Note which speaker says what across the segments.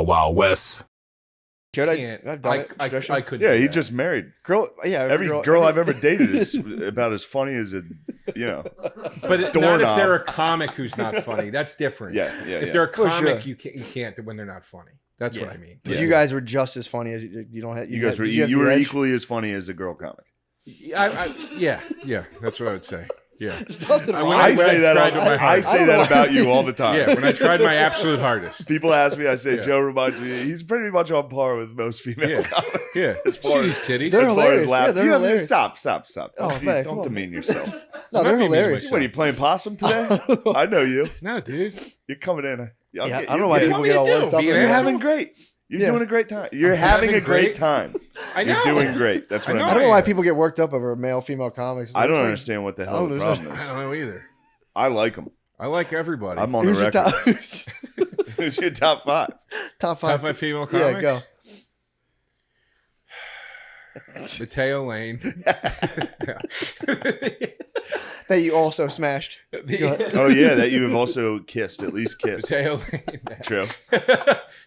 Speaker 1: Wild Wild West.
Speaker 2: Could
Speaker 3: I've done it. I couldn't.
Speaker 4: Yeah,
Speaker 3: do
Speaker 4: he
Speaker 3: that.
Speaker 4: just married.
Speaker 2: Girl, yeah.
Speaker 4: Every girl I've ever dated is about as funny as a,
Speaker 3: But not if they're a comic who's not funny. That's different.
Speaker 4: Yeah.
Speaker 3: If they're a
Speaker 2: For
Speaker 3: comic,
Speaker 2: sure.
Speaker 3: you can't when they're not funny. That's what I mean.
Speaker 2: But you guys were just as funny as you don't have.
Speaker 4: You guys were equally as funny as a girl comic.
Speaker 3: Yeah. That's what I would say. Yeah.
Speaker 4: I say that about you all the time.
Speaker 3: Yeah, when I tried my absolute hardest.
Speaker 4: People ask me, I say, Joe reminds me, he's pretty much on par with most female comics.
Speaker 3: Yeah.
Speaker 4: As far as
Speaker 3: titties.
Speaker 2: They're
Speaker 4: as far as
Speaker 2: hilarious.
Speaker 4: laughing.
Speaker 2: Yeah, they're hilarious.
Speaker 4: Stop.
Speaker 2: Oh,
Speaker 4: Don't demean yourself.
Speaker 2: No, they're hilarious.
Speaker 4: What, are you playing possum today? I know you.
Speaker 3: No, dude.
Speaker 4: You're coming in.
Speaker 2: I don't know why people get all worked up.
Speaker 4: You're having great. You're doing a great time. You're having a great time.
Speaker 3: I know.
Speaker 4: You're doing great. That's what I mean.
Speaker 2: I don't know why people get worked up over male, female comics.
Speaker 4: I don't understand what the hell the problem is.
Speaker 3: I don't know either.
Speaker 4: I like them.
Speaker 3: I like everybody.
Speaker 4: I'm on the record. Who's your top 5?
Speaker 2: Top 5.
Speaker 3: Top 5 female comics?
Speaker 2: Yeah, go.
Speaker 3: Mateo Lane.
Speaker 2: That you also smashed.
Speaker 4: Oh yeah, that you have also kissed, at least kissed.
Speaker 3: Mateo Lane.
Speaker 4: True.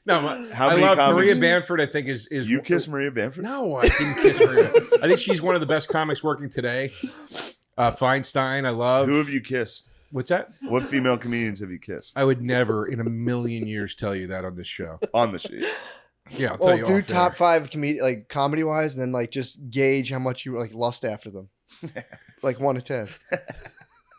Speaker 3: No, I love Maria Bamford. I think is
Speaker 4: you kiss Maria Bamford?
Speaker 3: No, I didn't kiss Maria. I think she's one of the best comics working today. Feinstein, I love.
Speaker 4: Who have you kissed?
Speaker 3: What's that?
Speaker 4: What female comedians have you kissed?
Speaker 3: I would never in a million years tell you that on this show.
Speaker 4: On the sheet.
Speaker 3: Yeah, I'll tell you.
Speaker 2: Do top 5 comedy wise, and then just gauge how much you lust after them. 1 to 10.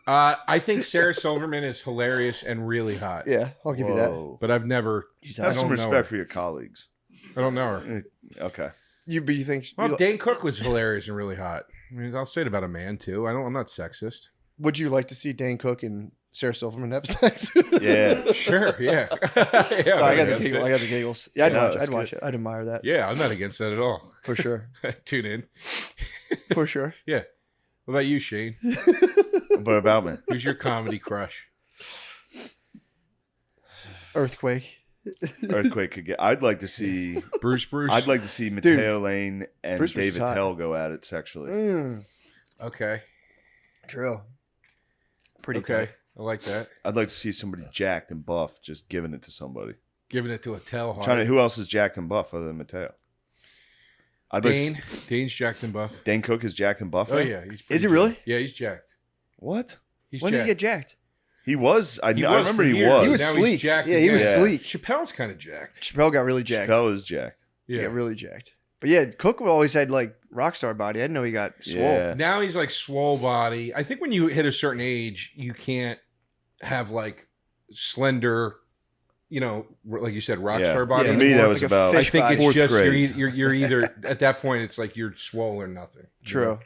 Speaker 3: I think Sarah Silverman is hilarious and really hot.
Speaker 2: Yeah, I'll give you that.
Speaker 3: But I've never.
Speaker 4: Have some respect for your colleagues.
Speaker 3: I don't know her.
Speaker 4: Okay.
Speaker 2: You think?
Speaker 3: Well, Dane Cook was hilarious and really hot. I mean, I'll say it about a man too. I'm not sexist.
Speaker 2: Would you like to see Dane Cook and Sarah Silverman have sex?
Speaker 4: Yeah.
Speaker 3: Sure. Yeah.
Speaker 2: So I got the giggles. Yeah, I'd watch it. I'd admire that.
Speaker 3: Yeah, I'm not against that at all.
Speaker 2: For sure.
Speaker 3: Tune in.
Speaker 2: For sure.
Speaker 3: Yeah. What about you, Shane?
Speaker 4: What about me?
Speaker 3: Who's your comedy crush?
Speaker 2: Earthquake.
Speaker 4: Earthquake again. I'd like to see
Speaker 3: Bruce.
Speaker 4: I'd like to see Mateo Lane and
Speaker 2: Bruce
Speaker 4: David Tell go at it sexually.
Speaker 3: Okay.
Speaker 2: True. Pretty
Speaker 3: okay.
Speaker 2: tight.
Speaker 3: I like that.
Speaker 4: I'd like to see somebody jacked and buff just giving it to somebody.
Speaker 3: Giving it to a Tell hard.
Speaker 4: Who else is jacked and buff other than Mateo?
Speaker 3: Dane's jacked and buff.
Speaker 4: Dane Cook is jacked and buff.
Speaker 3: Oh yeah,
Speaker 2: is he really?
Speaker 3: Yeah, he's jacked.
Speaker 4: What?
Speaker 2: When did he get jacked?
Speaker 4: He was. I remember he
Speaker 2: was. He
Speaker 4: was
Speaker 2: now sleek.
Speaker 3: Jacked
Speaker 2: he was sleek.
Speaker 3: Chappelle's kind of jacked.
Speaker 2: Chappelle got really jacked.
Speaker 4: Chappelle is jacked.
Speaker 2: Yeah, really jacked. But yeah, Cook always had rock star body. I didn't know he got swole.
Speaker 4: Yeah.
Speaker 3: Now he's swole body. I think when you hit a certain age, you can't have slender, like you said, rock star body.
Speaker 4: Yeah, for me, that was about.
Speaker 3: I think it's just
Speaker 4: grade.
Speaker 3: you're either at that point it's you're swole or nothing.
Speaker 2: True.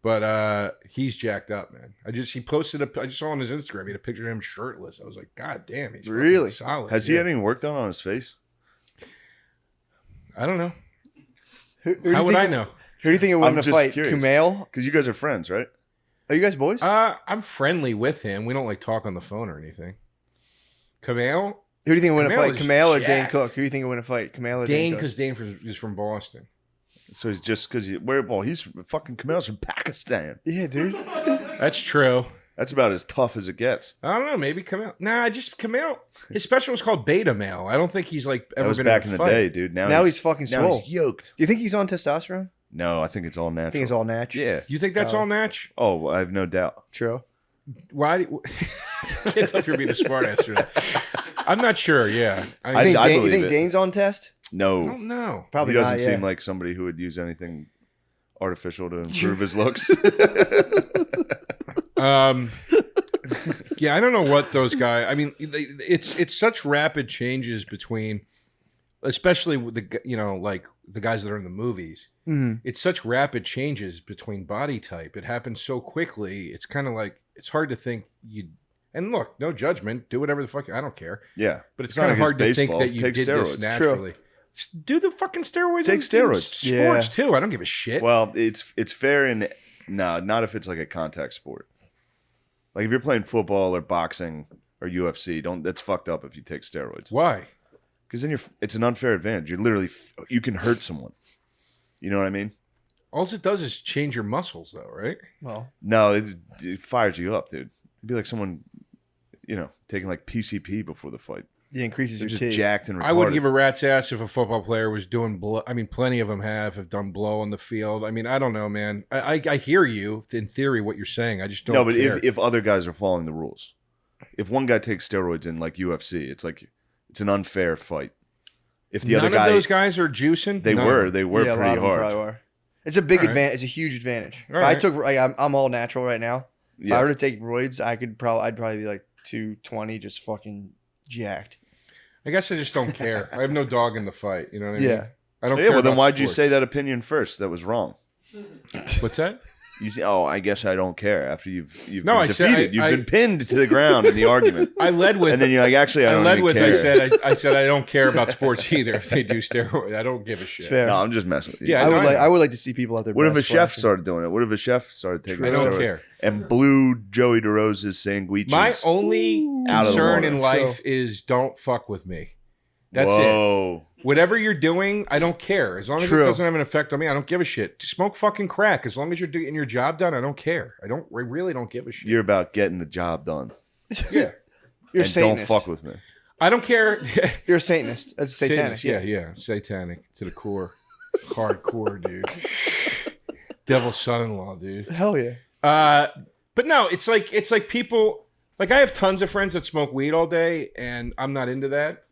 Speaker 3: But he's jacked up, man. I just saw on his Instagram, he had a picture of him shirtless. I was like, God damn, he's
Speaker 2: really
Speaker 3: solid.
Speaker 4: Has he had any work done on his face?
Speaker 3: I don't know.
Speaker 2: How would
Speaker 3: I know?
Speaker 2: Who do you think would win a fight?
Speaker 4: Curious.
Speaker 2: Kumail?
Speaker 4: Because you guys are friends, right?
Speaker 2: Are you guys boys?
Speaker 3: I'm friendly with him. We don't talk on the phone or anything. Kumail?
Speaker 2: Who do you think would win a fight? Kumail or
Speaker 3: jacked.
Speaker 2: Dane Cook? Who do you think would win a fight? Kumail or
Speaker 3: Dane?
Speaker 2: Dane Cook?
Speaker 3: Because Dane is from Boston.
Speaker 4: So he's just because he's fucking Kumail's from Pakistan.
Speaker 2: Yeah, dude.
Speaker 3: That's true.
Speaker 4: That's about as tough as it gets.
Speaker 3: I don't know. Maybe Kumail. Nah, just Kumail. His special was called Beta Male. I don't think he's ever
Speaker 4: that was
Speaker 3: been
Speaker 4: back
Speaker 3: in
Speaker 4: in
Speaker 3: a
Speaker 4: the
Speaker 3: fight.
Speaker 4: day, dude.
Speaker 2: Now he's fucking swole.
Speaker 4: Now he's yoked.
Speaker 2: Do you think he's on testosterone?
Speaker 4: No, I think it's all natural.
Speaker 2: I think it's all natural.
Speaker 4: Yeah.
Speaker 3: You think that's all natch?
Speaker 4: Oh, I have no doubt.
Speaker 2: True.
Speaker 3: Why? I can't tell if you're being a smart ass or not. I'm not sure. Yeah.
Speaker 2: You think Dane's on test?
Speaker 4: No.
Speaker 3: I don't know.
Speaker 2: Probably
Speaker 4: he doesn't
Speaker 2: not,
Speaker 4: seem like somebody who would use anything artificial to improve his looks.
Speaker 3: Yeah, I don't know what those guys. I mean, it's such rapid changes between, especially with the guys that are in the movies.
Speaker 2: Mm-hmm.
Speaker 3: It's such rapid changes between body type. It happens so quickly. It's kind of it's hard to think you. And look, no judgment. Do whatever the fuck. I don't care.
Speaker 4: Yeah,
Speaker 3: but it's kind of hard to think that you
Speaker 4: Take
Speaker 3: did
Speaker 4: steroids.
Speaker 3: this naturally.
Speaker 2: True.
Speaker 3: Do the fucking steroids.
Speaker 4: Take steroids.
Speaker 3: Sports too. I don't give a shit.
Speaker 4: Well, it's fair in not if it's like a contact sport. Like if you're playing football or boxing or UFC, that's fucked up if you take steroids.
Speaker 3: Why?
Speaker 4: Because then it's an unfair advantage. You can hurt someone. You know what I mean?
Speaker 3: All it does is change your muscles, though, right?
Speaker 2: Well,
Speaker 4: no, it fires you up, dude. It'd be like someone, taking PCP before the fight.
Speaker 2: It increases
Speaker 4: They're
Speaker 2: your
Speaker 4: just
Speaker 2: T.
Speaker 4: jacked and retarded.
Speaker 3: I wouldn't give a rat's ass if a football player was doing blow. I mean, plenty of them have done blow on the field. I mean, I don't know, man. I hear you in theory what you're saying. I just don't.
Speaker 4: No, but
Speaker 3: care.
Speaker 4: if other guys are following the rules, if one guy takes steroids in like UFC, it's like it's an unfair fight. If the
Speaker 3: none
Speaker 4: other guy,
Speaker 3: of those guys are juicing,
Speaker 4: they
Speaker 3: None
Speaker 4: were
Speaker 3: of them.
Speaker 4: they were
Speaker 2: yeah, a lot
Speaker 4: pretty
Speaker 2: of them
Speaker 4: hard.
Speaker 2: probably are. It's a big
Speaker 3: All right.
Speaker 2: advantage. It's a huge advantage.
Speaker 3: All
Speaker 2: If I
Speaker 3: right.
Speaker 2: took, like, I'm all natural right now. If
Speaker 4: Yeah.
Speaker 2: I were to take roids, I'd probably be like 220, just fucking jacked.
Speaker 3: I guess I just don't care. I have no dog in the fight. You know what I mean?
Speaker 2: Yeah.
Speaker 3: I don't.
Speaker 4: Yeah,
Speaker 3: care
Speaker 4: well, then
Speaker 3: about
Speaker 4: why'd you
Speaker 3: sports.
Speaker 4: say that opinion first? That was wrong.
Speaker 3: What's that?
Speaker 4: You say, "Oh, I guess I don't care." After you've
Speaker 3: No,
Speaker 4: been
Speaker 3: I said-
Speaker 4: defeated, you've been pinned to the ground in the argument,
Speaker 3: I led with.
Speaker 4: and then you're like, "Actually, I
Speaker 3: I
Speaker 4: don't
Speaker 3: led
Speaker 4: even
Speaker 3: with.
Speaker 4: care."
Speaker 3: I said I don't care about sports either. If they do steroids, I don't give a shit.
Speaker 2: It's fair.
Speaker 4: No, I'm just messing with you.
Speaker 3: Yeah,
Speaker 2: I would like to see people out there.
Speaker 4: What if a
Speaker 2: best
Speaker 4: chef
Speaker 2: flashing.
Speaker 4: started doing it? What if a chef started taking
Speaker 3: I don't
Speaker 4: steroids
Speaker 3: care.
Speaker 4: and blew Joey DeRosa's sandwiches?
Speaker 3: My only
Speaker 4: Out of the
Speaker 3: concern
Speaker 4: water.
Speaker 3: in life is don't fuck with me. That's it.
Speaker 4: Whoa.
Speaker 3: Whatever you're doing, I don't care. As long as
Speaker 2: True.
Speaker 3: it doesn't have an effect on me, I don't give a shit. Smoke fucking crack. As long as you're getting your job done, I don't care. I really don't give a shit.
Speaker 4: You're about getting the job done.
Speaker 3: Yeah.
Speaker 2: You're a
Speaker 4: and
Speaker 2: Satanist.
Speaker 4: don't fuck with me.
Speaker 3: I don't care.
Speaker 2: You're a Satanist. That's satanic.
Speaker 3: Satanist, yeah. Satanic to the core. Hardcore, dude. Devil's son-in-law, dude.
Speaker 2: Hell yeah.
Speaker 3: But no, it's like people, like I have tons of friends that smoke weed all day and I'm not into that.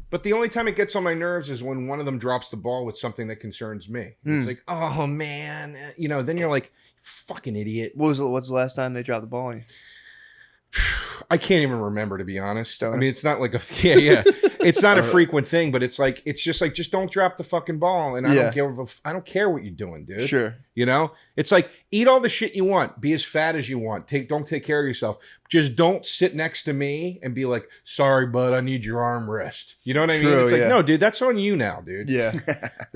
Speaker 3: But the only time it gets on my nerves is when one of them drops the ball with something that concerns me. It's like, oh man, then you're like, fucking idiot.
Speaker 2: What's the last time they dropped the ball on you?
Speaker 3: I can't even remember, to be honest.
Speaker 2: Stoner.
Speaker 3: I mean, it's not like yeah. It's not a frequent thing, but it's just like, just don't drop the fucking ball. And I
Speaker 2: Yeah.
Speaker 3: I don't care what you're doing, dude.
Speaker 2: Sure.
Speaker 3: It's like, eat all the shit you want, be as fat as you want, don't take care of yourself. Just don't sit next to me and be like, sorry, bud, I need your armrest. You know what I mean?
Speaker 2: True,
Speaker 3: It's like,
Speaker 2: yeah.
Speaker 3: no, dude, that's on you now, dude.
Speaker 2: Yeah.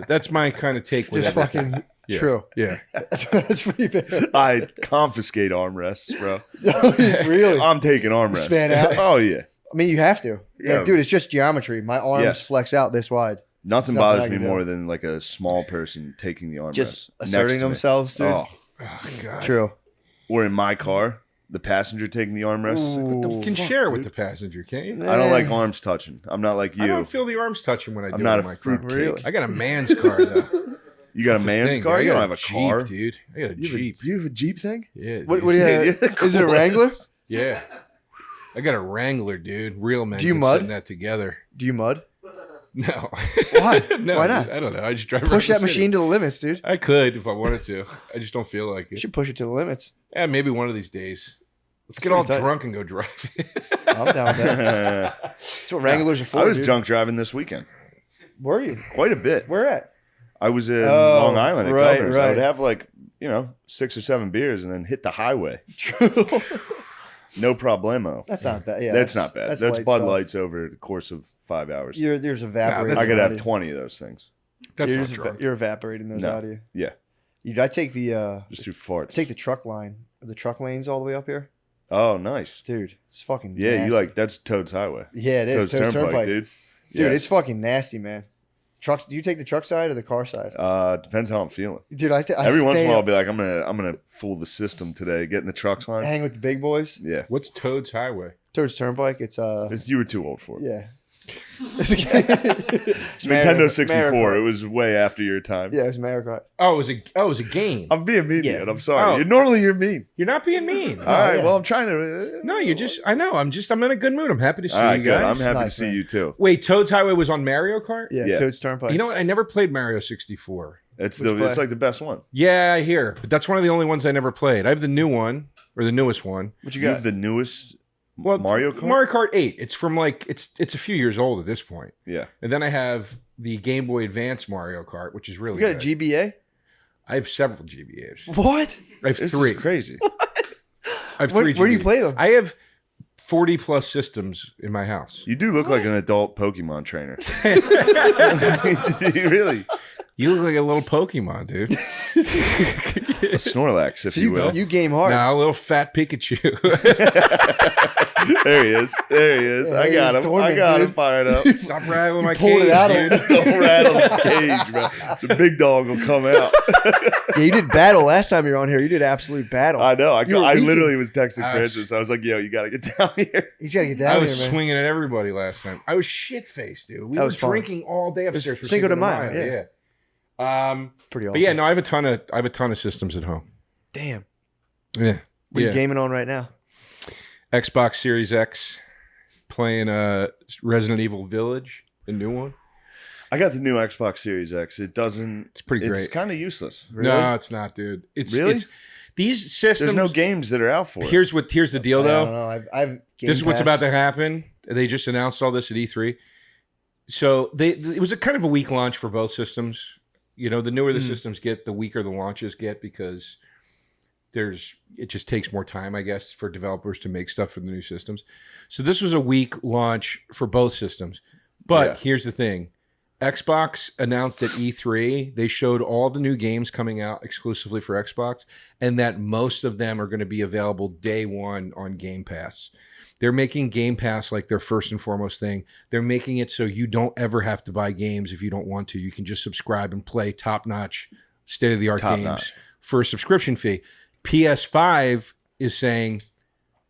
Speaker 3: That's my kind of take with
Speaker 2: Just
Speaker 3: everything.
Speaker 2: fucking
Speaker 3: Yeah.
Speaker 2: true.
Speaker 3: Yeah.
Speaker 2: That's pretty bad.
Speaker 4: I confiscate armrests, bro.
Speaker 2: Really?
Speaker 4: I'm taking armrests.
Speaker 2: Span out?
Speaker 4: Oh yeah.
Speaker 2: I mean, you have to.
Speaker 4: Yeah.
Speaker 2: Like, dude, it's just geometry. My arms
Speaker 4: Yeah.
Speaker 2: flex out this wide.
Speaker 4: Nothing
Speaker 2: Nothing I
Speaker 4: bothers me
Speaker 2: can do.
Speaker 4: more than like a small person taking the armrest.
Speaker 2: Just
Speaker 4: next
Speaker 2: asserting
Speaker 4: to me.
Speaker 2: themselves, dude.
Speaker 4: Oh.
Speaker 3: Oh, God.
Speaker 2: True.
Speaker 4: Or in my car, the passenger taking the armrest. It's like, what the
Speaker 2: Ooh.
Speaker 3: You can
Speaker 4: fuck,
Speaker 3: share
Speaker 4: dude?
Speaker 3: with the passenger, can't you?
Speaker 4: I don't like arms touching. I'm not like you.
Speaker 3: I don't feel the arms touching when I
Speaker 4: I'm
Speaker 3: do
Speaker 4: not
Speaker 3: it in
Speaker 4: a
Speaker 3: my car.
Speaker 4: fruitcake.
Speaker 2: Really?
Speaker 3: I got a man's car, though.
Speaker 4: You got
Speaker 3: That's
Speaker 4: a
Speaker 3: the
Speaker 4: man's
Speaker 3: thing,
Speaker 4: car?
Speaker 3: dude.
Speaker 4: You
Speaker 3: I
Speaker 4: don't
Speaker 3: got
Speaker 4: have a
Speaker 3: Jeep,
Speaker 4: car,
Speaker 3: dude. I got a Jeep.
Speaker 4: You have a Jeep thing?
Speaker 3: Yeah.
Speaker 2: What
Speaker 3: dude.
Speaker 2: do you have?
Speaker 4: You're the
Speaker 2: Is it a Wrangler?
Speaker 4: coolest.
Speaker 3: Yeah. I got a Wrangler, dude. Real men
Speaker 2: Do you
Speaker 3: can
Speaker 2: mud?
Speaker 3: send that together.
Speaker 2: Do you mud?
Speaker 3: No.
Speaker 2: Why?
Speaker 3: No,
Speaker 2: Why not?
Speaker 3: dude, I don't know. I just drive
Speaker 2: Push
Speaker 3: around
Speaker 2: that
Speaker 3: the city.
Speaker 2: machine to the limits, dude.
Speaker 3: I could if I wanted to. I just don't feel like
Speaker 2: You
Speaker 3: it.
Speaker 2: should push it to the limits.
Speaker 3: Yeah, maybe one of these days. Let's get all
Speaker 2: pretty tight.
Speaker 3: drunk and go drive.
Speaker 2: I'm down with that. That's what Wranglers are for,
Speaker 4: I was
Speaker 2: dude.
Speaker 4: drunk driving this weekend.
Speaker 2: Were you?
Speaker 4: Quite a bit.
Speaker 2: Where at?
Speaker 4: I was in
Speaker 2: Oh,
Speaker 4: Long Island at
Speaker 2: right,
Speaker 4: Governor's. I
Speaker 2: right.
Speaker 4: would have like, 6 or 7 beers and then hit the highway.
Speaker 2: True.
Speaker 4: No problemo.
Speaker 2: That's not bad. Yeah,
Speaker 4: that's not bad. That's
Speaker 2: light
Speaker 4: Bud
Speaker 2: stuff.
Speaker 4: Lights over the course of 5 hours.
Speaker 2: There's evaporating.
Speaker 3: Nah,
Speaker 4: I could have
Speaker 2: out of
Speaker 4: 20 of those things.
Speaker 2: you.
Speaker 3: That's
Speaker 2: You're,
Speaker 3: not
Speaker 2: just
Speaker 3: drunk.
Speaker 2: you're evaporating those
Speaker 4: No.
Speaker 2: out of you.
Speaker 4: Yeah.
Speaker 2: Dude, I take the
Speaker 4: Just through farts.
Speaker 2: take the truck line, the truck lanes all the way up here.
Speaker 4: Oh, nice.
Speaker 2: Dude, it's fucking
Speaker 4: Yeah,
Speaker 2: nasty.
Speaker 4: you like that's Toad's Highway.
Speaker 2: Yeah, it is. Toad's Turnpike.
Speaker 4: dude.
Speaker 2: Dude, it's fucking nasty, man. Trucks. Do you take the truck side or the car side?
Speaker 4: Depends how I'm feeling.
Speaker 2: Dude, I
Speaker 4: Every once in a
Speaker 2: stay
Speaker 4: while, I'll
Speaker 2: up,
Speaker 4: be like, I'm gonna fool the system today, get in the trucks line.
Speaker 2: hang with the big boys.
Speaker 4: Yeah,
Speaker 3: What's Toad's Highway?
Speaker 2: Towards Turnpike, it's
Speaker 4: you were too old for it.
Speaker 2: yeah.
Speaker 4: It's Nintendo 64. It was way after your time.
Speaker 2: Yeah, it's Mario Kart.
Speaker 3: Oh, it was a game.
Speaker 4: I'm being mean,
Speaker 2: Yeah.
Speaker 4: dude. I'm sorry.
Speaker 3: Oh.
Speaker 4: You're mean.
Speaker 3: You're not being mean.
Speaker 4: All right.
Speaker 2: yeah.
Speaker 4: Well, I'm trying to.
Speaker 3: No, you're just. I know. I'm in a good mood. I'm happy to see
Speaker 4: All right,
Speaker 3: you
Speaker 4: good.
Speaker 3: guys.
Speaker 4: I'm happy
Speaker 2: Nice,
Speaker 4: to see
Speaker 2: man.
Speaker 4: you too.
Speaker 3: Wait, Toad's Highway was on Mario Kart?
Speaker 2: Yeah,
Speaker 4: Yeah.
Speaker 2: Toad's Turnpike.
Speaker 3: You know what? I never played Mario 64.
Speaker 4: It's
Speaker 2: Which
Speaker 4: it's
Speaker 2: play?
Speaker 4: like the best one.
Speaker 3: Yeah, I hear. But that's one of the only ones I never played. I have the new one, or the newest one.
Speaker 2: what you
Speaker 4: You
Speaker 2: got?
Speaker 4: have the newest
Speaker 3: Well,
Speaker 4: Mario Kart.
Speaker 3: Mario Kart 8. It's from like it's a few years old at this point.
Speaker 4: Yeah.
Speaker 3: And then I have the Game Boy Advance Mario Kart, which is really
Speaker 2: You got a
Speaker 3: good.
Speaker 2: GBA?
Speaker 3: I have several GBAs.
Speaker 2: What?
Speaker 3: I have
Speaker 4: This
Speaker 3: three.
Speaker 4: is crazy.
Speaker 3: I have
Speaker 2: Where-
Speaker 3: three.
Speaker 2: where do you
Speaker 3: GBAs.
Speaker 2: play them?
Speaker 3: I have 40 plus systems in my house.
Speaker 4: You do look like an adult Pokemon trainer. You really.
Speaker 3: You look like a little Pokemon, dude.
Speaker 4: A Snorlax, if
Speaker 2: So
Speaker 4: you will.
Speaker 2: you game hard.
Speaker 3: Now a little fat Pikachu.
Speaker 4: There he is. There he is.
Speaker 2: Yeah,
Speaker 4: I got
Speaker 2: he's
Speaker 4: him.
Speaker 2: dormant,
Speaker 4: I got
Speaker 2: dude.
Speaker 4: him fired up.
Speaker 3: Stop rattling my
Speaker 2: pulled
Speaker 3: cage,
Speaker 2: it out
Speaker 3: dude.
Speaker 2: of him.
Speaker 4: Don't rattle the cage, bro. The big dog will come out.
Speaker 2: Yeah, you did battle last time you were on here. You did absolute battle.
Speaker 4: I know.
Speaker 2: You were
Speaker 4: I
Speaker 2: leaking.
Speaker 4: literally was texting
Speaker 3: I was-
Speaker 4: Francis. I was like, yo, you got to get down here.
Speaker 2: He's got to get
Speaker 3: I
Speaker 2: down
Speaker 3: was
Speaker 2: here, man.
Speaker 3: swinging at everybody last time. I was shit faced, dude. We
Speaker 2: That
Speaker 3: were
Speaker 2: was fun.
Speaker 3: drinking all day
Speaker 2: was
Speaker 3: upstairs for
Speaker 2: Cinco de
Speaker 3: Mayo.
Speaker 2: Mayo, yeah.
Speaker 3: Yeah.
Speaker 2: Pretty awesome.
Speaker 3: But yeah, no, I have a ton of systems at home.
Speaker 2: Damn.
Speaker 3: Yeah.
Speaker 2: What are
Speaker 3: yeah.
Speaker 2: you gaming on right now?
Speaker 3: Xbox Series X, playing Resident Evil Village, the new one.
Speaker 4: I got the new Xbox Series X. It doesn't.
Speaker 3: It's pretty great.
Speaker 4: It's kind of useless.
Speaker 2: Really?
Speaker 3: No, it's not, dude. It's
Speaker 4: Really?
Speaker 3: It's, these systems.
Speaker 4: There's no games that are out for it.
Speaker 3: Here's the deal,
Speaker 2: I
Speaker 3: though.
Speaker 2: don't know. I've Game
Speaker 3: This is what's
Speaker 2: Pass.
Speaker 3: about to happen. They just announced all this at E3. So it was a kind of a weak launch for both systems. You know, the newer the systems get, the weaker the launches get because it just takes more time, I guess, for developers to make stuff for the new systems. So this was a weak launch for both systems. But
Speaker 4: Yeah.
Speaker 3: here's the thing. Xbox announced at E3, they showed all the new games coming out exclusively for Xbox, and that most of them are going to be available day one on Game Pass. They're making Game Pass like their first and foremost thing. They're making it so you don't ever have to buy games if you don't want to. You can just subscribe and play top-notch, state-of-the-art games
Speaker 4: Top-notch.
Speaker 3: for a subscription fee. PS5 is saying,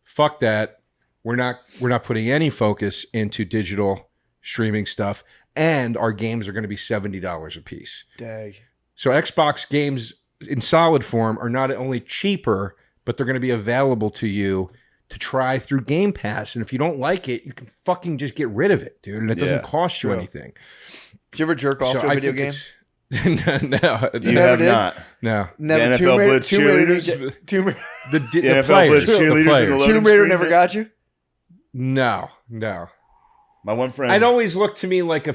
Speaker 3: fuck that. We're not putting any focus into digital streaming stuff, and our games are going to be $70 a piece.
Speaker 2: Dang.
Speaker 3: So Xbox games in solid form are not only cheaper, but they're going to be available to you to try through Game Pass. And if you don't like it, you can fucking just get rid of it, dude. And it doesn't
Speaker 4: Yeah,
Speaker 3: cost you
Speaker 2: true.
Speaker 3: anything.
Speaker 2: Did you ever jerk off
Speaker 3: So
Speaker 2: to a
Speaker 3: I
Speaker 2: video
Speaker 3: think
Speaker 2: game?
Speaker 3: it's- no,
Speaker 4: You
Speaker 2: never
Speaker 4: have
Speaker 2: did?
Speaker 4: not.
Speaker 3: no.
Speaker 2: Never.
Speaker 4: The NFL Blitz
Speaker 2: Tomb Raider
Speaker 4: cheerleaders?
Speaker 2: didn't get- Tomb Raider,
Speaker 3: The
Speaker 4: NFL
Speaker 3: players.
Speaker 4: Blitz
Speaker 3: The
Speaker 4: cheerleaders
Speaker 3: players.
Speaker 4: in the
Speaker 2: Tomb
Speaker 4: loading
Speaker 2: Raider
Speaker 4: screen
Speaker 2: never
Speaker 4: there?
Speaker 2: got you?
Speaker 3: No.
Speaker 4: My one friend.
Speaker 3: It always looked to me like a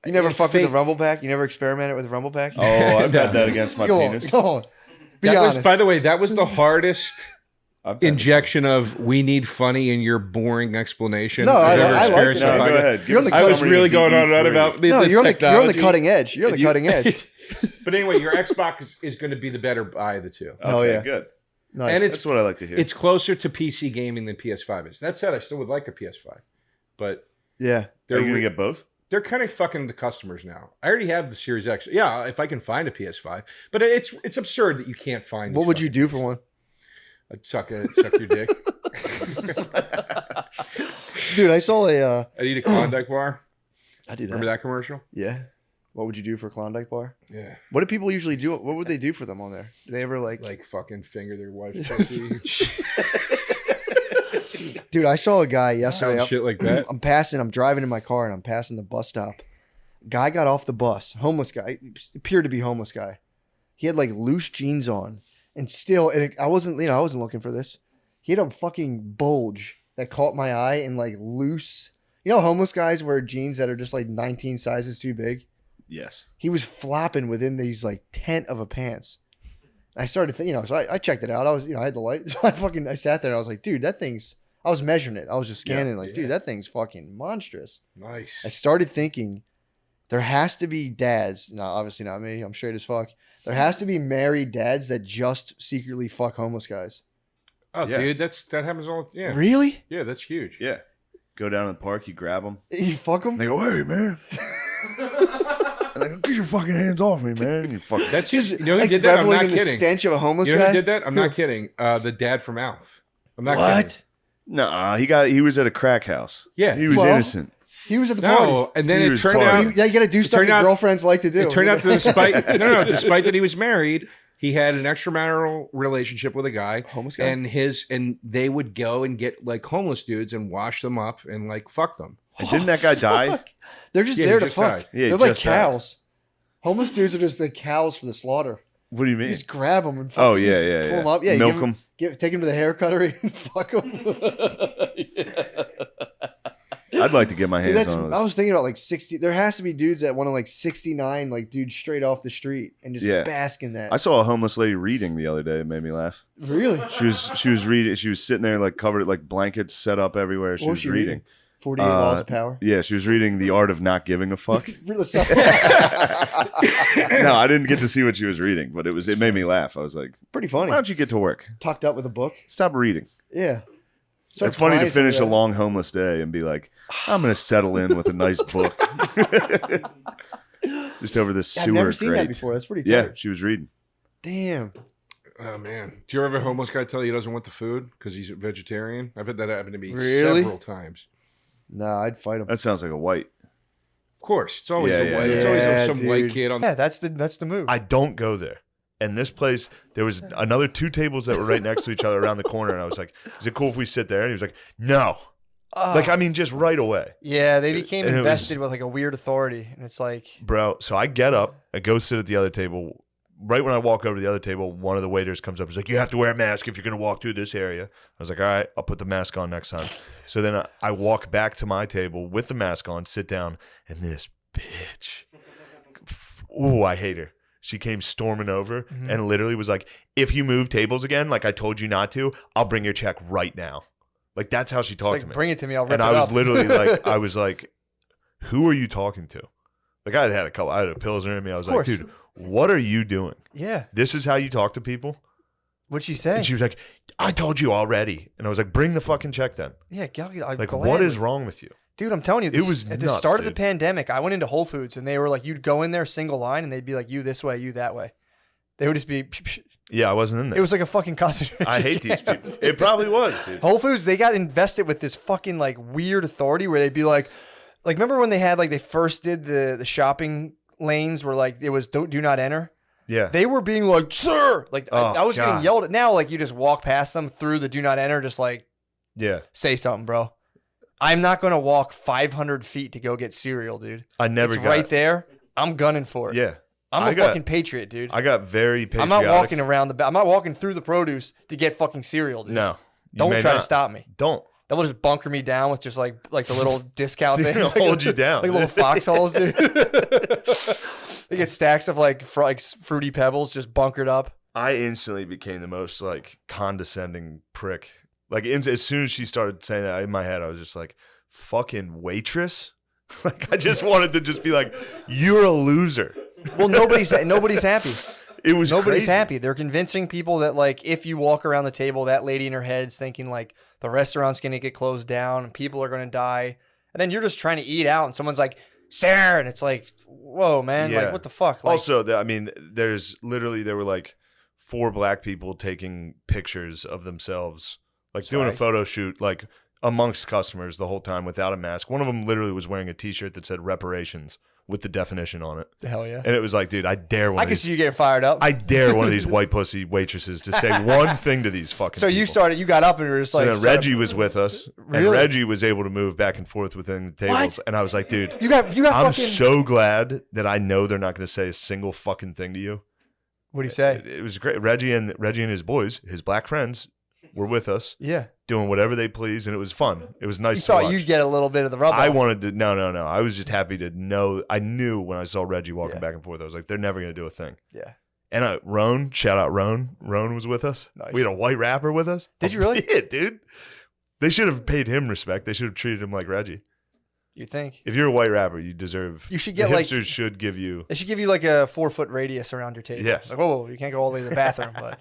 Speaker 2: You never fucked with
Speaker 3: fake-
Speaker 2: the Rumble Pack? You never experimented with the Rumble Pack?
Speaker 4: Oh, I've
Speaker 3: No.
Speaker 4: had that against my
Speaker 2: Go
Speaker 4: penis.
Speaker 2: on. Go on. Be
Speaker 3: that
Speaker 2: honest.
Speaker 3: was, by the way, that was the hardest
Speaker 4: I've had
Speaker 3: injection of we need funny in your boring explanation.
Speaker 2: No,
Speaker 3: I've
Speaker 2: I
Speaker 3: ever
Speaker 2: like
Speaker 3: experienced
Speaker 2: it.
Speaker 3: in
Speaker 4: No,
Speaker 3: my
Speaker 4: go
Speaker 3: life.
Speaker 4: ahead. Give
Speaker 2: You're
Speaker 4: us
Speaker 2: on
Speaker 4: a
Speaker 2: the-
Speaker 3: I was
Speaker 4: summary
Speaker 3: really
Speaker 4: of
Speaker 3: going on and on
Speaker 4: E3.
Speaker 3: about the
Speaker 2: No, you're on the
Speaker 3: technology.
Speaker 2: cutting edge. You're on the cutting edge.
Speaker 3: But anyway, your Xbox is going to be the better buy of the two.
Speaker 2: Hell
Speaker 4: Okay,
Speaker 2: yeah.
Speaker 4: good.
Speaker 2: Nice.
Speaker 3: And
Speaker 4: That's what I like to hear.
Speaker 3: it's closer to PC gaming than PS5 is. That said, I still would like a PS5. But
Speaker 2: yeah.
Speaker 4: Are
Speaker 3: they're
Speaker 4: you going to get both?
Speaker 3: they're kind of fucking the customers now. I already have the Series X. Yeah, if I can find a PS5. But it's absurd that you can't find
Speaker 2: What would you do for one?
Speaker 3: I'd suck your dick.
Speaker 2: Dude, I saw a.
Speaker 3: I'd eat a Klondike bar.
Speaker 2: I do that.
Speaker 3: Remember that commercial?
Speaker 2: Yeah. What would you do for a Klondike bar?
Speaker 3: Yeah.
Speaker 2: What do people usually do? What would they do for them on there? Do they ever
Speaker 3: Like fucking finger their wife's pussy.
Speaker 2: Dude, I saw a guy yesterday.
Speaker 3: Sound shit like that.
Speaker 2: I'm driving in my car and I'm passing the bus stop. Guy got off the bus, homeless guy, appeared to be homeless guy. He had like loose jeans on and still, I wasn't looking for this. He had a fucking bulge that caught my eye and like loose. You know, homeless guys wear jeans that are just like 19 sizes too big.
Speaker 4: Yes.
Speaker 2: He was flopping within these like tent of a pants. I started thinking, so I checked it out. I was, I had the light. So I sat there and I was like, dude, that thing's, I was measuring it. I was just scanning
Speaker 3: Yeah.
Speaker 2: dude, that thing's fucking monstrous.
Speaker 3: Nice.
Speaker 2: I started thinking there has to be dads. No, obviously not me. I'm straight as fuck. There has to be married dads that just secretly fuck homeless guys.
Speaker 3: Oh,
Speaker 4: Yeah.
Speaker 3: dude, that happens all. Yeah,
Speaker 2: Really?
Speaker 3: yeah, that's huge.
Speaker 4: Yeah. Go down to the park, you grab them.
Speaker 2: You fuck them?
Speaker 4: They go, hey, man. Like, get your fucking hands off me, man. You fucking.
Speaker 3: That's huge. You know who did that? I'm
Speaker 2: reveling
Speaker 3: not
Speaker 2: in the
Speaker 3: kidding.
Speaker 2: stench of a homeless
Speaker 3: You know
Speaker 2: guy?
Speaker 3: who did that? I'm not kidding. The dad from Alf. I'm not
Speaker 2: What?
Speaker 3: kidding.
Speaker 4: Nah, he was at a crack house.
Speaker 3: Yeah.
Speaker 4: He was
Speaker 2: Well,
Speaker 4: innocent.
Speaker 2: He was at the party.
Speaker 3: No, and then
Speaker 4: He
Speaker 3: it
Speaker 4: was
Speaker 3: turned
Speaker 4: tardy.
Speaker 3: out.
Speaker 2: Yeah, you got to do stuff
Speaker 3: turned
Speaker 2: your
Speaker 3: out-
Speaker 2: girlfriends like to do.
Speaker 3: It turned out that despite that he was married, he had an extramarital relationship with a guy.
Speaker 2: Homeless guy?
Speaker 3: And they would go and get like homeless dudes and wash them up and like fuck them.
Speaker 4: And didn't that guy die?
Speaker 2: Fuck. They're just
Speaker 3: Yeah,
Speaker 2: there
Speaker 3: he
Speaker 2: to
Speaker 3: just
Speaker 2: fuck.
Speaker 3: died.
Speaker 4: Yeah, he
Speaker 2: They're like
Speaker 4: just died.
Speaker 2: cows. Homeless dudes are just the cows for the slaughter.
Speaker 4: What do you
Speaker 2: You
Speaker 4: mean?
Speaker 2: just grab them and fuck
Speaker 4: Oh,
Speaker 2: them.
Speaker 4: yeah,
Speaker 2: Just
Speaker 4: yeah,
Speaker 2: pull
Speaker 4: yeah.
Speaker 2: them up. Yeah, you
Speaker 4: Milk
Speaker 2: give 'em- take them to the hair cuttery and fuck them.
Speaker 4: I'd like to get my
Speaker 2: Dude,
Speaker 4: hands on
Speaker 2: I
Speaker 4: it.
Speaker 2: was thinking about like 60. There has to be dudes that want to like 69, like dude straight off the street and just
Speaker 4: Yeah.
Speaker 2: bask in that.
Speaker 4: I saw a homeless lady reading the other day. It made me laugh.
Speaker 2: Really?
Speaker 4: She was reading. She was sitting there like covered, like blankets set up everywhere. She
Speaker 2: What
Speaker 4: was
Speaker 2: was she
Speaker 4: reading.
Speaker 2: reading? 48 Laws of Power.
Speaker 4: Yeah, she was reading The Art of Not Giving a Fuck.
Speaker 2: Really so-
Speaker 4: No, I didn't get to see what she was reading, but it made me laugh. I was like,
Speaker 2: Pretty
Speaker 4: why
Speaker 2: funny.
Speaker 4: don't you get to work?
Speaker 2: Tucked up with a book.
Speaker 4: Stop reading.
Speaker 2: Yeah.
Speaker 4: It's funny to finish a long homeless day and be like, I'm going to settle in with a nice book. Just over this sewer
Speaker 2: I've never seen that
Speaker 4: grate.
Speaker 2: before. That's pretty tight.
Speaker 4: Yeah, she was reading.
Speaker 2: Damn.
Speaker 3: Oh man, do you ever have a homeless guy tell you he doesn't want the food because he's a vegetarian? I've had that happen to me several times.
Speaker 2: Nah, I'd fight him.
Speaker 4: That sounds like a white.
Speaker 3: Of course, it's always
Speaker 4: Yeah,
Speaker 3: a white.
Speaker 4: yeah,
Speaker 3: It's always
Speaker 2: yeah,
Speaker 3: some
Speaker 2: dude.
Speaker 3: white kid on.
Speaker 2: Yeah, that's the move.
Speaker 1: I don't go there. And this place, there was another 2 tables that were right next to each other around the corner. And I was like, is it cool if we sit there? And he was like, no.
Speaker 2: Oh.
Speaker 1: Like, I mean, just right away.
Speaker 2: Yeah, they became
Speaker 1: And it
Speaker 2: invested
Speaker 1: was-
Speaker 2: with like a weird authority, and it's like,
Speaker 1: Bro, so I get up, I go sit at the other table. Right when I walk over to the other table, one of the waiters comes up and is like, you have to wear a mask if you're going to walk through this area. I was like, all right, I'll put the mask on next time. So then I walk back to my table with the mask on, sit down, and this bitch, ooh, I hate her. She came storming over and literally was like, if you move tables again, like I told you not to, I'll bring your check right now. Like, that's how she talked
Speaker 2: like
Speaker 1: to me.
Speaker 2: bring it to me. I'll rip
Speaker 1: And
Speaker 2: it
Speaker 1: I was
Speaker 2: up.
Speaker 1: literally like, I was like, who are you talking to? Like, I had a Pilsner in me. I was like,
Speaker 2: course.
Speaker 1: dude, what are you doing?
Speaker 2: Yeah.
Speaker 1: This is how you talk to people?
Speaker 2: What'd she say?
Speaker 1: And she was like, I told you already. And I was like, bring the fucking check then.
Speaker 2: Yeah,
Speaker 1: Like, what is wrong with you?
Speaker 2: Dude, I'm telling you,
Speaker 1: It was
Speaker 2: at the
Speaker 1: nuts,
Speaker 2: start of the
Speaker 1: dude.
Speaker 2: pandemic. I went into Whole Foods and they were like, you'd go in there single line and they'd be like, you this way, you that way. They would just be.
Speaker 1: Yeah, I wasn't in there.
Speaker 2: It was like a fucking concentration.
Speaker 1: I hate these people. It probably was, dude.
Speaker 2: Whole Foods, they got invested with this fucking like weird authority where they'd be like remember when they had like they first did the shopping lanes where like it was do not enter.
Speaker 1: Yeah.
Speaker 2: They were being like, sir, like
Speaker 1: Oh,
Speaker 2: I was getting
Speaker 1: God.
Speaker 2: yelled at. Now like you just walk past them through the do not enter, just like
Speaker 1: Yeah.
Speaker 2: say something, bro. I'm not gonna walk 500 feet to go get cereal, dude.
Speaker 1: I never
Speaker 2: It's
Speaker 1: got
Speaker 2: right there. I'm gunning for it.
Speaker 1: Yeah.
Speaker 2: I'm
Speaker 1: I
Speaker 2: a
Speaker 1: got-
Speaker 2: fucking patriot, dude.
Speaker 1: I got very
Speaker 2: I'm
Speaker 1: patriotic.
Speaker 2: not walking around I'm not walking through the produce to get fucking cereal, dude.
Speaker 1: No. You
Speaker 2: Don't
Speaker 1: may
Speaker 2: try to
Speaker 1: not.
Speaker 2: stop me.
Speaker 1: Don't.
Speaker 2: That will just bunker me down with just like the little discount
Speaker 1: They're
Speaker 2: thing.
Speaker 1: gonna hold you down.
Speaker 2: Like little foxholes, dude. They get stacks of like fruity pebbles just bunkered up.
Speaker 1: I instantly became the most like condescending prick. Like as soon as she started saying that in my head, I was just like, fucking waitress. Like I just wanted to just be like, you're a loser.
Speaker 2: Well, nobody's happy.
Speaker 1: It was
Speaker 2: Nobody's
Speaker 1: crazy.
Speaker 2: happy. They're convincing people that like if you walk around the table, that lady in her head's thinking like the restaurant's gonna get closed down and people are gonna die, and then you're just trying to eat out and someone's like, "Sir," and it's like, "Whoa, man!
Speaker 1: Yeah.
Speaker 2: Like what the fuck?" Like,
Speaker 1: Also, I mean, there were like 4 black people taking pictures of themselves, like doing a
Speaker 2: Swag.
Speaker 1: photo shoot, like amongst customers the whole time without a mask. One of them literally was wearing a T-shirt that said reparations with the definition on it.
Speaker 2: hell yeah!
Speaker 1: And it was like, dude, I dare one
Speaker 2: I
Speaker 1: of
Speaker 2: can
Speaker 1: these.
Speaker 2: see you getting fired up.
Speaker 1: I dare one of these white pussy waitresses to say one thing to these fucking
Speaker 2: so you
Speaker 1: people.
Speaker 2: you got up and were just
Speaker 1: So
Speaker 2: like,
Speaker 1: then Reggie was with us, and
Speaker 2: Really?
Speaker 1: Reggie was able to move back and forth within the tables.
Speaker 2: What?
Speaker 1: And I was like, dude,
Speaker 2: you got
Speaker 1: I'm
Speaker 2: fucking.
Speaker 1: so glad that I know they're not going to say a single fucking thing to you.
Speaker 2: What do you say?
Speaker 1: It was great. Reggie and his boys, his black friends, were with us,
Speaker 2: Yeah,
Speaker 1: doing whatever they please, and it was fun. It was nice
Speaker 2: you
Speaker 1: to
Speaker 2: thought
Speaker 1: watch.
Speaker 2: you'd get a little bit of the rub.
Speaker 1: I
Speaker 2: off.
Speaker 1: wanted to. No. I was just happy to know. I knew when I saw Reggie walking
Speaker 2: Yeah.
Speaker 1: back and forth, I was like, they're never going to do a thing.
Speaker 2: Yeah.
Speaker 1: And Roan, shout out Roan. Roan was with us.
Speaker 2: Nice.
Speaker 1: We had a white rapper with us.
Speaker 2: Did you really?
Speaker 1: Yeah, dude. They should have paid him respect. They should have treated him like Reggie.
Speaker 2: You think?
Speaker 1: If you're a white rapper, you deserve.
Speaker 2: You should
Speaker 1: the
Speaker 2: get, like-
Speaker 1: hipsters should give you.
Speaker 2: They should give you like a 4-foot radius around your table.
Speaker 1: Yes.
Speaker 2: Like, whoa, you can't go all the way to the bathroom. But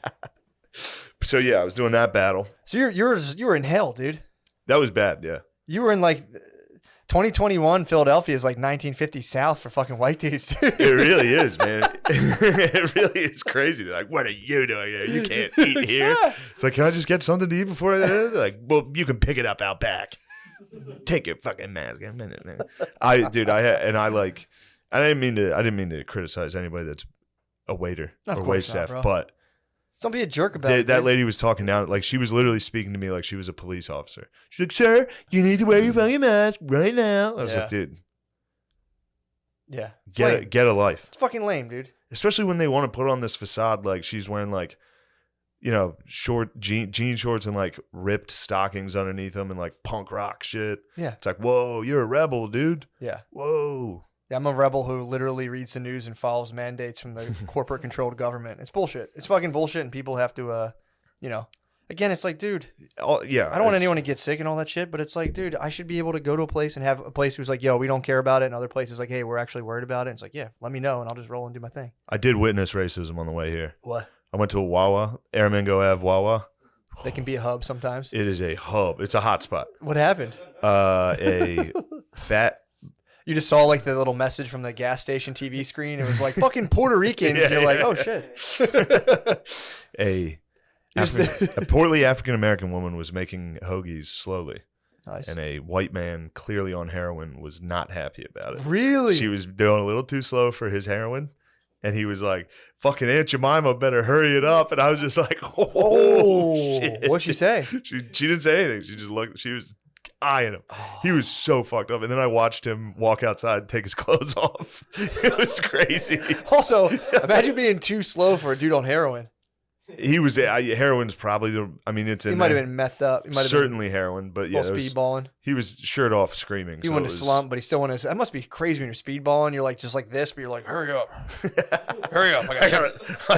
Speaker 1: So yeah, I was doing that battle.
Speaker 2: so you were in hell, dude.
Speaker 1: That was bad. Yeah.
Speaker 2: You were in like 2021 Philadelphia is like 1950 South for fucking white dudes. Dude.
Speaker 1: It really is, man. It really is crazy. They're like, what are you doing here? You can't eat here. It's like, can I just get something to eat before I? They're like, well, you can pick it up out back. Take your fucking mask. I didn't mean to criticize anybody that's a waiter
Speaker 2: Of
Speaker 1: or
Speaker 2: course
Speaker 1: wait
Speaker 2: not,
Speaker 1: staff,
Speaker 2: bro.
Speaker 1: but
Speaker 2: Don't be a jerk about it.
Speaker 1: that
Speaker 2: dude.
Speaker 1: lady was talking down, like she was literally speaking to me like she was a police officer. She's like, sir, you need to wear your fucking mask right now. I was
Speaker 2: Yeah.
Speaker 1: like, dude,
Speaker 2: Yeah. It's lame.
Speaker 1: get a life.
Speaker 2: It's fucking lame, dude.
Speaker 1: Especially when they want to put on this facade like she's wearing like, you know, short jean shorts and like ripped stockings underneath them and like punk rock shit.
Speaker 2: Yeah.
Speaker 1: It's like, whoa, you're a rebel, dude.
Speaker 2: Yeah.
Speaker 1: Whoa.
Speaker 2: Yeah, I'm a rebel who literally reads the news and follows mandates from the corporate controlled government. It's bullshit. It's fucking bullshit, and people have to, again, it's like, dude,
Speaker 1: Yeah.
Speaker 2: I don't want anyone to get sick and all that shit, but it's like, dude, I should be able to go to a place and have a place who's like, yo, we don't care about it, and other places like, hey, we're actually worried about it. And it's like, yeah, let me know, and I'll just roll and do my thing.
Speaker 1: I did witness racism on the way here.
Speaker 2: What?
Speaker 1: I went to a Wawa, Aramingo Ave Wawa,
Speaker 5: That can be a hub sometimes.
Speaker 1: It is a hub. It's a hot spot.
Speaker 5: What happened?
Speaker 1: A fat.
Speaker 5: You just saw like the little message from the gas station TV screen. It was like fucking Puerto Ricans.
Speaker 1: Yeah,
Speaker 5: You're like,
Speaker 1: yeah.
Speaker 5: oh shit.
Speaker 1: A portly African American woman was making hoagies slowly,
Speaker 5: Nice.
Speaker 1: and a white man clearly on heroin was not happy about it.
Speaker 5: Really?
Speaker 1: She was doing a little too slow for his heroin, and he was like, "Fucking Aunt Jemima, better hurry it up." And I was just like, "Oh, shit."
Speaker 5: What'd she say?
Speaker 1: She didn't say anything. She just looked. She was eyeing him. He was so fucked up. And then I watched him walk outside and take his clothes off. It was crazy.
Speaker 5: Also, imagine being too slow for a dude on heroin.
Speaker 1: He was heroin's probably the. I mean, it's in
Speaker 5: He might
Speaker 1: there.
Speaker 5: have been methed up. He might have
Speaker 1: Certainly heroin, but
Speaker 5: been
Speaker 1: yeah,
Speaker 5: full
Speaker 1: it was-
Speaker 5: speedballing.
Speaker 1: he was shirt off, screaming.
Speaker 5: He
Speaker 1: so
Speaker 5: wanted
Speaker 1: it
Speaker 5: to
Speaker 1: was-
Speaker 5: slump, but he still wanted to. That must be crazy when you're speedballing. You're like just like this, but you're like, hurry up, hurry up!
Speaker 1: I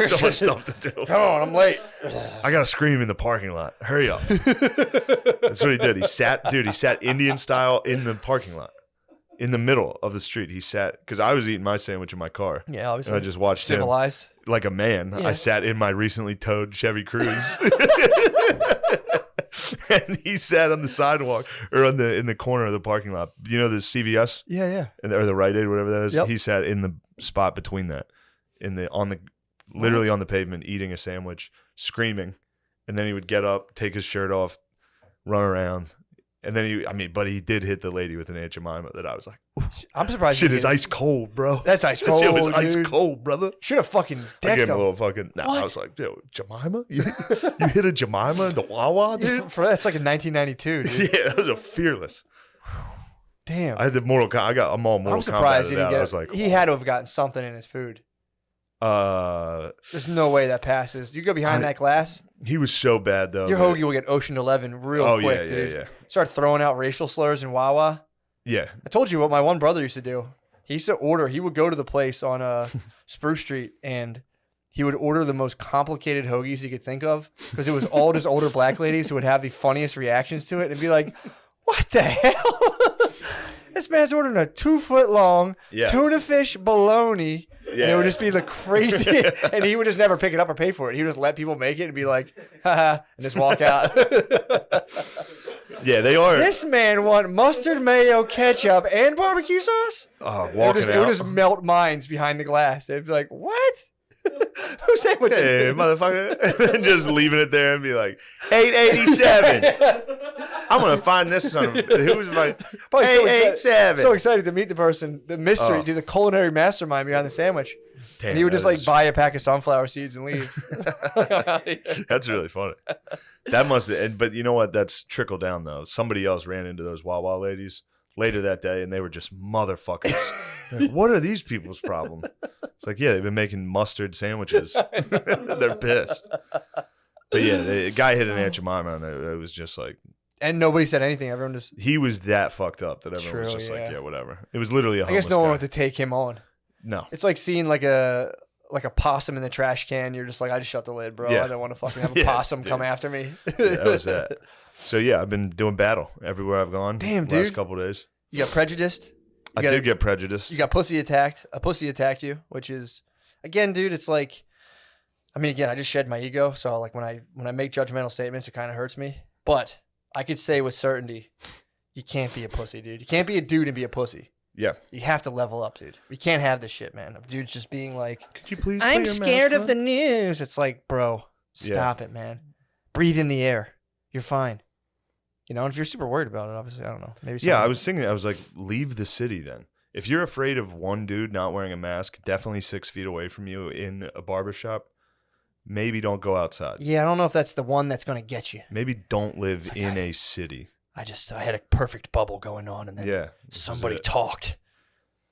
Speaker 1: got so much stuff to do.
Speaker 5: Come on, I'm late.
Speaker 1: I gotta scream in the parking lot. Hurry up! That's what he did. He sat Indian style in the parking lot, in the middle of the street. He sat because I was eating my sandwich in my car,
Speaker 5: Yeah,
Speaker 1: and
Speaker 5: obviously.
Speaker 1: I just watched him
Speaker 5: Civilized.
Speaker 1: like a man.
Speaker 5: Yeah.
Speaker 1: I sat in my recently towed Chevy Cruze. And he sat on the sidewalk or in the corner of the parking lot. You know the CVS
Speaker 5: Yeah.
Speaker 1: or the Rite Aid, whatever that is.
Speaker 5: Yep.
Speaker 1: He sat in the spot between that, literally on the pavement, eating a sandwich, screaming, and then he would get up, take his shirt off, run around, and then but he did hit the lady with an Aunt Jemima that I was like,
Speaker 5: I'm surprised.
Speaker 1: shit
Speaker 5: he
Speaker 1: is
Speaker 5: didn't-
Speaker 1: ice cold, bro.
Speaker 5: That's ice cold.
Speaker 1: Shit was ice
Speaker 5: dude.
Speaker 1: cold, brother.
Speaker 5: Should have fucking
Speaker 1: I
Speaker 5: decked
Speaker 1: gave him a
Speaker 5: him.
Speaker 1: little fucking. Nah, I
Speaker 5: What?
Speaker 1: was like, yo, Jemima, you hit a Jemima in the Wawa, dude.
Speaker 5: That's like in 1992, dude.
Speaker 1: Yeah, that was a fearless.
Speaker 5: Damn.
Speaker 1: I had the I'm all Mortal
Speaker 5: I'm surprised
Speaker 1: Kombat
Speaker 5: he
Speaker 1: it out.
Speaker 5: didn't get.
Speaker 1: I was like,
Speaker 5: he had to have gotten something in his food. There's no way that passes. You go behind that glass,
Speaker 1: he was so bad though.
Speaker 5: your
Speaker 1: that-
Speaker 5: hoagie will get Ocean 11 real
Speaker 1: Oh
Speaker 5: quick,
Speaker 1: yeah,
Speaker 5: dude.
Speaker 1: yeah.
Speaker 5: Start throwing out racial slurs in Wawa.
Speaker 1: Yeah.
Speaker 5: I told you what my one brother used to do. He used to order. He would go to the place on Spruce Street and he would order the most complicated hoagies he could think of because it was all just older black ladies who would have the funniest reactions to it and be like, "What the hell? This man's ordering a 2-foot long
Speaker 1: Yeah.
Speaker 5: tuna fish bologna." And it
Speaker 1: Yeah.
Speaker 5: would just be the crazy, and he would just never pick it up or pay for it. He would just let people make it and be like, haha, and just walk out.
Speaker 1: Yeah, they are.
Speaker 5: This man want mustard, mayo, ketchup, and barbecue sauce?
Speaker 1: Walking
Speaker 5: It would
Speaker 1: out.
Speaker 5: just melt minds behind the glass. They'd be like, what? Who sandwich
Speaker 1: Hey,
Speaker 5: it?
Speaker 1: motherfucker. And just leaving it there and be like, 887. I'm going to find this son of who was my
Speaker 5: Probably so excited-
Speaker 1: 887.
Speaker 5: So excited to meet the person, the mystery,
Speaker 1: Oh.
Speaker 5: dude, the culinary mastermind behind the sandwich.
Speaker 1: Damn,
Speaker 5: And he would
Speaker 1: that
Speaker 5: just like
Speaker 1: is-
Speaker 5: buy a pack of sunflower seeds and leave.
Speaker 1: That's really funny. That must have, but you know what? That's trickled down though. Somebody else ran into those Wawa ladies later that day and they were just motherfuckers. Like, what are these people's problem? It's like, yeah, they've been making mustard sandwiches. They're pissed. But yeah, the guy hit an Aunt Jemima and it was just like,
Speaker 5: And nobody said anything. Everyone just,
Speaker 1: he was that fucked up that everyone was
Speaker 5: True,
Speaker 1: just
Speaker 5: yeah.
Speaker 1: like, yeah, whatever. It was literally a
Speaker 5: I guess
Speaker 1: homeless
Speaker 5: no one
Speaker 1: guy.
Speaker 5: wanted to take him on.
Speaker 1: No.
Speaker 5: It's like seeing like a possum in the trash can. You're just like, I just shut the lid, bro.
Speaker 1: Yeah.
Speaker 5: I don't want to fucking have a
Speaker 1: Yeah,
Speaker 5: possum
Speaker 1: dude.
Speaker 5: come after me.
Speaker 1: Yeah, that was that. So yeah, I've been doing battle everywhere I've gone.
Speaker 5: Damn,
Speaker 1: the last
Speaker 5: dude.
Speaker 1: couple of days.
Speaker 5: You got prejudiced.
Speaker 1: I
Speaker 5: got-
Speaker 1: did get prejudiced.
Speaker 5: You got pussy attacked. A pussy attacked you, which is, again, dude. It's like, I mean, again, I just shed my ego, so like when I make judgmental statements, it kind of hurts me. But I could say with certainty, you can't be a pussy, dude. You can't be a dude and be a pussy.
Speaker 1: Yeah.
Speaker 5: You have to level up, dude. We can't have this shit, man. Of dudes just being like,
Speaker 1: Could you please?
Speaker 5: I'm scared of the news. It's like, bro,
Speaker 1: Yeah.
Speaker 5: stop it, man. Breathe in the air. You're fine. You know, and if you're super worried about it, obviously, I don't know. Maybe.
Speaker 1: Yeah, I
Speaker 5: something-
Speaker 1: was thinking. I was like, leave the city then. If you're afraid of one dude not wearing a mask, definitely 6 feet away from you in a barbershop, maybe don't go outside.
Speaker 5: Yeah, I don't know if that's the one that's gonna get you.
Speaker 1: Maybe don't live
Speaker 5: like,
Speaker 1: in a city.
Speaker 5: I had a perfect bubble going on, and then
Speaker 1: Yeah. this is
Speaker 5: somebody
Speaker 1: it.
Speaker 5: talked.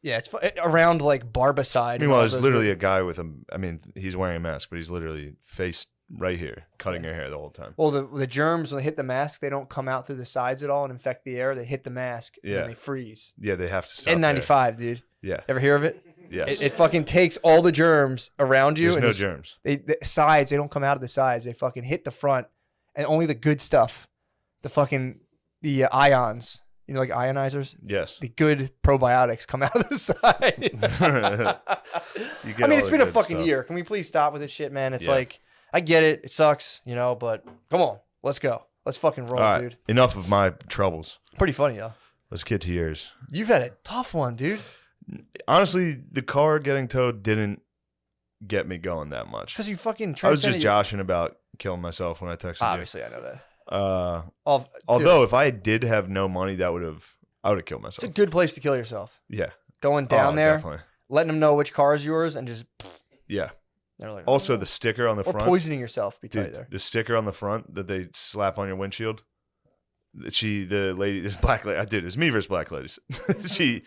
Speaker 5: Yeah, it's around like Barbicide. and
Speaker 1: Meanwhile,
Speaker 5: all
Speaker 1: there's
Speaker 5: those
Speaker 1: literally
Speaker 5: weird-
Speaker 1: a guy with a. I mean, he's wearing a mask, but he's literally faced right here, cutting your hair the whole time.
Speaker 5: Well, the germs when they hit the mask, they don't come out through the sides at all and infect the air. They hit the mask and
Speaker 1: Yeah.
Speaker 5: then they freeze.
Speaker 1: Yeah, they have to stop.
Speaker 5: N95, dude.
Speaker 1: there. Yeah.
Speaker 5: Ever hear of it?
Speaker 1: Yes.
Speaker 5: It fucking takes all the germs around you.
Speaker 1: There's
Speaker 5: and
Speaker 1: no
Speaker 5: it's-
Speaker 1: germs.
Speaker 5: the sides, they don't come out of the sides. They fucking hit the front, and only the good stuff, the ions, you know, like ionizers,
Speaker 1: Yes.
Speaker 5: the good probiotics come out of the side.
Speaker 1: You get
Speaker 5: I mean,
Speaker 1: all
Speaker 5: it's
Speaker 1: the
Speaker 5: been a
Speaker 1: good
Speaker 5: fucking
Speaker 1: stuff.
Speaker 5: year. Can we please stop with this shit, man? It's
Speaker 1: Yeah.
Speaker 5: like, I get it. It sucks, you know, but come on. Let's go. Let's fucking roll,
Speaker 1: All right,
Speaker 5: dude.
Speaker 1: enough of my troubles.
Speaker 5: Pretty funny, though.
Speaker 1: Let's get to yours.
Speaker 5: You've had a tough one, dude.
Speaker 1: Honestly, the car getting towed didn't get me going that much.
Speaker 5: Because you fucking
Speaker 1: I was just
Speaker 5: transcended
Speaker 1: joshing about killing myself when I texted
Speaker 5: Obviously, I know that.
Speaker 1: you.
Speaker 5: Dude,
Speaker 1: Although if I did have no money, I would have killed
Speaker 5: it's
Speaker 1: myself.
Speaker 5: a good place to kill yourself.
Speaker 1: Yeah.
Speaker 5: Going down there,
Speaker 1: Definitely.
Speaker 5: letting them know which car is yours, and just
Speaker 1: Yeah.
Speaker 5: they're like,
Speaker 1: Also,
Speaker 5: "Oh."
Speaker 1: the sticker on the
Speaker 5: or
Speaker 1: front.
Speaker 5: poisoning yourself. Be tight
Speaker 1: Dude,
Speaker 5: there.
Speaker 1: the sticker on the front that they slap on your windshield. The lady, this black lady, I did. It was me versus black ladies. She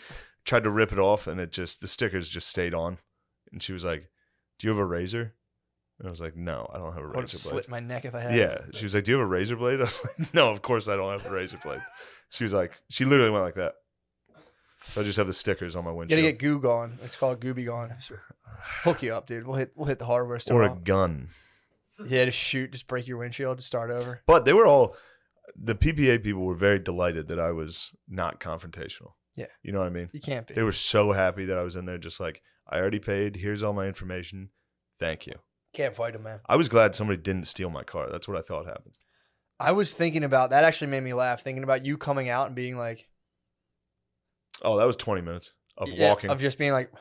Speaker 1: tried to rip it off, and the stickers just stayed on. And she was like, "Do you have a razor?" And I was like, "No, I don't have a
Speaker 5: I would have
Speaker 1: razor
Speaker 5: slit
Speaker 1: blade."
Speaker 5: my neck if I had.
Speaker 1: Yeah. She was like, "Do you have a razor blade?" I was like, "No, of course I don't have a razor blade." She was like, she literally went like that. So I just have the stickers on my
Speaker 5: You
Speaker 1: windshield.
Speaker 5: gotta get goo gone. It's called Gooby gone. Hook you up, dude. We'll hit the hardware store.
Speaker 1: Or a gun.
Speaker 5: Yeah, just shoot, just break your windshield, to start over.
Speaker 1: But they were all, the PPA people were very delighted that I was not confrontational.
Speaker 5: Yeah.
Speaker 1: You know what I mean?
Speaker 5: You can't be.
Speaker 1: They were so happy that I was in there just like, I already paid. Here's all my information. Thank you.
Speaker 5: Can't fight them, man.
Speaker 1: I was glad somebody didn't steal my car. That's what I thought happened.
Speaker 5: I was thinking about that. Actually made me laugh. Thinking about you coming out and being like,
Speaker 1: Oh, that was 20 minutes of
Speaker 5: yeah,
Speaker 1: walking.
Speaker 5: of just being like,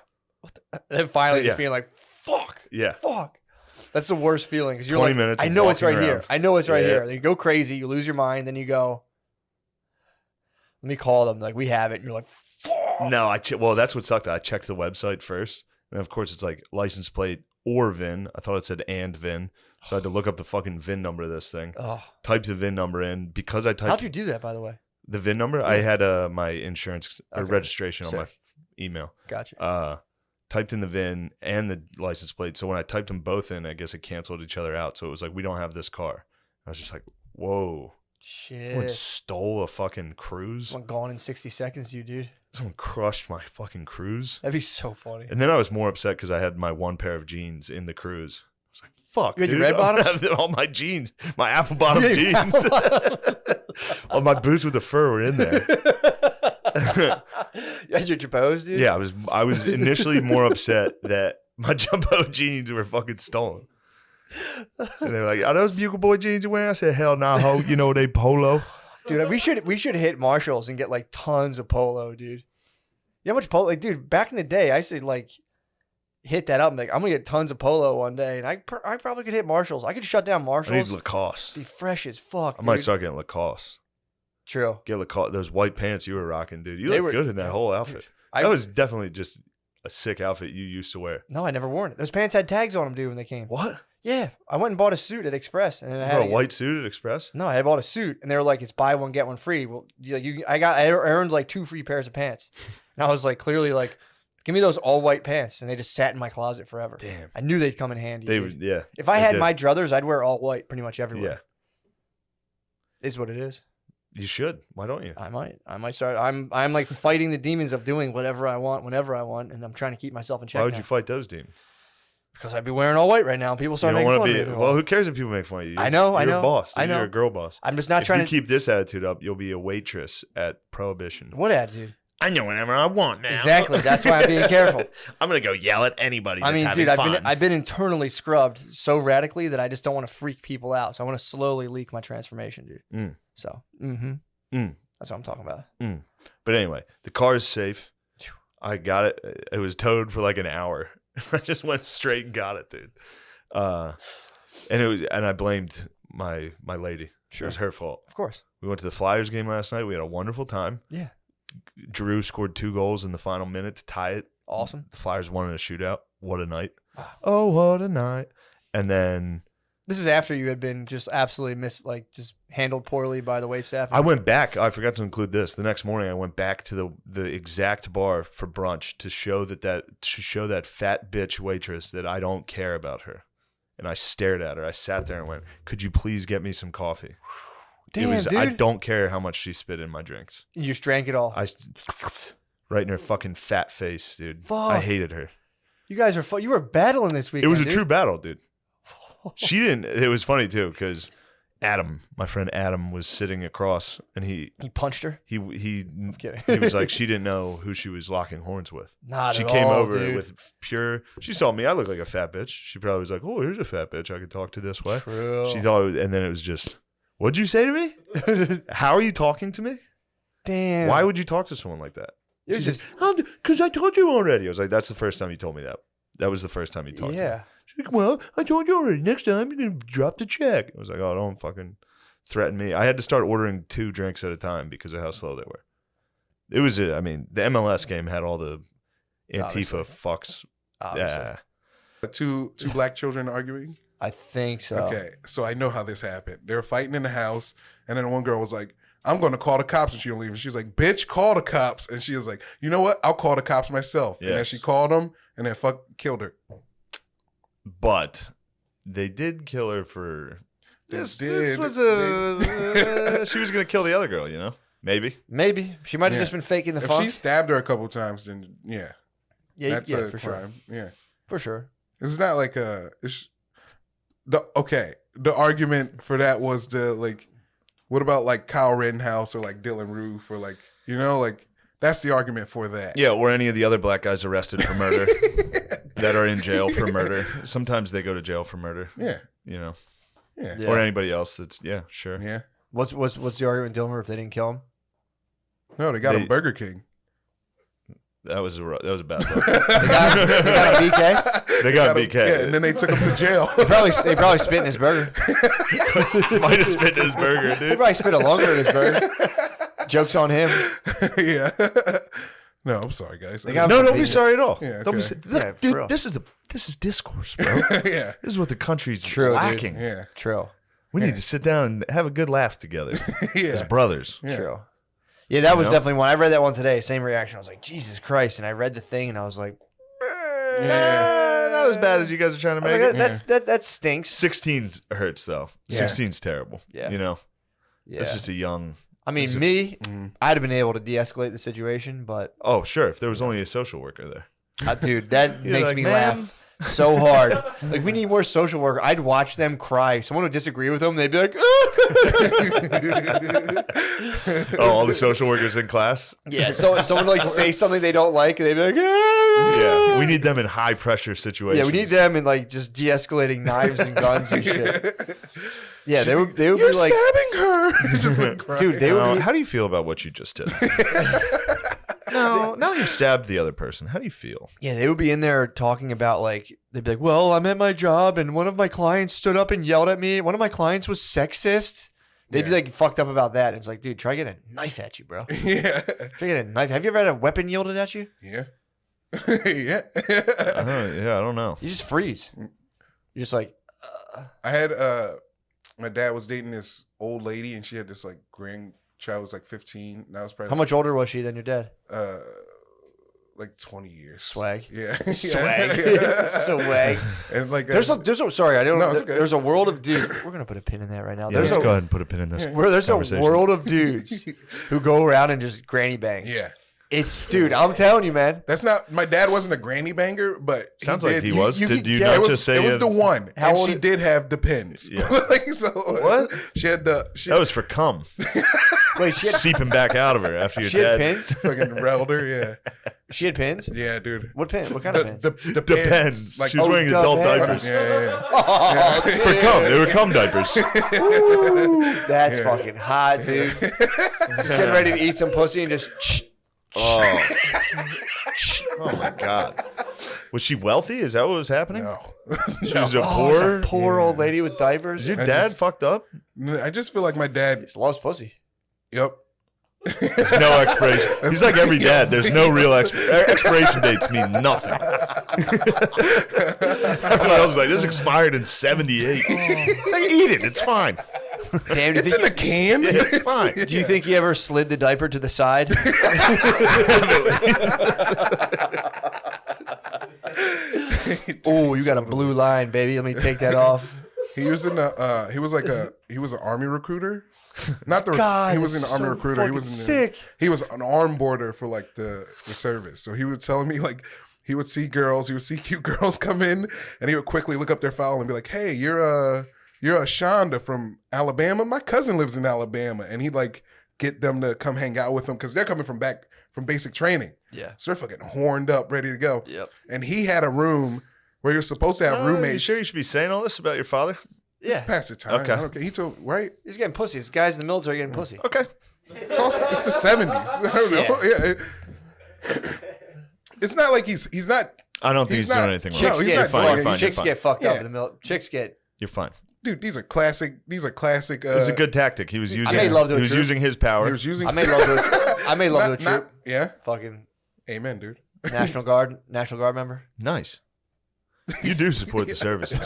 Speaker 5: what the? And then finally just
Speaker 1: Yeah.
Speaker 5: being like, fuck,
Speaker 1: Yeah.
Speaker 5: fuck. That's the worst feeling because you're
Speaker 1: 20
Speaker 5: like,
Speaker 1: minutes
Speaker 5: I
Speaker 1: of
Speaker 5: know it's right
Speaker 1: walking
Speaker 5: here.
Speaker 1: around.
Speaker 5: I know it's right
Speaker 1: Yeah.
Speaker 5: here. Then you go crazy. You lose your mind. Then you go, let me call them. Like, we have it. And you're like, fuck.
Speaker 1: No, well, that's what sucked. I checked the website first. And of course, it's like license plate or VIN. I thought it said and VIN. So I had to look up the fucking VIN number of this thing.
Speaker 5: Oh,
Speaker 1: Typed the VIN number in. Because I typed
Speaker 5: how'd you do that, by the way?
Speaker 1: the VIN number, I had my insurance or
Speaker 5: Okay.
Speaker 1: registration on my
Speaker 5: Sick.
Speaker 1: email.
Speaker 5: Gotcha.
Speaker 1: Typed in the VIN and the license plate. So when I typed them both in, I guess it canceled each other out. So it was like, we don't have this car. I was just like, whoa. Someone
Speaker 5: Shit.
Speaker 1: stole a fucking cruise.
Speaker 5: Someone gone in 60 seconds, you dude.
Speaker 1: Someone crushed my fucking cruise.
Speaker 5: That'd be so funny.
Speaker 1: And then I was more upset because I had my one pair of jeans in the cruise. I was like, fuck,
Speaker 5: You had your
Speaker 1: dude.
Speaker 5: red
Speaker 1: I'm gonna
Speaker 5: bottoms?
Speaker 1: have all my jeans, my apple bottom
Speaker 5: You had
Speaker 1: jeans.
Speaker 5: your apple
Speaker 1: All my boots with the fur were in there.
Speaker 5: You had your Jabos, dude?
Speaker 1: Yeah, I was initially more upset that my jumbo jeans were fucking stolen. And they were like, "Are those Bugle Boy jeans you're wearing?" I said, "Hell no, ho. You know they polo."
Speaker 5: Dude, we should hit Marshalls and get like tons of polo, dude. You know how much polo? Like, dude, back in the day, I used to like hit that up. I'm like, I'm gonna get tons of polo one day, and I probably could hit Marshalls. I could shut down
Speaker 1: I need
Speaker 5: Marshalls.
Speaker 1: Lacoste.
Speaker 5: Be fresh as fuck.
Speaker 1: I might
Speaker 5: dude.
Speaker 1: start getting Lacoste.
Speaker 5: True.
Speaker 1: Get Lacoste. Those white pants you were rocking, dude. You
Speaker 5: They
Speaker 1: looked
Speaker 5: were-
Speaker 1: good in that whole outfit.
Speaker 5: I
Speaker 1: That was definitely just a sick outfit you used to wear.
Speaker 5: no, I never worn it. Those pants had tags on them, dude, when they came.
Speaker 1: What?
Speaker 5: Yeah, I went and bought a suit at Express, and then I
Speaker 1: You
Speaker 5: had
Speaker 1: got a
Speaker 5: to get-
Speaker 1: white suit at Express?
Speaker 5: No, I bought a suit, and they were like, "It's buy one get one free." Well, I earned like 2 free pairs of pants, and I was like, clearly like, "Give me those all white pants," and they just sat in my closet forever.
Speaker 1: Damn.
Speaker 5: I knew they'd come in handy.
Speaker 1: They
Speaker 5: dude.
Speaker 1: would, yeah.
Speaker 5: If I
Speaker 1: they
Speaker 5: had
Speaker 1: did.
Speaker 5: my druthers, I'd wear all white pretty much everywhere.
Speaker 1: Yeah.
Speaker 5: Is what it is.
Speaker 1: You should. Why don't you?
Speaker 5: I might start. I'm like fighting the demons of doing whatever I want, whenever I want, and I'm trying to keep myself in check.
Speaker 1: Why would
Speaker 5: now.
Speaker 1: you fight those demons?
Speaker 5: Because I'd be wearing all white right now. And people
Speaker 1: You
Speaker 5: start
Speaker 1: don't
Speaker 5: making
Speaker 1: want
Speaker 5: fun
Speaker 1: to
Speaker 5: of
Speaker 1: be.
Speaker 5: me.
Speaker 1: Well, who cares if people make fun of you?
Speaker 5: I know, I
Speaker 1: You're
Speaker 5: know,
Speaker 1: a boss.
Speaker 5: I
Speaker 1: Dude.
Speaker 5: know.
Speaker 1: You're a girl boss.
Speaker 5: I'm just not
Speaker 1: If
Speaker 5: trying
Speaker 1: you
Speaker 5: to
Speaker 1: keep this attitude up, you'll be a waitress at Prohibition.
Speaker 5: What attitude?
Speaker 1: I know whatever I want now.
Speaker 5: Exactly. That's why I'm being careful.
Speaker 1: I'm gonna go yell at anybody.
Speaker 5: I
Speaker 1: That's
Speaker 5: mean,
Speaker 1: having
Speaker 5: dude,
Speaker 1: fun.
Speaker 5: I've been internally scrubbed so radically that I just don't want to freak people out. So I want to slowly leak my transformation, dude.
Speaker 1: Mm.
Speaker 5: So,
Speaker 1: Mm.
Speaker 5: that's what I'm talking about.
Speaker 1: But anyway, the car is safe. I got it. It was towed for like an hour. I just went straight and got it, dude. And I blamed my lady. It was her fault.
Speaker 5: Of course.
Speaker 1: We went to the Flyers game last night. We had a wonderful time.
Speaker 5: Yeah.
Speaker 1: Drew scored 2 goals in the final minute to tie it.
Speaker 5: Awesome.
Speaker 1: The Flyers won in a shootout. What a night. Oh, what a night. And then
Speaker 5: This was after you had been just absolutely just handled poorly by the wait staff.
Speaker 1: I went back. I forgot to include this. The next morning, I went back to the exact bar for brunch to show that fat bitch waitress that I don't care about her. And I stared at her. I sat there and went, "Could you please get me some coffee?"
Speaker 5: Damn, dude.
Speaker 1: I don't care how much she spit in my drinks.
Speaker 5: You just drank it all.
Speaker 1: Right in her fucking fat face, dude.
Speaker 5: Fuck.
Speaker 1: I hated her.
Speaker 5: You guys are you were battling this
Speaker 1: It
Speaker 5: weekend.
Speaker 1: was a
Speaker 5: dude.
Speaker 1: true battle, dude. She didn't. It was funny too because Adam, my friend Adam, was sitting across, and he
Speaker 5: He punched her.
Speaker 1: he
Speaker 5: kidding.
Speaker 1: was like, she didn't know who she was locking horns with.
Speaker 5: Not
Speaker 1: She
Speaker 5: at
Speaker 1: came
Speaker 5: all,
Speaker 1: over
Speaker 5: dude.
Speaker 1: with pure. She saw me. I look like a fat bitch. She probably was like, "Oh, here's a fat bitch I could talk to this way."
Speaker 5: True.
Speaker 1: She thought, and then it was just What'd you say to me? How are you talking to me?
Speaker 5: Damn.
Speaker 1: Why would you talk to someone like that?
Speaker 5: It was just
Speaker 1: Because I told you already. I was like, that's the first time you told me that. That was the first time you talked to me.
Speaker 5: yeah.
Speaker 1: She's like, well, I told you already. Next time, you're going to drop the check. I was like, oh, don't fucking threaten me. I had to start ordering 2 drinks at a time because of how slow they were. It was, I mean, the MLS game had all the Antifa fucks.
Speaker 5: Obviously.
Speaker 1: Yeah.
Speaker 6: Two black children arguing.
Speaker 5: I think so.
Speaker 6: Okay, so I know how this happened. They were fighting in the house, and then one girl was like, I'm going to call the cops, and she don't leave. And she's like, bitch, call the cops. And she was like, you know what? I'll call the cops myself. And then
Speaker 1: Yes.
Speaker 6: she called them, and then killed her.
Speaker 1: But they did kill her for...
Speaker 6: They
Speaker 1: This
Speaker 6: did.
Speaker 1: was a... she was going to kill the other girl, you know? Maybe.
Speaker 5: Maybe she might have
Speaker 6: Yeah.
Speaker 5: just been faking the
Speaker 6: If
Speaker 5: funk.
Speaker 6: she stabbed her a couple times, then yeah,
Speaker 5: Yeah,
Speaker 6: that's
Speaker 5: yeah,
Speaker 6: a
Speaker 5: for
Speaker 6: crime.
Speaker 5: sure.
Speaker 6: Yeah,
Speaker 5: For sure.
Speaker 6: it's not like the argument for that was what about like Kyle Rittenhouse or like Dylan Roof or like like that's the argument for that.
Speaker 1: Yeah, or any of the other black guys arrested for murder that are in jail for murder. Sometimes they go to jail for murder,
Speaker 6: yeah,
Speaker 1: you know?
Speaker 6: yeah,
Speaker 5: Yeah.
Speaker 1: Or anybody else that's, yeah, sure.
Speaker 6: yeah.
Speaker 5: What's the argument, Dilmer, if they didn't kill him?
Speaker 6: No, they got him Burger King.
Speaker 1: That was a bad look.
Speaker 5: They got a BK.
Speaker 1: They got BK.
Speaker 6: Yeah, and then they took him to jail.
Speaker 5: They probably spit in his burger.
Speaker 1: Might have spit in his burger,
Speaker 5: They
Speaker 1: dude.
Speaker 5: probably spit a longer in his burger. Joke's on him.
Speaker 6: Yeah. No, I'm sorry, guys.
Speaker 5: They got-
Speaker 1: No, don't be sorry at all.
Speaker 6: Yeah,
Speaker 1: Don't be.
Speaker 6: okay.
Speaker 1: Look,
Speaker 5: Yeah, for
Speaker 1: dude,
Speaker 5: real.
Speaker 1: this is discourse, bro.
Speaker 6: Yeah,
Speaker 1: This is what the country's
Speaker 5: True, dude.
Speaker 1: lacking.
Speaker 6: yeah,
Speaker 5: True.
Speaker 1: We need to sit down and have a good laugh together as
Speaker 6: yeah.
Speaker 1: brothers.
Speaker 6: Yeah.
Speaker 5: True. Yeah, that was
Speaker 1: know?
Speaker 5: definitely one. I read that one today. Same reaction. I was like, Jesus Christ. And I read the thing and I was like,
Speaker 1: Not as bad as you guys are trying to
Speaker 5: I
Speaker 1: make
Speaker 5: was
Speaker 1: it.
Speaker 5: like, that stinks.
Speaker 1: 16 hurts though.
Speaker 5: Yeah.
Speaker 1: 16's terrible.
Speaker 5: Yeah.
Speaker 1: You know,
Speaker 5: Yeah.
Speaker 1: it's just a young.
Speaker 5: I mean,
Speaker 1: it's a-
Speaker 5: me,
Speaker 6: Mhm.
Speaker 5: I'd have been able to de-escalate the situation, but
Speaker 1: Oh, sure. If there was only a social worker there.
Speaker 5: dude, that
Speaker 1: You're
Speaker 5: makes
Speaker 1: like,
Speaker 5: me
Speaker 1: "Man."
Speaker 5: laugh so hard. Like, we need more social work. I'd watch them cry. Someone would disagree with them. They'd be like,
Speaker 1: Oh, all the social workers in class.
Speaker 5: yeah. So someone would like say something they don't like, and they'd be like, "Ah."
Speaker 1: Yeah, we need them in high pressure situations.
Speaker 5: Yeah, we need them in like just de-escalating knives and guns and shit. Yeah, they would
Speaker 6: You're
Speaker 5: be like,
Speaker 6: stabbing her. Just like crying.
Speaker 5: dude, they would
Speaker 1: Now,
Speaker 5: be.
Speaker 1: how do you feel about what you just did? No, now you've stabbed the other person. How do you feel?
Speaker 5: Yeah, they would be in there talking about like they'd be like, "Well, I'm at my job and one of my clients stood up and yelled at me. One of my clients was sexist." They'd be
Speaker 6: Yeah.
Speaker 5: like fucked up about that. And it's like, dude, try getting a knife at you, bro.
Speaker 6: Yeah,
Speaker 5: Try getting a knife. Have you ever had a weapon yielded at you?
Speaker 6: yeah, yeah.
Speaker 1: I don't know.
Speaker 5: You just freeze. You're just like,
Speaker 6: I had my dad was dating this old lady, and she had this like grandchild was like 15. And I was probably
Speaker 5: how much older was she than your dad?
Speaker 6: like 20 years.
Speaker 5: Swag.
Speaker 6: Yeah,
Speaker 5: Swag.
Speaker 6: Yeah.
Speaker 5: Swag.
Speaker 6: And like
Speaker 5: There's a sorry, I don't
Speaker 6: No,
Speaker 5: know.
Speaker 6: it's okay.
Speaker 5: There's a world of dudes. We're gonna put a pin in that right now.
Speaker 1: Yeah,
Speaker 5: There's
Speaker 1: let's
Speaker 5: a
Speaker 1: go ahead and put a pin in this.
Speaker 5: there's a
Speaker 1: conversation.
Speaker 5: world of dudes who go around and just granny bang.
Speaker 6: yeah.
Speaker 5: It's dude, I'm telling you, man.
Speaker 6: That's not my dad wasn't a granny banger, but
Speaker 1: Sounds
Speaker 6: he
Speaker 1: like
Speaker 6: did.
Speaker 1: he was.
Speaker 5: you
Speaker 1: Did
Speaker 5: could
Speaker 1: you
Speaker 5: get-
Speaker 1: not
Speaker 6: It was,
Speaker 1: just say
Speaker 6: it was the one,
Speaker 5: How
Speaker 6: and
Speaker 5: old
Speaker 6: she
Speaker 5: is-
Speaker 6: did have the pins.
Speaker 1: Yeah.
Speaker 6: Like, so
Speaker 5: What?
Speaker 6: She had
Speaker 1: that was for cum
Speaker 5: Wait, she had
Speaker 1: seeping back out of her after your
Speaker 5: she had
Speaker 1: dad.
Speaker 5: pins?
Speaker 6: fucking relder. Yeah,
Speaker 5: She had pins?
Speaker 6: yeah, dude.
Speaker 5: What pin? What kind of pins?
Speaker 6: The
Speaker 1: Depends.
Speaker 6: Like,
Speaker 1: She was
Speaker 5: oh,
Speaker 1: wearing adult
Speaker 5: depends.
Speaker 1: diapers.
Speaker 6: Yeah.
Speaker 5: Oh,
Speaker 1: For
Speaker 5: dude.
Speaker 1: cum. They were cum diapers.
Speaker 5: Ooh, that's
Speaker 6: Yeah.
Speaker 5: fucking hot, dude. Just getting ready to eat some pussy and just
Speaker 1: Oh. Oh my god. Was she wealthy? Is that what was happening?
Speaker 6: No.
Speaker 1: She was a
Speaker 5: oh, it's
Speaker 1: poor.
Speaker 5: a poor old lady with diapers.
Speaker 1: Is your
Speaker 6: I
Speaker 1: dad
Speaker 6: just-
Speaker 1: fucked up?
Speaker 6: I just feel like my dad.
Speaker 5: Just loves pussy.
Speaker 6: Yep.
Speaker 1: There's no expiration. He's like every dad. There's no real expiration dates mean nothing. Everyone else is like, this expired in 78. It's like, eat it. It's fine.
Speaker 5: Damn, do you
Speaker 6: It's in a
Speaker 5: think,
Speaker 6: can.
Speaker 1: Yeah, it's fine.
Speaker 5: do you think he ever slid the diaper to the side? Oh, you got a blue line, baby. Let me take that off.
Speaker 6: He was in the. He was an army recruiter. Not the.
Speaker 5: God,
Speaker 6: he was an
Speaker 5: that's
Speaker 6: army
Speaker 5: so
Speaker 6: recruiter. He
Speaker 5: fucking
Speaker 6: was in
Speaker 5: sick.
Speaker 6: He was an arm border for like the service. So he was telling me like he would see girls. He would see cute girls come in, and he would quickly look up their file and be like, "Hey, you're a Shonda from Alabama. My cousin lives in Alabama," and he'd like get them to come hang out with him because they're coming from back from basic training.
Speaker 5: Yeah.
Speaker 6: So they're fucking horned up, ready to go.
Speaker 5: Yep.
Speaker 6: And he had a room where you're supposed to have
Speaker 1: Are you
Speaker 6: roommates.
Speaker 1: sure you should be saying all this about your father?
Speaker 6: It's past the time.
Speaker 1: Okay.
Speaker 6: I don't care. He told right.
Speaker 5: He's getting pussy. This guy's in the military getting pussy.
Speaker 1: Okay.
Speaker 6: It's the 70s. I don't know. Yeah. It's not like he's not.
Speaker 1: I don't think he's doing
Speaker 6: not-
Speaker 1: anything
Speaker 6: No,
Speaker 1: wrong.
Speaker 5: Chicks
Speaker 6: he's
Speaker 5: get
Speaker 6: not
Speaker 1: fine,
Speaker 6: doing
Speaker 1: you're
Speaker 6: it.
Speaker 1: fine,
Speaker 5: Chicks
Speaker 1: you're
Speaker 5: get fucked up
Speaker 6: Yeah.
Speaker 5: in the military. Chicks get.
Speaker 1: You're fine.
Speaker 6: Dude, these are classic. These are classic.
Speaker 1: It was a good tactic. He was using.
Speaker 5: made love to a
Speaker 1: he was
Speaker 5: troop.
Speaker 1: using his power.
Speaker 6: He was using.
Speaker 5: I made love to a troop.
Speaker 6: not- yeah.
Speaker 5: Fucking
Speaker 6: Amen, dude.
Speaker 5: National Guard member.
Speaker 1: Nice. You do support the services.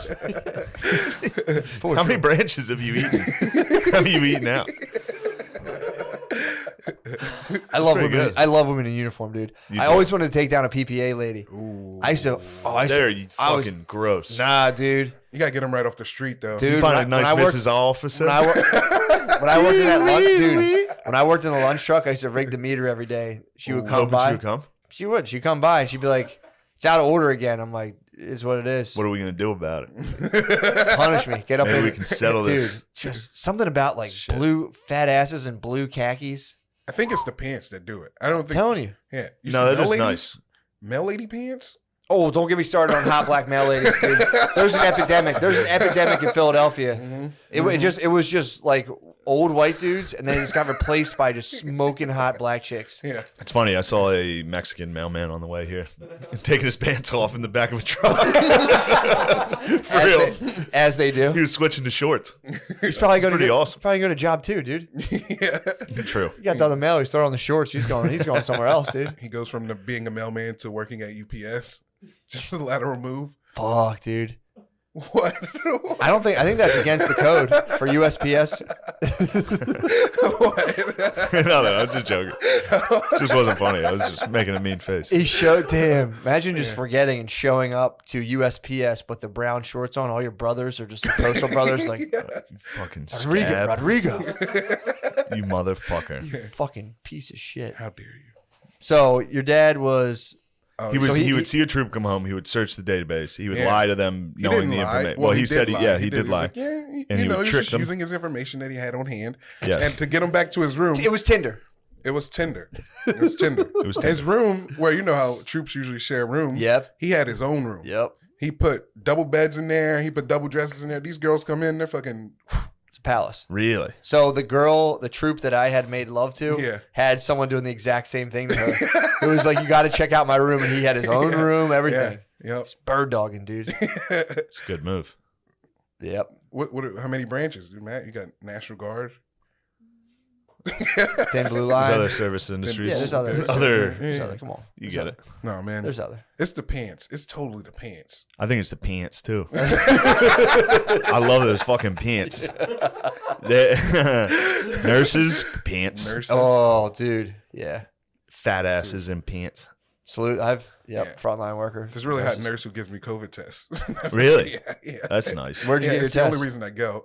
Speaker 5: For
Speaker 1: How
Speaker 5: sure.
Speaker 1: many branches have you eaten? Have you eaten out?
Speaker 5: I love
Speaker 1: pretty
Speaker 5: women.
Speaker 1: good.
Speaker 5: I love women in uniform, dude.
Speaker 1: You
Speaker 5: I
Speaker 1: do.
Speaker 5: always wanted to take down a PPA lady.
Speaker 6: Ooh.
Speaker 5: I used to. Oh, I used
Speaker 1: There,
Speaker 5: to.
Speaker 1: you
Speaker 5: I was-
Speaker 1: fucking gross.
Speaker 5: Nah, dude.
Speaker 6: You gotta get him right off the street, though.
Speaker 5: Dude,
Speaker 1: You find a
Speaker 5: when
Speaker 1: nice
Speaker 5: I worked-
Speaker 1: Mrs. Officer.
Speaker 5: When I worked in that lunch, dude. When I worked in the lunch truck, I used to rig the meter every day. She would come
Speaker 1: Hoping
Speaker 5: by.
Speaker 1: she would come.
Speaker 5: She would. She'd come by and she'd be like, "It's out of order again." I'm like, "It's what it is.
Speaker 1: What are we gonna do about it?
Speaker 5: Punish me. Get up
Speaker 1: Maybe
Speaker 5: in
Speaker 1: we can settle
Speaker 5: dude,
Speaker 1: this.
Speaker 5: Just something about like
Speaker 1: Shit.
Speaker 5: blue fat asses and blue khakis.
Speaker 6: I think it's the pants that do it. I don't
Speaker 5: I'm
Speaker 6: think.
Speaker 5: telling you.
Speaker 6: Yeah. You
Speaker 1: No,
Speaker 6: see
Speaker 1: that
Speaker 6: male
Speaker 1: is
Speaker 6: ladies?
Speaker 1: nice.
Speaker 6: Male lady pants?
Speaker 5: Oh, don't get me started on hot black male ladies, dude. There's an epidemic. There's an epidemic in Philadelphia. It was just like old white dudes, and then it just got replaced by just smoking hot black chicks.
Speaker 6: Yeah.
Speaker 1: It's funny. I saw a Mexican mailman on the way here, taking his pants off in the back of a truck. For
Speaker 5: As
Speaker 1: real.
Speaker 5: as they
Speaker 1: He
Speaker 5: do.
Speaker 1: was switching to shorts.
Speaker 5: He's probably going
Speaker 1: pretty
Speaker 5: to
Speaker 1: awesome.
Speaker 5: Probably going to job too, dude.
Speaker 6: Yeah.
Speaker 1: True.
Speaker 5: He got done the mail. He's throwing on the shorts. He's going somewhere else, dude.
Speaker 6: He goes from being a mailman to working at UPS. Just a lateral move.
Speaker 5: Fuck, dude.
Speaker 6: What?
Speaker 5: I think that's against the code for USPS.
Speaker 6: What?
Speaker 1: No, I'm just joking. Just wasn't funny. I was just making a mean face.
Speaker 5: He showed to him. Imagine just forgetting and showing up to USPS, but the brown shorts on. All your brothers are just the postal brothers. Like
Speaker 1: You fucking
Speaker 5: Rodrigo,
Speaker 1: scab. You motherfucker.
Speaker 5: you fucking piece of shit.
Speaker 6: How dare you?
Speaker 5: So your dad was.
Speaker 6: Oh,
Speaker 1: He was.
Speaker 5: So
Speaker 1: he,
Speaker 5: he-
Speaker 1: would see a troop come home. He would search the database. He would
Speaker 6: Yeah.
Speaker 1: lie to them,
Speaker 6: He
Speaker 1: knowing
Speaker 6: didn't
Speaker 1: the
Speaker 6: lie.
Speaker 1: information. Well, he said,
Speaker 6: lie.
Speaker 1: yeah, he did
Speaker 6: was
Speaker 1: lie.
Speaker 6: like, yeah,
Speaker 1: And
Speaker 6: you
Speaker 1: he
Speaker 6: know,
Speaker 1: would
Speaker 6: he
Speaker 1: trick
Speaker 6: was just
Speaker 1: them.
Speaker 6: using his information that he had on hand.
Speaker 1: Yes.
Speaker 6: And to get him back to his room,
Speaker 5: It was Tinder.
Speaker 6: it was Tinder. It was Tinder.
Speaker 1: It was
Speaker 6: His room, where you know how troops usually share rooms.
Speaker 5: Yep.
Speaker 6: He had his own room.
Speaker 5: Yep.
Speaker 6: He put double beds in there. He put double dresses in there. These girls come in, they're fucking.
Speaker 5: It's a palace.
Speaker 1: Really?
Speaker 5: So the troop that I had made love to,
Speaker 6: Yeah.
Speaker 5: had someone doing the exact same thing to her. It was like, you got to check out my room, and he had his own room, everything.
Speaker 6: Yep.
Speaker 5: Bird dogging, dude.
Speaker 1: It's a good move.
Speaker 5: Yep.
Speaker 6: What? How many branches, dude, Matt? You got National Guard.
Speaker 5: Thin blue
Speaker 1: There's
Speaker 5: line.
Speaker 1: other service industries.
Speaker 5: Yeah, there's other.
Speaker 1: Other.
Speaker 5: Other. Come on.
Speaker 1: You get it.
Speaker 6: No, man.
Speaker 5: There's other.
Speaker 6: It's the pants. It's totally the pants.
Speaker 1: I think it's the pants too. I love those fucking pants. Nurses, pants.
Speaker 6: Nurses.
Speaker 5: Oh, dude. Yeah.
Speaker 1: Fat asses and pants.
Speaker 5: Salute.
Speaker 6: Yeah.
Speaker 5: Frontline worker.
Speaker 6: There's a really hot nurse who gives me COVID tests.
Speaker 1: Really?
Speaker 6: Yeah, yeah.
Speaker 1: That's nice.
Speaker 5: Where'd you
Speaker 6: Yeah,
Speaker 5: get your
Speaker 6: it's the
Speaker 5: test?
Speaker 6: only reason I go.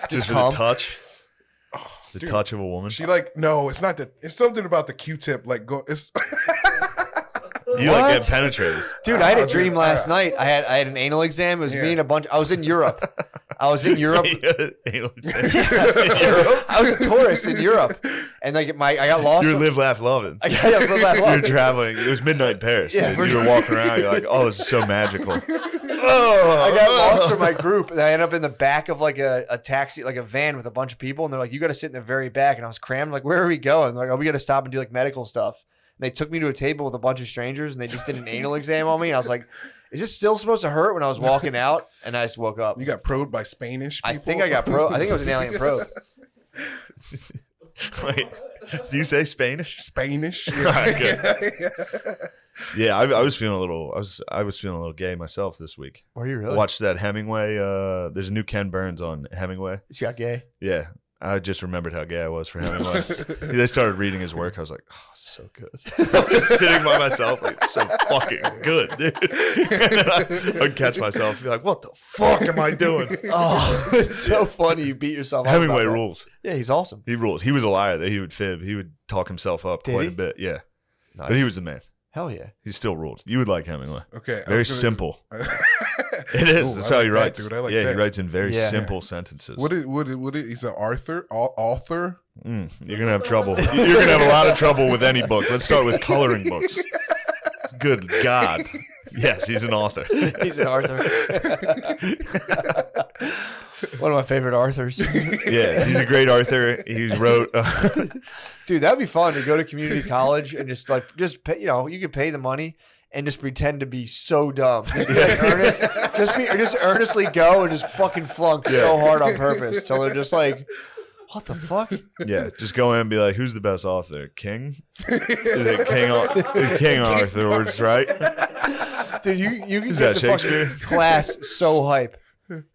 Speaker 1: Just for
Speaker 5: calm?
Speaker 1: the touch. The
Speaker 6: dude.
Speaker 1: touch of a woman.
Speaker 6: She like, no, it's not that. It's something about the Q-tip. Like, go. It's
Speaker 1: You like
Speaker 5: What?
Speaker 1: get penetrated.
Speaker 5: Dude, I had a
Speaker 6: Oh,
Speaker 5: dream
Speaker 6: dude.
Speaker 5: last night. I had an anal exam. It was
Speaker 6: Yeah.
Speaker 5: me and a bunch. I was in Europe. I was in Europe.
Speaker 1: Anal exam.
Speaker 5: I was a tourist in Europe, and like I got lost.
Speaker 1: You live, laugh, loving.
Speaker 5: I got live, laugh, love.
Speaker 1: You're traveling. It was midnight in Paris.
Speaker 5: Yeah,
Speaker 1: and you were walking around. You're like, oh, this is so magical.
Speaker 5: I got lost from my group, and I ended up in the back of like a taxi, like a van with a bunch of people, and they're like, "You got to sit in the very back." And I was crammed. Like, where are we going? They're like, "Oh, we got to stop and do like medical stuff." And they took me to a table with a bunch of strangers, and they just did an anal exam on me. And I was like, "Is this still supposed to hurt?" When I was walking out, and I just woke up.
Speaker 6: you got probed by Spanish people.
Speaker 5: I think I got probe. I think it was an alien probe.
Speaker 1: Wait, do you say Spanish?
Speaker 6: Spanish.
Speaker 1: Alright, good. Yeah, I was feeling a little. I was feeling a little gay myself this week.
Speaker 5: Were you really?
Speaker 1: Watched that Hemingway. There's a new Ken Burns on Hemingway.
Speaker 5: She got gay.
Speaker 1: Yeah, I just remembered how gay I was for Hemingway. They started reading his work. I was like, oh, so good. I was just sitting by myself, like, it's so fucking good, dude. And I'd catch myself, be like, what the fuck am I doing?
Speaker 5: Oh, it's so funny. You beat yourself up.
Speaker 1: Hemingway
Speaker 5: about that.
Speaker 1: rules.
Speaker 5: Yeah, he's awesome.
Speaker 1: He rules. He was a liar. That he would fib. He would talk himself up
Speaker 5: Did
Speaker 1: quite
Speaker 5: he?
Speaker 1: a bit. Yeah,
Speaker 5: Nice.
Speaker 1: but he was the man.
Speaker 5: Hell yeah.
Speaker 1: He still ruled. You would like Hemingway.
Speaker 6: Okay. I
Speaker 1: Very
Speaker 6: was gonna-
Speaker 1: simple. It is.
Speaker 6: Ooh,
Speaker 1: That's
Speaker 6: I
Speaker 1: how
Speaker 6: like
Speaker 1: he
Speaker 6: that,
Speaker 1: writes.
Speaker 6: dude. I like
Speaker 1: yeah,
Speaker 6: that.
Speaker 1: he writes in very
Speaker 5: Yeah.
Speaker 1: simple sentences.
Speaker 6: What is he's an author? Author?
Speaker 1: You're gonna have trouble. You're gonna have a lot of trouble with any book. Let's start with coloring books. Good God, Yes, he's an author.
Speaker 5: He's an Arthur. One of my favorite Arthurs.
Speaker 1: Yeah, he's a great author. He wrote.
Speaker 5: Dude, that'd be fun to go to community college and just pay, you could pay the money and just pretend to be so dumb. Just be like earnest. Just earnestly go and just fucking flunk so hard on purpose till they're just like, what the fuck?
Speaker 1: Yeah, just go in and be like, "Who's the best author? King? Is it King Arthur? Right?
Speaker 5: Dude, you can
Speaker 1: Is
Speaker 5: get
Speaker 1: that
Speaker 5: the
Speaker 1: Shakespeare?
Speaker 5: fucking class so hype.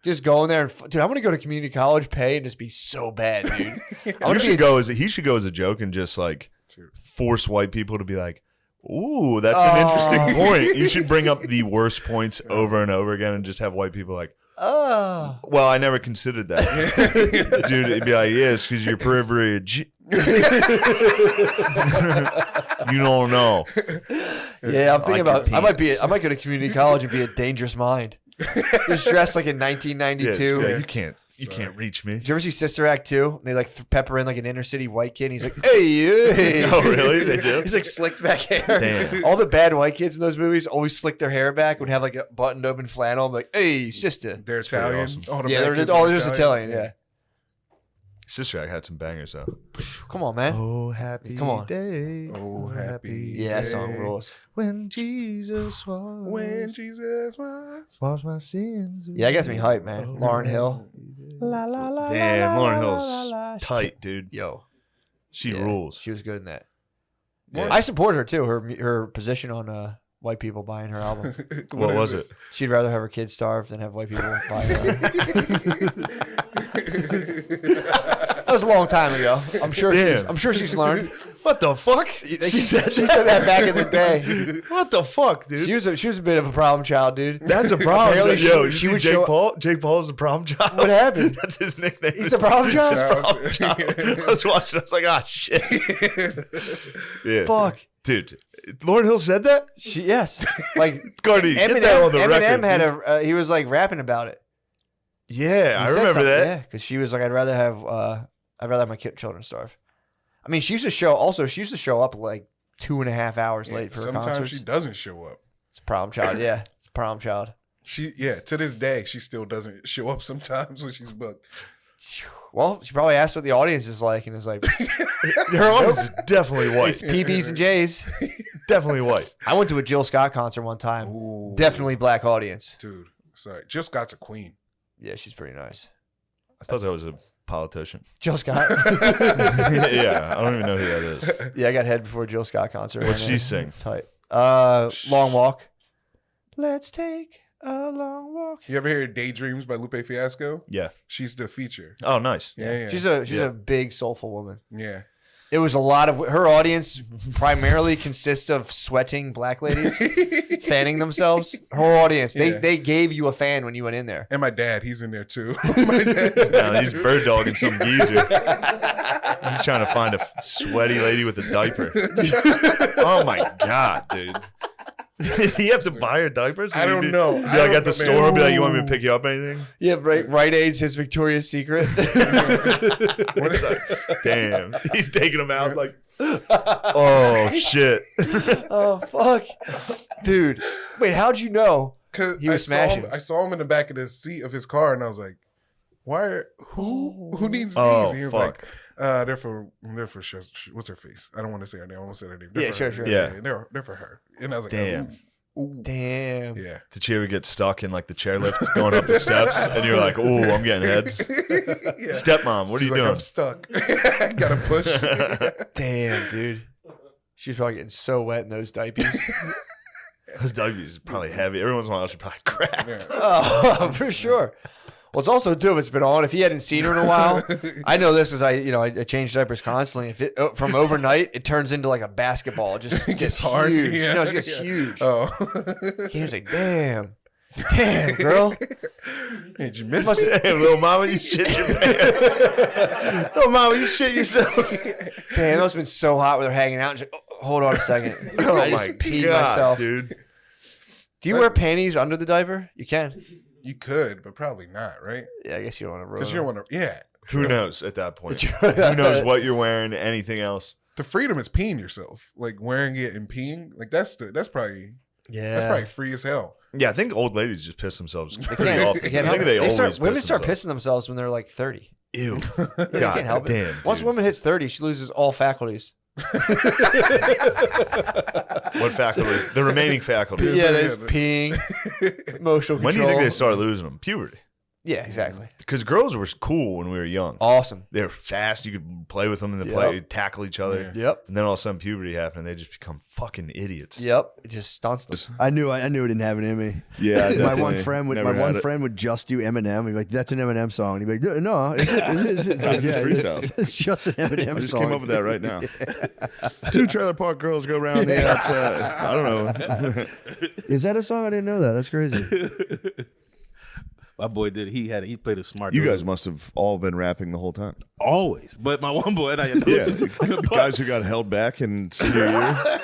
Speaker 5: Just go in there and dude, I'm gonna go to community college, pay, and just be so bad, dude.
Speaker 1: He should go as a joke and just like force white people to be like, "Ooh, that's an interesting point." You should bring up the worst points over and over again and just have white people like,
Speaker 5: Oh.
Speaker 1: "Well, I never considered that." Dude, it'd be like, "Yeah, it's because you're privileged." You don't know.
Speaker 5: Yeah, I'm thinking
Speaker 1: Like your
Speaker 5: about.
Speaker 1: penis.
Speaker 5: I might go to community college and be a dangerous mind. Just dressed like in
Speaker 1: Yeah,
Speaker 5: 1992.
Speaker 1: yeah, you can't reach me.
Speaker 5: Did you ever see Sister Act 2? They like pepper in like an inner city white kid. And he's like, hey.
Speaker 1: Oh, really? They do?
Speaker 5: He's like slicked back hair.
Speaker 1: Damn.
Speaker 5: All the bad white kids in those movies always slick their hair back, would have like a buttoned open flannel. I'm like, hey, sister.
Speaker 6: They're Italian.
Speaker 1: awesome.
Speaker 6: All the
Speaker 5: Yeah,
Speaker 6: bad
Speaker 5: they're
Speaker 6: kids
Speaker 5: all
Speaker 6: are
Speaker 5: just Italian. Yeah.
Speaker 1: Sister Act had some bangers though.
Speaker 5: Come on, man.
Speaker 1: Oh, happy
Speaker 5: Come on.
Speaker 1: day.
Speaker 6: Oh, happy
Speaker 5: Yeah, that
Speaker 6: day.
Speaker 5: song rules.
Speaker 1: When Jesus
Speaker 6: When Jesus was.
Speaker 1: washed my sins.
Speaker 5: Yeah, that gets me hyped, man. Lauryn Hill. La, la, la,
Speaker 1: Damn,
Speaker 5: la,
Speaker 1: Lauryn
Speaker 5: la,
Speaker 1: Hill's
Speaker 5: la, la.
Speaker 1: tight, dude.
Speaker 5: Yo.
Speaker 1: She
Speaker 5: Yeah,
Speaker 1: rules.
Speaker 5: She was good in that.
Speaker 1: Yeah.
Speaker 5: I support her too. Her position on white people buying her album.
Speaker 1: What was it?
Speaker 5: She'd rather have her kids starve than have white people buy her. That was a long time ago. I'm sure.
Speaker 1: Damn.
Speaker 5: I'm sure she's learned.
Speaker 1: What the fuck?
Speaker 5: She said that back in the day.
Speaker 1: What the fuck, dude?
Speaker 5: She was a bit of a problem child, dude.
Speaker 1: That's a problem.
Speaker 5: Apparently
Speaker 1: Yo,
Speaker 5: she
Speaker 1: you
Speaker 5: would
Speaker 1: see
Speaker 5: show-
Speaker 1: Jake Paul? Jake Paul is the problem child.
Speaker 5: What happened?
Speaker 1: That's his nickname.
Speaker 5: He's the problem child?
Speaker 1: He's the problem child. I was watching. I was like, ah, shit. Yeah.
Speaker 5: Fuck.
Speaker 1: Dude, Lauryn Hill said that?
Speaker 5: Yes. Like
Speaker 1: Cardi, get that on the
Speaker 5: Eminem
Speaker 1: record.
Speaker 5: had
Speaker 1: dude.
Speaker 5: he was like rapping about it.
Speaker 1: Yeah, I
Speaker 5: He said
Speaker 1: remember
Speaker 5: something,
Speaker 1: that.
Speaker 5: Yeah, because she was like, I'd rather have my children starve. I mean, she used to show up like 2.5 hours late for her
Speaker 6: Sometimes
Speaker 5: concerts.
Speaker 6: she doesn't show up.
Speaker 5: It's a problem child. Yeah, it's a problem child.
Speaker 6: To this day, she still doesn't show up sometimes when she's booked.
Speaker 5: Well, she probably asked what the audience is like, and is like,
Speaker 1: Her audience is definitely
Speaker 5: it's
Speaker 1: white.
Speaker 5: PBs and J's.
Speaker 1: Definitely white.
Speaker 5: I went to a Jill Scott concert one time.
Speaker 6: Ooh,
Speaker 5: Definitely black audience.
Speaker 6: dude. Sorry, Jill Scott's a queen.
Speaker 5: Yeah, she's pretty nice.
Speaker 1: I thought that was a politician.
Speaker 5: Jill Scott.
Speaker 1: Yeah, I don't even know who that is.
Speaker 5: Yeah, I got head before a Jill Scott concert.
Speaker 1: What'd
Speaker 5: and
Speaker 1: she
Speaker 5: it-
Speaker 1: sing?
Speaker 5: Tight. Long Walk. Let's take a long walk.
Speaker 6: You ever hear Daydreams by Lupe Fiasco?
Speaker 1: Yeah.
Speaker 6: She's the feature.
Speaker 1: Oh, nice.
Speaker 6: Yeah.
Speaker 5: She's
Speaker 1: Yeah.
Speaker 5: a big soulful woman.
Speaker 6: Yeah.
Speaker 5: It was a lot of her audience primarily consists of sweating black ladies fanning themselves. Her audience,
Speaker 6: Yeah.
Speaker 5: they gave you a fan when you went in there.
Speaker 6: And my dad, he's in there too. My dad's
Speaker 1: Now
Speaker 6: there
Speaker 1: he's
Speaker 6: too.
Speaker 1: bird dogging some geezer. He's trying to find a sweaty lady with a diaper. Oh my god, dude! Did he have to buy her diapers?
Speaker 6: I don't know.
Speaker 1: Be
Speaker 6: I
Speaker 1: like
Speaker 6: don't
Speaker 1: at the
Speaker 6: know,
Speaker 1: store,
Speaker 6: man.
Speaker 1: be like, "You want me to pick you up anything?"
Speaker 5: Yeah, Rite Aid's his Victoria's Secret.
Speaker 1: It's like, damn, he's taking him out like, oh shit.
Speaker 5: Oh fuck, dude! Wait, how'd you know?
Speaker 6: 'Cause
Speaker 5: He was smashing.
Speaker 6: I saw him in the back of the seat of his car, and I was like, who needs these?
Speaker 1: Oh,
Speaker 6: And he was
Speaker 1: fuck.
Speaker 6: like, they're for what's her face? I don't want to say her name. I won't say her name. They're
Speaker 5: Yeah,
Speaker 6: for
Speaker 5: sure,
Speaker 6: her.
Speaker 5: sure.
Speaker 1: Yeah.
Speaker 6: They're for her. And I was like,
Speaker 1: Damn.
Speaker 6: ooh.
Speaker 5: Damn.
Speaker 6: Yeah.
Speaker 1: Did you ever get stuck in like the chairlift going up the steps, and you're like, "Oh, I'm getting head."
Speaker 6: Yeah.
Speaker 1: Stepmom, what are
Speaker 6: She's
Speaker 1: you
Speaker 6: like,
Speaker 1: doing?
Speaker 6: I'm stuck. Gotta push.
Speaker 5: Damn, dude. She was probably getting so wet in those diapers.
Speaker 1: Those diapers are probably heavy. Every once in a while, she probably crack.
Speaker 6: Yeah.
Speaker 5: Oh, for sure. Well, it's also too if it's been on. If he hadn't seen her in a while, I know this as I change diapers constantly. If it from overnight, it turns into like a basketball. It just gets
Speaker 6: hard.
Speaker 5: huge.
Speaker 6: Yeah.
Speaker 5: No, it gets huge.
Speaker 6: Oh.
Speaker 5: He was like, damn, girl.
Speaker 6: Did you miss
Speaker 5: Must-
Speaker 6: me?
Speaker 1: Hey, little mama, you shit your pants. Little mama, you shit yourself.
Speaker 5: Damn, it must have been so hot when they're hanging out. And she's like, oh, hold on a second.
Speaker 1: Oh
Speaker 5: I
Speaker 1: my
Speaker 5: just peed
Speaker 1: god,
Speaker 5: myself.
Speaker 1: dude.
Speaker 5: Do you wear panties under the diaper? You can.
Speaker 6: You could, but probably not, right?
Speaker 5: Yeah, I guess you don't want to ruin
Speaker 6: Because you don't want to. Yeah.
Speaker 1: Who knows at that point? Who knows what you're wearing? Anything else?
Speaker 6: The freedom is peeing yourself, like wearing it and peeing. Like that's probably That's probably free as hell.
Speaker 1: Yeah, I think old ladies just piss themselves
Speaker 5: They
Speaker 1: pretty
Speaker 5: can't.
Speaker 1: often.
Speaker 5: They can't
Speaker 1: I
Speaker 5: help
Speaker 1: think
Speaker 5: it.
Speaker 1: they always
Speaker 5: Women
Speaker 1: piss
Speaker 5: start
Speaker 1: themselves.
Speaker 5: pissing themselves when they're like 30.
Speaker 1: Ew.
Speaker 5: They can't help it.
Speaker 1: damn.
Speaker 5: Once a
Speaker 1: dude.
Speaker 5: woman hits 30, she loses all faculties.
Speaker 1: What faculties? The remaining faculties.
Speaker 5: Yeah, there's peeing, emotional control.
Speaker 1: When do you think they start losing them? Puberty.
Speaker 5: Yeah, exactly.
Speaker 1: Because girls were cool when we were young.
Speaker 5: Awesome.
Speaker 1: They were fast. You could play with them in the
Speaker 5: Yep.
Speaker 1: play, tackle each other.
Speaker 5: Yep.
Speaker 1: And then all of a sudden puberty happened and they just become fucking idiots.
Speaker 5: Yep. It just stunts them.
Speaker 2: I knew it didn't have it in me.
Speaker 4: Yeah,
Speaker 2: My one friend would just do Eminem. He'd be like, "That's an Eminem song." And he'd be like, "No, is it?" It's like, yeah,
Speaker 4: freestyle.
Speaker 2: it's just an Eminem
Speaker 4: I just
Speaker 2: song.
Speaker 4: came up with that right now. Two trailer park girls go around the outside. I don't know.
Speaker 2: Is that a song? I didn't know that. That's crazy.
Speaker 7: My boy did. He played a smart.
Speaker 4: You
Speaker 7: there
Speaker 4: guys
Speaker 7: was
Speaker 4: must have all been rapping the whole time.
Speaker 7: always, but my one boy and I.
Speaker 4: Yeah, guys who got held back in senior year.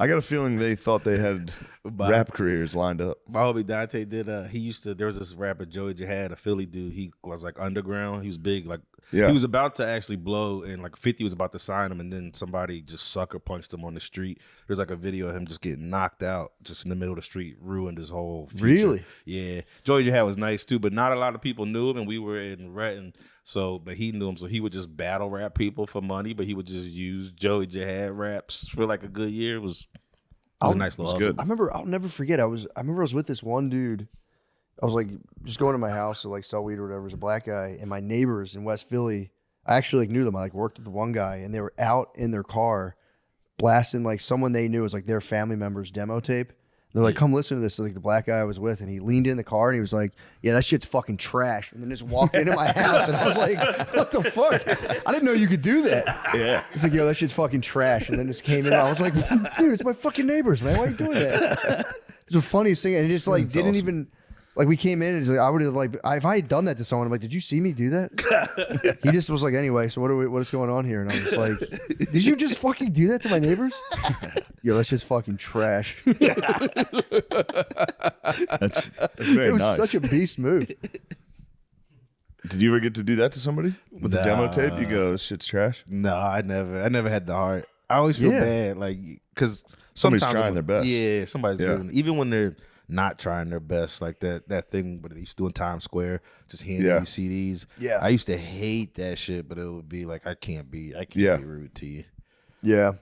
Speaker 4: I got a feeling they thought they had rap careers lined up.
Speaker 7: My homie Dante did. He used to. There was this rapper Joey Jihad, a Philly dude. He was like underground. He was big. Like
Speaker 4: Yeah.
Speaker 7: he was about to actually blow, and like 50 was about to sign him, and then somebody just sucker punched him on the street. There's like a video of him just getting knocked out just in the middle of the street, ruined his whole future.
Speaker 2: Really?
Speaker 7: Yeah. Joey Jihad was nice too, but not a lot of people knew him, and we were in Renton. So, but he knew him, so he would just battle rap people for money, but he would just use Joey Jihad raps for like a good year. It was a nice little hustle.
Speaker 4: good.
Speaker 2: I remember. I'll never forget. I remember I was with this one dude. I was like just going to my house to like sell weed or whatever. It was a black guy, and my neighbors in West Philly. I actually like knew them. I like worked with the one guy, and they were out in their car blasting like someone they knew was like their family member's demo tape. They're like, "Come listen to this." So, like the black guy I was with, and he leaned in the car and he was like, "Yeah, that shit's fucking trash." And then just walked into my house, and I was like, "What the fuck? I didn't know you could do that."
Speaker 4: Yeah.
Speaker 2: He's like, "Yo, that shit's fucking trash." And then just came in. I was like, "Dude, it's my fucking neighbors, man. Why are you doing that?" It's the funniest thing, and he just like didn't even. Like we came in and like, I would have like if I had done that to someone, I'm like, "Did you see me do that?" He just was like, "Anyway, so what is going on here?" And I was like, "Did you just fucking do that to my neighbors?" Yo, that's just fucking trash.
Speaker 4: That's very
Speaker 2: It was
Speaker 4: nice.
Speaker 2: such a beast move.
Speaker 4: Did you ever get to do that to somebody with the demo tape? You go, "This shit's trash."
Speaker 7: No, I never had the heart. I always feel
Speaker 2: Yeah.
Speaker 7: bad, like because
Speaker 4: Somebody's
Speaker 7: sometimes
Speaker 4: trying their best.
Speaker 7: Yeah, somebody's
Speaker 4: Yeah.
Speaker 7: doing, even when they're not trying their best, like that thing. But they used to do in Times Square, just handing
Speaker 4: Yeah.
Speaker 7: you CDs.
Speaker 2: Yeah.
Speaker 7: I used to hate that shit, but it would be like I can't be
Speaker 4: Yeah.
Speaker 7: rude to you.
Speaker 2: Yeah.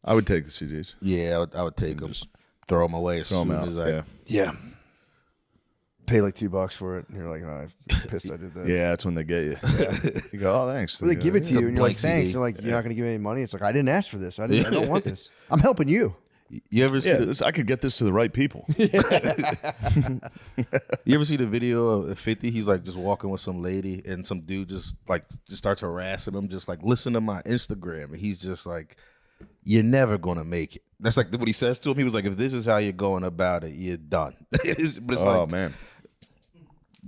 Speaker 4: I would take the CDs.
Speaker 7: Yeah, I would take them, throw them away as
Speaker 4: Throw 'em
Speaker 7: soon
Speaker 4: out.
Speaker 7: as I.
Speaker 4: Yeah.
Speaker 2: Yeah. Pay like $2 for it, and you're like, "Oh, I'm pissed I did that."
Speaker 4: Yeah, that's when they get you. You go, "Oh, thanks."
Speaker 2: Well, they give it to
Speaker 7: It's a
Speaker 2: you, and you're like,
Speaker 7: blank
Speaker 2: "Thanks."
Speaker 7: CD.
Speaker 2: You're like, "You're not going to give me any money." It's like, "I didn't ask for this. I don't want this. I'm helping you."
Speaker 7: You ever see?
Speaker 4: Yeah, I could get this to the right people.
Speaker 7: You ever see the video of 50? He's like just walking with some lady, and some dude just starts harassing him, just like, "Listen to my Instagram," and he's just like, "You're never gonna make it." That's like what he says to him. He was like, "If this is how you're going about it, you're done." But it's
Speaker 4: Oh
Speaker 7: like,
Speaker 4: man.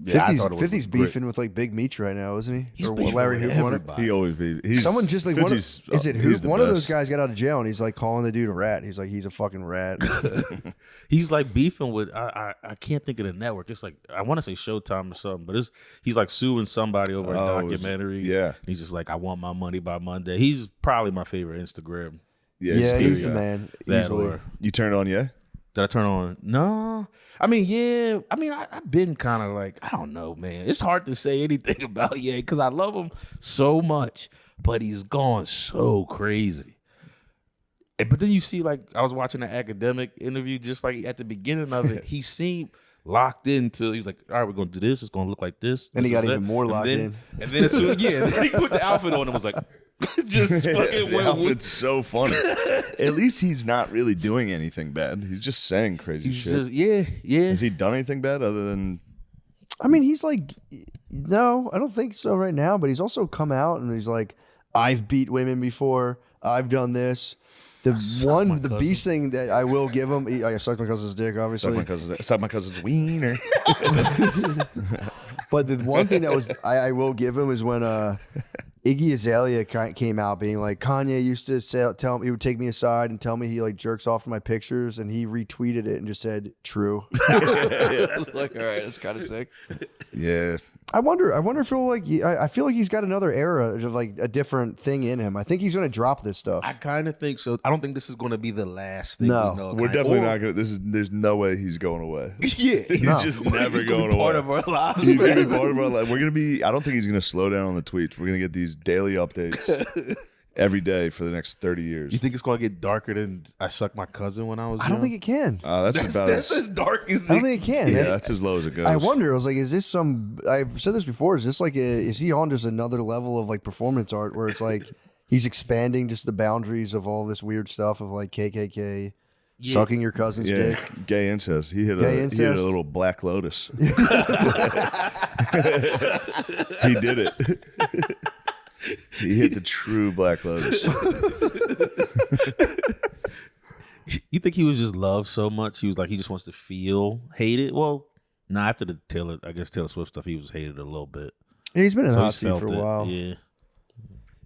Speaker 7: yeah, I
Speaker 2: 50's,
Speaker 7: thought it was
Speaker 2: 50's
Speaker 7: great.
Speaker 2: beefing with like Big Meech right now, isn't he?
Speaker 7: He's
Speaker 2: Or
Speaker 7: beefing
Speaker 2: Larry
Speaker 7: with
Speaker 2: Hoop won it.
Speaker 7: everybody.
Speaker 4: He always be. He's,
Speaker 2: Someone just like one of,
Speaker 4: 50's,
Speaker 2: is it
Speaker 4: he's
Speaker 2: who?
Speaker 4: the
Speaker 2: One of
Speaker 4: best.
Speaker 2: those guys got out of jail and he's like calling the dude a rat. He's like, he's a fucking rat.
Speaker 7: He's like beefing with I can't think of the network. It's like I want to say Showtime or something, but he's like suing somebody over a
Speaker 4: Oh, it was-
Speaker 7: documentary.
Speaker 4: yeah.
Speaker 7: He's just like, "I want my money by Monday." He's probably my favorite Instagram.
Speaker 2: Yeah, he's the
Speaker 7: yeah.
Speaker 2: man.
Speaker 7: That
Speaker 2: Easily.
Speaker 7: or
Speaker 4: You turn it on, yeah?
Speaker 7: did I turn on? No. I mean, yeah. I mean, I've been kind of like, I don't know, man. It's hard to say anything about Ye because I love him so much, but he's gone so crazy. But then you see, like, I was watching an academic interview, just like at the beginning of it, he seemed locked into. He was like, "All right, we're gonna do this. It's gonna look like this."
Speaker 2: And he
Speaker 7: this
Speaker 2: got
Speaker 7: is
Speaker 2: even
Speaker 7: that."
Speaker 2: more
Speaker 7: And
Speaker 2: locked
Speaker 7: then-
Speaker 2: in.
Speaker 7: And then as soon, yeah, then he put the outfit on and was like, just fucking
Speaker 4: The
Speaker 7: went.
Speaker 4: outfit's so funny. At least he's not really doing anything bad. He's just saying crazy
Speaker 7: He's
Speaker 4: shit.
Speaker 7: just, yeah.
Speaker 4: Has he done anything bad other than?
Speaker 2: I mean, he's like, no, I don't think so right now. But he's also come out and he's like, "I've beat women before. I've done this." The beast thing that I will give him, I sucked my cousin's dick, obviously.
Speaker 4: Suck my cousin's wiener.
Speaker 2: But the one thing that was I will give him is when Iggy Azalea came out being like, Kanye used to tell him, he would take me aside and tell me he like jerks off my pictures, and he retweeted it and just said true. Like, all right, that's kind of sick.
Speaker 4: Yeah,
Speaker 2: I wonder if he'll like. I feel like he's got another era of like a different thing in him. I think he's gonna drop this stuff.
Speaker 7: I kind of think so. I don't think this is going to be the last thing
Speaker 2: No.
Speaker 7: we know.
Speaker 4: We're definitely not going to. There's no way he's going away.
Speaker 7: Yeah,
Speaker 4: He's just never
Speaker 7: He's gonna
Speaker 4: going
Speaker 7: be part
Speaker 4: away.
Speaker 7: of our lives.
Speaker 4: He's going to be part of our life. We're going to be, I don't think he's going to slow down on the tweets. We're going to get these daily updates every day for the next 30 years.
Speaker 7: You think it's going to get darker than I sucked my cousin when I was
Speaker 2: I don't
Speaker 7: young?
Speaker 2: think it can.
Speaker 4: That's about
Speaker 7: That's
Speaker 4: as,
Speaker 7: as dark as
Speaker 2: I don't think it can.
Speaker 4: yeah,
Speaker 2: That's-
Speaker 4: that's as low as it goes.
Speaker 2: I wonder. I was like, is this some? I've said this before. Is this like is he on just another level of like performance art where it's like he's expanding just the boundaries of all this weird stuff of like KKK, sucking your cousin's
Speaker 4: Yeah,
Speaker 2: dick.
Speaker 4: gay incest. He hit
Speaker 2: Gay
Speaker 4: a
Speaker 2: incest.
Speaker 4: little Black Lotus. He did it. He hit the true Black Lotus.
Speaker 7: You think he was just loved so much? He was like, he just wants to feel hated? Well, nah, after the Taylor Swift stuff, he was hated a little bit.
Speaker 2: Yeah, he's been in the
Speaker 7: So
Speaker 2: hot
Speaker 7: he's
Speaker 2: seat
Speaker 7: felt
Speaker 2: for a
Speaker 7: it.
Speaker 2: while.
Speaker 7: Yeah.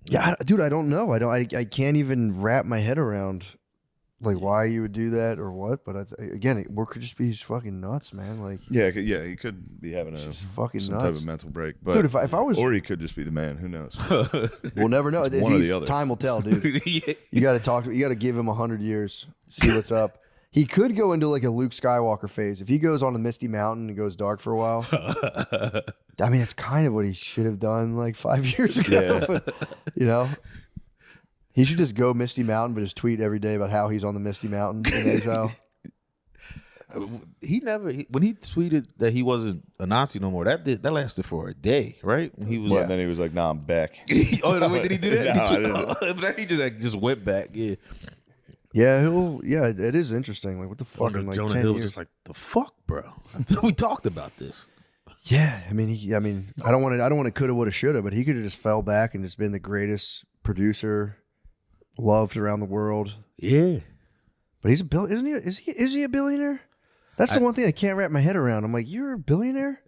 Speaker 2: Yeah, dude, I don't know. I can't even wrap my head around like why you would do that or what. But again, it could just be fucking nuts, man. Like,
Speaker 4: Yeah, he could be having
Speaker 2: it's just fucking
Speaker 4: some
Speaker 2: nuts.
Speaker 4: type of mental break. But,
Speaker 2: Dude, if I was,
Speaker 4: or he could just be the man. Who knows?
Speaker 2: we'll never know.
Speaker 4: one or the other.
Speaker 2: Time will tell, dude.
Speaker 7: Yeah.
Speaker 2: You got to talk to. You got to give him 100 years, see what's up. He could go into like a Luke Skywalker phase if he goes on the Misty Mountain and goes dark for a while. I mean, it's kind of what he should have done like 5 years ago.
Speaker 4: Yeah.
Speaker 2: But, you know, he should just go Misty Mountain, but just tweet every day about how he's on the Misty Mountain in exile.
Speaker 7: When he tweeted that he wasn't a Nazi no more, that lasted for a day, right? When he was
Speaker 4: And then he was like, "Nah, I'm back."
Speaker 7: oh, no, wait, did he do that?
Speaker 4: No,
Speaker 7: He
Speaker 4: I didn't.
Speaker 7: but then he just went back. Yeah.
Speaker 2: Yeah, it is interesting. Like, what the fuck? In like
Speaker 7: Jonah
Speaker 2: 10
Speaker 7: Hill was
Speaker 2: years.
Speaker 7: just like, the fuck, bro. We talked about this.
Speaker 2: Yeah, I mean, I don't want to coulda, woulda, shoulda, but he could have just fell back and just been the greatest producer, loved around the world.
Speaker 7: Yeah.
Speaker 2: But he's a isn't he? Is he a billionaire? That's the one thing I can't wrap my head around. I'm like, you're a billionaire?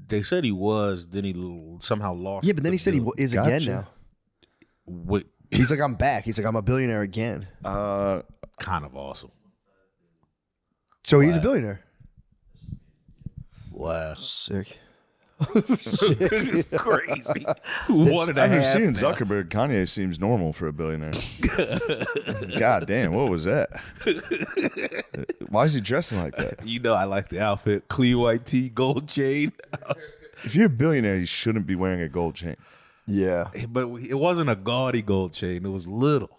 Speaker 7: They said he was, then he somehow lost.
Speaker 2: Yeah, but then he said he is again now.
Speaker 7: Wait,
Speaker 2: He's like, I'm back. He's like, I'm a billionaire again.
Speaker 7: kind of awesome.
Speaker 2: So he's a billionaire.
Speaker 7: Wow.
Speaker 2: Sick.
Speaker 7: It's crazy. One and a
Speaker 4: I've never
Speaker 7: half
Speaker 4: seen
Speaker 7: now.
Speaker 4: Zuckerberg. Kanye seems normal for a billionaire. God damn, what was that? Why is he dressing like that?
Speaker 7: You know I like the outfit. Clean white tee, gold chain.
Speaker 4: If you're a billionaire, you shouldn't be wearing a gold chain.
Speaker 2: Yeah.
Speaker 7: But it wasn't a gaudy gold chain. It was little.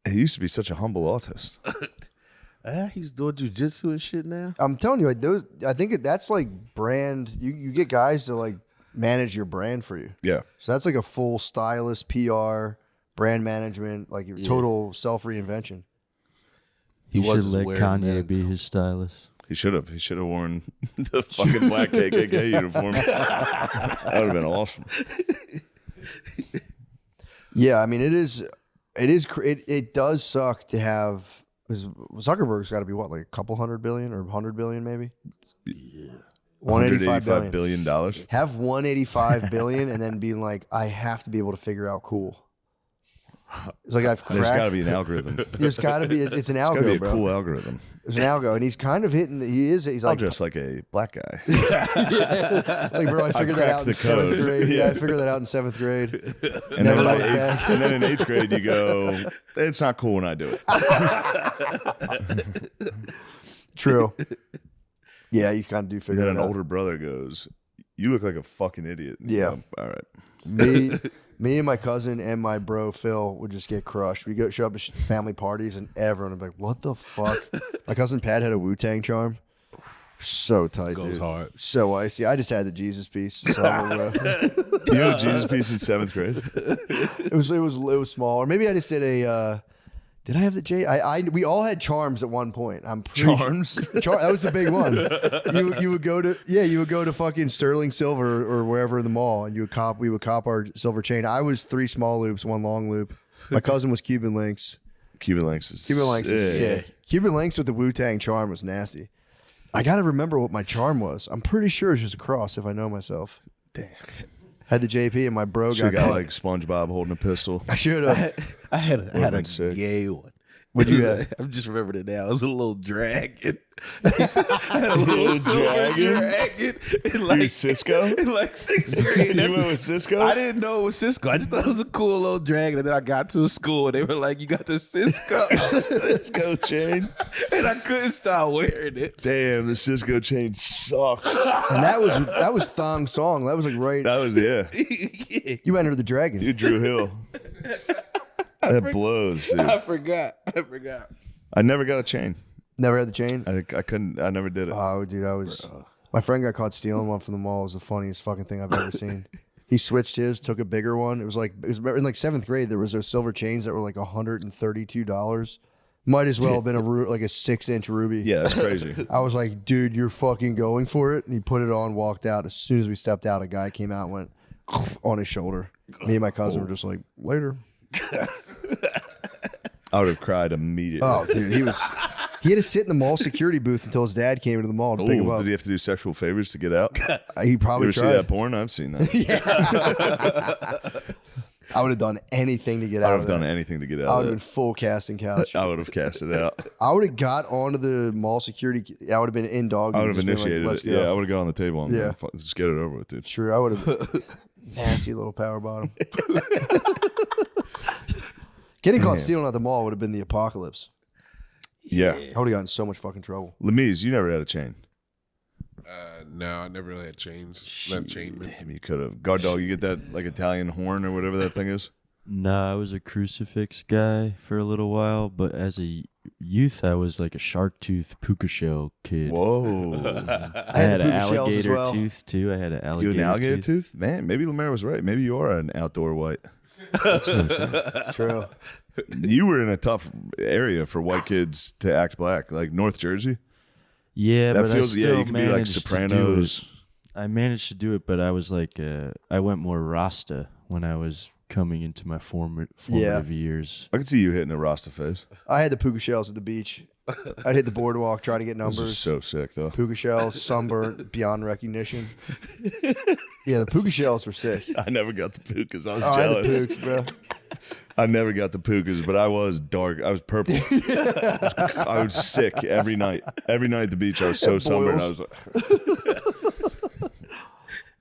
Speaker 4: He used to be such a humble artist.
Speaker 7: He's doing jujitsu and shit now.
Speaker 2: I'm telling you, like those. I think that's like brand. You get guys to like manage your brand for you.
Speaker 4: Yeah.
Speaker 2: So that's like a full stylist, PR, brand management, like your total self reinvention.
Speaker 7: He
Speaker 8: should
Speaker 7: was
Speaker 8: let
Speaker 7: wearing
Speaker 8: Kanye
Speaker 7: that.
Speaker 8: be his stylist.
Speaker 4: He should have. He should have worn the fucking black KKK uniform. That would have been awesome.
Speaker 2: Yeah, I mean it does suck to have. Zuckerberg's got to be what, like a couple $100 billion or 100 billion maybe. Yeah, $185 billion.
Speaker 4: $185 billion.
Speaker 2: Have 185 billion and then being like, I have to be able to figure out cool. It's like I've cracked.
Speaker 4: There's got to be an algorithm.
Speaker 2: There's got to be. It's an
Speaker 4: It's got to be
Speaker 2: algo,
Speaker 4: a
Speaker 2: bro.
Speaker 4: cool algorithm.
Speaker 2: There's an algo, and he's kind of hitting. He's
Speaker 4: I'll
Speaker 2: like,
Speaker 4: dress like a black guy.
Speaker 2: it's like, bro, I figured that out
Speaker 4: cracked
Speaker 2: in
Speaker 4: the
Speaker 2: seventh
Speaker 4: code.
Speaker 2: grade. Yeah, I figured that out in seventh grade.
Speaker 4: And
Speaker 2: Never
Speaker 4: then,
Speaker 2: looked back.
Speaker 4: and then in 8th grade, you go, it's not cool when I do it.
Speaker 2: True. Yeah, you kind of do
Speaker 4: And
Speaker 2: figure
Speaker 4: then
Speaker 2: that
Speaker 4: an
Speaker 2: out.
Speaker 4: older brother goes, you look like a fucking idiot.
Speaker 2: Yeah.
Speaker 4: All right.
Speaker 2: Me and my cousin and my bro Phil would just get crushed. We go show up to family parties and everyone would be like, "What the fuck?" My cousin Pat had a Wu-Tang charm. So tight,
Speaker 7: Goes
Speaker 2: dude.
Speaker 7: hard.
Speaker 2: So icy. I just had the Jesus piece. So
Speaker 4: You had a Jesus piece in 7th grade?
Speaker 2: it was small, or maybe I just did a. Did I have the J? We all had charms at one point. I'm pretty
Speaker 4: Charms?
Speaker 2: that was the big one. You would go to fucking Sterling Silver or wherever in the mall, and we would cop our silver chain. I was 3 small loops, 1 long loop. My cousin was Cuban Links.
Speaker 4: Cuban Links is
Speaker 2: Sick. Cuban Links with the Wu-Tang charm was nasty. I got to remember what my charm was. I'm pretty sure it's just a cross if I know myself.
Speaker 4: Damn.
Speaker 2: Had the JP and my bro
Speaker 4: Should
Speaker 2: got
Speaker 4: got
Speaker 2: caught.
Speaker 4: like SpongeBob holding a pistol.
Speaker 2: I should have.
Speaker 7: I had
Speaker 4: been
Speaker 7: a
Speaker 4: sick.
Speaker 7: gay one.
Speaker 2: What'd you have?
Speaker 7: I just remembered it now. It was a little dragon. I had a little silver dragon. In like,
Speaker 1: Cisco?
Speaker 7: In like 6th grade.
Speaker 1: You went with Cisco?
Speaker 7: I didn't know it was Cisco. I just thought it was a cool little dragon. And then I got to school and they were like, you got the Cisco.
Speaker 1: Cisco chain.
Speaker 7: And I couldn't stop wearing it.
Speaker 1: Damn, the Cisco chain sucked.
Speaker 2: And that was Thong Song. That was like right.
Speaker 1: That was, yeah.
Speaker 2: You entered the dragon.
Speaker 1: You Drew Hill. That blows, dude.
Speaker 7: I forgot.
Speaker 1: I never got a chain.
Speaker 2: Never had the chain.
Speaker 1: I couldn't. I never did it.
Speaker 2: Oh, dude, my friend got caught stealing one from the mall. It was the funniest fucking thing I've ever seen. He switched his, took a bigger one. It was in like 7th grade. There was those silver chains that were like $132. Might as well have been like a 6-inch ruby.
Speaker 1: Yeah, that's crazy.
Speaker 2: I was like, dude, you're fucking going for it. And he put it on, walked out. As soon as we stepped out, a guy came out and went on his shoulder. Me and my cousin were just like, later.
Speaker 1: I would have cried immediately.
Speaker 2: Oh, dude, he had to sit in the mall security booth until his dad came into the mall to pick him up.
Speaker 1: Did he have to do sexual favors to get out?
Speaker 2: He
Speaker 1: You
Speaker 2: probably
Speaker 1: ever see
Speaker 2: tried.
Speaker 1: that porn? I've seen that.
Speaker 2: I would have done anything to get
Speaker 1: I
Speaker 2: out
Speaker 1: would
Speaker 2: of
Speaker 1: have
Speaker 2: that.
Speaker 1: done anything to get
Speaker 2: I
Speaker 1: out
Speaker 2: would have
Speaker 1: of
Speaker 2: been full casting couch.
Speaker 1: that. I would have cast it out.
Speaker 2: I would have got onto the mall security. I would have been in dog.
Speaker 1: I would have
Speaker 2: just been like,
Speaker 1: initiated
Speaker 2: let's
Speaker 1: it.
Speaker 2: go.
Speaker 1: Yeah, I would have got on the table and
Speaker 2: Yeah.
Speaker 1: just get it over with, dude.
Speaker 2: True. I would have. Nasty little power bottom. Getting caught stealing at the mall would have been the apocalypse.
Speaker 1: Yeah.
Speaker 2: I would have gotten in so much fucking trouble.
Speaker 1: Lemise, you never had a chain.
Speaker 6: No, I never really had chains. Not chain.
Speaker 1: Damn, you could have. Guard dog, you get that like Italian horn or whatever that thing is?
Speaker 8: Nah, I was a crucifix guy for a little while, but as a youth, I was like a shark tooth puka shell kid.
Speaker 1: Whoa.
Speaker 2: I had
Speaker 8: an
Speaker 2: the puka shells as
Speaker 8: alligator
Speaker 2: well.
Speaker 8: tooth too. I had an
Speaker 1: You
Speaker 8: alligator,
Speaker 1: an alligator tooth? Man, maybe Lemaire was right. Maybe you are an outdoor white.
Speaker 2: True.
Speaker 1: You were in a tough area for white kids to act black, like North Jersey.
Speaker 8: Yeah,
Speaker 1: That
Speaker 8: but
Speaker 1: feels,
Speaker 8: I
Speaker 1: yeah,
Speaker 8: still
Speaker 1: you could be like
Speaker 8: managed to do
Speaker 1: Sopranos.
Speaker 8: it. I managed to do it, but I was like, I went more Rasta when I was coming into my formative years.
Speaker 1: I could see you hitting a Rasta face.
Speaker 2: I had the puka shells at the beach. I'd hit the boardwalk, try to get
Speaker 1: This is
Speaker 2: numbers.
Speaker 1: so sick, though.
Speaker 2: Puka shells, sunburnt, beyond recognition. Yeah, the puka shells were sick.
Speaker 1: I never got the pukas. I was
Speaker 2: Oh, I had the
Speaker 1: jealous.
Speaker 2: pukas, bro.
Speaker 1: I never got the pukas, but I was dark. I was purple. I was sick every night. Every night at the beach, I was so
Speaker 2: Had
Speaker 1: sunburned. I
Speaker 2: boils.
Speaker 1: was like,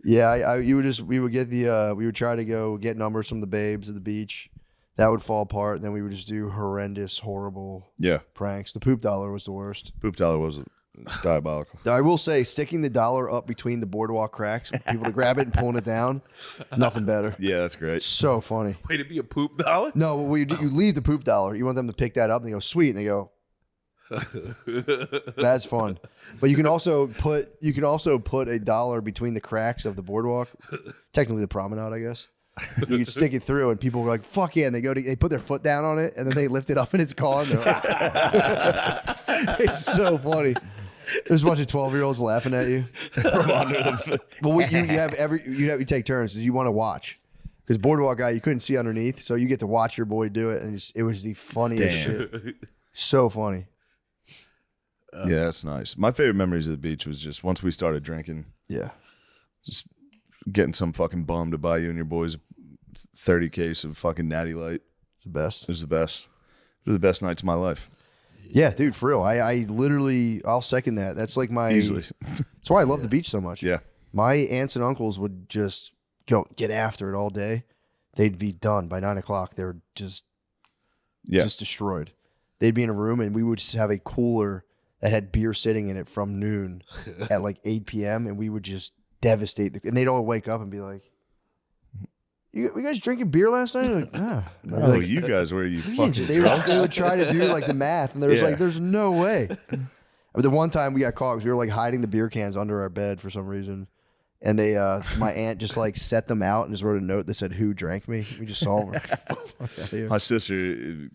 Speaker 2: Yeah, we would try to go get numbers from the babes at the beach. That would fall apart. Then we would just do horrendous, horrible
Speaker 1: yeah,
Speaker 2: pranks. The poop dollar was the worst.
Speaker 1: poop dollar was diabolical.
Speaker 2: I will say, sticking the dollar up between the boardwalk cracks, for people to grab it and pulling it down, nothing better.
Speaker 1: Yeah, that's great.
Speaker 2: So funny.
Speaker 7: Way to be a poop dollar?
Speaker 2: No, well, you leave the poop dollar. You want them to pick that up, and they go, sweet, and they go, that's fun. But you can also put a dollar between the cracks of the boardwalk, technically the promenade, I guess. You can stick it through, and people are like, "Fuck yeah!" And they put their foot down on it, and then they lift it up, and it's gone. They're like- it's so funny. There's a bunch of 12-year-olds laughing at you from under the. But you take turns because you want to watch. Because boardwalk guy, you couldn't see underneath, so you get to watch your boy do it, and it was the funniest shit. So funny.
Speaker 1: Yeah, that's nice. My favorite memories of the beach was just once we started drinking,
Speaker 2: Yeah.
Speaker 1: just getting some fucking bum to buy you and your boys 30 case of fucking Natty Light.
Speaker 2: It's the best.
Speaker 1: It was the best. It was the best nights of my life.
Speaker 2: Yeah, dude, for real. I literally, I'll second that. That's like my.
Speaker 1: Easily.
Speaker 2: That's why I love the beach so much.
Speaker 1: Yeah.
Speaker 2: My aunts and uncles would just get after it all day. They'd be done by 9 o'clock. They were just destroyed. They'd be in a room, and we would just have a cooler that had beer sitting in it from noon at like 8 p.m. and we would just devastate and they'd all wake up and be like, "You guys drinking beer last night?" Like, ah.
Speaker 1: Oh,
Speaker 2: Like,
Speaker 1: you guys were you fucking
Speaker 2: they would try to do like the math, and there was like, "There's no way." But the one time we got caught, 'cause we were like hiding the beer cans under our bed for some reason, and they, my aunt just like set them out and just wrote a note that said, "Who drank me?" We just saw them.
Speaker 1: My sister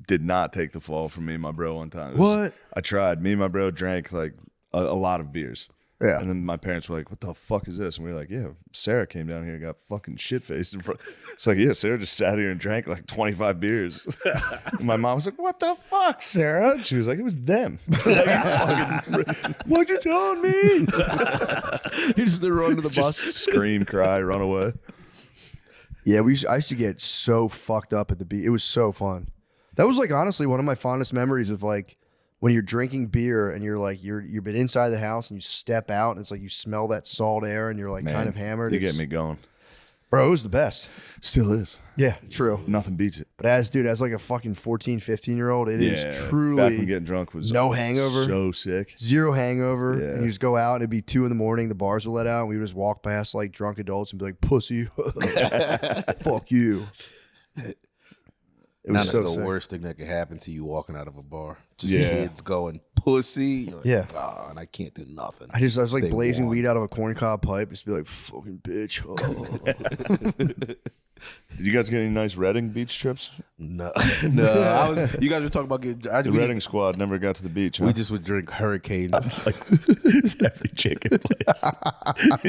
Speaker 1: did not take the fall from me and my bro one time.
Speaker 2: What?
Speaker 1: I tried. Me and my bro drank like a lot of beers.
Speaker 2: Yeah.
Speaker 1: And then my parents were like, "What the fuck is this?" And we were like, "Yeah, Sarah came down here and got fucking shit faced in front." It's like, yeah, Sarah just sat here and drank like 25 beers. And my mom was like, "What the fuck, Sarah?" And she was like, "It was them." I was like, "You fucking, what you telling me?"
Speaker 2: You just threw her under the bus.
Speaker 1: Just scream, cry, run away.
Speaker 2: Yeah, I used to get so fucked up at the beach. It was so fun. That was like honestly one of my fondest memories of like when you're drinking beer and you're like you've been inside the house and you step out and it's like you smell that salt air and you're like
Speaker 4: Man,
Speaker 2: kind of hammered.
Speaker 4: You get me going.
Speaker 2: Bro, it was the best.
Speaker 4: Still is.
Speaker 2: Yeah, true.
Speaker 4: Nothing beats it.
Speaker 2: But as like a fucking 14, 15-year-old, it is
Speaker 4: Back
Speaker 2: truly
Speaker 4: when getting drunk was
Speaker 2: no hangover.
Speaker 4: So sick.
Speaker 2: Zero hangover.
Speaker 4: Yeah.
Speaker 2: And you just go out and it'd be 2 a.m. The bars would let out and we would just walk past like drunk adults and be like, pussy. Fuck you. It was
Speaker 9: That's
Speaker 2: so
Speaker 9: the
Speaker 2: sick.
Speaker 9: worst thing that could happen to you walking out of a bar. Just
Speaker 4: Yeah.
Speaker 9: kids going pussy. You're like,
Speaker 2: Yeah.
Speaker 9: "Ah," and I can't do nothing.
Speaker 2: I was like
Speaker 9: They
Speaker 2: blazing
Speaker 9: won.
Speaker 2: weed out of a corncob pipe. Just be like, fucking bitch.
Speaker 4: Did you guys get any nice Reading beach trips?
Speaker 9: No, no. You guys were talking about getting.
Speaker 4: The Reading squad never got to the beach. Huh?
Speaker 9: We just would drink Hurricane.
Speaker 4: It's like it's every chicken place.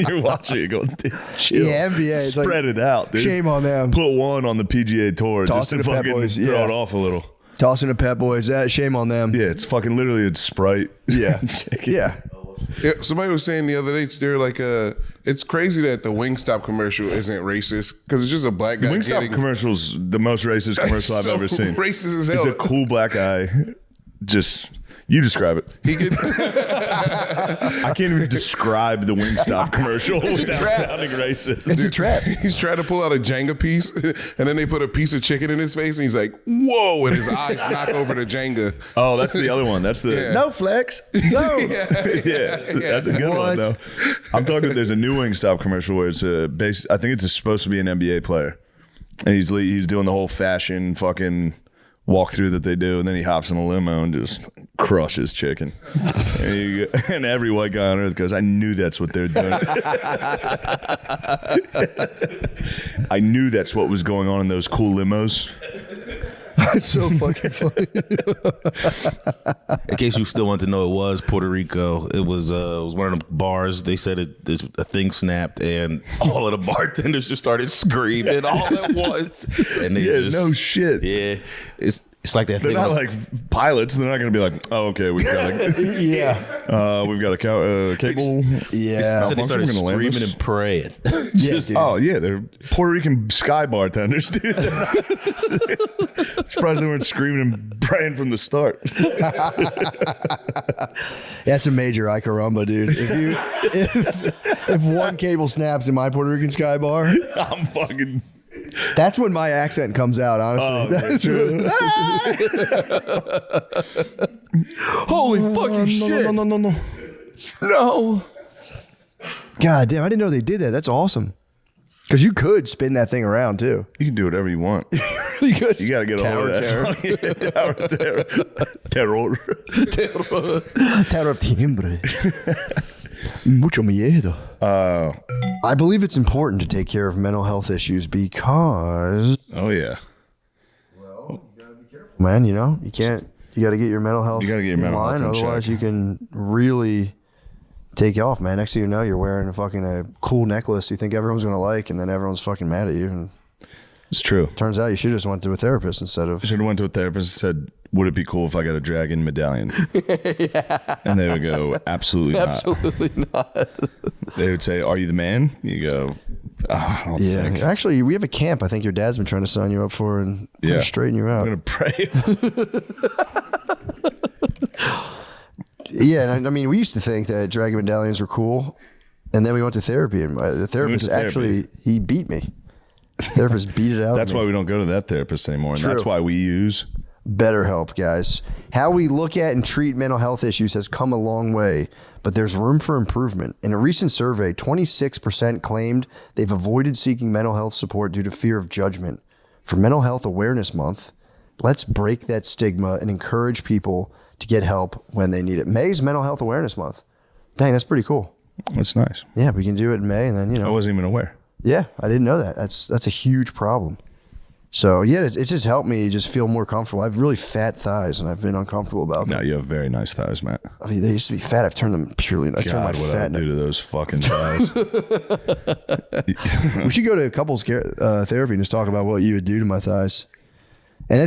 Speaker 4: You're watching it going, dude, chill.
Speaker 2: Yeah, NBA. It's like,
Speaker 4: Spread it out, dude.
Speaker 2: shame on them.
Speaker 4: Put one on the PGA Tour
Speaker 2: Toss
Speaker 4: just
Speaker 2: it
Speaker 4: to
Speaker 2: to Pep
Speaker 4: fucking
Speaker 2: Boys,
Speaker 4: throw
Speaker 2: yeah.
Speaker 4: it off a little.
Speaker 2: Tossing the Pep Boys. Shame on them.
Speaker 4: Yeah, it's fucking literally it's Sprite.
Speaker 2: Yeah.
Speaker 4: Chicken.
Speaker 2: Yeah.
Speaker 6: Yeah, somebody was saying the other day, they're like, it's crazy that the Wingstop commercial isn't racist because it's just a black guy.
Speaker 4: Wingstop commercial's the most racist commercial I've
Speaker 6: so
Speaker 4: ever seen.
Speaker 6: Racist as hell.
Speaker 4: It's a cool black guy. Just you describe it.
Speaker 6: He gets
Speaker 4: I can't even describe the Wingstop commercial without sounding racist.
Speaker 2: It's a trap.
Speaker 6: He's trying to pull out a Jenga piece, and then they put a piece of chicken in his face, and he's like, "Whoa!" and his eyes knock over the Jenga.
Speaker 4: Oh, that's the other one. That's the
Speaker 6: Yeah.
Speaker 4: no flex. No. yeah, that's a good one though. I'm talking. There's a new Wingstop commercial where it's based. I think it's supposed to be an NBA player, and he's doing the whole fashion fucking walkthrough that they do, and then he hops in a limo and just crushes chicken. And every white guy on earth goes, I knew that's what they're doing. I knew that's what was going on in those cool limos.
Speaker 2: It's so fucking funny.
Speaker 9: In case you still want to know, it was Puerto Rico. It was one of the bars. They said a thing snapped, and all of the bartenders just started screaming all at once. And they just,
Speaker 4: no shit.
Speaker 9: Yeah, it's like that
Speaker 4: They're
Speaker 9: thing.
Speaker 4: not
Speaker 9: on-
Speaker 4: like pilots. They're not going to be like, oh, okay, we've got
Speaker 2: Yeah.
Speaker 4: a cable.
Speaker 2: Yeah.
Speaker 9: so they started
Speaker 4: We're gonna land
Speaker 9: screaming
Speaker 4: this.
Speaker 9: and praying.
Speaker 2: Yeah, dude.
Speaker 4: Oh yeah, they're Puerto Rican sky bartenders, dude. Surprised they weren't screaming and praying from the start.
Speaker 2: That's a major ay caramba, dude. If one cable snaps in my Puerto Rican sky bar,
Speaker 4: I'm fucking.
Speaker 2: that's when my accent comes out, honestly. That's really-
Speaker 9: Holy fucking shit!
Speaker 4: No.
Speaker 2: God damn, I didn't know they did that. That's awesome. Because you could spin that thing around too.
Speaker 4: You can do whatever you want.
Speaker 2: You could.
Speaker 4: You got to get a hold of that. Terror.
Speaker 2: Terror of timbre. Mucho miedo. I believe it's important to take care of mental health issues because,
Speaker 4: Oh yeah.
Speaker 2: man, you got to get your mental health
Speaker 4: You gotta get your
Speaker 2: in
Speaker 4: mental
Speaker 2: line,
Speaker 4: health in
Speaker 2: otherwise
Speaker 4: check.
Speaker 2: you can really take you off, man. Next thing you know, you're wearing a cool necklace you think everyone's going to like, and then everyone's fucking mad at you. And
Speaker 4: It's true.
Speaker 2: turns out you should just went to a therapist instead of.
Speaker 4: Should have went to a therapist and said, "Would it be cool if I got a dragon medallion?" And they would go, "Absolutely not."
Speaker 2: Absolutely not.
Speaker 4: They would say, "Are you the man?" You go, "I don't
Speaker 2: Yeah,
Speaker 4: think."
Speaker 2: actually, we have a camp I think your dad's been trying to sign you up for and
Speaker 4: Yeah.
Speaker 2: straighten you out.
Speaker 4: I'm gonna pray.
Speaker 2: Yeah, and I mean, we used to think that dragon medallions were cool, and then we went to therapy, and the therapist
Speaker 4: therapy.
Speaker 2: actually he beat me. The therapist beat it out.
Speaker 4: That's
Speaker 2: of me.
Speaker 4: why we don't go to that therapist anymore, and
Speaker 2: True.
Speaker 4: that's why we use.
Speaker 2: BetterHelp, guys. How we look at and treat mental health issues has come a long way, but there's room for improvement. In a recent survey, 26% claimed they've avoided seeking mental health support due to fear of judgment. For Mental Health Awareness Month, let's break that stigma and encourage people to get help when they need it. May's Mental Health Awareness Month. Dang, that's pretty cool.
Speaker 4: That's nice.
Speaker 2: Yeah, we can do it in May, and then
Speaker 4: I wasn't even aware.
Speaker 2: Yeah, I didn't know that. That's a huge problem. So yeah, it's just helped me just feel more comfortable. I have really fat thighs, and I've been uncomfortable about them.
Speaker 4: No, you have very nice thighs, Matt.
Speaker 2: I mean, they used to be fat. I've turned them purely. I turned my
Speaker 4: God, what I
Speaker 2: fat.
Speaker 4: would do to those fucking thighs.
Speaker 2: We should go to couples care, therapy and just talk about what you would do to my thighs. And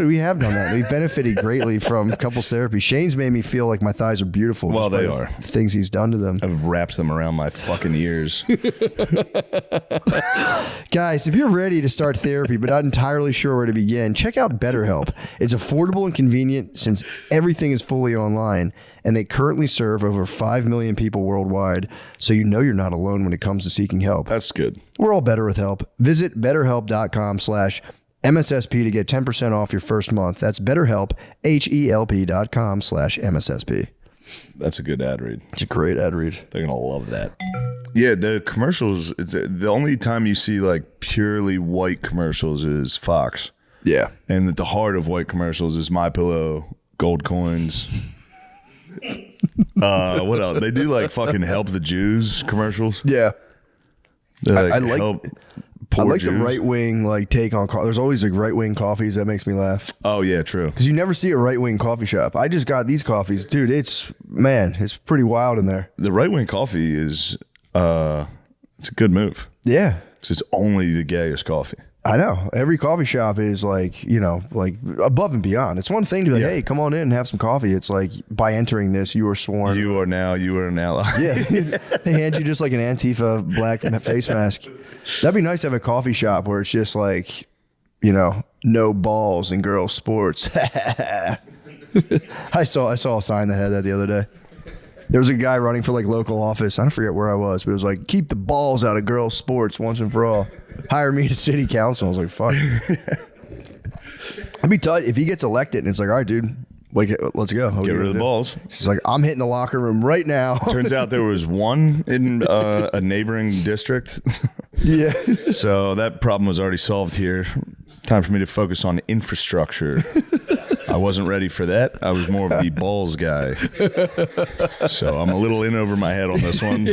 Speaker 2: we have done that. We've benefited greatly from couples therapy. Shane's made me feel like my thighs are beautiful.
Speaker 4: Well, they
Speaker 2: despite
Speaker 4: are.
Speaker 2: things he's done to them.
Speaker 4: I've wrapped them around my fucking ears.
Speaker 2: Guys, if you're ready to start therapy but not entirely sure where to begin, check out BetterHelp. It's affordable and convenient since everything is fully online, and they currently serve over 5 million people worldwide, so you know you're not alone when it comes to seeking help.
Speaker 4: That's good.
Speaker 2: We're all better with help. Visit betterhelp.com/MSSP to get 10% off your first month. That's BetterHelp, HELP.com/MSSP.
Speaker 4: That's a good ad read.
Speaker 2: It's a great ad read.
Speaker 4: They're gonna love that. Yeah, the commercials. It's the only time you see like purely white commercials is Fox,
Speaker 2: Yeah.
Speaker 4: and at the heart of white commercials is My Pillow, gold coins. What else? They do like fucking help the Jews commercials.
Speaker 2: Yeah.
Speaker 4: They're
Speaker 2: I like-
Speaker 4: help
Speaker 2: I
Speaker 4: poor
Speaker 2: like
Speaker 4: Jews.
Speaker 2: the right wing like take on. There's always like right wing coffees that makes me laugh
Speaker 4: Oh yeah, true.
Speaker 2: because you never see a right wing coffee shop. I just got these coffees, dude. It's pretty wild in there.
Speaker 4: The right wing coffee is it's a good move
Speaker 2: Yeah,
Speaker 4: because it's only the gayest coffee.
Speaker 2: I know. Every coffee shop is like like above and beyond. It's one thing to be like,
Speaker 4: Yeah.
Speaker 2: hey, come on in and have some coffee. It's like by entering this, you are sworn.
Speaker 4: You are an ally.
Speaker 2: Yeah, they hand you just like an Antifa black face mask. That'd be nice to have a coffee shop where it's just like, no balls in girls' sports. I saw a sign that had that the other day. There was a guy running for like local office. I don't forget where I was, but it was like, keep the balls out of girls' sports once and for all. Hire me to city council. I was like, fuck. I'd be tight if he gets elected and it's like, all right, dude, like, let's go.
Speaker 4: Get rid of the balls.
Speaker 2: He's like, I'm hitting the locker room right now.
Speaker 4: Turns out there was one in a neighboring district.
Speaker 2: Yeah.
Speaker 4: So that problem was already solved here. Time for me to focus on infrastructure. I wasn't ready for that. I was more of the balls guy. So I'm a little in over my head on this one.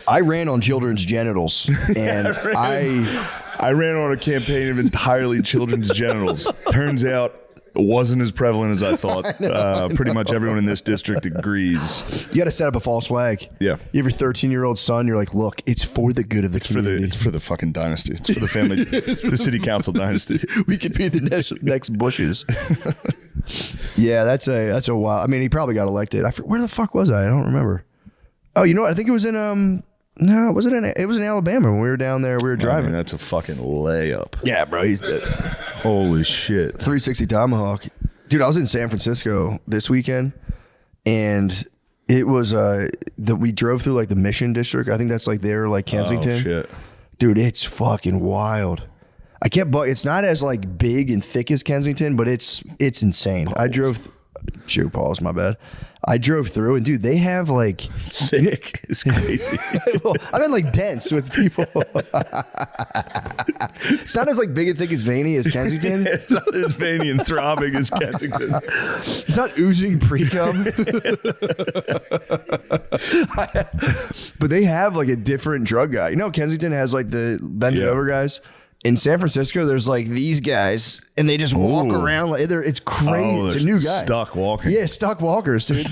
Speaker 2: I ran on children's genitals, and
Speaker 4: I ran on a campaign of entirely children's genitals. Turns out it wasn't as prevalent as I thought. Pretty much everyone in this district agrees.
Speaker 2: you got to set up a false flag.
Speaker 4: Yeah.
Speaker 2: You have your 13-year-old son. You're like, look, it's for the good of the community.
Speaker 4: It's for the fucking dynasty. It's for the family, the city council dynasty.
Speaker 2: We could be the next Bushes. Yeah, that's a wild. I mean, he probably got elected. Where the fuck was I? I don't remember. Oh, you know what? I think it was in no, it was in Alabama when we were down there. We were driving.
Speaker 4: I mean, that's a fucking layup.
Speaker 2: Yeah, bro. He's the
Speaker 4: Holy shit.
Speaker 2: 360 Tomahawk. Dude, I was in San Francisco this weekend, and it was we drove through like the Mission District. I think that's like there, like Kensington.
Speaker 4: Oh, shit.
Speaker 2: Dude, it's fucking wild. It's not as like big and thick as Kensington, but it's insane. I drove. Pause. My bad. I drove through, and dude, they have like
Speaker 4: Thick is crazy.
Speaker 2: well, I mean like dense with people. It's not as like big and thick as veiny as Kensington.
Speaker 4: It's not as veiny and throbbing as Kensington.
Speaker 2: It's not oozing pre-cum. But they have like a different drug guy. You know, Kensington has like the bend it over guys. In San Francisco, there's like these guys, and they just walk around like it's crazy. It's a new guy.
Speaker 4: Stuck walking.
Speaker 2: Yeah, stuck walkers, dude.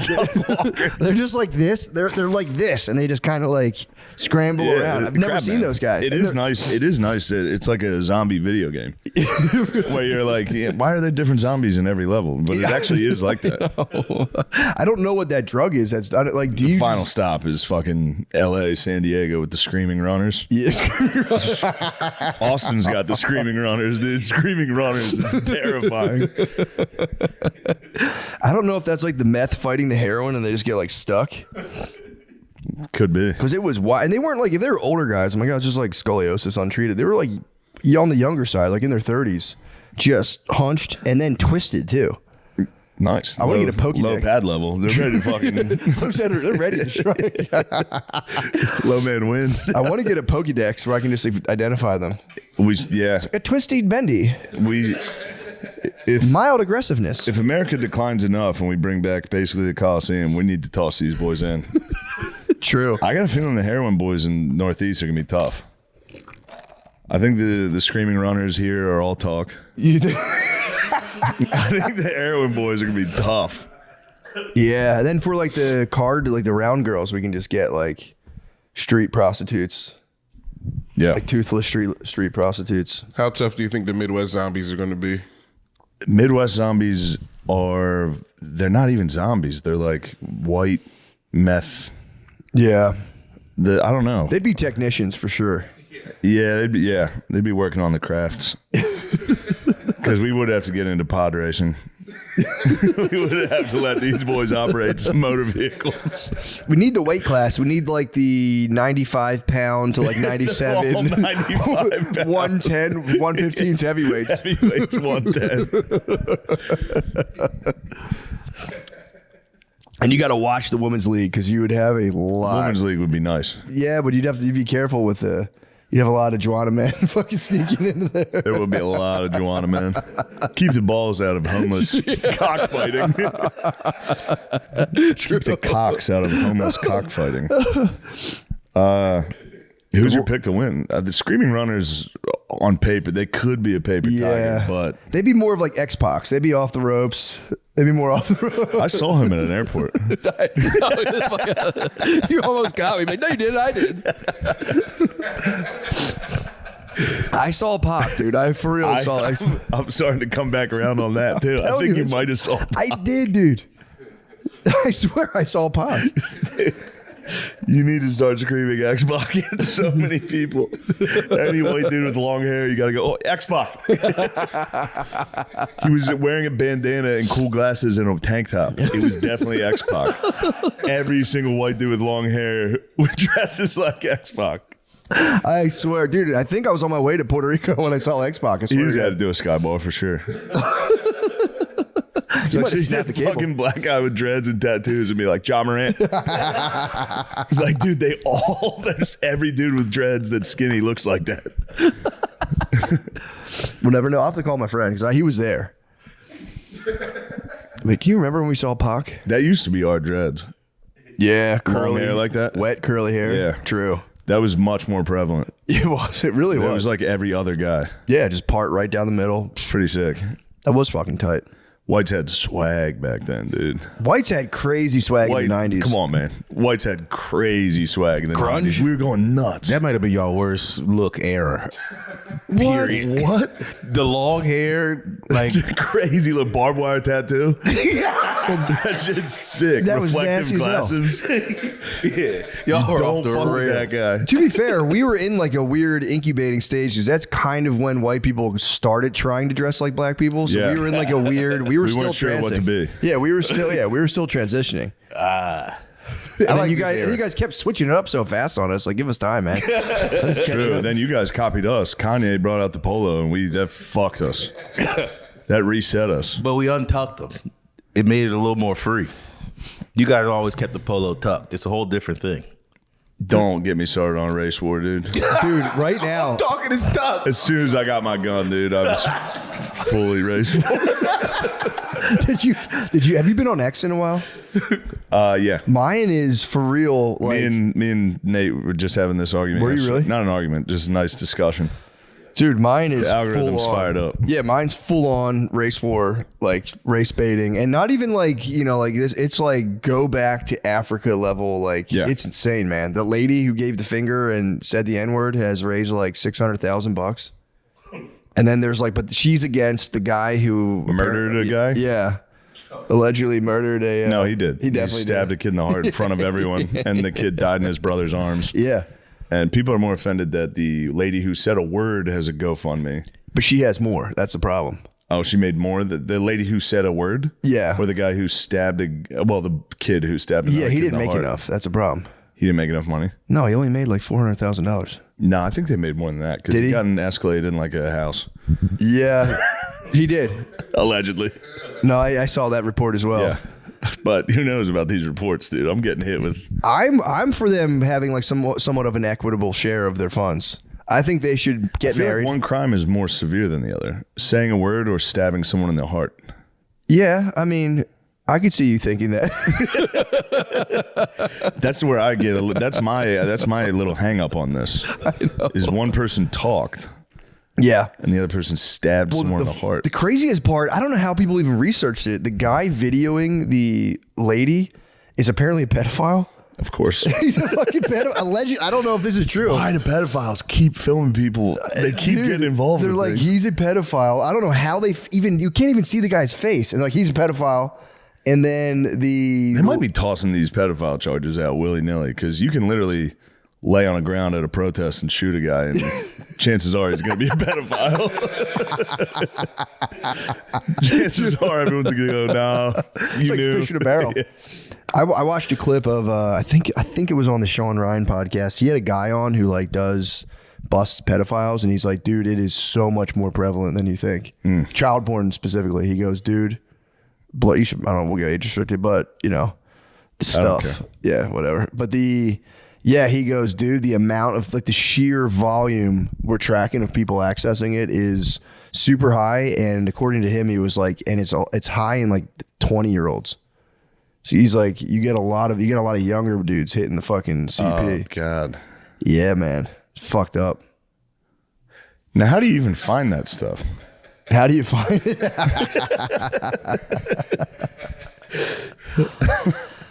Speaker 2: They're just like this. They're like this, and they just kind of like scramble around. I've never seen those guys.
Speaker 4: It is nice. It is nice that it's like a zombie video game where you're like, why are there different zombies in every level? But it actually is like that.
Speaker 2: I don't know what that drug is. That's not like. Do
Speaker 4: The
Speaker 2: you?
Speaker 4: final stop is fucking L.A., San Diego with the Screaming Runners.
Speaker 2: Yes.
Speaker 4: Austin's got the Screaming Runners, dude. Screaming Runners is terrifying.
Speaker 2: I don't know if that's like the meth fighting the heroin, and they just get like stuck.
Speaker 4: Could be.
Speaker 2: Because it was wild. And they weren't like, if they were older guys, oh my God, it's just like scoliosis untreated. They were like on the younger side, like in their 30s, just hunched and then twisted too.
Speaker 4: Nice.
Speaker 2: I want to get a Pokédex.
Speaker 4: Low pad level. They're ready to fucking.
Speaker 2: They're ready to strike.
Speaker 4: Low man wins.
Speaker 2: I want to get a Pokédex where I can just like, identify them.
Speaker 4: A
Speaker 2: twisty bendy. Mild aggressiveness.
Speaker 4: If America declines enough and we bring back basically the Coliseum, we need to toss these boys in.
Speaker 2: True.
Speaker 4: I got a feeling the heroin boys in Northeast are gonna be tough. I think the Screaming Runners here are all talk.
Speaker 2: You think?
Speaker 4: I think the heroin boys are gonna be tough.
Speaker 2: Yeah. And then for like the card, like the round girls, we can just get like street prostitutes.
Speaker 4: Yeah.
Speaker 2: like toothless street prostitutes.
Speaker 6: How tough do you think the Midwest zombies are going to be?
Speaker 4: Midwest zombies they're not even zombies. They're like white meth.
Speaker 2: Yeah,
Speaker 4: I don't know.
Speaker 2: they'd be technicians for sure.
Speaker 4: Yeah, they'd be working on the crafts. Because we would have to get into pod racing. We would have to let these boys operate some motor vehicles.
Speaker 2: We need the weight class. We need like the 95 pound to like 97.
Speaker 4: All 95 pounds.
Speaker 2: 110, 115 heavyweights.
Speaker 4: Heavyweights 110.
Speaker 2: And you got to watch the women's league because you would have a lot.
Speaker 4: Women's league would be nice.
Speaker 2: Yeah, but you'd have to be careful with you have a lot of Joanna men fucking sneaking into there.
Speaker 4: There would be a lot of Joanna men. Keep the balls out of homeless cockfighting. Keep the cocks out of homeless cockfighting. Who's your pick to win? The Screaming Runners, on paper, they could be a paper tiger, but
Speaker 2: they'd be more of like X-Pac. They'd be off the ropes. They'd be more off the ropes.
Speaker 4: I saw him at an airport.
Speaker 2: You almost got me. Like, no, you didn't. I did. I saw Pac, dude. I for real saw.
Speaker 4: I'm starting to come back around on that too. I think you might have saw Pac.
Speaker 2: I did, dude. I swear I saw Pac.
Speaker 4: You need to start screaming X-Pac at so many people. Any white dude with long hair, you got to go, oh, X-Pac. He was wearing a bandana and cool glasses and a tank top. It was definitely X-Pac. Every single white dude with long hair dresses like X-Pac.
Speaker 2: I swear, dude. I think I was on my way to Puerto Rico when I saw X-Pac. I swear
Speaker 4: He was had to do a skybar for sure. It's
Speaker 2: might
Speaker 4: like
Speaker 2: have
Speaker 4: see
Speaker 2: snapped
Speaker 4: a
Speaker 2: the cable.
Speaker 4: fucking black guy with dreads and tattoos and be like, Ja Morant. It's like, dude, there's every dude with dreads that's skinny looks like that.
Speaker 2: We'll never know. I'll have to call my friend because he was there. Like, can you remember when we saw Pac?
Speaker 4: That used to be our dreads.
Speaker 2: Yeah,
Speaker 4: Long hair like that.
Speaker 2: wet curly hair.
Speaker 4: Yeah.
Speaker 2: True.
Speaker 4: That was much more prevalent.
Speaker 2: It was. It really
Speaker 4: It
Speaker 2: was.
Speaker 4: was like every other guy.
Speaker 2: Yeah, just part right down the middle.
Speaker 4: Pretty sick.
Speaker 2: That was fucking tight.
Speaker 4: Whites had swag back then, dude.
Speaker 2: Whites had crazy swag in the 90s.
Speaker 4: Come on, man. Whites had crazy swag in the
Speaker 2: Grunge?
Speaker 4: 90s. We were going nuts.
Speaker 9: That might have been y'all worst look era. Period.
Speaker 4: What?
Speaker 9: The long hair, like
Speaker 4: Crazy little barbed wire tattoo. That shit's sick.
Speaker 2: That was nasty
Speaker 4: Reflective
Speaker 2: as hell.
Speaker 4: glasses.
Speaker 9: y'all were
Speaker 4: Don't
Speaker 9: off the
Speaker 4: fuck with
Speaker 9: rails.
Speaker 4: that guy.
Speaker 2: To be fair, we were in like a weird incubating stage because that's kind of when white people started trying to dress like black people. So
Speaker 4: Yeah.
Speaker 2: we were in like a weird. We were
Speaker 4: We
Speaker 2: still
Speaker 4: weren't sure what to
Speaker 2: transing.
Speaker 4: be.
Speaker 2: Yeah, we were still transitioning. And then
Speaker 9: like
Speaker 2: you
Speaker 9: this
Speaker 2: guys,
Speaker 9: era.
Speaker 2: you guys kept switching it up so fast on us. Like, give us time, man. Let's catch
Speaker 4: True.
Speaker 2: up.
Speaker 4: Then you guys copied us. Kanye brought out the polo, and that fucked us. That reset us.
Speaker 9: But we untucked them. It made it a little more free. You guys always kept the polo tucked. It's a whole different thing.
Speaker 4: Don't get me started on race war, dude.
Speaker 2: Dude, right now.
Speaker 9: Talking is tucked.
Speaker 4: As soon as I got my gun, dude, I was fully race war.
Speaker 2: Did you have you been on X in a while?
Speaker 4: Yeah.
Speaker 2: Mine is for real. Like,
Speaker 4: Me and Nate were just having this argument.
Speaker 2: Were you
Speaker 4: yesterday.
Speaker 2: really?
Speaker 4: Not an argument, just a nice discussion.
Speaker 2: dude, mine is
Speaker 4: The algorithm's
Speaker 2: full on.
Speaker 4: fired up.
Speaker 2: Yeah, mine's full on race war, like race baiting, and not even like like this. It's like go back to Africa level. Like it's insane, man. The lady who gave the finger and said the N-word has raised like $600,000. And then there's like, but she's against the guy who
Speaker 4: Murdered a guy?
Speaker 2: Yeah, allegedly murdered a.
Speaker 4: No, he did.
Speaker 2: He definitely
Speaker 4: stabbed
Speaker 2: did.
Speaker 4: a kid in the heart in front of everyone, and the kid died in his brother's arms.
Speaker 2: Yeah,
Speaker 4: And people are more offended that the lady who said a word has a GoFundMe.
Speaker 2: but she has more. That's the problem.
Speaker 4: Oh, she made more? The lady who said a word?
Speaker 2: Yeah.
Speaker 4: Or the guy who stabbed the kid who stabbed
Speaker 2: Yeah,
Speaker 4: another
Speaker 2: he
Speaker 4: kid in
Speaker 2: didn't
Speaker 4: the
Speaker 2: make
Speaker 4: heart.
Speaker 2: enough. That's a problem.
Speaker 4: He didn't make enough money?
Speaker 2: No, he only made like $400,000.
Speaker 4: No, I think they made more than that because
Speaker 2: Did
Speaker 4: he
Speaker 2: he?
Speaker 4: got an Escalade in like a house.
Speaker 2: Yeah, he did.
Speaker 4: Allegedly.
Speaker 2: No, I saw that report as well.
Speaker 4: Yeah. But who knows about these reports, dude? I'm getting hit with.
Speaker 2: I'm for them having like somewhat of an equitable share of their funds. I think they should
Speaker 4: I
Speaker 2: get
Speaker 4: feel
Speaker 2: married.
Speaker 4: like one crime is more severe than the other. Saying a word or stabbing someone in the heart.
Speaker 2: Yeah, I mean, I could see you thinking that.
Speaker 4: That's where I get. That's my little hang up on this. Is one person talked
Speaker 2: Yeah.
Speaker 4: and the other person stabbed someone in the heart.
Speaker 2: The craziest part, I don't know how people even researched it. The guy videoing the lady is apparently a pedophile.
Speaker 4: Of course.
Speaker 2: He's a fucking pedophile. Alleged. I don't know if this is true.
Speaker 4: Why do pedophiles keep filming people? They keep
Speaker 2: Dude,
Speaker 4: getting involved.
Speaker 2: They're
Speaker 4: in
Speaker 2: like,
Speaker 4: things.
Speaker 2: he's a pedophile. I don't know how they you can't even see the guy's face. And like, he's a pedophile. And then
Speaker 4: They might be tossing these pedophile charges out willy nilly because you can literally lay on the ground at a protest and shoot a guy, and chances are he's going to be a pedophile. Chances are everyone's going to go, no,
Speaker 2: it's like fish in a barrel.
Speaker 4: Yeah.
Speaker 2: I watched a clip of I think it was on the Sean Ryan podcast. He had a guy on who like busts pedophiles, and he's like, dude, it is so much more prevalent than you think. Child porn specifically. He goes, dude, you should, I don't know, we'll get age restricted, but you know, the stuff. Yeah, whatever. But he goes, dude, the amount of like the sheer volume we're tracking of people accessing it is super high, and according to him, he was like, and it's high in like 20-year-olds. So he's like, you get a lot of younger dudes hitting the fucking CP.
Speaker 4: Oh, God.
Speaker 2: Yeah, man. It's fucked up.
Speaker 4: Now, how do you even find that stuff?
Speaker 2: How do you find it?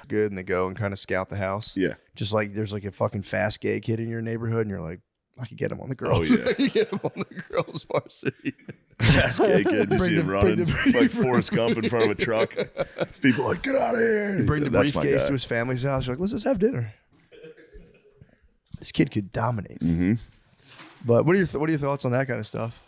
Speaker 2: Good, and they go and kind of scout the house.
Speaker 4: Yeah.
Speaker 2: Just like there's like a fucking fast gay kid in your neighborhood, and you're like, I could get him on the girls.
Speaker 4: Oh, yeah.
Speaker 2: I could get him on the girls' varsity.
Speaker 4: Fast gay kid, you see him running
Speaker 2: bring
Speaker 4: like Forrest Gump in front of a truck. People are like, get out of here.
Speaker 2: You bring the
Speaker 4: That's my
Speaker 2: briefcase
Speaker 4: guy.
Speaker 2: to his family's house. You're like, let's just have dinner. This kid could dominate.
Speaker 4: Mm-hmm.
Speaker 2: But what are your thoughts on that kind of stuff?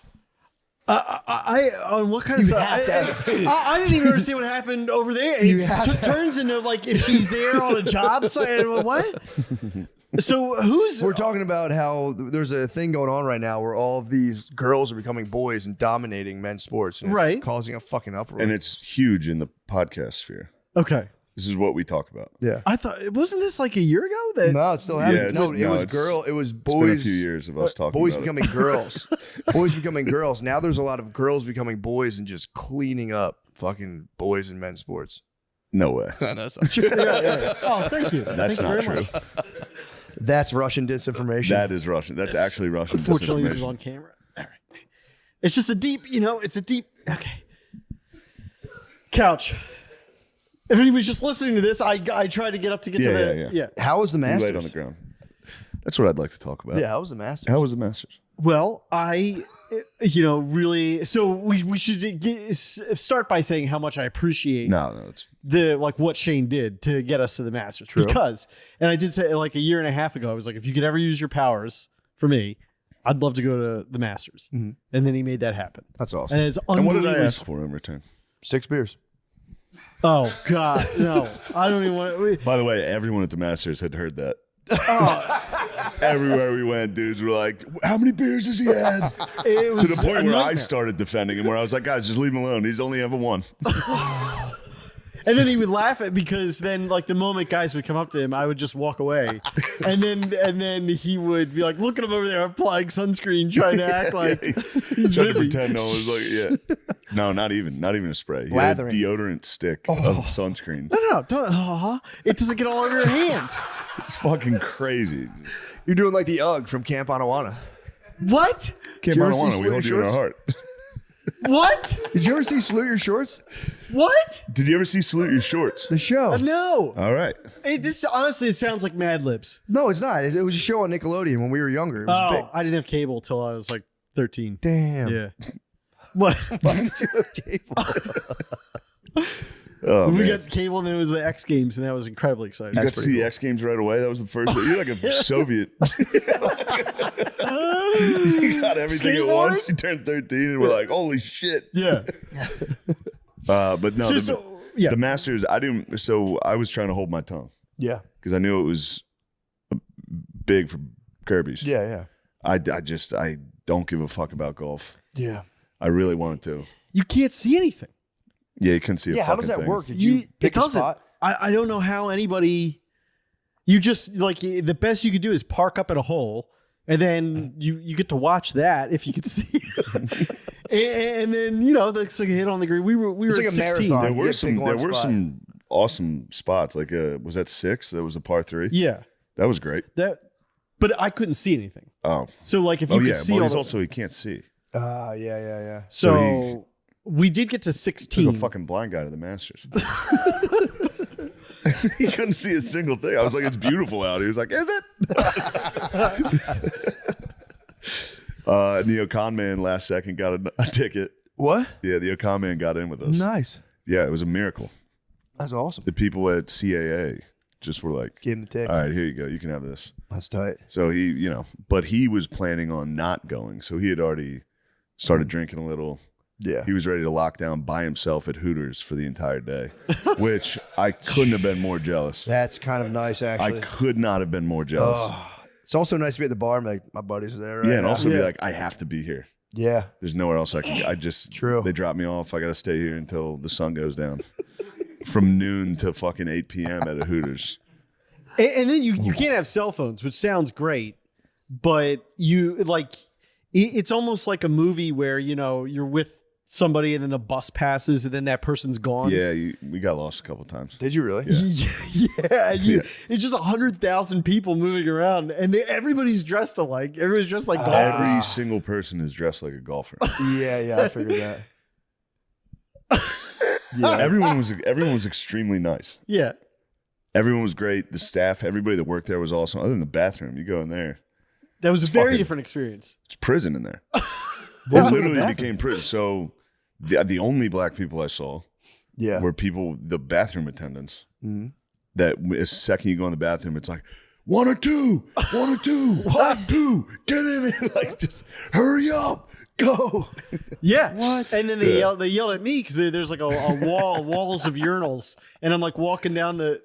Speaker 10: On what kind of stuff? I didn't even understand what happened over there. It turns into like if she's there on a job site. And what? So
Speaker 2: we're talking about how there's a thing going on right now where all of these girls are becoming boys and dominating men's sports, and it's causing a fucking uproar.
Speaker 4: And it's huge in the podcast sphere.
Speaker 10: Okay.
Speaker 4: This is what we talk about.
Speaker 2: Yeah.
Speaker 10: I thought, wasn't this like a year ago?
Speaker 2: No, it's still happening.
Speaker 4: Yeah,
Speaker 2: It was boys.
Speaker 4: It's been a few years of us talking
Speaker 2: boys
Speaker 4: about
Speaker 2: becoming girls. Boys becoming girls. Now there's a lot of girls becoming boys and just cleaning up fucking boys in men's sports.
Speaker 4: No way.
Speaker 2: That's not true.
Speaker 10: Oh, thank you.
Speaker 4: That's not true.
Speaker 2: That's Russian disinformation.
Speaker 4: That is Russian. That's actually Russian
Speaker 10: Unfortunately, this is
Speaker 4: disinformation.
Speaker 10: on camera. All right. It's just a deep, okay. Couch. If anybody's just listening to this, I tried to get up to get to the...
Speaker 4: Yeah.
Speaker 2: How was the
Speaker 4: You
Speaker 2: Masters?
Speaker 4: laid on the ground. That's what I'd like to talk about.
Speaker 2: Yeah, how was the Masters?
Speaker 4: How was the Masters?
Speaker 10: Well, really... So we should start by saying how much I appreciate
Speaker 4: It's
Speaker 10: what Shane did to get us to the Masters. True. Because, and I did say like a year and a half ago, I was like, if you could ever use your powers for me, I'd love to go to the Masters. Mm-hmm. And then he made that happen.
Speaker 2: That's awesome.
Speaker 10: And it's
Speaker 4: And what did
Speaker 10: unbelievable.
Speaker 4: I ask for in return?
Speaker 2: 6 beers.
Speaker 10: Oh, God. No. I don't even want to...
Speaker 4: By the way, everyone at the Masters had heard that. Everywhere we went, dudes were like, how many beers has he had?
Speaker 10: It was
Speaker 4: To the point
Speaker 10: a
Speaker 4: where I
Speaker 10: nightmare.
Speaker 4: started defending him, where I was like, guys, just leave him alone. He's only ever one.
Speaker 10: And then he would laugh at because then like the moment guys would come up to him, I would just walk away. And then he would be like, look at him over there applying sunscreen, trying to act like he's
Speaker 4: Trying to
Speaker 10: busy.
Speaker 4: pretend no one was like, yeah. No, not even a spray. He had a
Speaker 2: Lathering.
Speaker 4: deodorant stick of sunscreen.
Speaker 10: No, don't. It doesn't get all over your hands.
Speaker 4: It's fucking crazy.
Speaker 2: You're doing like the UGG from Camp Anawana.
Speaker 10: What?
Speaker 4: Can't
Speaker 2: you ever
Speaker 4: marijuana.
Speaker 2: see
Speaker 4: We hold
Speaker 2: Salute
Speaker 4: you in our
Speaker 2: Your
Speaker 4: heart.
Speaker 10: What?
Speaker 2: Did you ever see Salute Your Shorts?
Speaker 10: What?
Speaker 4: Did you ever see Salute Your Shorts?
Speaker 2: The show.
Speaker 10: No.
Speaker 4: All right.
Speaker 10: This honestly, it sounds like Mad Libs.
Speaker 2: No, it's not. It was a show on Nickelodeon when we were younger. It was big.
Speaker 10: I didn't have cable till I was like 13.
Speaker 2: Damn.
Speaker 10: Yeah. What?
Speaker 2: Why did you have cable?
Speaker 4: Oh,
Speaker 10: We
Speaker 4: man.
Speaker 10: got cable and then it was the X Games and that was incredibly exciting.
Speaker 4: You got to see the X Games right away. That was the first. You're like a Soviet. You got everything at once. You turned 13 and we're like, holy shit.
Speaker 10: Yeah.
Speaker 4: But no,
Speaker 10: yeah.
Speaker 4: the Masters, I didn't. So I was trying to hold my tongue
Speaker 2: Yeah.
Speaker 4: because I knew it was big for Kirby's.
Speaker 2: Yeah.
Speaker 4: I don't give a fuck about golf.
Speaker 2: Yeah.
Speaker 4: I really wanted to.
Speaker 10: You can't see anything.
Speaker 4: Yeah, you couldn't see a
Speaker 2: Yeah.
Speaker 4: fucking
Speaker 2: How does that
Speaker 4: thing.
Speaker 2: work? Did you pick
Speaker 10: it doesn't.
Speaker 2: a spot?
Speaker 10: I don't know how anybody. You just like the best you could do is park up at a hole, and then you get to watch that if you could see. and then that's like a hit on the green. We were
Speaker 2: It's
Speaker 10: at
Speaker 2: like a
Speaker 10: 16.
Speaker 2: marathon.
Speaker 4: There
Speaker 2: You
Speaker 4: were
Speaker 2: get to pick
Speaker 4: some.
Speaker 2: one
Speaker 4: There were
Speaker 2: spot.
Speaker 4: some awesome spots. Like was that 6? That was a par 3.
Speaker 10: Yeah,
Speaker 4: That was great.
Speaker 10: but I couldn't see anything.
Speaker 4: Oh,
Speaker 10: So like if you could see
Speaker 4: Well,
Speaker 10: all
Speaker 4: he's
Speaker 10: the,
Speaker 4: also he can't see.
Speaker 2: Yeah.
Speaker 10: so we did get to
Speaker 4: Took
Speaker 10: 16.
Speaker 4: a fucking blind guy to the Masters. He couldn't see a single thing. I was like, it's beautiful out. He was like, is it? And the Ocon man last second got a ticket.
Speaker 2: What?
Speaker 4: Yeah, the Ocon man got in with us.
Speaker 2: Nice.
Speaker 4: Yeah, it was a miracle.
Speaker 2: That's awesome.
Speaker 4: The people at CAA just were like,
Speaker 2: Give him the ticket.
Speaker 4: all right, here you go. You can have this.
Speaker 2: That's tight.
Speaker 4: So he, but he was planning on not going. So he had already started drinking a little.
Speaker 2: Yeah.
Speaker 4: He was ready to lock down by himself at Hooters for the entire day, which I couldn't have been more jealous.
Speaker 2: That's kind of nice, actually.
Speaker 4: I could not have been more jealous.
Speaker 2: It's also nice to be at the bar and be like, my buddies are there right
Speaker 4: Yeah, and
Speaker 2: now.
Speaker 4: also be like, I have to be here.
Speaker 2: Yeah.
Speaker 4: There's nowhere else I can go.
Speaker 2: True.
Speaker 4: They drop me off. I got to stay here until the sun goes down. From noon to fucking 8 p.m. at a Hooters.
Speaker 10: And then you can't have cell phones, which sounds great, but it's almost like a movie where, you're with somebody and then a bus passes and then that person's gone.
Speaker 4: Yeah, we got lost a couple times.
Speaker 2: Did you really?
Speaker 10: Yeah. It's just 100,000 people moving around and everybody's dressed alike. Everybody's dressed like golfers.
Speaker 4: Every single person is dressed like a golfer.
Speaker 2: Yeah, I figured that.
Speaker 4: Yeah, everyone was extremely nice.
Speaker 10: Yeah.
Speaker 4: Everyone was great. The staff, everybody that worked there was awesome. Other than the bathroom, you go in there,
Speaker 10: That was a very different experience.
Speaker 4: it's prison in there. It literally became prison. So the only black people I saw were the bathroom attendants.
Speaker 2: Mm-hmm.
Speaker 4: That as second you go in the bathroom, it's like, 1 or 2, 1 or 2, 1, 2, get in there. Like, just hurry up, go.
Speaker 10: Yeah. What? And then they yelled at me because there's like a walls of urinals, and I'm like walking down the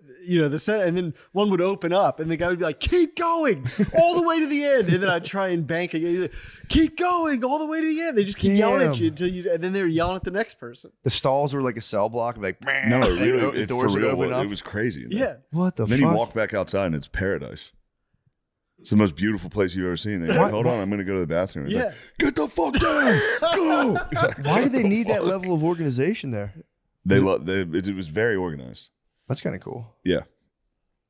Speaker 10: set, and then one would open up, and the guy would be like, "Keep going all the way to the end," and then I'd try and bank again. Like, keep going all the way to the end. They just keep yelling at you and then they're yelling at the next person.
Speaker 2: The stalls were like a cell block. Like,
Speaker 4: No, really,
Speaker 2: the doors would open up.
Speaker 4: it was crazy.
Speaker 10: Yeah.
Speaker 2: What the
Speaker 4: And then
Speaker 2: fuck?
Speaker 4: you walk back outside, and it's paradise. It's the most beautiful place you've ever seen. They're like, hold on, I'm going to go to the bathroom. It's like, get the fuck down, go.
Speaker 2: Why do they need that level of organization there?
Speaker 4: It was very organized.
Speaker 2: That's kind of cool.
Speaker 4: Yeah.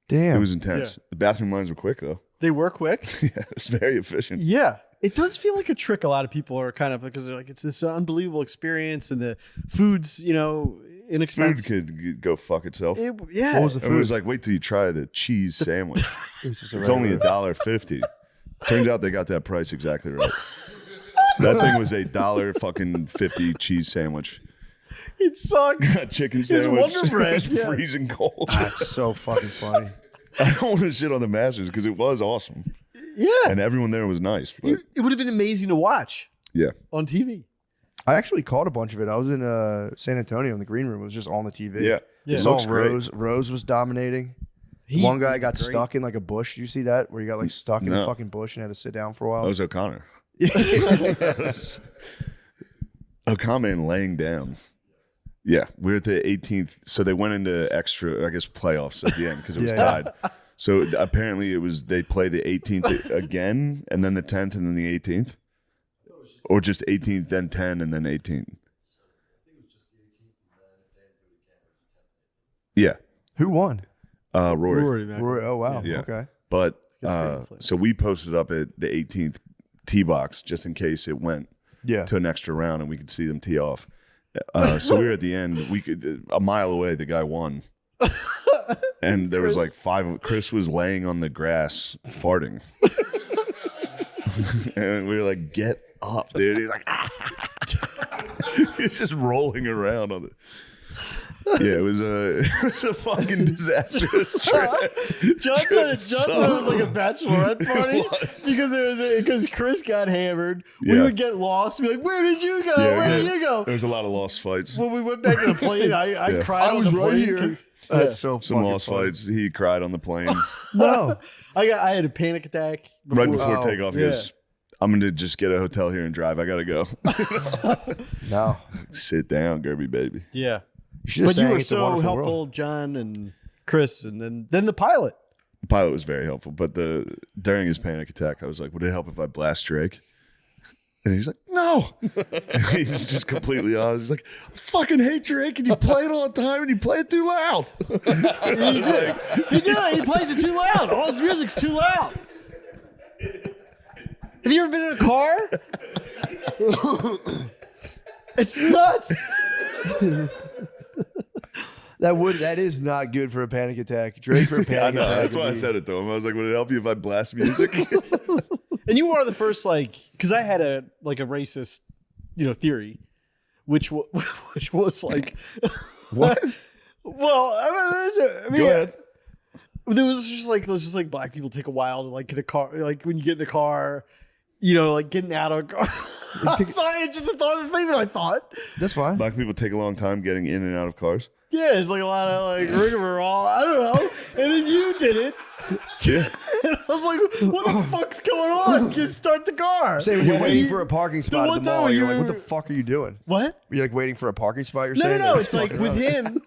Speaker 2: Damn.
Speaker 4: It was intense.
Speaker 10: Yeah.
Speaker 4: The bathroom lines were quick, though.
Speaker 10: They were quick.
Speaker 4: Yeah, it was very efficient.
Speaker 10: Yeah. It does feel like a trick. A lot of people are kind of, because they're like, it's this unbelievable experience, and the food's, inexpensive.
Speaker 4: Food could go fuck itself.
Speaker 10: Yeah.
Speaker 2: What was the
Speaker 4: It was
Speaker 2: food?
Speaker 4: like, wait till you try the cheese sandwich.
Speaker 2: It's
Speaker 4: It's only $1.50. Turns out they got that price exactly right. That thing was $1.50 cheese sandwich.
Speaker 10: It sucks.
Speaker 4: Chicken sandwich.
Speaker 10: Wonder Bread,
Speaker 4: It was
Speaker 10: yeah.
Speaker 4: freezing cold.
Speaker 2: That's so fucking funny.
Speaker 4: I don't want to shit on the Masters because it was awesome.
Speaker 10: Yeah.
Speaker 4: And everyone there was nice. But
Speaker 10: It would have been amazing to watch
Speaker 4: yeah.
Speaker 10: on TV.
Speaker 2: I actually caught a bunch of it. I was in San Antonio in the green room. It was just on the TV.
Speaker 4: Yeah.
Speaker 10: Yeah.
Speaker 2: I
Speaker 4: It
Speaker 2: saw
Speaker 4: looks great.
Speaker 2: Rose was dominating. One guy got stuck in like a bush. You see that? Where he got like stuck in a
Speaker 4: No.
Speaker 2: fucking bush and had to sit down for a while.
Speaker 4: That was O'Connor. O'Connor laying down. Yeah, we're at the 18th. So they went into extra, I guess, playoffs at the end because it was
Speaker 2: Yeah.
Speaker 4: tied. So apparently they play the 18th again, and then the 10th, and then the 18th, or just 18th, then 10, and then 18th. Yeah,
Speaker 2: Who won?
Speaker 4: Rory.
Speaker 2: Roy. Oh wow.
Speaker 4: Yeah.
Speaker 2: Okay.
Speaker 4: But
Speaker 10: experience, like-
Speaker 4: so we posted up at the 18th tee box just in case it went
Speaker 2: Yeah.
Speaker 4: to an extra round and we could see them tee off. So we were at the end. We could a mile away. The guy won, and there was like five. Chris was laying on the grass farting, and we were like, "Get up, dude!" He's like, he's just rolling around on it. Yeah, it was a fucking disastrous trip.
Speaker 10: John said it was like a bachelorette party because Chris got hammered. We
Speaker 4: Yeah.
Speaker 10: would get lost. Be like, "Where did you go?
Speaker 4: Yeah,
Speaker 10: Where
Speaker 4: yeah.
Speaker 10: did you go?"
Speaker 4: There was a lot of lost fights.
Speaker 10: When we went back to the plane, I
Speaker 4: Yeah.
Speaker 10: cried.
Speaker 2: I was
Speaker 10: on the
Speaker 2: right
Speaker 10: plane
Speaker 2: here.
Speaker 10: 'cause-
Speaker 2: That's so
Speaker 4: Some
Speaker 2: fucking
Speaker 4: lost
Speaker 2: funny.
Speaker 4: fights. He cried on the plane
Speaker 2: No.
Speaker 10: I had a panic attack
Speaker 4: right before
Speaker 2: Oh,
Speaker 4: takeoff. He
Speaker 10: yeah.
Speaker 4: goes, "I'm gonna just get a hotel here and drive. I gotta go."
Speaker 2: No.
Speaker 4: Sit down, Gerby baby.
Speaker 10: Yeah,
Speaker 2: You should have
Speaker 10: but you
Speaker 2: sang
Speaker 10: were
Speaker 2: It's a
Speaker 10: so
Speaker 2: Wonderful
Speaker 10: helpful,
Speaker 2: World.
Speaker 10: John and Chris, and then the pilot.
Speaker 4: The pilot was very helpful, but during his panic attack, I was like, "Would it help if I blast Drake?" And he's like, "No." He's just completely honest. He's like, "I fucking hate Drake, and you play it all the time, and you play it too loud."
Speaker 10: He did. He plays it too loud. All his music's too loud. Have you ever been in a car? It's nuts.
Speaker 2: That is not good for a panic attack. Drake for a panic
Speaker 4: I know.
Speaker 2: attack.
Speaker 4: That's why I said it to him. I was like, would it help you if I blast music?
Speaker 10: And you are the first, like, because I had a racist, theory, which was like,
Speaker 4: What?
Speaker 10: Well, I mean,
Speaker 4: Go ahead.
Speaker 10: there was just like black people take a while to like get a car, like when you get in a car, like getting out of a car. Sorry, I just thought of the thing that I thought.
Speaker 2: That's fine.
Speaker 4: Black people take a long time getting in and out of cars.
Speaker 10: Yeah, it's like a lot of like rigmarole. I don't know. And then you did it.
Speaker 4: Yeah.
Speaker 10: And I was like, what the fuck's going on? Just start the car.
Speaker 2: Say when you're waiting for a parking spot
Speaker 10: one
Speaker 2: at the
Speaker 10: time
Speaker 2: mall,
Speaker 10: when
Speaker 2: you're
Speaker 10: you
Speaker 2: like, what
Speaker 10: were-
Speaker 2: the fuck are you doing?
Speaker 10: What?
Speaker 2: You're like waiting for a parking spot, you're
Speaker 10: No,
Speaker 2: saying?
Speaker 10: no.
Speaker 2: Like,
Speaker 10: It's like
Speaker 2: fucking
Speaker 10: with
Speaker 2: up.
Speaker 10: him.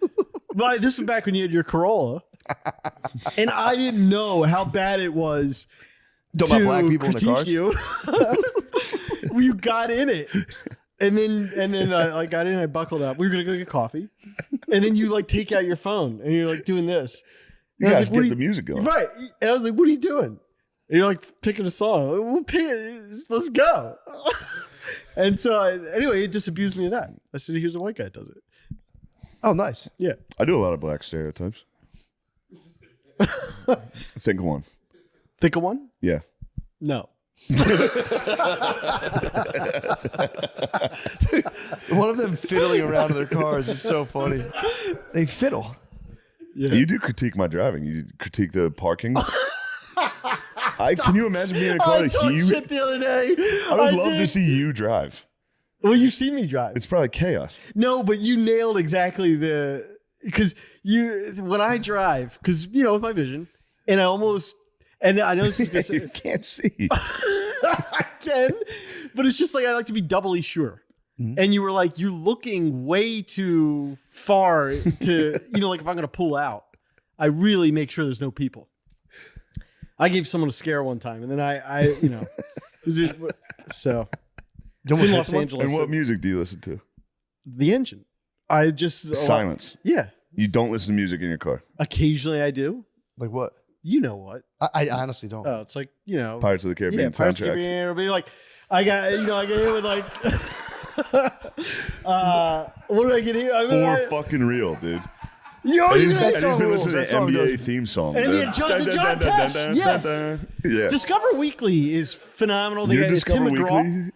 Speaker 10: Well, this was back when you had your Corolla. And I didn't know how bad it was
Speaker 2: Talking
Speaker 10: to
Speaker 2: about black people in the
Speaker 10: critique
Speaker 2: cars?
Speaker 10: you. When you got in it. And then I got in, I buckled up. We were going to go get coffee. And then you like take out your phone and you're like doing this.
Speaker 4: You
Speaker 10: And I was
Speaker 4: guys
Speaker 10: like, what
Speaker 4: get
Speaker 10: are
Speaker 4: the music going.
Speaker 10: Right. And I was like, what are you doing? And you're like picking a song. I'm like, well, pick it. Let's go. And so anyway, it just abused me of that. I said, here's a white guy that does it.
Speaker 2: Oh, nice.
Speaker 10: Yeah.
Speaker 4: I do a lot of black stereotypes. Think of one.
Speaker 10: Think of one?
Speaker 4: Yeah.
Speaker 10: No.
Speaker 2: One of them fiddling around in their cars is so funny. They fiddle.
Speaker 10: Yeah.
Speaker 4: You do critique my driving. You critique the parking. Can you imagine being in a car?
Speaker 10: I talked shit the other day.
Speaker 4: I would love to see you drive.
Speaker 10: Well, you've seen me drive.
Speaker 4: It's probably chaos.
Speaker 10: No, but you nailed exactly because when I drive, because with my vision, and I know this is gonna
Speaker 4: You can't see.
Speaker 10: I can, but it's just like I like to be doubly sure. Mm-hmm. And you were like, you're looking way too far to, like if I'm gonna pull out, I really make sure there's no people. I gave someone a scare one time, and then I so. It's in Los Angeles.
Speaker 4: And what music do you listen to?
Speaker 10: The engine. I just
Speaker 4: Silence.
Speaker 10: Yeah.
Speaker 4: You don't listen to music in your car.
Speaker 10: Occasionally I do.
Speaker 2: Like what?
Speaker 10: You know what?
Speaker 2: I honestly don't.
Speaker 10: Oh, it's like,
Speaker 4: Pirates of the Caribbean
Speaker 10: Pirates of the
Speaker 4: soundtrack.
Speaker 10: Caribbean. Everybody like, I got in with like, what did I get here?
Speaker 4: For fucking real, dude.
Speaker 10: Yo,
Speaker 4: And
Speaker 10: you
Speaker 4: he's
Speaker 10: guys
Speaker 4: been listening to NBA theme song.
Speaker 10: And yeah, the John Tesh, yes.
Speaker 4: Yeah.
Speaker 10: Discover Weekly is phenomenal. They
Speaker 4: Your
Speaker 10: got Tim
Speaker 4: Discover
Speaker 10: McGraw.
Speaker 4: Weekly.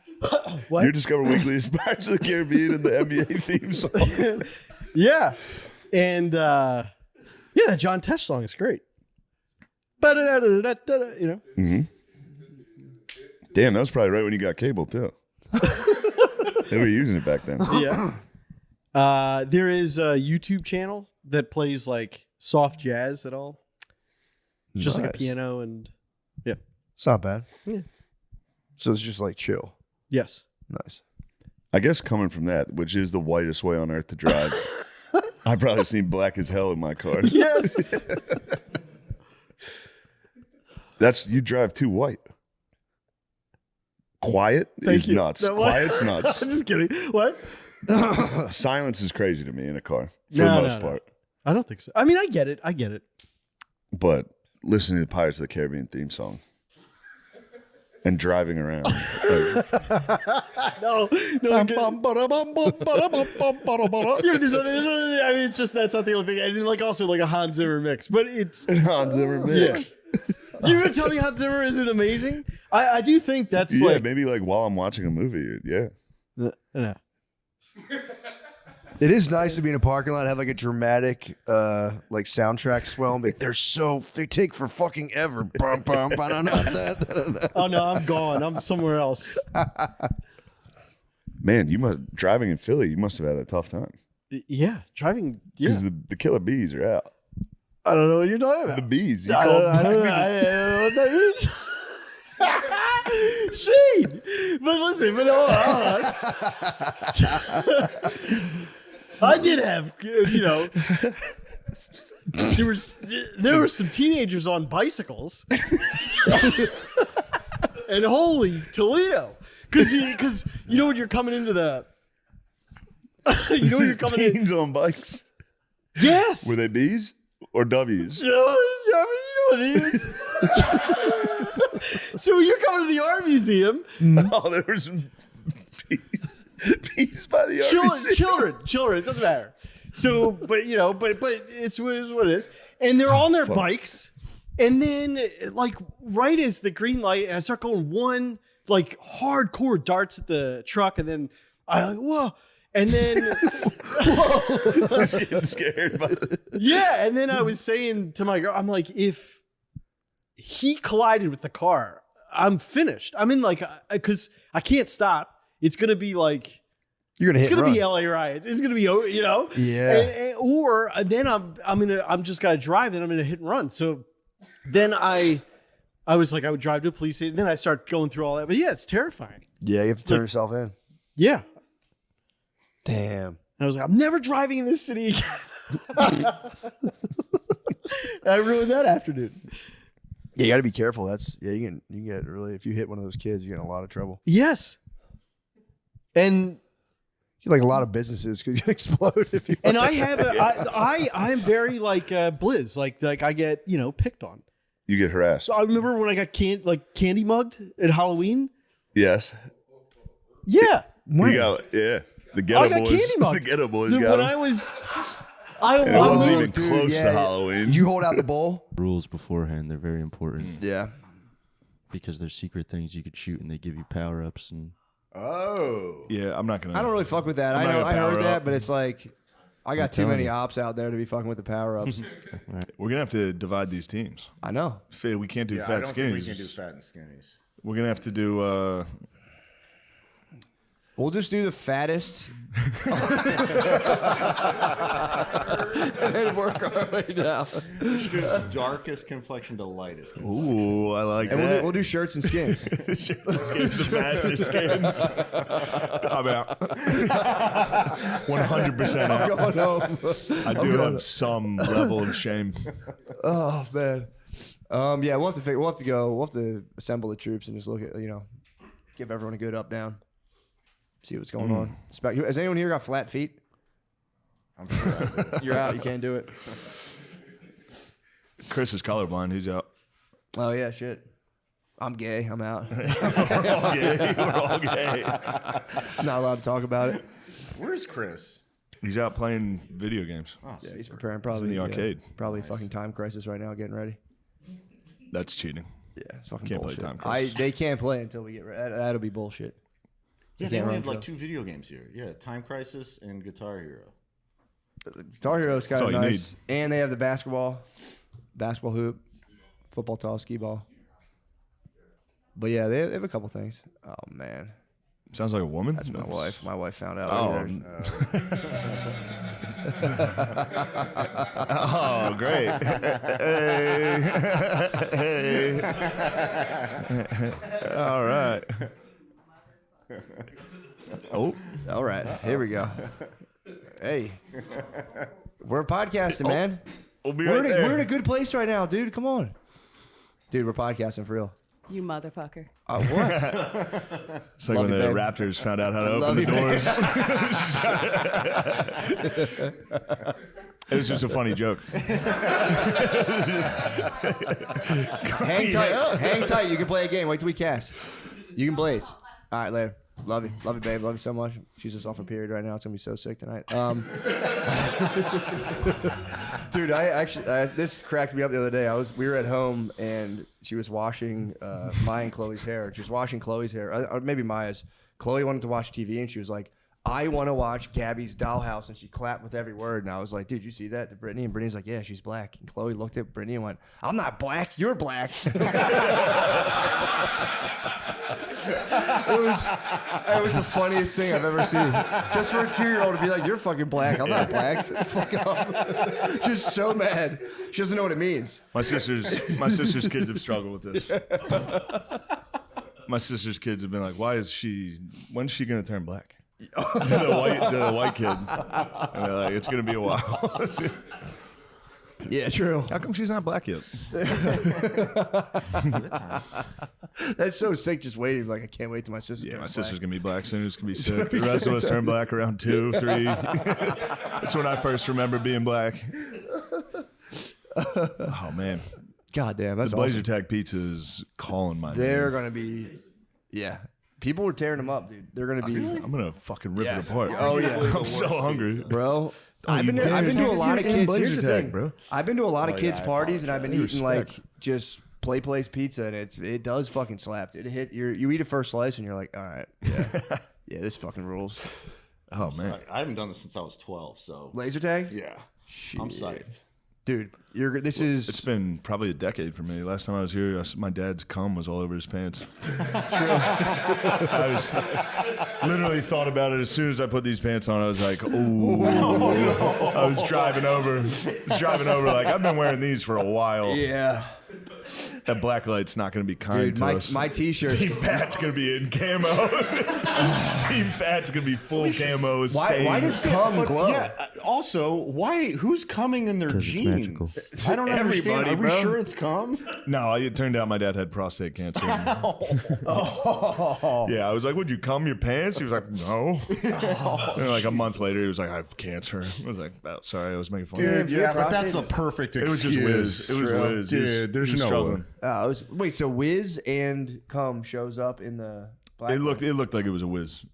Speaker 10: What?
Speaker 4: Your Discover Weekly is Pirates of the Caribbean and the NBA theme song.
Speaker 10: Yeah. And that John Tesh song is great.
Speaker 4: Mm-hmm. Damn, that was probably right when you got cable too. They were using it back then.
Speaker 10: Yeah. There is a YouTube channel that plays like soft jazz at all. Just like a
Speaker 2: Nice.
Speaker 10: piano and
Speaker 2: It's not bad.
Speaker 10: Yeah.
Speaker 2: So it's just like chill.
Speaker 10: yes.
Speaker 2: Nice.
Speaker 4: I guess coming from that, which is the whitest way on earth to drive, I probably seen black as hell in my car.
Speaker 10: Yes.
Speaker 4: You drive too white. Quiet
Speaker 10: Thank
Speaker 4: is
Speaker 10: you.
Speaker 4: nuts.
Speaker 10: No, what?
Speaker 4: Quiet's nuts.
Speaker 10: I'm just kidding. What?
Speaker 4: Silence is crazy to me in a car for
Speaker 10: No,
Speaker 4: the
Speaker 10: no,
Speaker 4: most
Speaker 10: no.
Speaker 4: part.
Speaker 10: I don't think so. I mean, I get it.
Speaker 4: But listening to the Pirates of the Caribbean theme song and driving around.
Speaker 10: No. Yeah, but there's I mean, it's just that's not the only thing. And like also like a Hans Zimmer mix, but it's
Speaker 4: Hans Zimmer mix.
Speaker 10: You're gonna tell me Hans Zimmer isn't amazing? I do think that's
Speaker 4: Yeah,
Speaker 10: like
Speaker 4: maybe like while I'm watching a movie. Yeah.
Speaker 10: no.
Speaker 2: It is nice to be in a parking lot and have like a dramatic like soundtrack swell and be like, they take for fucking ever. Bum, bum, ba-da-da-da-da-da.
Speaker 10: Oh no, I'm gone. I'm somewhere else.
Speaker 4: Man, driving in Philly, you must have had a tough time.
Speaker 10: Yeah, driving. Yeah,
Speaker 4: Because the killer bees are out.
Speaker 10: I don't know what you're talking
Speaker 4: The
Speaker 10: about.
Speaker 4: bees. You
Speaker 10: I
Speaker 4: call
Speaker 10: don't know
Speaker 4: black
Speaker 10: what that means. Shade. But listen, hold on. I did have, there were some teenagers on bicycles, and holy Toledo, because you know when you're coming into the, you know when you're coming in.
Speaker 4: Teens on bikes.
Speaker 10: Yes.
Speaker 4: Were they bees or W's?
Speaker 10: You know what it is. So when you're coming to the art museum,
Speaker 4: Oh, there were some bees by the art museum.
Speaker 10: children, it doesn't matter. So, but it's what it is. And they're on their bikes. And then, like, right as the green light, and I start going one, like, hardcore darts at the truck, and then I like, whoa. And then,
Speaker 4: I was getting scared.
Speaker 10: yeah. And then I was saying to my girl, I'm like, if he collided with the car, I'm finished. I'm in, like, because I can't stop. It's going to be like,
Speaker 2: You're gonna hit.
Speaker 10: it's gonna
Speaker 2: run.
Speaker 10: be LA riots. It's gonna be,
Speaker 2: Yeah.
Speaker 10: or then I'm just gotta drive. Then I'm gonna hit and run. So then I was like, I would drive to a police station. Then I start going through all that. But yeah, it's terrifying.
Speaker 2: Yeah, you have to turn yourself in.
Speaker 10: Yeah.
Speaker 2: Damn.
Speaker 10: And I was like, I'm never driving in this city again. I ruined that afternoon.
Speaker 2: Yeah, you got to be careful. You can get really, if you hit one of those kids, you get in a lot of trouble.
Speaker 10: Yes. And
Speaker 2: You like a lot of businesses because you explode if you.
Speaker 10: I have I'm very like Blizz, like I get picked on.
Speaker 4: You get harassed.
Speaker 10: So I remember when I got candy mugged at Halloween.
Speaker 4: Yes.
Speaker 10: Yeah.
Speaker 4: You got, the ghetto
Speaker 10: I got
Speaker 4: boys.
Speaker 10: candy mugged.
Speaker 4: The ghetto boys
Speaker 10: Dude,
Speaker 4: got
Speaker 10: when
Speaker 4: him.
Speaker 10: I was,
Speaker 4: And it wasn't even
Speaker 2: dude,
Speaker 4: close
Speaker 2: yeah.
Speaker 4: to Halloween.
Speaker 2: You hold out the bowl.
Speaker 8: Rules beforehand, they're very important
Speaker 2: Yeah.
Speaker 8: because there's secret things you could shoot and they give you power ups and
Speaker 11: Oh.
Speaker 1: Yeah, I'm not gonna.
Speaker 11: I don't really fuck with that.
Speaker 1: I'm
Speaker 11: I
Speaker 1: not
Speaker 11: know
Speaker 1: gonna
Speaker 11: I heard
Speaker 1: power
Speaker 11: that,
Speaker 1: up.
Speaker 11: but it's like I got too
Speaker 8: telling
Speaker 11: many
Speaker 8: you.
Speaker 11: ops out there to be fucking with the power ups.
Speaker 1: We're gonna have to divide these teams.
Speaker 11: I know.
Speaker 1: We can't do
Speaker 12: Yeah, I
Speaker 1: fat
Speaker 12: don't think we
Speaker 1: skinnies.
Speaker 12: can do fat and skinnies.
Speaker 1: We're gonna have to do.
Speaker 11: We'll just do the fattest.
Speaker 2: And then work our way down.
Speaker 12: Darkest complexion to lightest complexion.
Speaker 1: Ooh, I like
Speaker 11: And
Speaker 1: that.
Speaker 11: we'll do shirts and skins.
Speaker 1: The faster skins. I'm out. 100% out.
Speaker 2: Going home.
Speaker 1: I do have some level of shame.
Speaker 11: Oh man. Yeah, we'll have to we'll have to go. We'll have to assemble the troops and just look at give everyone a good up down. See what's going on. Has anyone here got flat feet?
Speaker 12: I'm sure I do.
Speaker 11: You're out. You can't do it.
Speaker 1: Chris is colorblind. He's out.
Speaker 11: Oh yeah, shit. I'm gay. I'm out.
Speaker 1: We're all gay. We're all gay.
Speaker 11: Not allowed to talk about it.
Speaker 12: Where's Chris?
Speaker 1: He's out playing video games.
Speaker 12: Oh,
Speaker 11: Yeah,
Speaker 12: see,
Speaker 11: he's preparing probably
Speaker 1: the arcade.
Speaker 11: Probably fucking Time Crisis right now, getting ready.
Speaker 1: That's cheating.
Speaker 11: Yeah, it's fucking
Speaker 1: Can't play
Speaker 11: bullshit.
Speaker 1: Time Crisis.
Speaker 11: They can't play until we get ready. That'll be bullshit.
Speaker 12: yeah,
Speaker 11: You
Speaker 12: they
Speaker 11: can't
Speaker 12: only
Speaker 11: run
Speaker 12: have like
Speaker 11: shows.
Speaker 12: 2 video games here. Yeah, Time Crisis and Guitar Hero.
Speaker 11: Guitar Hero's kind
Speaker 1: That's
Speaker 11: of
Speaker 1: all you
Speaker 11: nice. And they have the basketball hoop, football toss, skee ball. But yeah, they have a couple things. Oh man,
Speaker 1: Sounds like a woman.
Speaker 11: that's my wife. My wife found out.
Speaker 1: Oh. Oh, great. Hey. All right. Oh,
Speaker 11: All right, here we go. Hey, we're podcasting, man.
Speaker 1: we'll be
Speaker 11: We're
Speaker 1: right
Speaker 11: in,
Speaker 1: there.
Speaker 11: we're in a good place right now, dude. Come on, dude. We're podcasting for real.
Speaker 13: You motherfucker.
Speaker 11: What?
Speaker 1: It's like
Speaker 11: Love
Speaker 1: when
Speaker 11: you,
Speaker 1: the
Speaker 11: babe.
Speaker 1: Raptors found out how to
Speaker 11: Love
Speaker 1: open the
Speaker 11: you,
Speaker 1: doors. It was just a funny joke.
Speaker 11: Hang tight. Hang tight. You can play a game. Wait till we cast. You can blaze. All right, later. Love you, babe. Love you so much. She's just off her period right now. It's gonna be so sick tonight. Dude, I actually this cracked me up the other day. We were at home and she was washing Maya and Chloe's hair. She was washing Chloe's hair, or maybe Maya's. Chloe wanted to watch TV and she was like, "I want to watch Gabby's Dollhouse," and she clapped with every word. And I was like, "Dude, you see that to Brittany?" And Brittany's like, "Yeah, she's black." And Chloe looked at Brittany and went, "I'm not black. You're black." It was the funniest thing I've ever seen. Just for a 2-year-old to be like, "You're fucking black. I'm not black." Fuck off. Just so mad. She doesn't know what it means.
Speaker 1: My sister's kids have struggled with this. My sister's kids have been like, when's she gonna turn black? to the white kid. And they're like, it's gonna be a while.
Speaker 11: Yeah, true.
Speaker 1: How come she's not black yet?
Speaker 11: That's so sick. Just waiting. Like, I can't wait till my sister.
Speaker 1: Yeah, my
Speaker 11: turns
Speaker 1: sister's
Speaker 11: black.
Speaker 1: gonna be black soon. It's gonna be sick. The rest of us turn black around 2, 3. That's when I first remember being black. Oh man,
Speaker 11: God damn, that's
Speaker 1: the Blazer
Speaker 11: awesome.
Speaker 1: Tag Pizza is calling my
Speaker 11: They're
Speaker 1: name.
Speaker 11: gonna be, yeah. People were tearing them up, dude. They're gonna be,
Speaker 1: I'm gonna fucking rip
Speaker 11: Yes.
Speaker 1: it apart.
Speaker 11: Oh, yeah.
Speaker 1: I'm so hungry.
Speaker 11: bro. I've been to a lot of kids. Here's the thing,
Speaker 4: bro.
Speaker 11: I've been to a lot of kids'
Speaker 12: I
Speaker 11: parties, and I've been eating
Speaker 4: Respect.
Speaker 11: like just place pizza, and it does fucking slap. It hit you eat a first slice, and you're like, all right, yeah, yeah, this fucking rules.
Speaker 4: Oh man,
Speaker 12: I haven't done this since I was 12, so
Speaker 11: Laser tag,
Speaker 12: yeah, I'm psyched.
Speaker 11: dude.
Speaker 4: it's been probably a decade for me. Last time I was here, my dad's cum was all over his pants. I was literally thought about it as soon as I put these pants on. I was like, oh, I was driving over, like I've been wearing these for a while.
Speaker 11: yeah,
Speaker 4: That black light's not going to be kind
Speaker 11: dude.
Speaker 4: to us.
Speaker 11: My t-shirts.
Speaker 4: Team Fat's going to be in camo. Team Fat's going to be full camo.
Speaker 11: Why does cum glow?
Speaker 12: Yeah. Also, who's coming in their
Speaker 8: 'Cause it's magical.
Speaker 12: jeans? I don't understand. Are we sure it's cum?
Speaker 4: No, it turned out my dad had prostate cancer. Yeah, I was like, would you cum your pants? He was like, no. And like a month later, he was like, I have cancer. I was like, oh, sorry, I was making fun of
Speaker 12: Dude,
Speaker 4: him.
Speaker 12: yeah, but that's the perfect
Speaker 4: It was
Speaker 12: excuse.
Speaker 4: just whiz. It was whiz.
Speaker 12: Dude, there's
Speaker 4: He was
Speaker 12: no
Speaker 4: struggling.
Speaker 11: Wait, so Wiz and cum shows up in the black
Speaker 4: It looked like it was a whiz.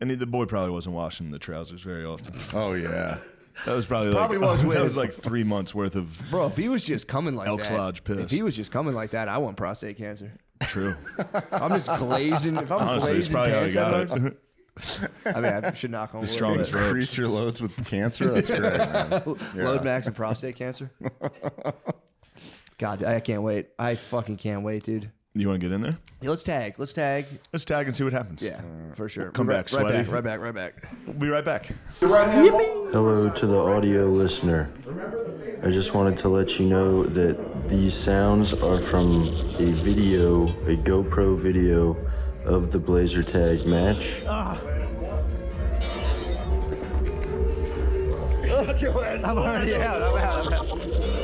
Speaker 4: And the boy probably wasn't washing the trousers very often.
Speaker 12: Oh, yeah.
Speaker 4: That was probably
Speaker 11: was
Speaker 4: that
Speaker 11: whiz.
Speaker 4: was like 3 months worth of
Speaker 11: Bro, if he was just coming like
Speaker 4: Elks
Speaker 11: that,
Speaker 4: Lodge piss.
Speaker 11: if he was just coming like that, I want prostate cancer.
Speaker 4: true.
Speaker 11: I'm just glazing. If I'm
Speaker 4: Honestly, it's
Speaker 11: glazing
Speaker 4: probably how he
Speaker 11: pants,
Speaker 4: got it.
Speaker 11: I mean, I should knock on wood.
Speaker 4: strongest ropes.
Speaker 12: Increase your loads with cancer? That's great, man.
Speaker 11: Load max and prostate cancer. God, I can't wait. I fucking can't wait, dude.
Speaker 4: You want to get in there?
Speaker 11: Hey, let's tag.
Speaker 4: Let's tag and see what happens.
Speaker 11: Yeah, for sure.
Speaker 4: Come back,
Speaker 11: right
Speaker 4: sweaty.
Speaker 11: back, right back, right back.
Speaker 4: We'll be right back.
Speaker 8: Hello to the audio listener. I just wanted to let you know that these sounds are from a video, a GoPro video of the Blazer Tag match.
Speaker 5: I'm already out. I'm out.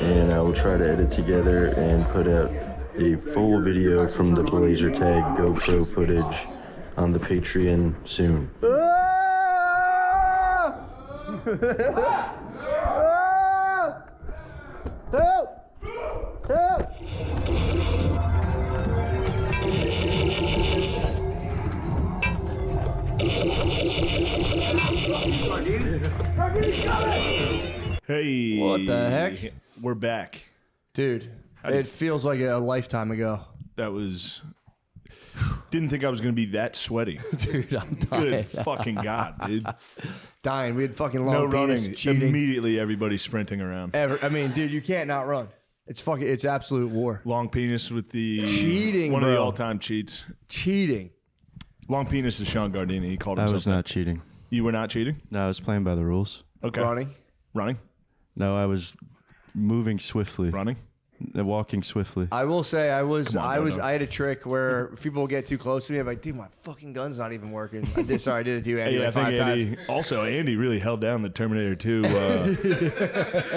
Speaker 8: And I will try to edit together and put out a full video from the Blazer Tag GoPro footage on the Patreon soon.
Speaker 4: Hey.
Speaker 11: What the heck?
Speaker 4: We're back.
Speaker 11: Dude, it feels like a lifetime ago.
Speaker 4: That was... Didn't think I was going to be that sweaty.
Speaker 11: Dude, I'm dying.
Speaker 4: Good fucking God, dude.
Speaker 11: Dying. We had fucking long
Speaker 4: No
Speaker 11: penis
Speaker 4: running.
Speaker 11: cheating.
Speaker 4: Immediately everybody sprinting around.
Speaker 11: I mean, dude, you can't not run. It's absolute war.
Speaker 4: Long penis with the...
Speaker 11: Cheating,
Speaker 4: One of the
Speaker 11: bro.
Speaker 4: all-time cheats.
Speaker 11: Cheating.
Speaker 4: Long penis is Sean Gardini. He called
Speaker 8: I
Speaker 4: himself
Speaker 8: was not cheating.
Speaker 4: You were not cheating?
Speaker 8: No, I was playing by the rules.
Speaker 4: Okay. Running?
Speaker 8: No, I was moving swiftly.
Speaker 4: Running?
Speaker 8: Walking swiftly.
Speaker 11: I will say I
Speaker 4: Dodo.
Speaker 11: had a trick where if people get too close to me, I'm like, dude, my fucking gun's not even working. I did it to you, Andy,
Speaker 4: Hey,
Speaker 11: like
Speaker 4: I
Speaker 11: 5
Speaker 4: think
Speaker 11: times.
Speaker 4: Andy, also Andy really held down the Terminator 2.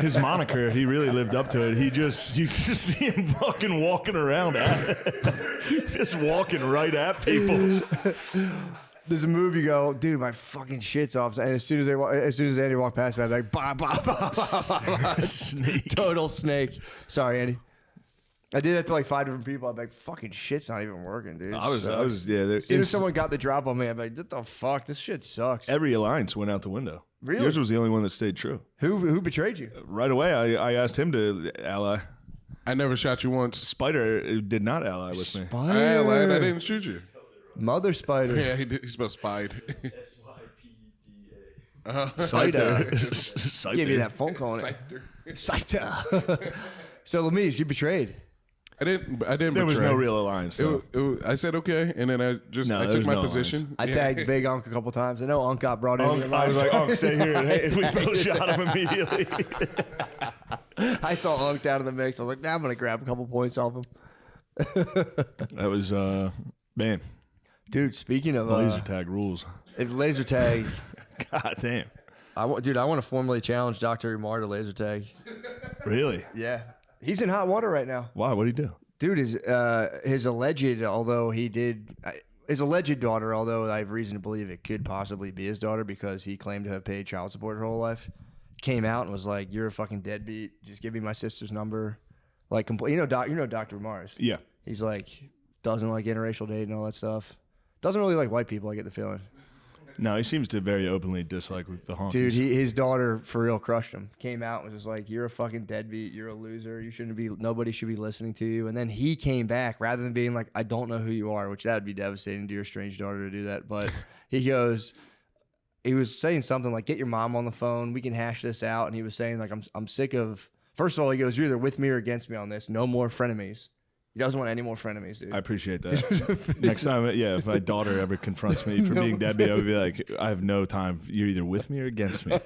Speaker 4: His moniker, he really lived up to it. You just see him fucking walking around just walking right at people.
Speaker 11: There's a move you go, dude, my fucking shit's off. And as soon as Andy walked past me, I'm like, bah, bah, bah, bah, bah.
Speaker 4: Snake.
Speaker 11: Total snake. Sorry, Andy. I did that to like 5 different people. I'm like, fucking shit's not even working, dude.
Speaker 4: I was, yeah.
Speaker 11: As soon as someone got the drop on me, I'm like, what the fuck? This shit sucks.
Speaker 4: Every alliance went out the window.
Speaker 11: Really?
Speaker 4: Yours was the only one that stayed true.
Speaker 11: Who betrayed you?
Speaker 4: Right away, I asked him to ally.
Speaker 6: I never shot you once.
Speaker 4: Spider did not ally with me.
Speaker 6: I lied. I didn't shoot you.
Speaker 11: Mother spider.
Speaker 6: Yeah, he did. He spelled spied.
Speaker 4: Cider.
Speaker 11: Give you that phone call. Cider. So, Lamise, you betrayed.
Speaker 6: I didn't.
Speaker 4: There was
Speaker 6: betray.
Speaker 4: no real alliance. though.
Speaker 6: I said okay, and then I
Speaker 4: there
Speaker 6: took
Speaker 4: was
Speaker 6: my
Speaker 4: no
Speaker 6: position.
Speaker 11: I tagged Big Unc a couple times. I know Unc got brought in.
Speaker 4: I was like, oh, stay here. Hey, we both shot him immediately.
Speaker 11: I saw Unc down in the mix. I was like, now I'm going to grab a couple points off him.
Speaker 4: That was, man,
Speaker 11: Dude, speaking of
Speaker 4: laser tag rules.
Speaker 11: if laser tag,
Speaker 4: God damn.
Speaker 11: I want to formally challenge Dr. Umar to laser tag.
Speaker 4: Really?
Speaker 11: Yeah. He's in hot water right now.
Speaker 4: Why? What'd he do?
Speaker 11: Dude, his alleged, his alleged daughter, although I have reason to believe it could possibly be his daughter because he claimed to have paid child support her whole life, came out and was like, "You're a fucking deadbeat. Just give me my sister's number." Like, you know Dr. Mars.
Speaker 4: Yeah.
Speaker 11: He's like, doesn't like interracial dating and all that stuff. Doesn't really like white people. I get the feeling.
Speaker 1: No, he seems to very openly dislike the honkies.
Speaker 11: Dude, his daughter for real crushed him. Came out and was just like, "You're a fucking deadbeat. You're a loser. You shouldn't be. Nobody should be listening to you." And then he came back rather than being like, "I don't know who you are," which that would be devastating to your strange daughter to do that. But he was saying something like, "Get your mom on the phone. We can hash this out." And he was saying like, "I'm sick of." First of all, he goes, "You're either with me or against me on this. No more frenemies." He doesn't want any more frenemies, dude.
Speaker 1: I appreciate that. Next time, if my daughter ever confronts me for being deadbeat, I would be like, I have no time. You're either with me or against me.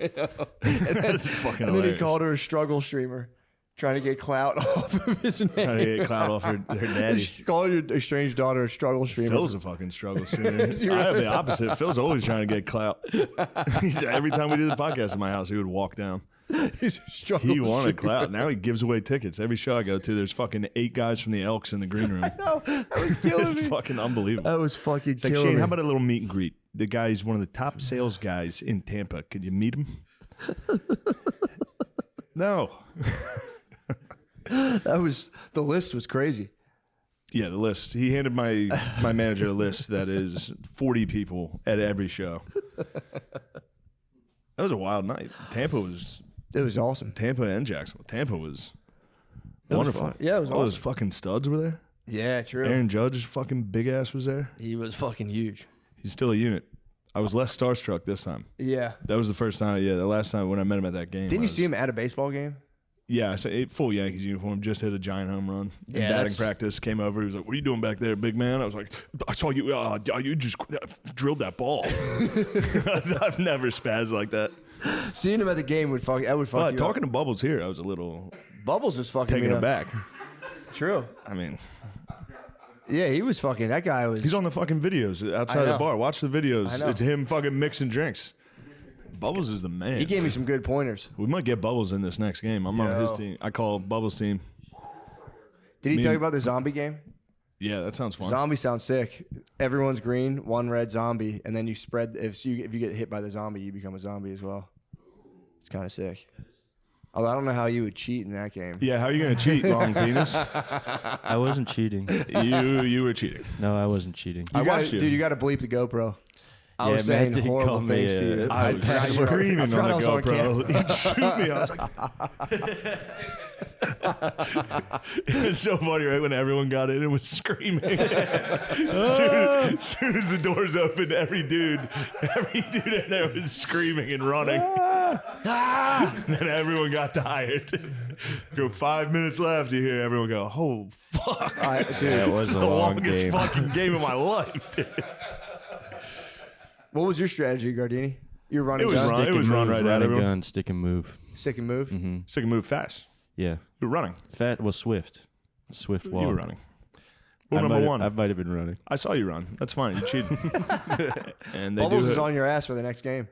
Speaker 1: That's fucking
Speaker 11: And
Speaker 1: hilarious.
Speaker 11: then he called her a struggle streamer, trying to get clout off of his name.
Speaker 1: Trying to get clout off her daddy.
Speaker 11: Calling your estranged daughter a struggle streamer.
Speaker 1: Phil's a fucking struggle streamer. I have the opposite. Phil's always trying to get clout. Every time we do the podcast in my house, he would walk down.
Speaker 11: He's a struggle
Speaker 1: He wanted
Speaker 11: streamer.
Speaker 1: clout. Now he gives away tickets. Every show I go to, there's fucking 8 guys from the Elks in the green room.
Speaker 11: No, that was killing
Speaker 1: It's
Speaker 11: me.
Speaker 1: fucking unbelievable.
Speaker 11: That was fucking
Speaker 1: It's like,
Speaker 11: killing
Speaker 1: Shane,
Speaker 11: me.
Speaker 1: how about a little meet and greet? The guy's one of the top sales guys in Tampa. Could you meet him? No.
Speaker 11: The list was crazy.
Speaker 1: Yeah, the list. He handed my manager a list that is 40 people at every show. That was a wild night.
Speaker 11: It was awesome.
Speaker 1: Tampa and Jacksonville. Tampa was
Speaker 11: It was
Speaker 1: wonderful.
Speaker 11: fun. Yeah, it was
Speaker 1: All those
Speaker 11: awesome.
Speaker 1: fucking studs were there.
Speaker 11: Yeah, true.
Speaker 1: Aaron Judge's fucking big ass was there.
Speaker 11: He was fucking huge.
Speaker 1: He's still a unit. I was less starstruck this time.
Speaker 11: Yeah.
Speaker 1: That was the first time. Yeah, the last time when I met him at that game.
Speaker 11: Didn't
Speaker 1: I
Speaker 11: you
Speaker 1: was-
Speaker 11: see him at a baseball game?
Speaker 1: Yeah, so full Yankees uniform, just hit a giant home run. In
Speaker 11: Yeah,
Speaker 1: batting
Speaker 11: that's-
Speaker 1: practice, came over. He was like, "What are you doing back there, big man?" I was like, "I saw you. You just drilled that ball." I've never spazzed like that.
Speaker 11: Seeing him at the game would fuck. That would fuck
Speaker 1: But
Speaker 11: you
Speaker 1: talking
Speaker 11: up.
Speaker 1: to Bubbles here, I was a little
Speaker 11: Bubbles was fucking
Speaker 1: taken
Speaker 11: me up.
Speaker 1: aback.
Speaker 11: True.
Speaker 1: I mean,
Speaker 11: Yeah, he was fucking. That guy was.
Speaker 1: he's on the fucking videos outside
Speaker 11: I
Speaker 1: the
Speaker 11: know.
Speaker 1: bar. Watch the
Speaker 11: I
Speaker 1: videos.
Speaker 11: know.
Speaker 1: It's him fucking mixing drinks. Bubbles is the man.
Speaker 11: He gave me some good pointers.
Speaker 1: We might get Bubbles in this next game. I'm on his
Speaker 11: Yo.
Speaker 1: team. I call Bubbles' team.
Speaker 11: Did he
Speaker 1: Me
Speaker 11: tell you
Speaker 1: and-
Speaker 11: about the zombie game?
Speaker 1: Yeah, that sounds fun.
Speaker 11: Zombie sounds sick. Everyone's green, one red zombie, and then you spread. If you get hit by the zombie, you become a zombie as well. It's kind of sick. Although I don't know how you would cheat in that game.
Speaker 1: Yeah, how are you gonna cheat, long penis?
Speaker 13: I wasn't cheating.
Speaker 1: You were cheating.
Speaker 13: No, I wasn't cheating.
Speaker 1: I
Speaker 11: gotta-
Speaker 1: watched you.
Speaker 11: Dude, you got to bleep the GoPro. I
Speaker 13: Yeah,
Speaker 11: was
Speaker 13: Matt
Speaker 11: saying
Speaker 13: did
Speaker 11: horrible
Speaker 13: call me,
Speaker 11: things to you.
Speaker 1: I was
Speaker 11: forgot you were-
Speaker 1: screaming
Speaker 11: I
Speaker 1: on
Speaker 11: forgot
Speaker 1: the
Speaker 11: I was on
Speaker 1: GoPro.
Speaker 11: camera.
Speaker 1: He'd shoot me. I was like, it was so funny, right? When everyone got in and was screaming. as soon as the doors opened, every dude in there was screaming and running. And then everyone got tired. Go 5 minutes left, you hear everyone go, "Oh fuck!"
Speaker 11: Dude,
Speaker 13: Yeah, it was a
Speaker 1: the
Speaker 13: long
Speaker 1: longest
Speaker 13: game.
Speaker 1: fucking game of my life, dude.
Speaker 11: what was your strategy, Gardini? You were running
Speaker 1: It was
Speaker 11: gun?
Speaker 1: run.
Speaker 13: Stick
Speaker 1: It was
Speaker 13: and
Speaker 1: run
Speaker 13: move,
Speaker 1: right at
Speaker 13: run and
Speaker 1: everyone.
Speaker 13: gun, stick and move.
Speaker 11: Sick and move.
Speaker 1: Sick and move fast.
Speaker 13: Yeah,
Speaker 1: You were running.
Speaker 13: fat was swift. Swift walk.
Speaker 1: You were running. Rule
Speaker 13: I
Speaker 1: number
Speaker 13: might have-
Speaker 1: one.
Speaker 13: I might have been running.
Speaker 1: I saw you run. That's fine. You cheated. And they
Speaker 11: Bubbles
Speaker 1: do
Speaker 11: is
Speaker 1: it.
Speaker 11: on your ass for the next game.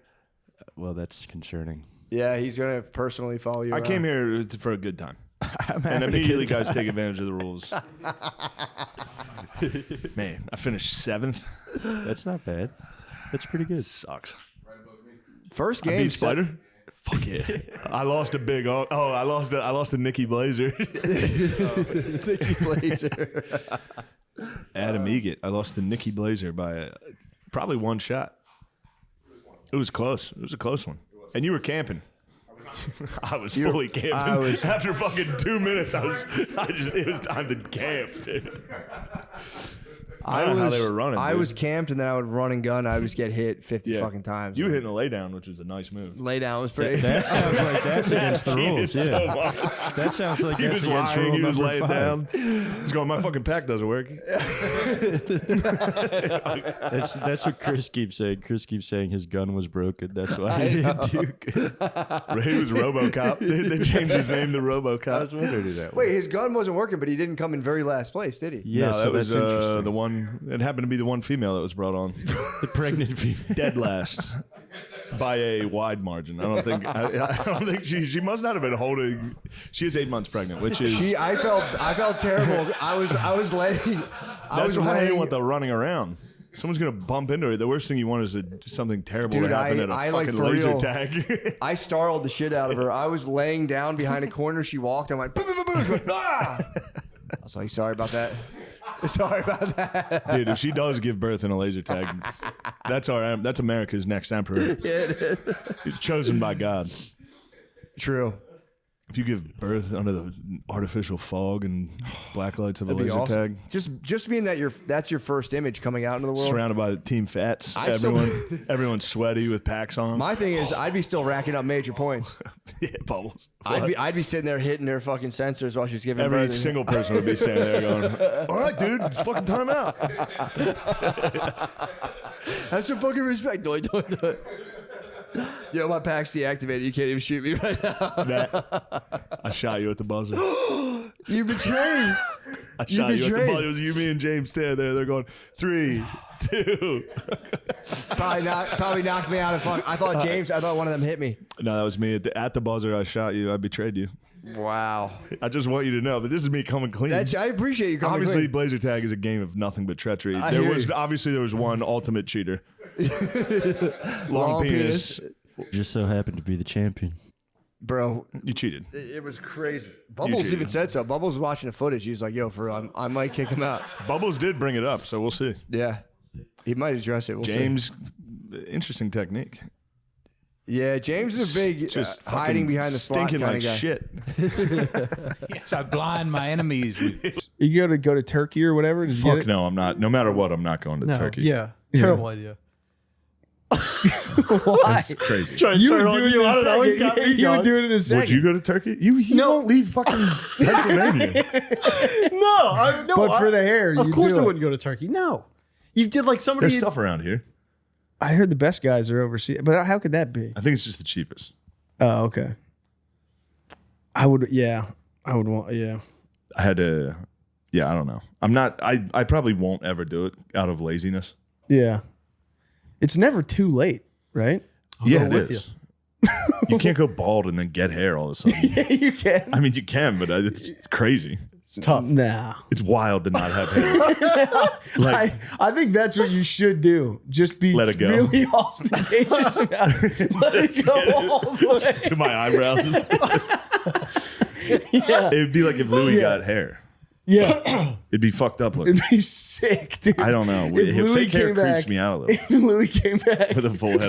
Speaker 13: Well, that's concerning.
Speaker 11: Yeah, he's gonna personally follow you.
Speaker 1: I
Speaker 11: around.
Speaker 1: came here for a good time. And
Speaker 13: having a
Speaker 1: immediately
Speaker 13: good
Speaker 1: guys take advantage of the rules. Man, I finished 7th.
Speaker 13: That's not bad. That's pretty good.
Speaker 1: Sucks.
Speaker 11: First
Speaker 1: I
Speaker 11: game.
Speaker 1: beat Spider. Fuck yeah. I lost a big I lost to Nikki Blazer.
Speaker 11: Nikki Blazer.
Speaker 1: Adam Egett. I lost to Nikki Blazer by probably one shot. It was close. It was a close one. And you were camping. I was fully camping. After fucking 2 minutes, it was time to camp, dude. I don't know how they were running.
Speaker 11: I
Speaker 1: dude.
Speaker 11: was camped and then I would run and gun. I would just get hit 50
Speaker 1: Yeah.
Speaker 11: fucking times.
Speaker 1: You were hitting a lay down, which was a nice move.
Speaker 11: Lay down was pretty.
Speaker 13: That sounds like that's against the
Speaker 1: Cheated
Speaker 13: rules.
Speaker 1: so
Speaker 13: Yeah,
Speaker 1: much.
Speaker 13: that sounds like
Speaker 1: He
Speaker 13: that's
Speaker 1: was
Speaker 13: against
Speaker 1: lying.
Speaker 13: rule
Speaker 1: He was
Speaker 13: number
Speaker 1: laying
Speaker 13: 5.
Speaker 1: down. He's going, my fucking pack doesn't work.
Speaker 13: That's what Chris keeps saying. Chris keeps saying his gun was broken. That's why he didn't do good.
Speaker 1: Ray was RoboCop. They changed his name to RoboCop.
Speaker 13: I was wondering who that was.
Speaker 11: Wait, his gun wasn't working, but he didn't come in very last place, did he?
Speaker 13: Yeah,
Speaker 1: no,
Speaker 13: so
Speaker 1: that was
Speaker 13: that's interesting.
Speaker 1: the one. It happened to be the one female that was brought on.
Speaker 13: The pregnant female.
Speaker 1: Dead last by a wide margin. I don't think. I don't think she must not have been holding. She is 8 months pregnant, which is.
Speaker 11: I felt terrible. I was laying.
Speaker 1: That's why I didn't want the running around. Someone's gonna bump into her. The worst thing you want is something terrible
Speaker 11: Dude,
Speaker 1: to happen at a
Speaker 11: I like
Speaker 1: fucking
Speaker 11: for
Speaker 1: laser
Speaker 11: real,
Speaker 1: tag.
Speaker 11: I startled the shit out of her. I was laying down behind a corner. She walked. I went, boom, boom, boom, boom. She went, ah! I was like, sorry about that. Sorry about that.
Speaker 1: Dude, if she does give birth in a laser tag,
Speaker 4: That's America's next emperor.
Speaker 11: Yeah, it is.
Speaker 4: He's chosen by God.
Speaker 11: True.
Speaker 4: If you give birth under the artificial fog and black lights of a
Speaker 11: That'd be
Speaker 4: laser
Speaker 11: awesome.
Speaker 4: tag,
Speaker 11: Just being that that's your first image coming out into the world.
Speaker 4: surrounded by team fats, everyone's sweaty with packs on.
Speaker 11: My thing is, I'd be still racking up major points.
Speaker 4: Yeah, bubbles.
Speaker 11: I'd be sitting there hitting her fucking sensors while she's giving
Speaker 4: Every
Speaker 11: birth.
Speaker 4: single person would be standing there going, "All right, dude, it's fucking time out."
Speaker 11: Have some fucking respect. Do it. Yo, my pack's deactivated. You can't even shoot me right now.
Speaker 4: Matt, I shot you at the buzzer.
Speaker 11: You betrayed.
Speaker 4: I shot you at the buzzer. It was you, me, and James standing there. They're going 3, 2.
Speaker 11: Probably knocked me out of fun. I thought one of them hit me.
Speaker 4: No, that was me at the buzzer. I shot you. I betrayed you.
Speaker 11: Wow.
Speaker 4: I just want you to know that this is me coming clean.
Speaker 11: I appreciate you coming
Speaker 4: Obviously,
Speaker 11: clean.
Speaker 4: Blazer Tag is a game of nothing but treachery. There was one ultimate cheater. Long penis.
Speaker 13: Just so happened to be the champion.
Speaker 11: Bro,
Speaker 4: you cheated.
Speaker 11: It was crazy. Bubbles even said so. Bubbles was watching the footage. He's like, "Yo, I might kick him out."
Speaker 4: Bubbles did bring it up, so we'll see.
Speaker 11: Yeah, he might address it. We'll
Speaker 4: James,
Speaker 11: see.
Speaker 4: interesting technique.
Speaker 11: Yeah, James is a big
Speaker 4: just
Speaker 11: hiding behind the slot
Speaker 4: stinking
Speaker 11: kind
Speaker 4: like
Speaker 11: of guy.
Speaker 4: shit.
Speaker 14: Yes, I blind my enemies.
Speaker 2: You go to Turkey or whatever? To
Speaker 4: Fuck no, I'm not. No matter what, I'm not going to Turkey.
Speaker 10: Yeah, terrible idea.
Speaker 2: Why?
Speaker 4: That's crazy.
Speaker 2: You would do it in a second. You would do it in a second.
Speaker 4: Would you go to Turkey? You don't leave fucking Pennsylvania.
Speaker 10: No.
Speaker 2: But for the hair,
Speaker 10: of
Speaker 2: you
Speaker 10: course
Speaker 2: do
Speaker 10: I
Speaker 2: it.
Speaker 10: wouldn't go to Turkey. No, you did like somebody.
Speaker 4: There's stuff around here.
Speaker 2: I heard the best guys are overseas, but how could that be?
Speaker 4: I think it's just the cheapest.
Speaker 2: Oh, okay. I would want. Yeah.
Speaker 4: I had to. Yeah, I don't know. I'm not. I probably won't ever do it out of laziness.
Speaker 2: Yeah. It's never too late, right?
Speaker 4: Yeah, it is. You can't go bald and then get hair all of a sudden.
Speaker 2: Yeah, you can.
Speaker 4: I mean, you can, but it's crazy.
Speaker 2: It's tough. Nah.
Speaker 4: It's wild to not have hair.
Speaker 2: I think that's what you should do. Just be
Speaker 4: Let it go.
Speaker 2: really ostentatious about it. Let it go all the way.
Speaker 4: To my eyebrows.
Speaker 2: Yeah.
Speaker 4: It'd be like if Louis got hair.
Speaker 2: Yeah.
Speaker 4: It'd be fucked up looking.
Speaker 2: It'd be sick, dude.
Speaker 4: I don't know.
Speaker 2: If Louis
Speaker 4: Fake hair
Speaker 2: came
Speaker 4: creeps
Speaker 2: back-
Speaker 4: me out a little.
Speaker 2: If Louis came back
Speaker 4: With a full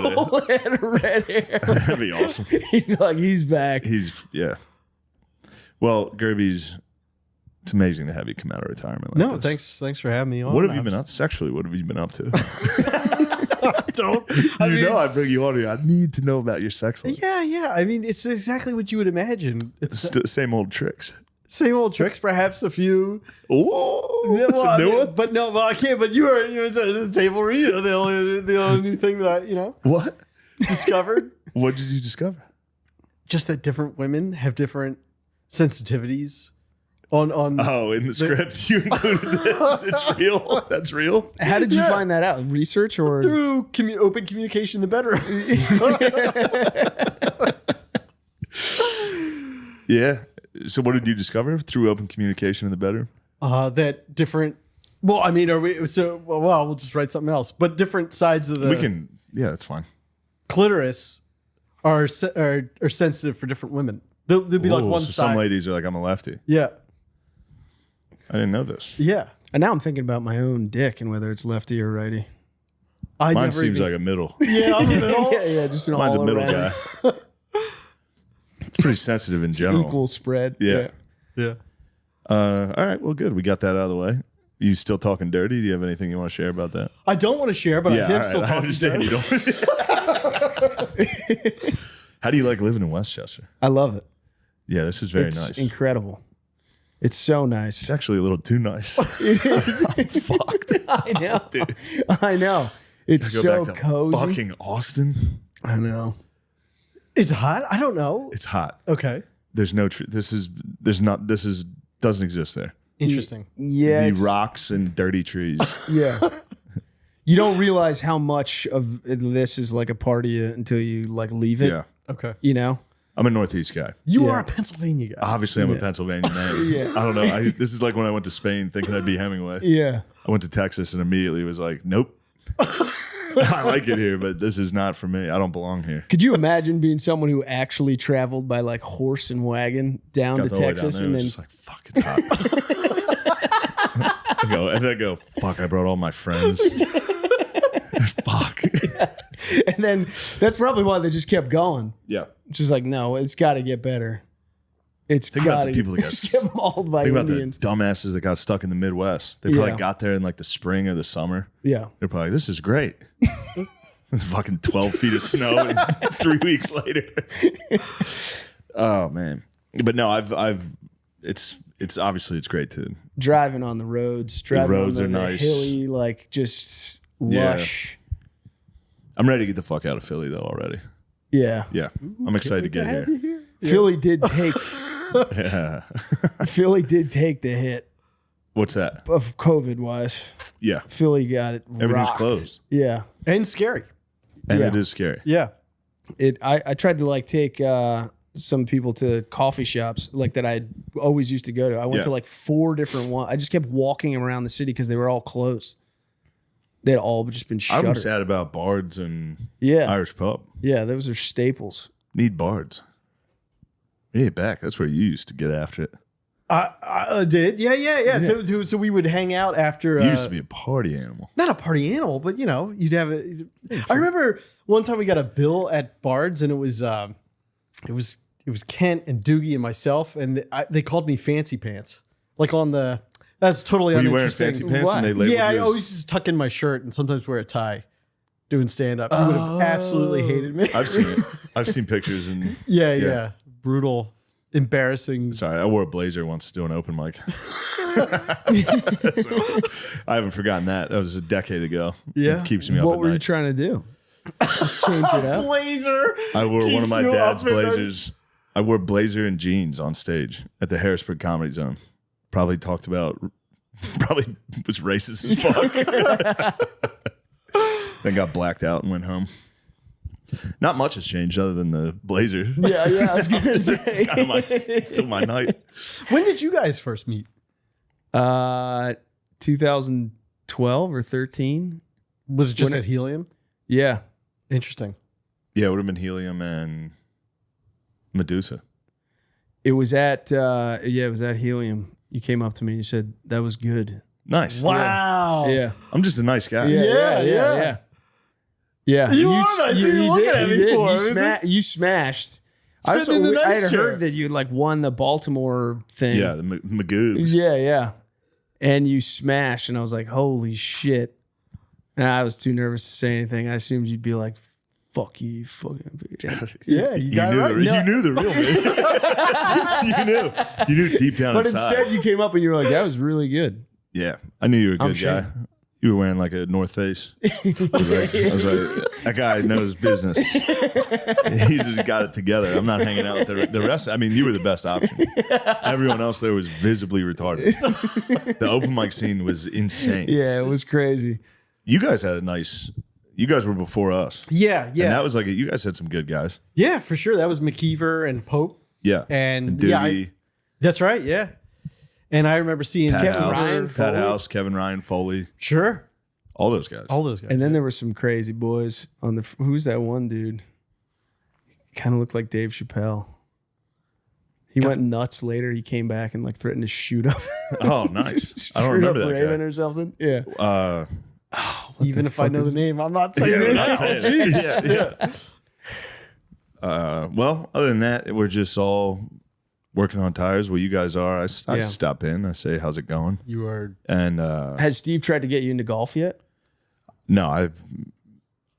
Speaker 4: head
Speaker 2: of red hair,
Speaker 4: That'd be awesome.
Speaker 2: he'd be like, he's back.
Speaker 4: Yeah. Well, Gerby's, it's amazing to have you come out of retirement like
Speaker 10: No,
Speaker 4: this.
Speaker 10: thanks for having me on.
Speaker 4: What have you been up sexually? What have you been up to?
Speaker 10: I mean,
Speaker 4: I bring you on here. I need to know about your sex life.
Speaker 10: Yeah. I mean, it's exactly what you would imagine. It's
Speaker 4: Same old tricks.
Speaker 10: same old tricks, perhaps a few.
Speaker 4: Oh, some new ones?
Speaker 10: But no, I can't. But you were at the table read. The only new thing that I
Speaker 4: What?
Speaker 10: discovered.
Speaker 4: What did you discover?
Speaker 10: Just that different women have different sensitivities. On
Speaker 4: in the script you included this. It's real. That's real.
Speaker 2: How did you find that out? Research or
Speaker 10: through open communication in the bedroom.
Speaker 4: Yeah. So what did you discover through open communication in the bedroom?
Speaker 10: That different. Well, I mean, are we? So well, we'll just write something else. But different sides of the
Speaker 4: We can. Yeah, that's fine.
Speaker 10: clitoris are sensitive for different women. They'll be like
Speaker 4: Whoa,
Speaker 10: one
Speaker 4: so
Speaker 10: side.
Speaker 4: some ladies are like, I'm a lefty.
Speaker 10: Yeah.
Speaker 4: I didn't know this.
Speaker 10: Yeah.
Speaker 2: And now I'm thinking about my own dick and whether it's lefty or righty.
Speaker 4: Mine seems like a middle.
Speaker 10: Yeah, I'm in the middle.
Speaker 2: yeah, just an
Speaker 4: Mine's a
Speaker 2: all
Speaker 4: middle
Speaker 2: around
Speaker 4: guy. Pretty sensitive in general.
Speaker 2: equal spread.
Speaker 4: Yeah.
Speaker 10: Yeah.
Speaker 4: All right. Well, good. We got that out of the way. You still talking dirty? Do you have anything you want to share about that?
Speaker 10: I don't want to share, but I am still
Speaker 4: I
Speaker 10: talking
Speaker 4: understand
Speaker 10: dirty.
Speaker 4: you don't. How do you like living in Westchester?
Speaker 2: I love it.
Speaker 4: Yeah, this is very
Speaker 2: It's
Speaker 4: nice.
Speaker 2: incredible. It's so nice.
Speaker 4: It's actually a little too nice.
Speaker 2: I'm fucked. I know.
Speaker 4: Dude.
Speaker 2: I know. It's
Speaker 4: I go
Speaker 2: so
Speaker 4: back to
Speaker 2: cozy.
Speaker 4: fucking Austin.
Speaker 2: I know.
Speaker 10: It's hot. I don't know.
Speaker 4: It's hot.
Speaker 10: Okay.
Speaker 4: There's no truth. Doesn't exist there.
Speaker 10: Interesting.
Speaker 2: Yeah.
Speaker 4: The
Speaker 2: it's-
Speaker 4: rocks and dirty trees.
Speaker 2: Yeah. You don't realize how much of this is like a party until you like leave it.
Speaker 4: Yeah.
Speaker 10: Okay.
Speaker 2: You know?
Speaker 4: I'm a Northeast guy.
Speaker 10: You are a Pennsylvania guy.
Speaker 4: Obviously, I'm a Pennsylvania man.
Speaker 2: Yeah.
Speaker 4: I don't know. This is like when I went to Spain thinking I'd be Hemingway.
Speaker 2: Yeah.
Speaker 4: I went to Texas and immediately was like, nope. I like it here, but this is not for me. I don't belong here.
Speaker 2: Could you imagine being someone who actually traveled by like horse and wagon down
Speaker 4: Got
Speaker 2: to
Speaker 4: the way down
Speaker 2: Texas
Speaker 4: there,
Speaker 2: and
Speaker 4: it was
Speaker 2: then
Speaker 4: just like, fuck, it's hot. I go, fuck, I brought all my friends. Fuck.
Speaker 10: And then that's probably why they just kept going.
Speaker 4: Yeah.
Speaker 10: Just like, no, it's got to get better. It's
Speaker 4: Think about
Speaker 10: got
Speaker 4: the
Speaker 10: to
Speaker 4: people that
Speaker 10: get mauled by
Speaker 4: Think about the
Speaker 10: Indians.
Speaker 4: dumbasses that got stuck in the Midwest. They probably
Speaker 10: Yeah.
Speaker 4: got there in like the spring or the summer.
Speaker 10: Yeah.
Speaker 4: They're probably like, this is great. Fucking 12 feet of snow and 3 weeks later. Oh man. But no, it's obviously it's great to
Speaker 10: Driving on the roads, driving
Speaker 4: roads
Speaker 10: on the
Speaker 4: are nice.
Speaker 10: hilly, like just
Speaker 4: Yeah.
Speaker 10: lush.
Speaker 4: I'm ready to get the fuck out of Philly though already.
Speaker 10: Yeah.
Speaker 4: Yeah. I'm excited to get here.
Speaker 10: Philly did take
Speaker 4: Yeah.
Speaker 10: Philly did take the hit
Speaker 4: What's that?
Speaker 10: of COVID wise.
Speaker 4: Yeah.
Speaker 10: Philly got it.
Speaker 4: Everything's
Speaker 10: rocked.
Speaker 4: closed.
Speaker 10: Yeah.
Speaker 2: And scary.
Speaker 4: And
Speaker 10: Yeah.
Speaker 4: it is scary.
Speaker 2: Yeah.
Speaker 10: I tried to like take some people to coffee shops like that I always used to go to. I went
Speaker 4: Yeah.
Speaker 10: to like 4 different ones. I just kept walking around the city because they were all closed. They had all just been
Speaker 4: I'm
Speaker 10: shuttered.
Speaker 4: sad about Bards and
Speaker 10: Yeah.
Speaker 4: Irish Pub.
Speaker 10: Yeah, those are staples.
Speaker 4: Need Bards. We need it back. That's where you used to get after it.
Speaker 10: I did. Yeah. So we would hang out after.
Speaker 4: You used to be a party animal.
Speaker 10: Not a party animal, but you'd have a. I remember one time we got a bill at Bard's, and it was Kent and Doogie and myself, and they called me Fancy Pants. Like on the, that's totally
Speaker 4: Were you wearing
Speaker 10: uninteresting.
Speaker 4: fancy pants and they labeled
Speaker 10: Yeah, I
Speaker 4: you as-
Speaker 10: always just tuck in my shirt and sometimes wear a tie, doing stand up. You would have absolutely hated me.
Speaker 4: I've seen it. I've seen pictures and
Speaker 10: Yeah, brutal, embarrassing.
Speaker 4: Sorry, I wore a blazer once to do an open mic. So, I haven't forgotten that. That was a decade ago.
Speaker 10: Yeah,
Speaker 4: It keeps me up
Speaker 10: What
Speaker 4: at
Speaker 10: were you
Speaker 4: night.
Speaker 10: trying to do? Just change it up.
Speaker 2: Blazer.
Speaker 4: I wore one of my
Speaker 2: keeps you
Speaker 4: dad's
Speaker 2: up at night.
Speaker 4: blazers. I wore blazer and jeans on stage at the Harrisburg Comedy Zone. Probably was racist as fuck. Then got blacked out and went home. Not much has changed other than the blazer.
Speaker 10: Yeah, I was gonna say.
Speaker 4: It's kind of still my night.
Speaker 10: When did you guys first meet? 2012 or 13.
Speaker 2: Was it just
Speaker 10: When
Speaker 2: at Helium?
Speaker 10: Yeah.
Speaker 2: Interesting.
Speaker 4: Yeah, it would have been Helium and Medusa.
Speaker 10: It was at Helium. You came up to me and you said that was good.
Speaker 4: Nice.
Speaker 2: Wow.
Speaker 10: Yeah.
Speaker 4: I'm just a nice guy.
Speaker 10: Yeah.
Speaker 2: You are nice. What are you looking at me for?
Speaker 10: You smashed.
Speaker 2: Sitting in the nice
Speaker 10: I had
Speaker 2: chair.
Speaker 10: heard that you like won the Baltimore thing.
Speaker 4: Yeah, the Magoobs.
Speaker 10: Yeah. And you smashed, and I was like, holy shit. And I was too nervous to say anything. I assumed you'd be like, fuck you, fucking bitch.
Speaker 2: Yeah, you got it right.
Speaker 4: You knew the real me. You knew deep down
Speaker 10: But
Speaker 4: inside.
Speaker 10: instead, you came up and you were like, that was really good.
Speaker 4: Yeah, I knew you were a
Speaker 10: I'm
Speaker 4: good guy.
Speaker 10: ashamed.
Speaker 4: You were wearing like a North Face. I was like, that guy knows business. He's just got it together. I'm not hanging out with the rest. I mean, you were the best option. Everyone else there was visibly retarded. The open mic scene was insane.
Speaker 10: Yeah, it was crazy.
Speaker 4: You guys had a nice. You guys were before us.
Speaker 10: Yeah.
Speaker 4: And that was like you guys had some good guys.
Speaker 2: Yeah, for sure. That was McKeever and Pope.
Speaker 4: Yeah.
Speaker 2: And
Speaker 4: Doogie,
Speaker 2: that's right. Yeah. And I remember seeing
Speaker 4: Pat
Speaker 2: Kevin
Speaker 4: House,
Speaker 2: Ryan.
Speaker 4: Pat
Speaker 2: Foley.
Speaker 4: House, Kevin Ryan, Foley,
Speaker 2: Sure.
Speaker 4: all those guys.
Speaker 2: All those guys.
Speaker 10: And then there were some crazy boys on the. Who's that one dude? Kind of looked like Dave Chappelle. He went nuts later. He came back and like threatened to shoot up.
Speaker 4: Oh, nice. I don't
Speaker 10: shoot
Speaker 4: remember
Speaker 10: up
Speaker 4: that
Speaker 10: Raven
Speaker 4: guy.
Speaker 10: or something. Yeah.
Speaker 2: Even if I know the name, I'm not saying
Speaker 4: Yeah,
Speaker 2: it.
Speaker 4: we're not saying it.
Speaker 2: Jeez.
Speaker 4: Yeah. Well, other than that, we're just all working on tires. Well, you guys are. I
Speaker 10: Yeah.
Speaker 4: stop in. I say, "How's it going?"
Speaker 2: You are.
Speaker 4: And
Speaker 10: Has Steve tried to get you into golf yet?
Speaker 4: no,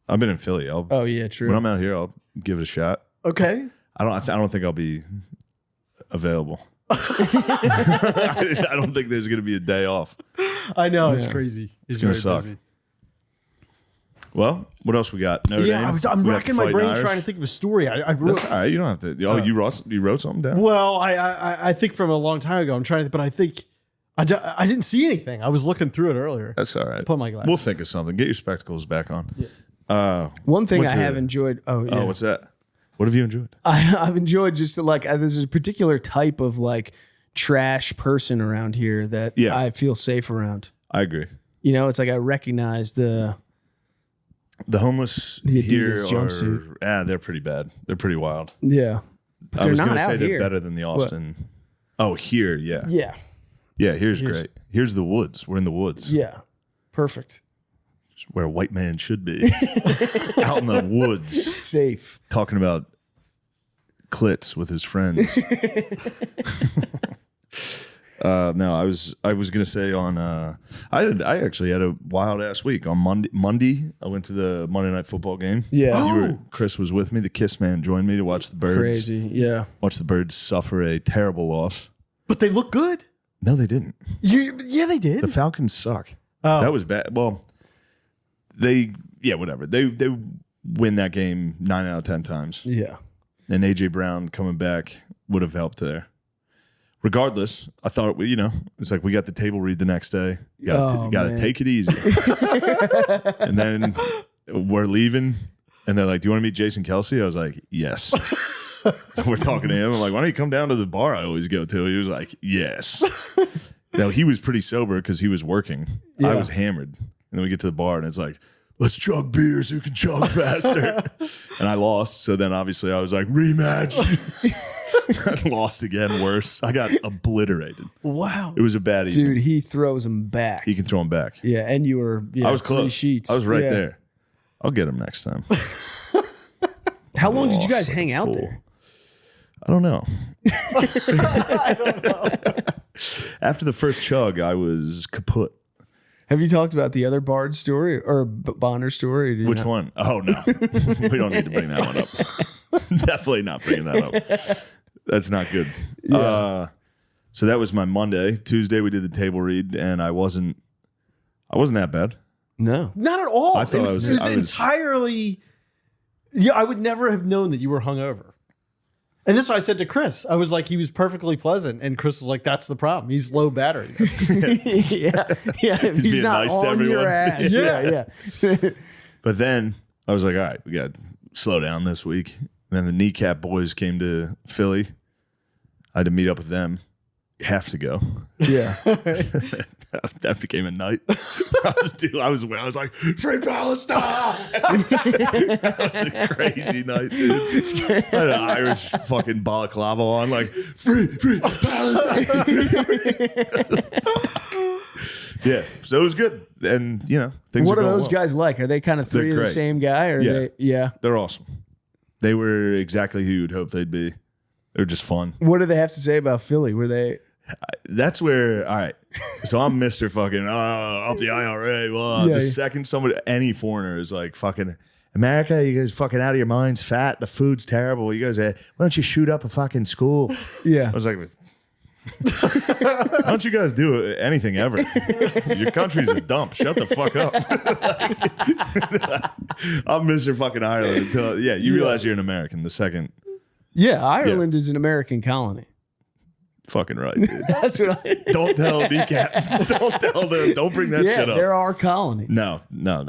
Speaker 4: I've been in Philly.
Speaker 10: Oh yeah, true.
Speaker 4: When I'm out here, I'll give it a shot.
Speaker 2: Okay.
Speaker 4: I don't think I'll be available. I don't think there's going to be a day off.
Speaker 2: I know. It's crazy.
Speaker 4: It's going to suck. Well, what else we got? Notre
Speaker 2: Yeah,
Speaker 4: Dame?
Speaker 2: I'm
Speaker 4: We got
Speaker 2: racking
Speaker 4: the
Speaker 2: my
Speaker 4: Fighting
Speaker 2: brain
Speaker 4: Irish?
Speaker 2: trying to think of a story. I wrote.
Speaker 4: That's all right. You don't have to. Oh, you wrote something down?
Speaker 2: Well, I think from a long time ago. I'm trying to, but I think I didn't see anything. I was looking through it earlier.
Speaker 4: That's all right.
Speaker 2: Put my glasses.
Speaker 4: We'll think of something. Get your spectacles back on.
Speaker 10: One thing
Speaker 4: went
Speaker 10: I
Speaker 4: to-
Speaker 10: have enjoyed. Oh yeah.
Speaker 4: Oh, what's that? What have you enjoyed?
Speaker 10: I've enjoyed just like there's a particular type of like trash person around here that
Speaker 4: Yeah.
Speaker 10: I feel safe around.
Speaker 4: I agree.
Speaker 10: You know, it's like I recognize the
Speaker 4: homeless
Speaker 10: The
Speaker 4: here
Speaker 10: Adidas jumpsuit.
Speaker 4: are they're pretty bad. They're pretty wild.
Speaker 10: yeah. But
Speaker 4: I
Speaker 10: they're
Speaker 4: was
Speaker 10: not
Speaker 4: gonna say
Speaker 10: out
Speaker 4: they're
Speaker 10: here.
Speaker 4: better than the Austin. Oh, here, yeah.
Speaker 10: Yeah.
Speaker 4: Yeah, here's great. Here's the woods. We're in the woods.
Speaker 10: Yeah. Perfect.
Speaker 4: where a white man should be, out in the woods,
Speaker 2: Safe.
Speaker 4: talking about clits with his friends. No, I was gonna say on I actually had a wild ass week on Monday. I went to the Monday Night Football game.
Speaker 2: Yeah.
Speaker 4: Chris was with me. The Kiss Man joined me to watch the Birds.
Speaker 2: Crazy. Yeah.
Speaker 4: Watch the Birds suffer a terrible loss.
Speaker 10: But they look good.
Speaker 4: No, they didn't.
Speaker 10: Yeah, they did.
Speaker 4: The Falcons suck.
Speaker 10: Oh.
Speaker 4: That was bad. Well, whatever. They win that game 9 out of 10 times.
Speaker 2: Yeah.
Speaker 4: And AJ Brown coming back would have helped there. Regardless, I thought it's like we got the table read the next day. You got to take it easy. And then we're leaving, and they're like, "Do you want to meet Jason Kelsey?" I was like, "Yes." We're talking to him. I'm like, "Why don't you come down to the bar I always go to?" He was like, "Yes." Now he was pretty sober because he was working. I was hammered, and then we get to the bar, and it's like, "Let's chug beers. Who can chug faster?" And I lost. So then obviously I was like, "Rematch." I lost again. Worse. I got obliterated.
Speaker 2: Wow.
Speaker 4: It was a bad evening.
Speaker 2: Dude, he throws them back.
Speaker 4: He can throw them back.
Speaker 2: Yeah, and you were. Yeah,
Speaker 4: I was
Speaker 2: 3
Speaker 4: close.
Speaker 2: sheets.
Speaker 4: I was right
Speaker 2: Yeah.
Speaker 4: there. I'll get him next time.
Speaker 2: How long did you guys
Speaker 4: Lost like
Speaker 2: hang
Speaker 4: a
Speaker 2: out
Speaker 4: fool.
Speaker 2: there?
Speaker 4: I don't know.
Speaker 2: I don't know.
Speaker 4: After the first chug, I was kaput.
Speaker 2: Have you talked about the other Bard story or Bonner story? Did you
Speaker 4: Which
Speaker 2: not?
Speaker 4: one? Oh, no. We don't need to bring that one up. Definitely not bringing that up. That's not good.
Speaker 2: Yeah.
Speaker 4: So that was my Monday. Tuesday, we did the table read, and I wasn't that bad.
Speaker 2: No.
Speaker 10: Not at all.
Speaker 4: I thought
Speaker 10: it was entirely. Yeah, I would never have known that you were hungover. And this is what I said to Chris. I was like, he was perfectly pleasant, and Chris was like, "That's the problem. He's low battery."
Speaker 2: Yeah. He's
Speaker 4: being
Speaker 2: not
Speaker 4: nice to
Speaker 2: on
Speaker 4: everyone.
Speaker 2: your ass. Yeah.
Speaker 4: But then I was like, all right, we got to slow down this week. And then the Kneecap boys came to Philly. I had to meet up with them. Have to go.
Speaker 2: Yeah.
Speaker 4: That became a night. I was like, free Palestine. That was a crazy night, dude. I had an Irish fucking balaclava on, like, free Palestine. Yeah, so it was good. And, things
Speaker 2: What are
Speaker 4: going
Speaker 2: those
Speaker 4: well.
Speaker 2: guys like? Are they kind of
Speaker 4: They're
Speaker 2: three of the
Speaker 4: great.
Speaker 2: same guy? Or
Speaker 4: Yeah.
Speaker 2: they? Yeah.
Speaker 4: They're awesome. They were exactly who you'd hope they'd be. They're just fun.
Speaker 2: What do they have to say about Philly? Were they?
Speaker 4: That's where, all right. So I'm Mr. fucking, up the IRA. Well,
Speaker 2: Yeah,
Speaker 4: the
Speaker 2: yeah.
Speaker 4: second any foreigner is like, fucking, America, you guys fucking out of your minds, fat, the food's terrible. You guys, why don't you shoot up a fucking school?
Speaker 2: Yeah.
Speaker 4: I was like, why don't you guys do anything ever? Your country's a dump. Shut the fuck up. I'm Mr. fucking Ireland until, you realize you're an American the second.
Speaker 2: Yeah, Ireland is an American colony.
Speaker 4: Fucking right, dude.
Speaker 2: That's what I.
Speaker 4: Don't tell Kneecap. Don't tell them. Don't bring that shit up.
Speaker 2: they're our colony.
Speaker 4: No. Don't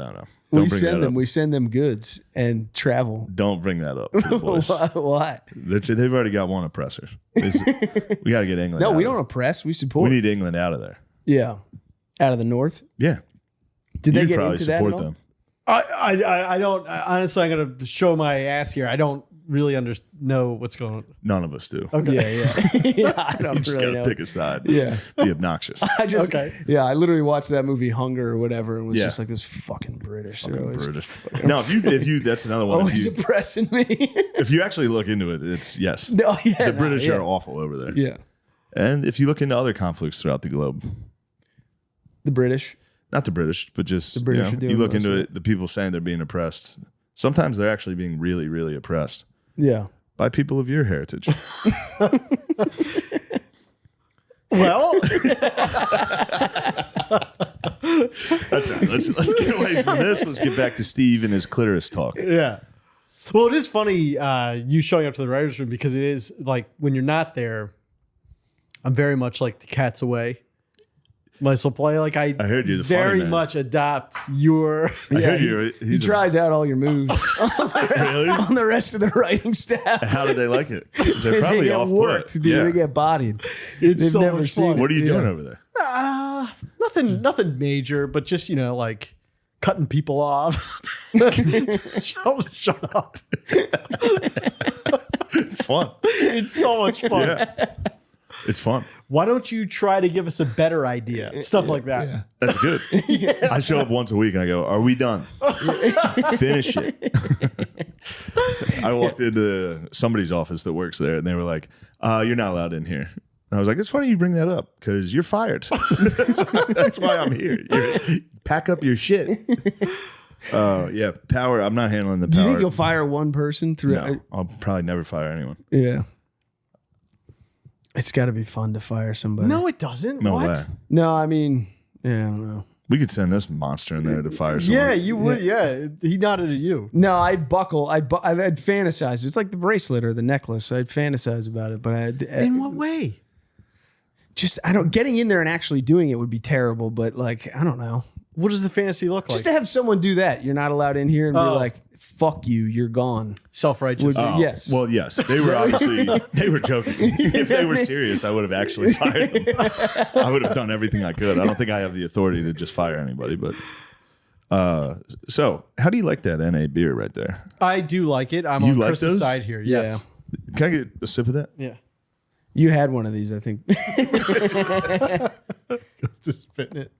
Speaker 2: We
Speaker 4: bring
Speaker 2: send
Speaker 4: that
Speaker 2: them.
Speaker 4: up.
Speaker 2: We send them goods and travel.
Speaker 4: Don't bring that up to the boys.
Speaker 2: What?
Speaker 4: They've already got one oppressor. We got to get England
Speaker 2: No,
Speaker 4: out
Speaker 2: we
Speaker 4: of
Speaker 2: don't
Speaker 4: there.
Speaker 2: oppress. We support.
Speaker 4: We need England out of there.
Speaker 2: Yeah, out of the north.
Speaker 4: Yeah.
Speaker 2: Did they
Speaker 4: You'd
Speaker 2: get
Speaker 4: probably
Speaker 2: into that?
Speaker 4: support
Speaker 2: At all?
Speaker 4: them.
Speaker 10: I don't. Honestly, I'm going to show my ass here. I don't really know what's going on.
Speaker 4: None of us do.
Speaker 10: Okay.
Speaker 2: Yeah. Yeah, I
Speaker 4: You
Speaker 2: don't
Speaker 4: just
Speaker 2: really
Speaker 4: got
Speaker 2: know.
Speaker 4: to pick a side.
Speaker 2: Yeah.
Speaker 4: Be obnoxious.
Speaker 2: I just,
Speaker 10: Okay.
Speaker 2: yeah, I literally watched that movie Hunger or whatever and was
Speaker 4: Yeah.
Speaker 2: just like, this fucking British. They're
Speaker 4: Fucking
Speaker 2: always,
Speaker 4: British. No, if you, that's another one.
Speaker 2: always
Speaker 4: If
Speaker 2: oppressing me.
Speaker 4: you actually look into it, it's yes.
Speaker 2: No, yeah,
Speaker 4: The
Speaker 2: no,
Speaker 4: British
Speaker 2: yeah.
Speaker 4: are awful over there.
Speaker 2: Yeah.
Speaker 4: And if you look into other conflicts throughout the globe,
Speaker 2: The British.
Speaker 4: not the British, but just
Speaker 2: The British are doing
Speaker 4: you look
Speaker 2: most
Speaker 4: into
Speaker 2: of
Speaker 4: it, the people saying they're being oppressed. Sometimes they're actually being really, really oppressed
Speaker 2: Yeah.
Speaker 4: by people of your heritage.
Speaker 10: Well,
Speaker 4: That's right. Let's get away from this. Let's get back to Steve and his clitoris talk.
Speaker 10: yeah. Well, it is funny you showing up to the writers' room because it is like when you're not there, I'm very much like the cat's away. My supply, like I
Speaker 4: heard you're the funny
Speaker 10: very
Speaker 4: man.
Speaker 10: much adopt your.
Speaker 4: I heard you.
Speaker 2: He tries out all your moves
Speaker 4: Really?
Speaker 2: on the rest of the writing staff.
Speaker 4: How did they like it? They're probably
Speaker 2: they get
Speaker 4: off
Speaker 2: worked,
Speaker 4: put.
Speaker 2: dude.
Speaker 4: Yeah.
Speaker 2: They get bodied.
Speaker 10: It's
Speaker 2: They've
Speaker 10: so
Speaker 2: never
Speaker 10: much
Speaker 2: seen
Speaker 10: fun.
Speaker 2: it.
Speaker 4: What are you doing
Speaker 2: Yeah.
Speaker 4: over there?
Speaker 10: Nothing major, but just like cutting people off. Shut up.
Speaker 4: It's fun.
Speaker 10: It's so much fun.
Speaker 4: Yeah. It's fun.
Speaker 10: Why don't you try to give us a better idea? Stuff like that.
Speaker 14: Yeah.
Speaker 4: That's good. I show up once a week and I go, "Are we done? Finish it." I walked into somebody's office that works there, and they were like, "You're not allowed in here." And I was like, "It's funny you bring that up because you're fired. That's why I'm here. Pack up your shit." Yeah, power. I'm not handling the power.
Speaker 15: Do you think you'll fire one person through?
Speaker 4: No, I'll probably never fire anyone.
Speaker 15: Yeah. It's got to be fun to fire somebody.
Speaker 10: No, it doesn't.
Speaker 4: No
Speaker 10: what?
Speaker 4: way.
Speaker 15: No, I mean, yeah, I don't know.
Speaker 4: We could send this monster in there to fire someone.
Speaker 10: Yeah, you would. Yeah, he nodded at you.
Speaker 15: No, I'd buckle. I'd fantasize. It's like the bracelet or the necklace. I'd fantasize about it, but
Speaker 10: In what way?
Speaker 15: just getting in there and actually doing it would be terrible. But like, I don't know.
Speaker 10: What does the fantasy look like?
Speaker 15: Just to have someone do that. You're not allowed in here and be
Speaker 10: Oh.
Speaker 15: like, "Fuck you, you're gone."
Speaker 10: Self-righteous.
Speaker 15: Yes.
Speaker 4: Well, yes, they were obviously they were joking. If they were serious, I would have actually fired them. I would have done everything I could. I don't think I have the authority to just fire anybody. But so how do you like that NA beer right there?
Speaker 10: I do like it. I'm
Speaker 4: You
Speaker 10: on
Speaker 4: like
Speaker 10: Chris's
Speaker 4: those?
Speaker 10: side here. Yes.
Speaker 4: Can I get a sip of that?
Speaker 10: Yeah.
Speaker 15: You had one of these, I think.
Speaker 10: Just spitting it.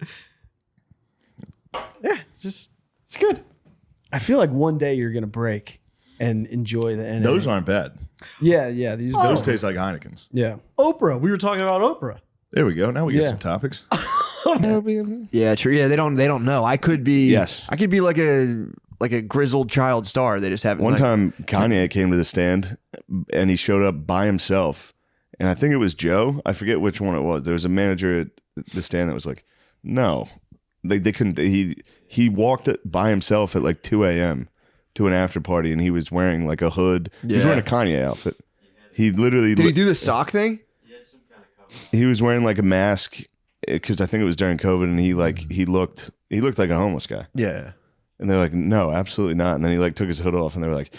Speaker 10: Yeah, just it's good.
Speaker 15: I feel like one day you're gonna break and enjoy the NA.
Speaker 4: Those aren't bad.
Speaker 15: Yeah, yeah. These
Speaker 4: Those taste like Heinekens.
Speaker 15: Yeah.
Speaker 10: Oprah. We were talking about Oprah.
Speaker 4: There we go. Now we get
Speaker 15: Yeah.
Speaker 4: some topics.
Speaker 5: Yeah, true. Yeah, they don't know. I could be.
Speaker 1: Yes.
Speaker 5: I could be like a grizzled child star. They just haven't.
Speaker 1: One
Speaker 5: like,
Speaker 1: time, Kanye came to the stand, and he showed up by himself. And I think it was Joe. I forget which one it was. There was a manager at the stand that was like, "No, they couldn't." He walked by himself at like 2 a.m. to an after party, and he was wearing like a hood. He was
Speaker 5: Yeah.
Speaker 1: wearing a Kanye outfit. He literally
Speaker 5: Did he do the sock thing?
Speaker 1: he was wearing like a mask because I think it was during COVID, and he looked like a homeless guy.
Speaker 5: Yeah.
Speaker 1: And they're like, "No, absolutely not." And then he like took his hood off, and they were like,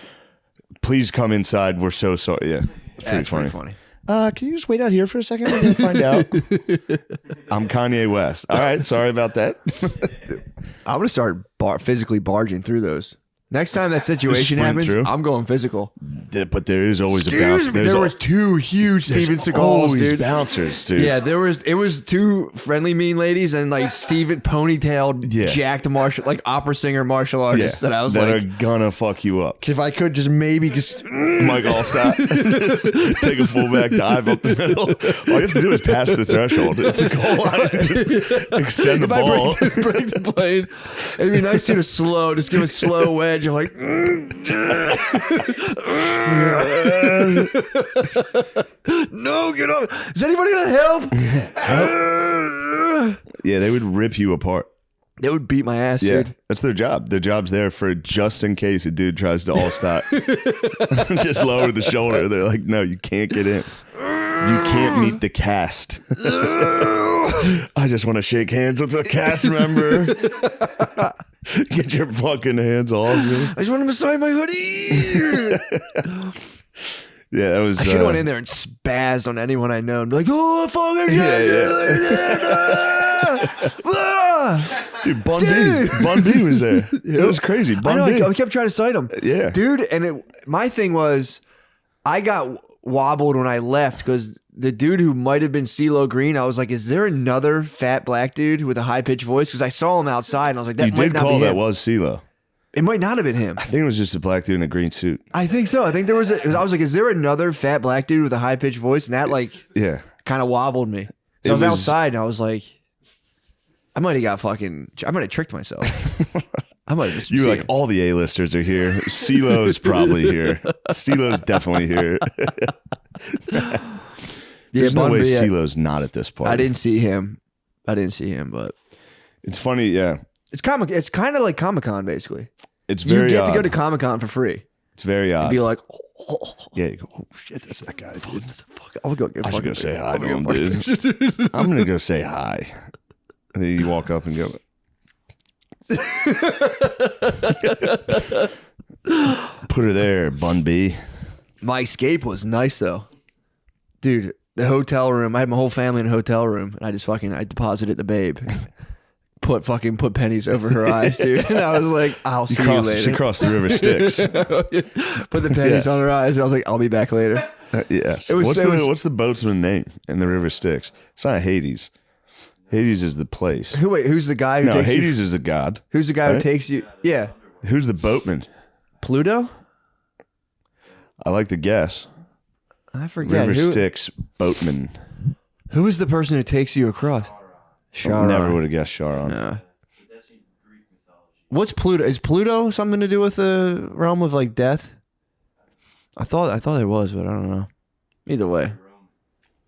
Speaker 1: "Please come inside. We're so sorry." Yeah, it's
Speaker 5: That's pretty funny.
Speaker 1: Can you just wait out here for a second? We're gonna find out. I'm Kanye West. All right, sorry about that.
Speaker 5: I'm gonna start physically barging through those. Next time that situation
Speaker 1: sprint
Speaker 5: happens,
Speaker 1: through?
Speaker 5: I'm going physical.
Speaker 1: But there is always a bounce.
Speaker 5: Excuse me. There was two huge Steven Seagals,
Speaker 1: always
Speaker 5: dude.
Speaker 1: bouncers, dude.
Speaker 5: Yeah, it was two friendly mean ladies and like Steven ponytailed, jacked opera singer martial artists that I was
Speaker 1: that
Speaker 5: like,
Speaker 1: are gonna fuck you up.
Speaker 5: if I could just maybe just
Speaker 1: Mike Allstott, just take a fullback dive up the middle. All you have to do is pass the threshold. It's the goal line. Just extend the
Speaker 5: if I
Speaker 1: ball.
Speaker 5: break the plane, it'd be nice to do a slow, just give a slow wedge. You're like, no, get up. Is anybody gonna help?
Speaker 1: Yeah, they would rip you apart.
Speaker 5: They would beat my ass,
Speaker 1: Yeah,
Speaker 5: dude.
Speaker 1: that's their job. Their job's there for just in case a dude tries to all stop. Just lower the shoulder. They're like, "No, you can't get in. You can't meet the cast." I just want to shake hands with a cast member. Get your fucking hands off me.
Speaker 5: I just want him to sign my hoodie.
Speaker 1: Yeah, that was.
Speaker 5: I should have went in there and spazzed on anyone I know and be like, "Oh, fucking
Speaker 1: Dude, Bun B was there. It was crazy.
Speaker 5: I know.
Speaker 1: B.
Speaker 5: I kept trying to cite him.
Speaker 1: Yeah,
Speaker 5: dude. And my thing was, I got wobbled when I left because the dude who might have been CeeLo Green, I was like, "Is there another fat black dude with a high pitched voice?" Because I saw him outside and I was like, "That
Speaker 1: you
Speaker 5: might
Speaker 1: did
Speaker 5: not
Speaker 1: call
Speaker 5: be
Speaker 1: that
Speaker 5: him."
Speaker 1: was CeeLo.
Speaker 5: It might not have been him.
Speaker 1: I think it was just a black dude in a green suit.
Speaker 5: I think so. I think there was. I was like, "Is there another fat black dude with a high pitched voice?" And that
Speaker 1: yeah,
Speaker 5: kind of wobbled me. So I was outside and I was like, I might have tricked myself. I might have just
Speaker 1: you were like, all the A-listers are here. CeeLo's probably here. CeeLo's definitely here. There's no way CeeLo's not at this party.
Speaker 5: I didn't see him, but
Speaker 1: it's funny. Yeah,
Speaker 5: it's kind of like Comic-Con basically.
Speaker 1: It's very.
Speaker 5: You get to
Speaker 1: odd.
Speaker 5: go to Comic-Con for free.
Speaker 1: It's very odd.
Speaker 5: And be like,
Speaker 1: yeah, you go, oh shit, that's that guy, dude.
Speaker 5: Fuck, I'll go get.
Speaker 1: I should go say hi to him, dude. I'm gonna go say hi. And then you walk up and go. Put her there, Bun B.
Speaker 5: My escape was nice though, dude. The hotel room. I had my whole family in a hotel room, and I deposited the babe. Put pennies over her eyes, dude. And I was like, I'll see you later.
Speaker 1: She crossed the river Styx.
Speaker 5: Put the pennies on her eyes, and I was like, I'll be back later.
Speaker 4: Yes.
Speaker 11: It was-
Speaker 4: What's the boatsman name in the River Styx? It's not Hades. Hades is the place.
Speaker 11: Who's the guy who
Speaker 4: No,
Speaker 11: takes
Speaker 4: Hades
Speaker 11: you?
Speaker 4: is a god.
Speaker 11: Who's the guy who
Speaker 4: right?
Speaker 11: takes you? Yeah,
Speaker 4: Who's the boatman?
Speaker 11: Pluto.
Speaker 4: I like to guess.
Speaker 11: I forget
Speaker 4: River
Speaker 11: who.
Speaker 4: Styx boatman.
Speaker 11: Who is the person who takes you across? Charon.
Speaker 4: Never would have guessed Charon.
Speaker 11: No. What's Pluto? Is Pluto something to do with the realm of like death? I thought it was, but I don't know. Either way.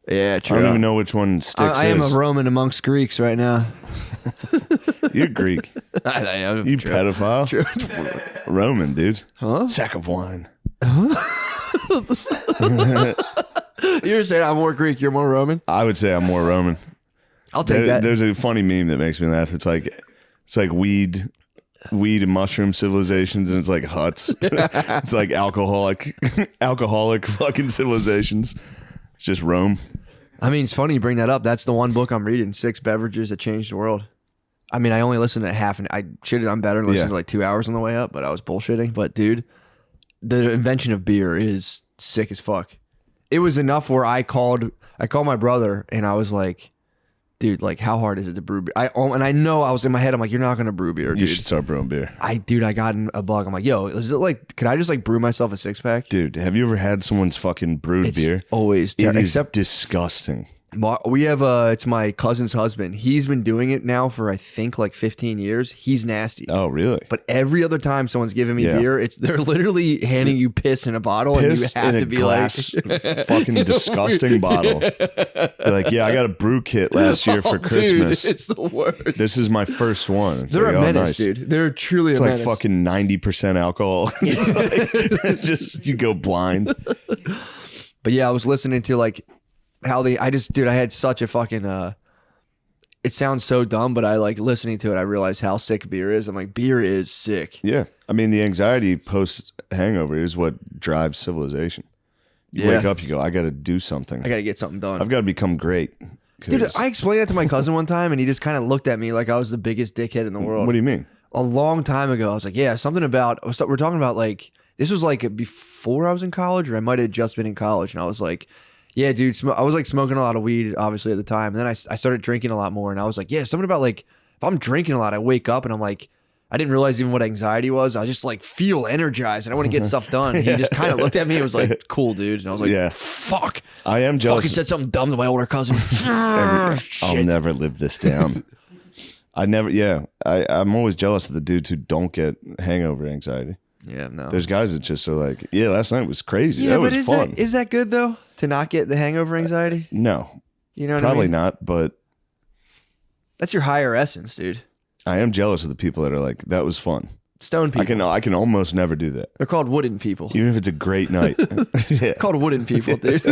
Speaker 11: Yeah, true.
Speaker 4: I don't even know which one Styx
Speaker 11: I am a
Speaker 4: is.
Speaker 11: Roman amongst Greeks right now.
Speaker 4: You're Greek.
Speaker 11: I am.
Speaker 4: You
Speaker 11: True.
Speaker 4: pedophile.
Speaker 11: True.
Speaker 4: Roman, dude.
Speaker 11: Huh?
Speaker 4: Sack of wine.
Speaker 11: You're saying I'm more Greek, you're more Roman?
Speaker 4: I would say I'm more Roman.
Speaker 11: I'll take that.
Speaker 4: There's a funny meme that makes me laugh. It's like weed and mushroom civilizations, and it's like huts. It's like alcoholic fucking civilizations. It's just Rome.
Speaker 11: I mean, it's funny you bring that up. That's the one book I'm reading, 6 Beverages That Changed the World. I mean, I only listened to half, and I should have done better and listened to like 2 hours on the way up, but I was bullshitting. But dude, the invention of beer is sick as fuck. It was enough where I called my brother, and I was like, dude, like, how hard is it to brew beer? And I know I was in my head, I'm like, you're not going to brew beer, dude.
Speaker 4: You should start brewing beer.
Speaker 11: I got in a bug. I'm like, yo, is it like, could I just like brew myself a 6-pack?
Speaker 4: Dude, have you ever had someone's fucking brewed
Speaker 11: It's
Speaker 4: beer?
Speaker 11: always
Speaker 4: It is
Speaker 11: except
Speaker 4: disgusting.
Speaker 11: we have it's my cousin's husband. He's been doing it now for I think like 15 years. He's nasty.
Speaker 4: Oh, really?
Speaker 11: But every other time someone's giving me
Speaker 4: Yeah.
Speaker 11: beer, they're literally handing you piss in a bottle, and you
Speaker 4: Piss
Speaker 11: have
Speaker 4: in
Speaker 11: to
Speaker 4: a
Speaker 11: be
Speaker 4: glass,
Speaker 11: like,
Speaker 4: fucking disgusting bottle. They're like, yeah, I got a brew kit last year for
Speaker 11: Oh, dude,
Speaker 4: Christmas.
Speaker 11: it's the worst.
Speaker 4: This is my first one. It's
Speaker 11: They're
Speaker 4: like,
Speaker 11: a
Speaker 4: oh,
Speaker 11: menace,
Speaker 4: nice.
Speaker 11: dude. They're truly
Speaker 4: It's
Speaker 11: a
Speaker 4: like
Speaker 11: menace.
Speaker 4: fucking 90% alcohol. It's just you go blind.
Speaker 11: But yeah, I was listening to like how I had such a fucking it sounds so dumb, but I like listening to it, I realized how sick beer is. I'm like, beer is sick.
Speaker 4: Yeah, I mean the anxiety post hangover is what drives civilization. You
Speaker 11: Yeah.
Speaker 4: wake up, you go, I got to do something.
Speaker 11: I gotta get something done.
Speaker 4: I've got to become great.
Speaker 11: Dude,
Speaker 4: 'Cause-
Speaker 11: I explained that to my cousin one time, and he just kind of looked at me like I was the biggest dickhead in the world.
Speaker 4: What do you mean?
Speaker 11: A long time ago, I was like, yeah, something about, we're talking about like, this was like before I was in college, or I might have just been in college, and I was like, yeah, dude, I was like smoking a lot of weed, obviously, at the time, and then I started drinking a lot more, and I was like, yeah, something about like, if I'm drinking a lot, I wake up, and I'm like, I didn't realize even what anxiety was. I just like feel energized, and I want to get stuff done. And he just kind of looked at me and was like, cool, dude, and I was like,
Speaker 4: Yeah.
Speaker 11: fuck.
Speaker 4: I am jealous.
Speaker 11: Fucking said something dumb to my older cousin.
Speaker 4: I'll
Speaker 11: Shit.
Speaker 4: never live this down. I'm always jealous of the dudes who don't get hangover anxiety.
Speaker 11: Yeah, no.
Speaker 4: There's guys that just are like, yeah, last night was crazy.
Speaker 11: Yeah,
Speaker 4: that
Speaker 11: but
Speaker 4: was fun.
Speaker 11: is that good though? To not get the hangover anxiety?
Speaker 4: No,
Speaker 11: You know what
Speaker 4: probably
Speaker 11: I mean?
Speaker 4: not. But
Speaker 11: That's your higher essence, dude.
Speaker 4: I am jealous of the people that are like, that was fun.
Speaker 11: Stone people.
Speaker 4: I can almost never do that,
Speaker 11: They're called wooden people.
Speaker 4: even if it's a great night. Yeah.
Speaker 11: Called wooden people, dude.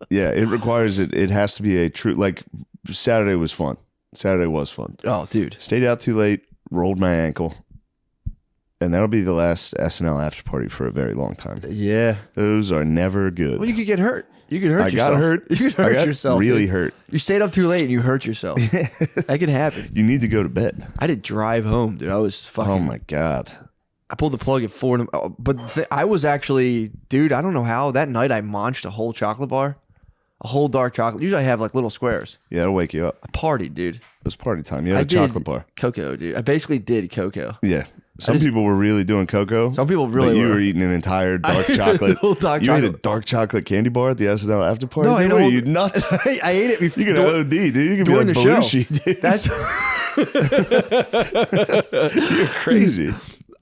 Speaker 4: Yeah, it requires it. It has to be a true. Like Saturday was fun. Saturday was fun.
Speaker 11: Oh, dude.
Speaker 4: Stayed out too late, rolled my ankle, and that'll be the last SNL after party for a very long time.
Speaker 11: Yeah.
Speaker 4: Those are never good.
Speaker 11: Well, you could get hurt. You could hurt
Speaker 4: I
Speaker 11: yourself.
Speaker 4: got hurt.
Speaker 11: You could
Speaker 4: I
Speaker 11: hurt
Speaker 4: got
Speaker 11: yourself.
Speaker 4: really
Speaker 11: dude.
Speaker 4: hurt.
Speaker 11: You stayed up too late and you hurt yourself. That could happen.
Speaker 4: You need to go to bed.
Speaker 11: I did drive home, dude. I was fucking.
Speaker 4: Oh my god.
Speaker 11: I pulled the plug at 4 in the, but I was actually, dude, I don't know how. That night I munched a whole chocolate bar. A whole dark chocolate. Usually I have like little squares.
Speaker 4: Yeah, it'll wake you up.
Speaker 11: I partied, dude.
Speaker 4: It was party time. You had
Speaker 11: I
Speaker 4: a
Speaker 11: did
Speaker 4: chocolate bar.
Speaker 11: Cocoa, dude. I basically did cocoa.
Speaker 4: Yeah. Some people were really doing cocoa.
Speaker 11: Some people really
Speaker 4: but you
Speaker 11: were.
Speaker 4: were eating an entire dark chocolate.
Speaker 11: Little dark
Speaker 4: you ate a
Speaker 11: chocolate.
Speaker 4: dark chocolate candy bar at the SNL after party?
Speaker 11: No, I
Speaker 4: Dude, what
Speaker 11: know.
Speaker 4: are you nuts?
Speaker 11: I ate it before.
Speaker 4: You can OD, dude. You can
Speaker 11: during
Speaker 4: be
Speaker 11: the
Speaker 4: like
Speaker 11: show.
Speaker 4: Belushi, dude.
Speaker 11: That's
Speaker 4: You're crazy.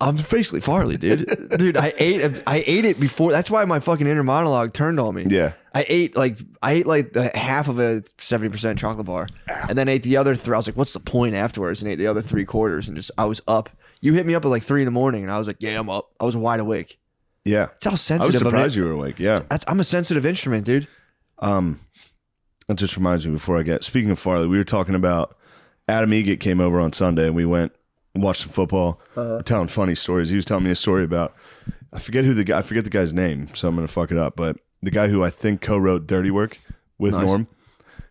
Speaker 11: I'm basically Farley, dude. Dude, I ate it before. That's why my fucking inner monologue turned on me.
Speaker 4: Yeah.
Speaker 11: I ate like the half of a 70% chocolate bar, and then ate the other three. I was like, "What's the point?" Afterwards, and ate the other 3/4, and just I was up. You hit me up at like 3 a.m, and I was like, "Yeah, I'm up." I was wide awake.
Speaker 4: Yeah.
Speaker 11: That's how
Speaker 4: I was
Speaker 11: sensitive.
Speaker 4: surprised you were awake. Yeah.
Speaker 11: I'm a sensitive instrument, dude.
Speaker 4: That just reminds me before I get, speaking of Farley, we were talking about Adam Egett came over on Sunday and we went and watched some football. We're telling funny stories. He was telling me a story about, I forget the guy's name, so I'm going to fuck it up, but the guy who I think co-wrote Dirty Work with
Speaker 11: Nice.
Speaker 4: Norm,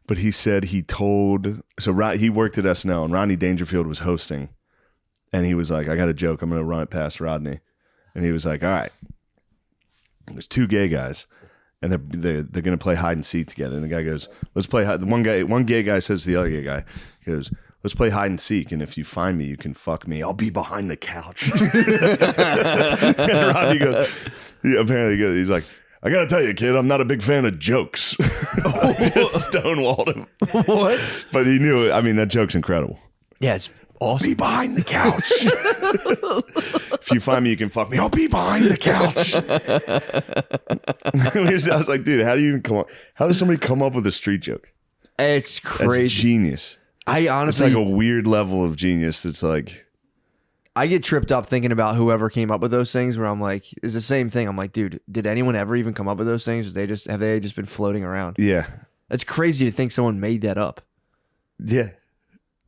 Speaker 4: but he said he worked at SNL and Rodney Dangerfield was hosting and he was like, I got a joke. I'm going to run it past Rodney. And he was like, all right, There's two gay guys, and they're gonna play hide and seek together. And the guy goes, "Let's play hide." One gay guy says to the other gay guy, he goes, "Let's play hide and seek, and if you find me, you can fuck me. I'll be behind the couch." And Rodney goes, apparently he's like, "I gotta tell you, kid, I'm not a big fan of jokes." Just stonewalled him.
Speaker 2: What?
Speaker 4: But he knew it. I mean, that joke's incredible.
Speaker 2: Yeah, it's awesome.
Speaker 4: Be behind the couch. If you find me, you can fuck me. I'll be behind the couch. I was like, dude, how do you even come up? How does somebody come up with a street joke?
Speaker 2: It's crazy.
Speaker 4: That's genius.
Speaker 2: I honestly,
Speaker 4: it's like a weird level of genius. It's like,
Speaker 2: I get tripped up thinking about whoever came up with those things. Where I'm like, it's the same thing. I'm like, dude, did anyone ever even come up with those things? Or have they just been floating around?
Speaker 4: yeah,
Speaker 2: It's crazy to think someone made that up.
Speaker 4: yeah.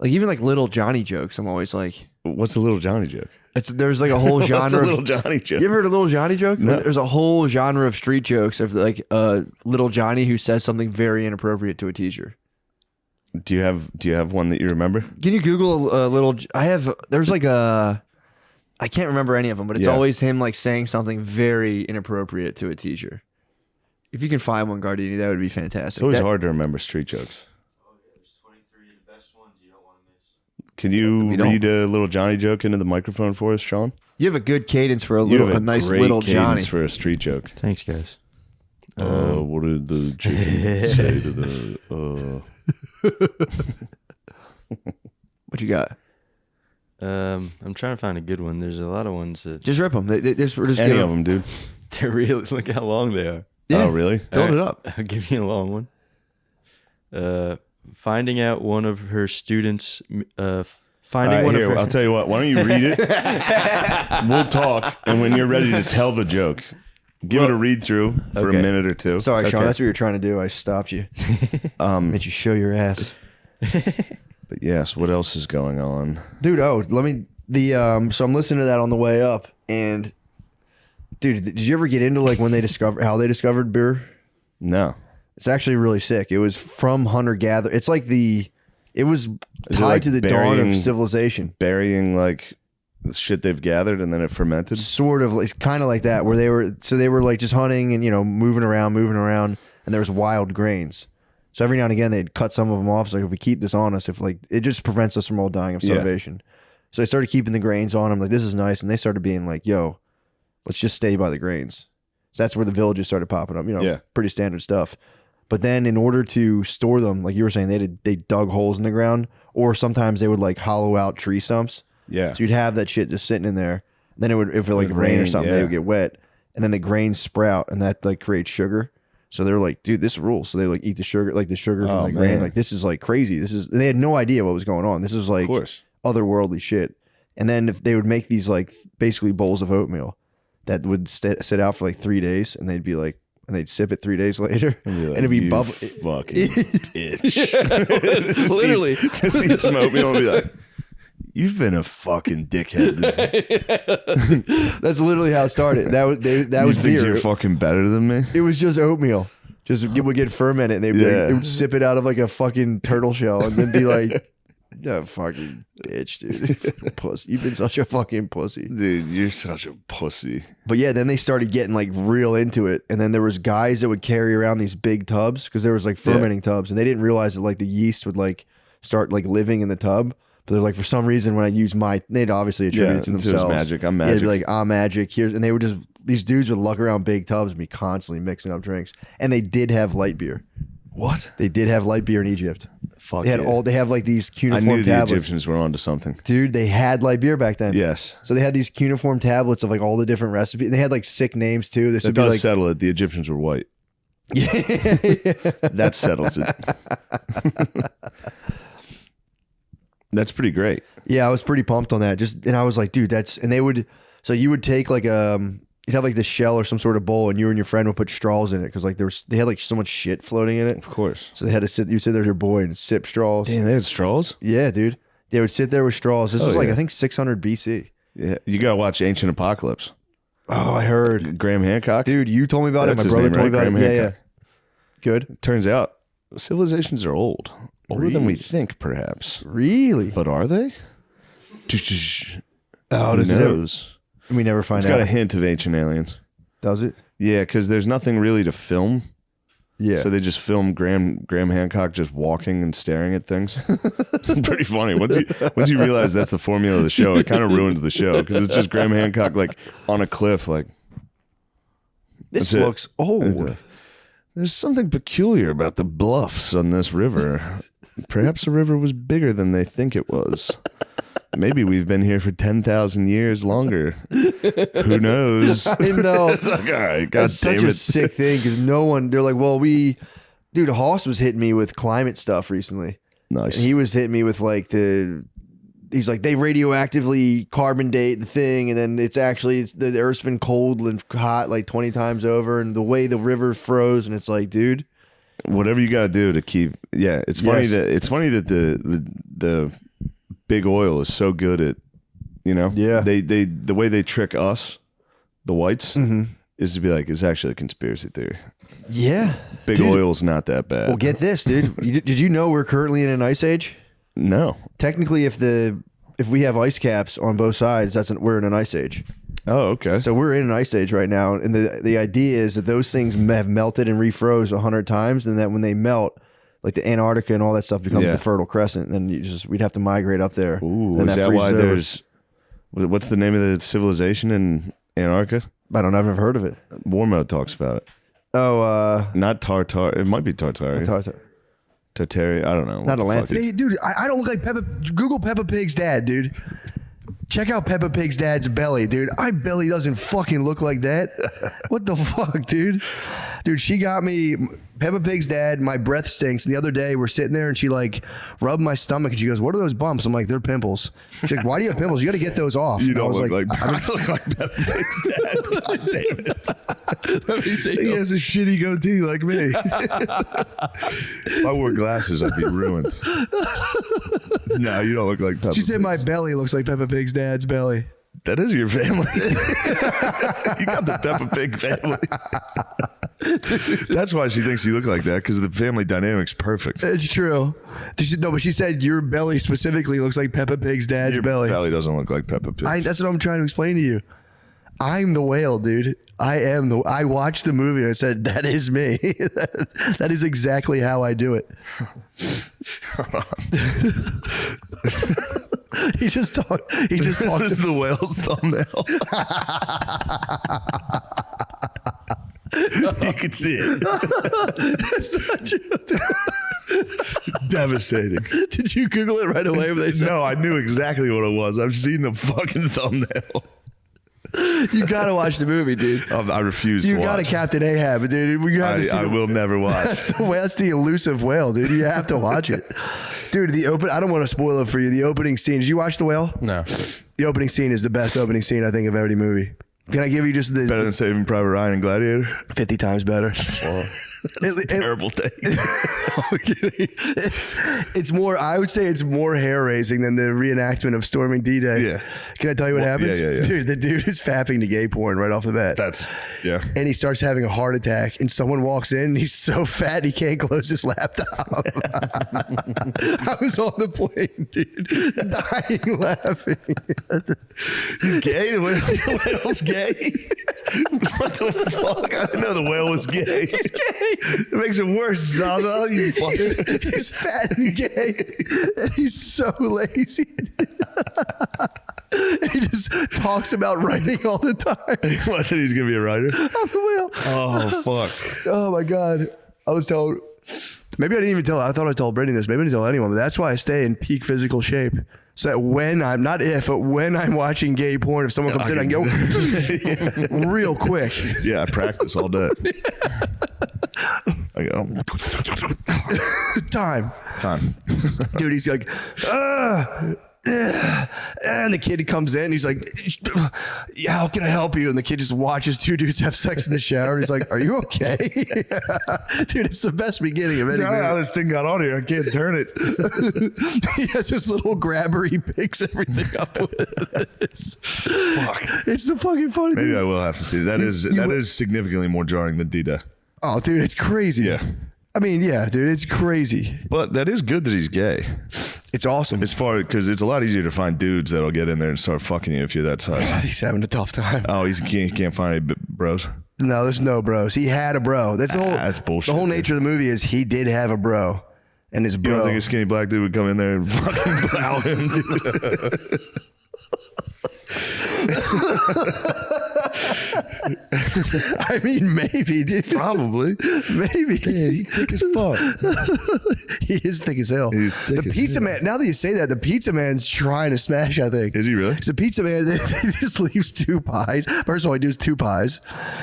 Speaker 2: Like even like little Johnny jokes. I'm always like,
Speaker 4: What's a little Johnny joke?
Speaker 2: there's like a whole genre.
Speaker 4: What's a
Speaker 2: of-
Speaker 4: little Johnny joke?
Speaker 2: You ever heard a little Johnny joke?
Speaker 4: No.
Speaker 2: There's a whole genre of street jokes of like little Johnny who says something very inappropriate to a teacher.
Speaker 4: Do you have one that you remember?
Speaker 2: Can you Google a little? There's like a. I can't remember any of them, but it's
Speaker 4: Yeah.
Speaker 2: always him like saying something very inappropriate to a teacher. If you can find one, Gardini, that would be fantastic.
Speaker 4: It's always
Speaker 2: That-
Speaker 4: hard to remember street jokes. Can you read a little Johnny joke into the microphone for us, Sean?
Speaker 2: You have a good cadence for a
Speaker 4: You have
Speaker 2: little, a nice
Speaker 4: great
Speaker 2: little
Speaker 4: cadence
Speaker 2: Johnny.
Speaker 4: for a street joke.
Speaker 13: Thanks, guys.
Speaker 4: What did the chicken say to the?
Speaker 2: What you got?
Speaker 13: I'm trying to find a good one. There's a lot of ones that
Speaker 2: Just rip them. Just
Speaker 4: Any of them, dude.
Speaker 13: they're really look how long they are.
Speaker 2: Yeah.
Speaker 4: Oh, really?
Speaker 2: Build it up.
Speaker 13: I'll give you a long one. Finding out one of her students. Finding
Speaker 4: All right,
Speaker 13: one
Speaker 4: here,
Speaker 13: of her.
Speaker 4: I'll tell you what. Why don't you read it? We'll talk, and when you're ready to tell the joke, give it a read through for a
Speaker 13: Okay.
Speaker 4: minute or two.
Speaker 2: Sorry, Sean.
Speaker 4: Okay.
Speaker 2: That's what you're trying to do. I stopped you. Made you show your ass,
Speaker 4: But yes, what else is going on?
Speaker 2: dude. Oh, let me. So I'm listening to that on the way up, and dude, did you ever get into like when they how they discovered beer?
Speaker 4: No.
Speaker 2: It's actually really sick. It was from hunter gatherer. It's like it was tied
Speaker 4: like
Speaker 2: to the dawn
Speaker 4: burying-
Speaker 2: of civilization.
Speaker 4: Burying like the shit they've gathered and then it fermented.
Speaker 2: Sort of like kind of like that, where they were like just hunting and moving around, and there was wild grains. So every now and again they'd cut some of them off. It's like if we keep this on us, if like it just prevents us from all dying of
Speaker 4: Yeah.
Speaker 2: starvation. So they started keeping the grains on them. Like this is nice, and they started being like, "Yo, let's just stay by the grains." So that's where the villages started popping up.
Speaker 4: Yeah.
Speaker 2: Pretty standard stuff. But then in order to store them, like you were saying, they dug holes in the ground, or sometimes they would like hollow out tree stumps.
Speaker 4: Yeah.
Speaker 2: So you'd have that shit just sitting in there. Then it would, if it like
Speaker 4: It would
Speaker 2: rain or
Speaker 4: rain,
Speaker 2: something,
Speaker 4: yeah.
Speaker 2: they would get wet, and then the grains sprout, and that like creates sugar. So they're like, dude, this rules. So they like eat the sugar, from
Speaker 4: Oh,
Speaker 2: the grain.
Speaker 4: man.
Speaker 2: Like this is like crazy. And they had no idea what was going on. This is like
Speaker 4: Of course.
Speaker 2: otherworldly shit. And then if they would make these like basically bowls of oatmeal that would sit out for like 3 days, and they'd be like, and they'd sip it 3 days later, and it'd be
Speaker 4: "You
Speaker 2: bubble.
Speaker 4: fucking bitch.
Speaker 2: Literally,
Speaker 4: just eat some oatmeal and be like, "You've been a fucking dickhead."
Speaker 2: That's literally how it started. That was
Speaker 4: You think
Speaker 2: beer.
Speaker 4: you're fucking better than me?
Speaker 2: It was just oatmeal. Just it would get fermented, and they'd be
Speaker 4: Yeah.
Speaker 2: like, they would sip it out of like a fucking turtle shell, and then be like, "Oh, fucking bitch, dude, pussy. You've been such a fucking pussy,
Speaker 4: Dude, you're such a pussy.
Speaker 2: But yeah, then they started getting like real into it, and then there was guys that would carry around these big tubs because there was like fermenting tubs, and they didn't realize that like the yeast would like start like living in the tub. But they're like, for some reason, when I use they'd obviously attribute it to
Speaker 4: it was
Speaker 2: themselves.
Speaker 4: magic. I'm
Speaker 2: Yeah,
Speaker 4: magic.
Speaker 2: they'd be like, I'm magic. And they would just, these dudes would luck around big tubs and be constantly mixing up drinks. And they did have light beer.
Speaker 4: What?
Speaker 2: They did have light beer in Egypt.
Speaker 4: Fuck
Speaker 2: They had
Speaker 4: yeah.
Speaker 2: they have like these
Speaker 4: I
Speaker 2: cuneiform
Speaker 4: knew the
Speaker 2: tablets.
Speaker 4: Egyptians were onto something.
Speaker 2: Dude, they had light beer back then.
Speaker 4: Yes.
Speaker 2: So they had these cuneiform tablets of like all the different recipes. They had like sick names too. This
Speaker 4: That
Speaker 2: would be
Speaker 4: does
Speaker 2: like,
Speaker 4: settle it. The Egyptians were white.
Speaker 2: yeah.
Speaker 4: That settles it. That's pretty great.
Speaker 2: Yeah, I was pretty pumped on that. And I was like, dude, so you would take like you'd have like this shell or some sort of bowl, and you and your friend would put straws in it because like they had like so much shit floating in it.
Speaker 4: Of course.
Speaker 2: So they had to you'd sit there with your boy and sip straws.
Speaker 4: Damn, they had straws?
Speaker 2: Yeah, dude. They would sit there with straws. This
Speaker 4: Oh,
Speaker 2: was like
Speaker 4: yeah.
Speaker 2: I think 600 BC.
Speaker 4: Yeah, you gotta watch Ancient Apocalypse.
Speaker 2: Oh, I heard.
Speaker 4: Graham Hancock.
Speaker 2: Dude, you told me about
Speaker 4: That's
Speaker 2: it.
Speaker 4: his
Speaker 2: My brother
Speaker 4: name,
Speaker 2: told me
Speaker 4: right?
Speaker 2: about
Speaker 4: Graham
Speaker 2: it. Yeah, yeah.
Speaker 4: Hancock.
Speaker 2: Good.
Speaker 4: Turns out civilizations are old. Older than we think, perhaps.
Speaker 2: Really?
Speaker 4: But are they?
Speaker 2: Oh,
Speaker 4: Who
Speaker 2: does it?
Speaker 4: knows?
Speaker 2: We never find
Speaker 4: It's
Speaker 2: out.
Speaker 4: got a hint of ancient aliens.
Speaker 2: Does it?
Speaker 4: Yeah, because there's nothing really to film.
Speaker 2: Yeah.
Speaker 4: So they just film Graham Hancock just walking and staring at things. It's pretty funny. Once you realize that's the formula of the show, it kind of ruins the show because it's just Graham Hancock like on a cliff, like
Speaker 2: This
Speaker 4: that's it.
Speaker 2: looks old.
Speaker 4: There's something peculiar about the bluffs on this river. Perhaps the river was bigger than they think it was. Maybe we've been here for 10,000 years longer. Who knows?
Speaker 2: I know.
Speaker 4: It's like, all right, God
Speaker 2: That's such
Speaker 4: damn
Speaker 2: a
Speaker 4: it.
Speaker 2: sick thing because no one, they're like, well, dude, Hoss was hitting me with climate stuff recently.
Speaker 4: Nice.
Speaker 2: And he was hitting me with like he's like, they radioactively carbon date the thing. And then the earth's been cold and hot like 20 times over. And the way the river froze. And it's like, dude.
Speaker 4: Whatever you got to do to keep. Yeah, it's funny that the big oil is so good at,
Speaker 2: Yeah.
Speaker 4: the way they trick us, the whites, is to be like, it's actually a conspiracy theory.
Speaker 2: Yeah.
Speaker 4: Big
Speaker 2: Dude.
Speaker 4: oil's not that bad.
Speaker 2: Well, get this, dude. Did you know we're currently in an ice age?
Speaker 4: No.
Speaker 2: Technically, if we have ice caps on both sides, we're in an ice age.
Speaker 4: Oh, okay.
Speaker 2: So we're in an ice age right now, and the idea is that those things have melted and refroze 100 times, and that when they melt, like the Antarctica and all that stuff becomes the Fertile Crescent, and then we'd have to migrate up there.
Speaker 4: Ooh,
Speaker 2: and
Speaker 4: is that why
Speaker 2: freezes over.
Speaker 4: what's the name of the civilization in Antarctica?
Speaker 2: I don't know. I've never heard of it.
Speaker 4: Warmo talks about it.
Speaker 2: Oh,
Speaker 4: not Tartar. It might be Tartari. Tartari. I don't know.
Speaker 2: Not Atlantic.
Speaker 11: Hey, dude, I don't look like Peppa. Google Peppa Pig's dad, dude. Check out Peppa Pig's dad's belly, dude. My belly doesn't fucking look like that. What the fuck, dude? Dude, she got me Peppa Pig's dad. My breath stinks. And the other day, we're sitting there and she like rubbed my stomach and she goes, "What are those bumps?" I'm like, "They're pimples." She's like, "Why do you have pimples? You got to get those off."
Speaker 4: You
Speaker 11: And I
Speaker 4: don't
Speaker 11: was
Speaker 4: look like
Speaker 11: I
Speaker 4: look like Peppa Pig's dad. God damn it.
Speaker 11: Let me see.
Speaker 4: He has a shitty goatee like me. If I wore glasses, I'd be ruined. No, you don't look like Peppa
Speaker 11: She said
Speaker 4: Pig.
Speaker 11: my belly looks like Peppa Pig's dad's belly.
Speaker 4: That is your family. You got the Peppa Pig family. That's why she thinks you look like that, because the family dynamic's perfect.
Speaker 11: It's true. But she said your belly specifically looks like Peppa Pig's dad's
Speaker 4: Your
Speaker 11: belly.
Speaker 4: belly doesn't look like Peppa Pig.
Speaker 11: That's what I'm trying to explain to you. I'm the whale, dude. I watched the movie and I said, that is me. That is exactly how I do it. He just talked.
Speaker 4: This is the whale's thumbnail. You can see it.
Speaker 11: That's not true.
Speaker 4: Devastating.
Speaker 11: Did you Google it right away when they said?
Speaker 4: No, I knew exactly what it was. I've seen the fucking thumbnail.
Speaker 11: You gotta watch the movie, dude.
Speaker 4: I refuse
Speaker 11: You
Speaker 4: to
Speaker 11: got a
Speaker 4: watch.
Speaker 11: Captain Ahab, dude. You have to see
Speaker 4: I will never watch.
Speaker 11: That's the elusive whale, dude. You have to watch it, dude. I don't want to spoil it for you. The opening scene. Did you watch The Whale?
Speaker 5: No.
Speaker 11: The opening scene is the best opening scene I think of every movie. Can I give you just
Speaker 4: Better than Saving Private Ryan and Gladiator?
Speaker 11: 50 times better?
Speaker 4: It's a terrible take.
Speaker 11: It's more. I would say it's more hair raising than the reenactment of storming D-Day.
Speaker 4: Yeah.
Speaker 11: Can I tell you what happens?
Speaker 4: Yeah.
Speaker 11: Dude, the dude is fapping to gay porn right off the bat.
Speaker 4: Yeah.
Speaker 11: And he starts having a heart attack, and someone walks in, and he's so fat he can't close his laptop. I was on the plane, dude, dying laughing.
Speaker 4: He's gay? The whale's gay? What the fuck? I didn't know the whale was gay.
Speaker 11: He's gay.
Speaker 4: It makes it worse, Zaza. You fucker.
Speaker 11: He's fat and gay, and he's so lazy. He just talks about writing all the time.
Speaker 4: What, that he's going to be a writer?
Speaker 11: Off the wheel.
Speaker 4: Oh, fuck.
Speaker 11: Oh, my God. I was told. Maybe I didn't even tell. I thought I told Brittany this. Maybe I didn't tell anyone. But that's why I stay in peak physical shape. So that when I'm when I'm watching gay porn, if someone comes in, I can go real quick.
Speaker 4: Yeah, I practice all day. I go.
Speaker 11: Time. Dude, he's like, and the kid comes in, he's like, "Yeah, how can I help you?" And the kid just watches two dudes have sex in the shower. And he's like, "Are you okay?" Dude, it's the best beginning of any
Speaker 4: I don't know how
Speaker 11: movie.
Speaker 4: this thing got on here. I can't turn it.
Speaker 11: He has this little grabber he picks everything up with. It's the fucking funny thing.
Speaker 4: Maybe I will have to see. That is significantly more jarring than D-Day.
Speaker 11: Oh, dude, it's crazy.
Speaker 4: Yeah.
Speaker 11: I mean, yeah, dude, it's crazy.
Speaker 4: But that is good that he's gay.
Speaker 11: It's awesome.
Speaker 4: As far because it's a lot easier to find dudes that'll get in there and start fucking you if you're that size.
Speaker 11: He's having a tough time.
Speaker 4: Oh, he can't find any bros.
Speaker 11: No, there's no bros. He had a bro. That's the whole.
Speaker 4: That's bullshit.
Speaker 11: The whole nature of the movie is he did have a bro, and his
Speaker 4: You
Speaker 11: bro.
Speaker 4: don't think a skinny black dude would come in there and fucking plow him?
Speaker 11: I mean, maybe, dude.
Speaker 4: Probably.
Speaker 11: Maybe.
Speaker 4: Yeah, he thick as fuck.
Speaker 11: He is thick as hell.
Speaker 4: He's thick
Speaker 11: The
Speaker 4: as
Speaker 11: pizza man. Now that you say that, the pizza man's trying to smash. I think.
Speaker 4: Is he really?
Speaker 11: So pizza man just leaves 2 pies. First of all, he does 2 pies.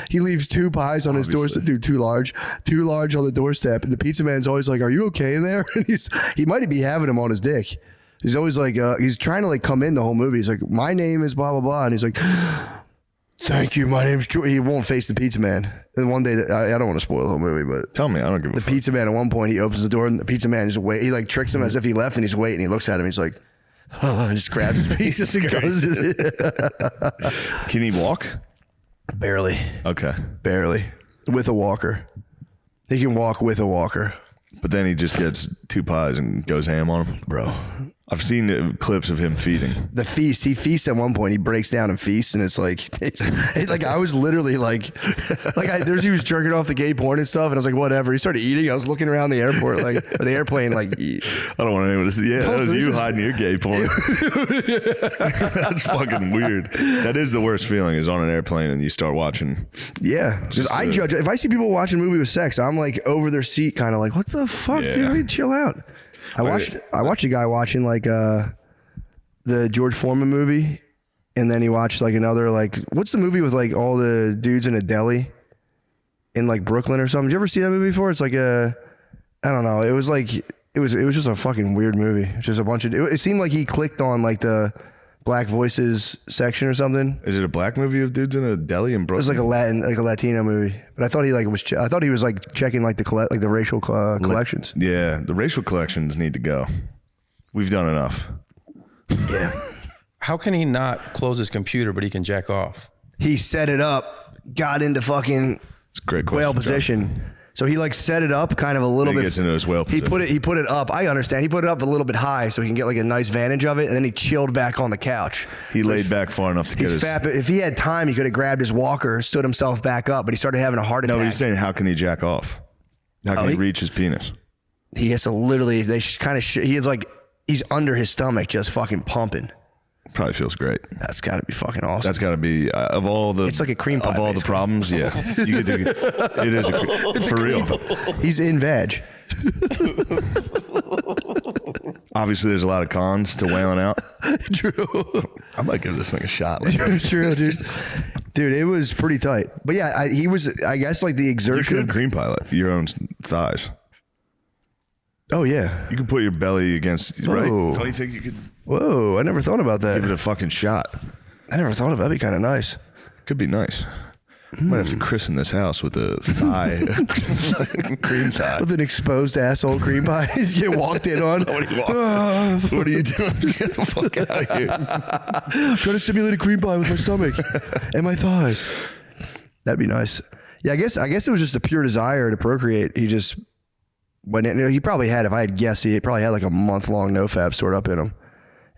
Speaker 11: He leaves 2 pies on his doorstep. Dude, too large on the doorstep. And the pizza man's always like, "Are you okay in there?" And he might be having him on his dick. He's always like, he's trying to like come in the whole movie. He's like, "My name is blah blah blah," and he's like, "Thank you, my name's George." He won't face the pizza man. And one day, I don't want to spoil the whole movie, but
Speaker 4: tell me, I don't give a
Speaker 11: fuck. The pizza man at one point, he opens the door and the pizza man just wait. He like tricks him as if he left, and he's waiting. He looks at him. He's like, and just grabs his pizza and goes.
Speaker 4: Can he walk?
Speaker 11: Barely.
Speaker 4: Okay.
Speaker 11: Barely. With a walker. He can walk with a walker.
Speaker 4: But then he just gets 2 pies and goes ham on them.
Speaker 11: Bro.
Speaker 4: I've seen clips of him feeding.
Speaker 11: The feast. He feasts at one point. He breaks down and feasts, and it's like, like I was literally like he was jerking off the gay porn and stuff, and I was like, whatever. He started eating. I was looking around the airport, or the airplane, like.
Speaker 4: I don't want anyone to see. Yeah, that was you hiding your gay porn. That's fucking weird. That is the worst feeling. Is on an airplane and you start watching.
Speaker 11: Yeah, just I judge. If I see people watching a movie with sex, I'm like over their seat, kind of like, what the fuck, dude? Chill out. I watched a guy watching like the George Foreman movie, and then he watched like another like what's the movie with like all the dudes in a deli in like Brooklyn or something? Did you ever see that movie before? It's like I don't know. It was like it was just a fucking weird movie. Just a bunch of it seemed like he clicked on like the Black Voices section or something.
Speaker 4: Is it a black movie of dudes in a deli in Brooklyn?
Speaker 11: It was like a Latino movie, but I thought he was like checking like the racial collections.
Speaker 4: Yeah, the racial collections need to go. We've done enough.
Speaker 11: Yeah.
Speaker 16: How can he not close his computer, but he can jack off?
Speaker 11: He set it up, got into fucking
Speaker 4: it's a great
Speaker 11: whale position. So he like set it up kind of a little bit.
Speaker 4: He gets into his whale position.
Speaker 11: He put it up. I understand. He put it up a little bit high so he can get like a nice vantage of it, and then he chilled back on the couch.
Speaker 4: He laid back far enough to get his.
Speaker 11: If he had time, he could have grabbed his walker, stood himself back up, but he started having a heart attack.
Speaker 4: No, he's saying how can he jack off? How can he reach his penis?
Speaker 11: He has to literally. He's under his stomach, just fucking pumping.
Speaker 4: Probably feels great.
Speaker 11: That's got to be fucking awesome.
Speaker 4: That's got to be of all the.
Speaker 11: It's like a cream pie.
Speaker 4: Of all the problems, yeah, you get to, it is for real.
Speaker 11: He's in veg.
Speaker 4: Obviously, there's a lot of cons to whaling out.
Speaker 11: True.
Speaker 4: I might give this thing a shot.
Speaker 11: True, dude. Dude, it was pretty tight. But yeah, he was. I guess like the exertion.
Speaker 4: You could cream pilot your own thighs.
Speaker 11: Oh yeah,
Speaker 4: you can put your belly against. Right? Don't you think you could?
Speaker 11: Whoa, I never thought about that.
Speaker 4: Give it a fucking shot.
Speaker 11: I never thought about that. That'd be kind of nice.
Speaker 4: Could be nice. Might have to christen this house with a thigh, cream thigh.
Speaker 11: With an exposed asshole cream pie. He's getting walked in on.
Speaker 4: What are you doing? Get the fuck out of here.
Speaker 11: I'm trying to simulate a cream pie with my stomach and my thighs. That'd be nice. Yeah, I guess it was just a pure desire to procreate. He just went in. He probably had, if I had guessed, he probably had like a month-long nofap stored up in him.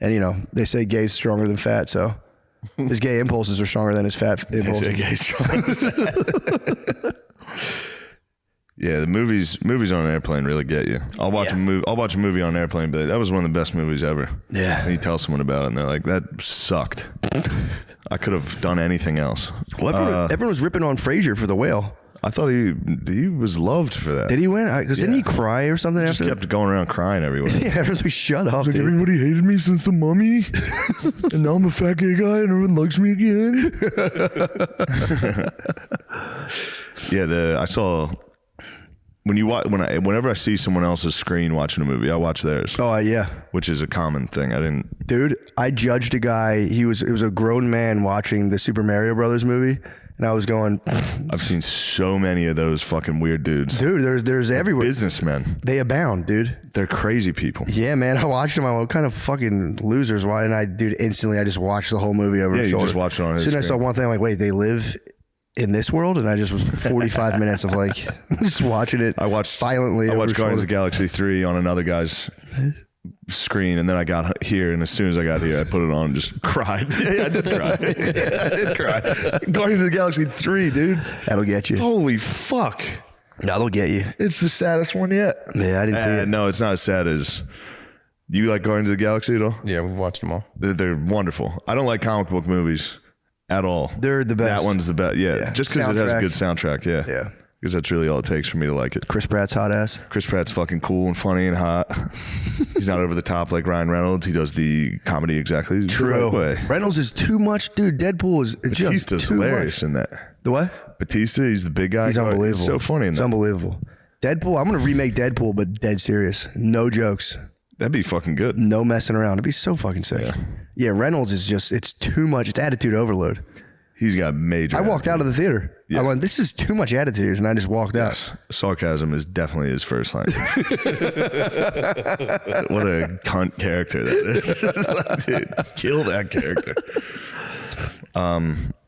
Speaker 11: And, they say gay's stronger than fat, so his gay impulses are stronger than his fat impulses.
Speaker 4: They say gay's stronger than fat. Yeah, the movies on an airplane really get you. I'll watch a movie on an airplane, but that was one of the best movies ever.
Speaker 11: Yeah.
Speaker 4: And you tell someone about it, and they're like, that sucked. I could have done anything else.
Speaker 11: Well, everyone was ripping on Frasier for The Whale.
Speaker 4: I thought he was loved for that.
Speaker 11: Did he win? Because didn't he cry or something
Speaker 4: Just
Speaker 11: after
Speaker 4: kept going around crying everywhere.
Speaker 11: Yeah, everyone's like, shut up,
Speaker 4: Like,
Speaker 11: dude.
Speaker 4: everybody hated me since the Mummy, and now I'm a fat gay guy, and everyone likes me again. Yeah, I saw whenever I see someone else's screen watching a movie, I watch theirs.
Speaker 11: Oh yeah,
Speaker 4: which is a common thing.
Speaker 11: Dude, I judged a guy. It was a grown man watching the Super Mario Brothers movie. And I was going.
Speaker 4: I've seen so many of those fucking weird dudes.
Speaker 11: Dude, there's everywhere.
Speaker 4: Businessmen.
Speaker 11: They abound, dude.
Speaker 4: They're crazy people.
Speaker 11: Yeah, man. I watched them. I went, what kind of fucking losers? Why? And I just watched the whole movie over his shoulder.
Speaker 4: You just watched it on his
Speaker 11: As soon as I saw
Speaker 4: screen.
Speaker 11: one thing, I'm like, wait, they live in this world? And I just was 45 minutes of like just watching it.
Speaker 4: I watched
Speaker 11: silently.
Speaker 4: I
Speaker 11: over
Speaker 4: watched
Speaker 11: his
Speaker 4: Guardians of
Speaker 11: shoulder.
Speaker 4: the Galaxy 3 on another guy's screen, and then I got here, and as soon as I got here, I put it on and just cried. Yeah, I did cry. I did cry. Guardians of the Galaxy 3, dude.
Speaker 2: That'll get you.
Speaker 4: Holy fuck.
Speaker 2: That'll get you.
Speaker 4: It's the saddest one yet.
Speaker 2: Yeah, I didn't see it.
Speaker 4: No, it's not as sad as... You like Guardians of the Galaxy at all?
Speaker 16: Yeah, we've watched them all.
Speaker 4: They're wonderful. I don't like comic book movies at all.
Speaker 2: They're the best.
Speaker 4: That one's the best. Yeah. Just because it has a good soundtrack. Yeah.
Speaker 2: Yeah.
Speaker 4: Because that's really all it takes for me to like it.
Speaker 2: Chris Pratt's hot ass.
Speaker 4: Chris Pratt's fucking cool and funny and hot. He's not over the top like Ryan Reynolds. He does the comedy exactly the right way.
Speaker 2: Reynolds is too much, dude. Deadpool is
Speaker 4: Batista's
Speaker 2: just too
Speaker 4: hilarious
Speaker 2: much.
Speaker 4: in that.
Speaker 2: The what?
Speaker 4: Batista, he's the big guy.
Speaker 2: He's unbelievable.
Speaker 4: He's so funny in
Speaker 2: It's
Speaker 4: that.
Speaker 2: unbelievable. Deadpool, I'm going to remake Deadpool, but dead serious. No jokes.
Speaker 4: That'd be fucking good.
Speaker 2: No messing around. It'd be so fucking sick. Yeah, Reynolds is just, it's too much. It's attitude overload.
Speaker 4: He's got major.
Speaker 2: I walked out of the theater.
Speaker 4: Yeah.
Speaker 2: I went, this is too much attitude, and I just walked out.
Speaker 4: Sarcasm is definitely his first language. What a cunt character that is. Dude, kill that character.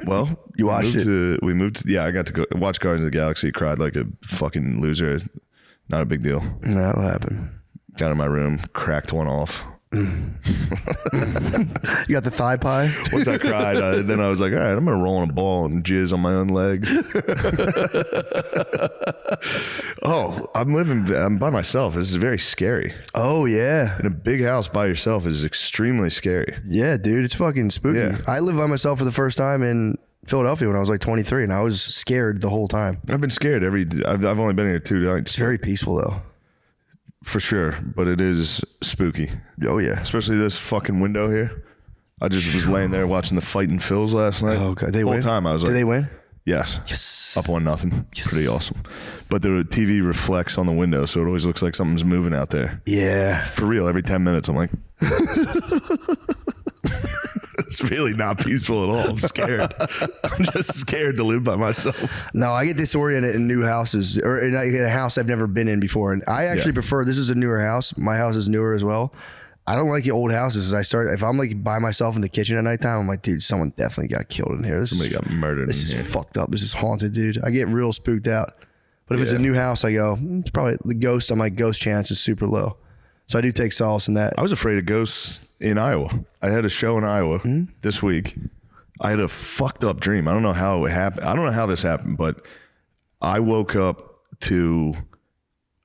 Speaker 4: Well,
Speaker 2: you watched it.
Speaker 4: We moved to, yeah, I got to go watch Guardians of the Galaxy, cried like a fucking loser. Not a big deal.
Speaker 2: No, that'll happen.
Speaker 4: Got in my room, cracked one off.
Speaker 2: You got the thigh pie?
Speaker 4: Once I cried, then I was like, all right, I'm going to roll in a ball and jizz on my own legs. I'm by myself. This is very scary.
Speaker 2: Oh, yeah.
Speaker 4: In a big house by yourself is extremely scary.
Speaker 2: Yeah, dude, it's fucking spooky.
Speaker 4: Yeah.
Speaker 2: I lived by myself for the first time in Philadelphia when I was like 23, and I was scared the whole time.
Speaker 4: I've been scared I've only been here 2 nights.
Speaker 2: It's very peaceful, though.
Speaker 4: For sure, but it is spooky.
Speaker 2: Oh, yeah.
Speaker 4: Especially this fucking window here. I just was laying there watching the Fighting Phils last night.
Speaker 2: Oh, God. They
Speaker 4: the whole
Speaker 2: win?
Speaker 4: time I was like,
Speaker 2: Did they win?
Speaker 4: Yes.
Speaker 2: Yes.
Speaker 4: Up 1-0. Yes. Pretty awesome. But the TV reflects on the window, so it always looks like something's moving out there.
Speaker 2: Yeah.
Speaker 4: For real, every 10 minutes, I'm like... It's really not peaceful at all. I'm scared. I'm just scared to live by myself.
Speaker 2: No, I get disoriented in new houses, or in a house I've never been in before. And I actually prefer, this is a newer house. My house is newer as well. I don't like the old houses. If I'm like by myself in the kitchen at nighttime, I'm like, dude, someone definitely got killed in here.
Speaker 4: Somebody got murdered
Speaker 2: This
Speaker 4: in
Speaker 2: is
Speaker 4: here.
Speaker 2: fucked up. This is haunted, dude. I get real spooked out. But if it's a new house, I go, it's probably the ghost. I'm like, ghost chance is super low. So I do take solace in that.
Speaker 4: I was afraid of ghosts in Iowa. I had a show in Iowa this week. I had a fucked up dream. I don't know how it happened. I don't know how this happened, but I woke up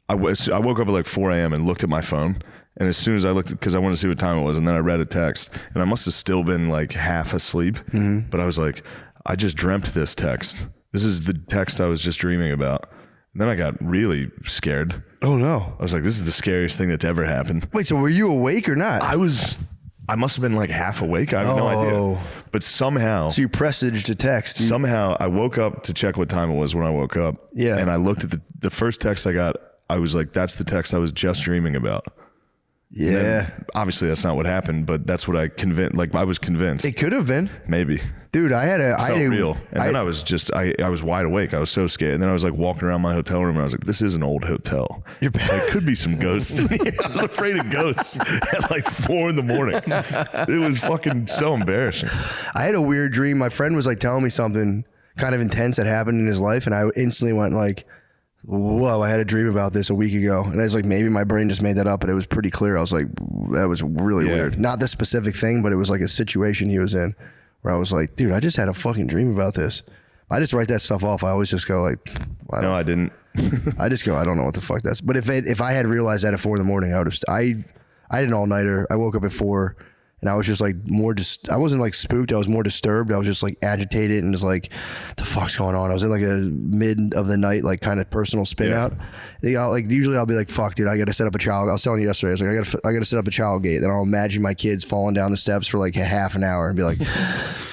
Speaker 4: I woke up at like 4 a.m. and looked at my phone. And as soon as I looked, because I wanted to see what time it was, and then I read a text, and I must have still been like half asleep. But I was like, I just dreamt this text. This is the text I was just dreaming about. And then I got really scared.
Speaker 2: Oh no.
Speaker 4: I was like, this is the scariest thing that's ever happened.
Speaker 2: Wait, so were you awake or not?
Speaker 4: I must have been like half awake. I have no idea. But somehow.
Speaker 2: So you presaged a text.
Speaker 4: Somehow I woke up to check what time it was when I woke up.
Speaker 2: Yeah.
Speaker 4: And I looked at the first text I got. I was like, that's the text I was just dreaming about.
Speaker 2: Yeah.
Speaker 4: Obviously that's not what happened, but that's what I was convinced.
Speaker 2: It could have been.
Speaker 4: Maybe.
Speaker 2: Dude, I had
Speaker 4: real. And then I was just, I was wide awake. I was so scared. And then I was like walking around my hotel room and I was like, this is an old hotel. There could be some ghosts in here. I was afraid of ghosts at like 4 a.m. It was fucking so embarrassing.
Speaker 2: I had a weird dream. My friend was like telling me something kind of intense that happened in his life. And I instantly went like, whoa, I had a dream about this a week ago. And I was like, maybe my brain just made that up, but it was pretty clear. I was like, that was really weird. Not this specific thing, but it was like a situation he was in where I was like, dude, I just had a fucking dream about this. I just write that stuff off. I always just go like,
Speaker 4: I didn't.
Speaker 2: I just go, I don't know what the fuck that's. But if I had realized that at 4 a.m, I would have. I had an all nighter. I woke up at 4. And I was just like I wasn't like spooked. I was more disturbed. I was just like agitated and just like, the fuck's going on? I was in like a mid of the night, like kind of personal spin out. Usually I'll be like, fuck dude, I got to set up a child. I was telling you yesterday, I was like, I got to set up a child gate. Then I'll imagine my kids falling down the steps for like a half an hour and be like,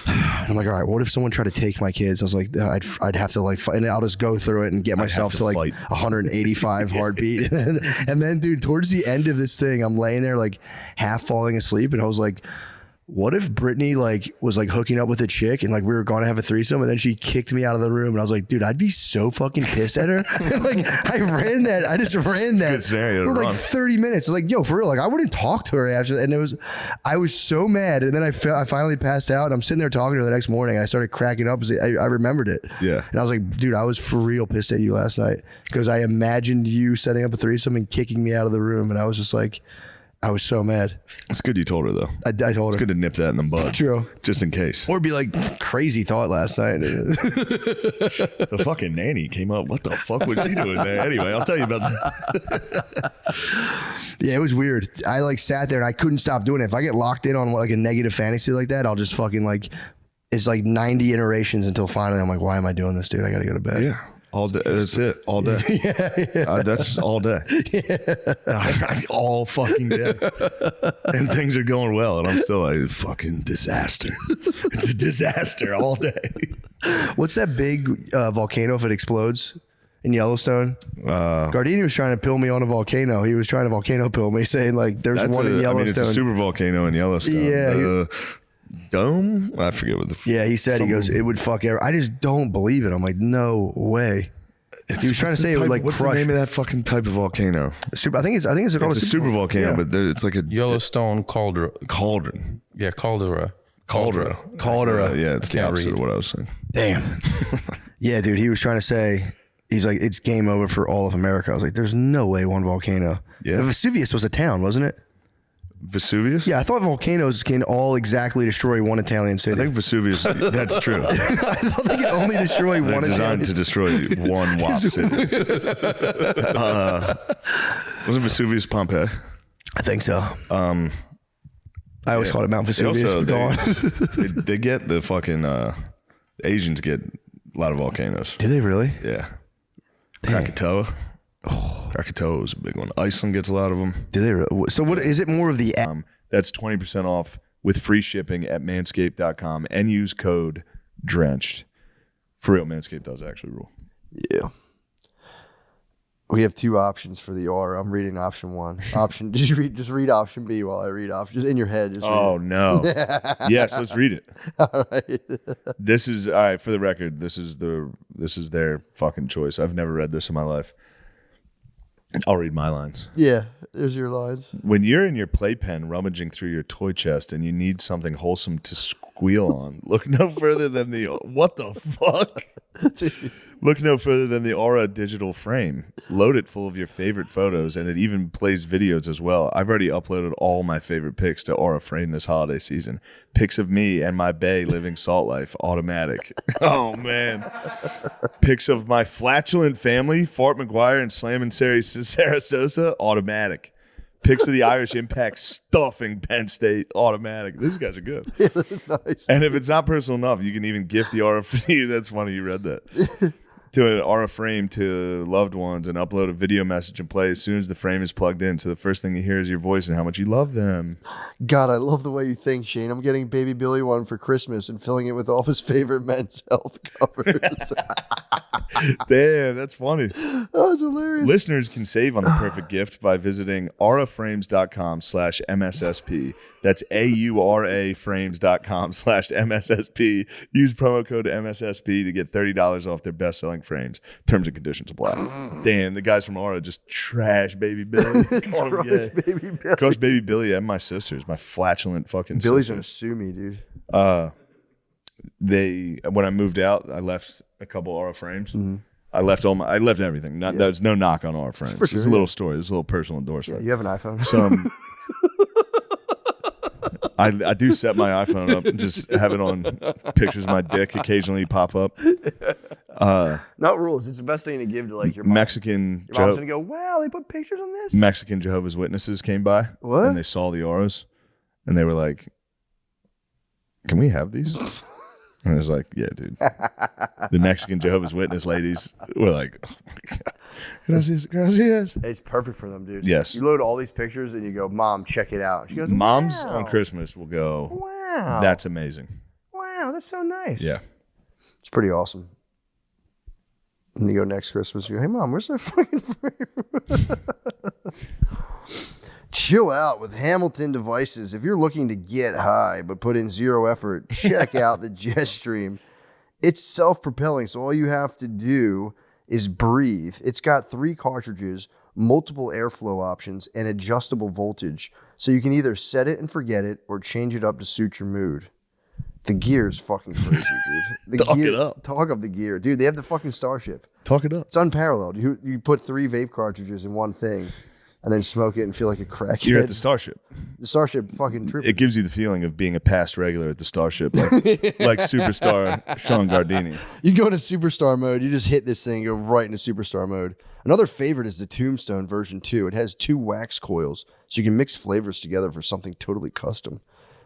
Speaker 2: I'm like, all right, what if someone tried to take my kids? I was like, I'd have to like fight, and I'll just go through it and get myself to like 185 heartbeat. And then dude, towards the end of this thing, I'm laying there like half falling asleep. And I was like, what if Brittany like was like hooking up with a chick and like we were going to have a threesome and then she kicked me out of the room and I was like, dude, I'd be so fucking pissed at her. Like I just ran that
Speaker 4: Good scenario
Speaker 2: for
Speaker 4: to
Speaker 2: like
Speaker 4: run.
Speaker 2: 30 minutes. Like, yo, for real, like I wouldn't talk to her after. And I was so mad. And then I finally passed out and I'm sitting there talking to her the next morning. And I started cracking up as I remembered it.
Speaker 4: Yeah.
Speaker 2: And I was like, dude, I was for real pissed at you last night because I imagined you setting up a threesome and kicking me out of the room. And I was just like, I was so mad.
Speaker 4: It's good you told her though.
Speaker 2: I told
Speaker 4: It's
Speaker 2: her.
Speaker 4: good to nip that in the bud.
Speaker 2: True.
Speaker 4: Just in case.
Speaker 2: Or be like, crazy thought last night.
Speaker 4: The fucking nanny came up. What the fuck was she doing there? Anyway, I'll tell you about that.
Speaker 2: Yeah, it was weird. I like sat there and I couldn't stop doing it. If I get locked in on like a negative fantasy like that, I'll just fucking like, it's like 90 iterations until finally I'm like, why am I doing this, dude? I gotta go to bed.
Speaker 4: Yeah. All day. That's it. All day. That's all day. All fucking day. And things are going well. And I'm still like, fucking disaster. It's a disaster all day.
Speaker 2: What's that big volcano if it explodes in Yellowstone? Gardini was trying to pill me on a volcano. He was trying to volcano pill me, saying like, there's one in Yellowstone.
Speaker 4: I mean, it's a super volcano in Yellowstone.
Speaker 2: Yeah.
Speaker 4: Dome? I forget what the.
Speaker 2: Yeah, he said, he goes, it would fuck I just don't believe it. I'm like, no way. He was trying to say it would like
Speaker 4: what's
Speaker 2: crush.
Speaker 4: the name of that fucking type of volcano?
Speaker 2: Super. I think it's called
Speaker 4: a super volcano, but it's like a
Speaker 16: Yellowstone cauldron.
Speaker 4: Yeah,
Speaker 16: Caldera.
Speaker 2: Caldera.
Speaker 4: Yeah, it's the opposite of what I was saying.
Speaker 2: Damn. Yeah, dude. He was trying to say, he's like, it's game over for all of America. I was like, there's no way one volcano.
Speaker 4: Yeah.
Speaker 2: Vesuvius was a town, wasn't it?
Speaker 4: Vesuvius?
Speaker 2: Yeah, I thought volcanoes can all exactly destroy one Italian city.
Speaker 4: I think Vesuvius, that's true.
Speaker 2: I thought they can only destroy
Speaker 4: They're
Speaker 2: one
Speaker 4: designed
Speaker 2: Italian
Speaker 4: to destroy one WAP city. Wasn't Vesuvius Pompeii?
Speaker 2: I think so. I always called it Mount Vesuvius.
Speaker 4: Also,
Speaker 2: Go on.
Speaker 4: they get the fucking Asians get a lot of volcanoes.
Speaker 2: Do they really?
Speaker 4: Yeah. Krakatoa. Krakatoa was a big one. Iceland gets a lot of them.
Speaker 2: Do they really? So what is it more of the
Speaker 4: that's 20% off with free shipping at manscaped.com and use code DRENCHED. For real, Manscaped does actually rule.
Speaker 2: Yeah. We have two options for the R. I'm reading option one. Just read option B while I read option. Just in your head. Just
Speaker 4: Oh
Speaker 2: read
Speaker 4: no. Yes, let's read it.
Speaker 2: All right.
Speaker 4: This is all right, for the record, this is their fucking choice. I've never read this in my life. I'll read my lines.
Speaker 2: Yeah, there's your lines.
Speaker 4: When you're in your playpen rummaging through your toy chest and you need something wholesome to squeal on, look no further than the what the fuck? Look no further than the Aura digital frame. Load it full of your favorite photos, and it even plays videos as well. I've already uploaded all my favorite pics to Aura Frame this holiday season. Pics of me and my bae living salt life, automatic. Oh, man. Pics of my flatulent family, Fart McGuire and Slammin' Sarah Sosa, automatic. Pics of the Irish Impact stuffing Penn State, automatic. These guys are good.
Speaker 2: Nice.
Speaker 4: And if it's not personal enough, you can even gift the Aura frame. That's funny you read that. To an Aura frame to loved ones and upload a video message and play as soon as the frame is plugged in. So the first thing you hear is your voice and how much you love them.
Speaker 2: God, I love the way you think, Shane. I'm getting Baby Billy one for Christmas and filling it with all of his favorite men's health covers.
Speaker 4: Damn, that's funny.
Speaker 2: Oh, it's hilarious.
Speaker 4: Listeners can save on the perfect gift by visiting auraframes.com/MSSP. That's AURA frames.com/MSSP. Use promo code MSSP to get $30 off their best-selling frames. Terms and conditions apply. Damn, the guys from Aura just trash Baby Billy. Crush Baby Billy and my sisters, my flatulent fucking
Speaker 2: Billy's
Speaker 4: sisters.
Speaker 2: gonna sue me, dude.
Speaker 4: When I moved out, I left a couple Aura frames.
Speaker 2: Mm-hmm.
Speaker 4: I left everything. There's no knock on Aura frames.
Speaker 2: For sure,
Speaker 4: It's a little story. It's a little personal endorsement.
Speaker 2: Yeah, you have an iPhone.
Speaker 4: So I do set my iPhone up and just have it on pictures of my dick occasionally pop up.
Speaker 2: Not rules. It's the best thing to give to like your mom.
Speaker 4: Mexican
Speaker 2: Your mom's gonna go, wow, they put pictures on this?
Speaker 4: Mexican Jehovah's Witnesses came by.
Speaker 2: What?
Speaker 4: And they saw the auras and they were like, can we have these? And I was like, yeah, dude. The Mexican Jehovah's Witness ladies were like, oh my God. Gracias.
Speaker 2: It's perfect for them, dude.
Speaker 4: Yes.
Speaker 2: You load all these pictures and you go, Mom, check it out. She goes,
Speaker 4: Moms
Speaker 2: wow.
Speaker 4: on Christmas will go,
Speaker 2: Wow.
Speaker 4: that's amazing.
Speaker 2: Wow, that's so nice.
Speaker 4: Yeah.
Speaker 2: It's pretty awesome. And you go next Christmas, you go, hey, Mom, where's that fucking frame? Chill out with Hamilton devices. If you're looking to get high but put in zero effort, check out the Jetstream. It's self-propelling, so all you have to do is breathe. It's got 3 cartridges, multiple airflow options, and adjustable voltage, so you can either set it and forget it or change it up to suit your mood. The gear is fucking crazy, dude.
Speaker 4: Talk it up.
Speaker 2: Talk up the gear. Dude, they have the fucking Starship.
Speaker 4: Talk it up.
Speaker 2: It's unparalleled. You put 3 vape cartridges in one thing.
Speaker 11: and then smoke it and feel like a crackhead.
Speaker 4: You're at the Starship.
Speaker 11: The Starship fucking trooper.
Speaker 4: It gives you the feeling of being a past regular at the Starship, like superstar Sean Gardini.
Speaker 11: You go into superstar mode, you just hit this thing, go right into superstar mode. Another favorite is the Tombstone version 2. It has 2 wax coils, so you can mix flavors together for something totally custom.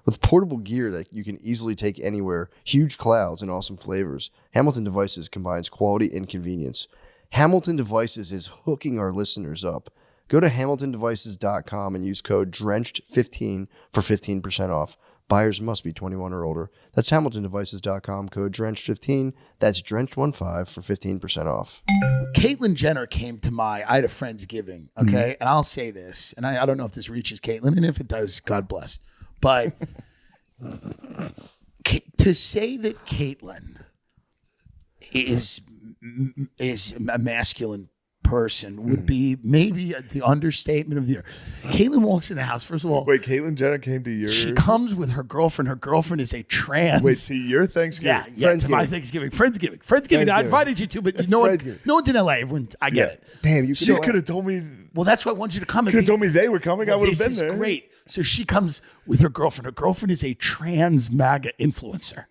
Speaker 11: With portable gear that you can easily take anywhere, huge clouds, and awesome flavors, Hamilton Devices combines quality and convenience. Hamilton Devices is hooking our listeners up. Go to hamiltondevices.com and use code DRENCHED15 for 15% off. Buyers must be 21 or older. That's hamiltondevices.com, code DRENCHED15. That's DRENCHED15 for 15% off.
Speaker 17: Caitlyn Jenner came to I had a Friendsgiving, okay? And I'll say this, and I don't know if this reaches Caitlyn, and if it does, God bless. But to say that Caitlyn is a masculine person would be maybe the understatement of the year. Caitlyn walks in the house. First of all,
Speaker 4: wait, Caitlyn Jenner came to your.
Speaker 17: She comes with her girlfriend. Her girlfriend is a trans.
Speaker 4: Wait, see your Thanksgiving?
Speaker 17: Yeah, to my Thanksgiving. Friendsgiving. I invited you to, but no one's in LA. Everyone, I get it.
Speaker 11: Damn, you
Speaker 4: could have told me.
Speaker 17: Well, that's why I want you to come.
Speaker 4: Could have told me they were coming. I would have been
Speaker 17: This
Speaker 4: there.
Speaker 17: is great. So she comes with her girlfriend. Her girlfriend is a trans MAGA influencer.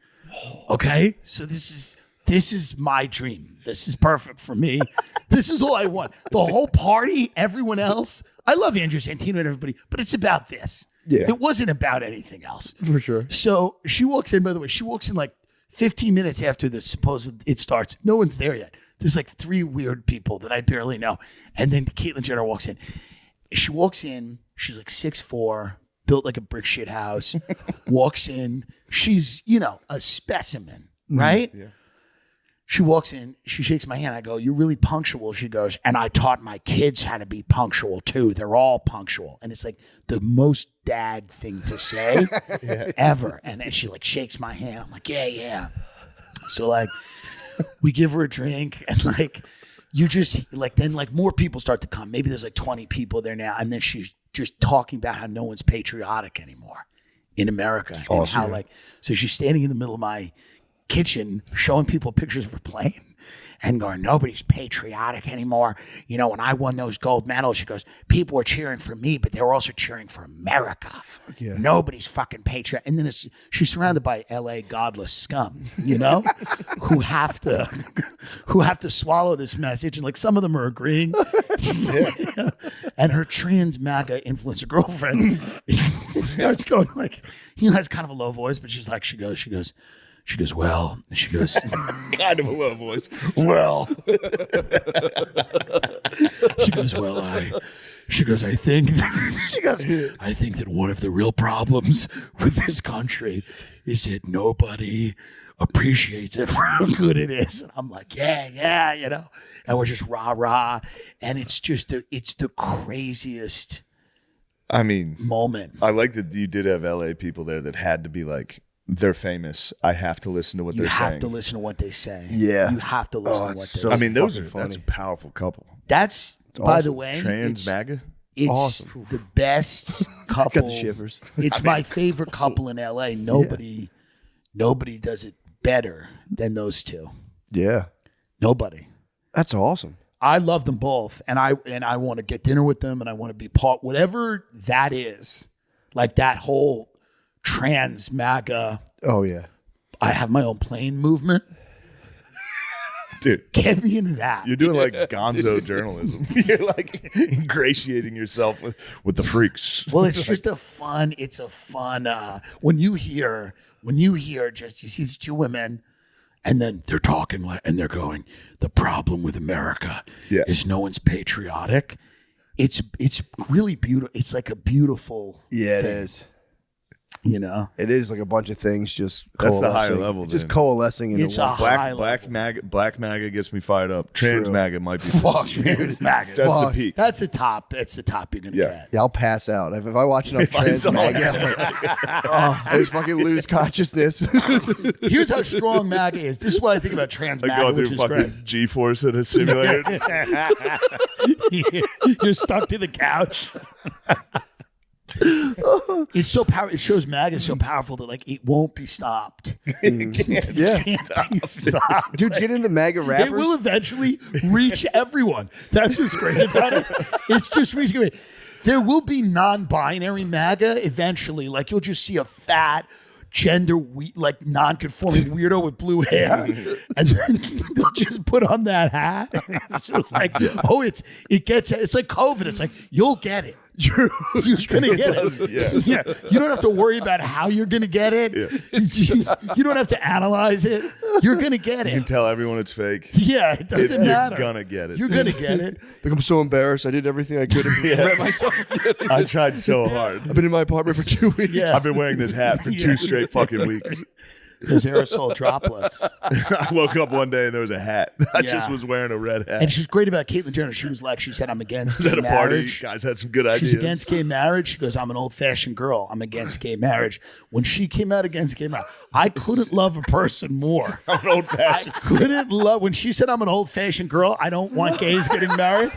Speaker 17: Okay, so this is my dream. This is perfect for me. This is all I want. The whole party, everyone else. I love Andrew Santino and everybody, but it's about this.
Speaker 11: Yeah.
Speaker 17: It wasn't about anything else.
Speaker 11: For sure.
Speaker 17: So she walks in, by the way, she walks in like 15 minutes after the supposed it starts. No one's there yet. There's like 3 weird people that I barely know. And then Caitlyn Jenner walks in. She walks in, she's like 6'4", built like a brick shit house, walks in. She's, a specimen, right?
Speaker 11: Yeah.
Speaker 17: She walks in, she shakes my hand. I go, "You're really punctual." She goes, "And I taught my kids how to be punctual too. They're all punctual." And it's like the most dad thing to say ever. And then she like shakes my hand. I'm like, yeah. So like we give her a drink and like you just like then like more people start to come. Maybe there's like 20 people there now. And then she's just talking about how no one's patriotic anymore in America.
Speaker 11: Awesome.
Speaker 17: And how like, so she's standing in the middle of my kitchen showing people pictures of her plane and going, "Nobody's patriotic anymore. When I won those gold medals," she goes, "people were cheering for me, but they were also cheering for America.
Speaker 11: Yeah.
Speaker 17: Nobody's fucking patriotic." And then she's surrounded by LA godless scum, who have to swallow this message. And like some of them are agreeing. And her trans MAGA influencer girlfriend starts going like, has kind of a low voice, but she's like, she goes, "Well," she goes,
Speaker 4: Kind of a low voice.
Speaker 17: "Well," she goes, "I think," "I think that one of the real problems with this country is that nobody appreciates it for how good it is." And I'm like, yeah, and we're just rah, and it's just it's the craziest.
Speaker 4: I mean,
Speaker 17: moment.
Speaker 4: I like that you did have LA people there that had to be like, they're famous. I have to listen to what they're saying.
Speaker 17: You have to listen to what they say.
Speaker 11: Yeah.
Speaker 17: You have to listen to what they say.
Speaker 4: I mean, that's a powerful couple.
Speaker 17: That's, by the way,
Speaker 4: trans MAGA.
Speaker 17: It's
Speaker 11: awesome.
Speaker 17: The best couple.
Speaker 11: Got the shivers.
Speaker 17: It's my favorite couple in LA. Nobody does it better than those two.
Speaker 11: Yeah.
Speaker 17: Nobody.
Speaker 11: That's awesome.
Speaker 17: I love them both, and I want to get dinner with them, and I want to be part, whatever that is, like that whole trans MAGA.
Speaker 11: Oh yeah.
Speaker 17: I have my own plane movement.
Speaker 4: Dude,
Speaker 17: get me into that.
Speaker 4: You're doing like gonzo journalism. You're like ingratiating yourself with the freaks.
Speaker 17: Well, it's just a fun. When you hear just you see these 2 women, and then they're talking and they're going, "The problem with America is no one's patriotic." It's really beautiful. It's like a beautiful.
Speaker 11: Yeah,
Speaker 17: thing.
Speaker 11: it is.
Speaker 2: It is like a bunch of things just
Speaker 4: That's the higher
Speaker 2: coalescing.
Speaker 4: level.
Speaker 2: It's just
Speaker 4: then.
Speaker 2: coalescing into
Speaker 17: It's
Speaker 2: one.
Speaker 17: a high level.
Speaker 4: Black MAGA gets me fired up. Trans
Speaker 2: True.
Speaker 4: MAGA might be
Speaker 17: Fuck, trans MAGA.
Speaker 4: That's
Speaker 2: Fuck.
Speaker 4: the peak.
Speaker 17: That's the top. It's the top you're gonna get.
Speaker 2: Yeah, I'll pass out if I watch enough
Speaker 4: If I
Speaker 2: trans
Speaker 4: saw
Speaker 2: MAGA. I just fucking lose consciousness.
Speaker 17: Here's how strong MAGA is. This is what I think about trans
Speaker 4: Like
Speaker 17: MAGA,
Speaker 4: going
Speaker 17: which
Speaker 4: through
Speaker 17: is
Speaker 4: fucking
Speaker 17: great.
Speaker 4: G-force in a simulator.
Speaker 17: You're stuck to the couch. It's so powerful. It shows MAGA is so powerful that like it won't be stopped.
Speaker 2: Yeah.
Speaker 17: Stop.
Speaker 2: Dude, get into MAGA rappers.
Speaker 17: It will eventually reach everyone. That's what's great about it. It's just reaching everyone. There will be non-binary MAGA eventually. Like you'll just see a fat, like non-conforming weirdo with blue hair, and then they'll just put on that hat. It's just like, oh, it's like COVID. It's like you'll get it. You're gonna get it. Yeah. You don't have to worry about how you're gonna get it. You don't have to analyze it. You're gonna get it.
Speaker 4: You can tell everyone it's fake.
Speaker 17: Yeah, it doesn't matter.
Speaker 4: You're gonna get it.
Speaker 17: You're gonna get it.
Speaker 2: Like, I'm so embarrassed. I did everything I could to prevent myself from getting it.
Speaker 4: I tried so hard.
Speaker 2: I've been in my apartment for 2 weeks.
Speaker 17: Yeah.
Speaker 4: I've been wearing this hat for 2 straight fucking weeks.
Speaker 17: Those aerosol droplets.
Speaker 4: I woke up one day and there was a hat. I just
Speaker 17: Yeah.
Speaker 4: was wearing a red hat.
Speaker 17: And she's great about Caitlyn Jenner. She said, I'm against
Speaker 4: was
Speaker 17: gay
Speaker 4: at a party.
Speaker 17: marriage.
Speaker 4: Guys had some good ideas.
Speaker 17: She's against gay marriage. She goes, I'm an old-fashioned girl. I'm against gay marriage. When she came out against gay marriage, I couldn't love a person more.
Speaker 4: I'm an old-fashioned
Speaker 17: couldn't love, when she said I'm an old-fashioned girl, I don't want gays getting married.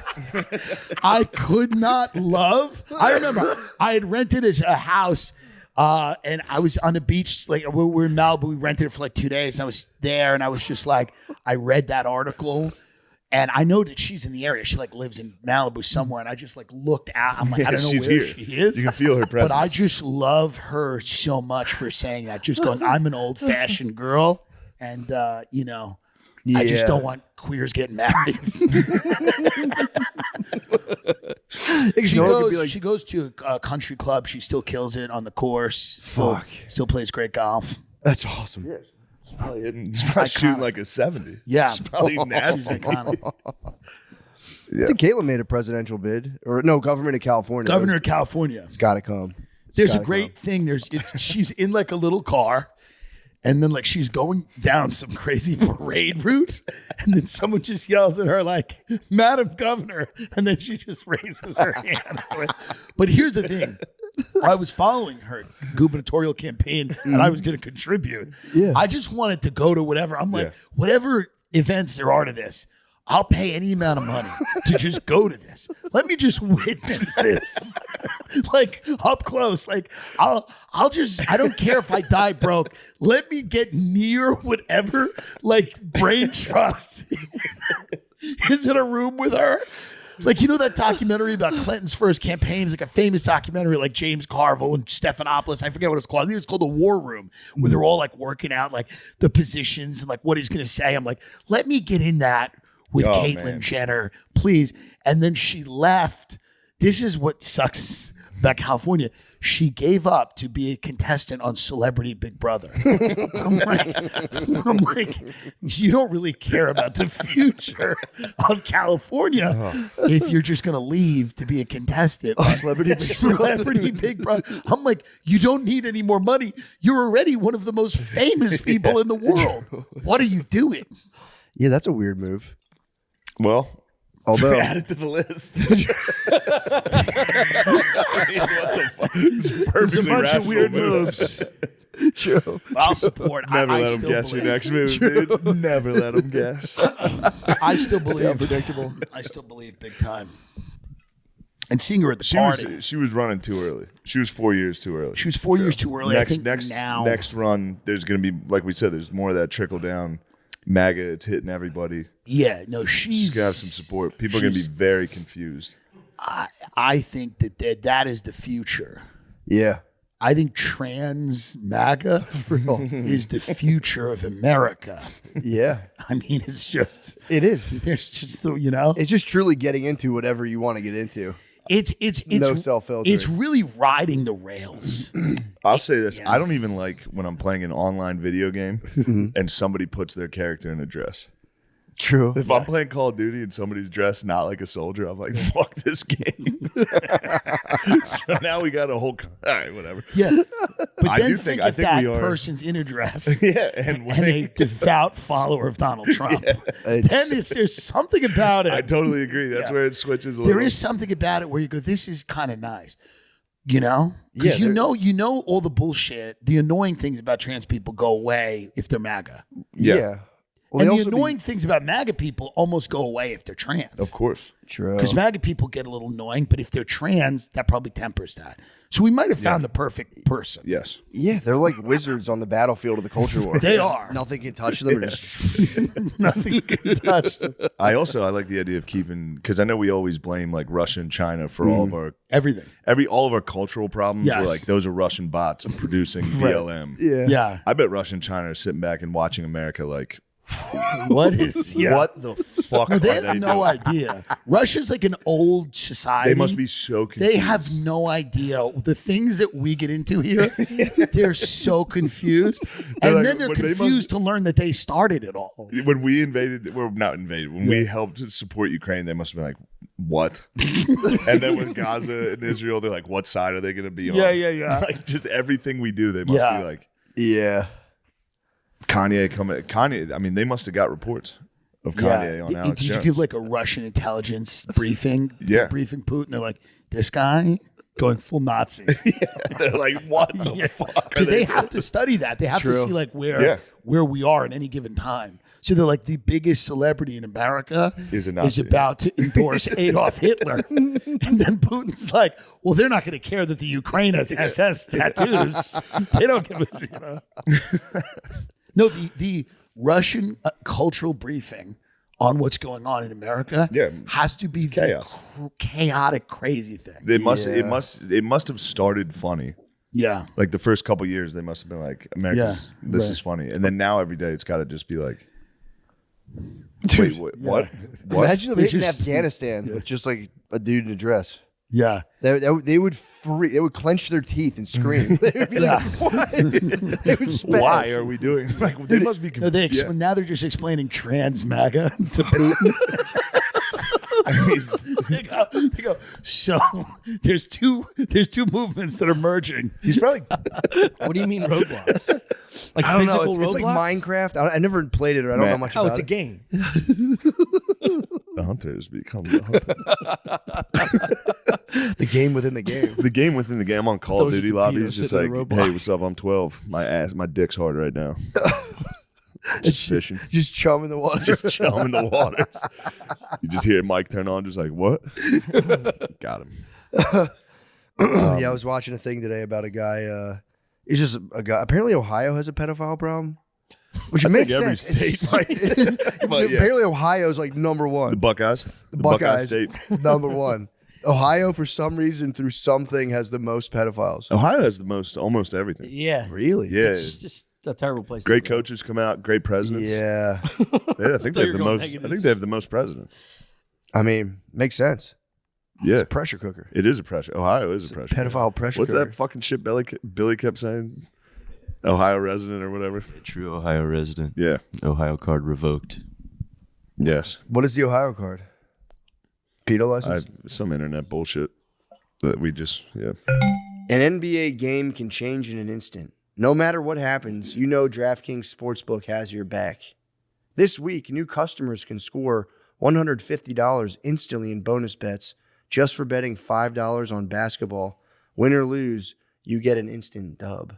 Speaker 17: I could not love. I remember I had rented a house and I was on the beach, like we were in Malibu. We rented it for like 2 days, and I was there, and I was just like, I read that article, and I know that she's in the area. She like lives in Malibu somewhere, and I just like looked out. I'm like, I don't know
Speaker 4: she's
Speaker 17: where
Speaker 4: here.
Speaker 17: she is.
Speaker 4: You can feel her presence.
Speaker 17: But I just love her so much for saying that. Just going, I'm an old-fashioned girl, and I just don't want queers getting married. She goes to a country club. She still kills it on the course. Still plays great golf.
Speaker 2: That's awesome.
Speaker 4: Yeah, she's probably hitting. She's probably shooting like a 70.
Speaker 17: Yeah,
Speaker 4: she's probably nasty.
Speaker 2: I think Caitlyn made a presidential bid, or no, government of California.
Speaker 17: Governor of California.
Speaker 2: It's got to come.
Speaker 17: There's a great thing. She's in like a little car, and then like she's going down some crazy parade route, and then someone just yells at her like, "Madam Governor," and then she just raises her hand. But here's the thing. I was following her gubernatorial campaign, and I was going to contribute.
Speaker 2: Yeah.
Speaker 17: I just wanted to go to whatever. I'm like, whatever events there are to this, I'll pay any amount of money to just go to this. Let me just witness this, like up close. Like I don't care if I die broke. Let me get near whatever like brain trust is in a room with her. Like, you know that documentary about Clinton's first campaign? It's like a famous documentary, like James Carville and Stephanopoulos. I forget what it's called. I think it's called The War Room, where they're all like working out like the positions and like what he's going to say. I'm like, let me get in that with Caitlyn Jenner, please. And then she left. This is what sucks about California. She gave up to be a contestant on Celebrity Big Brother. I'm like, you don't really care about the future of California if you're just going to leave to be a contestant on Celebrity Big Brother. I'm like, you don't need any more money. You're already one of the most famous people in the world. What are you doing?
Speaker 2: Yeah, that's a weird move.
Speaker 4: Well,
Speaker 2: although
Speaker 4: add it to the list. What the fuck? It's
Speaker 17: a bunch of weird moves.
Speaker 2: True.
Speaker 17: I'll support.
Speaker 4: Never
Speaker 17: I
Speaker 4: let them
Speaker 17: still
Speaker 4: guess your
Speaker 17: believe.
Speaker 4: next move, dude. Never let them guess.
Speaker 17: I still believe.
Speaker 2: Unpredictable.
Speaker 17: I still believe big time. And seeing her at the party.
Speaker 4: She was running too early. She was 4 years too early.
Speaker 17: She was 4 years too early. I think
Speaker 4: next
Speaker 17: now.
Speaker 4: run, there's going to be, like we said, there's more of that trickle down. MAGA, it's hitting everybody.
Speaker 17: Yeah, no, she's
Speaker 4: got to have some support. People are going to be very confused.
Speaker 17: I think that is the future.
Speaker 2: Yeah.
Speaker 17: I think trans MAGA is the future of America.
Speaker 2: Yeah.
Speaker 17: I mean, it's just.
Speaker 2: It is.
Speaker 17: There's just, you know.
Speaker 2: It's just truly getting into whatever you want to get into.
Speaker 17: It's
Speaker 2: no self-filtering.
Speaker 17: It's really riding the rails.
Speaker 4: I'll say this. I don't even like when I'm playing an online video game and somebody puts their character in a dress.
Speaker 2: True.
Speaker 4: If I'm playing Call of Duty and somebody's dressed not like a soldier, I'm like, fuck this game. So now we got a whole. All right, whatever.
Speaker 17: Yeah. But
Speaker 4: I
Speaker 17: then
Speaker 4: do
Speaker 17: think
Speaker 4: I
Speaker 17: if
Speaker 4: think
Speaker 17: that
Speaker 4: we are.
Speaker 17: person's in a dress
Speaker 4: and
Speaker 17: a devout follower of Donald Trump, then there's something about it.
Speaker 4: I totally agree. That's where it switches a little.
Speaker 17: There is something about it where you go, this is kind of nice. You know?
Speaker 2: Yeah,
Speaker 17: Because you know all the bullshit, the annoying things about trans people go away if they're MAGA.
Speaker 2: Yeah. Well,
Speaker 17: and
Speaker 2: they
Speaker 17: the
Speaker 2: also
Speaker 17: annoying things about MAGA people almost go away if they're trans.
Speaker 4: Of course.
Speaker 2: True.
Speaker 17: Because MAGA people get a little annoying, but if they're trans, that probably tempers that. So we might have found the perfect person.
Speaker 4: Yes.
Speaker 2: Yeah, they're like wizards on the battlefield of the culture war.
Speaker 17: They are.
Speaker 2: Nothing can touch them.
Speaker 17: Nothing can touch them.
Speaker 4: I like the idea of keeping, because I know we always blame like Russia and China for all of our
Speaker 17: everything,
Speaker 4: all of our cultural problems.
Speaker 17: Yes.
Speaker 4: We're like, those are Russian bots producing BLM.
Speaker 17: Yeah.
Speaker 4: I bet Russia and China are sitting back and watching America like,
Speaker 17: what is
Speaker 4: what the fuck?
Speaker 17: No, they
Speaker 4: are
Speaker 17: have no
Speaker 4: doing?
Speaker 17: idea. Russia's like an old society.
Speaker 4: They must be so confused.
Speaker 17: They have no idea the things that we get into here. They're so confused,
Speaker 4: They're
Speaker 17: and
Speaker 4: like,
Speaker 17: then they're
Speaker 4: when they
Speaker 17: confused to learn that they started it all.
Speaker 4: When we invaded, well, not invaded, when we helped support Ukraine, they must have been like, what? And then with Gaza and Israel, they're like, what side are they going to be on?
Speaker 17: Yeah.
Speaker 4: Like just everything we do, they must be like,
Speaker 2: yeah.
Speaker 4: Kanye, I mean, they must have got reports of Kanye on Alex
Speaker 17: Did you
Speaker 4: Jones.
Speaker 17: give like a Russian intelligence briefing?
Speaker 4: Yeah.
Speaker 17: Briefing Putin. They're like, this guy going full Nazi.
Speaker 4: They're like, what the fuck? are
Speaker 17: Because they have
Speaker 4: doing?
Speaker 17: to study that. They have to
Speaker 2: True.
Speaker 17: see like where we are at any given time. So they're like, the biggest celebrity in America
Speaker 4: Is a Nazi.
Speaker 17: about to endorse Adolf Hitler. And then Putin's like, well, they're not going to care that the Ukraine has SS tattoos. They don't give a shit. No, the Russian cultural briefing on what's going on in America has to be
Speaker 4: Chaos.
Speaker 17: the chaotic, crazy thing.
Speaker 4: It must have started funny.
Speaker 17: Yeah.
Speaker 4: Like the first couple years, they must have been like, America's, this is funny. And then now every day, it's got to just be like, wait, what?
Speaker 2: Imagine them hitting
Speaker 17: just-
Speaker 2: Afghanistan with just like a dude in a dress.
Speaker 17: Yeah.
Speaker 2: They would they would clench their teeth and scream. They would be like, what? They would spaz.
Speaker 4: Why are we doing? Like, they must be.
Speaker 17: No, now they're just explaining trans MAGA to Putin. they go, so there's two movements that are merging.
Speaker 4: He's probably.
Speaker 18: What do you mean roadblocks? Like
Speaker 2: I don't know.
Speaker 18: physical
Speaker 2: It's like
Speaker 18: roadblocks?
Speaker 2: Minecraft. I never played it, or I don't know much
Speaker 18: Oh,
Speaker 2: about
Speaker 18: it's a
Speaker 2: it.
Speaker 18: game.
Speaker 4: The hunters become the hunter.
Speaker 2: The game within the game.
Speaker 4: The game within the game. I'm on Call of
Speaker 18: always
Speaker 4: Duty
Speaker 18: just a
Speaker 4: lobby.
Speaker 18: pedo
Speaker 4: It's just
Speaker 18: sitting
Speaker 4: like,
Speaker 18: in a roadblock.
Speaker 4: hey, what's up? I'm 12. My dick's hard right now. Just fishing.
Speaker 2: Just chum in the water.
Speaker 4: Just chum in the waters. You just hear Mike turn on, just like, what? Got him.
Speaker 2: Yeah, I was watching a thing today about a guy. He's just a guy. Apparently, Ohio has a pedophile problem, which makes
Speaker 4: every
Speaker 2: sense.
Speaker 4: state might. But yeah.
Speaker 2: Apparently, Ohio's like number one.
Speaker 4: The Buckeyes.
Speaker 2: The Buckeyes,
Speaker 4: State.
Speaker 2: number one. Ohio, for some reason, through something, has the most pedophiles.
Speaker 4: Ohio has the most, almost everything.
Speaker 18: Yeah.
Speaker 2: Really?
Speaker 4: Yeah.
Speaker 18: It's just a terrible place.
Speaker 4: Great
Speaker 18: to go.
Speaker 4: coaches come out, great presidents.
Speaker 2: Yeah.
Speaker 4: Yeah, I think they
Speaker 18: you
Speaker 4: have
Speaker 18: were
Speaker 4: the
Speaker 18: going
Speaker 4: most. I
Speaker 18: negatives.
Speaker 4: think they have the most presidents.
Speaker 2: I mean, makes sense.
Speaker 4: Yeah,
Speaker 2: It's a pressure cooker.
Speaker 4: it is a pressure. Ohio is a pressure.
Speaker 2: Pedophile pressure
Speaker 4: What's
Speaker 2: cooker.
Speaker 4: that fucking shit Billy kept saying? Ohio resident or whatever.
Speaker 13: True Ohio resident.
Speaker 4: Yeah.
Speaker 13: Ohio card revoked.
Speaker 4: Yes.
Speaker 2: What is the Ohio card? Pedo license?
Speaker 4: Some internet bullshit that we just
Speaker 2: An NBA game can change in an instant. No matter what happens, you know DraftKings Sportsbook has your back. This week, new customers can score $150 instantly in bonus bets just for betting $5 on basketball. Win or lose, you get an instant dub.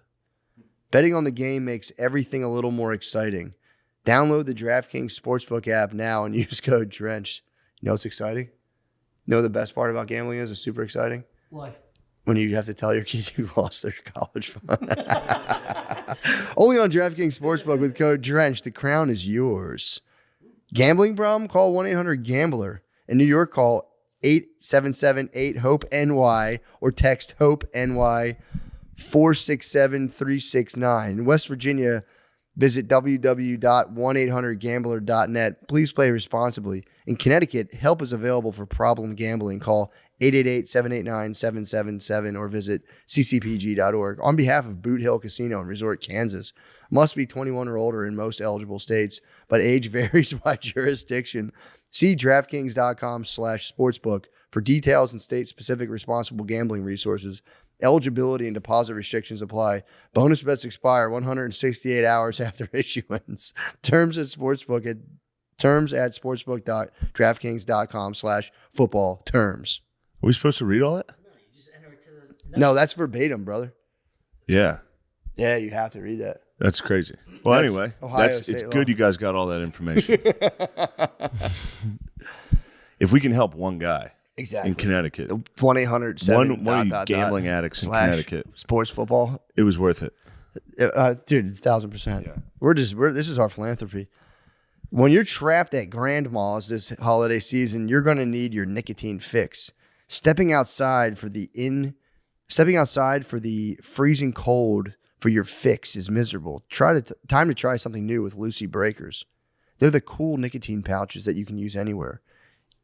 Speaker 2: Betting on the game makes everything a little more exciting. Download the DraftKings Sportsbook app now and use code DRENCHED. You know what's exciting? You know what the best part about gambling is? It's super exciting?
Speaker 18: Why?
Speaker 2: When you have to tell your kid you lost their college fund. Only on DraftKings Sportsbook with code DRENCH. The crown is yours. Gambling problem? Call 1-800-GAMBLER. In New York, call 877-8-HOPE-NY or text HOPE-NY 467-369. In West Virginia, visit www.1800gambler.net. Please play responsibly. In Connecticut, help is available for problem gambling. Call 888-789-777 or visit ccpg.org. On behalf of Boot Hill Casino and Resort, Kansas, must be 21 or older in most eligible states, but age varies by jurisdiction. See DraftKings.com/sportsbook for details and state-specific responsible gambling resources. Eligibility and deposit restrictions apply. Bonus bets expire 168 hours after issuance. Terms at sportsbook.draftkings.com/football terms.
Speaker 4: Are we supposed to read all that?
Speaker 2: No, that's verbatim, brother.
Speaker 4: Yeah.
Speaker 2: Yeah, you have to read that.
Speaker 4: That's crazy. Well,
Speaker 2: That's
Speaker 4: anyway,
Speaker 2: Ohio
Speaker 4: it's
Speaker 2: State law.
Speaker 4: good you guys got all that information. If we can help one guy in Connecticut,
Speaker 2: 1-800
Speaker 4: one of you gambling addicts in Connecticut,
Speaker 2: sports football,
Speaker 4: it was worth it.
Speaker 2: Dude, 1,000%. This is our philanthropy. When you're trapped at grandma's this holiday season, you're going to need your nicotine fix. Stepping outside for the freezing cold for your fix is miserable. Time to try something new with Lucy Breakers. They're the cool nicotine pouches that you can use anywhere.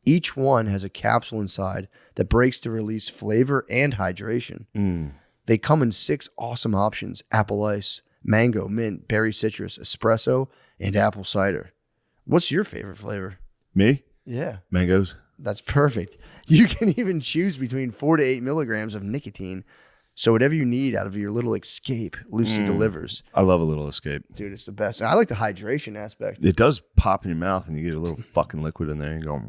Speaker 2: Each one has a capsule inside that breaks to release flavor and hydration. They come in 6 awesome options: apple ice, mango, mint, berry citrus, espresso, and apple cider. What's your favorite flavor?
Speaker 4: Me?
Speaker 2: Yeah.
Speaker 4: Mangoes.
Speaker 2: That's perfect. You can even choose between 4 to 8 milligrams of nicotine. So whatever you need out of your little escape, Lucy delivers.
Speaker 4: I love a little escape.
Speaker 2: Dude, it's the best. And I like the hydration aspect.
Speaker 4: It does pop in your mouth and you get a little fucking liquid in there and you go.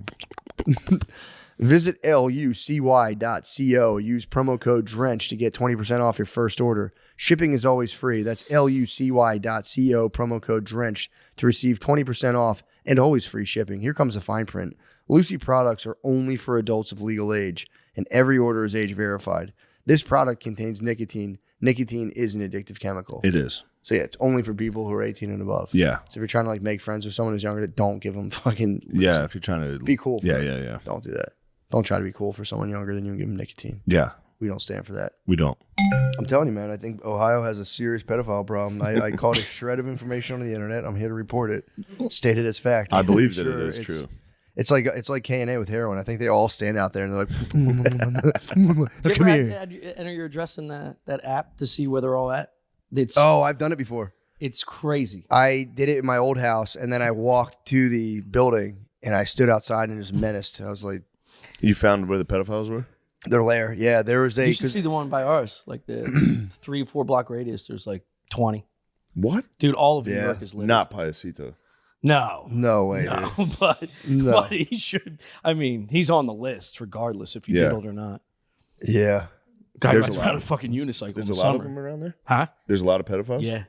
Speaker 2: Visit lucy.co. Use promo code DRENCH to get 20% off your first order. Shipping is always free. That's lucy.co, promo code DRENCH to receive 20% off and always free shipping. Here comes the fine print. Lucy products are only for adults of legal age, and every order is age verified. This product contains nicotine. Nicotine is an addictive chemical.
Speaker 4: It is.
Speaker 2: So yeah, it's only for people who are 18 and above.
Speaker 4: Yeah.
Speaker 2: So if you're trying to like make friends with someone who's younger, don't give them fucking.
Speaker 4: Yeah, if you're trying to
Speaker 2: be cool.
Speaker 4: Yeah.
Speaker 2: Don't do that. Don't try to be cool for someone younger than you and give them nicotine.
Speaker 4: Yeah.
Speaker 2: We don't stand for that.
Speaker 4: We don't.
Speaker 2: I'm telling you, man, I think Ohio has a serious pedophile problem. I caught a shred of information on the internet. I'm here to report it. Stated as fact.
Speaker 4: I believe that it is true.
Speaker 2: It's like K&A with heroin. I think they all stand out there and they're like,
Speaker 18: Did you ever enter your address in that app to see where they're all at?
Speaker 2: I've done it before.
Speaker 18: It's crazy.
Speaker 2: I did it in my old house, and then I walked to the building, and I stood outside and just menaced. I was like,
Speaker 4: you found where the pedophiles were?
Speaker 2: Their lair. Yeah, there was
Speaker 18: You should see the one by ours, like the 3 or 4 block radius. There's like 20.
Speaker 4: What?
Speaker 18: Dude, all of New York is littered.
Speaker 4: Not Payasito.
Speaker 18: No
Speaker 2: way,
Speaker 18: no,
Speaker 2: dude.
Speaker 18: but
Speaker 2: No.
Speaker 18: but he should. I mean, he's on the list regardless if you diddled or not.
Speaker 2: Yeah,
Speaker 18: Guy
Speaker 4: There's
Speaker 18: rides
Speaker 4: a lot
Speaker 18: around a
Speaker 4: of-
Speaker 18: fucking unicycle.
Speaker 4: There's
Speaker 18: in
Speaker 4: a
Speaker 18: the
Speaker 4: lot of
Speaker 18: summer.
Speaker 4: them around there?
Speaker 18: Huh?
Speaker 4: There's a lot of pedophiles?
Speaker 18: Yeah.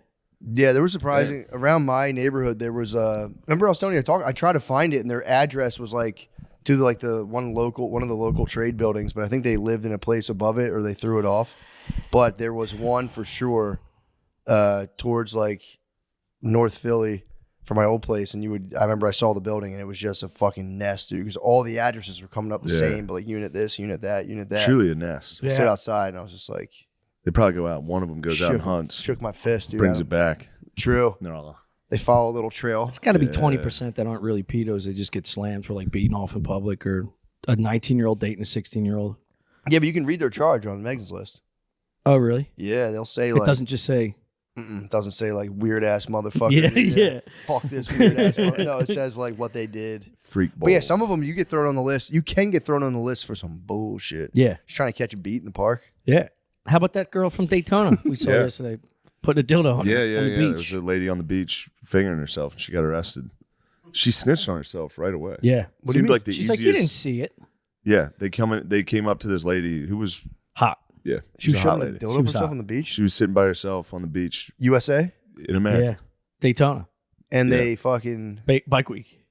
Speaker 2: Yeah, there was surprising around my neighborhood. There was remember I was telling you I tried to find it, and their address was like to like one of the local trade buildings, but I think they lived in a place above it or they threw it off. But there was one for sure towards like North Philly for my old place, and I remember I saw the building and it was just a fucking nest, dude, because all the addresses were coming up the same, but like unit this, unit that, unit that.
Speaker 4: Truly a nest.
Speaker 2: I stood outside and I was just like,
Speaker 4: they probably go out. One of them goes out and hunts.
Speaker 2: Shook my fist, dude.
Speaker 4: Brings it back.
Speaker 2: True.
Speaker 4: No.
Speaker 2: They follow a little trail.
Speaker 18: It's got to be 20% that aren't really pedos. They just get slammed for like beating off in public, or a 19-year-old dating a 16-year-old.
Speaker 2: Yeah, but you can read their charge on Megan's list.
Speaker 18: Oh, really?
Speaker 2: Yeah, they'll say
Speaker 18: It
Speaker 2: like
Speaker 18: doesn't just say.
Speaker 2: It doesn't say like weird ass motherfucker.
Speaker 18: Yeah.
Speaker 2: Fuck this weird ass. No, it says like what they did.
Speaker 4: Freak
Speaker 2: But yeah, some of them you get thrown on the list. You can get thrown on the list for some bullshit.
Speaker 18: Yeah.
Speaker 2: Just trying to catch a beat in the park.
Speaker 18: Yeah. How about that girl from Daytona we saw yesterday putting a dildo on her on the
Speaker 4: There
Speaker 18: beach?
Speaker 4: was a lady on the beach fingering herself and she got arrested. She snitched on herself right away.
Speaker 18: Yeah.
Speaker 2: What do you
Speaker 4: Seemed
Speaker 2: mean?
Speaker 4: like the
Speaker 18: She's
Speaker 4: easiest.
Speaker 18: like, you didn't see it.
Speaker 4: Yeah, they came up to this lady who was
Speaker 18: hot.
Speaker 4: Yeah,
Speaker 2: She was
Speaker 4: a hot
Speaker 2: showing a
Speaker 4: lady.
Speaker 2: dildo
Speaker 18: She
Speaker 2: of
Speaker 18: was
Speaker 2: herself
Speaker 18: hot.
Speaker 2: on the beach.
Speaker 4: She was sitting by herself on the beach
Speaker 2: USA,
Speaker 4: in America.
Speaker 18: Yeah. Daytona.
Speaker 2: and they fucking.
Speaker 18: Bike week.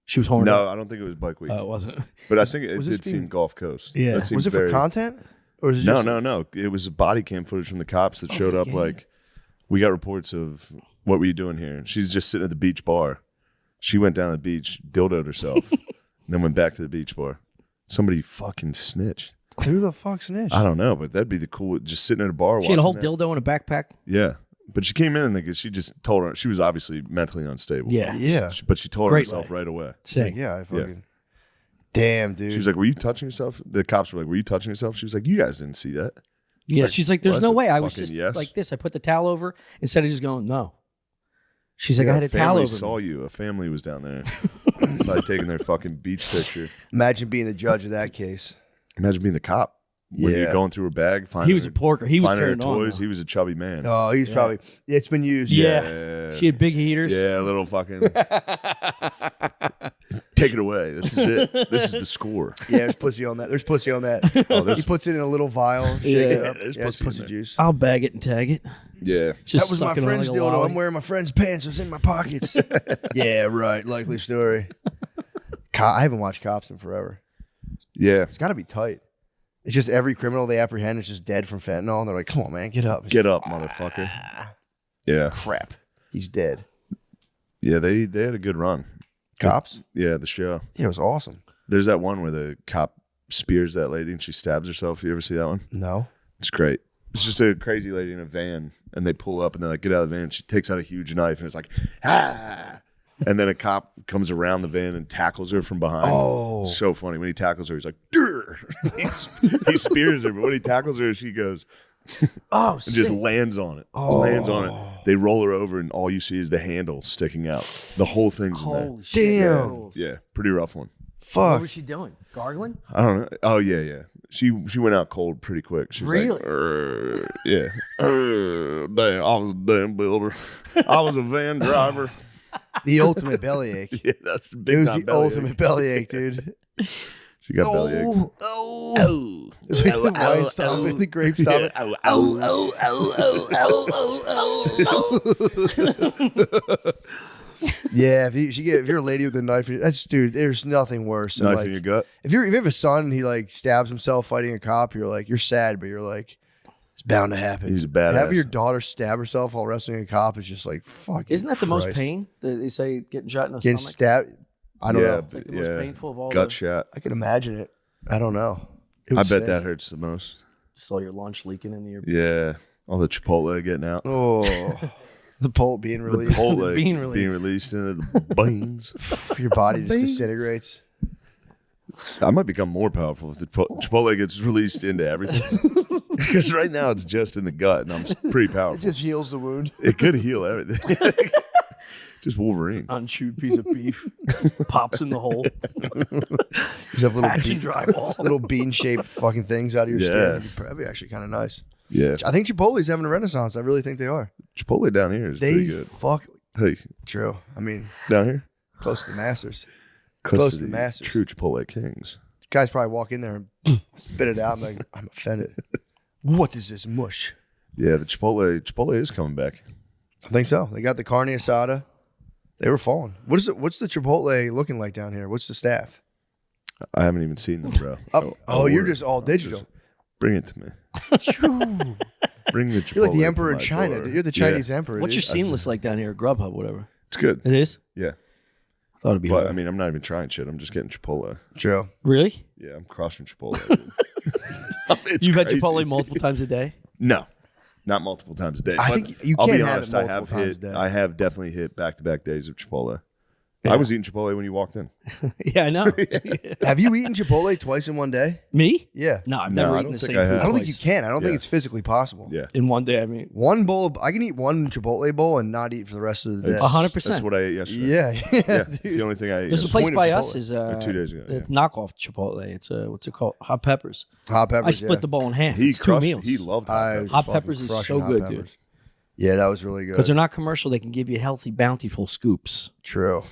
Speaker 18: She was horny.
Speaker 4: No, I don't think it was Bike Week.
Speaker 18: Oh, it wasn't.
Speaker 4: But I think it
Speaker 2: Was
Speaker 4: did
Speaker 2: this being-
Speaker 4: seem Gulf Coast.
Speaker 18: Yeah.
Speaker 4: That seems
Speaker 2: Was it for
Speaker 4: very-
Speaker 2: content, or was it
Speaker 4: No,
Speaker 2: just
Speaker 4: no. It was a body cam footage from the cops that showed up. Like, we got reports of what were you doing here? She's just sitting at the beach bar. She went down to the beach, dildoed herself, and then went back to the beach bar. Somebody fucking snitched.
Speaker 2: Who the fuck snitched?
Speaker 4: I don't know, but that'd be the cool. Just sitting at a bar.
Speaker 18: She had a whole
Speaker 4: watching that.
Speaker 18: dildo in a backpack.
Speaker 4: Yeah, but she came in and she just told her she was obviously mentally unstable.
Speaker 18: Yeah.
Speaker 2: Yeah.
Speaker 4: But she told
Speaker 18: Great
Speaker 4: herself
Speaker 18: way.
Speaker 4: right away.
Speaker 18: Sick.
Speaker 2: Yeah, I fucking. Damn, dude.
Speaker 4: She was like, "Were you touching yourself?" The cops were like, "Were you touching yourself?" She was like, "You guys didn't see that."
Speaker 18: Yeah, she's like, there's
Speaker 4: well,
Speaker 18: no
Speaker 4: that's a
Speaker 18: way. I was
Speaker 4: fucking
Speaker 18: just
Speaker 4: yes.
Speaker 18: like this. I put the towel over instead of just going, no. She's like,
Speaker 4: Yeah,
Speaker 18: I had a towel
Speaker 4: family
Speaker 18: over.
Speaker 4: saw
Speaker 18: me.
Speaker 4: you. A family was down there, like taking their fucking beach picture.
Speaker 2: Imagine being the judge of that case.
Speaker 4: Imagine being the cop when
Speaker 2: Yeah.
Speaker 4: you're going through her bag. Finding
Speaker 18: He was a porker. He was
Speaker 4: finding her
Speaker 18: turned on.
Speaker 4: toys.
Speaker 18: though.
Speaker 4: He was a chubby man.
Speaker 2: Oh, he's probably. It's been used.
Speaker 18: Yeah. She had big heaters.
Speaker 4: Yeah, a little fucking Take it away. This is it. This is the score.
Speaker 2: Yeah, there's pussy on that. There's pussy on that.
Speaker 4: Oh,
Speaker 2: He puts it in a little vial. Shakes it up.
Speaker 4: there's
Speaker 2: Yeah, it's
Speaker 4: pussy in
Speaker 2: pussy
Speaker 4: there.
Speaker 2: juice.
Speaker 18: I'll bag it and tag it.
Speaker 4: Yeah.
Speaker 18: Just
Speaker 2: That was my
Speaker 18: sucking on
Speaker 2: friend's
Speaker 18: like a
Speaker 2: dildo.
Speaker 18: lolly.
Speaker 2: I'm wearing my friend's pants. It was in my pockets. Yeah, right. Likely story. I haven't watched Cops in forever.
Speaker 4: Yeah.
Speaker 2: It's got to be tight. It's just every criminal they apprehend is just dead from fentanyl, and they're like, "Come on, man, get up,
Speaker 4: Get up, motherfucker." Yeah.
Speaker 2: crap, he's dead."
Speaker 4: Yeah, they had a good run.
Speaker 2: Cops?
Speaker 4: Yeah, the show.
Speaker 2: Yeah, it was awesome.
Speaker 4: There's that one where the cop spears that lady and she stabs herself. You ever see that one?
Speaker 2: No.
Speaker 4: It's great. It's just a crazy lady in a van, and they pull up and they're like, "Get out of the van." She takes out a huge knife and it's like, "Ah!" And then a cop comes around the van and tackles her from behind.
Speaker 2: Oh.
Speaker 4: So funny. When he tackles her, he's like, "Durr!" He spears her, but when he tackles her, she goes,
Speaker 18: Oh,
Speaker 4: and just lands on it. Lands on it. They roll her over, and all you see is the handle sticking out. The whole thing's in there.
Speaker 18: Holy shit.
Speaker 2: Damn.
Speaker 4: Yeah, pretty rough one.
Speaker 18: What
Speaker 2: Fuck.
Speaker 18: was she doing? Gargling?
Speaker 4: I don't know. Oh yeah. She went out cold pretty quick. She was
Speaker 18: Really?
Speaker 4: like, yeah. Damn, I was a damn builder. I was a van driver.
Speaker 2: The ultimate bellyache.
Speaker 4: Yeah, that's the
Speaker 2: It
Speaker 4: big
Speaker 2: was
Speaker 4: time
Speaker 2: the
Speaker 4: bellyache.
Speaker 2: ultimate bellyache, dude.
Speaker 4: She got bellyache.
Speaker 2: Oh. It's like the wine stop it, the grape stop it. Yeah, if you're a lady with a knife, that's dude. There's nothing worse. than,
Speaker 4: Knife
Speaker 2: like,
Speaker 4: in your gut.
Speaker 2: If you have a son and he like stabs himself fighting a cop, you're like, you're sad, but you're like, it's bound to happen.
Speaker 4: He's a badass.
Speaker 2: Having your daughter stab herself while wrestling a cop is just like fucking.
Speaker 18: Isn't that the most
Speaker 2: Christ.
Speaker 18: pain? They say getting shot in the
Speaker 2: Getting
Speaker 18: stomach.
Speaker 2: stabbed. I don't know.
Speaker 18: It's like the most painful of all.
Speaker 4: Gut
Speaker 18: the,
Speaker 4: shot.
Speaker 2: I can imagine it. I don't know. It
Speaker 4: I
Speaker 2: would
Speaker 4: bet
Speaker 2: stink.
Speaker 4: that hurts the most.
Speaker 18: Just all your lunch leaking into your.
Speaker 4: Yeah. All the Chipotle getting out.
Speaker 2: Oh, the pole being
Speaker 4: The
Speaker 2: released.
Speaker 4: Chipotle
Speaker 18: being
Speaker 4: being
Speaker 18: released.
Speaker 4: released into the beans.
Speaker 2: Your body just disintegrates.
Speaker 4: I might become more powerful if the Chipotle gets released into everything. Because right now it's just in the gut, and I'm pretty powerful.
Speaker 2: It just heals the wound.
Speaker 4: It could heal everything. Just Wolverine.
Speaker 18: Unchewed piece of beef pops in the hole.
Speaker 2: You have little
Speaker 18: Patch and drywall.
Speaker 2: little bean-shaped fucking things out of your
Speaker 4: Yes.
Speaker 2: skin. That'd be actually kind of nice.
Speaker 4: Yeah.
Speaker 2: I think Chipotle's having a renaissance. I really think they are.
Speaker 4: Chipotle down here is pretty
Speaker 2: They
Speaker 4: good.
Speaker 2: fuck.
Speaker 4: Hey,
Speaker 2: True. I mean,
Speaker 4: down here?
Speaker 2: close to the Masters.
Speaker 4: Close
Speaker 2: to the Masters.
Speaker 4: True Chipotle kings.
Speaker 2: Guys probably walk in there and spit it out. I'm like, I'm offended. What is this mush?
Speaker 4: Yeah, the Chipotle is coming back.
Speaker 2: I think so. They got the carne asada. They were falling. What's the Chipotle looking like down here? What's the staff?
Speaker 4: I haven't even seen them, bro.
Speaker 2: You're just all digital.
Speaker 4: Bring it to me. Bring the Chipotle.
Speaker 2: You're like the
Speaker 4: to
Speaker 2: emperor in
Speaker 4: my
Speaker 2: China.
Speaker 4: door.
Speaker 2: Dude. You're the
Speaker 4: Yeah.
Speaker 2: Chinese emperor.
Speaker 18: What's your
Speaker 2: dude.
Speaker 18: seamless like down here? Grubhub, whatever.
Speaker 4: It's good.
Speaker 18: It is.
Speaker 4: Yeah.
Speaker 18: I thought it'd be.
Speaker 4: But
Speaker 18: hard.
Speaker 4: I mean, I'm not even trying shit. I'm just getting Chipotle.
Speaker 2: True.
Speaker 18: Really?
Speaker 4: Yeah, I'm crossing Chipotle. It's
Speaker 18: You've had
Speaker 4: crazy.
Speaker 18: Chipotle multiple times a day.
Speaker 4: No, not multiple times a day.
Speaker 2: I
Speaker 4: But
Speaker 2: think you
Speaker 4: I'll
Speaker 2: can't
Speaker 4: be
Speaker 2: have
Speaker 4: honest,
Speaker 2: it multiple
Speaker 4: I have
Speaker 2: times
Speaker 4: hit.
Speaker 2: a day.
Speaker 4: I have definitely hit back-to-back days of Chipotle. I was eating Chipotle when you walked in.
Speaker 18: Yeah, I know.
Speaker 2: Have you eaten Chipotle twice in one day?
Speaker 18: Me?
Speaker 2: Yeah.
Speaker 18: No, I've
Speaker 4: No,
Speaker 18: never
Speaker 4: I
Speaker 18: eaten
Speaker 4: don't
Speaker 18: the
Speaker 4: think
Speaker 18: same
Speaker 4: I
Speaker 18: food
Speaker 4: have.
Speaker 2: I don't think
Speaker 18: twice.
Speaker 2: you can. I don't think
Speaker 4: Yeah.
Speaker 2: it's physically possible.
Speaker 4: Yeah,
Speaker 18: in one day. I mean,
Speaker 2: One bowl. I can eat one Chipotle bowl and not eat for the rest of the day.
Speaker 4: That's-
Speaker 18: 100%.
Speaker 4: That's what I ate yesterday.
Speaker 2: Yeah.
Speaker 4: Yeah,
Speaker 2: dude.
Speaker 4: it's the only thing I ate.
Speaker 18: there's a
Speaker 4: yesterday.
Speaker 18: place
Speaker 2: Point
Speaker 18: by
Speaker 2: of
Speaker 18: us
Speaker 2: Chipotle.
Speaker 18: is
Speaker 4: Or 2 days ago,
Speaker 18: it's knockoff Chipotle. It's what's it called? Hot peppers.
Speaker 2: Hot peppers.
Speaker 18: I split the bowl in half.
Speaker 4: He
Speaker 18: It's 2
Speaker 4: crushed.
Speaker 18: meals.
Speaker 4: He loved
Speaker 2: I
Speaker 4: hot
Speaker 18: Hot
Speaker 2: fucking
Speaker 18: peppers is
Speaker 2: crushing
Speaker 18: so
Speaker 2: hot
Speaker 18: good,
Speaker 2: peppers.
Speaker 18: dude.
Speaker 2: Yeah, that was really good.
Speaker 18: Because they're not commercial. They can give you healthy, bountiful scoops.
Speaker 2: True,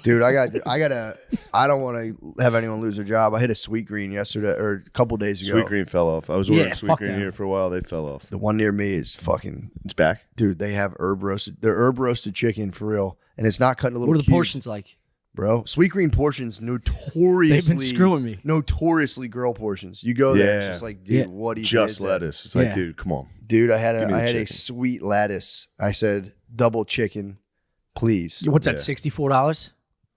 Speaker 2: dude. I don't want to have anyone lose their job. I hit a Sweet Green yesterday or a couple days ago.
Speaker 4: Sweet Green fell off. I was ordering
Speaker 18: Yeah,
Speaker 4: Sweet
Speaker 18: fuck
Speaker 4: Green
Speaker 18: them.
Speaker 4: here for a while. They fell off.
Speaker 2: The one near me is fucking
Speaker 4: It's back.
Speaker 2: dude. They have herb roasted. They're herb roasted chicken for real, and it's not cut in little.
Speaker 18: What are the
Speaker 2: cubes,
Speaker 18: portions like?
Speaker 2: bro? Sweet Green portions notoriously.
Speaker 18: They've been screwing me.
Speaker 2: Notoriously girl portions. You go there, it's
Speaker 4: Yeah.
Speaker 2: just like, dude,
Speaker 18: Yeah.
Speaker 2: what even
Speaker 4: Just
Speaker 2: is that?
Speaker 4: lettuce. It's like,
Speaker 18: Yeah.
Speaker 4: dude, come on.
Speaker 2: Dude, I had
Speaker 4: Give me
Speaker 2: a
Speaker 4: the
Speaker 2: a
Speaker 4: chicken.
Speaker 2: sweet lettuce. I said double chicken, please.
Speaker 18: What's that?
Speaker 4: Yeah.
Speaker 18: $64?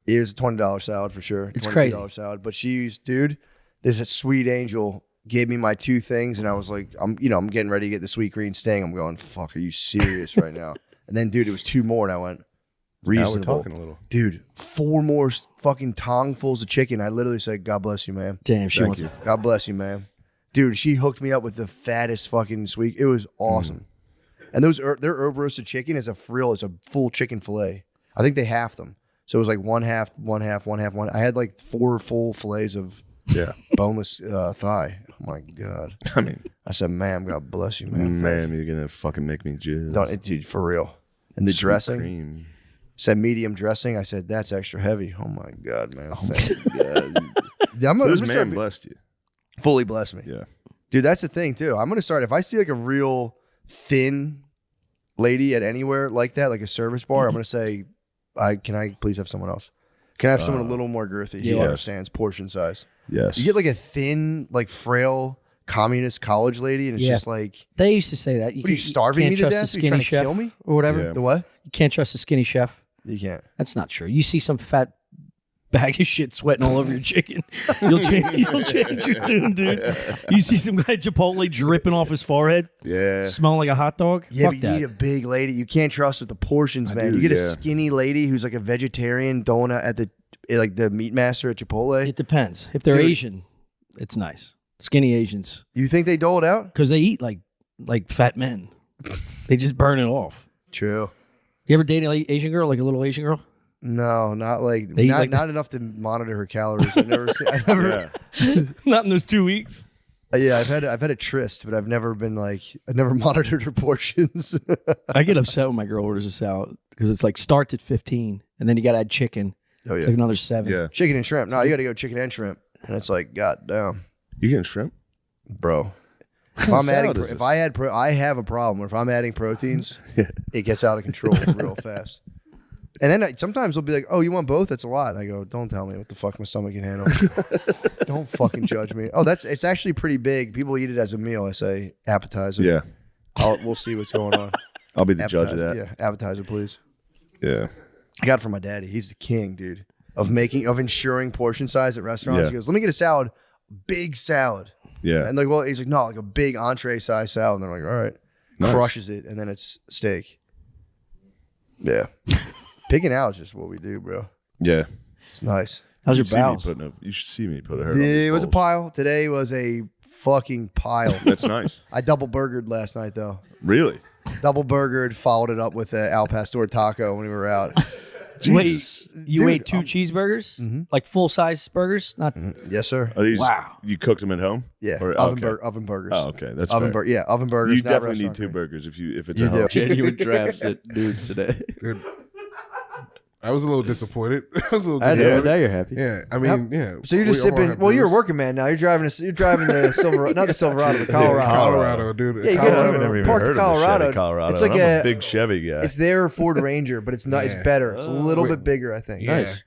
Speaker 2: It was a $20 salad for sure.
Speaker 18: It's
Speaker 2: $22
Speaker 18: crazy.
Speaker 2: salad. But she used, dude, this sweet angel gave me my 2 things, and I was like, I'm getting ready to get the Sweet Green Sting. I'm going, fuck, are you serious right now? And then, dude, it was 2 more, and I went, reasonable.
Speaker 4: Now we're talking a little.
Speaker 2: Dude, 4 more fucking tongfuls of chicken. I literally said, God bless you, ma'am.
Speaker 18: Damn, she
Speaker 4: Thank
Speaker 18: wants
Speaker 4: you.
Speaker 18: it.
Speaker 2: God bless you, ma'am. Dude, she hooked me up with the fattest fucking sweet. It was awesome. And their herb roasted chicken is a frill. It's a full chicken fillet. I think they half them. So it was like one half. I had like 4 full fillets of boneless thigh. Oh my God.
Speaker 4: I mean,
Speaker 2: I said, ma'am, God bless you, man.
Speaker 4: man, you're gonna fucking make me jizz.
Speaker 2: Don't, dude, for real. And the
Speaker 4: Sweet
Speaker 2: dressing.
Speaker 4: cream.
Speaker 2: Said medium dressing. I said, that's extra heavy. Oh my God, man. Thank God. I'm
Speaker 4: So
Speaker 2: gonna
Speaker 4: this
Speaker 2: start
Speaker 4: man blessed you.
Speaker 2: fully blessed me.
Speaker 4: Yeah.
Speaker 2: Dude, that's the thing too. I'm gonna start if I see like a real thin lady at anywhere like that, like a service bar, I'm gonna say, can I please have someone else? Can I have someone a little more girthy who
Speaker 4: yes.
Speaker 2: understands portion size?
Speaker 4: Yes.
Speaker 2: You get like a thin, like frail communist college lady, and it's just like,
Speaker 18: they used to say that.
Speaker 2: what are you starving me
Speaker 18: can't
Speaker 2: to
Speaker 18: trust
Speaker 2: death?
Speaker 18: the
Speaker 2: Are you
Speaker 18: skinny
Speaker 2: trying to
Speaker 18: chef
Speaker 2: kill me
Speaker 18: or whatever.
Speaker 4: Yeah.
Speaker 2: The what?
Speaker 18: You can't trust the skinny chef.
Speaker 2: You can't.
Speaker 18: That's not true. You see some fat bag of shit sweating all over your chicken, you'll change your tune, dude. You see some guy at Chipotle dripping off his forehead,
Speaker 4: Yeah.
Speaker 18: smelling like a hot dog.
Speaker 2: Yeah,
Speaker 18: Fuck
Speaker 2: but you
Speaker 18: that.
Speaker 2: need a big lady. You can't trust with the portions, man.
Speaker 4: do,
Speaker 2: You get a
Speaker 4: yeah.
Speaker 2: skinny lady who's like a vegetarian donut at the meat master at Chipotle.
Speaker 18: It depends. If they're
Speaker 2: Dude.
Speaker 18: Asian, it's nice. Skinny Asians,
Speaker 2: You think they dole it out?
Speaker 18: because they eat like fat men. They just burn it off.
Speaker 2: True.
Speaker 18: You ever date an Asian girl, like a little Asian girl?
Speaker 2: No, not like
Speaker 18: They eat
Speaker 2: not,
Speaker 18: like-
Speaker 2: not enough to monitor her calories. I've never seen. I've never.
Speaker 18: Not in those 2 weeks.
Speaker 2: Yeah, I've had a tryst, but I've never monitored her portions.
Speaker 18: I get upset when my girl orders a salad because it's like starts at 15 and then you got to add chicken.
Speaker 2: Oh,
Speaker 18: It's
Speaker 2: yeah.
Speaker 18: like another 7.
Speaker 4: Yeah.
Speaker 2: Chicken and shrimp. No, you got to go chicken and shrimp, and it's like, god damn,
Speaker 4: You getting shrimp?
Speaker 2: bro. If
Speaker 4: kind
Speaker 2: I'm
Speaker 4: of
Speaker 2: adding,
Speaker 4: salad is
Speaker 2: if
Speaker 4: this?
Speaker 2: I had, I have a problem. If I'm adding proteins, it gets out of control real fast. And then sometimes they'll be like, "Oh, you want both? That's a lot." And I go, "Don't tell me what the fuck my stomach can handle. Don't fucking judge me." Oh, it's actually pretty big. People eat it as a meal. I say appetizer.
Speaker 4: Yeah.
Speaker 2: We'll see what's going on.
Speaker 4: I'll be the judge of
Speaker 2: Appetizer,
Speaker 4: that.
Speaker 2: Yeah, appetizer, please.
Speaker 4: Yeah.
Speaker 2: I got it from my daddy. He's the king, dude, of ensuring portion size at restaurants.
Speaker 4: Yeah.
Speaker 2: He goes, "Let me get a salad, big salad."
Speaker 4: Yeah.
Speaker 2: And like, well, he's like, "No, like a big entree size salad." And they're like, "All right,"
Speaker 4: Nice.
Speaker 2: crushes it, and then it's steak. Yeah, picking out is just what we do, bro.
Speaker 4: Yeah.
Speaker 2: It's nice.
Speaker 18: How's
Speaker 4: You
Speaker 18: your
Speaker 4: should see me
Speaker 18: bowels?
Speaker 4: you should see me put a hair.
Speaker 2: It was a pile. Today was a fucking pile.
Speaker 4: That's nice.
Speaker 2: I double burgered last night though.
Speaker 4: Really?
Speaker 2: Double burgered, followed it up with a Al Pastor taco when we were out.
Speaker 18: Wait, you
Speaker 2: Dude,
Speaker 18: ate 2 cheeseburgers? Like full-size burgers? Not
Speaker 2: Yes, sir.
Speaker 4: Are these?
Speaker 18: Wow.
Speaker 4: You cooked them at home?
Speaker 2: Yeah,
Speaker 4: Or-
Speaker 2: oven
Speaker 4: okay.
Speaker 2: burgers.
Speaker 4: Oh, okay. That's
Speaker 2: oven
Speaker 4: fair.
Speaker 2: Yeah, oven burgers.
Speaker 4: You
Speaker 2: not
Speaker 4: definitely need
Speaker 2: restaurant
Speaker 4: 2
Speaker 2: grade.
Speaker 4: burgers if it's
Speaker 2: You
Speaker 4: at
Speaker 2: do.
Speaker 4: home.
Speaker 13: Genuine drafts it, dude, today.
Speaker 6: Dude, I was a little disappointed. I was a little
Speaker 13: I know,
Speaker 6: disappointed.
Speaker 13: now you're happy.
Speaker 6: Yeah, I mean, yeah.
Speaker 2: So you're just
Speaker 6: we all
Speaker 2: sipping.
Speaker 6: have
Speaker 2: Well, you're a
Speaker 6: brews.
Speaker 2: working man now. You're driving the Silverado, not the Silverado, the Colorado.
Speaker 6: Colorado, dude.
Speaker 2: Yeah, you
Speaker 6: Colorado.
Speaker 2: get
Speaker 1: I've never even
Speaker 2: parked
Speaker 1: heard
Speaker 2: to
Speaker 1: of a
Speaker 2: Colorado.
Speaker 1: Chevy Colorado.
Speaker 2: It's like
Speaker 1: I'm
Speaker 2: a
Speaker 1: a big Chevy guy.
Speaker 2: It's their Ford Ranger, but it's not. It's
Speaker 6: Yeah.
Speaker 2: better. It's a little
Speaker 6: Wait.
Speaker 2: bit bigger, I think.
Speaker 6: Yeah.
Speaker 13: Nice.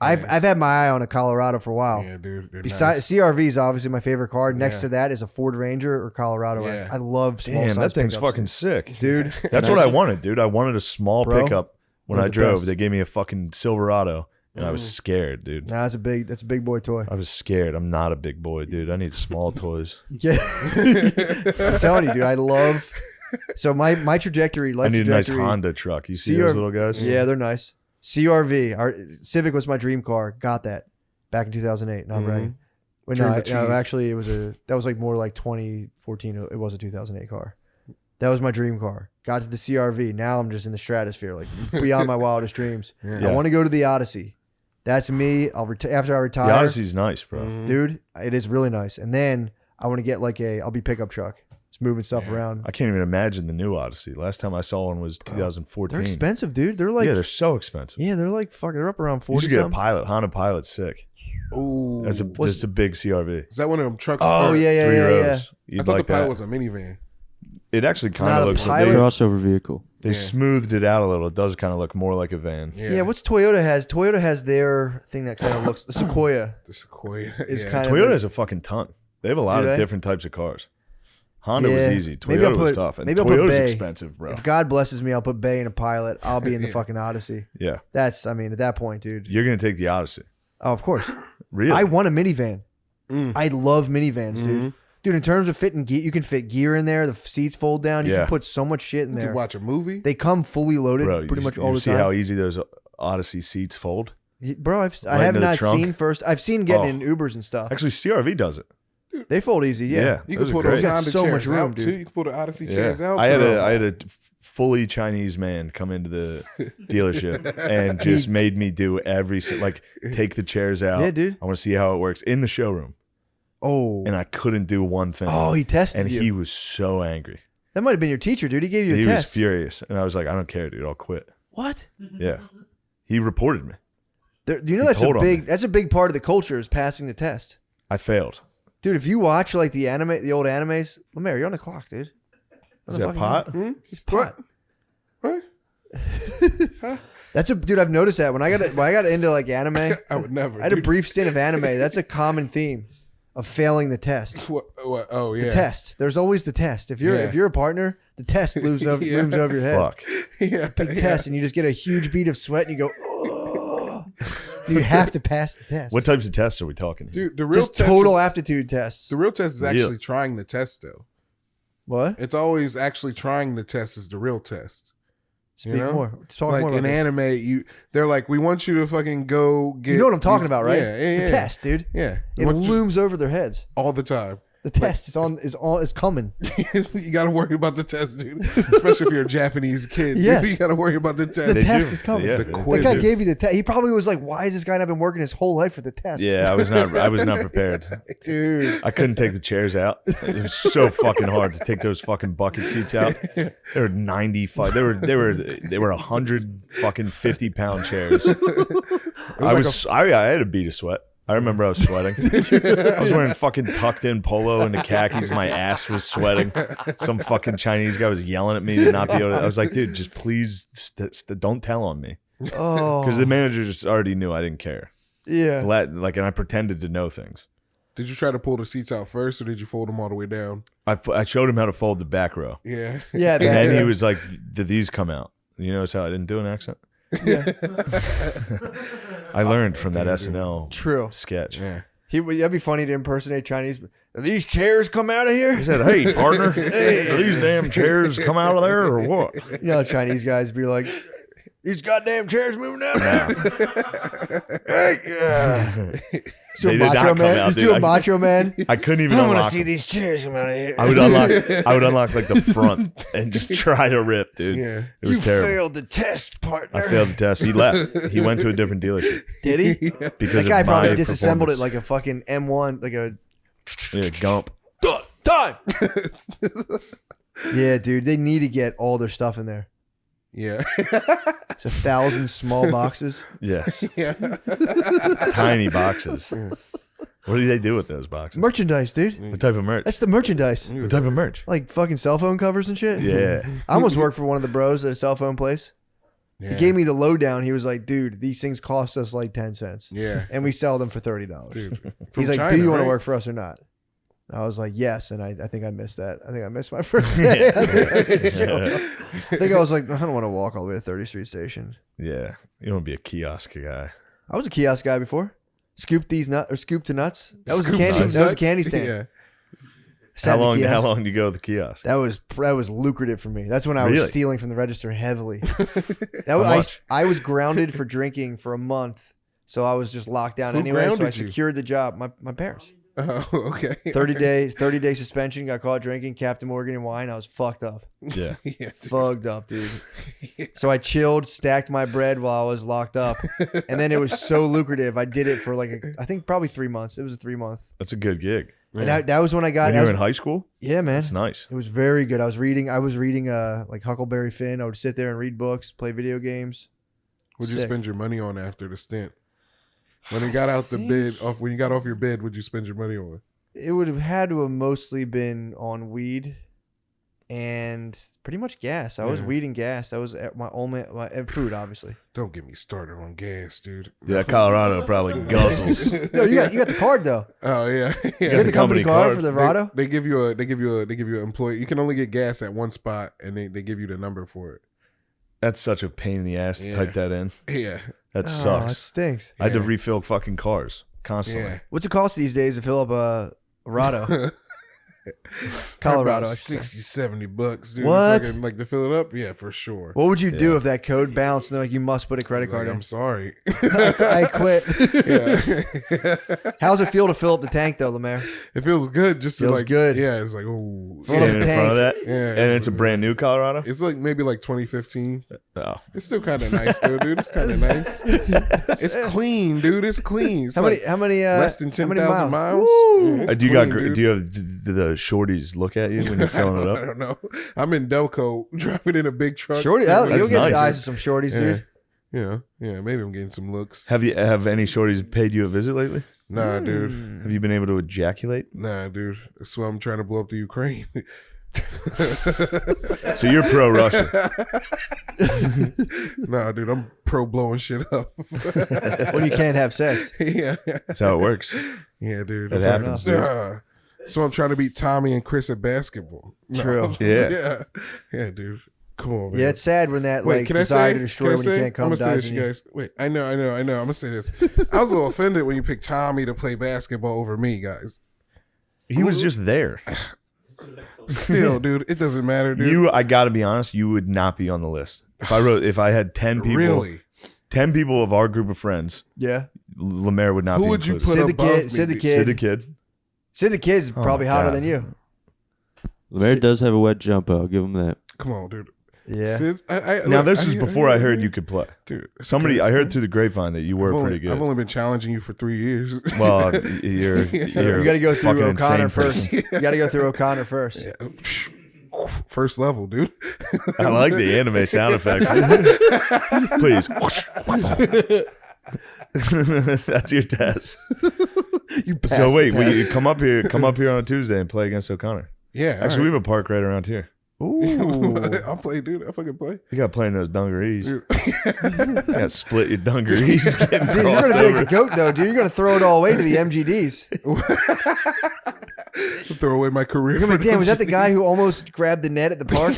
Speaker 2: I've had my eye on a Colorado for a while.
Speaker 6: Yeah, dude. they're
Speaker 2: Besides
Speaker 6: nice.
Speaker 2: CRV is obviously my favorite car. Next
Speaker 6: Yeah.
Speaker 2: to that is a Ford Ranger or Colorado.
Speaker 6: Yeah.
Speaker 2: I love small
Speaker 1: Damn,
Speaker 2: size
Speaker 1: that thing's
Speaker 2: pickups,
Speaker 1: fucking sick.
Speaker 2: dude.
Speaker 1: That's what I wanted, dude. I wanted a small
Speaker 2: Bro,
Speaker 1: pickup. When
Speaker 2: they're
Speaker 1: I
Speaker 2: the
Speaker 1: drove,
Speaker 2: best.
Speaker 1: they gave me a fucking Silverado, and I was scared, dude.
Speaker 2: Nah, that's a big boy toy.
Speaker 1: I was scared. I'm not a big boy, dude. I need small toys.
Speaker 2: Yeah, I'm telling you, dude. I love. So my trajectory, life
Speaker 1: I need a nice
Speaker 2: trajectory.
Speaker 1: Honda truck. You see those little guys?
Speaker 2: Yeah, they're nice. CRV, our Civic was my dream car. Got that back in 2008. Not right. Wait,
Speaker 6: Dream
Speaker 2: no,
Speaker 6: achieved.
Speaker 2: actually, that was like more like 2014. It was a 2008 car. That was my dream car. Got to the CRV. Now I'm just in the stratosphere, like beyond my wildest dreams.
Speaker 1: Yeah.
Speaker 2: I want to go to the Odyssey. That's me. After I retire.
Speaker 1: The Odyssey's nice, bro.
Speaker 2: Dude, it is really nice. And then I want to get like I'll be pickup truck. Just moving stuff around.
Speaker 1: I can't even imagine the new Odyssey. Last time I saw one was 2014.
Speaker 2: They're expensive, dude. They're like,
Speaker 1: yeah, they're so expensive.
Speaker 2: yeah, they're like, fuck, they're up around
Speaker 1: You
Speaker 2: 40
Speaker 1: should get a
Speaker 2: something.
Speaker 1: Pilot. Honda Pilot's sick.
Speaker 6: Ooh.
Speaker 1: That's just a big CRV.
Speaker 6: Is that one of them trucks?
Speaker 2: Oh,
Speaker 6: or-
Speaker 2: yeah,
Speaker 1: Three
Speaker 2: yeah,
Speaker 1: rows.
Speaker 2: yeah.
Speaker 1: You'd
Speaker 6: I thought
Speaker 1: like
Speaker 6: the Pilot
Speaker 1: that.
Speaker 6: was a minivan.
Speaker 1: It actually kind
Speaker 2: Nah,
Speaker 1: of
Speaker 2: the
Speaker 1: looks
Speaker 2: Pilot-
Speaker 1: like
Speaker 13: Crossover vehicle.
Speaker 1: they smoothed it out a little. It does kind of look more like a van.
Speaker 2: Yeah, what's Toyota has? Toyota has their thing that kind of looks. The Sequoia
Speaker 6: The Sequoia
Speaker 2: is
Speaker 6: yeah.
Speaker 2: kind
Speaker 1: Toyota
Speaker 2: of.
Speaker 1: has a fucking ton. They have a lot
Speaker 2: Do
Speaker 1: of
Speaker 2: they?
Speaker 1: different types of cars. Honda
Speaker 2: Yeah.
Speaker 1: was easy.
Speaker 2: Maybe I'll
Speaker 1: Toyota was
Speaker 2: put-
Speaker 1: tough. And
Speaker 2: maybe I'll put
Speaker 1: Toyota's
Speaker 2: Bay.
Speaker 1: expensive, bro.
Speaker 2: If God blesses me, I'll put Bay in a Pilot. I'll be in the fucking Odyssey.
Speaker 1: Yeah.
Speaker 2: That's, I mean, at that point, dude.
Speaker 1: You're going to take the Odyssey.
Speaker 2: Oh, of course.
Speaker 1: Really?
Speaker 2: I want a minivan.
Speaker 6: Mm.
Speaker 2: I love minivans, dude. Dude, in terms of fitting gear, you can fit gear in there. The seats fold down. You
Speaker 1: Yeah.
Speaker 2: can put so much shit in
Speaker 6: You
Speaker 2: there.
Speaker 6: could watch a movie.
Speaker 2: They come fully loaded,
Speaker 1: Bro,
Speaker 2: pretty
Speaker 1: you,
Speaker 2: much
Speaker 1: you
Speaker 2: all the
Speaker 1: see
Speaker 2: time.
Speaker 1: how easy those Odyssey seats fold?
Speaker 2: Bro, I
Speaker 1: Right
Speaker 2: have
Speaker 1: into the
Speaker 2: not
Speaker 1: trunk?
Speaker 2: seen first. I've seen getting
Speaker 1: Oh.
Speaker 2: in Ubers and stuff.
Speaker 1: Actually, CRV does it.
Speaker 2: They fold easy, yeah.
Speaker 6: You
Speaker 1: those
Speaker 6: can
Speaker 1: are
Speaker 6: pull those
Speaker 1: great.
Speaker 6: Honda
Speaker 2: So
Speaker 6: chairs
Speaker 2: much room,
Speaker 6: out
Speaker 2: dude.
Speaker 6: too. You can pull the Odyssey
Speaker 1: Yeah.
Speaker 6: chairs out.
Speaker 1: I had
Speaker 6: for
Speaker 1: a fully Chinese man come into the dealership and just made me do take the chairs out.
Speaker 2: Yeah, dude.
Speaker 1: I want to see how it works in the showroom.
Speaker 2: Oh.
Speaker 1: And I couldn't do one thing.
Speaker 2: Oh, he tested
Speaker 1: and
Speaker 2: you.
Speaker 1: he was so angry.
Speaker 2: That might have been your teacher, dude. He gave you a
Speaker 1: He
Speaker 2: test.
Speaker 1: was furious. And I was like, I don't care, dude. I'll quit.
Speaker 2: What?
Speaker 1: Yeah, he reported me.
Speaker 2: You know that's a big part of the culture is passing the test.
Speaker 1: I failed.
Speaker 2: Dude, if you watch like the old animes, Lemaire, you're on the clock, dude.
Speaker 1: Is that pot?
Speaker 2: He's pot. What? Dude. I've noticed that when I got into like anime,
Speaker 6: I would never.
Speaker 2: I had a brief stint of anime. That's a common theme of failing the test.
Speaker 6: What? Oh yeah.
Speaker 2: The test. There's always the test. If you're a partner, the test looms over your head.
Speaker 1: Fuck.
Speaker 6: Yeah.
Speaker 2: Big test, and you just get a huge bead of sweat, and you go, oh. You have to pass the test.
Speaker 1: What types of tests are we talking here?
Speaker 6: Dude, the real
Speaker 2: Just
Speaker 6: test
Speaker 2: total
Speaker 6: is,
Speaker 2: aptitude tests.
Speaker 6: The real test is actually trying the test, though.
Speaker 2: What?
Speaker 6: It's always actually trying the test is the real test.
Speaker 2: Speak more. Talk
Speaker 6: like
Speaker 2: more about
Speaker 6: in
Speaker 2: this.
Speaker 6: anime, they're like, we want you to fucking go get.
Speaker 2: You know what I'm talking
Speaker 6: these-
Speaker 2: about, right?
Speaker 6: Yeah,
Speaker 2: It's the test, dude.
Speaker 6: Yeah,
Speaker 2: It looms over their heads.
Speaker 6: all the time.
Speaker 2: The test is coming.
Speaker 6: You got to worry about the test, dude. Especially if you're a Japanese kid.
Speaker 2: Yes.
Speaker 6: Dude, you got to worry about the test.
Speaker 2: The test is coming.
Speaker 1: Yeah,
Speaker 6: the
Speaker 1: they
Speaker 2: That
Speaker 6: quiz.
Speaker 2: guy gave you the test. He probably was like, "Why has this guy not been working his whole life for the test?"
Speaker 1: Yeah, I was not prepared.
Speaker 2: dude.
Speaker 1: I couldn't take the chairs out. It was so fucking hard to take those fucking bucket seats out. They were 95. They were 100 fucking 50-pound chairs. I had a bead of sweat. I remember I was sweating. I was wearing fucking tucked in polo and the khakis. My ass was sweating. Some fucking Chinese guy was yelling at me to not be able to. I was like, dude, just please don't tell on me.
Speaker 2: Oh,
Speaker 1: Because the manager just already knew I didn't care.
Speaker 2: yeah.
Speaker 1: And I pretended to know things.
Speaker 6: Did you try to pull the seats out first, or did you fold them all the way down?
Speaker 1: I showed him how to fold the back row.
Speaker 6: Yeah.
Speaker 2: Yeah,
Speaker 1: And then he was like, did these come out? You notice how I didn't do an accent?
Speaker 2: Yeah.
Speaker 1: I learned from that SNL
Speaker 2: True.
Speaker 1: sketch.
Speaker 6: Yeah.
Speaker 2: That'd be funny to impersonate Chinese. Are these chairs come out of here?
Speaker 1: He said, hey, partner, are these damn chairs come out of there or what?
Speaker 2: You know, Chinese guys be like, "These goddamn chairs moving out now." Hey,
Speaker 1: They did not come out,
Speaker 2: Just
Speaker 1: dude.
Speaker 2: do a macho man.
Speaker 1: I couldn't even
Speaker 2: I want to
Speaker 1: unlock
Speaker 2: see
Speaker 1: them.
Speaker 2: these chairs come out of here.
Speaker 1: I would unlock like the front and just try to rip, dude.
Speaker 6: Yeah.
Speaker 1: It was terrible.
Speaker 2: Failed the test, partner.
Speaker 1: I failed the test. He left. He went to a different dealership.
Speaker 2: Did he?
Speaker 1: Because
Speaker 2: That guy
Speaker 1: of
Speaker 2: probably
Speaker 1: my
Speaker 2: disassembled it
Speaker 1: performance.
Speaker 2: like a fucking M1, like a
Speaker 1: Gump.
Speaker 2: done. Yeah, dude, they need to get all their stuff in there.
Speaker 6: Yeah.
Speaker 2: It's 1,000 small boxes.
Speaker 1: Yes.
Speaker 6: Yeah.
Speaker 1: Tiny boxes. What do they do with those boxes?
Speaker 2: Merchandise, dude.
Speaker 1: What type of merch?
Speaker 2: That's the merchandise.
Speaker 1: What type of merch?
Speaker 2: Like fucking cell phone covers and shit.
Speaker 1: Yeah.
Speaker 2: I almost worked for one of the bros at a cell phone place.
Speaker 6: Yeah.
Speaker 2: He gave me the lowdown. He was like, dude, these things cost us like 10 cents.
Speaker 6: Yeah.
Speaker 2: And we sell them for $30.
Speaker 6: Dude.
Speaker 2: He's
Speaker 6: From
Speaker 2: like,
Speaker 6: China,
Speaker 2: do you want to
Speaker 6: right?
Speaker 2: work for us or not? I was like, yes. And I think I missed that. I think I missed my first day. I think I was like, I don't want to walk all the way to 30th Street Station.
Speaker 1: Yeah. You don't want to be a kiosk guy.
Speaker 2: I was a kiosk guy before. Scoop these nuts or scoop to nuts. That was a
Speaker 6: Scoop
Speaker 2: candy.
Speaker 6: nuts.
Speaker 2: That was a candy stand.
Speaker 6: Yeah.
Speaker 2: Sat in the
Speaker 1: How
Speaker 2: kiosk.
Speaker 1: long do you go to the kiosk?
Speaker 2: That was lucrative for me. That's when I
Speaker 1: Really?
Speaker 2: was stealing from the register heavily. That
Speaker 1: How
Speaker 2: was,
Speaker 1: much?
Speaker 2: I was grounded for drinking for a month, so I was just locked down
Speaker 6: Who
Speaker 2: anyway. So I
Speaker 6: grounded you?
Speaker 2: secured the job. My parents.
Speaker 6: Oh, okay.
Speaker 2: 30 day suspension. Got caught drinking Captain Morgan and wine. I was fucked up.
Speaker 1: Yeah.
Speaker 6: Yeah.
Speaker 2: Fucked up, dude. So I chilled, stacked my bread while I was locked up, and then it was so lucrative. I did it for like I think probably 3 months. It was a 3-month.
Speaker 1: That's a good gig.
Speaker 2: And that was when I got.
Speaker 1: When you
Speaker 2: that
Speaker 1: were
Speaker 2: was-
Speaker 1: in high school?
Speaker 2: Yeah, man.
Speaker 1: That's nice.
Speaker 2: It was very good. I was reading like Huckleberry Finn. I would sit there and read books, play video games.
Speaker 6: What'd you
Speaker 2: Sick.
Speaker 6: spend your money on after the stint? When you got out the bid, when you got off your bid, what'd you spend your money on?
Speaker 2: It would have had to have mostly been on weed and pretty much gas. I was
Speaker 6: Yeah.
Speaker 2: weed and gas. That was my only and food, obviously.
Speaker 6: Don't get me started on gas, dude.
Speaker 1: Yeah, Colorado probably guzzles.
Speaker 2: No, you got the card though.
Speaker 6: Oh yeah,
Speaker 2: You
Speaker 6: yeah.
Speaker 2: got the company card for the Rado.
Speaker 6: They give you an employee. You can only get gas at one spot, and they give you the number for it.
Speaker 1: That's such a pain in the ass to
Speaker 6: Yeah.
Speaker 1: type that in.
Speaker 6: Yeah,
Speaker 1: That
Speaker 2: Oh,
Speaker 1: sucks.
Speaker 2: it stinks.
Speaker 1: I had to
Speaker 6: Yeah.
Speaker 1: refill fucking cars constantly.
Speaker 6: yeah.
Speaker 2: What's it cost these days to fill up a Rado? Colorado,
Speaker 6: About
Speaker 2: I should
Speaker 6: 60, 70 bucks, dude.
Speaker 2: What?
Speaker 6: Fucking, like to fill it up? Yeah, for sure.
Speaker 2: What would you do
Speaker 1: Yeah.
Speaker 2: if that code bounced and they're like you must put a credit card
Speaker 6: Like,
Speaker 2: in?
Speaker 6: I'm sorry.
Speaker 2: I quit.
Speaker 6: Yeah.
Speaker 2: How's it feel to fill up the tank though, Lemaire?
Speaker 6: It feels good. Just to
Speaker 2: Feels
Speaker 6: like
Speaker 2: good.
Speaker 6: Yeah, it's like oh,
Speaker 2: Fill up
Speaker 1: Standing
Speaker 2: the
Speaker 1: in front of
Speaker 2: tank.
Speaker 1: that.
Speaker 6: Yeah,
Speaker 1: And it's a brand new Colorado?
Speaker 6: It's like maybe like 2015.
Speaker 1: Oh.
Speaker 6: It's still kind of nice though, dude. It's kind of nice. It's clean, dude. It's clean. It's
Speaker 2: How many?
Speaker 6: less than 10,000 miles? Yeah, it's
Speaker 1: Do you
Speaker 6: clean,
Speaker 1: got?
Speaker 6: dude.
Speaker 1: Do you have the shorties look at you when you're filling it
Speaker 6: I
Speaker 1: up?
Speaker 6: don't know. I'm in Delco driving in a big truck.
Speaker 2: Shorty,
Speaker 1: That's
Speaker 2: you'll get
Speaker 1: nice.
Speaker 2: the eyes of some shorties, dude.
Speaker 6: Yeah, maybe I'm getting some looks.
Speaker 1: Have any shorties paid you a visit lately?
Speaker 6: Nah, dude.
Speaker 1: Have you been able to ejaculate?
Speaker 6: Nah, dude. That's why I'm trying to blow up the Ukraine.
Speaker 1: So you're pro Russia.
Speaker 6: Nah, dude, I'm pro blowing shit up.
Speaker 2: When you can't have sex.
Speaker 6: Yeah.
Speaker 1: That's how it works.
Speaker 6: Yeah, dude.
Speaker 1: It happens, dude.
Speaker 6: So I'm trying to beat Tommy and Chris at basketball. No.
Speaker 2: True.
Speaker 1: Yeah.
Speaker 6: Yeah, dude. Come on, man.
Speaker 2: Yeah, it's sad when that
Speaker 6: Wait,
Speaker 2: like
Speaker 6: can I
Speaker 2: desire
Speaker 6: say?
Speaker 2: to destroy when you can't come
Speaker 6: I'm gonna say
Speaker 2: dies
Speaker 6: this,
Speaker 2: in
Speaker 6: you
Speaker 2: you.
Speaker 6: guys. Wait, I know. I'm gonna say this. I was a little offended when you picked Tommy to play basketball over me, guys.
Speaker 1: He was just there.
Speaker 6: Still, dude, it doesn't matter, dude.
Speaker 1: I gotta be honest, you would not be on the list. If I had 10 people,
Speaker 6: Really?
Speaker 1: 10 people of our group of friends,
Speaker 2: Yeah.
Speaker 1: Lemaire would not
Speaker 6: Who
Speaker 1: be
Speaker 6: would you
Speaker 1: included.
Speaker 6: put above
Speaker 2: Sid the
Speaker 6: me?
Speaker 2: Kid.
Speaker 1: Sid the Kid.
Speaker 2: Sid the Kid's
Speaker 1: Oh
Speaker 2: probably
Speaker 1: my
Speaker 2: hotter
Speaker 1: God.
Speaker 2: than you.
Speaker 13: Lemaire does have a wet jumper. I'll give him that.
Speaker 6: Come on, dude.
Speaker 2: Yeah.
Speaker 6: Sid,
Speaker 1: Now
Speaker 6: look,
Speaker 1: this was before I heard
Speaker 6: you
Speaker 1: you could play.
Speaker 6: Dude, it's
Speaker 1: Somebody,
Speaker 6: okay,
Speaker 1: I heard
Speaker 6: man.
Speaker 1: through the grapevine that you were pretty good.
Speaker 6: I've only been challenging you for 3 years.
Speaker 1: Well, you're
Speaker 2: You got to go
Speaker 1: fucking
Speaker 2: through O'Connor
Speaker 1: insane
Speaker 2: first.
Speaker 1: person.
Speaker 2: You got to go through O'Connor first.
Speaker 6: First level, dude.
Speaker 1: I like the anime sound effects. Please. That's your test.
Speaker 2: You passed
Speaker 1: So wait,
Speaker 2: the
Speaker 1: will you
Speaker 2: test.
Speaker 1: come up here on a Tuesday and play against O'Connor?
Speaker 6: Yeah.
Speaker 1: Actually, we have a park right around here.
Speaker 2: Ooh.
Speaker 6: I'll play, dude. I'll fucking play.
Speaker 1: You got to play in those dungarees. You got to split your dungarees. Getting
Speaker 2: Dude, you're
Speaker 1: crossed
Speaker 2: gonna be like
Speaker 1: over.
Speaker 2: the goat though, dude. You're gonna throw it all away to the MGDs.
Speaker 6: Throw away my career.
Speaker 2: You're gonna be like,
Speaker 6: for
Speaker 2: damn, was that the
Speaker 6: them
Speaker 2: guy who almost grabbed the net at the park?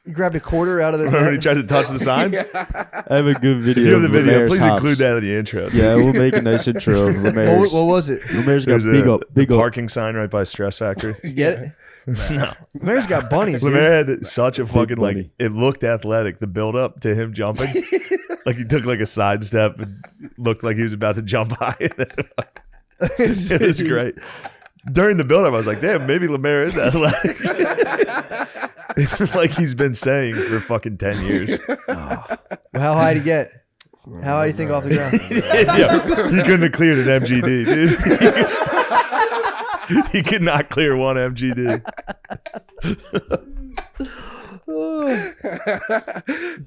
Speaker 2: He grabbed a quarter out of the
Speaker 1: Remember he
Speaker 2: net.
Speaker 1: tried to touch the sign?
Speaker 13: I have a good video.
Speaker 1: If you have the
Speaker 13: of
Speaker 1: video,
Speaker 13: Lemaire's
Speaker 1: please
Speaker 13: hops.
Speaker 1: include that in the intro.
Speaker 13: Yeah, we'll make a nice intro of Lemaire's.
Speaker 2: What was it?
Speaker 13: Lemaire's got
Speaker 1: There's
Speaker 13: big
Speaker 1: a
Speaker 13: up.
Speaker 1: parking sign right by Stress Factory.
Speaker 2: You get it?
Speaker 1: No.
Speaker 2: Lemaire's got bunnies, dude.
Speaker 1: Lemaire had such a fucking like
Speaker 13: bunny.
Speaker 1: it looked athletic. The build up to him jumping, like he took like a side step and looked like he was about to jump high. It was great. During the build up, I was like, "Damn, maybe Lemaire is athletic." Like he's been saying for fucking 10 years.
Speaker 2: Well, how high did he get? How high do you think off the ground?
Speaker 1: Yeah, he couldn't have cleared an MGD, dude. He could not clear one MGD.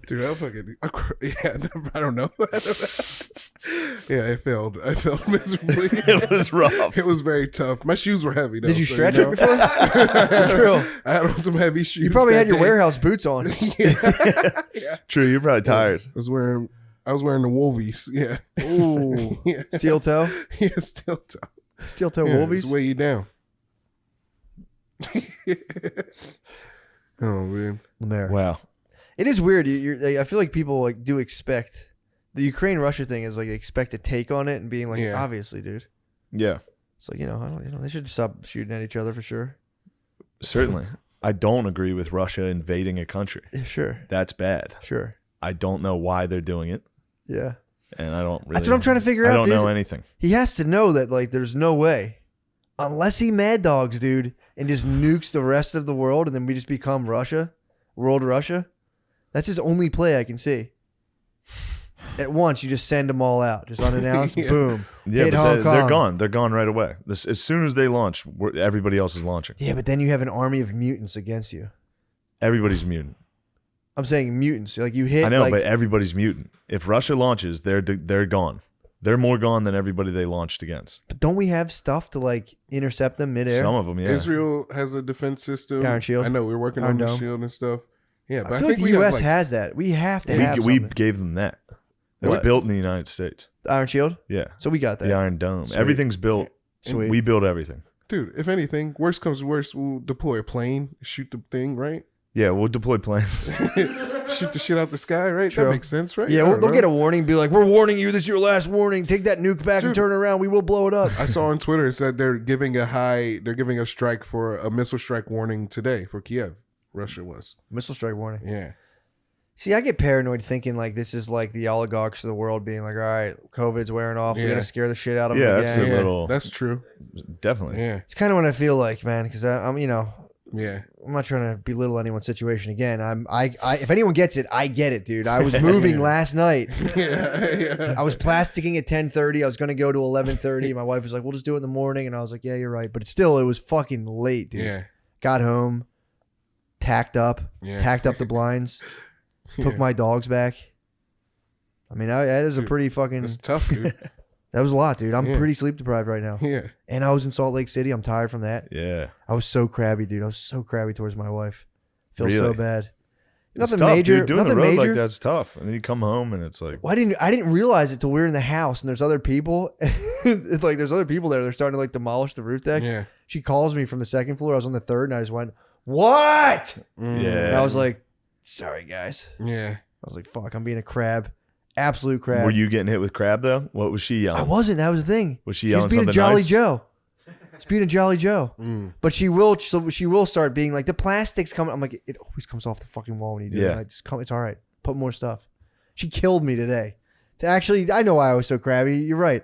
Speaker 6: Dude, I don't know. Yeah, I failed miserably.
Speaker 1: It was rough.
Speaker 6: It was very tough. My shoes were heavy though.
Speaker 2: Did you
Speaker 6: so,
Speaker 2: stretch
Speaker 6: know.
Speaker 2: it before? True.
Speaker 6: I had on some heavy shoes.
Speaker 2: You probably
Speaker 6: that
Speaker 2: had your
Speaker 6: day.
Speaker 2: warehouse boots on.
Speaker 6: Yeah.
Speaker 1: True, you're probably tired.
Speaker 6: I was wearing the Wolvies. Yeah.
Speaker 2: Ooh.
Speaker 6: Yeah.
Speaker 2: Steel toe?
Speaker 6: Yeah, steel toe.
Speaker 2: Steel toe
Speaker 6: Yeah,
Speaker 2: Wolvies?
Speaker 6: just weigh you down. Oh man.
Speaker 2: Lemaire.
Speaker 1: Wow.
Speaker 2: It is weird. I feel like people like do expect the Ukraine Russia thing is like they expect a take on it and being like,
Speaker 6: Yeah.
Speaker 2: obviously, dude.
Speaker 1: Yeah,
Speaker 2: It's like they should stop shooting at each other for sure.
Speaker 1: certainly. I don't agree with Russia invading a country.
Speaker 2: Yeah, sure,
Speaker 1: That's bad.
Speaker 2: sure,
Speaker 1: I don't know why they're doing it,
Speaker 2: yeah.
Speaker 1: and I don't really.
Speaker 2: That's what I'm trying to figure out.
Speaker 1: I don't
Speaker 2: dude.
Speaker 1: know anything.
Speaker 2: He has to know that like there's no way, unless he mad dogs, dude, and just nukes the rest of the world, and then we just become Russia, world Russia. That's his only play I can see. At once, you just send them all out, just unannounced.
Speaker 6: Yeah.
Speaker 2: Boom.
Speaker 1: Yeah,
Speaker 2: Hit
Speaker 1: but
Speaker 2: Hong
Speaker 1: they're
Speaker 2: Kong.
Speaker 1: gone. They're gone right away. As soon as they launch, everybody else is launching.
Speaker 2: Yeah, but then you have an army of mutants against you.
Speaker 1: Everybody's mutant.
Speaker 2: I'm saying mutants. Like you hit.
Speaker 1: I know,
Speaker 2: like,
Speaker 1: but everybody's mutant. If Russia launches, they're gone. They're more gone than everybody they launched against.
Speaker 2: But don't we have stuff to like intercept them midair?
Speaker 1: Some of them, yeah.
Speaker 6: Israel has a defense system.
Speaker 2: Iron Shield.
Speaker 6: I know we're working
Speaker 2: Iron
Speaker 6: on the
Speaker 2: Dome.
Speaker 6: shield and stuff. Yeah, but
Speaker 2: I
Speaker 6: I,
Speaker 2: feel
Speaker 6: think
Speaker 2: like the
Speaker 6: we
Speaker 2: U.S.
Speaker 6: have,
Speaker 2: has that. We have to have
Speaker 1: we
Speaker 2: something.
Speaker 1: gave them that. It's
Speaker 2: What?
Speaker 1: built in the United States.
Speaker 2: The Iron Shield.
Speaker 1: Yeah.
Speaker 2: So we got that.
Speaker 1: The Iron Dome.
Speaker 2: Sweet.
Speaker 1: Everything's built.
Speaker 2: Sweet.
Speaker 1: We build everything.
Speaker 6: dude. If anything, worst comes to worst, we'll deploy a plane, shoot the thing, right?
Speaker 1: Yeah, we'll deploy planes.
Speaker 6: Shoot the shit out the sky, right?
Speaker 2: True.
Speaker 6: That makes sense, right?
Speaker 2: Yeah,
Speaker 6: I don't
Speaker 2: they'll
Speaker 6: know.
Speaker 2: get a warning. Be like, we're warning you. This is your last warning. Take that nuke back and
Speaker 6: Dude.
Speaker 2: turn around. We will blow it up.
Speaker 6: I saw on Twitter it said they're giving a strike for a missile strike warning today for Kiev. Russia was
Speaker 2: Missile strike warning.
Speaker 6: Yeah.
Speaker 2: See, I get paranoid thinking like this is like the oligarchs of the world being like, all right, COVID's wearing off. We're
Speaker 6: Yeah.
Speaker 2: gonna scare the shit out of
Speaker 1: Yeah,
Speaker 2: them
Speaker 1: that's
Speaker 2: again.
Speaker 1: a little.
Speaker 6: That's true.
Speaker 1: Definitely.
Speaker 6: Yeah.
Speaker 2: It's kind of what I feel like, man, because I'm,
Speaker 6: Yeah.
Speaker 2: I'm not trying to belittle anyone's situation again. If anyone gets it, I get it, dude. I was moving last night. I was plasticking at 10:30. I was going to go to 11:30. My wife was like, we'll just do it in the morning. And I was like, yeah, you're right. But still, it was fucking late, dude.
Speaker 6: Yeah.
Speaker 2: Got home, tacked up the blinds, took my dogs back. I mean, that is a pretty fucking...
Speaker 6: It's tough, dude.
Speaker 2: That was a lot, dude. I'm pretty sleep deprived right now.
Speaker 6: Yeah.
Speaker 2: And I was in Salt Lake City. I'm tired from that.
Speaker 1: Yeah.
Speaker 2: I was so crabby, dude. I was so crabby towards my wife. Feel so
Speaker 1: Really? It's
Speaker 2: bad. Nothing
Speaker 1: tough,
Speaker 2: major.
Speaker 1: dude. Doing
Speaker 2: Nothing
Speaker 1: the road
Speaker 2: major.
Speaker 1: like that's tough. And then you come home and it's like,
Speaker 2: Well, I didn't realize it till we were in the house and there's other people. It's like there's other people there. They're starting to like demolish the roof deck.
Speaker 6: Yeah.
Speaker 2: She calls me from the second floor. I was on the third and I just went, what?
Speaker 1: yeah.
Speaker 2: And I was like, sorry, guys.
Speaker 6: Yeah.
Speaker 2: I was like, fuck, I'm being a crab. Absolute crab.
Speaker 1: Were you getting hit with crab though? What was she yelling?
Speaker 2: I wasn't. That was the thing.
Speaker 1: Was she
Speaker 2: was
Speaker 1: yelling
Speaker 2: being a
Speaker 1: something
Speaker 2: Jolly
Speaker 1: nice?
Speaker 2: Joe. She's being a Jolly Joe. But she will start being like, the plastic's coming. I'm like, it always comes off the fucking wall when you do it.
Speaker 1: Yeah.
Speaker 2: Like, just come, it's all right. Put more stuff. She killed me today. Actually, I know why I was so crabby. You're right.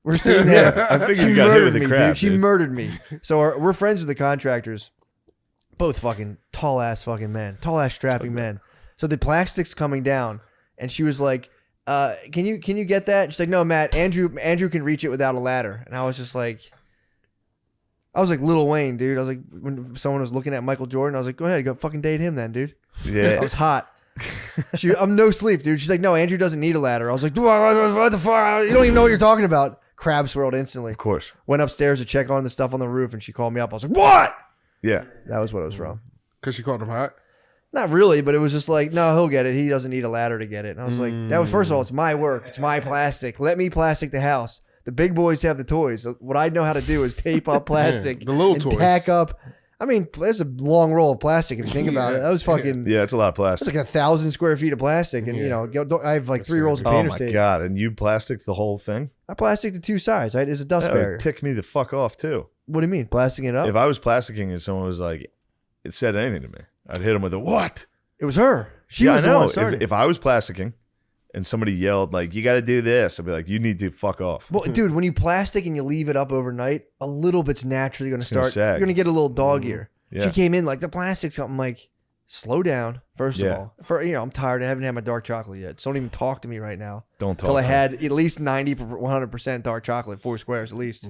Speaker 2: We're sitting there.
Speaker 1: Yeah, I figured
Speaker 2: She
Speaker 1: you got hit
Speaker 2: murdered
Speaker 1: with the
Speaker 2: me,
Speaker 1: crab,
Speaker 2: dude. She
Speaker 1: dude.
Speaker 2: murdered me. So we're friends with the contractors. Both fucking tall ass fucking men. Tall ass strapping men. So the plastic's coming down. And she was like, can you get that? And she's like, no, Matt, Andrew can reach it without a ladder. And I was just like, I was like Lil Wayne, dude. I was like, when someone was looking at Michael Jordan, I was like, go ahead, go fucking date him then, dude.
Speaker 1: Yeah.
Speaker 2: I was hot. I'm no sleep, dude. She's like, no, Andrew doesn't need a ladder. I was like, what the fuck? You don't even know what you're talking about. Crab swirled instantly.
Speaker 1: Of course.
Speaker 2: Went upstairs to check on the stuff on the roof, and she called me up. I was like, what?
Speaker 1: Yeah.
Speaker 2: That was what it was from.
Speaker 6: Because she called him hot?
Speaker 2: Not really, but it was just like, no, he'll get it. He doesn't need a ladder to get it. And I was like, that was, first of all, it's my work. It's my plastic. Let me plastic the house. The big boys have the toys. What I know how to do is tape up plastic.
Speaker 6: the little
Speaker 2: and
Speaker 6: toys.
Speaker 2: tack up. I mean, there's a long roll of plastic if you think about it. That was fucking...
Speaker 1: Yeah, it's a lot of
Speaker 2: It's
Speaker 1: plastic.
Speaker 2: like 1,000 square feet of plastic. And, you know, I have like 3 rolls of
Speaker 1: Oh
Speaker 2: painter's
Speaker 1: my
Speaker 2: tape.
Speaker 1: god! And you plasticked the whole thing?
Speaker 2: I plastic the 2 sides. There's a dust
Speaker 1: That would
Speaker 2: barrier.
Speaker 1: tick me the fuck off too.
Speaker 2: What do you mean? Plasticking it up?
Speaker 1: If I was plasticking and someone was like, it said anything to me, I'd hit them with a what?
Speaker 2: It was her. She
Speaker 1: Yeah,
Speaker 2: was
Speaker 1: I
Speaker 2: the
Speaker 1: know.
Speaker 2: one started.
Speaker 1: If I was plasticking and somebody yelled like, you got to do this, I'd be like, you need to fuck off.
Speaker 2: Well, dude, when you plastic and you leave it up overnight, a little bit's naturally going to
Speaker 1: gonna
Speaker 2: start.
Speaker 1: sag.
Speaker 2: You're going to get a little dog ear.
Speaker 1: Yeah.
Speaker 2: She came in like the plastic's something like, slow down. First
Speaker 1: Yeah.
Speaker 2: of all, I'm tired. I haven't had my dark chocolate yet. So don't even talk to me right now.
Speaker 1: Don't talk.
Speaker 2: Till I
Speaker 1: to me.
Speaker 2: had at least 100% dark chocolate, 4 squares at least.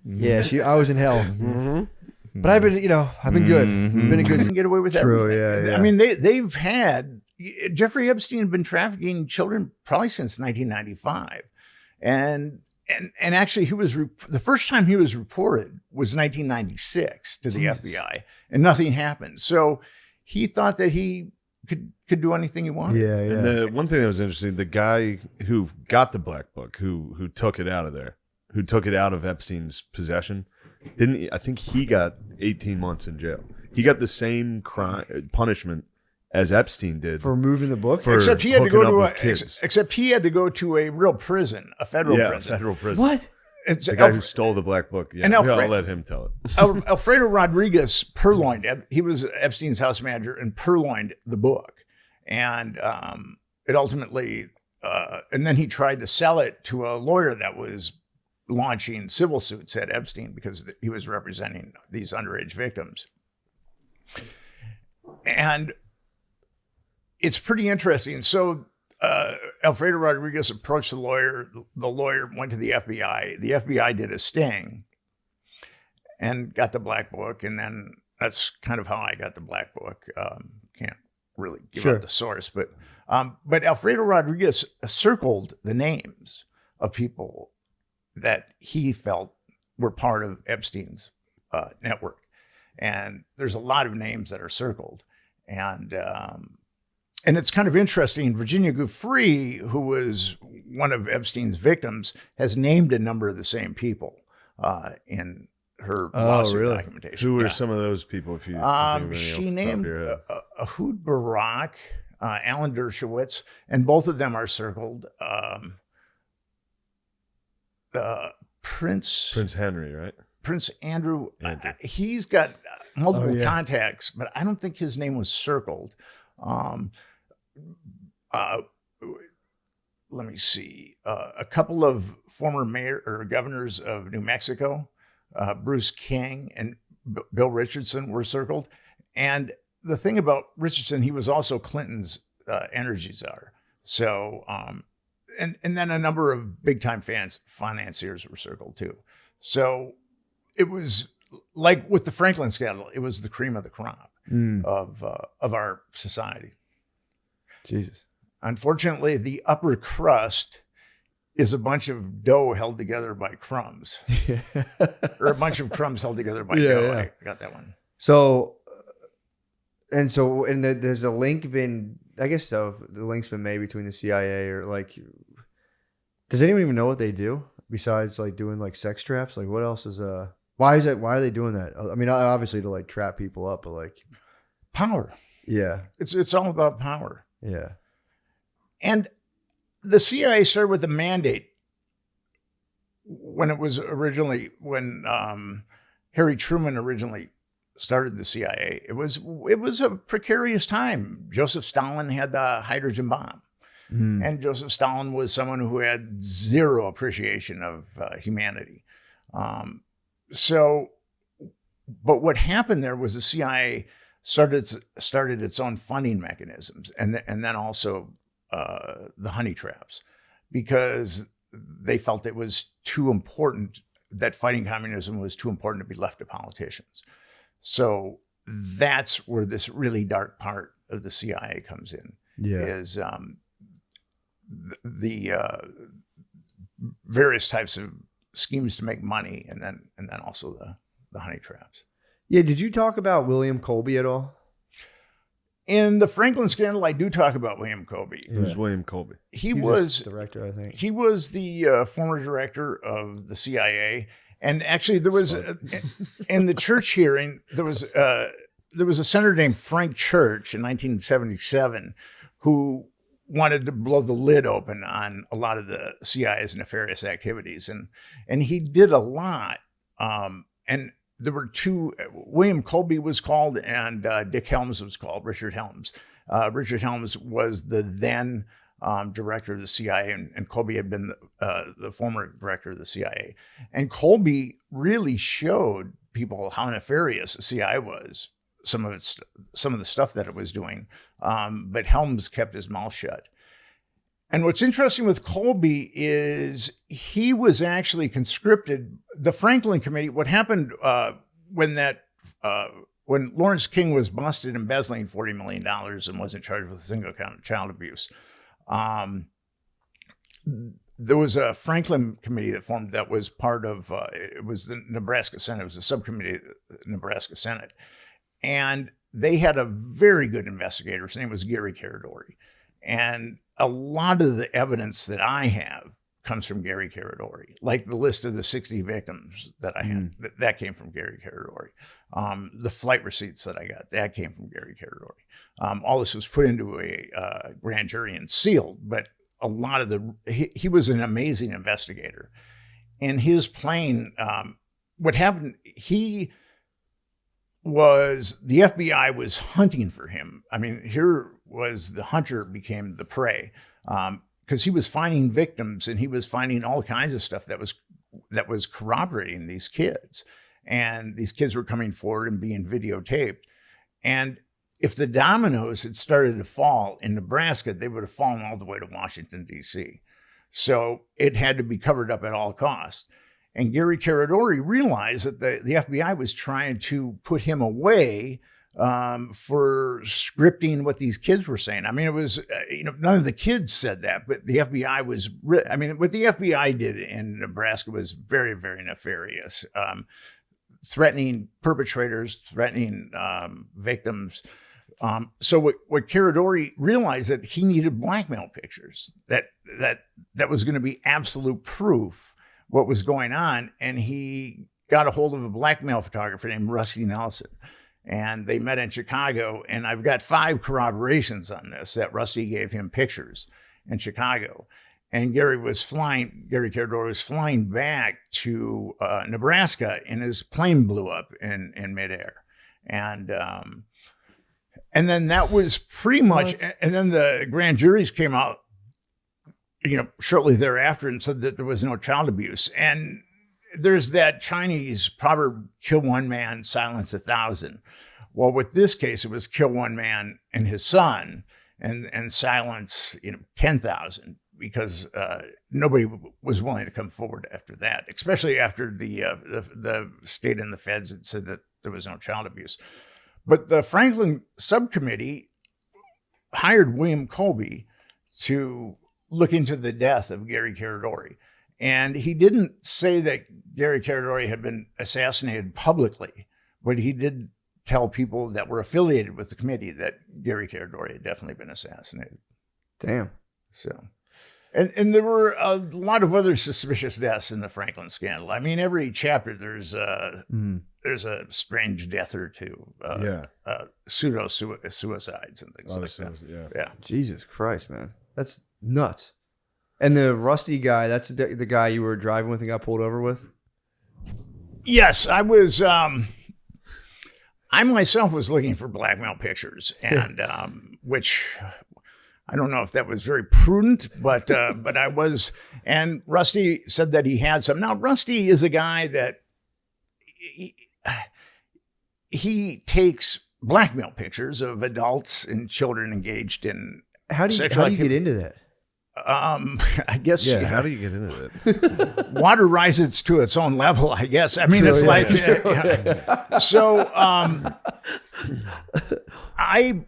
Speaker 2: Yeah, I was in hell. But I've been good. Been a good.
Speaker 17: Get away with that.
Speaker 2: True, yeah.
Speaker 17: I mean, they've had Jeffrey Epstein had been trafficking children probably since 1995, and actually he was the first time he was reported was 1996 to the FBI, and nothing happened. So he thought that he could do anything he wanted.
Speaker 2: Yeah.
Speaker 1: And the one thing that was interesting, the guy who got the black book, who took it out of there, who took it out of Epstein's possession, I think he got 18 months in jail. He got the same punishment as Epstein did
Speaker 2: For removing the book?
Speaker 17: Except he had to
Speaker 1: hooking
Speaker 17: go
Speaker 1: up
Speaker 17: to
Speaker 1: with kids.
Speaker 17: except he had to go to a real prison, a federal prison.
Speaker 1: federal prison.
Speaker 2: What?
Speaker 17: It's
Speaker 1: The guy who stole the black book. Yeah,
Speaker 17: And
Speaker 1: I'll
Speaker 17: Alfred-
Speaker 1: let him tell it.
Speaker 17: Alfredo Rodriguez purloined. He was Epstein's house manager and purloined the book, and it ultimately, and then he tried to sell it to a lawyer that was launching civil suits at Epstein because he was representing these underage victims, and it's pretty interesting. So Alfredo Rodriguez approached the lawyer. The lawyer went to the FBI. The FBI did a sting and got the black book. And then that's kind of how I got the black book. Can't really give out the source, but Alfredo Rodriguez circled the names of people that he felt were part of Epstein's network. And there's a lot of names that are circled. And it's kind of interesting. Virginia Giuffre, who was one of Epstein's victims, has named a number of the same people in her lawsuit documentation.
Speaker 1: Who were
Speaker 17: Yeah.
Speaker 1: some of those people? If you
Speaker 17: She named Ehud Barak, Alan Dershowitz, and both of them are circled. Prince
Speaker 1: Henry, right?
Speaker 17: Prince Andrew. He's got multiple
Speaker 2: yeah.
Speaker 17: contacts, but I don't think his name was circled. Let me see. A couple of former mayor or governors of New Mexico, Bruce King, and
Speaker 19: Bill Richardson were circled. And the thing about Richardson, he was also Clinton's energy czar. So, and then a number of big time financiers were circled too. So it was like with the Franklin scandal, it was the cream of the crop of our society.
Speaker 2: Jesus.
Speaker 19: Unfortunately, the upper crust is a bunch of dough held together by crumbs, or a bunch of crumbs held together by dough. Yeah. I got that one.
Speaker 2: So, there's a link been, I guess so. The link's been made between the CIA or like, does anyone even know what they do besides like doing like sex traps? Like what else is, why are they doing that? I mean, obviously to like trap people up, but like
Speaker 19: power.
Speaker 2: Yeah.
Speaker 19: It's all about power.
Speaker 2: Yeah.
Speaker 19: And the CIA started with a mandate when Harry Truman originally started the CIA. It was a precarious time. Joseph Stalin had the hydrogen bomb. And Joseph Stalin was someone who had zero appreciation of humanity. But what happened there was the CIA started its own funding mechanisms, and then also the honey traps, because they felt it was too important, that fighting communism was too important to be left to politicians. So that's where this really dark part of the CIA comes in.
Speaker 2: Yeah.
Speaker 19: Is the various types of schemes to make money, and then also the honey traps.
Speaker 2: Yeah. Did you talk about William Colby at all?
Speaker 19: In the Franklin scandal, I do talk about William Colby.
Speaker 1: Who's William Colby?
Speaker 19: He was
Speaker 2: director, I think.
Speaker 19: He was the former director of the CIA. And actually, there was in the Church hearing, there was a senator named Frank Church in 1977 who wanted to blow the lid open on a lot of the CIA's nefarious activities, and he did a lot. And there were two. William Colby was called, and Dick Helms was called. Richard Helms. Richard Helms was the then director of the CIA, and Colby had been the former director of the CIA. And Colby really showed people how nefarious the CIA was. Some of the stuff that it was doing, but Helms kept his mouth shut. And what's interesting with Colby is he was actually conscripted. The Franklin Committee. What happened when Lawrence King was busted embezzling $40 million and wasn't charged with a single count of child abuse, there was a Franklin Committee that formed that was part of. It was the Nebraska Senate. It was a subcommittee of the Nebraska Senate, and they had a very good investigator. His name was Gary Caradori, and a lot of the evidence that I have comes from Gary Caradori, like the list of the 60 victims that I had, that came from Gary Caradori. The flight receipts that I got, that came from Gary Caradori. All this was put into a grand jury and sealed, but a lot of he was an amazing investigator. And his plane, what happened, the FBI was hunting for him. I mean, here was the hunter became the prey, because he was finding victims and he was finding all kinds of stuff that was corroborating these kids. And these kids were coming forward and being videotaped. And if the dominoes had started to fall in Nebraska, they would have fallen all the way to Washington, D.C. So it had to be covered up at all costs. And Gary Caradori realized that the FBI was trying to put him away for scripting what these kids were saying. I mean, it was, none of the kids said that, but the FBI was, what the FBI did in Nebraska was very, very nefarious. Threatening perpetrators, threatening victims. So what Caradori realized that he needed blackmail pictures, that was going to be absolute proof what was going on. And he got a hold of a blackmail photographer named Rusty Nelson. And they met in Chicago. And I've got 5 corroborations on this, that Rusty gave him pictures in Chicago. And Gary Caradori was flying back to Nebraska, and his plane blew up in midair. And then that was pretty much, and then the grand juries came out, shortly thereafter and said that there was no child abuse. And there's that Chinese proverb, kill one man, silence 1,000. Well, with this case, it was kill one man and his son and silence 10,000, because nobody was willing to come forward after that, especially after the state and the feds had said that there was no child abuse. But the Franklin subcommittee hired William Colby to look into the death of Gary Caradori. And he didn't say that Gary Caradori had been assassinated publicly, but he did tell people that were affiliated with the committee that Gary Caradori had definitely been assassinated.
Speaker 2: Damn.
Speaker 19: So, and there were a lot of other suspicious deaths in the Franklin scandal. I mean, every chapter there's a strange death or two. Pseudo suicides and things like that. Yeah.
Speaker 2: Jesus Christ, man, that's nuts. And the Rusty guy, that's the guy you were driving with and got pulled over with?
Speaker 19: Yes, I was. I myself was looking for blackmail pictures, and which I don't know if that was very prudent, but I was. And Rusty said that he had some. Now, Rusty is a guy that he takes blackmail pictures of adults and children engaged in sexual
Speaker 2: how do you get into that?
Speaker 19: I guess.
Speaker 1: Yeah. How do you get into it?
Speaker 19: Water rises to its own level, I guess. I mean, it's like, so, I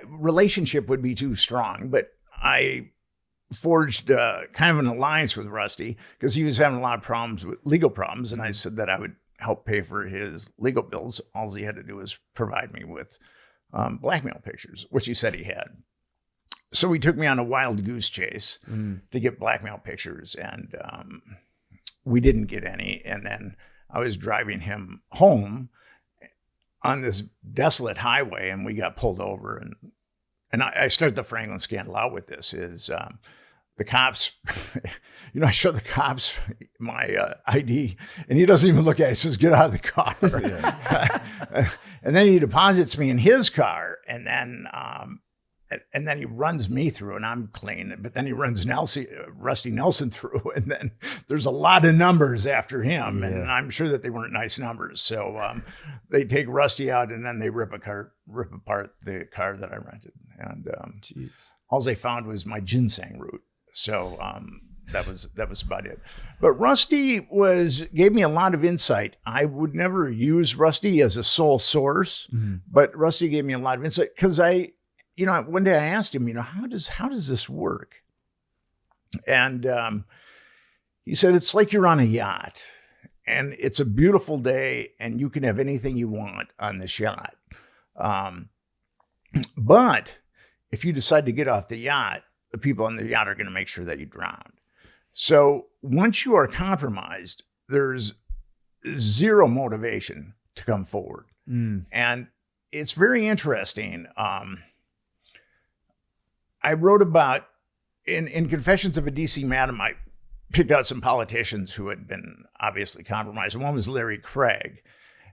Speaker 19: relationship would be too strong, but I forged kind of an alliance with Rusty because he was having a lot of problems with legal problems. And I said that I would help pay for his legal bills. All he had to do was provide me with blackmail pictures, which he said he had. So he took me on a wild goose chase to get blackmail pictures, and we didn't get any. And then I was driving him home on this desolate highway, and we got pulled over. And I started the Franklin scandal out with this: is the cops, I show the cops my ID, and he doesn't even look at it. He says, "Get out of the car." And then he deposits me in his car, and then he runs me through, and I'm clean. But then he runs Rusty Nelson through, and then there's a lot of numbers after him, and I'm sure that they weren't nice numbers. So they take Rusty out, and then they rip apart the car that I rented, and all they found was my ginseng root. So that was about it. But Rusty gave me a lot of insight. I would never use Rusty as a sole source, but Rusty gave me a lot of insight because one day I asked him, how does this work? And he said, it's like you're on a yacht, and it's a beautiful day, and you can have anything you want on this yacht. But if you decide to get off the yacht, the people on the yacht are going to make sure that you drown. So once you are compromised, there's zero motivation to come forward. And it's very interesting. I wrote about, in Confessions of a DC Madam, I picked out some politicians who had been obviously compromised. One was Larry Craig.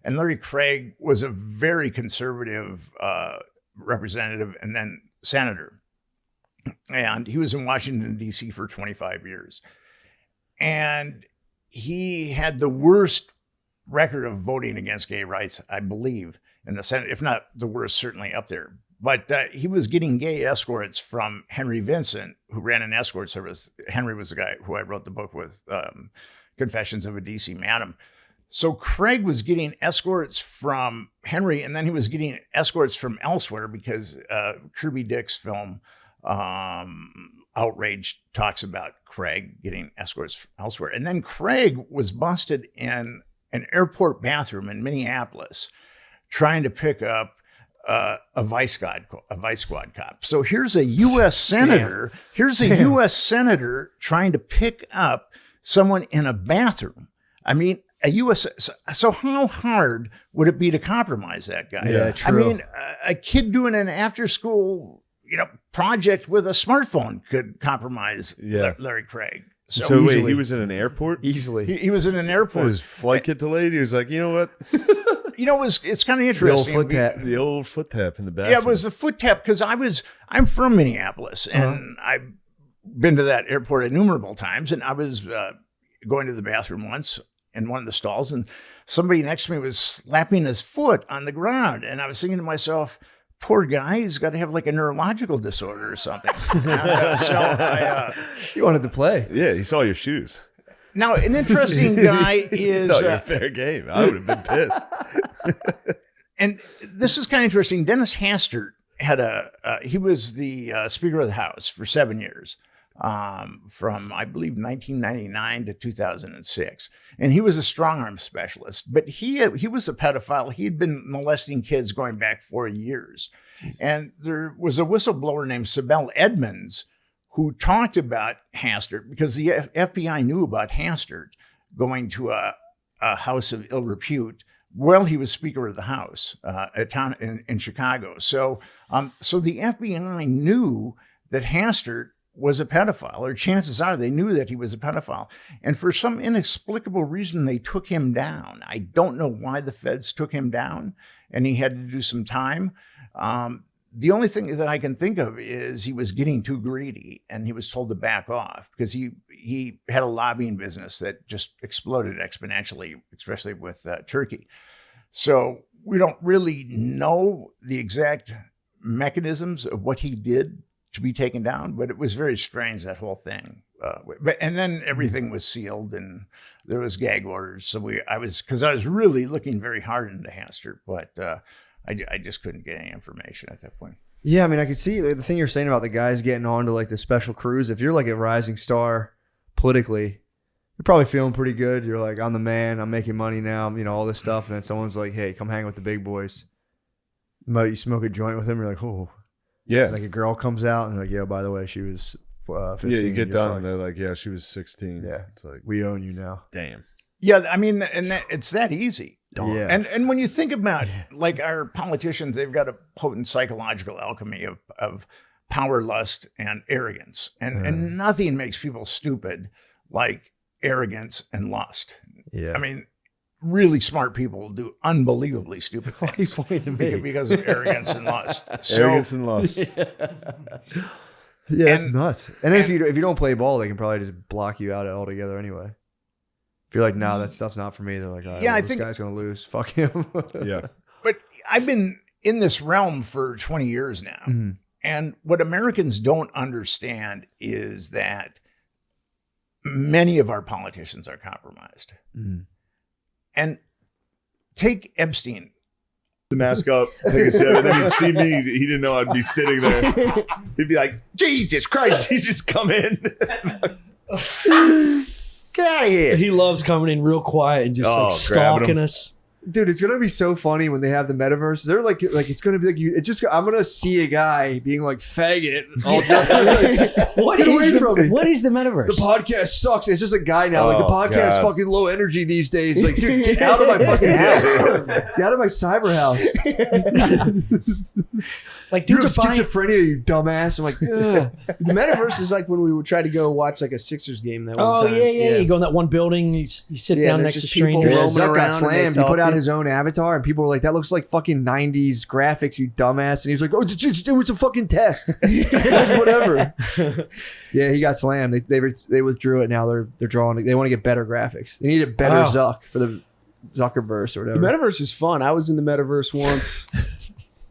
Speaker 19: And Larry Craig was a very conservative representative and then senator. And he was in Washington, D.C. for 25 years. And he had the worst record of voting against gay rights, I believe, in the Senate, if not the worst, certainly up there. But he was getting gay escorts from Henry Vincent, who ran an escort service. Henry was the guy who I wrote the book with, Confessions of a DC Madam. So Craig was getting escorts from Henry, and then he was getting escorts from elsewhere because Kirby Dick's film, Outrage, talks about Craig getting escorts elsewhere. And then Craig was busted in an airport bathroom in Minneapolis trying to pick up a vice squad cop. So here's a U.S. senator. Here's a U.S. senator trying to pick up someone in a bathroom. I mean, a U.S. So how hard would it be to compromise that guy?
Speaker 2: Yeah, true.
Speaker 19: I mean, a kid doing an after-school, project with a smartphone could compromise Larry Craig.
Speaker 1: So wait, he was in an airport?
Speaker 2: Easily.
Speaker 19: He was in an airport.
Speaker 1: His flight get delayed. He was like, you know what?
Speaker 19: It's kind of interesting.
Speaker 1: The old foot tap in the back.
Speaker 19: Yeah, it was the foot tap because I'm from Minneapolis, and been to that airport innumerable times, and I was going to the bathroom once in one of the stalls, and somebody next to me was slapping his foot on the ground, and I was thinking to myself, poor guy, he's got to have like a neurological disorder or something.
Speaker 2: He wanted to play.
Speaker 1: Yeah, he saw your shoes.
Speaker 19: Now, an interesting guy is
Speaker 1: Thought you were fair game. I would have been pissed.
Speaker 19: And this is kind of interesting. Dennis Hastert had he was the Speaker of the House for 7 years, from I believe 1999 to 2006, and he was a strong arm specialist. But he was a pedophile. He had been molesting kids going back 4 years, and there was a whistleblower named Sibel Edmonds who talked about Hastert because the FBI knew about Hastert going to a house of ill repute while he was Speaker of the House, a town in Chicago. So the FBI knew that Hastert was a pedophile, or chances are they knew that he was a pedophile. And for some inexplicable reason, they took him down. I don't know why the feds took him down, and he had to do some time. The only thing that I can think of is he was getting too greedy, and he was told to back off because he had a lobbying business that just exploded exponentially, especially with Turkey. So we don't really know the exact mechanisms of what he did to be taken down, but it was very strange, that whole thing. And then everything was sealed, and there was gag orders. So I was really looking very hard into Hastert, but I just couldn't get any information at that point.
Speaker 2: Yeah, I mean, I could see the thing you're saying about the guys getting on to like the special crews. If you're like a rising star politically, you're probably feeling pretty good. You're like, I'm the man. I'm making money now. You know, all this stuff. And then someone's like, hey, come hang with the big boys. You smoke a joint with them. You're like, oh.
Speaker 1: Yeah.
Speaker 2: Like a girl comes out and like, yeah, by the way, she was 15.
Speaker 1: Yeah, you get done
Speaker 2: fucked.
Speaker 1: and they're like, yeah, she was 16.
Speaker 2: Yeah.
Speaker 1: It's like,
Speaker 2: we own you now.
Speaker 1: Damn.
Speaker 19: Yeah, I mean, and it's that easy.
Speaker 2: Yeah.
Speaker 19: And when you think about like our politicians, they've got a potent psychological alchemy of power, lust, and arrogance. And nothing makes people stupid like arrogance and lust.
Speaker 2: Yeah.
Speaker 19: I mean, really smart people do unbelievably stupid things.
Speaker 2: Why are you pointing to me?
Speaker 19: Because of arrogance and lust.
Speaker 1: Arrogance and lust.
Speaker 2: Yeah, that's nuts. And then if you don't play ball, they can probably just block you out altogether anyway. If you're like, no, that stuff's not for me, they're like, all right,
Speaker 19: Yeah, I
Speaker 2: this
Speaker 19: think-
Speaker 2: guy's gonna lose. Fuck him.
Speaker 1: Yeah.
Speaker 19: But I've been in this realm for 20 years now.
Speaker 2: Mhm.
Speaker 19: And what Americans don't understand is that many of our politicians are compromised.
Speaker 2: Mhm.
Speaker 19: And take Epstein.
Speaker 1: The mask up, take a sip, and then he'd see me. He didn't know I'd be sitting there. He'd be like, Jesus Christ, he's just come in.
Speaker 19: Get out of here.
Speaker 18: He loves coming in real quiet and just
Speaker 1: Oh,
Speaker 18: like
Speaker 1: grabbing
Speaker 18: stalking
Speaker 1: him.
Speaker 18: us.
Speaker 2: Dude, it's gonna be so funny when they have the metaverse. They're like it's gonna be like I'm gonna see a guy being like faggot. All
Speaker 18: What
Speaker 2: Get away
Speaker 18: is
Speaker 2: from me.
Speaker 18: what is the metaverse?
Speaker 2: The podcast sucks. It's just a guy now. Like the
Speaker 1: Oh,
Speaker 2: podcast's
Speaker 1: God.
Speaker 2: fucking low energy these days. Like, dude, get out of my fucking house. Get out of my cyber house.
Speaker 18: Like,
Speaker 2: You
Speaker 18: dudes
Speaker 2: have
Speaker 18: are buying.
Speaker 2: schizophrenia, you dumbass. I'm like, ugh.
Speaker 15: The metaverse is like when we would try to go watch like a Sixers game. That
Speaker 18: Oh
Speaker 15: one time.
Speaker 18: yeah. You go in that one building. You sit
Speaker 15: Yeah,
Speaker 18: down
Speaker 15: there's
Speaker 18: next to
Speaker 15: just people
Speaker 18: strangers.
Speaker 2: Yeah,
Speaker 15: roaming
Speaker 2: Zuck got
Speaker 15: around and they
Speaker 2: slammed. He
Speaker 15: talk
Speaker 2: put out
Speaker 15: to-
Speaker 2: his own avatar, and people were like, "That looks like fucking '90s graphics, you dumbass." And he was like, "Oh, it was a fucking test, whatever." Yeah, he got slammed. They withdrew it. Now they're drawing. They want to get better graphics. They need a better
Speaker 18: Wow.
Speaker 2: Zuck for the Zuckerverse or
Speaker 15: The
Speaker 2: whatever.
Speaker 15: metaverse is fun. I was in the metaverse once.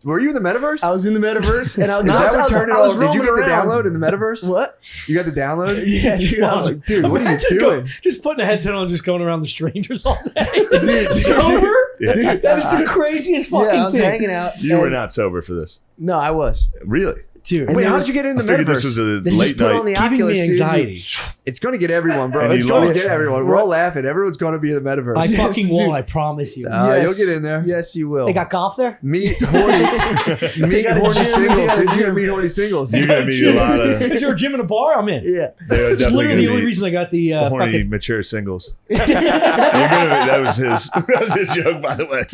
Speaker 2: Were you in the metaverse?
Speaker 15: I was in the metaverse, and I was,
Speaker 2: Is that
Speaker 15: I
Speaker 2: what
Speaker 15: was,
Speaker 2: turned it
Speaker 15: I was
Speaker 2: on? Did you
Speaker 15: roaming
Speaker 2: get the
Speaker 15: around.
Speaker 2: download in the metaverse?
Speaker 15: What?
Speaker 2: You got the download?
Speaker 15: Yeah, dude. I was like,
Speaker 2: Dude, what are you doing?
Speaker 18: Just putting a headset on, and just going around the strangers all day.
Speaker 2: Dude,
Speaker 18: Sober?
Speaker 1: Yeah.
Speaker 18: That is the craziest fucking
Speaker 15: yeah, I was
Speaker 18: thing.
Speaker 15: hanging out.
Speaker 1: You were
Speaker 15: and-
Speaker 1: not sober for this.
Speaker 15: No, I was.
Speaker 1: Really?
Speaker 18: Dude.
Speaker 2: Wait, how'd you get in the
Speaker 1: I figured
Speaker 2: metaverse?
Speaker 1: this was a
Speaker 18: This is
Speaker 1: late
Speaker 18: put
Speaker 1: night.
Speaker 18: on the giving me anxiety.
Speaker 2: It's gonna get everyone, bro.
Speaker 1: And
Speaker 2: It's
Speaker 1: he
Speaker 2: gonna
Speaker 1: lost.
Speaker 2: get everyone. We're all laughing. Everyone's gonna be in the metaverse.
Speaker 18: I
Speaker 15: Yes,
Speaker 18: fucking won't.
Speaker 15: dude.
Speaker 18: I promise you.
Speaker 2: You'll get in there.
Speaker 15: Yes, you will.
Speaker 18: They got golf there.
Speaker 2: Meet horny
Speaker 18: got a
Speaker 2: horny
Speaker 18: gym.
Speaker 2: singles. You're gonna meet horny singles.
Speaker 1: You're going to meet a lot of
Speaker 18: Is there a gym and a bar? I'm in.
Speaker 15: Yeah.
Speaker 1: they're
Speaker 18: It's
Speaker 1: definitely
Speaker 18: literally
Speaker 1: going
Speaker 18: the
Speaker 1: to
Speaker 18: only
Speaker 1: meet
Speaker 18: reason I got the
Speaker 1: horny,
Speaker 18: fucking.
Speaker 1: mature singles. That was his joke, by the way.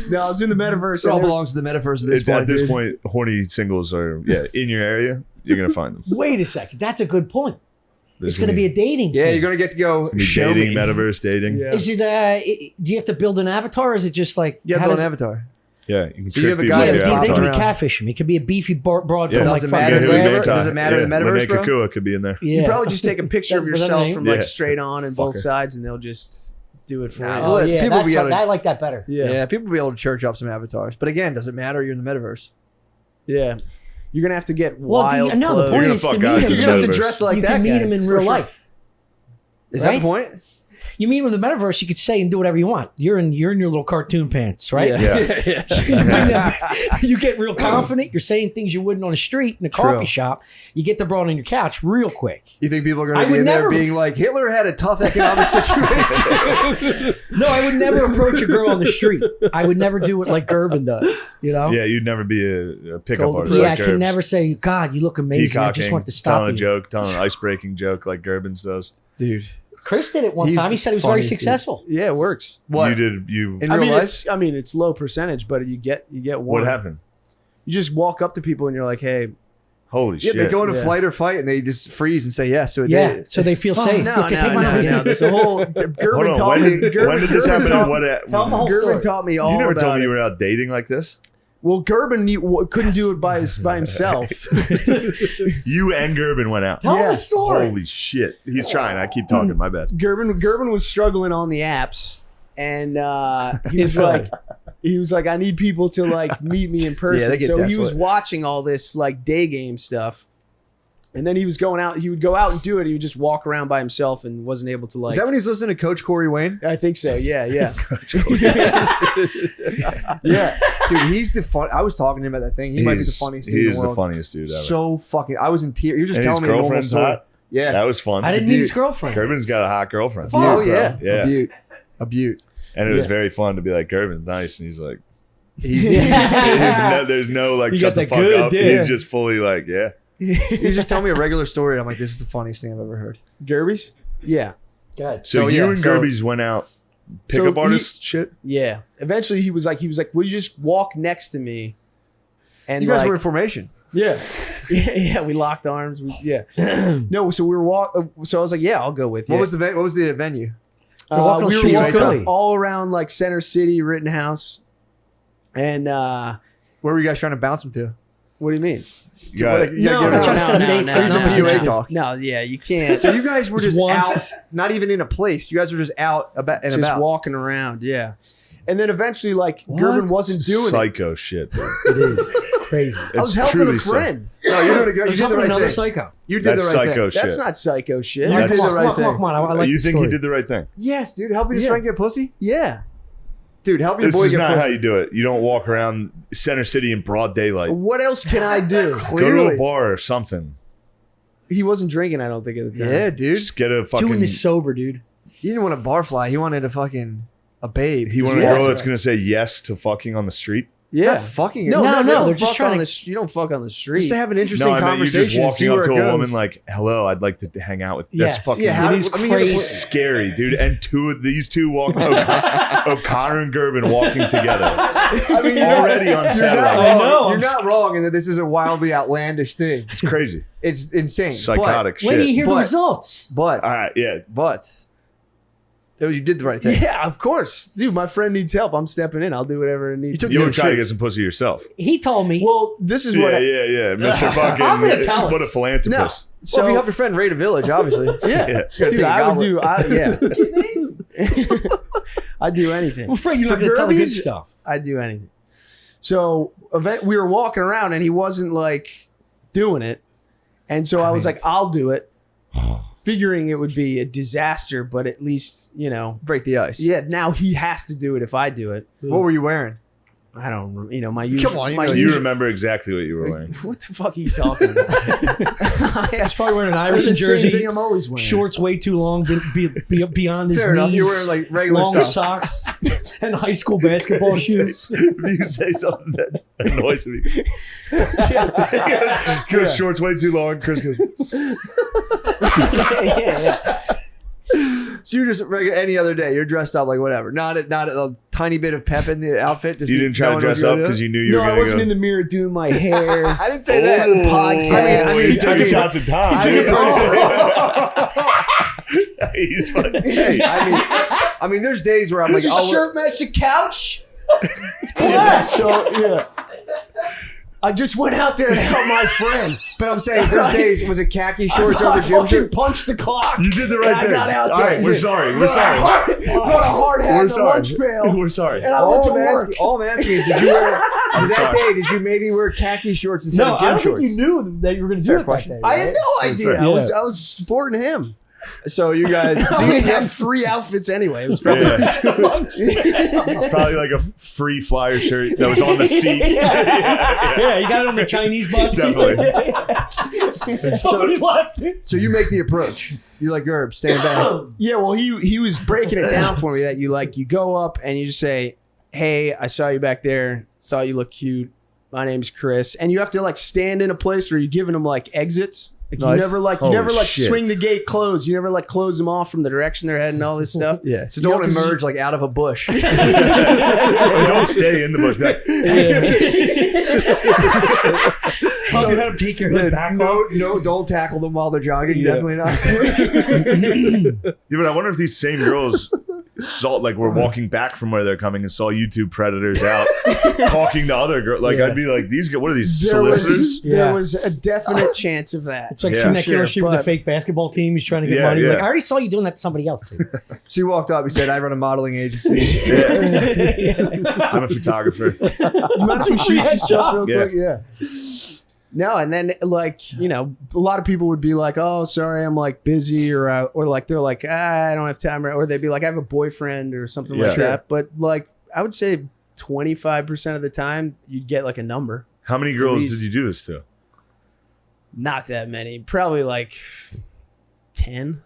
Speaker 15: No, I was in the metaverse.
Speaker 2: It all
Speaker 15: and there was-
Speaker 2: belongs to the metaverse at this
Speaker 1: It's,
Speaker 2: point.
Speaker 1: at this
Speaker 2: dude.
Speaker 1: point, horny singles are in your area. You're going to find them.
Speaker 18: Wait a second. That's a good point.
Speaker 1: There's
Speaker 18: It's going to be a dating.
Speaker 2: Yeah,
Speaker 18: thing.
Speaker 2: you're gonna get to go
Speaker 1: gonna be
Speaker 2: show
Speaker 1: dating,
Speaker 2: me.
Speaker 1: metaverse dating.
Speaker 15: Yeah.
Speaker 18: Is it? Do you have to build an avatar? Or is it just like?
Speaker 2: You have
Speaker 18: how
Speaker 2: to
Speaker 18: does
Speaker 2: build
Speaker 18: it-
Speaker 2: an avatar.
Speaker 1: Yeah, you can
Speaker 11: So you have a
Speaker 1: trick
Speaker 11: guy
Speaker 1: people
Speaker 11: that's
Speaker 1: with your
Speaker 18: They
Speaker 11: popping
Speaker 18: can
Speaker 1: avatar.
Speaker 18: be catfishing. It could be a beefy broad
Speaker 1: Yeah,
Speaker 18: from like
Speaker 11: doesn't
Speaker 18: fucking
Speaker 11: matter.
Speaker 18: Vegas.
Speaker 11: Does it matter in the metaverse,
Speaker 1: Lene
Speaker 11: bro?
Speaker 1: Kukua could be in there.
Speaker 18: Yeah.
Speaker 15: You probably just take a picture of
Speaker 18: Does that
Speaker 15: yourself
Speaker 18: name?
Speaker 15: from like
Speaker 1: Yeah.
Speaker 15: straight on and both
Speaker 1: Fucker.
Speaker 15: sides, and they'll just do it for you.
Speaker 18: Oh yeah,
Speaker 11: People
Speaker 18: that's
Speaker 11: be able to-
Speaker 18: I like that better.
Speaker 11: Yeah. People be able to church up some avatars, but again, does it matter? You're in the metaverse.
Speaker 15: Yeah. You're gonna have to get
Speaker 18: Well,
Speaker 15: wild
Speaker 18: no, the
Speaker 15: clothes.
Speaker 18: point
Speaker 1: You're
Speaker 18: is
Speaker 1: gonna
Speaker 18: to
Speaker 1: fuck
Speaker 18: meet
Speaker 1: guys
Speaker 18: him.
Speaker 1: in
Speaker 15: You're gonna have to
Speaker 1: metaverse.
Speaker 15: dress like
Speaker 18: You
Speaker 15: that
Speaker 18: can meet
Speaker 15: guy,
Speaker 18: him in
Speaker 15: for
Speaker 18: real
Speaker 15: sure.
Speaker 18: life.
Speaker 11: Is that
Speaker 18: Right?
Speaker 11: the point?
Speaker 18: You meet him in the metaverse, you could say and do whatever you want. You're in your little cartoon pants, right?
Speaker 11: Yeah.
Speaker 1: Yeah.
Speaker 18: You bring that- you get real confident. You're saying things you wouldn't on the street in a coffee
Speaker 11: True.
Speaker 18: shop. You get the broad on your couch real quick.
Speaker 11: You think people are
Speaker 18: I
Speaker 11: going to be
Speaker 18: would
Speaker 11: in there
Speaker 18: never-
Speaker 11: being like, Hitler had a tough economic situation?
Speaker 18: No, I would never approach a girl on the street. I would never do it like Gerben does. You know?
Speaker 1: Yeah, you'd never be a pickup
Speaker 11: Cold
Speaker 1: artist.
Speaker 18: Yeah, I
Speaker 1: like
Speaker 18: can
Speaker 1: Gerbs.
Speaker 18: never say, God, you look amazing. I just
Speaker 1: Peacocking,
Speaker 18: want to stop
Speaker 1: telling
Speaker 18: you.
Speaker 1: a joke, telling an ice-breaking joke like Gerbins does.
Speaker 11: Dude.
Speaker 18: Chris did it one
Speaker 11: He's
Speaker 18: time. He
Speaker 11: the
Speaker 18: said he was very
Speaker 11: funniest dude.
Speaker 18: successful.
Speaker 15: Yeah, it works.
Speaker 11: What?
Speaker 1: You did. You.
Speaker 11: In
Speaker 15: I
Speaker 11: real
Speaker 15: mean,
Speaker 11: life?
Speaker 15: it's low percentage, but you get one.
Speaker 1: What happened?
Speaker 15: You just walk up to people and you're like, hey,
Speaker 1: Holy
Speaker 11: Yeah,
Speaker 1: shit!
Speaker 11: they go into
Speaker 15: Yeah.
Speaker 11: flight or fight and they just freeze and say yes. So
Speaker 18: Yeah, so they feel safe.
Speaker 15: no,
Speaker 18: Yeah, take my number.
Speaker 15: no. There's a whole.
Speaker 1: Hold
Speaker 15: Gerben
Speaker 1: on.
Speaker 15: taught
Speaker 1: When
Speaker 15: me.
Speaker 1: did this happen?
Speaker 18: Tell them the whole
Speaker 15: Gerben
Speaker 18: story.
Speaker 15: taught me all
Speaker 1: You never
Speaker 15: about
Speaker 1: told me
Speaker 15: it.
Speaker 1: you were out dating like this.
Speaker 15: Well, Gerben couldn't do it by himself.
Speaker 1: You and Gerben went out.
Speaker 18: Tell
Speaker 15: Yeah.
Speaker 18: the story.
Speaker 1: Holy shit! He's trying. I keep talking. My bad.
Speaker 15: Gerben was struggling on the apps, and he was like, I need people to like meet me in person.
Speaker 11: they get
Speaker 15: So he was
Speaker 11: desolate.
Speaker 15: watching all this like day game stuff, and then he was going out. He would go out and do it. He would just walk around by himself and wasn't able to like.
Speaker 11: Is that when he was listening to Coach Corey Wayne?
Speaker 15: I think so. Yeah, yeah.
Speaker 11: Yeah, dude, he's the fun. I was talking to him at that thing. He might be the
Speaker 1: He's-
Speaker 11: funniest
Speaker 1: He
Speaker 11: dude in
Speaker 1: is
Speaker 11: the
Speaker 1: the
Speaker 11: world.
Speaker 1: funniest dude ever.
Speaker 11: So fucking. I was in tears. He was just
Speaker 1: And his
Speaker 11: telling me a normal
Speaker 1: girlfriend's
Speaker 11: story.
Speaker 1: hot.
Speaker 11: Yeah,
Speaker 1: That was fun.
Speaker 18: I didn't meet his girlfriend.
Speaker 1: Gerben's got a hot girlfriend.
Speaker 11: Oh yeah,
Speaker 1: Yeah.
Speaker 11: a beaut, a beaut.
Speaker 1: And it was
Speaker 11: Yeah.
Speaker 1: very fun to be like, Gerben's nice, and he's like,
Speaker 11: He's,
Speaker 1: there's no like
Speaker 18: You
Speaker 1: shut
Speaker 18: got
Speaker 1: the
Speaker 18: that
Speaker 1: fuck
Speaker 18: good
Speaker 1: up.
Speaker 18: dick.
Speaker 1: He's just fully like, yeah.
Speaker 11: he was just telling me a regular story. And I'm like, this is the funniest thing I've ever heard.
Speaker 15: Gerby's? Yeah,
Speaker 18: Good.
Speaker 1: So,
Speaker 11: So,
Speaker 1: you
Speaker 11: yeah,
Speaker 1: and
Speaker 11: so-
Speaker 1: Gerby's went out
Speaker 15: So
Speaker 1: pickup
Speaker 15: he-
Speaker 1: artist shit.
Speaker 15: yeah. Eventually, he was like, will you just walk next to me? And
Speaker 11: You guys
Speaker 15: like,
Speaker 11: were in formation.
Speaker 15: Yeah. Yeah, we locked arms. Yeah. No, so we were so I was like, yeah, I'll go with you.
Speaker 11: What was the venue?
Speaker 18: We're walking on
Speaker 15: we
Speaker 18: the
Speaker 15: were
Speaker 18: streets of
Speaker 15: walking
Speaker 18: Philly.
Speaker 15: all around like Center City, Rittenhouse. And
Speaker 11: Where were you guys trying to bounce him to?
Speaker 15: what do you mean?
Speaker 1: You got it.
Speaker 11: You gotta
Speaker 18: no,
Speaker 11: give
Speaker 18: trying
Speaker 11: it
Speaker 18: to set up dates,
Speaker 11: Here's
Speaker 18: no,
Speaker 11: a
Speaker 18: no,
Speaker 11: PUA
Speaker 18: no.
Speaker 11: talk.
Speaker 15: No, yeah, you can't.
Speaker 11: So you guys were just
Speaker 18: One
Speaker 11: out,
Speaker 18: spec-
Speaker 11: not even in a place. You guys were just out about and
Speaker 15: just
Speaker 11: about.
Speaker 15: walking around, yeah. And then eventually, like, Gerben wasn't doing it.
Speaker 1: Psycho shit, dude.
Speaker 18: It is. It's crazy.
Speaker 15: I was
Speaker 1: It's
Speaker 15: helping
Speaker 1: truly
Speaker 15: a friend.
Speaker 11: No, you're doing a good.
Speaker 18: I
Speaker 11: You
Speaker 18: was
Speaker 11: did the
Speaker 18: helping
Speaker 11: right
Speaker 18: another
Speaker 11: thing.
Speaker 18: psycho.
Speaker 11: You did
Speaker 1: That's
Speaker 11: the right
Speaker 1: psycho
Speaker 11: thing.
Speaker 15: That's
Speaker 1: shit.
Speaker 15: not psycho shit.
Speaker 11: You
Speaker 15: I
Speaker 11: did
Speaker 15: did
Speaker 11: the
Speaker 15: the
Speaker 11: right
Speaker 18: Come
Speaker 11: thing.
Speaker 18: on, come on. I like
Speaker 1: You
Speaker 18: the
Speaker 1: think
Speaker 18: story.
Speaker 1: you did the right thing?
Speaker 11: Yes, dude. Help your
Speaker 15: Yeah.
Speaker 11: friend get pussy.
Speaker 15: Yeah.
Speaker 11: Dude, help your
Speaker 1: This
Speaker 11: boy
Speaker 1: is
Speaker 11: get
Speaker 1: not
Speaker 11: pussy.
Speaker 1: how you do it. You don't walk around Center City in broad daylight.
Speaker 15: What else can I do?
Speaker 1: Go to
Speaker 11: Clearly.
Speaker 1: a bar or something.
Speaker 15: He wasn't drinking, I don't think, at the time.
Speaker 11: Yeah, dude.
Speaker 1: Just get a fucking.
Speaker 18: Doing this sober, dude.
Speaker 11: He didn't want a barfly. He wanted a babe.
Speaker 1: He wanted
Speaker 11: Yeah.
Speaker 1: a girl that's gonna say yes to fucking on the street.
Speaker 15: Yeah.
Speaker 11: Not fucking.
Speaker 15: No,
Speaker 18: No,
Speaker 15: no,
Speaker 18: no,
Speaker 15: they don't
Speaker 18: they're just
Speaker 15: fuck
Speaker 18: trying
Speaker 15: on
Speaker 18: to-
Speaker 15: the. You don't fuck on the street.
Speaker 11: Just to have an interesting
Speaker 1: No, I mean you're
Speaker 11: conversation.
Speaker 1: just
Speaker 11: and see
Speaker 1: walking up
Speaker 11: where
Speaker 1: to
Speaker 11: it
Speaker 1: a
Speaker 11: goes.
Speaker 1: woman like, "Hello, I'd like to hang out with." That's
Speaker 18: Yes.
Speaker 1: fucking.
Speaker 11: Yeah, how-
Speaker 18: It is
Speaker 11: I mean,
Speaker 18: crazy.
Speaker 1: scary, dude. And these two walking, O'Connor and Gerben walking together.
Speaker 11: I mean,
Speaker 1: Already on
Speaker 11: you're
Speaker 1: Saturday.
Speaker 11: not
Speaker 18: I
Speaker 11: wrong.
Speaker 18: know,
Speaker 11: You're
Speaker 18: I'm
Speaker 11: not wrong in that this is a wildly outlandish thing.
Speaker 1: It's crazy,
Speaker 11: It's insane.
Speaker 1: psychotic
Speaker 18: When do you
Speaker 1: shit.
Speaker 18: hear the
Speaker 11: But-
Speaker 18: results?
Speaker 11: But
Speaker 1: All right, yeah.
Speaker 11: You did the right thing.
Speaker 15: Yeah, of course, dude. My friend needs help. I'm stepping in. I'll do whatever I need. to.
Speaker 1: You would try to get some pussy yourself.
Speaker 18: He told me.
Speaker 15: Well, this is
Speaker 1: Yeah,
Speaker 15: what.
Speaker 1: yeah, Mr.
Speaker 18: I'm gonna tell
Speaker 1: Fucking,
Speaker 18: him.
Speaker 1: what a
Speaker 11: No.
Speaker 1: philanthropist.
Speaker 11: So if you help your friend raid a village, obviously.
Speaker 15: Yeah,
Speaker 1: Yeah.
Speaker 15: dude. I would do. I'd do anything.
Speaker 18: I'm afraid you're
Speaker 15: For
Speaker 18: not going to tell the good
Speaker 15: Gerby's,
Speaker 18: stuff.
Speaker 15: I'd do anything. So we were walking around and he wasn't like doing it, and so I was like, "I'll do it," figuring it would be a disaster, but at least
Speaker 11: break the ice.
Speaker 15: Yeah. Now he has to do it if I do it.
Speaker 11: What were you wearing?
Speaker 15: I don't. My usual.
Speaker 11: Come on, you
Speaker 15: my
Speaker 11: know
Speaker 1: You
Speaker 15: usual-
Speaker 1: remember exactly what you were wearing.
Speaker 15: What the fuck are you talking about?
Speaker 18: He's probably wearing an
Speaker 15: That's
Speaker 18: Irish
Speaker 15: the same
Speaker 18: jersey.
Speaker 15: thing I'm always wearing.
Speaker 18: Shorts way too long, beyond his
Speaker 11: Fair enough.
Speaker 18: knees.
Speaker 11: You're wearing like regular
Speaker 18: long
Speaker 11: stuff.
Speaker 18: socks and high school basketball shoes.
Speaker 1: If you say something that annoys me. Chris, shorts way too long. Chris goes,
Speaker 11: So you're just regular any other day. You're dressed up like whatever. Not a tiny bit of pep in the outfit. Just
Speaker 1: you didn't try to
Speaker 11: knowing
Speaker 1: dress
Speaker 11: what
Speaker 1: up
Speaker 11: you're
Speaker 1: because
Speaker 11: doing?
Speaker 1: you knew you
Speaker 15: No,
Speaker 1: were
Speaker 15: I
Speaker 1: going to
Speaker 15: wasn't
Speaker 1: go.
Speaker 15: in the mirror doing my hair.
Speaker 11: I didn't say that.
Speaker 15: For the podcast.
Speaker 11: I mean,
Speaker 1: He's taking
Speaker 11: I mean-
Speaker 1: shots at Tom. He's fucking.
Speaker 11: Hey, I mean, there's days where I'm
Speaker 15: Does
Speaker 11: like,
Speaker 15: your
Speaker 11: oh,
Speaker 15: shirt match the couch? So yeah. I just went out there to help my friend.
Speaker 11: But I'm saying those days, was it khaki shorts
Speaker 15: I
Speaker 11: over gym
Speaker 15: fucking
Speaker 11: shirt?
Speaker 15: punched the clock.
Speaker 1: You did the
Speaker 15: And
Speaker 1: right
Speaker 15: I
Speaker 1: thing.
Speaker 15: got out
Speaker 1: All
Speaker 15: there.
Speaker 1: right, we're sorry. We're
Speaker 15: Brought a
Speaker 1: sorry.
Speaker 15: hard hat
Speaker 1: We're
Speaker 15: and a
Speaker 1: sorry.
Speaker 15: lunch pail.
Speaker 1: We're sorry.
Speaker 15: And I went to
Speaker 11: I'm
Speaker 15: work.
Speaker 11: asking, all I'm asking is, did you wear
Speaker 1: I'm
Speaker 11: that
Speaker 1: sorry.
Speaker 11: day? Did you maybe wear khaki shorts instead
Speaker 18: No,
Speaker 11: of
Speaker 18: I
Speaker 11: gym
Speaker 18: don't
Speaker 11: shorts?
Speaker 18: think you knew that you were going to do
Speaker 11: Fair
Speaker 18: it that
Speaker 11: question.
Speaker 18: day.
Speaker 15: I had
Speaker 18: right?
Speaker 15: no idea.
Speaker 1: fair.
Speaker 15: I was supporting him.
Speaker 11: So you guys,
Speaker 15: So
Speaker 11: so
Speaker 15: we
Speaker 11: you
Speaker 15: have 3 outfits anyway. It was probably
Speaker 1: Yeah. It's probably like a free flyer shirt that was on the seat.
Speaker 18: Yeah, you got it on the Chinese bus.
Speaker 1: Definitely.
Speaker 18: Somebody left it.
Speaker 11: so you make the approach. You're like, Gerb, stand back.
Speaker 15: Yeah, well, he was breaking it down for me that you go up and you just say, "Hey, I saw you back there. Thought you looked cute. My name's Chris." And you have to like stand in a place where you're giving them like exits. Like
Speaker 11: Nice.
Speaker 15: you never
Speaker 1: Holy shit.
Speaker 15: swing the gate closed. You never like close them off from the direction they're heading. All this stuff.
Speaker 11: Yeah. So
Speaker 15: You know,
Speaker 11: don't
Speaker 15: 'cause
Speaker 11: emerge like out of a bush.
Speaker 1: Or don't stay in the bush. Be like,
Speaker 18: So you had to take your hood back off.
Speaker 11: No, don't tackle them while they're jogging.
Speaker 1: Yeah.
Speaker 11: Definitely not.
Speaker 1: Yeah, but I wonder if these same girls saw, like, were walking back from where they're coming and saw you two predators out talking to other girls. Like,
Speaker 18: Yeah.
Speaker 1: I'd be like, these guys, what are these
Speaker 15: There was,
Speaker 1: solicitors?
Speaker 15: there was a definite chance of that.
Speaker 18: It's like
Speaker 1: Yeah.
Speaker 18: seeing that killer
Speaker 15: Sure,
Speaker 18: shit with the
Speaker 15: but-
Speaker 18: fake basketball team. He's trying to get
Speaker 1: Yeah,
Speaker 18: money.
Speaker 1: yeah.
Speaker 18: Like, I already saw you doing that to somebody else. Too.
Speaker 11: So you walked up. He said, "I run a modeling agency."
Speaker 1: I'm a photographer.
Speaker 15: You mind if we shoot some stuff real
Speaker 1: Yeah.
Speaker 15: quick? Yeah. No, and then like a lot of people would be like, "Oh, sorry, I'm like busy," or like they're like, "I don't have time," or they'd be like, "I have a boyfriend" or something
Speaker 1: Yeah.
Speaker 15: like that. But like, I would say 25% of the time you'd get like a number.
Speaker 1: How many girls
Speaker 15: At least.
Speaker 1: did you do this to?
Speaker 15: Not that many, probably like 10.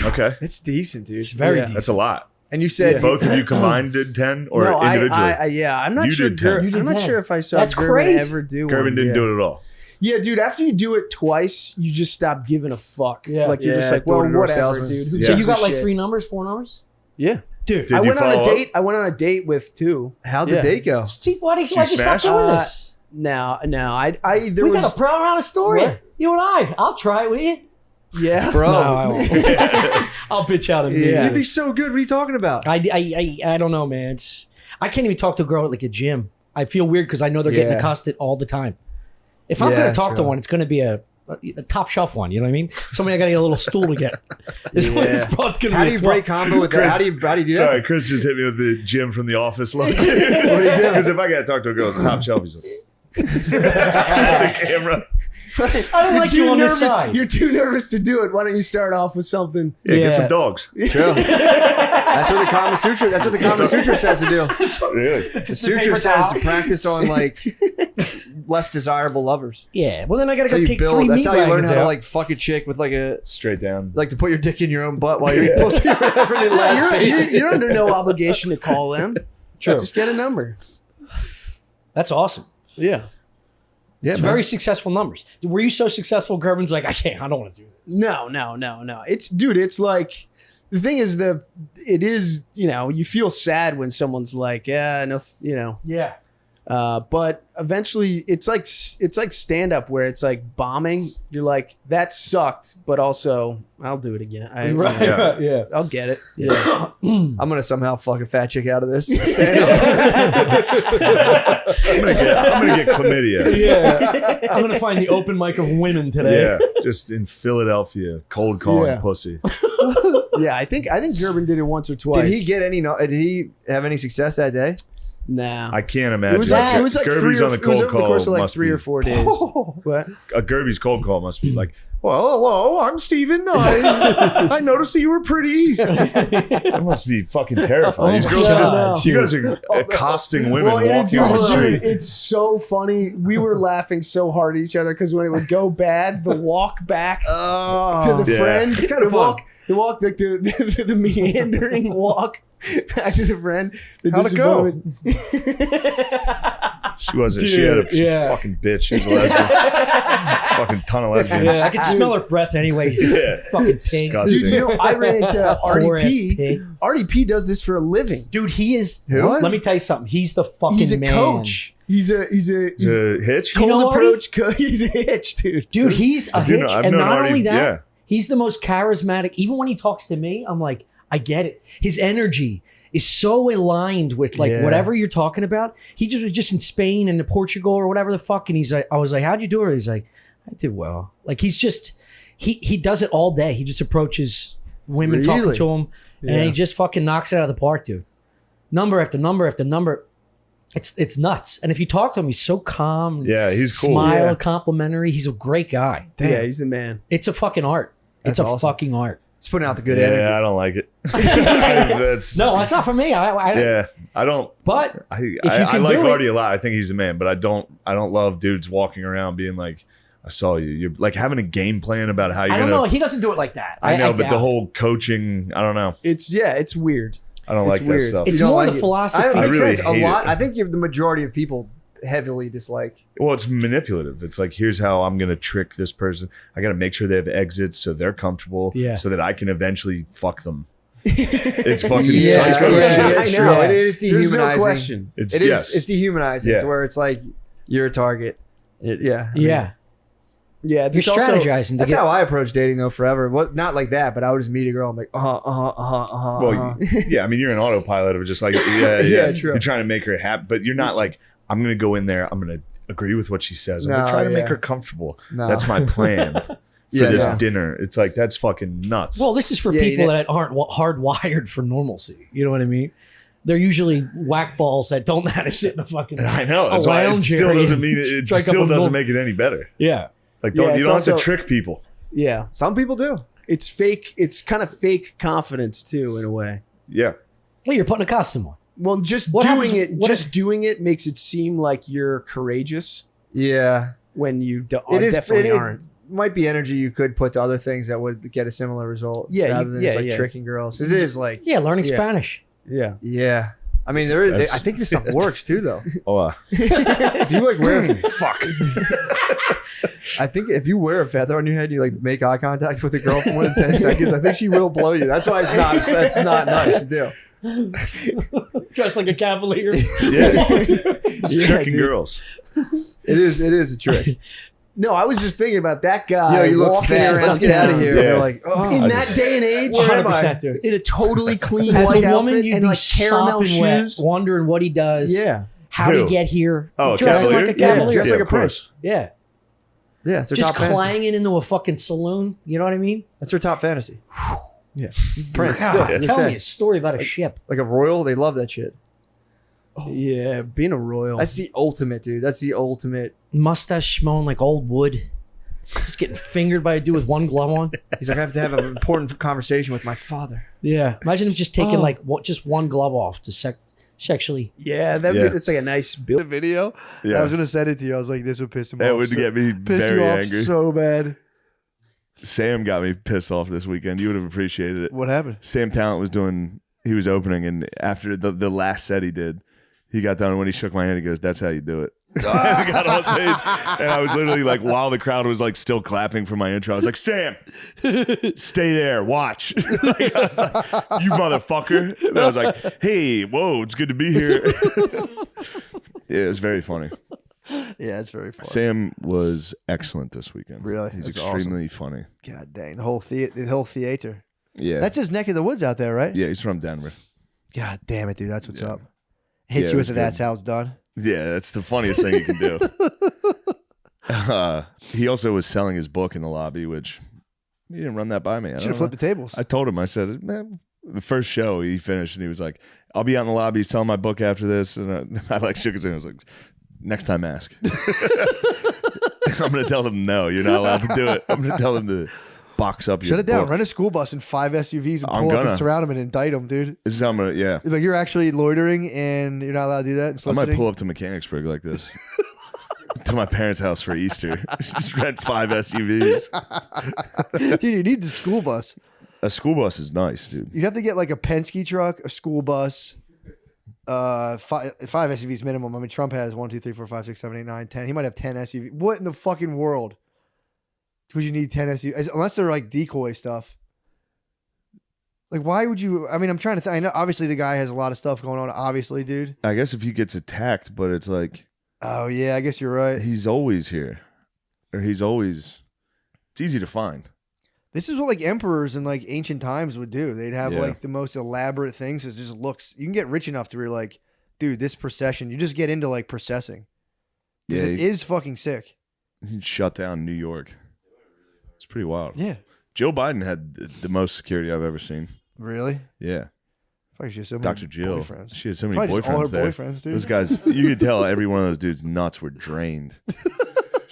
Speaker 1: Okay.
Speaker 11: That's decent, dude.
Speaker 15: It's very
Speaker 11: Yeah.
Speaker 1: That's a lot.
Speaker 11: And you said
Speaker 1: Both of you combined did 10 or
Speaker 15: No,
Speaker 1: individually?
Speaker 15: yeah, I'm not
Speaker 1: You
Speaker 15: sure.
Speaker 1: did 10.
Speaker 15: I'm not sure if I saw
Speaker 18: That's
Speaker 15: Gerben
Speaker 18: crazy.
Speaker 15: ever do
Speaker 1: Gerben
Speaker 15: one.
Speaker 1: didn't
Speaker 15: yeah.
Speaker 1: do it at all.
Speaker 15: Yeah, dude. After you do it twice, you just stop giving a fuck.
Speaker 18: Yeah.
Speaker 15: Like you're just
Speaker 11: Yeah,
Speaker 15: like, well,
Speaker 11: door-to-door
Speaker 15: whatever,
Speaker 11: salesman.
Speaker 15: dude. Who
Speaker 1: Yeah.
Speaker 18: So
Speaker 15: gives
Speaker 18: you got
Speaker 15: a
Speaker 18: like
Speaker 15: shit?
Speaker 18: 3 numbers, 4 numbers?
Speaker 15: Yeah,
Speaker 18: Dude,
Speaker 1: Did
Speaker 15: I
Speaker 1: you
Speaker 15: went on
Speaker 1: follow
Speaker 15: a
Speaker 1: up?
Speaker 15: date. I went on a date with 2.
Speaker 11: How'd
Speaker 15: Yeah.
Speaker 11: the date go?
Speaker 18: See, why'd you stop
Speaker 1: smash?
Speaker 18: doing this?
Speaker 15: No. There
Speaker 18: We
Speaker 15: was
Speaker 18: got a proud around a story.
Speaker 15: What?
Speaker 18: You and I. I'll try it with you.
Speaker 15: yeah,
Speaker 11: Bro.
Speaker 18: No, I won't. I'll bitch out immediately.
Speaker 15: Yeah.
Speaker 11: You'd be so good. What are you talking about?
Speaker 18: I don't know, man. I can't even talk to a girl at like a gym. I feel weird because I know they're getting
Speaker 11: Yeah.
Speaker 18: accosted all the time. If I'm
Speaker 11: Yeah,
Speaker 18: gonna talk to
Speaker 11: true.
Speaker 18: one, it's gonna be a top shelf one. You know what I mean? Somebody I gotta get a little stool to get. This one is gonna
Speaker 11: How
Speaker 18: be
Speaker 11: do
Speaker 18: a
Speaker 11: you break
Speaker 18: 12.
Speaker 11: combo with that? How do you do that?
Speaker 1: Sorry, Chris just hit me with the Jim from The Office look. Because if I got to talk to a girl, it's top shelf. He's like, the camera.
Speaker 18: I don't like you on this side.
Speaker 15: You're too nervous to do it. Why don't you start off with something?
Speaker 1: Yeah, get some dogs.
Speaker 11: True. That's what the Kama Sutra. That's what the Kama Sutra says to do.
Speaker 1: Really?
Speaker 11: The Sutra says to practice on like less desirable lovers.
Speaker 18: Yeah. Well, then I gotta
Speaker 11: That's how
Speaker 18: go
Speaker 11: you
Speaker 18: take
Speaker 11: build.
Speaker 18: 3
Speaker 11: That's
Speaker 18: meat
Speaker 11: how you learn
Speaker 18: wagons
Speaker 11: how to
Speaker 18: out.
Speaker 11: like fuck a chick with like a
Speaker 1: Straight down.
Speaker 11: like to put your dick in your own butt while you're eating pussy or whatever. The last bit.
Speaker 15: You're under no obligation to call them.
Speaker 18: True.
Speaker 15: Just get a number.
Speaker 18: That's awesome.
Speaker 15: Yeah.
Speaker 11: Yeah,
Speaker 18: It's
Speaker 11: man.
Speaker 18: very successful numbers. Were you so successful? Gerben's like, I don't want to do it.
Speaker 15: No. It's dude. It's like the thing is it is you feel sad when someone's like no
Speaker 18: Yeah.
Speaker 15: but eventually it's like stand up where it's like bombing. You're like that sucked, but also I'll do it again.
Speaker 18: Yeah.
Speaker 15: I'll get it. Yeah.
Speaker 11: I'm gonna somehow fuck a fat chick out of this.
Speaker 1: I'm gonna get chlamydia.
Speaker 18: Yeah. I'm gonna find the open mic of women today.
Speaker 1: Yeah, just in Philadelphia, cold calling
Speaker 15: Yeah.
Speaker 1: pussy.
Speaker 15: Yeah, I think Gerben did it once or twice.
Speaker 11: Did he get any? Did he have any success that day?
Speaker 15: Nah.
Speaker 1: I can't imagine.
Speaker 15: It was like
Speaker 1: Gerby's on the cold
Speaker 15: over the
Speaker 1: call.
Speaker 15: course of like
Speaker 1: must
Speaker 15: 3
Speaker 1: be-
Speaker 15: or 4 days. What?
Speaker 1: A Gerby's cold call must be like, well, hello, I'm Steven. I noticed that you were pretty. That must be fucking terrifying. These girls are just, you guys are accosting women walking on the street.
Speaker 15: It's so funny. We were laughing so hard at each other because when it would go bad, the walk back to the
Speaker 1: Yeah.
Speaker 15: friend,
Speaker 11: It's kinda
Speaker 15: the walk, like the meandering walk back to the friend. The
Speaker 11: How'd it go?
Speaker 1: She wasn't. She had a she's a
Speaker 18: yeah.
Speaker 1: fucking bitch. She was a lesbian. Fucking ton of lesbians.
Speaker 18: Yeah, I can smell her breath anyway.
Speaker 1: Yeah.
Speaker 18: Fucking pig.
Speaker 1: Disgusting.
Speaker 15: Dude, I ran into
Speaker 18: Whore-ass
Speaker 15: RDP.
Speaker 18: pig.
Speaker 15: RDP does this for a living.
Speaker 18: Dude, he is.
Speaker 15: Who?
Speaker 18: Let me tell you something. He's the fucking
Speaker 15: He's a
Speaker 18: man.
Speaker 15: coach. He's a
Speaker 1: It's a hitch.
Speaker 18: You know
Speaker 15: cold
Speaker 18: Artie?
Speaker 15: approach. He's a hitch, dude.
Speaker 18: Dude, he's a
Speaker 1: I do know-
Speaker 18: hitch.
Speaker 1: I've
Speaker 18: And
Speaker 1: known
Speaker 18: not
Speaker 1: Artie-
Speaker 18: only that,
Speaker 1: yeah.
Speaker 18: he's the most charismatic. Even when he talks to me, I'm like, I get it. His energy
Speaker 20: is so aligned with like
Speaker 2: Yeah.
Speaker 20: whatever you're talking about. He just was just in Spain and Portugal or whatever the fuck, and he's like, I was like, how'd you do it? He's like, I did well. Like he's just he does it all day. He just approaches women talking
Speaker 2: Really?
Speaker 20: to him, and
Speaker 2: Yeah.
Speaker 20: he just fucking knocks it out of the park, dude. Number after number after number. It's nuts. And if you talk to him, he's so calm.
Speaker 1: Yeah, he's cool.
Speaker 20: Smile,
Speaker 2: Yeah.
Speaker 20: complimentary. He's a great guy.
Speaker 2: Yeah, he's the man.
Speaker 20: It's a fucking art. It's
Speaker 2: That's
Speaker 20: a
Speaker 2: awesome.
Speaker 20: fucking art.
Speaker 2: He's putting out the good
Speaker 1: Yeah,
Speaker 2: energy.
Speaker 1: I don't like it. That's
Speaker 20: No, that's not for me.
Speaker 1: yeah. I don't.
Speaker 20: But
Speaker 1: I
Speaker 20: you
Speaker 1: I
Speaker 20: can
Speaker 1: like
Speaker 20: do it-
Speaker 1: Artie a lot. I think he's the man, but I don't love dudes walking around being like, I saw you. You're like having a game plan about how you're
Speaker 20: I don't
Speaker 1: gonna.
Speaker 20: know. He doesn't do it like that.
Speaker 1: I know, but
Speaker 20: doubt
Speaker 1: the
Speaker 20: it.
Speaker 1: whole coaching, I don't know.
Speaker 2: It's weird.
Speaker 1: I don't
Speaker 2: It's
Speaker 1: like
Speaker 2: weird.
Speaker 1: that stuff.
Speaker 20: It's
Speaker 2: You don't
Speaker 20: more
Speaker 2: like
Speaker 20: the
Speaker 2: it.
Speaker 20: philosophy.
Speaker 2: It
Speaker 1: I
Speaker 2: makes
Speaker 1: really
Speaker 2: sense. A
Speaker 1: hate
Speaker 2: lot.
Speaker 1: it.
Speaker 2: I think the majority of people heavily dislike.
Speaker 1: Well, it's manipulative. It's like, here's how I'm going to trick this person. I got to make sure they have exits so they're comfortable,
Speaker 20: Yeah.
Speaker 1: so that I can eventually fuck them. It's fucking
Speaker 2: Yeah,
Speaker 1: psycho
Speaker 2: yeah,
Speaker 1: shit.
Speaker 2: I know. It is
Speaker 15: There's
Speaker 2: dehumanizing.
Speaker 15: no question.
Speaker 1: It's
Speaker 2: It is.
Speaker 1: yes.
Speaker 2: It's dehumanizing
Speaker 1: Yeah.
Speaker 2: to where it's like you're a target. Yeah.
Speaker 20: Yeah.
Speaker 15: Yeah,
Speaker 20: You're
Speaker 15: it's also-
Speaker 20: strategizing. To
Speaker 2: That's
Speaker 20: get,
Speaker 2: how I approach dating though. Forever. What? Not like that, but I would just meet a girl. I'm like,
Speaker 1: Well, yeah, I mean, you're an autopilot of just like, yeah,
Speaker 2: Yeah, true.
Speaker 1: You're trying to make her happy, but you're not like, I'm going to go in there. I'm going to agree with what she says. I'm going
Speaker 2: No,
Speaker 1: to try to make
Speaker 2: yeah.
Speaker 1: her comfortable.
Speaker 2: No.
Speaker 1: That's my plan for
Speaker 2: Yeah,
Speaker 1: this
Speaker 2: no.
Speaker 1: dinner. It's like, that's fucking nuts.
Speaker 20: well, this is for
Speaker 2: Yeah, you
Speaker 20: people
Speaker 2: know-
Speaker 20: that aren't hardwired for normalcy. You know what I mean? They're usually whack balls that don't know how to sit in a fucking.
Speaker 1: I know.
Speaker 20: a
Speaker 1: That's why it
Speaker 20: lounge
Speaker 1: still
Speaker 20: area
Speaker 1: doesn't
Speaker 20: and
Speaker 1: mean it
Speaker 20: strike up
Speaker 1: still
Speaker 20: a
Speaker 1: doesn't
Speaker 20: norm-
Speaker 1: make it any better.
Speaker 20: Yeah.
Speaker 1: Like,
Speaker 2: Yeah,
Speaker 1: you
Speaker 2: it's
Speaker 1: don't have
Speaker 2: also-
Speaker 1: to trick people.
Speaker 2: yeah. Some people do.
Speaker 15: It's fake. It's kind of fake confidence too, in a way.
Speaker 1: Yeah.
Speaker 20: Well, you're putting a costume on.
Speaker 15: Well, just
Speaker 20: What
Speaker 15: doing
Speaker 20: happens-
Speaker 15: it,
Speaker 20: what-
Speaker 15: just doing it makes it seem like you're courageous
Speaker 2: Yeah.
Speaker 15: when you
Speaker 2: It is.
Speaker 15: definitely
Speaker 2: it
Speaker 15: aren't.
Speaker 2: might be energy you could put to other things that would get a similar result.
Speaker 15: Yeah,
Speaker 2: Rather than just like tricking girls. It is like.
Speaker 20: Yeah, learning
Speaker 2: Yeah.
Speaker 20: Spanish.
Speaker 15: Yeah.
Speaker 2: Yeah. I mean, there is.
Speaker 1: That's-
Speaker 2: I think this stuff works too, though.
Speaker 1: Oh,
Speaker 2: If you like wear
Speaker 1: fuck.
Speaker 2: I think if you wear a feather on your head, you like make eye contact with a girl for more than 10 seconds. I think she will blow you. That's why that's not nice to do.
Speaker 20: Dressed like a cavalier.
Speaker 1: Yeah. It's
Speaker 2: Yeah,
Speaker 1: tricking
Speaker 2: dude.
Speaker 1: girls.
Speaker 2: It is a trick.
Speaker 15: No, I was just thinking about that guy.
Speaker 2: Yo, you look
Speaker 15: walking
Speaker 2: fat.
Speaker 15: around
Speaker 2: Let's get out of
Speaker 15: town.
Speaker 2: here.
Speaker 1: Yeah.
Speaker 2: They're like, oh,
Speaker 15: In
Speaker 1: I
Speaker 15: that
Speaker 1: just-
Speaker 15: day and age,
Speaker 2: Where am I?
Speaker 20: 100%, dude.
Speaker 15: in a totally clean
Speaker 20: As
Speaker 15: white
Speaker 20: a woman,
Speaker 15: outfit
Speaker 20: you'd
Speaker 15: and
Speaker 20: be
Speaker 15: like caramel
Speaker 20: sopping wet,
Speaker 15: shoes.
Speaker 20: wondering what he does.
Speaker 15: Yeah.
Speaker 20: How to
Speaker 1: Who?
Speaker 20: get here.
Speaker 1: Oh,
Speaker 20: dressing
Speaker 1: cavalier?
Speaker 20: like a
Speaker 2: Yeah,
Speaker 20: cavalier.
Speaker 2: dressed like a
Speaker 1: of course.
Speaker 20: Yeah.
Speaker 2: yeah, it's her
Speaker 20: Just
Speaker 2: top fantasy.
Speaker 20: clanging into a fucking saloon. You know what I mean?
Speaker 2: That's her top fantasy. Yeah, Prince.
Speaker 20: God,
Speaker 2: still, to this
Speaker 20: tell
Speaker 2: day.
Speaker 20: me a story about a ship.
Speaker 2: Like a royal, they love that shit.
Speaker 15: Yeah, being a royal.
Speaker 2: That's the ultimate, dude. That's the ultimate.
Speaker 20: Mustache smelling like old wood. Just getting fingered by a dude with one glove on.
Speaker 2: He's like, I have to have an important conversation with my father.
Speaker 20: Yeah. Imagine him just taking
Speaker 15: Oh.
Speaker 20: like just one glove off to sexually.
Speaker 15: yeah,
Speaker 1: Yeah.
Speaker 15: it's like a nice build.
Speaker 2: The video.
Speaker 1: Yeah.
Speaker 2: I was gonna send it to you. I was like, this would piss him
Speaker 1: That
Speaker 2: off.
Speaker 1: would get me
Speaker 2: piss
Speaker 1: very
Speaker 2: you off
Speaker 1: angry.
Speaker 2: so bad.
Speaker 1: Sam got me pissed off this weekend. You would have appreciated it.
Speaker 2: What happened?
Speaker 1: Sam Talent he was opening, and after the last set he did, he got done, and when he shook my hand, he goes, "That's how you do it." I got on stage, and I was literally like, while the crowd was like still clapping for my intro, I was like, "Sam, stay there, watch." Like, I was like, "You motherfucker!" And I was like, "Hey, whoa, it's good to be here." Yeah, it was very funny.
Speaker 2: Yeah, it's very funny.
Speaker 1: Sam was excellent this weekend.
Speaker 2: Really?
Speaker 1: He's
Speaker 2: That's
Speaker 1: extremely funny.
Speaker 2: God dang, the whole theater.
Speaker 1: Yeah,
Speaker 2: That's his neck of the woods out there, right?
Speaker 1: yeah. He's from Denver.
Speaker 2: God damn it, dude. That's what's
Speaker 1: Yeah.
Speaker 2: up. Hit
Speaker 1: Yeah,
Speaker 2: you
Speaker 1: it
Speaker 2: with
Speaker 1: was
Speaker 2: the that's
Speaker 1: good.
Speaker 2: how it's done.
Speaker 1: Yeah, that's the funniest thing you can do. He also was selling his book in the lobby, which he didn't run that by me. I
Speaker 2: Should
Speaker 1: don't
Speaker 2: have flipped
Speaker 1: know.
Speaker 2: the tables.
Speaker 1: I told him, I said, man, the first show he finished and he was like, I'll be out in the lobby selling my book after this. And I like shook his hand. I was like, next time ask. I'm going to tell them, no, you're not allowed to do it. I'm going to tell them to box up your
Speaker 2: Shut it down.
Speaker 1: book.
Speaker 2: Rent a school bus and 5 SUVs and
Speaker 1: I'm
Speaker 2: pull up and
Speaker 1: gonna.
Speaker 2: surround them and indict them, dude.
Speaker 1: This is how I'm going to, yeah.
Speaker 2: Like you're actually loitering and you're not allowed to do that. And
Speaker 1: I might
Speaker 2: soliciting.
Speaker 1: pull up to Mechanicsburg like this. To my parents' house for Easter. Just rent 5 SUVs.
Speaker 2: Dude, you need the school bus.
Speaker 1: A school bus is nice, dude.
Speaker 2: You'd have to get like a Penske truck, a school bus, 5 SUVs minimum. I mean, Trump has 1, 2, 3, 4, 5, 6, 7, 8, 9, 10. He might have 10 SUVs. What in the fucking world would you need 10 SUVs? Unless they're like decoy stuff. Like, why would you? I mean, I'm trying to think. I know obviously the guy has a lot of stuff going on. Obviously, dude.
Speaker 1: I guess if he gets attacked, but it's like,
Speaker 2: Oh yeah, I guess you're right.
Speaker 1: he's always here, or it's easy to find.
Speaker 2: This is what like emperors in like ancient times would do. They'd have
Speaker 4: Yeah.
Speaker 2: like the most elaborate things. It just looks. You can get rich enough to where you're like, dude, this procession. You just get into like processing. Because
Speaker 4: Yeah,
Speaker 2: it is fucking sick.
Speaker 4: He shut down New York. It's pretty wild.
Speaker 2: Yeah.
Speaker 4: Joe Biden had the most security I've ever seen.
Speaker 2: Really?
Speaker 4: Yeah.
Speaker 2: Probably she has so many
Speaker 4: Dr. Jill.
Speaker 2: boyfriends.
Speaker 4: She had so many
Speaker 2: Probably just all
Speaker 4: boyfriends
Speaker 2: her
Speaker 4: there.
Speaker 2: boyfriends, dude.
Speaker 4: Those guys, you could tell every one of those dudes' nuts were drained.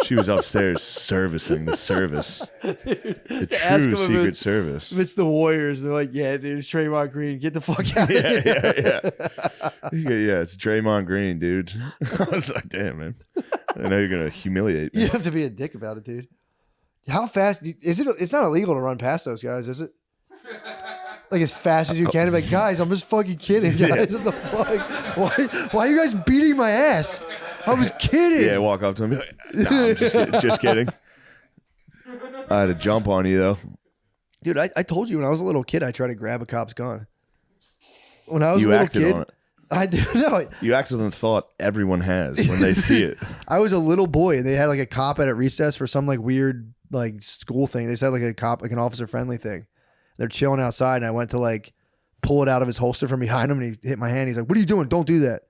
Speaker 4: She was upstairs servicing the service. The
Speaker 2: Ask
Speaker 4: true
Speaker 2: him if
Speaker 4: Secret
Speaker 2: it's-
Speaker 4: Service.
Speaker 2: If it's the Warriors, they're like, yeah, dude, it's Draymond Green. Get the fuck out of
Speaker 4: Yeah,
Speaker 2: here.
Speaker 4: Yeah, it's Draymond Green, dude. I was like, damn, man. I know you're going to humiliate me.
Speaker 2: You have to be a dick about it, dude. How fast is it? It's not illegal to run past those guys, is it? Like as fast as you can. Like, guys, I'm just fucking kidding, guys. What the fuck? Why are you guys beating my ass? I was kidding.
Speaker 4: Yeah, walk up to him. Be like, nah, I'm just kidding. I had to jump on you, though.
Speaker 2: Dude, I told you when I was a little kid, I tried to grab a cop's gun. When I was
Speaker 4: You
Speaker 2: a little
Speaker 4: acted
Speaker 2: kid,
Speaker 4: on it.
Speaker 2: I did. No,
Speaker 4: You acted on the thought everyone has when they see it.
Speaker 2: I was a little boy, and they had like a cop at recess for some like weird like school thing. They said like a cop, like an officer friendly thing. They're chilling outside, and I went to like pull it out of his holster from behind him, and he hit my hand. He's like, "What are you doing? Don't do that."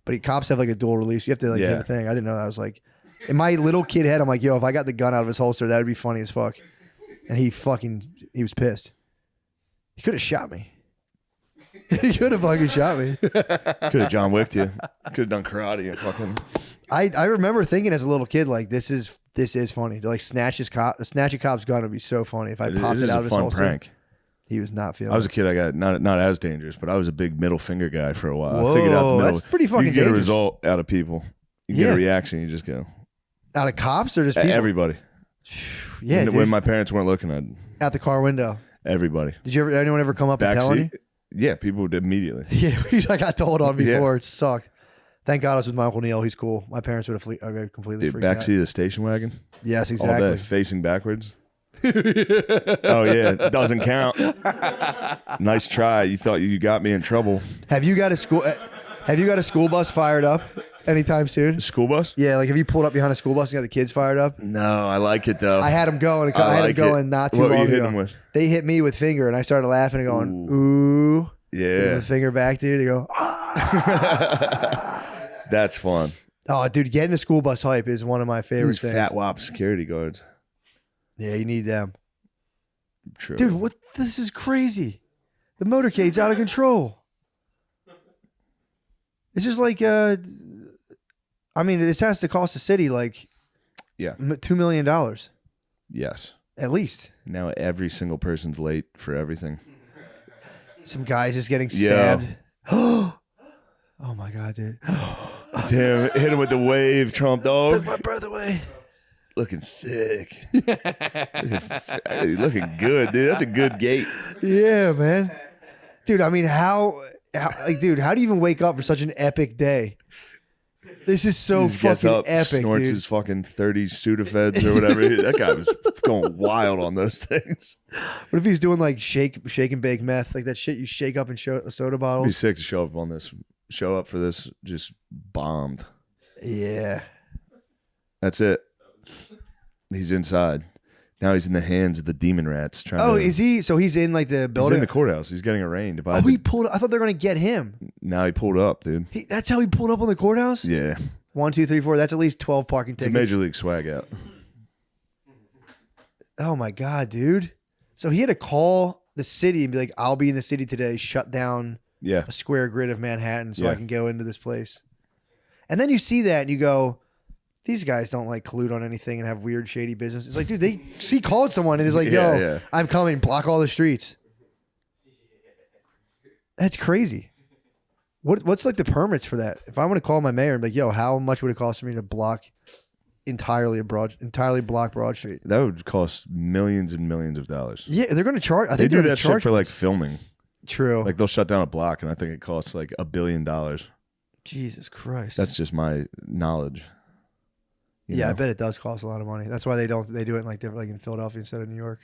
Speaker 2: But cops have like a dual release. You have to like hit the thing. I didn't know that. I was like, in my little kid head, I'm like, yo, if I got the gun out of his holster, that would be funny as fuck. And he was pissed. He could have shot me. He could have fucking shot me.
Speaker 4: Could have John Wicked you. Could have done karate and fucking.
Speaker 2: I remember thinking as a little kid, like, this is funny. To like snatch a cop's gun would be so funny if I popped it out of his holster.
Speaker 4: Prank.
Speaker 2: He was not feeling
Speaker 4: I was a
Speaker 2: it.
Speaker 4: kid. I got not as dangerous, but I was a big middle finger guy for a while.
Speaker 2: Whoa,
Speaker 4: I figured out the middle.
Speaker 2: that's pretty fucking
Speaker 4: You get
Speaker 2: dangerous.
Speaker 4: a result out of people. You get
Speaker 2: Yeah.
Speaker 4: a reaction. You just go.
Speaker 2: Out of cops or just people?
Speaker 4: Everybody.
Speaker 2: Yeah,
Speaker 4: when,
Speaker 2: dude.
Speaker 4: when my parents weren't looking at
Speaker 2: Out the car window.
Speaker 4: everybody.
Speaker 2: Did anyone ever come up and tell on you?
Speaker 4: Backseat. Yeah, people did immediately.
Speaker 2: Yeah, I got told on
Speaker 4: Yeah.
Speaker 2: before. It sucked. Thank God I was with my Uncle Neil. He's cool. My parents would have completely
Speaker 4: Dude,
Speaker 2: freaked out.
Speaker 4: backseat of the station wagon.
Speaker 2: Yes,
Speaker 4: All
Speaker 2: exactly.
Speaker 4: day, facing backwards. Oh yeah, doesn't count. Nice try. You thought you got me in trouble.
Speaker 2: Have you got a school bus fired up anytime soon?
Speaker 4: School bus?
Speaker 2: Yeah, like have you pulled up behind a school bus and got the kids fired up?
Speaker 4: No, I like it though.
Speaker 2: I had them going. I had them going not too
Speaker 4: What
Speaker 2: long
Speaker 4: were you hitting
Speaker 2: ago.
Speaker 4: them with?
Speaker 2: They hit me with finger, and I started laughing and going, "Ooh,
Speaker 4: Yeah.
Speaker 2: with the finger back, dude." They go,
Speaker 4: That's fun.
Speaker 2: "Oh, dude, getting a school bus hype is one of my favorite
Speaker 4: These
Speaker 2: things."
Speaker 4: fat wop security guards.
Speaker 2: Yeah, you need them,
Speaker 4: True.
Speaker 2: dude. What? This is crazy. The motorcade's out of control. It's just like, I mean, this has to cost the city like,
Speaker 4: Yeah.
Speaker 2: $2 million
Speaker 4: Yes.
Speaker 2: at least.
Speaker 4: Now every single person's late for everything.
Speaker 2: Some guys just getting
Speaker 4: Yeah.
Speaker 2: stabbed. Oh my god, dude!
Speaker 4: Damn, hit him with the wave, Trump dog.
Speaker 2: Took my breath away.
Speaker 4: Looking thick. looking good, dude. That's a good gait.
Speaker 2: Yeah, man. Dude, I mean, how do you even wake up for such an epic day? This is so
Speaker 4: He just gets
Speaker 2: fucking
Speaker 4: up,
Speaker 2: epic,
Speaker 4: snorts
Speaker 2: dude.
Speaker 4: his fucking 30 Sudafeds or whatever. That guy was going wild on those things.
Speaker 2: What if he's doing like shake and bake meth, like that shit you shake up in soda
Speaker 4: It'd be
Speaker 2: bottles?
Speaker 4: sick to show up for this, just bombed.
Speaker 2: Yeah.
Speaker 4: That's it. He's inside. Now he's in the hands of the demon rats. Trying
Speaker 2: Oh,
Speaker 4: to,
Speaker 2: is he? So he's in like the
Speaker 4: He's
Speaker 2: building.
Speaker 4: in the courthouse. He's getting arraigned. By
Speaker 2: He pulled. I thought they were gonna get him.
Speaker 4: now he pulled up, dude.
Speaker 2: That's how he pulled up on the courthouse.
Speaker 4: Yeah.
Speaker 2: 1, 2, 3, 4. That's at least 12 parking
Speaker 4: It's a
Speaker 2: tickets.
Speaker 4: major league swag out.
Speaker 2: Oh my god, dude! So he had to call the city and be like, "I'll be in the city today. Shut down
Speaker 4: Yeah.
Speaker 2: a square grid of Manhattan so I
Speaker 4: Yeah.
Speaker 2: can go into this place." And then you see that and you go, "These guys don't like collude on anything and have weird shady business." It's like, dude, he called someone and he's like, "Yo,
Speaker 4: Yeah, yeah.
Speaker 2: I'm coming. Block all the streets." That's crazy. What's like the permits for that? If I want to call my mayor and be like, "Yo, how much would it cost for me to block entirely block Broad Street?"
Speaker 4: That would cost millions and millions of dollars.
Speaker 2: Yeah, they're going to charge. I
Speaker 4: They
Speaker 2: think
Speaker 4: do
Speaker 2: they're
Speaker 4: that
Speaker 2: gonna
Speaker 4: shit
Speaker 2: charge
Speaker 4: for like filming.
Speaker 2: True.
Speaker 4: Like they'll shut down a block, and I think it costs like $1 billion.
Speaker 2: Jesus Christ.
Speaker 4: That's just my knowledge. You
Speaker 2: Yeah, I
Speaker 4: know?
Speaker 2: bet it does cost a lot of money. That's why they do it in like different, like in Philadelphia instead of New York.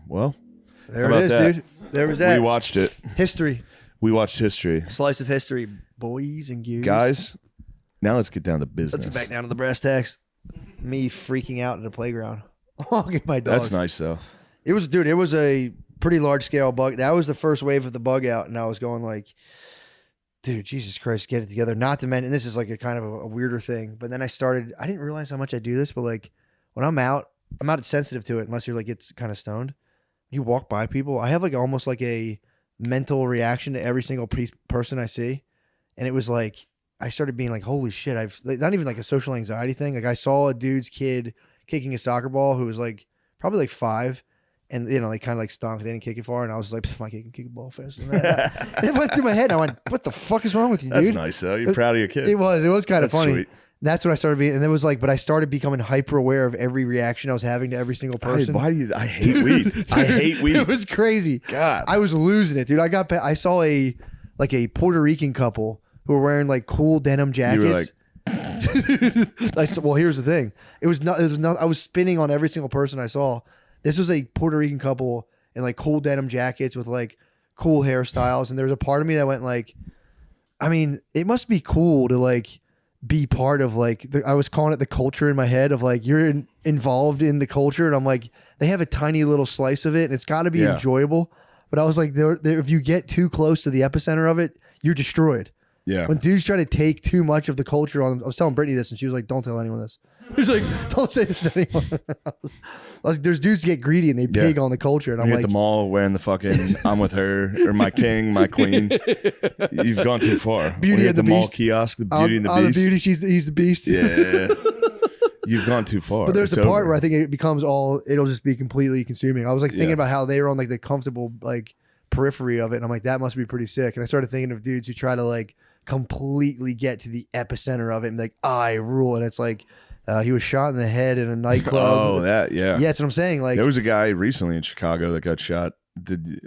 Speaker 4: Well,
Speaker 2: There
Speaker 4: how
Speaker 2: it
Speaker 4: about
Speaker 2: is,
Speaker 4: that?
Speaker 2: dude. There was that.
Speaker 4: We watched it.
Speaker 2: History.
Speaker 4: We watched history.
Speaker 2: Slice of history, boys and gears.
Speaker 4: Guys, now let's get down to business.
Speaker 2: Let's get back down to the brass tacks. Me freaking out in the playground. I'll get my dog.
Speaker 4: That's nice though.
Speaker 2: It was a pretty large scale bug. That was the first wave of the bug out, and I was going like, dude, Jesus Christ, get it together. Not to mention, and this is like a kind of a weirder thing, but then I didn't realize how much I do this, but like when I'm not sensitive to it unless you're like it's kind of stoned. You walk by people, I have like almost like a mental reaction to every single person I see, and it was like I started being like, holy shit, I've not even like a social anxiety thing. Like I saw a dude's kid kicking a soccer ball who was like probably like 5. And, you know, they kind of like stunk. They didn't kick it far. And I was like, my kid can kick a ball faster than that. It went through my head. I went, what the fuck is wrong with you, dude?
Speaker 4: That's nice, though. You're proud of your kid.
Speaker 2: It was kind of
Speaker 4: That's
Speaker 2: funny.
Speaker 4: sweet.
Speaker 2: That's when I started being, and it was like, but I started becoming hyper aware of every reaction I was having to every single person.
Speaker 4: I hate weed.
Speaker 2: Dude,
Speaker 4: I hate weed.
Speaker 2: It was crazy.
Speaker 4: God.
Speaker 2: I was losing it, dude. I saw a Puerto Rican couple who were wearing like cool denim jackets. I said, well, here's the thing. It was not, I was spinning on every single person I saw. This was a Puerto Rican couple in like cool denim jackets with like cool hairstyles. And there was a part of me that went like, I mean, it must be cool to like be part of like, I was calling it the culture in my head of like, you're involved in the culture. And I'm like, they have a tiny little slice of it and it's got to be enjoyable. But I was like, if you get too close to the epicenter of it, you're destroyed.
Speaker 4: Yeah.
Speaker 2: When dudes try to take too much of the culture on, I was telling Brittany this and she was like, don't tell anyone this. She's like, don't say this to anyone. I was like, there's dudes get greedy and they pig on the culture. And I'm
Speaker 4: You're
Speaker 2: like,
Speaker 4: at the mall wearing the fucking I'm with her or my king, my queen. You've gone too far.
Speaker 2: Beauty and the
Speaker 4: mall
Speaker 2: Beast.
Speaker 4: kiosk, the Beauty and the
Speaker 2: I'm
Speaker 4: Beast.
Speaker 2: the beauty, he's the beast.
Speaker 4: Yeah. You've gone too far.
Speaker 2: But there's
Speaker 4: It's
Speaker 2: a part
Speaker 4: over.
Speaker 2: where I think it becomes it'll just be completely consuming. I was like thinking
Speaker 4: Yeah.
Speaker 2: about how they were on like the comfortable like periphery of it. And I'm like, that must be pretty sick. And I started thinking of dudes who try to like completely get to the epicenter of it and be like, I rule. And it's like, he was shot in the head in a nightclub.
Speaker 4: Oh, that, yeah.
Speaker 2: Yeah, that's what I'm saying. Like,
Speaker 4: there was a guy recently in Chicago that got shot.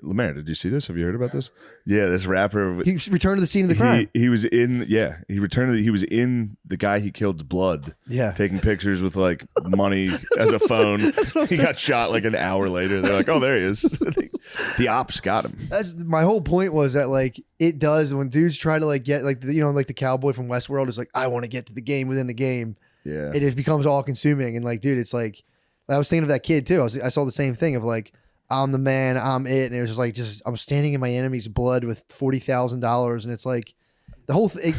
Speaker 4: Lemaire, did you see this? Have you heard about this? Yeah, this rapper.
Speaker 2: He returned to the scene of the crime.
Speaker 4: He was in. Yeah, he was in the guy he killed's blood.
Speaker 2: Yeah,
Speaker 4: taking pictures with like money as a phone. He got shot like an hour later. They're like, oh, there he is. The ops got him.
Speaker 2: That's my whole point was that like it does when dudes try to like get like like the cowboy from Westworld is like, I want to get to the game within the game.
Speaker 4: Yeah,
Speaker 2: it just becomes all consuming and like, dude, it's like I was thinking of that kid too. I saw the same thing of like, I'm the man, I'm it, and it was just like I'm standing in my enemy's blood with $40,000, and it's like the whole thing.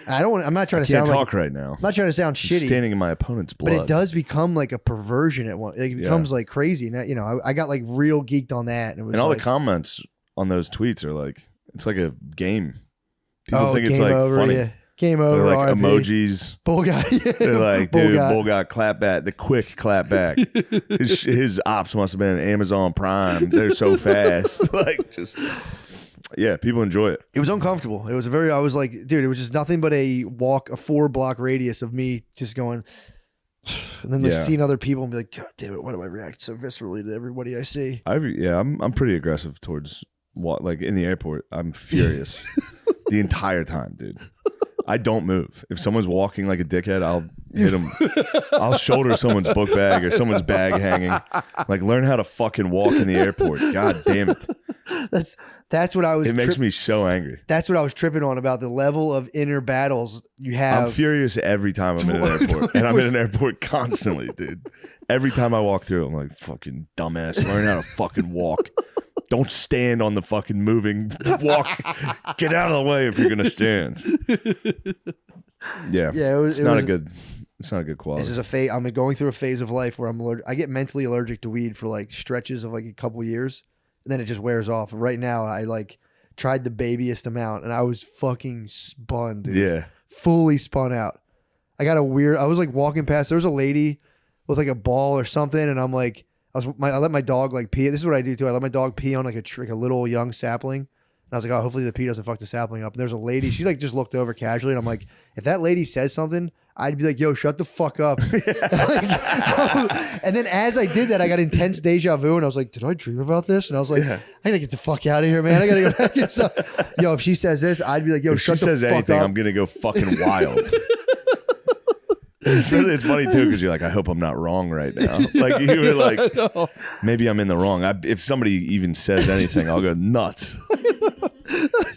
Speaker 2: I'm not trying to sound
Speaker 4: talk
Speaker 2: like,
Speaker 4: right now.
Speaker 2: I'm not trying to sound
Speaker 4: I'm
Speaker 2: shitty.
Speaker 4: standing in my opponent's blood,
Speaker 2: but it does become like a perversion at one. Like, it becomes like crazy, and that, I got like real geeked on that, and it was
Speaker 4: and all
Speaker 2: like,
Speaker 4: the comments on those tweets are like, it's like a game. People think
Speaker 2: game
Speaker 4: it's like
Speaker 2: over,
Speaker 4: funny.
Speaker 2: yeah. Game over.
Speaker 4: They're like
Speaker 2: RIP.
Speaker 4: emojis.
Speaker 2: Bull guy.
Speaker 4: They're like,
Speaker 2: Bull
Speaker 4: dude,
Speaker 2: guy.
Speaker 4: bull guy, clap back. The quick clap back. his ops must have been Amazon Prime. They're so fast. Like, just, yeah, people enjoy it.
Speaker 2: It was uncomfortable. It was I was like, dude, it was just nothing but a 4-block radius of me just going, and then like seeing other people and be like, God damn it, why do I react so viscerally to everybody I see?
Speaker 4: I'm pretty aggressive towards like in the airport. I'm furious the entire time, dude. I don't move. If someone's walking like a dickhead, I'll hit them. I'll shoulder someone's book bag or someone's bag hanging. Like, learn how to fucking walk in the airport. God damn it.
Speaker 2: That's what I was.
Speaker 4: It makes me so angry.
Speaker 2: That's what I was tripping on about the level of inner battles you have.
Speaker 4: I'm furious every time I'm in an airport. And I'm in an airport constantly, dude. Every time I walk through, I'm like, fucking dumbass. Learn how to fucking walk. Don't stand on the fucking moving walk. Get out of the way if you're gonna stand. Yeah, it's not a good quality.
Speaker 2: This is a phase. I'm going through a phase of life where I get mentally allergic to weed for like stretches of like a couple years, and then it just wears off. Right now, I like tried the babyest amount, and I was fucking spun, dude.
Speaker 4: Yeah,
Speaker 2: fully spun out. I was like walking past. There was a lady with like a ball or something, and I'm like. I let my dog like pee. This is what I do too. I let my dog pee on like a little young sapling. And I was like, oh, hopefully the pee doesn't fuck the sapling up. And there's a lady. She like just looked over casually. And I'm like, if that lady says something, I'd be like, yo, shut the fuck up. And then as I did that, I got intense deja vu. And I was like, did I dream about this? And I was like, I gotta get the fuck out of here, man. I gotta go back inside. Yo, if she says this, I'd be like, yo,
Speaker 4: if
Speaker 2: shut
Speaker 4: she
Speaker 2: the
Speaker 4: says
Speaker 2: fuck
Speaker 4: anything,
Speaker 2: up.
Speaker 4: I'm gonna go fucking wild. It's funny too because you're like, I hope I'm not wrong right now. Like you were like, maybe I'm in the wrong. If somebody even says anything, I'll go nuts.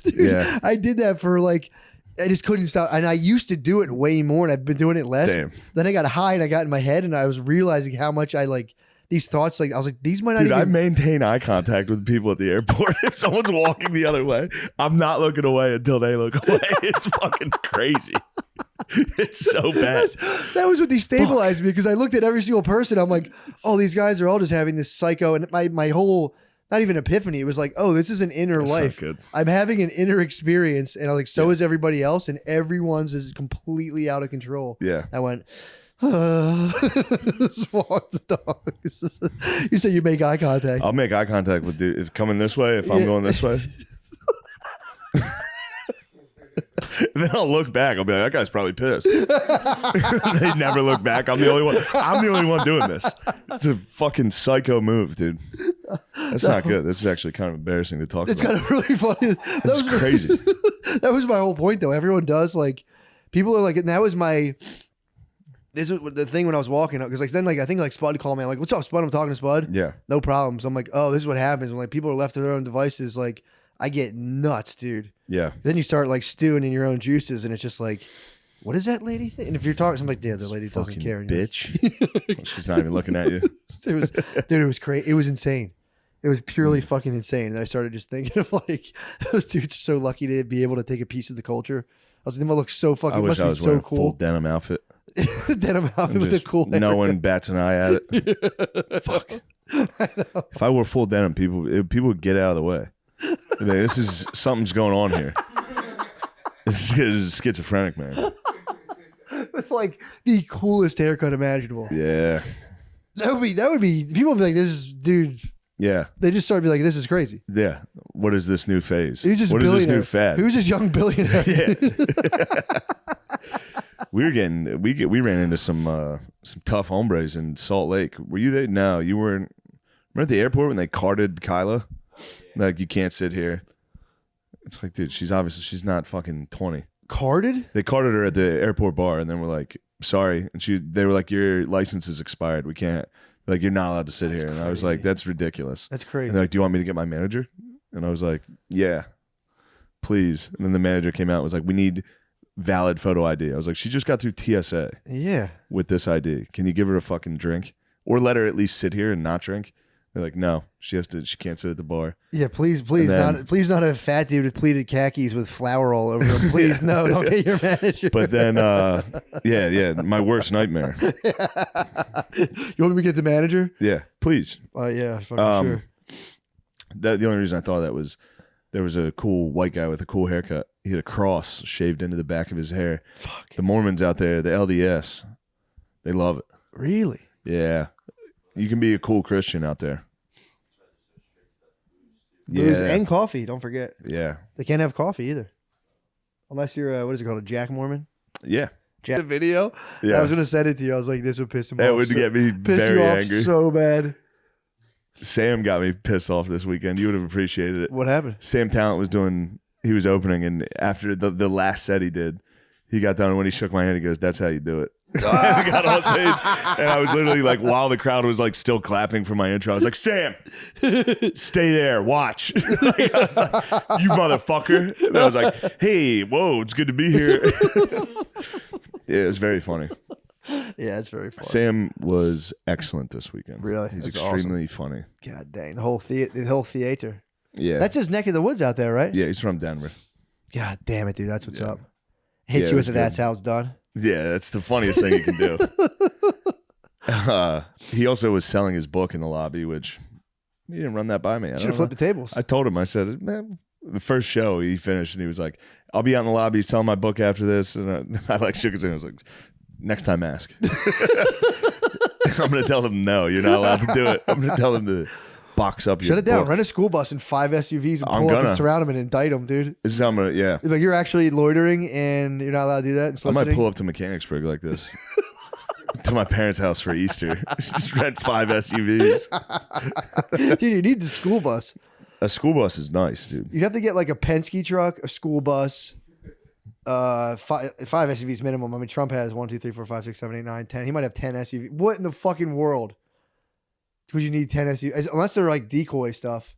Speaker 2: Dude, yeah, I did that for like, I just couldn't stop, and I used to do it way more, and I've been doing it less.
Speaker 4: Damn.
Speaker 2: Then I got high, and I got in my head, and I was realizing how much I like these thoughts. Like I was like, these might not
Speaker 4: Dude, I
Speaker 2: even.
Speaker 4: maintain eye contact with people at the airport. If someone's walking the other way, I'm not looking away until they look away. It's fucking crazy. It's so bad.
Speaker 2: That was what destabilized me because I looked at every single person. I'm like, oh, these guys are all just having this psycho, and my whole. Not even epiphany. It was like, oh, this is an inner
Speaker 4: That's not
Speaker 2: life.
Speaker 4: good.
Speaker 2: I'm having an inner experience, and I was like, so is everybody else, and everyone's is completely out of control.
Speaker 4: Yeah.
Speaker 2: I went, just walk the dog. You said you make eye contact.
Speaker 4: I'll make eye contact with dude. If coming this way, if I'm going this way. And then I'll look back. I'll be like, that guy's probably pissed. They never look back. I'm the only one. I'm the only one doing this. It's a fucking psycho move, dude. That's not good. This is actually kind of embarrassing to talk
Speaker 2: It's
Speaker 4: about.
Speaker 2: kind of really funny.
Speaker 4: That's crazy.
Speaker 2: That was my whole point, though. Everyone does like, people are like, and that was my. This was the thing when I was walking up because like then like I think like Spud called me. I'm like, what's up, Spud? I'm talking to Spud.
Speaker 4: Yeah.
Speaker 2: No problems. I'm like, oh, this is what happens when like people are left to their own devices. Like I get nuts, dude.
Speaker 4: Yeah.
Speaker 2: Then you start like stewing in your own juices, and it's just like, what does that lady think? And if you're talking, I'm like, yeah, the lady doesn't
Speaker 4: Fucking
Speaker 2: care.
Speaker 4: bitch. She's not even looking at you.
Speaker 2: It was, dude, it was crazy. It was insane. It was purely fucking insane. And I started just thinking of like, those dudes are so lucky to be able to take a piece of the culture. I was like, they must look so fucking.
Speaker 4: I wish
Speaker 2: must
Speaker 4: I
Speaker 2: be
Speaker 4: was
Speaker 2: so
Speaker 4: wearing a
Speaker 2: cool.
Speaker 4: full denim outfit.
Speaker 2: Denim outfit with a cool.
Speaker 4: No
Speaker 2: haircut.
Speaker 4: one bats an eye at it. Fuck. If I wore full denim, people would get out of the way. They'd be like, this is something's going on here. This is schizophrenic, man.
Speaker 2: With like the coolest haircut imaginable.
Speaker 4: Yeah.
Speaker 2: That would be. People would be like, this is dude.
Speaker 4: Yeah.
Speaker 2: They just started to be like, this is crazy.
Speaker 4: Yeah. What is this new phase?
Speaker 2: Who's this
Speaker 4: What is
Speaker 2: billionaire?
Speaker 4: this new fad?
Speaker 2: Who's this young billionaire?
Speaker 4: Yeah. We ran into some tough hombres in Salt Lake. Were you there? No, you weren't. Remember at the airport when they carted Kyla? Like, you can't sit here. It's like, dude, she's not fucking 20.
Speaker 2: Carded?
Speaker 4: They carted her at the airport bar, and then we're like, sorry. And they were like, your license is expired. We can't. Like, you're not allowed to sit here. And I was like, that's ridiculous.
Speaker 2: That's crazy.
Speaker 4: And they're like, do you want me to get my manager? And I was like, yeah, please. And then the manager came out and was like, we need valid photo ID. I was like, she just got through TSA.
Speaker 2: Yeah.
Speaker 4: With this ID. Can you give her a fucking drink? Or let her at least sit here and not drink? They're like, no, she can't sit at the bar.
Speaker 2: Yeah, please,
Speaker 4: then-
Speaker 2: not a fat dude with pleated khakis with flour all over him. Please, no, don't get your manager.
Speaker 4: But then, yeah, my worst nightmare.
Speaker 2: You want me to get the manager?
Speaker 4: Yeah, please.
Speaker 2: Yeah, fucking sure.
Speaker 4: The only reason I thought that was there was a cool white guy with a cool haircut. He had a cross shaved into the back of his hair. Fuck. The Mormons out there, the LDS, they love it.
Speaker 2: Really?
Speaker 4: Yeah. You can be a cool Christian out there.
Speaker 2: Booze and coffee, don't forget.
Speaker 4: Yeah.
Speaker 2: They can't have coffee either. Unless you're, what is it called, a Jack Mormon?
Speaker 4: Yeah.
Speaker 2: The video?
Speaker 4: Yeah.
Speaker 2: I was going to send it to you. I was like, this would piss him off.
Speaker 4: It would get me
Speaker 2: piss
Speaker 4: very
Speaker 2: you off
Speaker 4: angry.
Speaker 2: so bad.
Speaker 4: Sam got me pissed off this weekend. You would have appreciated it.
Speaker 2: What happened?
Speaker 4: Sam Talent he was opening, and after the last set he did, he got done, and when he shook my hand, he goes, that's how you do it. I got on stage, and I was literally like, while the crowd was like still clapping for my intro, I was like, Sam, stay there, watch. Like, I was like, you motherfucker. And I was like, hey, whoa, it's good to be here. Yeah, it was very funny.
Speaker 2: Yeah, it's very funny.
Speaker 4: Sam was excellent this weekend.
Speaker 2: Really?
Speaker 4: He's
Speaker 2: That's
Speaker 4: extremely funny.
Speaker 2: God dang, the whole theater.
Speaker 4: Yeah.
Speaker 2: That's his neck of the woods out there, right?
Speaker 4: Yeah, he's from Denver.
Speaker 2: God damn it, dude. That's what's up. Hit
Speaker 4: Yeah,
Speaker 2: you
Speaker 4: it
Speaker 2: with
Speaker 4: was
Speaker 2: the that's
Speaker 4: good.
Speaker 2: how it's done.
Speaker 4: Yeah, that's the funniest thing you can do. He also was selling his book in the lobby, which he didn't run that by me.
Speaker 2: Should have flipped the tables.
Speaker 4: I told him, I said, man, the first show he finished and he was like, I'll be out in the lobby selling my book after this. And I like shook his hand. I was like, next time ask. I'm going to tell them, no, you're not allowed to do it. I'm going to tell them to box up your
Speaker 2: Shut it down.
Speaker 4: book.
Speaker 2: Rent a school bus and 5 SUVs and
Speaker 4: I'm
Speaker 2: pull up and
Speaker 4: gonna.
Speaker 2: surround them and indict them, dude.
Speaker 4: This is how I'm going to, yeah.
Speaker 2: Like you're actually loitering and you're not allowed to do that. And
Speaker 4: I might
Speaker 2: soliciting.
Speaker 4: pull up to Mechanicsburg like this. To my parents' house for Easter. Just rent 5 SUVs.
Speaker 2: Dude, you need the school bus.
Speaker 4: A school bus is nice, dude.
Speaker 2: You'd have to get like a Penske truck, a school bus, 5 SUVs minimum. I mean, Trump has 1, 2, 3, 4, 5, 6, 7, 8, 9, 10. He might have 10 SUVs. What in the fucking world would you need 10 SUVs? Unless they're like decoy stuff.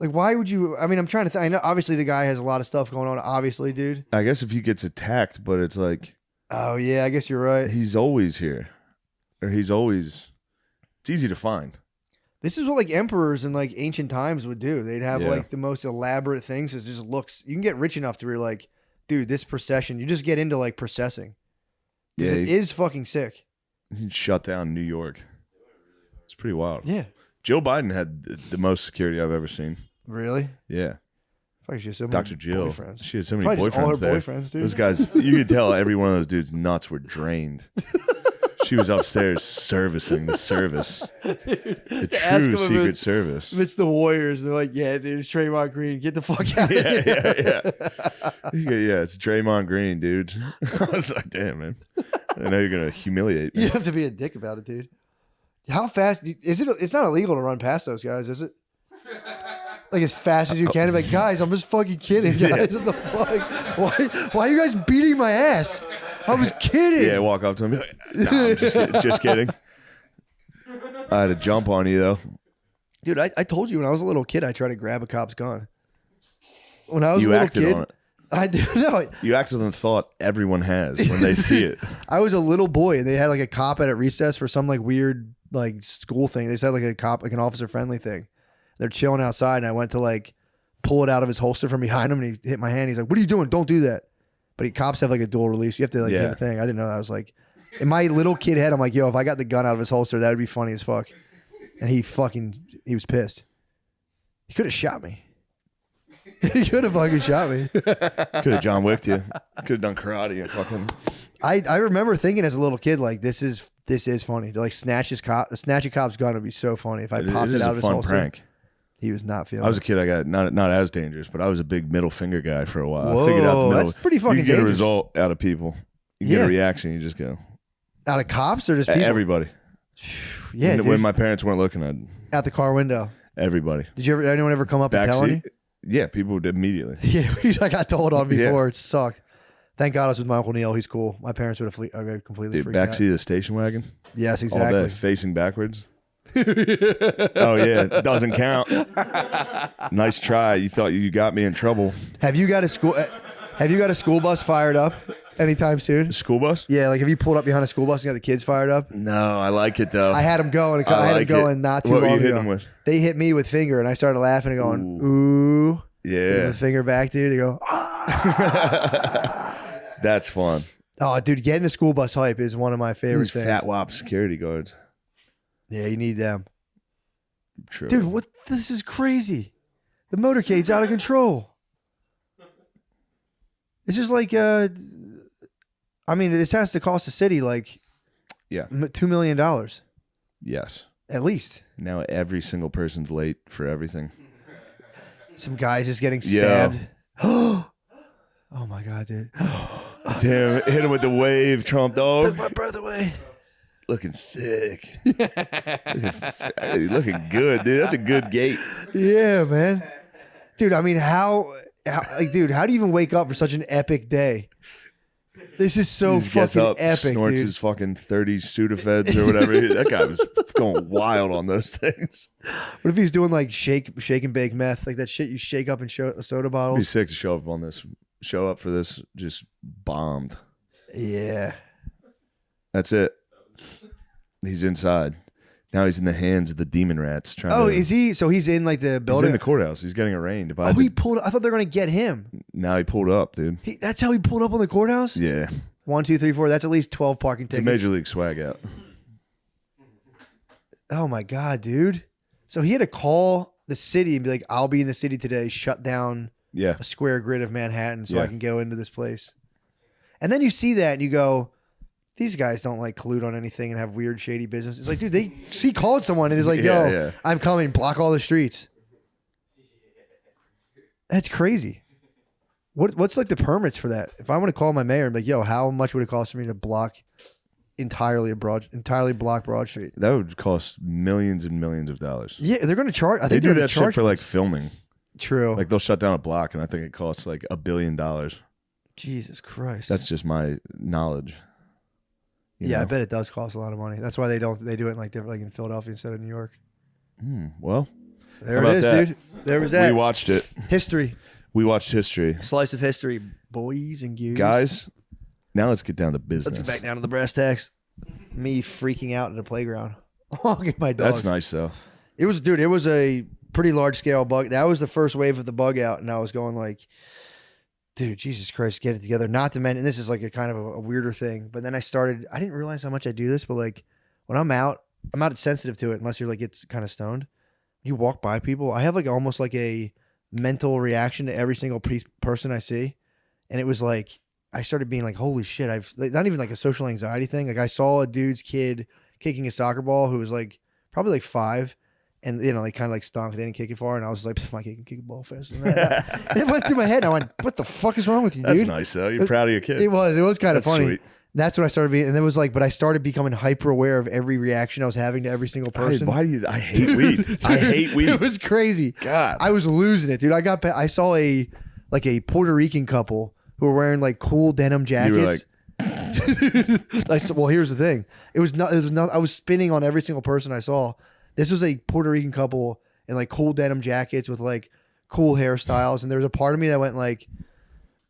Speaker 2: Like, why would you? I mean, I'm trying to think. I know obviously the guy has a lot of stuff going on. Obviously, dude.
Speaker 4: I guess if he gets attacked, but it's like,
Speaker 2: Oh yeah, I guess you're right.
Speaker 4: he's always here, or he's always
Speaker 1: It's easy to find.
Speaker 2: This is what like emperors in like ancient times would do. They'd have
Speaker 1: Yeah.
Speaker 2: like the most elaborate things. It just looks. You can get rich enough to where you're like, dude, this procession. You just get into like processing. 'Cause it is fucking sick.
Speaker 1: He shut down New York. It's pretty wild.
Speaker 2: Yeah.
Speaker 1: Joe Biden had the most security I've ever seen.
Speaker 2: Really?
Speaker 1: Yeah.
Speaker 2: Probably she has so many
Speaker 1: Dr. Jill.
Speaker 2: boyfriends.
Speaker 1: She had so many
Speaker 2: Probably just all
Speaker 1: boyfriends
Speaker 2: her
Speaker 1: there.
Speaker 2: boyfriends, dude.
Speaker 1: Those guys, you could tell every one of those dudes' nuts were drained. She was upstairs servicing the service. The
Speaker 2: Ask
Speaker 1: true
Speaker 2: him if
Speaker 1: Secret
Speaker 2: it's-
Speaker 1: Service.
Speaker 2: If it's the Warriors, they're like, yeah, dude, it's Draymond Green. Get the fuck out
Speaker 1: Yeah,
Speaker 2: of here.
Speaker 1: Yeah, it's Draymond Green, dude. I was like, damn, man. I know you're going to humiliate me.
Speaker 2: You have to be a dick about it, dude. How fast is it? It's not illegal to run past those guys, is it? Like as fast as you can. Like, guys, I'm just fucking kidding, guys.
Speaker 1: Yeah.
Speaker 2: What the fuck? Why are you guys beating my ass? I was kidding.
Speaker 1: Yeah, walk up to him and be like, nah, I'm just kidding. I had to jump on you, though.
Speaker 2: Dude, I told you when I was a little kid, I tried to grab a cop's gun. When I was
Speaker 1: You
Speaker 2: a little
Speaker 1: acted
Speaker 2: kid,
Speaker 1: on it.
Speaker 2: I did. No,
Speaker 1: You acted on the thought everyone has when they see it.
Speaker 2: I was a little boy, and they had like a cop at recess for some like weird like school thing. They said like a cop, like an officer friendly thing. They're chilling outside, and I went to like pull it out of his holster from behind him, and he hit my hand. He's like, "What are you doing? Don't do that." But cops have like a dual release. You have to like hit
Speaker 1: Yeah.
Speaker 2: the thing. I didn't know that. I was like, in my little kid head, I'm like, yo, if I got the gun out of his holster, that would be funny as fuck. And he was pissed. He could have shot me. He could have fucking shot me.
Speaker 1: Could have John Wicked you. Could have done karate and fucking.
Speaker 2: I remember thinking as a little kid, like, this is funny. To like snatch a cop's gun would be so funny if I popped it out of his
Speaker 1: fun
Speaker 2: holster.
Speaker 1: prank.
Speaker 2: He was not feeling
Speaker 1: I was a
Speaker 2: it.
Speaker 1: kid. I got not as dangerous, but I was a big middle finger guy for a while.
Speaker 2: Whoa,
Speaker 1: I figured out the middle.
Speaker 2: that's pretty fucking
Speaker 1: You can get
Speaker 2: dangerous.
Speaker 1: a result out of people. You get
Speaker 2: Yeah.
Speaker 1: a reaction. You just go.
Speaker 2: Out of cops or just people?
Speaker 1: Everybody.
Speaker 2: Yeah,
Speaker 1: when my parents weren't looking at
Speaker 2: out the car window.
Speaker 1: everybody.
Speaker 2: Did anyone ever come up and tell on you?
Speaker 1: Backseat. Yeah, people did immediately.
Speaker 2: Yeah, I got told on before.
Speaker 1: Yeah.
Speaker 2: It sucked. Thank God I was with my Uncle Neil. He's cool. My parents would have completely
Speaker 1: Dude,
Speaker 2: freaked out.
Speaker 1: backseat of the station wagon.
Speaker 2: Yes,
Speaker 1: All
Speaker 2: exactly.
Speaker 1: day, facing backwards. Oh yeah, doesn't count. Nice try. You thought you got me in trouble.
Speaker 2: Have you got a school bus fired up anytime soon?
Speaker 1: School bus?
Speaker 2: Yeah, like have you pulled up behind a school bus and got the kids fired up?
Speaker 1: No, I like it though.
Speaker 2: I had them going. I had them going not too
Speaker 1: What
Speaker 2: long
Speaker 1: were you hitting
Speaker 2: ago.
Speaker 1: them with?
Speaker 2: They hit me with finger, and I started laughing and going, "Ooh,
Speaker 1: Yeah.
Speaker 2: The finger back, dude." They go,
Speaker 1: That's fun.
Speaker 2: "Oh, dude, getting a school bus hype is one of my favorite
Speaker 1: These
Speaker 2: things."
Speaker 1: fat wop security guards.
Speaker 2: Yeah, you need them.
Speaker 1: True.
Speaker 2: Dude, what? This is crazy. The motorcade's out of control. It's just like, I mean, this has to cost the city like,
Speaker 1: Yeah.
Speaker 2: $2 million
Speaker 1: Yes.
Speaker 2: at least.
Speaker 1: Now every single person's late for everything.
Speaker 2: Some guys just getting
Speaker 1: Yeah.
Speaker 2: stabbed. Oh my god, dude!
Speaker 1: Damn, hit him with the wave, Trump dog.
Speaker 2: Took my breath away.
Speaker 1: Looking thick. looking good, dude. That's a good gait.
Speaker 2: Yeah, man. Dude, I mean, how do you even wake up for such an epic day? This is so
Speaker 1: He just gets
Speaker 2: fucking
Speaker 1: up,
Speaker 2: epic,
Speaker 1: snorts
Speaker 2: dude.
Speaker 1: his fucking 30 Sudafeds or whatever. That guy was going wild on those things.
Speaker 2: What if he's doing like shake and bake meth, like that shit you shake up in soda
Speaker 1: It'd be
Speaker 2: bottles?
Speaker 1: sick to show up for this, just bombed.
Speaker 2: Yeah.
Speaker 1: That's it. He's inside. Now he's in the hands of the demon rats. Trying
Speaker 2: Oh,
Speaker 1: to,
Speaker 2: is he? So he's in like the
Speaker 1: He's
Speaker 2: building.
Speaker 1: in the courthouse. He's getting arraigned.
Speaker 2: Oh, he pulled. I thought they were gonna get him.
Speaker 1: Now he pulled up, dude.
Speaker 2: That's how he pulled up on the courthouse.
Speaker 1: Yeah.
Speaker 2: 1, 2, 3, 4. That's at least 12 parking
Speaker 1: It's a
Speaker 2: tickets.
Speaker 1: major league swag out.
Speaker 2: Oh my god, dude! So he had to call the city and be like, "I'll be in the city today. Shut down
Speaker 1: Yeah.
Speaker 2: a square grid of Manhattan so I
Speaker 1: Yeah.
Speaker 2: can go into this place." And then you see that and you go, "These guys don't like collude on anything and have weird, shady business." It's like, dude, he called someone and he's like, "Yo,
Speaker 1: Yeah, yeah.
Speaker 2: I'm coming. Block all the streets." That's crazy. What's like the permits for that? If I want to call my mayor and be like, "Yo, how much would it cost for me to block entirely block Broad Street?"
Speaker 1: That would cost millions and millions of dollars.
Speaker 2: Yeah, they're going to charge. I
Speaker 1: They
Speaker 2: think
Speaker 1: do
Speaker 2: they're
Speaker 1: that
Speaker 2: gonna
Speaker 1: shit
Speaker 2: charge
Speaker 1: for like filming.
Speaker 2: True.
Speaker 1: Like they'll shut down a block, and I think it costs like $1 billion.
Speaker 2: Jesus Christ.
Speaker 1: That's just my knowledge. You
Speaker 2: Yeah, I
Speaker 1: know?
Speaker 2: bet it does cost a lot of money. That's why they do it in like different, like in Philadelphia instead of New York.
Speaker 1: Well,
Speaker 2: There
Speaker 1: how
Speaker 2: it
Speaker 1: about
Speaker 2: is,
Speaker 1: that?
Speaker 2: dude. There was that.
Speaker 1: We watched it.
Speaker 2: History.
Speaker 1: We watched history.
Speaker 2: Slice of history, boys and girls.
Speaker 1: Guys, now let's get down to business.
Speaker 2: Let's get back down to the brass tacks. Me freaking out in the playground. walking my dogs.
Speaker 4: That's nice though.
Speaker 2: It was a pretty large scale bug. That was the first wave of the bug out, and I was going like, dude, Jesus Christ, get it together. Not to mention, and this is like a kind of a weirder thing, but then I didn't realize how much I do this, but like when I'm not sensitive to it unless you're like it's kind of stoned. You walk by people, I have like almost like a mental reaction to every single person I see, and it was like I started being like, holy shit, I've like, not even like a social anxiety thing. Like I saw a dude's kid kicking a soccer ball who was like probably like 5. And, you know, they kind of like stunk. They didn't kick it far. And I was like, my kid can kick a ball faster than that. And it went through my head. And I went, what the fuck is wrong with you, dude?
Speaker 4: That's nice, though. You're proud of your kid.
Speaker 2: It was kind of
Speaker 4: That's
Speaker 2: funny.
Speaker 4: sweet.
Speaker 2: That's when I started being, and it was like, but I started becoming hyper aware of every reaction I was having to every single person.
Speaker 4: I hate weed. I hate weed.
Speaker 2: It was crazy.
Speaker 4: God.
Speaker 2: I was losing it, dude. I saw a Puerto Rican couple who were wearing like cool denim jackets.
Speaker 4: You were like,
Speaker 2: I said, well, here's the thing. It was not, I was spinning on every single person I saw. This was a Puerto Rican couple in like cool denim jackets with like cool hairstyles. And there was a part of me that went like,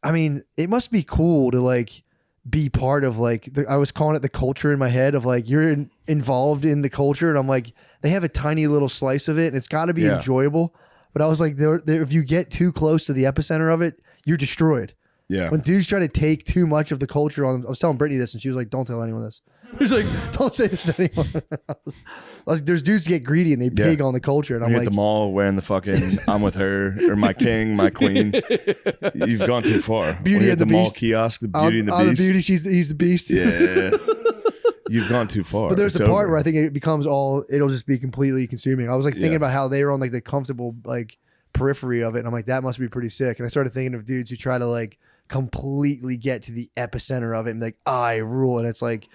Speaker 2: I mean, it must be cool to like be part of like, I was calling it the culture in my head of like, you're involved in the culture. And I'm like, they have a tiny little slice of it and it's got to be enjoyable. But I was like, if you get too close to the epicenter of it, you're destroyed.
Speaker 4: Yeah.
Speaker 2: When dudes try to take too much of the culture on, I was telling Brittany this and she was like, don't tell anyone this. She's like, don't say this to anyone. I was like, there's dudes get greedy and they pig on the culture. And I'm
Speaker 4: you're
Speaker 2: like,
Speaker 4: at the mall wearing the fucking I'm with her or my king, my queen. You've gone too far.
Speaker 2: Beauty and
Speaker 4: the
Speaker 2: the
Speaker 4: mall
Speaker 2: Beast.
Speaker 4: kiosk, the Beauty and the
Speaker 2: I'm
Speaker 4: Beast.
Speaker 2: the beauty, he's the beast.
Speaker 4: Yeah. You've gone too far.
Speaker 2: But there's
Speaker 4: It's
Speaker 2: a part
Speaker 4: over.
Speaker 2: where I think it becomes it'll just be completely consuming. I was like thinking
Speaker 4: Yeah.
Speaker 2: about how they were on like the comfortable like periphery of it. And I'm like, that must be pretty sick. And I started thinking of dudes who try to like completely get to the epicenter of it and be like, I rule. And it's like,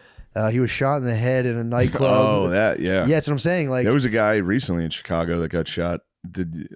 Speaker 2: he was shot in the head in a nightclub.
Speaker 4: Oh, that, yeah.
Speaker 2: Yeah, that's what I'm saying. Like,
Speaker 4: there was a guy recently in Chicago that got shot.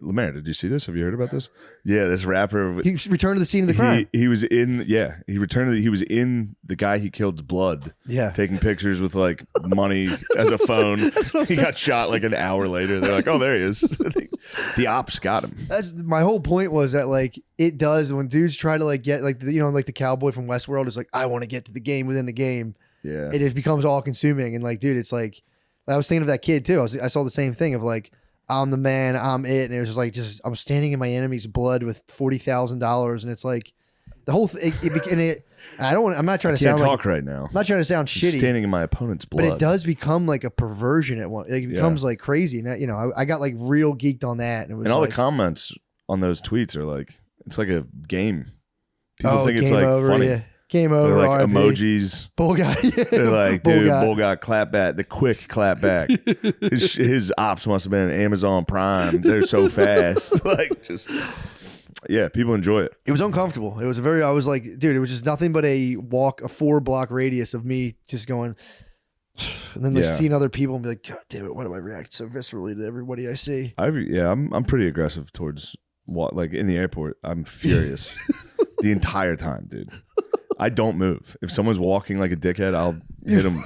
Speaker 4: Lemaire, did you see this? Have you heard about this? Yeah, this rapper.
Speaker 2: He returned to the scene of the crime.
Speaker 4: He was in. Yeah, he was in the guy he killed's blood.
Speaker 2: Yeah,
Speaker 4: taking pictures with like money as a phone. He got shot like an hour later. They're like, oh, there he is. The ops got him.
Speaker 2: That's my whole point was that like it does when dudes try to like get like like the cowboy from Westworld is like, I want to get to the game within the game.
Speaker 4: Yeah,
Speaker 2: it just becomes all consuming and like, dude, it's like I was thinking of that kid too. I saw the same thing of like, I'm the man, I'm it, and it was just like I'm standing in my enemy's blood with $40,000, and it's like the whole thing. I don't want. I'm not trying to
Speaker 4: can't
Speaker 2: sound
Speaker 4: talk
Speaker 2: like,
Speaker 4: right now.
Speaker 2: I'm not trying to sound
Speaker 4: I'm
Speaker 2: shitty.
Speaker 4: standing in my opponent's blood,
Speaker 2: but it does become like a perversion at one. Like, it becomes like crazy, and that, I got like real geeked on that, and it was
Speaker 4: and all
Speaker 2: like,
Speaker 4: the comments on those tweets are like, it's like a game. People think it's
Speaker 2: game
Speaker 4: like
Speaker 2: over,
Speaker 4: funny.
Speaker 2: Yeah. Game over.
Speaker 4: They're like
Speaker 2: RIP.
Speaker 4: emojis.
Speaker 2: Bull guy.
Speaker 4: They're like,
Speaker 2: Bull
Speaker 4: dude,
Speaker 2: guy.
Speaker 4: bull guy, clap back. The quick clap back. his ops must have been Amazon Prime. They're so fast. Like, just, yeah, people enjoy it.
Speaker 2: It was uncomfortable. It was I was like, dude, it was just nothing but a 4-block radius of me just going, and then like seeing other people and be like, God damn it, why do I react so viscerally to everybody I see?
Speaker 4: I'm pretty aggressive towards like in the airport. I'm furious the entire time, dude. I don't move. If someone's walking like a dickhead, I'll hit them.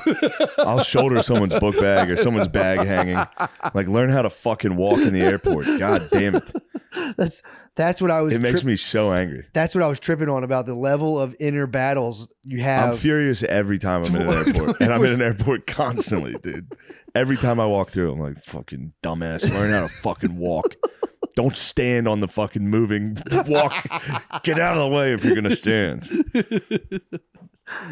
Speaker 4: I'll shoulder someone's book bag or someone's bag hanging. Like, learn how to fucking walk in the airport. God damn it.
Speaker 2: That's what I was.
Speaker 4: It makes me so angry.
Speaker 2: That's what I was tripping on about the level of inner battles you have.
Speaker 4: I'm furious every time I'm in an airport. And I'm in an airport constantly, dude. Every time I walk through, I'm like, fucking dumbass. Learn how to fucking walk. Don't stand on the fucking moving walk. Get out of the way if you're gonna stand.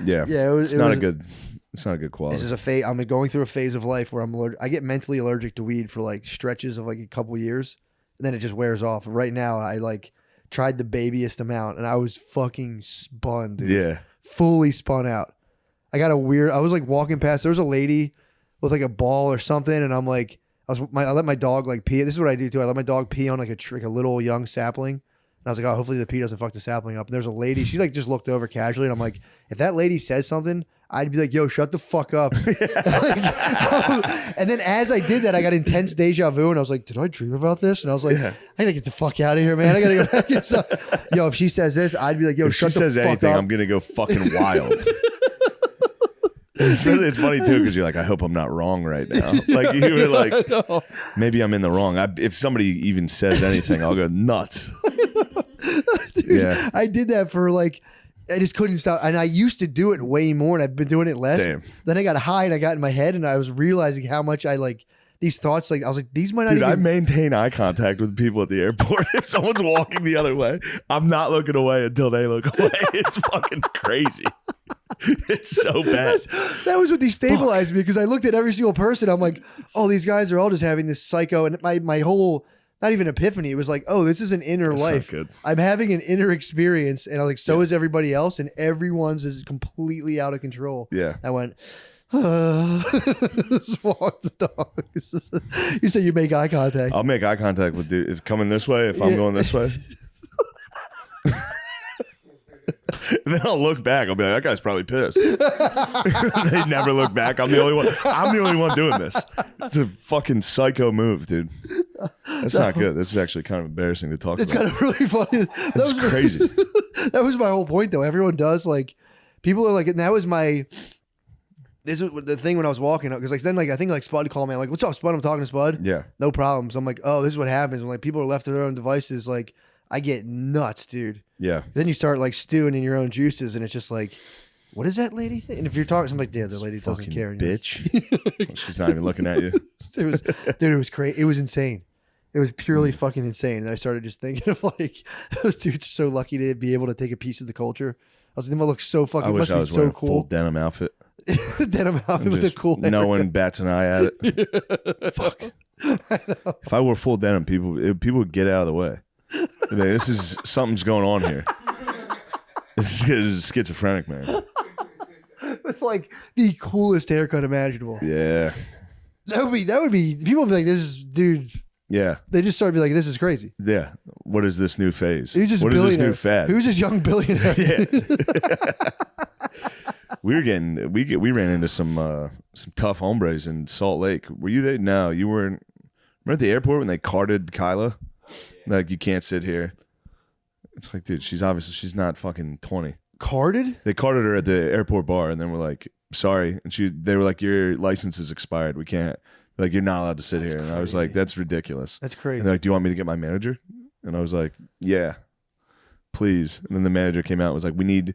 Speaker 4: Yeah, it's not a good quality.
Speaker 2: This is a phase. I'm going through a phase of life where I get mentally allergic to weed for like stretches of like a couple years, and then it just wears off. Right now, I like tried the babyest amount, and I was fucking spun, dude.
Speaker 4: Yeah,
Speaker 2: fully spun out. I was like walking past. There was a lady with like a ball or something, and I'm like. I let my dog like pee. This is what I do too. I let my dog pee on like a little young sapling. And I was like, oh, hopefully the pee doesn't fuck the sapling up. And there's a lady. She like just looked over casually. And I'm like, if that lady says something, I'd be like, yo, shut the fuck up. And then as I did that, I got intense deja vu. And I was like, did I dream about this? And I was like, I gotta get the fuck out of here, man. I gotta go back inside. Yo, if she says this, I'd be like, yo,
Speaker 4: if
Speaker 2: shut
Speaker 4: she
Speaker 2: the
Speaker 4: says
Speaker 2: fuck
Speaker 4: anything,
Speaker 2: up.
Speaker 4: I'm gonna go fucking wild. It's funny too because you're like, I hope I'm not wrong right now. Like you were like, maybe I'm in the wrong. If somebody even says anything, I'll go nuts.
Speaker 2: Dude, I did that for like I just couldn't stop. And I used to do it way more, and I've been doing it less.
Speaker 4: Damn.
Speaker 2: Then I got high, and I got in my head, and I was realizing how much I like these thoughts. Like I was like, these might not
Speaker 4: Dude,
Speaker 2: even.
Speaker 4: I maintain eye contact with people at the airport. If someone's walking the other way, I'm not looking away until they look away. It's fucking crazy. It's so bad.
Speaker 2: That was what destabilized me, because I looked at every single person. I'm like, oh, these guys are all just having this psycho, and my whole. Not even epiphany. It was like, oh, this is an inner
Speaker 4: That's not
Speaker 2: life.
Speaker 4: good.
Speaker 2: I'm having an inner experience, and I was like, so is everybody else, and everyone's is completely out of control.
Speaker 4: Yeah.
Speaker 2: I went, just walk the dog. You said you make eye contact.
Speaker 4: I'll make eye contact with dude. If coming this way, if I'm going this way. And then I'll look back. I'll be like, that guy's probably pissed. They never look back. I'm the only one. I'm the only one doing this. It's a fucking psycho move, dude. That's not good. This is actually kind of embarrassing to talk
Speaker 2: It's
Speaker 4: about.
Speaker 2: kind of really funny.
Speaker 4: That's crazy.
Speaker 2: That was my whole point, though. Everyone does, like, people are like, and that was my. This was the thing when I was walking up, because like then like I think like Spud called me. I'm like, what's up, Spud? I'm talking to Spud.
Speaker 4: Yeah.
Speaker 2: No problems. I'm like, oh, this is what happens when like people are left to their own devices. Like I get nuts, dude.
Speaker 4: Yeah.
Speaker 2: Then you start like stewing in your own juices, and it's just like, what does that lady think? And if you're talking, I'm like, yeah, the lady doesn't
Speaker 4: Fucking
Speaker 2: care. And you're like-
Speaker 4: bitch. She's not even looking at you.
Speaker 2: It was, dude, it was crazy. It was insane. It was purely fucking insane. And I started just thinking of like, those dudes are so lucky to be able to take a piece of the culture. I was like, they must look so fucking.
Speaker 4: I wish
Speaker 2: must
Speaker 4: I
Speaker 2: be
Speaker 4: was
Speaker 2: so
Speaker 4: wearing a
Speaker 2: cool.
Speaker 4: full denim outfit.
Speaker 2: Denim outfit with a cool.
Speaker 4: No
Speaker 2: haircut.
Speaker 4: one bats an eye at it. Fuck. If I wore full denim, people would get out of the way. They'd be like, this is something's going on here. This is schizophrenic, man.
Speaker 2: With like the coolest haircut imaginable.
Speaker 4: Yeah.
Speaker 2: That would be. People would be like, this is dude.
Speaker 4: Yeah.
Speaker 2: They just started to be like, this is crazy.
Speaker 4: Yeah. What is this new phase?
Speaker 2: Who's this
Speaker 4: What is
Speaker 2: billionaire?
Speaker 4: this new fad?
Speaker 2: Who's this young billionaire?
Speaker 4: Yeah. We ran into some tough hombres in Salt Lake. Were you there? No, you weren't. Remember at the airport when they carted Kyla? Like, you can't sit here. It's like, dude, she's not fucking 20.
Speaker 2: Carded?
Speaker 4: They carted her at the airport bar, and then we're like, sorry. And they were like, your license is expired. We can't. Like, you're not allowed to sit here. And I was like, that's ridiculous.
Speaker 2: That's crazy.
Speaker 4: And they're like, do you want me to get my manager? And I was like, yeah, please. And then the manager came out and was like, we need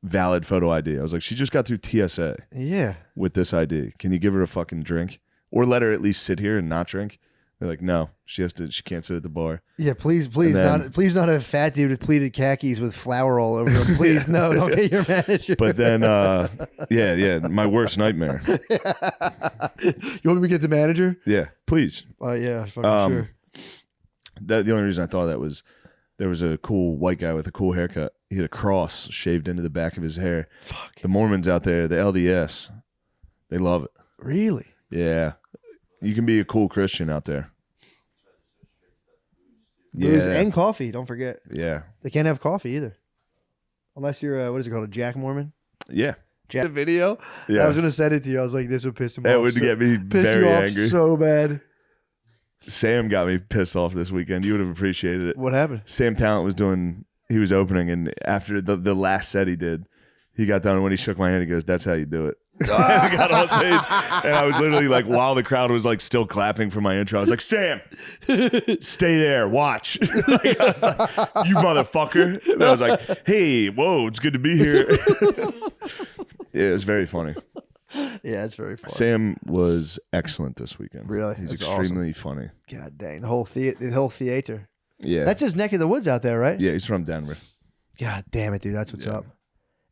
Speaker 4: valid photo ID. I was like, she just got through TSA.
Speaker 2: Yeah.
Speaker 4: With this ID. Can you give her a fucking drink? Or let her at least sit here and not drink? They're like, no, she can't sit at the bar.
Speaker 2: Yeah, please,
Speaker 4: then-
Speaker 2: please not a fat dude with pleated khakis with flour all over him. Please, no, don't get your manager.
Speaker 4: But then, yeah, my worst nightmare.
Speaker 2: You want me to get the manager?
Speaker 4: Yeah, please.
Speaker 2: Yeah, fucking sure.
Speaker 4: The only reason I thought that was there was a cool white guy with a cool haircut. He had a cross shaved into the back of his hair. Fuck. The Mormons out there, the LDS, they love it.
Speaker 2: Really?
Speaker 4: Yeah. You can be a cool Christian out there.
Speaker 2: Booze and coffee, don't forget.
Speaker 4: Yeah.
Speaker 2: They can't have coffee either. Unless you're, what is it called, a Jack Mormon?
Speaker 4: Yeah.
Speaker 2: Jack. The video?
Speaker 4: Yeah.
Speaker 2: I was going to send it to you. I was like, this would piss him off.
Speaker 4: It would get me
Speaker 2: piss
Speaker 4: very
Speaker 2: you off
Speaker 4: angry.
Speaker 2: so bad.
Speaker 4: Sam got me pissed off this weekend. You would have appreciated it.
Speaker 2: What happened?
Speaker 4: Sam Talent he was opening, and after the last set he did, he got done, and when he shook my hand, he goes, that's how you do it. And I got on stage, and I was literally like, while the crowd was like still clapping for my intro, I was like, Sam, stay there, watch. Like, I was like, you motherfucker. And I was like, hey, whoa, it's good to be here. Yeah, it was very funny.
Speaker 2: Yeah, it's very funny.
Speaker 4: Sam was excellent this weekend.
Speaker 2: Really?
Speaker 4: He's
Speaker 2: That's
Speaker 4: extremely funny.
Speaker 2: God dang, the whole theater.
Speaker 4: Yeah.
Speaker 2: That's his neck of the woods out there, right?
Speaker 4: Yeah, he's from Denver.
Speaker 2: God damn it, dude. That's what's up.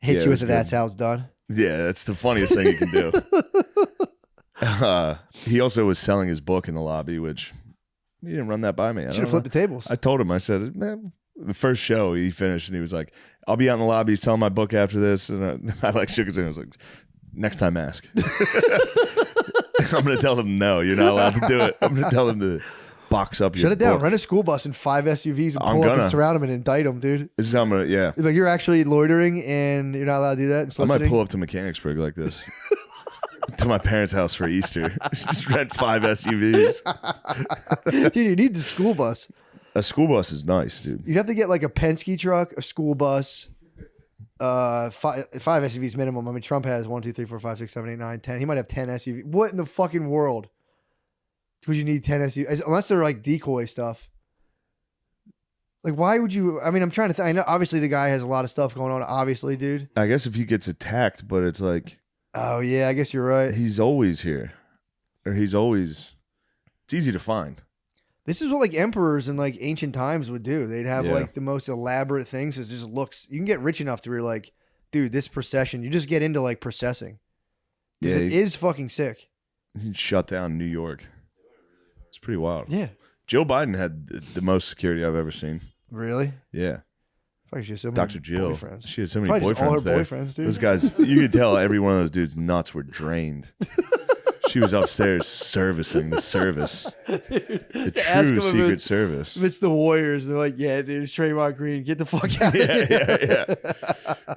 Speaker 2: Hit
Speaker 4: Yeah,
Speaker 2: you
Speaker 4: it
Speaker 2: with
Speaker 4: was
Speaker 2: the that's
Speaker 4: good.
Speaker 2: how it's done.
Speaker 4: Yeah, that's the funniest thing he can do. He also was selling his book in the lobby, which he didn't run that by me.
Speaker 2: Should have flipped the tables.
Speaker 4: I told him, I said, man, the first show he finished and he was like, I'll be out in the lobby selling my book after this. And I like shook his hand. I was like, next time ask. I'm going to tell them, no, you're not allowed to do it. I'm going to tell them to box up your
Speaker 2: Shut it down.
Speaker 4: book.
Speaker 2: Rent a school bus and 5 SUVs and
Speaker 4: I'm
Speaker 2: pull up and
Speaker 4: gonna.
Speaker 2: surround them and indict them, dude.
Speaker 4: This is how I'm going to, yeah.
Speaker 2: Like you're actually loitering and you're not allowed to do that. And
Speaker 4: I might
Speaker 2: soliciting.
Speaker 4: pull up to Mechanicsburg like this. To my parents' house for Easter. Just rent 5 SUVs.
Speaker 2: Dude, you need the school bus.
Speaker 4: A school bus is nice, dude.
Speaker 2: You'd have to get like a Penske truck, a school bus, 5 SUVs minimum. I mean, Trump has 1, 2, 3, 4, 5, 6, 7, 8, 9, 10. He might have 10 SUVs. What in the fucking world would you need 10 SUVs? Unless they're like decoy stuff. Like, why would you? I mean, I'm trying to think. I know obviously the guy has a lot of stuff going on. Obviously, dude.
Speaker 4: I guess if he gets attacked, but it's like,
Speaker 2: oh yeah, I guess you're right.
Speaker 4: He's always here, or he's always. It's easy to find.
Speaker 2: This is what like emperors in like ancient times would do. They'd have
Speaker 4: Yeah.
Speaker 2: like the most elaborate things. It just looks. You can get rich enough to where you're like, dude, this procession. You just get into like processing.
Speaker 4: Yeah,
Speaker 2: It is fucking sick.
Speaker 4: He shut down New York. It's pretty wild.
Speaker 2: Yeah.
Speaker 4: Joe Biden had the most security I've ever seen.
Speaker 2: Really?
Speaker 4: Yeah.
Speaker 2: Probably she has so many
Speaker 4: Dr. Jill.
Speaker 2: boyfriends.
Speaker 4: She had so many
Speaker 2: Probably just all
Speaker 4: boyfriends
Speaker 2: her
Speaker 4: there.
Speaker 2: boyfriends, dude.
Speaker 4: Those guys, you could tell every one of those dudes' nuts were drained. She was upstairs servicing the service. The
Speaker 2: Ask
Speaker 4: true
Speaker 2: him if
Speaker 4: Secret
Speaker 2: it's-
Speaker 4: Service.
Speaker 2: If it's the Warriors, they're like, yeah, dude, it's Draymond Green. Get the fuck out
Speaker 4: Yeah,
Speaker 2: of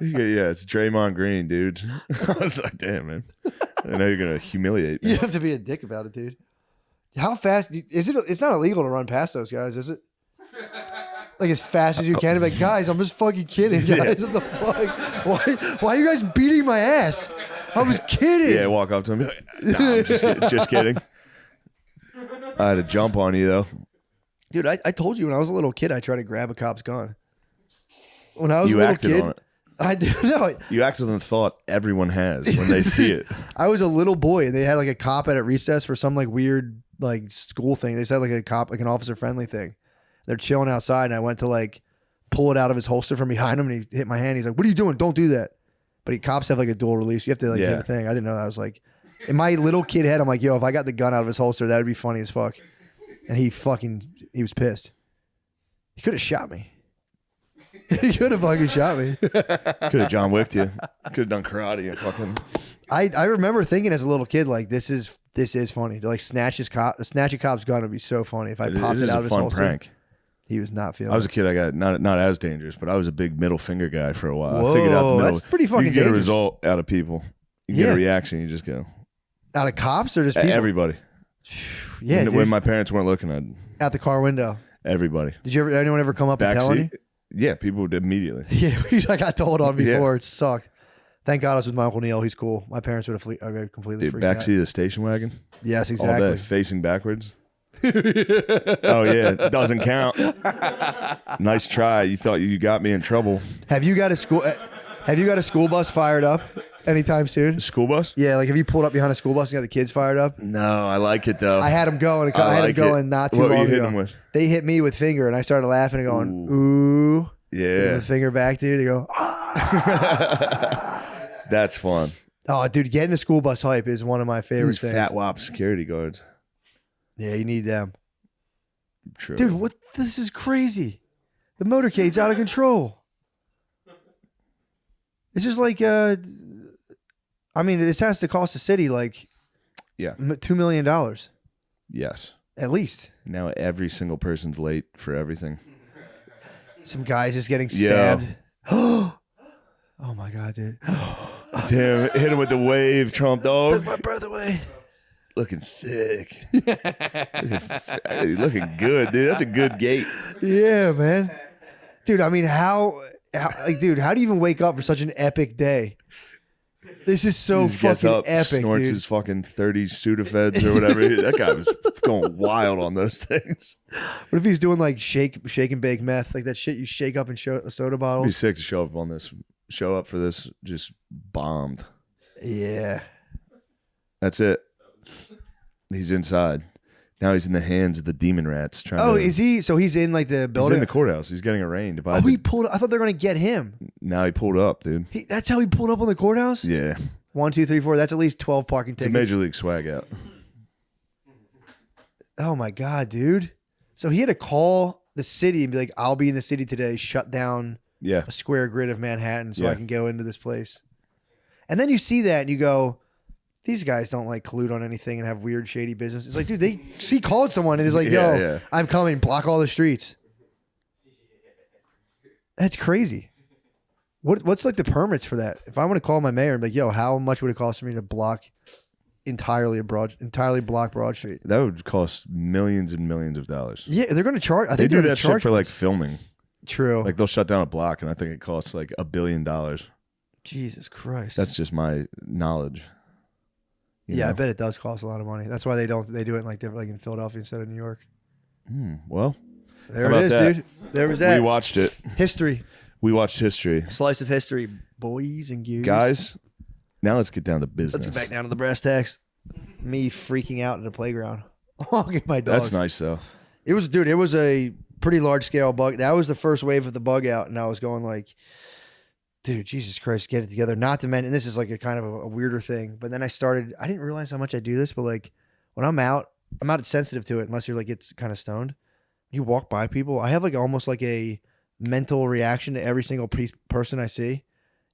Speaker 2: here.
Speaker 4: Yeah, it's Draymond Green, dude. I was like, damn, man. I know you're going to humiliate me.
Speaker 2: You have to be a dick about it, dude. How fast is it? It's not illegal to run past those guys, is it? Like as fast as you can. Like, guys, I'm just fucking kidding, guys.
Speaker 4: Yeah.
Speaker 2: What the fuck? Why are you guys beating my ass? I was kidding.
Speaker 4: Yeah, walk up to him. Be like, nah, I'm just kidding. I had to jump on you, though.
Speaker 2: Dude, I told you when I was a little kid, I tried to grab a cop's gun. When I was
Speaker 4: You
Speaker 2: a little
Speaker 4: acted
Speaker 2: kid,
Speaker 4: on it.
Speaker 2: I did. No,
Speaker 4: You acted on the thought everyone has when they see it.
Speaker 2: I was a little boy, and they had like a cop at recess for some like weird like school thing. They said like a cop, like an officer friendly thing. They're chilling outside, and I went to like pull it out of his holster from behind him, and he hit my hand. He's like, "What are you doing? Don't do that." But cops have like a dual release. You have to like hit
Speaker 4: Yeah.
Speaker 2: the thing. I didn't know that. I was like, in my little kid head, I'm like, yo, if I got the gun out of his holster, that would be funny as fuck. And he was pissed. He could have shot me. He could have fucking shot me.
Speaker 4: Could have John Wicked you. Could have done karate and fucking.
Speaker 2: I remember thinking as a little kid, like this is funny. To like snatch a cop's gun would be so funny if I popped it
Speaker 4: is
Speaker 2: out
Speaker 4: a
Speaker 2: of his
Speaker 4: fun
Speaker 2: holster.
Speaker 4: prank.
Speaker 2: He was not feeling.
Speaker 4: I was a kid. I got not as dangerous, but I was a big middle finger guy for a while.
Speaker 2: Whoa,
Speaker 4: I figured out the middle.
Speaker 2: that's pretty fucking
Speaker 4: You can get
Speaker 2: dangerous.
Speaker 4: a result out of people. You get
Speaker 2: Yeah.
Speaker 4: a reaction. You just go.
Speaker 2: Out of cops or just people?
Speaker 4: Everybody.
Speaker 2: Yeah,
Speaker 4: when,
Speaker 2: dude.
Speaker 4: when my parents weren't looking, I'd
Speaker 2: Out the car window.
Speaker 4: everybody.
Speaker 2: Did anyone ever come up and tell on you?
Speaker 4: Backseat. Yeah, people would immediately.
Speaker 2: Yeah, I got told on before.
Speaker 4: Yeah.
Speaker 2: It sucked. Thank God I was with my Uncle Neil. He's cool. My parents would have completely
Speaker 4: Dude,
Speaker 2: freaked out.
Speaker 4: backseat of the station wagon.
Speaker 2: Yes,
Speaker 4: All
Speaker 2: exactly.
Speaker 4: day, facing backwards. Oh yeah, doesn't count. Nice try. You thought you got me in trouble.
Speaker 2: Have you got a school bus fired up anytime soon?
Speaker 4: School bus?
Speaker 2: Yeah, like have you pulled up behind a school bus and got the kids fired up?
Speaker 4: No, I like it though.
Speaker 2: I had them going. I had them going not too
Speaker 4: What
Speaker 2: long
Speaker 4: were you hitting
Speaker 2: ago.
Speaker 4: them with?
Speaker 2: They hit me with finger, and I started laughing and going, "Ooh,
Speaker 4: Yeah.
Speaker 2: The finger back, dude." They go,
Speaker 4: That's fun.
Speaker 2: "Oh, dude, getting a school bus hype is one of my favorite
Speaker 4: These
Speaker 2: things."
Speaker 4: fat wop security guards.
Speaker 2: Yeah, you need them,
Speaker 4: True.
Speaker 2: dude. What? This is crazy. The motorcade's out of control. It's just like, I mean, this has to cost the city like,
Speaker 4: Yeah.
Speaker 2: $2 million
Speaker 4: Yes.
Speaker 2: at least.
Speaker 4: Now every single person's late for everything.
Speaker 2: Some guys just getting
Speaker 4: Yeah.
Speaker 2: stabbed. Oh my god, dude!
Speaker 4: Damn, hit him with the wave, Trump dog.
Speaker 2: Took my breath away.
Speaker 4: Looking thick. looking good, dude. That's a good gait.
Speaker 2: Yeah, man. Dude, I mean, how do you even wake up for such an epic day? This is so
Speaker 4: He just gets
Speaker 2: fucking
Speaker 4: up,
Speaker 2: epic,
Speaker 4: snorts
Speaker 2: dude.
Speaker 4: his fucking 30 Sudafeds or whatever. That guy was going wild on those things.
Speaker 2: What if he's doing like shake and bake meth, like that shit you shake up in soda
Speaker 4: It'd be
Speaker 2: bottles?
Speaker 4: sick to show up for this, just bombed.
Speaker 2: Yeah.
Speaker 4: That's it. He's inside. Now he's in the hands of the demon rats. Trying
Speaker 2: Oh,
Speaker 4: to,
Speaker 2: is he? So he's in like the
Speaker 4: He's
Speaker 2: building.
Speaker 4: in the courthouse. He's getting arraigned.
Speaker 2: Oh, he pulled. I thought they were gonna get him.
Speaker 4: Now he pulled up, dude.
Speaker 2: That's how he pulled up on the courthouse.
Speaker 4: Yeah.
Speaker 2: 1, 2, 3, 4. That's at least 12 parking
Speaker 4: It's a
Speaker 2: tickets.
Speaker 4: major league swag out.
Speaker 2: Oh my god, dude! So he had to call the city and be like, "I'll be in the city today. Shut down
Speaker 4: Yeah.
Speaker 2: a square grid of Manhattan so I
Speaker 4: Yeah.
Speaker 2: can go into this place." And then you see that and you go, "These guys don't like collude on anything and have weird, shady business." It's like, dude, he called someone and he's like, "Yo,
Speaker 4: Yeah, yeah.
Speaker 2: I'm coming. Block all the streets." That's crazy. What's like the permits for that? If I want to call my mayor and be like, "Yo, how much would it cost for me to block entirely block Broad Street?"
Speaker 4: That would cost millions and millions of dollars.
Speaker 2: Yeah, they're going to charge. I
Speaker 4: They
Speaker 2: think
Speaker 4: do
Speaker 2: they're
Speaker 4: that
Speaker 2: gonna
Speaker 4: shit
Speaker 2: charge
Speaker 4: for like filming.
Speaker 2: True.
Speaker 4: Like they'll shut down a block, and I think it costs like $1 billion.
Speaker 2: Jesus Christ.
Speaker 4: That's just my knowledge. You
Speaker 2: Yeah, I
Speaker 4: know?
Speaker 2: bet it does cost a lot of money. That's why they do it like different, like in Philadelphia instead of New York.
Speaker 4: Well,
Speaker 2: There
Speaker 4: How
Speaker 2: it is,
Speaker 4: about that?
Speaker 2: dude. There was that.
Speaker 4: We watched it.
Speaker 2: History.
Speaker 4: We watched history.
Speaker 2: Slice of history, boys and gears.
Speaker 4: Guys, now let's get down to business.
Speaker 2: Let's get back down to the brass tacks. Me freaking out in the playground. Walking my dogs.
Speaker 4: That's nice, though.
Speaker 2: It was a pretty large scale bug. That was the first wave of the bug out, and I was going like, dude, Jesus Christ, get it together. Not to mention, and this is like a kind of a weirder thing, but then I didn't realize how much I do this, but like when I'm not sensitive to it unless you're like it's kind of stoned. You walk by people, I have like almost like a mental reaction to every single person I see,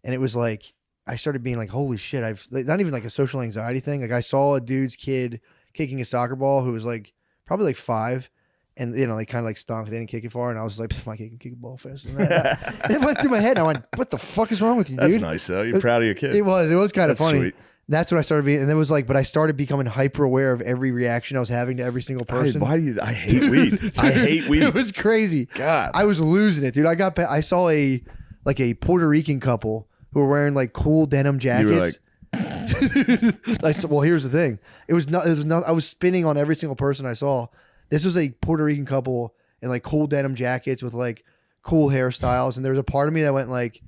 Speaker 2: and it was like I started being like, holy shit, I've not even like a social anxiety thing. Like I saw a dude's kid kicking a soccer ball who was like probably like 5. And, you know, they kind of like stunk. They didn't kick it far. And I was like, my kid can kick a ball faster than that. And it went through my head. And I went, what the fuck is wrong with you, dude?
Speaker 4: That's nice, though. You're proud of your kid.
Speaker 2: It was kind of
Speaker 4: That's
Speaker 2: funny.
Speaker 4: sweet.
Speaker 2: That's when I started being, and it was like, but I started becoming hyper aware of every reaction I was having to every single person.
Speaker 4: I hate weed. I hate weed.
Speaker 2: It was crazy.
Speaker 4: God.
Speaker 2: I was losing it, dude. I saw a Puerto Rican couple who were wearing like cool denim jackets. I said, well, here's the thing. It was not, I was spinning on every single person I saw. This was a Puerto Rican couple in like cool denim jackets with like cool hairstyles. And there was a part of me that went like,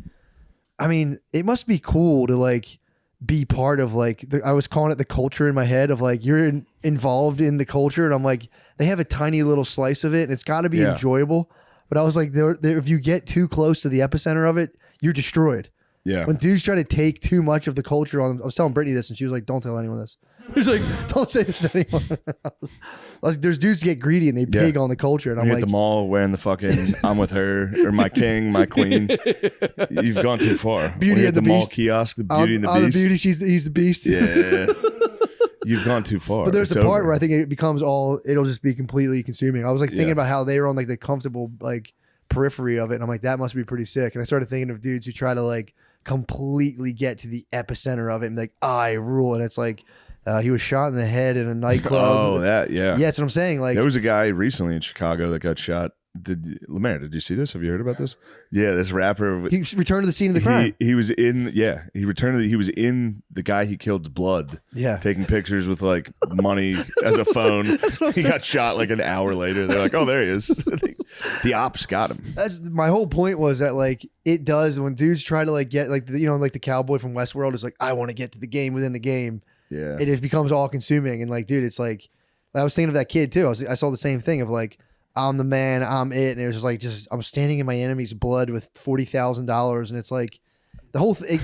Speaker 2: I mean, it must be cool to like be part of like, I was calling it the culture in my head of like, you're involved in the culture. And I'm like, they have a tiny little slice of it and it's got to be enjoyable. But I was like, if you get too close to the epicenter of it, you're destroyed.
Speaker 4: Yeah.
Speaker 2: When dudes try to take too much of the culture on, I was telling Brittany this and she was like, don't tell anyone this. She's like, don't say this to anyone. I was like, there's dudes get greedy and they pig on the culture. And I'm
Speaker 4: You're
Speaker 2: like,
Speaker 4: at the mall wearing the fucking I'm with her or my king, my queen. You've gone too far.
Speaker 2: Beauty and
Speaker 4: the
Speaker 2: the
Speaker 4: mall
Speaker 2: Beast.
Speaker 4: kiosk, the Beauty and the
Speaker 2: I'm
Speaker 4: Beast.
Speaker 2: the beauty, he's the beast.
Speaker 4: Yeah. You've gone too far.
Speaker 2: But there's
Speaker 4: It's
Speaker 2: a part
Speaker 4: over.
Speaker 2: where I think it becomes it'll just be completely consuming. I was like thinking
Speaker 4: Yeah.
Speaker 2: about how they were on like the comfortable like periphery of it. And I'm like, that must be pretty sick. And I started thinking of dudes who try to like completely get to the epicenter of it and be like, I rule. And it's like, he was shot in the head in a nightclub.
Speaker 4: Oh, that, yeah.
Speaker 2: Yeah, that's what I'm saying. Like,
Speaker 4: there was a guy recently in Chicago that got shot. Lemaire, did you see this? Have you heard about this? Yeah, this rapper.
Speaker 2: He returned to the scene of the crime.
Speaker 4: He was in. Yeah, he was in the guy he killed's blood.
Speaker 2: Yeah,
Speaker 4: taking pictures with like money as a phone. He got shot like an hour later. They're like, oh, there he is. The ops got him.
Speaker 2: That's my whole point was that like it does when dudes try to like get like like the cowboy from Westworld is like, I want to get to the game within the game.
Speaker 4: Yeah,
Speaker 2: it just becomes all consuming and like, dude, it's like I was thinking of that kid too. I saw the same thing of like, I'm the man, I'm it, and it was like I'm standing in my enemy's blood with $40,000, and it's like the whole thing.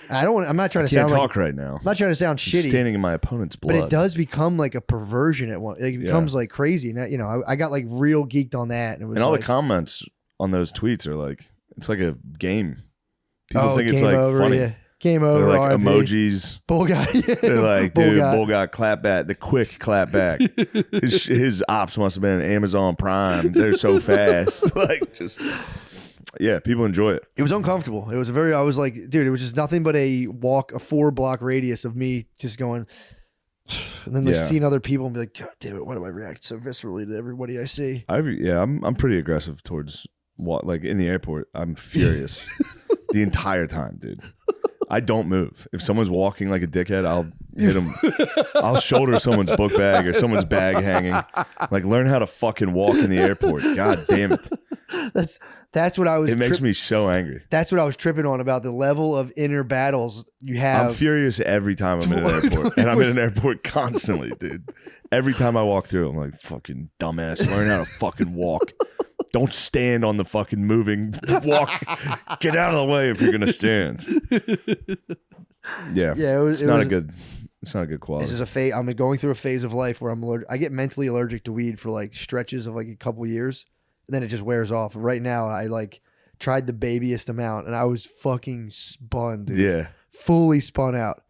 Speaker 2: I'm not trying to sound
Speaker 4: talk
Speaker 2: like,
Speaker 4: right now.
Speaker 2: I'm not trying to sound
Speaker 4: I'm
Speaker 2: shitty.
Speaker 4: standing in my opponent's blood,
Speaker 2: but it does become like a perversion at one. Like, it becomes like crazy, and that, I got like real geeked on that, and it was
Speaker 4: and all
Speaker 2: like,
Speaker 4: the comments on those tweets are like, it's like a game. People think it's
Speaker 2: game
Speaker 4: like
Speaker 2: over,
Speaker 4: funny.
Speaker 2: Yeah. Game over.
Speaker 4: They're like
Speaker 2: RIP.
Speaker 4: emojis.
Speaker 2: Bull guy.
Speaker 4: They're like,
Speaker 2: Bull
Speaker 4: dude,
Speaker 2: guy.
Speaker 4: bull guy, clap back. The quick clap back. his ops must have been Amazon Prime. They're so fast. Like, just, yeah, people enjoy it.
Speaker 2: It was uncomfortable. It was I was like, dude, it was just nothing but a 4-block radius of me just going, and then like seeing other people and be like, God damn it, why do I react so viscerally to everybody I see?
Speaker 4: I'm pretty aggressive towards like in the airport. I'm furious the entire time, dude. I don't move. If someone's walking like a dickhead, I'll hit them. I'll shoulder someone's book bag or someone's bag hanging. Like, learn how to fucking walk in the airport. God damn it.
Speaker 2: That's what I was.
Speaker 4: It makes me so angry.
Speaker 2: That's what I was tripping on about the level of inner battles you have.
Speaker 4: I'm furious every time I'm in an airport. And I'm in an airport constantly, dude. Every time I walk through, I'm like, fucking dumbass. Learn how to fucking walk. Don't stand on the fucking moving walk. Get out of the way if you're gonna stand. Yeah, it's not a good quality.
Speaker 2: This is a phase. I'm going through a phase of life where I get mentally allergic to weed for like stretches of like a couple years, and then it just wears off. Right now, I like tried the babyest amount, and I was fucking spun, dude.
Speaker 4: Yeah,
Speaker 2: fully spun out.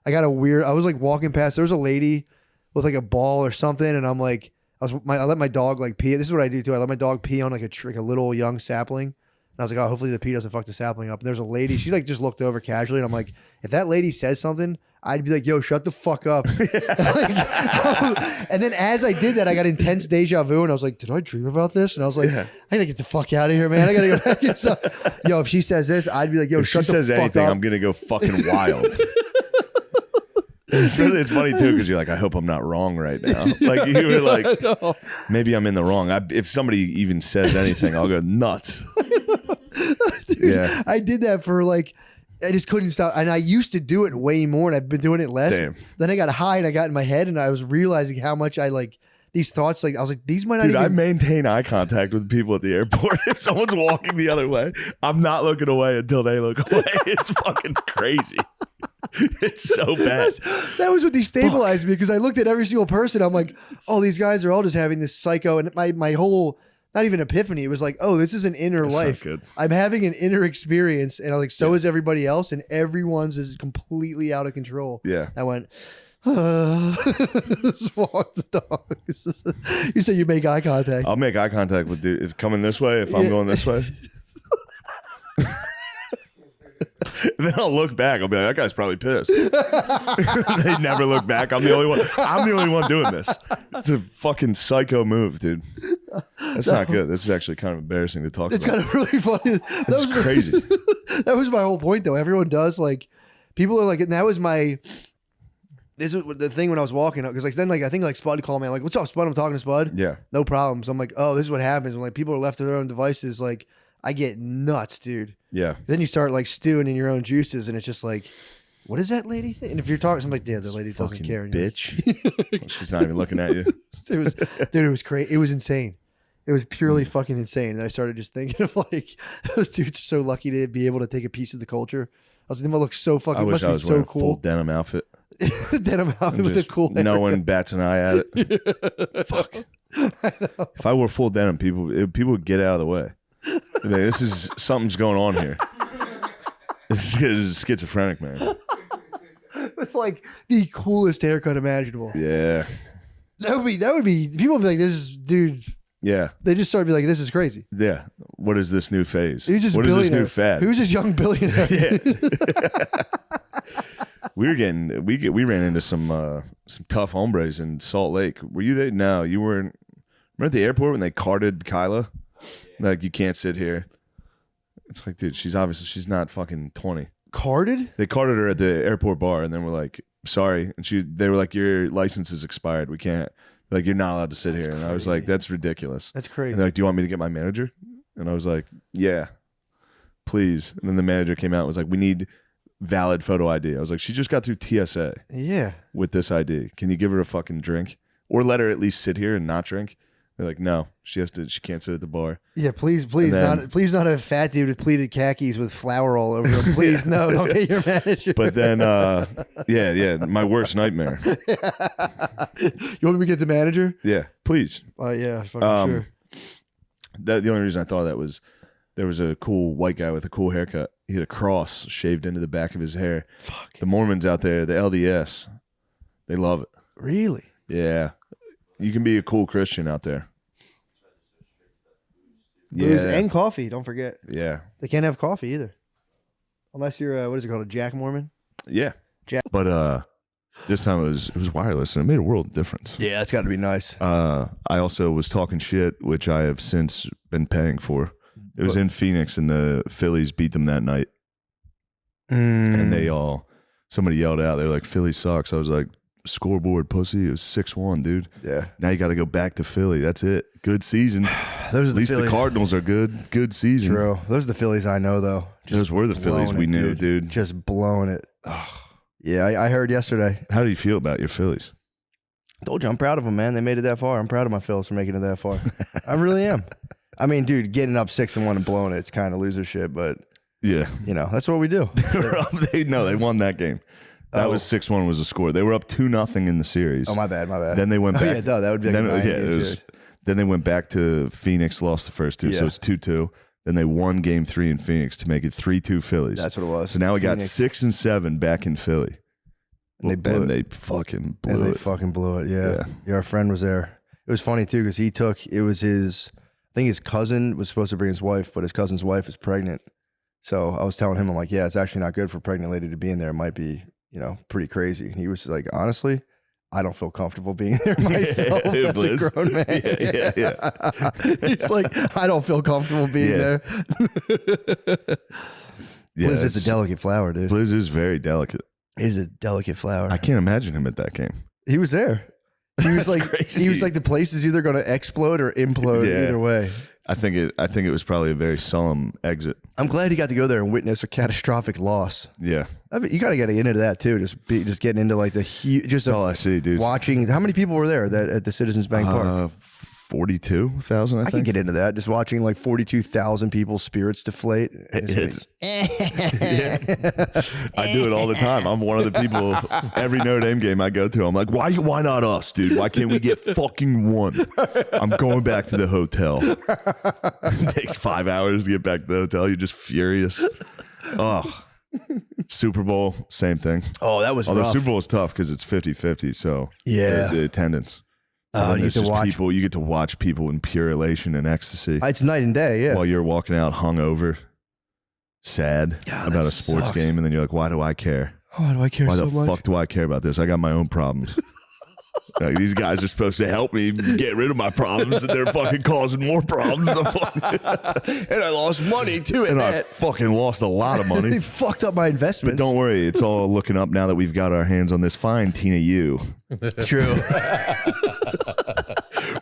Speaker 2: I was like walking past. There was a lady with like a ball or something, and I'm like. I let my dog like pee. This is what I do too. I let my dog pee on like a little young sapling. And I was like, oh, hopefully the pee doesn't fuck the sapling up. And there's a lady. She like just looked over casually. And I'm like, if that lady says something, I'd be like, yo, shut the fuck up. And then as I did that, I got intense deja vu. And I was like, did I dream about this? And I was like, I gotta get the fuck out of here, man. I gotta go back inside. Yo, if she says this, I'd be like, yo,
Speaker 4: if
Speaker 2: shut
Speaker 4: she
Speaker 2: the
Speaker 4: says
Speaker 2: fuck
Speaker 4: anything,
Speaker 2: up.
Speaker 4: I'm gonna go fucking wild. It's funny too because you're like, I hope I'm not wrong right now. Like you were like, maybe I'm in the wrong. If somebody even says anything, I'll go nuts.
Speaker 2: Dude,
Speaker 4: Yeah.
Speaker 2: I did that for like, I just couldn't stop. And I used to do it way more, and I've been doing it less.
Speaker 4: Damn.
Speaker 2: Then I got high and I got in my head, and I was realizing how much I like these thoughts. Like, I was like, these might not
Speaker 4: Dude,
Speaker 2: even.
Speaker 4: I maintain eye contact with people at the airport. If someone's walking the other way, I'm not looking away until they look away. It's fucking crazy. It's so bad.
Speaker 2: That was what destabilized me, because I looked at every single person. I'm like, oh, these guys are all just having this psycho. And my whole, not even epiphany, it was like, oh, this is an inner
Speaker 4: That's not
Speaker 2: life.
Speaker 4: good.
Speaker 2: I'm having an inner experience. And I was like, so is everybody else. And everyone's is completely out of control.
Speaker 4: Yeah.
Speaker 2: I went, just walk the dog. You said you make eye contact.
Speaker 4: I'll make eye contact with dude. If coming this way, if I'm going this way. And then I'll look back. I'll be like, that guy's probably pissed. They never look back. I'm the only one. I'm the only one doing this. It's a fucking psycho move, dude. That's not good. This is actually kind of embarrassing to talk
Speaker 2: It's
Speaker 4: about.
Speaker 2: kind of really funny. That
Speaker 4: That's
Speaker 2: was
Speaker 4: crazy.
Speaker 2: That was my whole point, though. Everyone does, like, people are like, and that was my. This is the thing when I was walking up, because like then like I think like Spud called me. I'm like, what's up, Spud? I'm talking to Spud.
Speaker 4: Yeah.
Speaker 2: No problems. I'm like, oh, this is what happens when like people are left to their own devices. Like, I get nuts, dude.
Speaker 4: Yeah.
Speaker 2: Then you start like stewing in your own juices, and it's just like, what does that lady think? And if you're talking, I'm like, yeah, the lady doesn't
Speaker 4: Fucking
Speaker 2: care.
Speaker 4: bitch. She's not even looking at you.
Speaker 2: It was, dude, it was crazy. It was insane. It was purely fucking insane. And I started just thinking of like, those dudes are so lucky to be able to take a piece of the culture. I was like, they must look so fucking.
Speaker 4: I wish
Speaker 2: Must
Speaker 4: I
Speaker 2: be
Speaker 4: was
Speaker 2: so
Speaker 4: wearing a
Speaker 2: cool.
Speaker 4: full denim outfit.
Speaker 2: Denim outfit with a cool.
Speaker 4: No one bats an eye at it. Fuck. If I wore full denim, people would get out of the way. Like, this is something's going on here. This is schizophrenic, man.
Speaker 2: With like the coolest haircut imaginable.
Speaker 4: Yeah.
Speaker 2: That would be people would be like, this is dude.
Speaker 4: Yeah.
Speaker 2: They just started to be like, this is crazy.
Speaker 4: Yeah. What is this new phase?
Speaker 2: He's just
Speaker 4: what is this new fad?
Speaker 2: Who's this young billionaire?
Speaker 4: Yeah. We ran into some tough hombres in Salt Lake. Were you there? No, you weren't. Remember at the airport when they carted Kyla? Like, you can't sit here. It's like, dude, she's not fucking 20.
Speaker 2: Carded?
Speaker 4: They carted her at the airport bar, and then we're like, sorry. And they were like, your license is expired. We can't. Like, you're not allowed to sit here. And I was like, that's ridiculous.
Speaker 2: That's crazy.
Speaker 4: And they're like, do you want me to get my manager? And I was like, yeah, please. And then the manager came out and was like, we need valid photo ID. I was like, she just got through TSA.
Speaker 2: Yeah.
Speaker 4: With this ID. Can you give her a fucking drink? Or let her at least sit here and not drink? They're like, no, she can't sit at the bar.
Speaker 2: Yeah, please,
Speaker 4: then,
Speaker 2: not a fat dude with pleated khakis with flour all over him. Please, no, don't get your manager.
Speaker 4: But then, yeah, my worst nightmare.
Speaker 2: You want me to get the manager?
Speaker 4: Yeah, please.
Speaker 2: Yeah, fucking sure.
Speaker 4: The only reason I thought that was there was a cool white guy with a cool haircut. He had a cross shaved into the back of his hair.
Speaker 2: Fuck.
Speaker 4: The Mormons out there, the LDS, they love it.
Speaker 2: Really?
Speaker 4: Yeah. You can be a cool Christian out there.
Speaker 2: Booze and coffee, don't forget.
Speaker 4: Yeah.
Speaker 2: They can't have coffee either. Unless you're, what is it called, a Jack Mormon?
Speaker 4: Yeah.
Speaker 2: Jack.
Speaker 4: But this time it was wireless, and it made a world of difference.
Speaker 2: Yeah, that's got to be nice.
Speaker 4: I also was talking shit, which I have since been paying for. It was in Phoenix, and the Phillies beat them that night. And somebody yelled out, they were like, Philly sucks. I was like, scoreboard pussy. It was 6-1, dude.
Speaker 2: Yeah.
Speaker 4: Now you got to go back to Philly. That's it. Good season.
Speaker 2: Those are
Speaker 4: At least the
Speaker 2: Phillies.
Speaker 4: Cardinals are good. Good season.
Speaker 2: True. Those are the Phillies I know, though.
Speaker 4: Those were the Phillies we knew, dude.
Speaker 2: Just blowing it. Yeah, I heard yesterday.
Speaker 4: How do you feel about your Phillies?
Speaker 2: Told you, I'm proud of them, man. They made it that far. I'm proud of my Phillies for making it that far. I really am. I mean, dude, getting up 6-1 and blowing it's kind of loser shit, but
Speaker 4: yeah,
Speaker 2: that's what we do.
Speaker 4: They won that game. That was 6-1 was the score. They were up 2-0 in the series.
Speaker 2: Oh, my bad.
Speaker 4: Then they went back.
Speaker 2: Yeah, duh, that would be like
Speaker 4: then they went back to Phoenix, lost the first two, so it's 2-2. Then they won game 3 in Phoenix to make it 3-2 Phillies.
Speaker 2: That's what it was.
Speaker 4: So now we got
Speaker 2: Phoenix.
Speaker 4: 6 and 7 back in Philly.
Speaker 2: And they blew it.
Speaker 4: They fucking blew
Speaker 2: And
Speaker 4: it.
Speaker 2: they fucking blew it. Yeah. Our friend was there. It was funny too because it was his. I think his cousin was supposed to bring his wife, but his cousin's wife is pregnant. So I was telling him, I'm like, yeah, it's actually not good for a pregnant lady to be in there. It might be, pretty crazy. And he was like, honestly, I don't feel comfortable being there myself as a grown man.
Speaker 4: Yeah.
Speaker 2: He's like, I don't feel comfortable being there.
Speaker 4: Yeah,
Speaker 2: Blizz is a delicate flower, dude.
Speaker 4: Blizz is very delicate.
Speaker 2: He's a delicate flower.
Speaker 4: I can't imagine him at that game.
Speaker 2: He was there. He was like,
Speaker 4: crazy.
Speaker 2: he was like, the place is either going to explode or implode.
Speaker 4: Yeah.
Speaker 2: Either way.
Speaker 4: I think it was probably a very solemn exit.
Speaker 2: I'm glad he got to go there and witness a catastrophic loss.
Speaker 4: Yeah.
Speaker 2: I mean, you got to get into that too. Just getting into like the huge. Just
Speaker 4: That's all I see, dude.
Speaker 2: Watching. How many people were there at the Citizens Bank Park?
Speaker 4: 42,000.
Speaker 2: I can get into that. Just watching like 42,000 people's spirits deflate.
Speaker 4: It's yeah. I do it all the time. I'm one of the people. Every Notre Dame game I go to, I'm like, why not us, dude? Why can't we get fucking one? I'm going back to the hotel. It takes 5 hours to get back to the hotel. You're just furious. Oh, Super Bowl, same thing.
Speaker 2: Oh, that was
Speaker 4: Although
Speaker 2: rough.
Speaker 4: Super Bowl is tough because it's 50-50. So
Speaker 2: Yeah.
Speaker 4: the attendance.
Speaker 2: You
Speaker 4: And
Speaker 2: get
Speaker 4: it's
Speaker 2: to
Speaker 4: just
Speaker 2: watch-
Speaker 4: people. You get to watch people in pure elation and ecstasy.
Speaker 2: It's night and day. Yeah.
Speaker 4: While you're walking out hungover, sad about
Speaker 2: that
Speaker 4: a sports
Speaker 2: sucks.
Speaker 4: game, and then you're like, why do I care?
Speaker 2: Why do I care
Speaker 4: Why
Speaker 2: so
Speaker 4: the
Speaker 2: much?
Speaker 4: fuck do I care about this? I got my own problems. Like, these guys are supposed to help me get rid of my problems, and they're fucking causing more problems.
Speaker 2: And I lost money too.
Speaker 4: And I fucking lost a lot of money.
Speaker 2: They fucked up my
Speaker 4: But
Speaker 2: investments.
Speaker 4: don't worry, it's all looking up now that we've got our hands on this fine Tina U.
Speaker 2: True.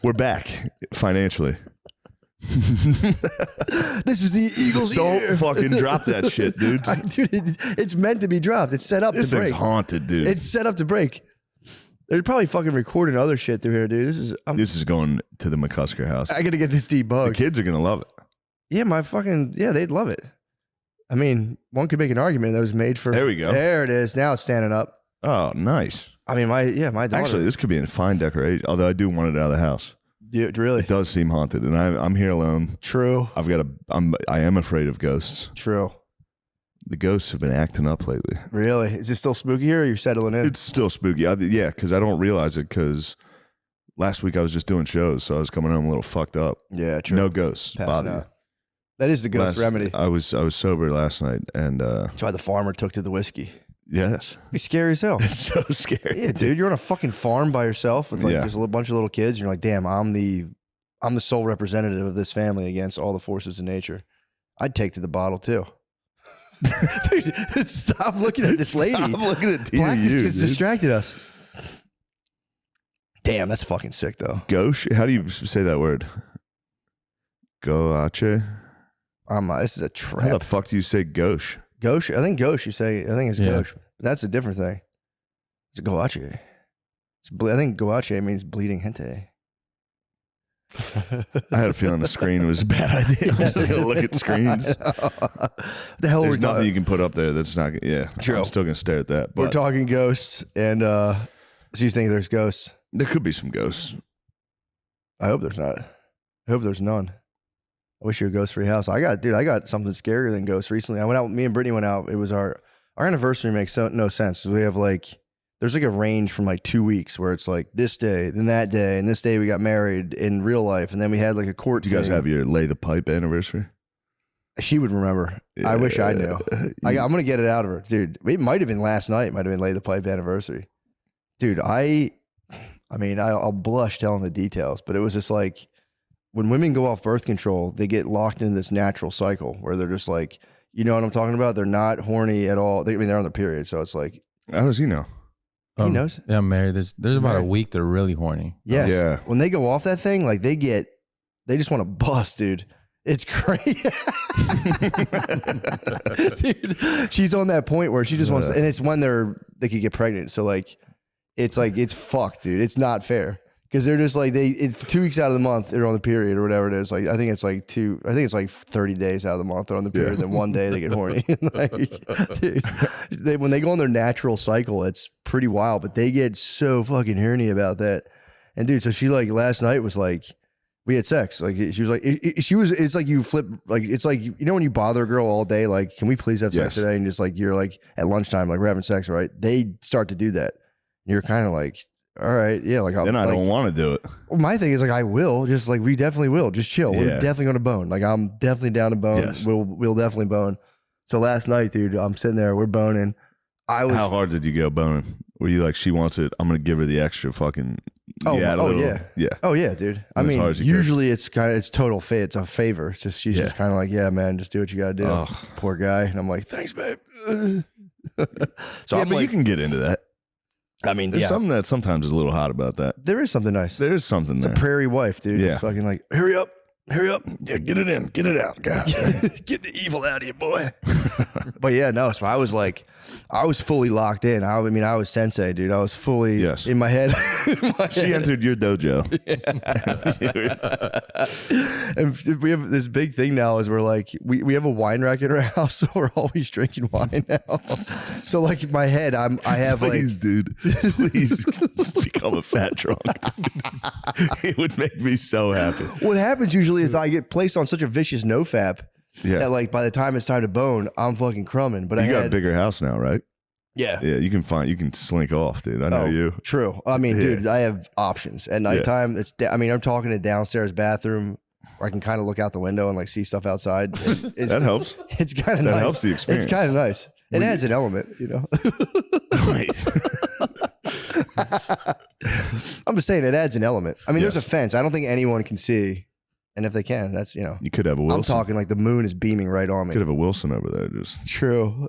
Speaker 4: We're back financially.
Speaker 2: This is the Eagles'
Speaker 4: Don't
Speaker 2: year.
Speaker 4: fucking drop that shit, dude.
Speaker 2: Dude, it's meant to be dropped. It's set up
Speaker 4: This
Speaker 2: to break.
Speaker 4: thing's haunted, dude.
Speaker 2: It's set up to break. They're probably fucking recording other shit through here, dude.
Speaker 4: This is going to the McCusker house.
Speaker 2: I gotta get this
Speaker 4: The
Speaker 2: debugged.
Speaker 4: kids are gonna love it.
Speaker 2: Yeah, they'd love it. I mean, one could make an argument that was made for.
Speaker 4: There we go.
Speaker 2: There it is. Now it's standing up.
Speaker 4: Oh, nice.
Speaker 2: I mean, my daughter.
Speaker 4: Actually, this could be a fine decoration. Although I do want it out of the house.
Speaker 2: Yeah, really.
Speaker 4: It does seem haunted, and I'm here alone.
Speaker 2: True.
Speaker 4: I am afraid of ghosts.
Speaker 2: True.
Speaker 4: The ghosts have been acting up lately.
Speaker 2: Really? Is it still spooky here, or you're settling in?
Speaker 4: It's still spooky. Yeah, because I don't realize it. Because last week I was just doing shows, so I was coming home a little fucked up.
Speaker 2: Yeah, true.
Speaker 4: No ghosts
Speaker 2: Passing
Speaker 4: bother
Speaker 2: out.
Speaker 4: you.
Speaker 2: That is the ghost remedy.
Speaker 4: I was sober last night, and
Speaker 2: That's why the farmer took to the whiskey.
Speaker 4: yes,
Speaker 2: It'd be scary as hell.
Speaker 4: it's so scary.
Speaker 2: Yeah, dude, you're on a fucking farm by yourself with like
Speaker 4: Yeah.
Speaker 2: just a bunch of little kids. And you're like, damn, I'm the sole representative of this family against all the forces of nature. I'd take to the bottle too. Dude, stop looking at this lady.
Speaker 4: Stop looking at Tina
Speaker 2: Blackness
Speaker 4: U,
Speaker 2: gets
Speaker 4: dude.
Speaker 2: distracted us. Damn, that's fucking sick though.
Speaker 4: Gauche? How do you say that word? Goache?
Speaker 2: This is a
Speaker 4: How
Speaker 2: trap.
Speaker 4: the fuck do you say gauche?
Speaker 2: Gauche. I think gauche. You say. I think it's
Speaker 4: Yeah.
Speaker 2: gauche. That's a different thing. It's goache. I think goache means bleeding gente.
Speaker 4: I had a feeling the screen was a bad idea. I'm just gonna look at screens.
Speaker 2: The hell
Speaker 4: There's
Speaker 2: we're
Speaker 4: nothing
Speaker 2: talking.
Speaker 4: you can put up there that's not. Yeah,
Speaker 2: True.
Speaker 4: I'm still gonna stare at that.
Speaker 2: We're
Speaker 4: But
Speaker 2: talking ghosts, and so you think there's ghosts?
Speaker 4: there could be some ghosts.
Speaker 2: I hope there's not. I hope there's none. I wish you were a ghost-free house. I got something scarier than ghosts recently. I went out. Me and Brittany went out. It was our anniversary. Makes no sense. We have there's like a range from like 2 weeks where it's like this day, then that day, and this day we got married in real life, and then we had like a court.
Speaker 4: Do you guys
Speaker 2: thing.
Speaker 4: have your lay the pipe anniversary?
Speaker 2: She would remember. I wish I knew. I'm gonna get it out of her, dude. It might have been last night. Might have been lay the pipe anniversary, dude. I mean, I'll blush telling the details, but it was just like when women go off birth control, they get locked into this natural cycle where they're just like, you know what I'm talking about? They're not horny at all. They're on their period, so it's like,
Speaker 4: how does he know?
Speaker 2: He knows.
Speaker 16: Yeah, I'm married. There's about a week they're really horny.
Speaker 2: Yes.
Speaker 4: Yeah.
Speaker 2: When they go off that thing, like they just want to bust, dude. It's crazy. Dude, she's on that point where she just wants to, and it's when they could get pregnant. So it's fucked, dude. It's not fair. Because they're just like 2 weeks out of the month they're on the period or whatever it is. Like I think it's like 30 days out of the month they're on the period. Then one day they get horny. Dude, when they go on their natural cycle, it's pretty wild. But they get so fucking horny about that. And dude, so she like last night was like, we had sex. Like she was like, it's like you flip, like it's like you know when you bother a girl all day, like can we please have sex
Speaker 4: Yes.
Speaker 2: today? And just like you're like at lunchtime, like we're having sex, right? They start to do that. You're kind of like, all right, yeah, like
Speaker 4: Then I don't want to do it.
Speaker 2: Well, my thing is like I will, just like we definitely will, just chill. We're
Speaker 4: Yeah.
Speaker 2: definitely gonna bone. Like I'm definitely down to bone.
Speaker 4: Yes.
Speaker 2: We'll definitely bone. So last night, dude, I'm sitting there, we're boning.
Speaker 4: How hard did you go boning? Were you like, she wants it, I'm gonna give her the extra fucking?
Speaker 2: Yeah,
Speaker 4: yeah.
Speaker 2: Oh yeah, dude. I
Speaker 4: As
Speaker 2: mean,
Speaker 4: hard as you could.
Speaker 2: usually it's total fit. It's a favor. It's just she's just kind of like, yeah, man, just do what you gotta do.
Speaker 4: Oh.
Speaker 2: Poor guy. And I'm like, thanks, babe.
Speaker 11: So
Speaker 4: yeah,
Speaker 11: I'm
Speaker 4: but
Speaker 11: like,
Speaker 4: you can get into that.
Speaker 11: I mean,
Speaker 4: There's
Speaker 11: yeah,
Speaker 4: something that sometimes is a little hot about that.
Speaker 11: there is something nice.
Speaker 4: There is something
Speaker 11: It's
Speaker 4: there.
Speaker 11: a prairie wife, dude.
Speaker 4: Yeah.
Speaker 11: Just fucking like, hurry up.
Speaker 4: Yeah, get it in, get it out, God.
Speaker 11: Get the evil out of you, boy. But yeah, no. So I was like, I was fully locked in. I mean, I was sensei, dude. I was fully in my head.
Speaker 4: She entered your dojo.
Speaker 11: And we have this big thing now is we're like, we have a wine rack in our house, so we're always drinking wine now. So like in my head, I have
Speaker 4: Please,
Speaker 11: like,
Speaker 4: dude, please become a fat drunk. It would make me so happy.
Speaker 11: what happens usually is I get placed on such a vicious nofap that like by the time it's time to bone, I'm fucking crumbing. But
Speaker 4: You
Speaker 11: I
Speaker 4: got a
Speaker 11: had,
Speaker 4: bigger house now, right?
Speaker 11: Yeah.
Speaker 4: Yeah, you can slink off, dude. I know you.
Speaker 11: True. I mean,
Speaker 4: Yeah.
Speaker 11: dude, I have options. At nighttime, I'm talking a downstairs bathroom where I can kind of look out the window and like see stuff outside.
Speaker 4: That helps.
Speaker 11: It's kind of
Speaker 4: That
Speaker 11: nice.
Speaker 4: helps the experience.
Speaker 11: It's kind of nice. It adds an element, you know. I'm just saying it adds an element. I mean, there's a fence. I don't think anyone can see. And if they can, that's, you know.
Speaker 4: You could have a Wilson.
Speaker 11: I'm talking like the moon is beaming right on me.
Speaker 4: Could have a Wilson over there. Just
Speaker 11: True.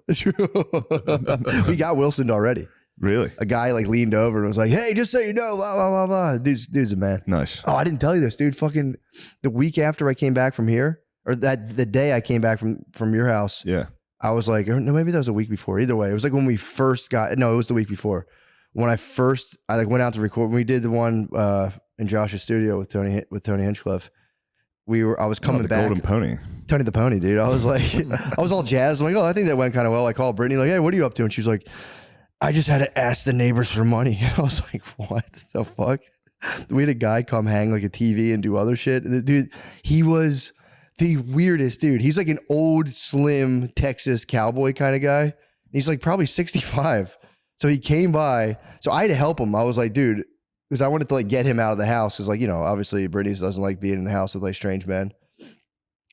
Speaker 11: We got Wilsoned already.
Speaker 4: Really?
Speaker 11: A guy like leaned over and was like, "Hey, just so you know, blah blah blah blah." Dude's a man.
Speaker 4: Nice.
Speaker 11: Oh, I didn't tell you this, dude. Fucking the week after I came back from here, or the day I came back from your house.
Speaker 4: Yeah.
Speaker 11: I was like, or no, maybe that was a week before. Either way, it was like when we first got. No, it was the week before. When I like went out to record. When we did the one in Josh's studio with Tony Hinchcliffe. I was coming back.
Speaker 4: Golden Pony.
Speaker 11: Tony the Pony, dude. I was like, I was all jazzed. I'm like, oh, I think that went kind of well. I called Brittany, like, hey, what are you up to? And she's like, I just had to ask the neighbors for money. I was like, what the fuck? We had a guy come hang like a TV and do other shit. And the dude, he was the weirdest dude. He's like an old, slim Texas cowboy kind of guy. He's like probably 65. So he came by. So I had to help him. I was like, dude, because I wanted to like get him out of the house. Because like, you know, obviously Brittany doesn't like being in the house with like strange men.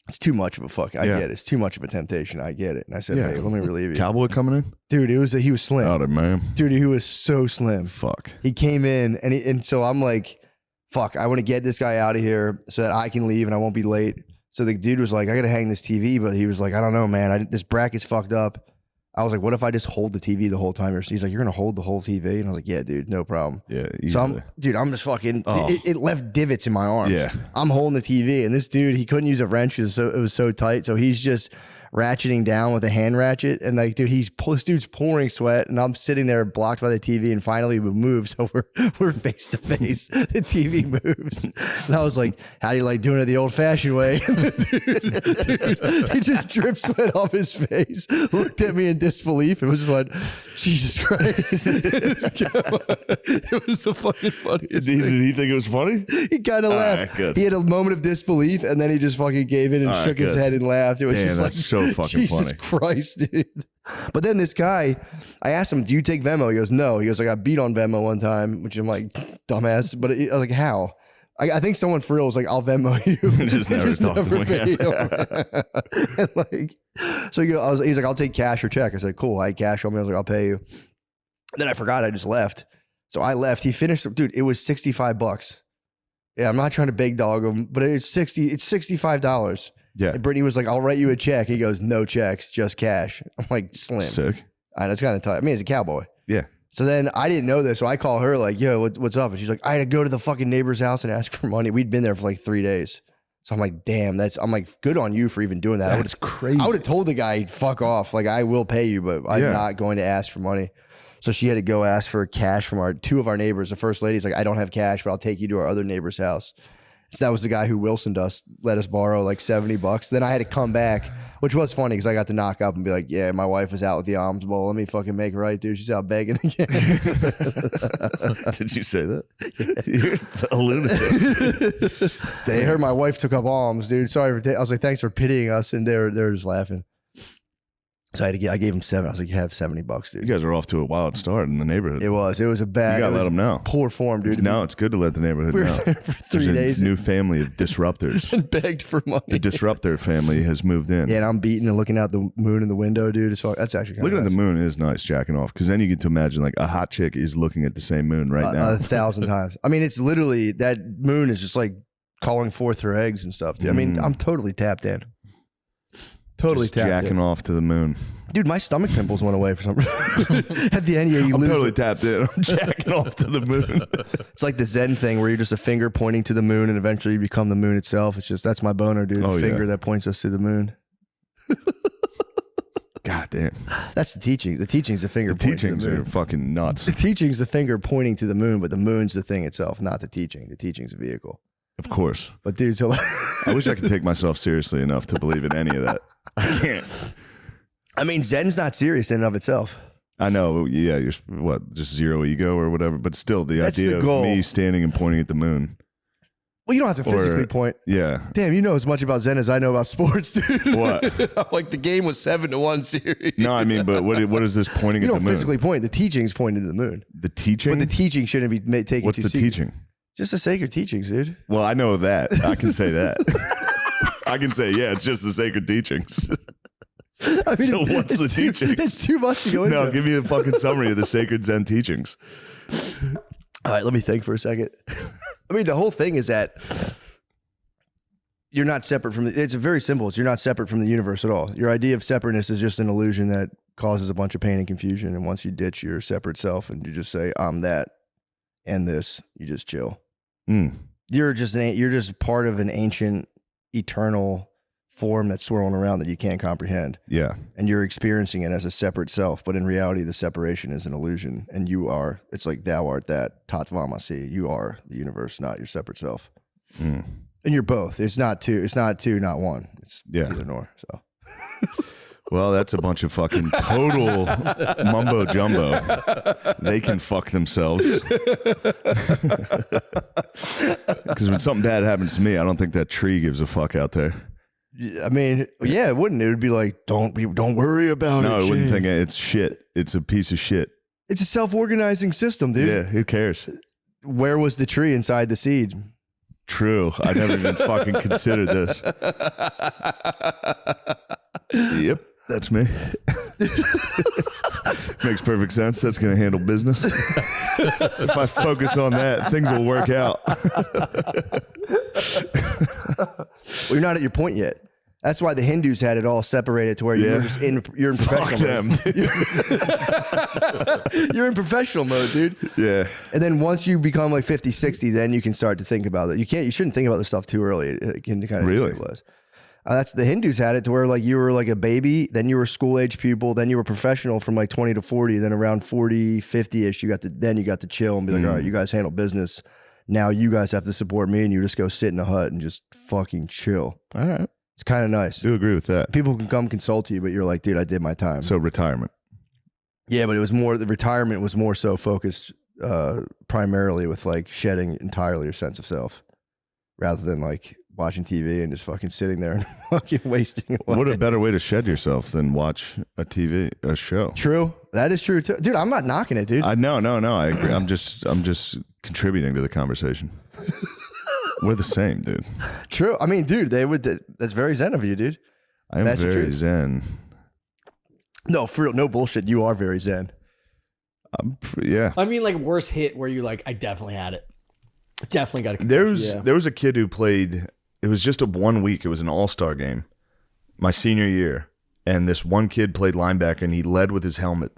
Speaker 11: It's too much of a fuck. I get it. It's too much of a temptation. I get it. And I said, hey, let me relieve you.
Speaker 4: Cowboy coming in?
Speaker 11: Dude, he was slim.
Speaker 4: Oh, man.
Speaker 11: Dude, he was so slim.
Speaker 4: Fuck.
Speaker 11: He came in and so I'm like, fuck, I want to get this guy out of here so that I can leave and I won't be late. So the dude was like, I got to hang this TV. But he was like, I don't know, man. This bracket's fucked up. I was like, what if I just hold the TV the whole time? He's like, you're going to hold the whole TV? And I was like, yeah, dude, no problem.
Speaker 4: Yeah.
Speaker 11: So I'm just fucking,
Speaker 4: Oh.
Speaker 11: it left divots in my arms.
Speaker 4: Yeah.
Speaker 11: I'm holding the TV and this dude, he couldn't use a wrench because it was so tight. So he's just ratcheting down with a hand ratchet. And like, dude, this dude's pouring sweat and I'm sitting there blocked by the TV and finally we move. So we're face to face. The TV moves. And I was like, how do you like doing it the old fashioned way? Dude, he just dripped sweat off his face, looked at me in disbelief. It was like, Jesus Christ. It was the fucking funniest
Speaker 4: Did
Speaker 11: thing.
Speaker 4: he think it was funny?
Speaker 11: He kind of
Speaker 4: All
Speaker 11: laughed.
Speaker 4: right, good.
Speaker 11: He had a moment of disbelief, and then he just fucking gave in and
Speaker 4: All right,
Speaker 11: shook his
Speaker 4: good.
Speaker 11: head and laughed. It was
Speaker 4: Damn,
Speaker 11: just like,
Speaker 4: that's so fucking
Speaker 11: Jesus
Speaker 4: funny.
Speaker 11: Christ, dude. But then this guy, I asked him, do you take Venmo? He goes, no. He goes, I got beat on Venmo one time, which I'm like, dumbass. But I was like, how? I think someone for real was like, I'll Venmo you.
Speaker 4: Just never talked to him.
Speaker 11: paid him. And like, so he's like, I'll take cash or check. I said, cool. I had cash on me. I was like, I'll pay you. Then I forgot. I just left. So I left. He finished. Dude, it was $65. Yeah, I'm not trying to big dog him, but it's $65.
Speaker 4: Yeah.
Speaker 11: And Brittany was like, I'll write you a check. He goes, no checks, just cash. I'm like, slim.
Speaker 4: Sick.
Speaker 11: That's kind of tight. I mean, he's a cowboy.
Speaker 4: Yeah.
Speaker 11: So then I didn't know this. So I call her like, yo, what's up? And she's like, I had to go to the fucking neighbor's house and ask for money. We'd been there for like 3 days. So I'm like, damn, I'm like, good on you for even doing that.
Speaker 4: That's crazy.
Speaker 11: I would have told the guy, fuck off. Like, I will pay you, but I'm not going to ask for money. So she had to go ask for cash from two of our neighbors. The first lady's like, I don't have cash, but I'll take you to our other neighbor's house. So that was the guy who Wilsoned us, let us borrow like $70. Then I had to come back, which was funny because I got to knock up and be like, yeah, my wife was out with the alms bowl. Let me fucking make it right, dude. She's out begging again.
Speaker 4: Did you say that? You're a lunatic.
Speaker 11: They heard my wife took up alms, dude. Sorry for I was like, thanks for pitying us. And they're just laughing. So I gave him $7. I was like, you have $70, dude.
Speaker 4: You guys are off to a wild start in the neighborhood.
Speaker 11: It was a bad.
Speaker 4: You gotta let them know.
Speaker 11: Poor form, dude.
Speaker 4: Now it's good to let the neighborhood
Speaker 11: We were
Speaker 4: know.
Speaker 11: there for 3
Speaker 4: There's a
Speaker 11: days.
Speaker 4: new family of disruptors.
Speaker 11: And begged for money.
Speaker 4: The disruptor family has moved in.
Speaker 11: Yeah, and I'm beating and looking out the moon in the window, dude. So that's actually kind
Speaker 4: Looking
Speaker 11: of
Speaker 4: at the moon is nice, jacking off, because then you get to imagine like a hot chick is looking at the same moon right now.
Speaker 11: 1,000 times. I mean, it's literally that moon is just like calling forth her eggs and stuff, dude. I mean, I'm totally tapped in.
Speaker 2: Totally
Speaker 4: Just
Speaker 2: tapped
Speaker 4: jacking
Speaker 2: in.
Speaker 4: off to the moon.
Speaker 2: Dude, my stomach pimples went away for some reason. At the end, you
Speaker 4: I'm
Speaker 2: lose
Speaker 4: totally
Speaker 2: it.
Speaker 4: tapped in. I'm jacking off to the moon.
Speaker 2: It's like the Zen thing where you're just a finger pointing to the moon and eventually you become the moon itself. It's just, that's my boner, dude.
Speaker 4: Oh,
Speaker 2: The finger
Speaker 4: yeah.
Speaker 2: that points us to the moon.
Speaker 4: God damn.
Speaker 2: That's the teaching. The teaching's the finger
Speaker 4: The
Speaker 2: pointing to
Speaker 4: teachings
Speaker 2: the
Speaker 4: are
Speaker 2: moon.
Speaker 4: fucking nuts.
Speaker 2: The teaching's the finger pointing to the moon, but the moon's the thing itself, not the teaching. The teaching's a vehicle.
Speaker 4: Of course.
Speaker 2: But dude, so
Speaker 4: I wish I could take myself seriously enough to believe in any of that. I can't.
Speaker 2: I mean, Zen's not serious in and of itself.
Speaker 4: I know. Yeah, you're what? Just zero ego or whatever. But still, the
Speaker 2: That's
Speaker 4: idea
Speaker 2: the
Speaker 4: of
Speaker 2: goal.
Speaker 4: me standing and pointing at the moon.
Speaker 2: Well, you don't have to physically
Speaker 4: Or-
Speaker 2: point.
Speaker 4: Yeah.
Speaker 2: Damn, you know as much about Zen as I know about sports, dude.
Speaker 4: What?
Speaker 2: Like the game was 7-1 series.
Speaker 4: No, I mean, but what is this pointing
Speaker 2: You
Speaker 4: at the
Speaker 2: don't
Speaker 4: moon?
Speaker 2: physically point. The teaching's pointing to the moon.
Speaker 4: The teaching?
Speaker 2: But the teaching shouldn't be taken
Speaker 4: What's
Speaker 2: too
Speaker 4: the
Speaker 2: seriously.
Speaker 4: teaching?
Speaker 2: Just the sacred teachings, dude.
Speaker 4: Well, I know that. I can say that. I can say, yeah, it's just the sacred teachings.
Speaker 2: I mean,
Speaker 4: So what's
Speaker 2: it's
Speaker 4: the
Speaker 2: too-
Speaker 4: teaching?
Speaker 2: It's too much to go into.
Speaker 4: No, give me a fucking summary of the sacred Zen teachings.
Speaker 2: All right, let me think for a second. I mean, the whole thing is that you're not separate from the. It's very simple. It's you're not separate from the universe at all. Your idea of separateness is just an illusion that causes a bunch of pain and confusion. And once you ditch your separate self and you just say, "I'm that," and this, you just chill. You're just part of an ancient, eternal form that's swirling around that you can't comprehend.
Speaker 4: Yeah.
Speaker 2: And you're experiencing it as a separate self, but in reality, the separation is an illusion. And you are. It's like thou art that tatvamasi. You are the universe, not your separate self.
Speaker 4: Mm.
Speaker 2: And you're both. It's not two. It's not two, not one. It's either nor. So.
Speaker 4: Well, that's a bunch of fucking total mumbo jumbo. They can fuck themselves. Because when something bad happens to me, I don't think that tree gives a fuck out there.
Speaker 2: I mean, yeah, it wouldn't. It would be like, don't worry about it.
Speaker 4: No, I wouldn't
Speaker 2: Shane.
Speaker 4: think it's shit. It's a piece of shit.
Speaker 2: It's a self-organizing system, dude.
Speaker 4: Yeah, who cares?
Speaker 2: Where was the tree inside the seed?
Speaker 4: True. I never even fucking considered this. Yep, that's me. Makes perfect sense. That's going to handle business. If I focus on that, things will work out.
Speaker 2: Well, you're not at your point yet. That's why the Hindus had it all separated to where you're just you're in professional
Speaker 4: Fuck
Speaker 2: mode. You're in professional mode, dude.
Speaker 4: Yeah.
Speaker 2: And then once you become like 50, 60, then you can start to think about it. You shouldn't think about this stuff too early. It can kind of
Speaker 4: Really?
Speaker 2: destabilize. That's the Hindus had it to where like you were like a baby, then you were school age pupil, then you were professional from like 20 to 40, then around 40, 50-ish, you got to chill and be like, all right, you guys handle business. Now you guys have to support me and you just go sit in a hut and just fucking chill.
Speaker 4: All right.
Speaker 2: It's kind of nice.
Speaker 4: I do agree with that.
Speaker 2: People can come consult you, but you're like, dude, I did my time.
Speaker 4: So retirement.
Speaker 2: Yeah, but it was more, the retirement was more so focused primarily with like shedding entirely your sense of self rather than like watching TV and just fucking sitting there and fucking wasting away.
Speaker 4: What a better way to shed yourself than watch a show.
Speaker 2: True. That is true too. Dude, I'm not knocking it, dude.
Speaker 4: No, I agree. I'm just contributing to the conversation. We're the same, dude.
Speaker 2: True. I mean, dude, that's very zen of you, dude.
Speaker 4: I am
Speaker 2: That's the
Speaker 4: very
Speaker 2: truth.
Speaker 4: zen.
Speaker 2: No, for real, no bullshit. You are very zen.
Speaker 4: Yeah.
Speaker 20: I mean, like worst hit where you're like, I definitely had it. Definitely got a
Speaker 4: There
Speaker 20: concussion.
Speaker 4: was a kid who played. It was just a 1 week. It was an all-star game, my senior year, and this one kid played linebacker and he led with his helmet,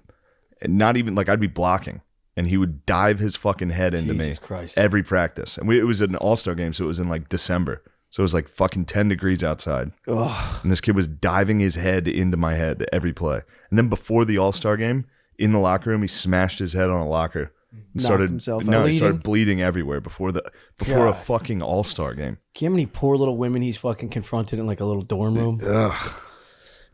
Speaker 4: and not even like I'd be blocking, and he would dive his fucking head into
Speaker 20: Jesus
Speaker 4: me
Speaker 20: Christ.
Speaker 4: every practice. And it was an all-star game, so it was in like December, so it was like fucking 10 degrees outside, and this kid was diving his head into my head every play. And then before the all-star game, in the locker room, he smashed his head on a locker. And
Speaker 15: Knocked himself
Speaker 4: no,
Speaker 15: out.
Speaker 4: he started bleeding everywhere before a
Speaker 20: God.
Speaker 4: fucking all-star game.
Speaker 20: Can you how many poor little women he's fucking confronted in like a little dorm room?
Speaker 4: Ugh.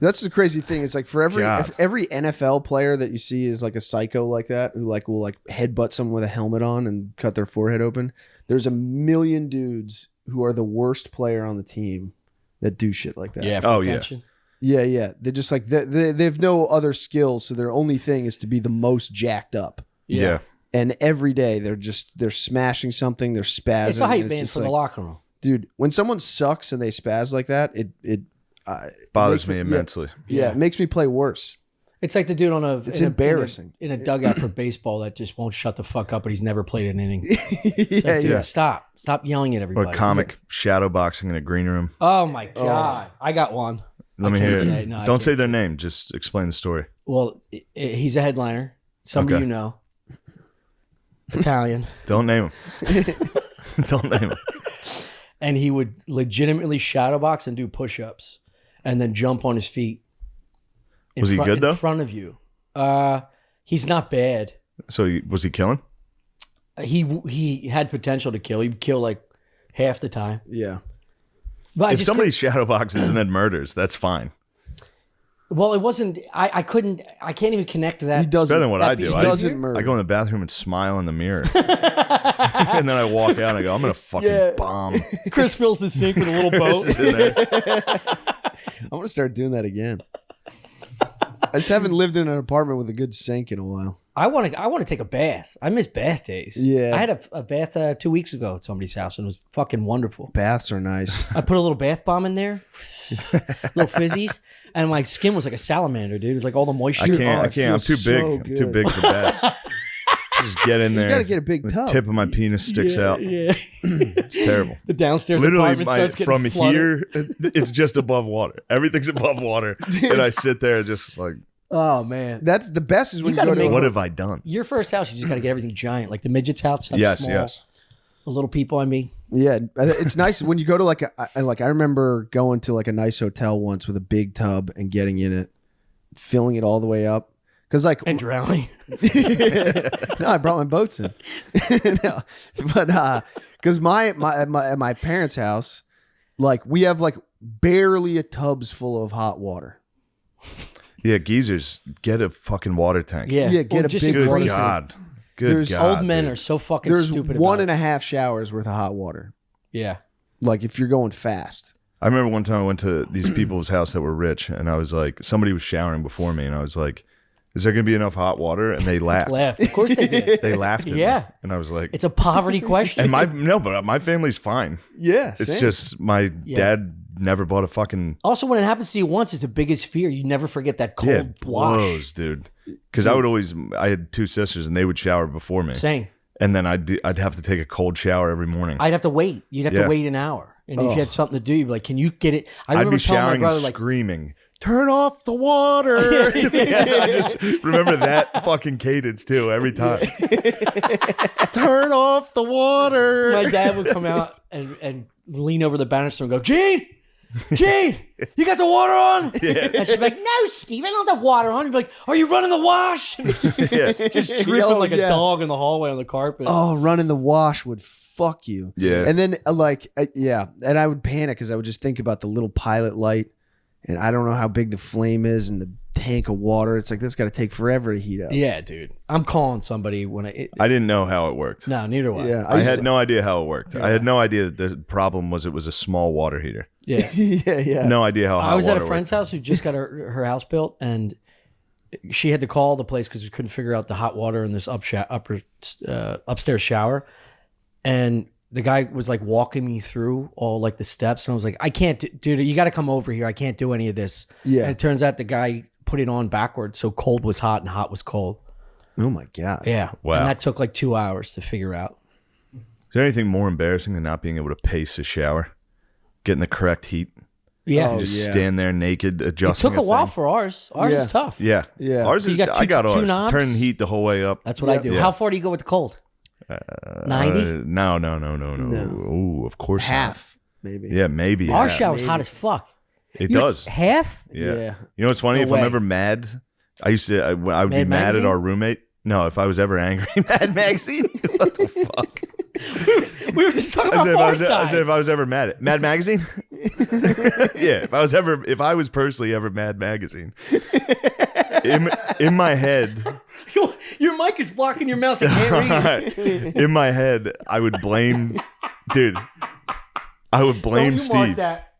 Speaker 15: That's the crazy thing. It's like for every
Speaker 4: God.
Speaker 15: if every NFL player that you see is like a psycho like that who like will like headbutt someone with a helmet on and cut their forehead open. There's a million dudes who are the worst player on the team that do shit like that.
Speaker 20: Yeah. For attention.
Speaker 15: Yeah. They're just like they have no other skills, so their only thing is to be the most jacked up.
Speaker 4: Yeah.
Speaker 15: And every day they're smashing something, they're spazzing.
Speaker 20: It's a hype
Speaker 15: and
Speaker 20: band
Speaker 15: just
Speaker 20: for the locker room.
Speaker 15: Dude, when someone sucks and they spaz like that, it
Speaker 4: Bothers
Speaker 15: makes
Speaker 4: me immensely.
Speaker 15: Yeah, it makes me play worse.
Speaker 20: It's like the dude on
Speaker 15: It's embarrassing.
Speaker 20: in a dugout for baseball that just won't shut the fuck up, but he's never played an inning. It's
Speaker 15: Yeah,
Speaker 20: like, dude,
Speaker 15: yeah.
Speaker 20: Stop yelling at
Speaker 4: Or
Speaker 20: everybody.
Speaker 4: comic shadow boxing in a green room.
Speaker 20: Oh my god, I got one.
Speaker 1: Let me
Speaker 20: can't
Speaker 1: hear
Speaker 20: say
Speaker 1: it.
Speaker 20: No, I
Speaker 1: Don't
Speaker 20: can't
Speaker 1: say their name. Just explain the story.
Speaker 20: Well, he's a headliner. Somebody
Speaker 1: Okay.
Speaker 20: you know. Italian.
Speaker 1: Don't name him. Don't name him.
Speaker 20: And he would legitimately shadow box and do push-ups and then jump on his feet.
Speaker 1: Was he good, though?
Speaker 20: In front of you. He's not bad.
Speaker 1: So was he killing?
Speaker 20: He had potential to kill. He'd kill like half the time.
Speaker 10: Yeah.
Speaker 20: But
Speaker 1: If somebody shadow boxes and then murders, that's fine.
Speaker 20: Well, it wasn't. I couldn't. I can't even connect to that.
Speaker 10: He doesn't.
Speaker 1: Better than what
Speaker 20: that
Speaker 1: I do.
Speaker 20: behavior.
Speaker 1: I go in the bathroom and smile in the mirror, and then I walk out and I go, "I'm gonna fucking bomb."
Speaker 20: Chris fills the sink with a little boat.
Speaker 1: This is in there.
Speaker 10: I'm gonna start doing that again. I just haven't lived in an apartment with a good sink in a while.
Speaker 20: I want to take a bath. I miss bath days.
Speaker 10: Yeah.
Speaker 20: I had a bath 2 weeks ago at somebody's house and it was fucking wonderful.
Speaker 10: Baths are nice.
Speaker 20: I put a little bath bomb in there, little fizzies, and my skin was like a salamander, dude. It was like all the moisture.
Speaker 1: I can't. I'm too big.
Speaker 10: so
Speaker 1: I'm too
Speaker 10: good.
Speaker 1: big for baths. Just get in there.
Speaker 10: You gotta get a big
Speaker 1: The
Speaker 10: tub.
Speaker 1: tip of my penis sticks out.
Speaker 20: Yeah.
Speaker 1: It's terrible.
Speaker 20: The downstairs
Speaker 1: Literally,
Speaker 20: apartment starts getting
Speaker 1: from
Speaker 20: flooded.
Speaker 1: here, it's just above water. Everything's above water, and I sit there just like,
Speaker 20: Oh man,
Speaker 10: That's the best is when you,
Speaker 20: gotta
Speaker 10: go to
Speaker 20: make-
Speaker 1: what have I done?
Speaker 20: Your first house, you just got to get everything giant, like the midget's house. Have
Speaker 1: Yes,
Speaker 20: small,
Speaker 1: yes.
Speaker 20: The little people. I mean,
Speaker 10: Yeah, it's nice when you go to like I remember going to like a nice hotel once with a big tub and getting in it, filling it all the way up. Cause like
Speaker 20: and drowning.
Speaker 10: No, I brought my boats in. No, but cause my parents' house, like we have like barely a tubs full of hot water.
Speaker 1: Yeah, geezers, get a fucking water tank.
Speaker 20: Yeah,
Speaker 10: Yeah, get
Speaker 20: Or
Speaker 10: a
Speaker 20: just
Speaker 10: big
Speaker 1: Good
Speaker 10: water
Speaker 20: embrace it.
Speaker 1: God. Good
Speaker 10: There's
Speaker 1: God.
Speaker 20: Old men
Speaker 1: dude.
Speaker 20: are so fucking
Speaker 10: There's
Speaker 20: stupid.
Speaker 10: one
Speaker 20: about
Speaker 10: and a half showers worth of hot water.
Speaker 20: Yeah.
Speaker 10: Like if you're going fast.
Speaker 1: I remember one time I went to these people's house that were rich, and I was like, somebody was showering before me, and I was like, is there going to be enough hot water? And they laughed.
Speaker 20: Laughed. Of course they did.
Speaker 1: They laughed at me.
Speaker 20: Yeah.
Speaker 1: And I was like,
Speaker 20: It's a poverty question.
Speaker 1: and but my family's fine.
Speaker 10: Yeah,
Speaker 1: It's
Speaker 10: same.
Speaker 1: just my dad never bought a fucking
Speaker 20: Also, when it happens to you once, it's the biggest fear. You never forget that cold
Speaker 1: it
Speaker 20: wash.
Speaker 1: blows, dude. Because I had two sisters, and they would shower before me.
Speaker 20: Same.
Speaker 1: And then I'd have to take a cold shower every morning.
Speaker 20: I'd have to wait. You'd have
Speaker 1: Yeah.
Speaker 20: to wait an hour. And if you had something to do, you'd be like, can you get it? I
Speaker 1: I'd
Speaker 20: remember
Speaker 1: be
Speaker 20: telling my
Speaker 1: showering
Speaker 20: brother,
Speaker 1: and
Speaker 20: like,
Speaker 1: screaming, turn off the water. I just remember that fucking cadence too every time. Turn off the water.
Speaker 20: my dad would come out and lean over the banister and go, Gene, you got the water on?
Speaker 1: Yeah.
Speaker 20: And she'd be like, no, Steve, I don't have the water on. He'd be like, are you running the wash?
Speaker 1: Yeah.
Speaker 20: Just dripping
Speaker 10: Oh,
Speaker 20: like a
Speaker 10: yeah.
Speaker 20: dog in the hallway on the carpet.
Speaker 10: Oh, running the wash would fuck you.
Speaker 1: Yeah.
Speaker 10: And then yeah, and I would panic because I would just think about the little pilot light, and I don't know how big the flame is and the tank of water. It's like that's got to take forever to heat up.
Speaker 20: Yeah, dude. I'm calling somebody when
Speaker 1: I didn't know how it worked.
Speaker 20: No, neither do I.
Speaker 10: Yeah,
Speaker 1: I
Speaker 10: used
Speaker 1: had
Speaker 10: to-
Speaker 1: no idea how it worked.
Speaker 20: Yeah.
Speaker 1: I had no idea that the problem was it was a small water heater.
Speaker 20: Yeah.
Speaker 10: yeah.
Speaker 1: No idea how hot
Speaker 20: I was at
Speaker 1: water
Speaker 20: a friend's house who just got her house built, and she had to call the place because we couldn't figure out the hot water in this upstairs shower. And the guy was like walking me through all like the steps, and I was like, I can't, dude, you got to come over here. I can't do any of this.
Speaker 10: Yeah.
Speaker 20: And it turns out the guy put it on backwards, so cold was hot and hot was cold.
Speaker 10: Oh my god.
Speaker 20: Yeah.
Speaker 1: Wow.
Speaker 20: And that took like 2 hours to figure out.
Speaker 1: Is there anything more embarrassing than not being able to pace a shower? Getting the correct heat?
Speaker 20: Yeah.
Speaker 1: You just stand there naked,
Speaker 20: It
Speaker 1: adjusting
Speaker 20: took a while
Speaker 1: thing?
Speaker 20: for ours. Ours is tough.
Speaker 1: Yeah.
Speaker 10: Yeah.
Speaker 1: Ours
Speaker 20: So
Speaker 1: is,
Speaker 20: you got
Speaker 1: I got
Speaker 20: two
Speaker 1: ours.
Speaker 20: knobs?
Speaker 1: Turn the heat the whole way up.
Speaker 20: That's what I do.
Speaker 1: Yeah.
Speaker 20: How far do you go with the cold? 90?
Speaker 1: No. Oh, of course not.
Speaker 10: Half maybe.
Speaker 1: Yeah, maybe.
Speaker 20: Our
Speaker 1: half.
Speaker 20: shower's hot as fuck.
Speaker 1: It
Speaker 20: You-
Speaker 1: does.
Speaker 20: Half?
Speaker 1: Yeah.
Speaker 10: Yeah.
Speaker 1: You know what's funny?
Speaker 20: No
Speaker 1: if
Speaker 20: way.
Speaker 1: I'm ever mad, I used to. I would be
Speaker 20: Mad
Speaker 1: mad
Speaker 20: Magazine?
Speaker 1: at our roommate. No, if I was ever angry, Mad Magazine. What the fuck?
Speaker 20: We were just talking
Speaker 1: I
Speaker 20: about
Speaker 1: said,
Speaker 20: Far
Speaker 1: I said
Speaker 20: Side.
Speaker 1: if I was ever mad at Mad Magazine. Yeah, if I was personally ever Mad Magazine. In my head,
Speaker 20: Your mic is blocking your mouth. You can't read.
Speaker 1: in my head, I would blame, dude. I would blame
Speaker 20: Don't you mark
Speaker 1: Steve.
Speaker 20: that.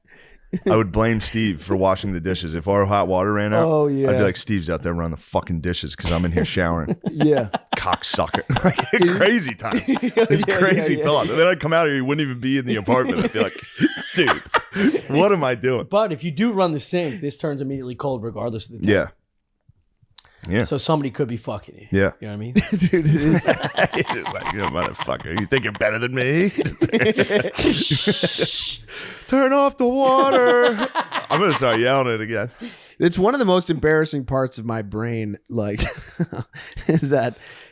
Speaker 1: I would blame Steve for washing the dishes. If our hot water ran out,
Speaker 10: Oh, yeah.
Speaker 1: I'd be like, Steve's out there running the fucking dishes because I'm in here showering.
Speaker 10: Yeah.
Speaker 1: Cocksucker. Like, crazy time. It's crazy thought. And then I'd come out here, he wouldn't even be in the apartment. I'd be like, dude, what am I doing?
Speaker 20: But if you do run the sink, this turns immediately cold regardless of the time.
Speaker 1: Yeah. Yeah.
Speaker 20: So somebody could be fucking you.
Speaker 1: Yeah.
Speaker 20: You know what I mean?
Speaker 10: Dude, it is.
Speaker 1: It's just like, you motherfucker, you think you're better than me? Turn off the water. I'm gonna start yelling it again.
Speaker 15: It's one of the most embarrassing parts of my brain, like,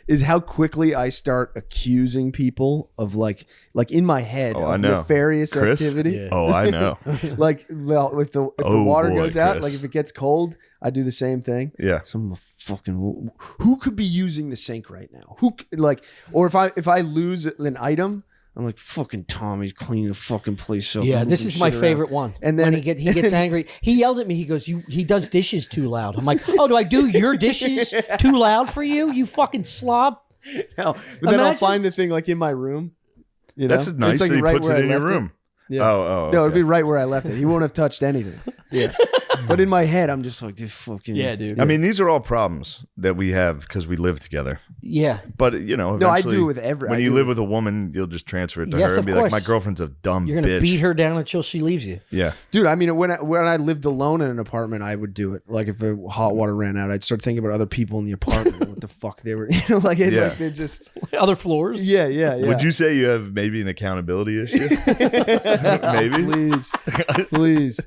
Speaker 15: is how quickly I start accusing people of like in my head
Speaker 1: I
Speaker 15: of
Speaker 1: know.
Speaker 15: nefarious
Speaker 1: Chris?
Speaker 15: activity.
Speaker 1: Yeah. Oh, I know.
Speaker 15: Like, well, if the
Speaker 1: Oh,
Speaker 15: water
Speaker 1: boy,
Speaker 15: goes out,
Speaker 1: Chris.
Speaker 15: like if it gets cold, I do the same thing.
Speaker 1: Yeah.
Speaker 15: Some fucking who could be using the sink right now? Or if I lose an item, I'm like, fucking Tommy's cleaning the fucking place up.
Speaker 20: Yeah, this
Speaker 15: moving
Speaker 20: is my
Speaker 15: shit
Speaker 20: favorite
Speaker 15: around.
Speaker 20: one.
Speaker 15: And then
Speaker 20: when he gets angry, he yelled at me. He goes, he does dishes too loud. I'm like, oh, do I do your dishes too loud for you? You fucking slob.
Speaker 15: No, but then I'll find the thing like in my room. You know?
Speaker 1: That's nice
Speaker 15: It's like
Speaker 1: that he
Speaker 15: right
Speaker 1: puts
Speaker 15: where
Speaker 1: it
Speaker 15: I
Speaker 1: in your
Speaker 15: left
Speaker 1: room.
Speaker 15: Yeah.
Speaker 1: Oh,
Speaker 15: No, it'd
Speaker 1: okay.
Speaker 15: be right where I left it. He won't have touched anything. Yeah. But in my head, I'm just like, this fucking.
Speaker 20: Yeah, dude.
Speaker 1: I mean, these are all problems that we have because we live together.
Speaker 20: Yeah.
Speaker 1: But, you know,
Speaker 15: No, I
Speaker 1: eventually,
Speaker 15: do with every-
Speaker 1: when
Speaker 15: I
Speaker 1: you
Speaker 15: do
Speaker 1: live
Speaker 15: with-
Speaker 1: with a woman, you'll just transfer it to
Speaker 20: Yes,
Speaker 1: her
Speaker 20: of
Speaker 1: and be
Speaker 20: course.
Speaker 1: like, my girlfriend's a dumb
Speaker 20: You're gonna
Speaker 1: bitch.
Speaker 20: beat her down until she leaves you.
Speaker 1: Yeah.
Speaker 15: Dude, I mean, when I lived alone in an apartment, I would do it. Like if the hot water ran out, I'd start thinking about other people in the apartment, and what the fuck they were, like they just
Speaker 20: other floors.
Speaker 15: Yeah, yeah, yeah.
Speaker 1: Would you say you have maybe an accountability issue? Maybe.
Speaker 15: Please.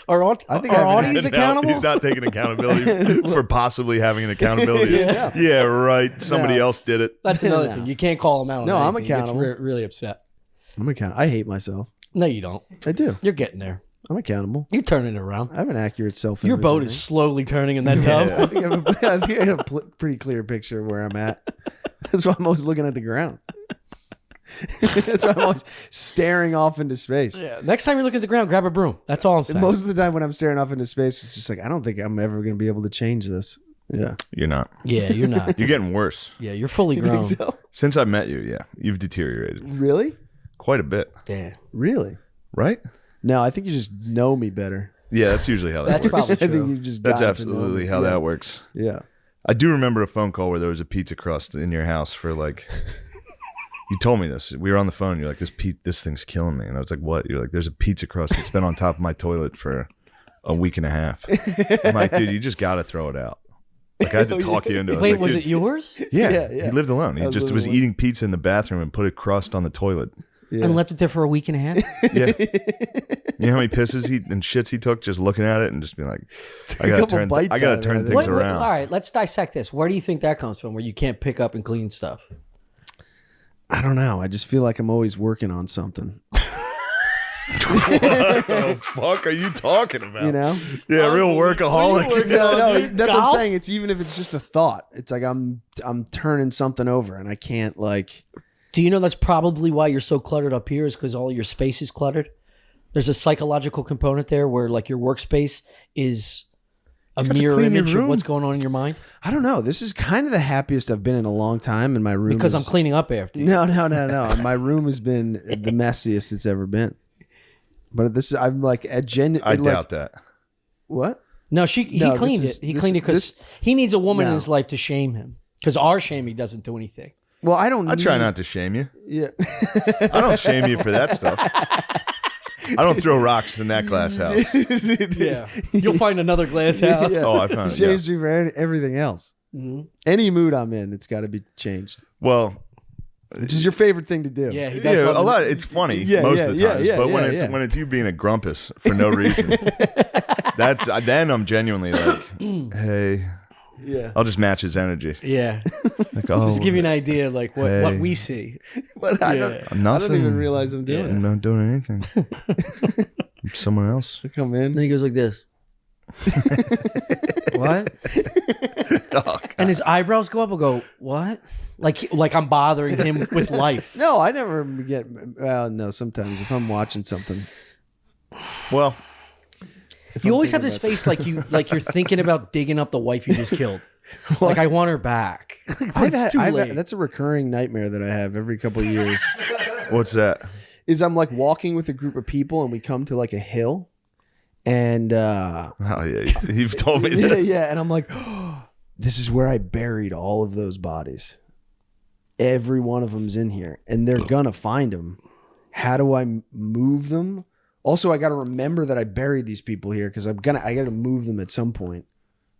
Speaker 20: Are
Speaker 15: I think I have an
Speaker 20: Audie's
Speaker 1: No,
Speaker 20: accountable?
Speaker 1: He's not taking accountability for possibly having an accountability.
Speaker 20: Yeah.
Speaker 1: Yeah, right. Somebody
Speaker 15: No.
Speaker 1: else did it.
Speaker 20: That's another
Speaker 15: No.
Speaker 20: thing. You can't call him out. On
Speaker 15: No, I'm
Speaker 20: anything. He gets
Speaker 15: accountable.
Speaker 20: really upset.
Speaker 15: I'm accountable. I hate myself.
Speaker 20: No, you don't.
Speaker 15: I do.
Speaker 20: You're getting there.
Speaker 15: I'm accountable.
Speaker 20: You're turning it around.
Speaker 15: I have an accurate self.
Speaker 20: Your boat is slowly turning in that tub.
Speaker 15: I think I have a pretty clear picture of where I'm at. That's why I'm always looking at the ground. That's why I'm always staring off into space.
Speaker 20: Yeah. Next time you look at the ground, grab a broom. That's all I'm saying.
Speaker 15: Most of the time when I'm staring off into space, it's just like, I don't think I'm ever going to be able to change this. Yeah.
Speaker 1: You're not.
Speaker 20: Yeah, you're not.
Speaker 1: You're getting worse.
Speaker 20: Yeah, you're fully
Speaker 15: You
Speaker 20: grown.
Speaker 15: think so?
Speaker 1: Since I met you, yeah, you've deteriorated
Speaker 15: Really?
Speaker 1: quite a bit.
Speaker 20: Damn.
Speaker 15: Really?
Speaker 1: Right?
Speaker 15: No, I think you just know me better.
Speaker 1: Yeah, that's usually how that
Speaker 20: That's
Speaker 1: works.
Speaker 20: probably
Speaker 15: I think
Speaker 20: true.
Speaker 15: you just
Speaker 1: That's
Speaker 15: gotten to know
Speaker 1: absolutely
Speaker 15: me.
Speaker 1: how
Speaker 15: Yeah.
Speaker 1: that works.
Speaker 15: Yeah.
Speaker 1: I do remember a phone call where there was a pizza crust in your house for like. You told me this. We were on the phone. You're like, this thing's killing me, and I was like, what? You're like, there's a pizza crust that's been on top of my toilet for a week and a half. I'm like, dude, you just got to throw it out. Like I had to talk you into it. I
Speaker 20: Wait,
Speaker 1: like,
Speaker 20: was
Speaker 1: dude,
Speaker 20: it yours?
Speaker 1: Yeah,
Speaker 15: Yeah.
Speaker 1: he lived alone. He
Speaker 15: I was
Speaker 1: just
Speaker 15: living
Speaker 1: was
Speaker 15: alone.
Speaker 1: eating pizza in the bathroom and put a crust on the toilet.
Speaker 15: Yeah.
Speaker 20: And left it there for a week and a half?
Speaker 1: Yeah. You know how many pisses and shits he took just looking at it and just being like, I gotta
Speaker 15: couple
Speaker 1: turn,
Speaker 15: bites
Speaker 1: I gotta
Speaker 15: out of it, I
Speaker 1: turn
Speaker 15: think.
Speaker 1: things
Speaker 20: Wait,
Speaker 1: around.
Speaker 20: all right, let's dissect this. Where do you think that comes from, where you can't pick up and clean stuff?
Speaker 15: I don't know. I just feel like I'm always working on something.
Speaker 1: What the fuck are you talking about?
Speaker 15: You know?
Speaker 1: Yeah, real workaholic.
Speaker 15: No, that's what I'm
Speaker 20: Golf?
Speaker 15: saying. It's even if it's just a thought. It's like I'm turning something over and I can't like.
Speaker 20: Do you know that's probably why you're so cluttered up here, is because all your space is cluttered? There's a psychological component there where like your workspace is a
Speaker 1: gotta
Speaker 20: mirror
Speaker 1: clean your
Speaker 20: image of
Speaker 1: room.
Speaker 20: what's going on in your mind.
Speaker 15: I don't know. This is kind of the happiest I've been in a long time, and my room
Speaker 20: Because I'm
Speaker 15: is-
Speaker 20: cleaning up after you.
Speaker 15: No. My room has been the messiest it's ever been. But this is I'm like a
Speaker 1: I doubt that.
Speaker 15: What?
Speaker 20: No, he
Speaker 15: No,
Speaker 20: cleaned
Speaker 15: this is-
Speaker 20: it. He
Speaker 15: this-
Speaker 20: cleaned it because
Speaker 15: this-
Speaker 20: he needs a woman in
Speaker 15: No.
Speaker 20: his life to shame him. Because our shaming doesn't do anything.
Speaker 15: Well, I don't.
Speaker 1: I try
Speaker 15: need-
Speaker 1: not to shame you.
Speaker 15: Yeah.
Speaker 1: I don't shame you for that stuff. I don't throw rocks in that glass house.
Speaker 20: Yeah, you'll find another glass house.
Speaker 15: Yeah.
Speaker 1: Oh, I found it.
Speaker 15: Changed me for everything else.
Speaker 20: Mhm.
Speaker 15: Any mood I'm in, it's got to be changed.
Speaker 1: Well,
Speaker 15: Which is your favorite thing to do?
Speaker 20: Yeah, he does.
Speaker 1: yeah,
Speaker 20: love
Speaker 1: a
Speaker 20: to-
Speaker 1: lot. It's funny
Speaker 15: Yeah,
Speaker 1: most
Speaker 15: yeah,
Speaker 1: of the
Speaker 15: yeah,
Speaker 1: times,
Speaker 15: yeah,
Speaker 1: but
Speaker 15: yeah, yeah.
Speaker 1: when it's you being a grumpus for no reason, then I'm genuinely like, hey,
Speaker 15: Yeah.
Speaker 1: I'll just match his energy.
Speaker 20: Yeah.
Speaker 1: Like, oh,
Speaker 20: Just give you an idea, like what
Speaker 1: hey.
Speaker 20: we see.
Speaker 15: But I
Speaker 20: Yeah.
Speaker 15: don't
Speaker 1: Nothing.
Speaker 15: even realize I'm doing
Speaker 1: I'm not doing anything. I'm someone else.
Speaker 15: it. I come in.
Speaker 20: Then he goes like this. What?
Speaker 1: Oh,
Speaker 20: And his eyebrows go up and go, what? Like I'm bothering him with life.
Speaker 15: No, I never get. Well, no. Sometimes if I'm watching something,
Speaker 1: well,
Speaker 20: You
Speaker 15: I'm
Speaker 20: always have
Speaker 15: thinking
Speaker 20: this
Speaker 15: about
Speaker 20: face like you're thinking about digging up the wife you just killed. Like I want her back. But it's too late.
Speaker 15: that's a recurring nightmare that I have every couple of years.
Speaker 1: what's that?
Speaker 15: Is I'm like walking with a group of people and we come to like a hill, and
Speaker 1: Oh yeah, you've told me
Speaker 15: yeah,
Speaker 1: this.
Speaker 15: yeah, and I'm like, this is where I buried all of those bodies. Every one of them's in here, and they're gonna find them. How do I move them? Also, I got to remember that I buried these people here because I got to move them at some point.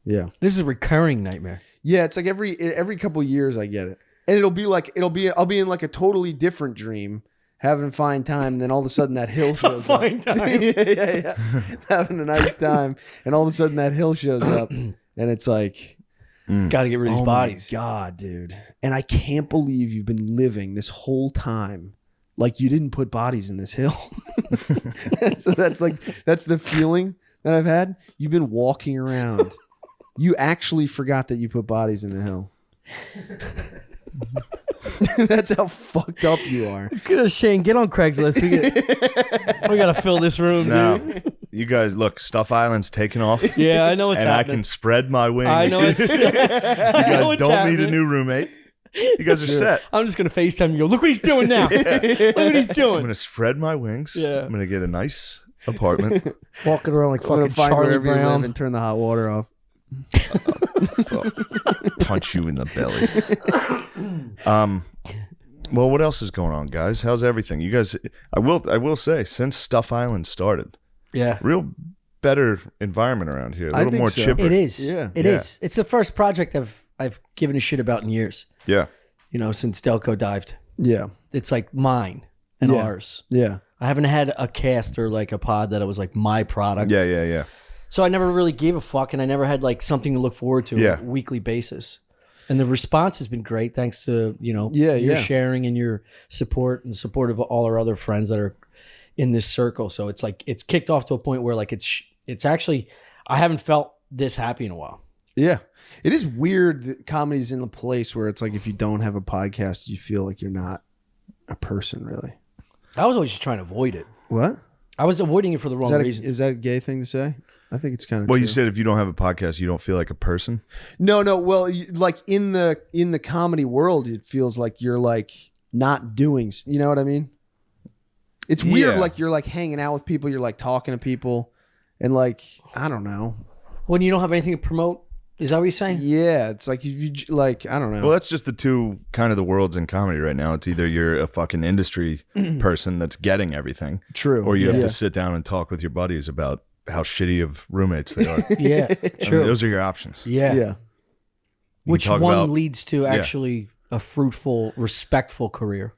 Speaker 15: Yeah,
Speaker 20: This is a recurring nightmare.
Speaker 15: yeah. It's like every couple years I get it, and I'll be in like a totally different dream, having a fine time, and then all of a sudden that hill shows up.
Speaker 20: Fine time.
Speaker 15: yeah. Having a nice time, and all of a sudden that hill shows up, and it's like,
Speaker 20: got to get rid of these bodies.
Speaker 15: My God, dude! And I can't believe you've been living this whole time like you didn't put bodies in this hill. So that's the feeling that I've had. You've been walking around. You actually forgot that you put bodies in the hill. That's how fucked up you are.
Speaker 20: Shane, get on Craigslist. We got to fill this room,
Speaker 1: No.
Speaker 20: dude.
Speaker 1: You guys, look, Stuff Island's taking off.
Speaker 20: Yeah, I know what's
Speaker 1: and
Speaker 20: happening.
Speaker 1: I can spread my wings.
Speaker 20: I know it's
Speaker 1: you guys don't need a new roommate. You guys are set.
Speaker 20: I'm just going to FaceTime you. Look what he's doing now. Look what he's
Speaker 1: I'm
Speaker 20: doing.
Speaker 1: going to spread my wings.
Speaker 20: Yeah.
Speaker 1: I'm going to get a nice apartment.
Speaker 20: Walking around like
Speaker 15: I'm gonna
Speaker 20: fucking
Speaker 15: find
Speaker 20: Charlie
Speaker 15: wherever you live
Speaker 20: Brown.
Speaker 15: and turn the hot water off.
Speaker 1: Punch you in the belly. Well, what else is going on, guys? How's everything? You guys, I will say, since Stuff Island started,
Speaker 20: Yeah.
Speaker 1: real better environment around here. A
Speaker 15: I
Speaker 1: little
Speaker 15: think
Speaker 1: more
Speaker 15: so.
Speaker 1: chipper.
Speaker 20: It is.
Speaker 15: Yeah.
Speaker 20: It is. It's the first project I've given a shit about in years.
Speaker 1: Yeah.
Speaker 20: You know, since Delco dived.
Speaker 15: Yeah.
Speaker 20: It's like mine and
Speaker 15: Yeah.
Speaker 20: ours.
Speaker 15: Yeah.
Speaker 20: I haven't had a cast or like a pod that it was like my product.
Speaker 1: Yeah.
Speaker 20: So I never really gave a fuck, and I never had like something to look forward to on a weekly basis. And the response has been great, thanks to your sharing and your support and support of all our other friends that are in this circle. So it's like it's kicked off to a point where like it's actually I haven't felt this happy in a while.
Speaker 15: Yeah. It is weird that comedy's in a place where it's like if you don't have a podcast, you feel like you're not a person, really.
Speaker 20: I was always just trying to avoid it.
Speaker 15: What?
Speaker 20: I was avoiding it for the wrong reason.
Speaker 15: Is that a gay thing to say? I think it's kind of
Speaker 1: Well,
Speaker 15: true.
Speaker 1: you said if you don't have a podcast, you don't feel like a person.
Speaker 15: No. Well, like in the comedy world, it feels like you're like not doing. You know what I mean? It's weird.
Speaker 1: Yeah.
Speaker 15: Like you're like hanging out with people. You're like talking to people, and like I don't know.
Speaker 20: When you don't have anything to promote, is that what you're saying?
Speaker 15: Yeah, it's like if you like I don't know.
Speaker 1: Well, that's just the two kind of the worlds in comedy right now. It's either you're a fucking industry person that's getting everything,
Speaker 15: True,
Speaker 1: or you have
Speaker 15: yeah.
Speaker 1: to sit down and talk with your buddies about how shitty of roommates they are.
Speaker 20: Yeah, true.
Speaker 1: Those are your options.
Speaker 20: Yeah.
Speaker 15: Yeah.
Speaker 20: Which
Speaker 1: talk
Speaker 20: one
Speaker 1: about-
Speaker 20: leads to actually a fruitful, respectful career?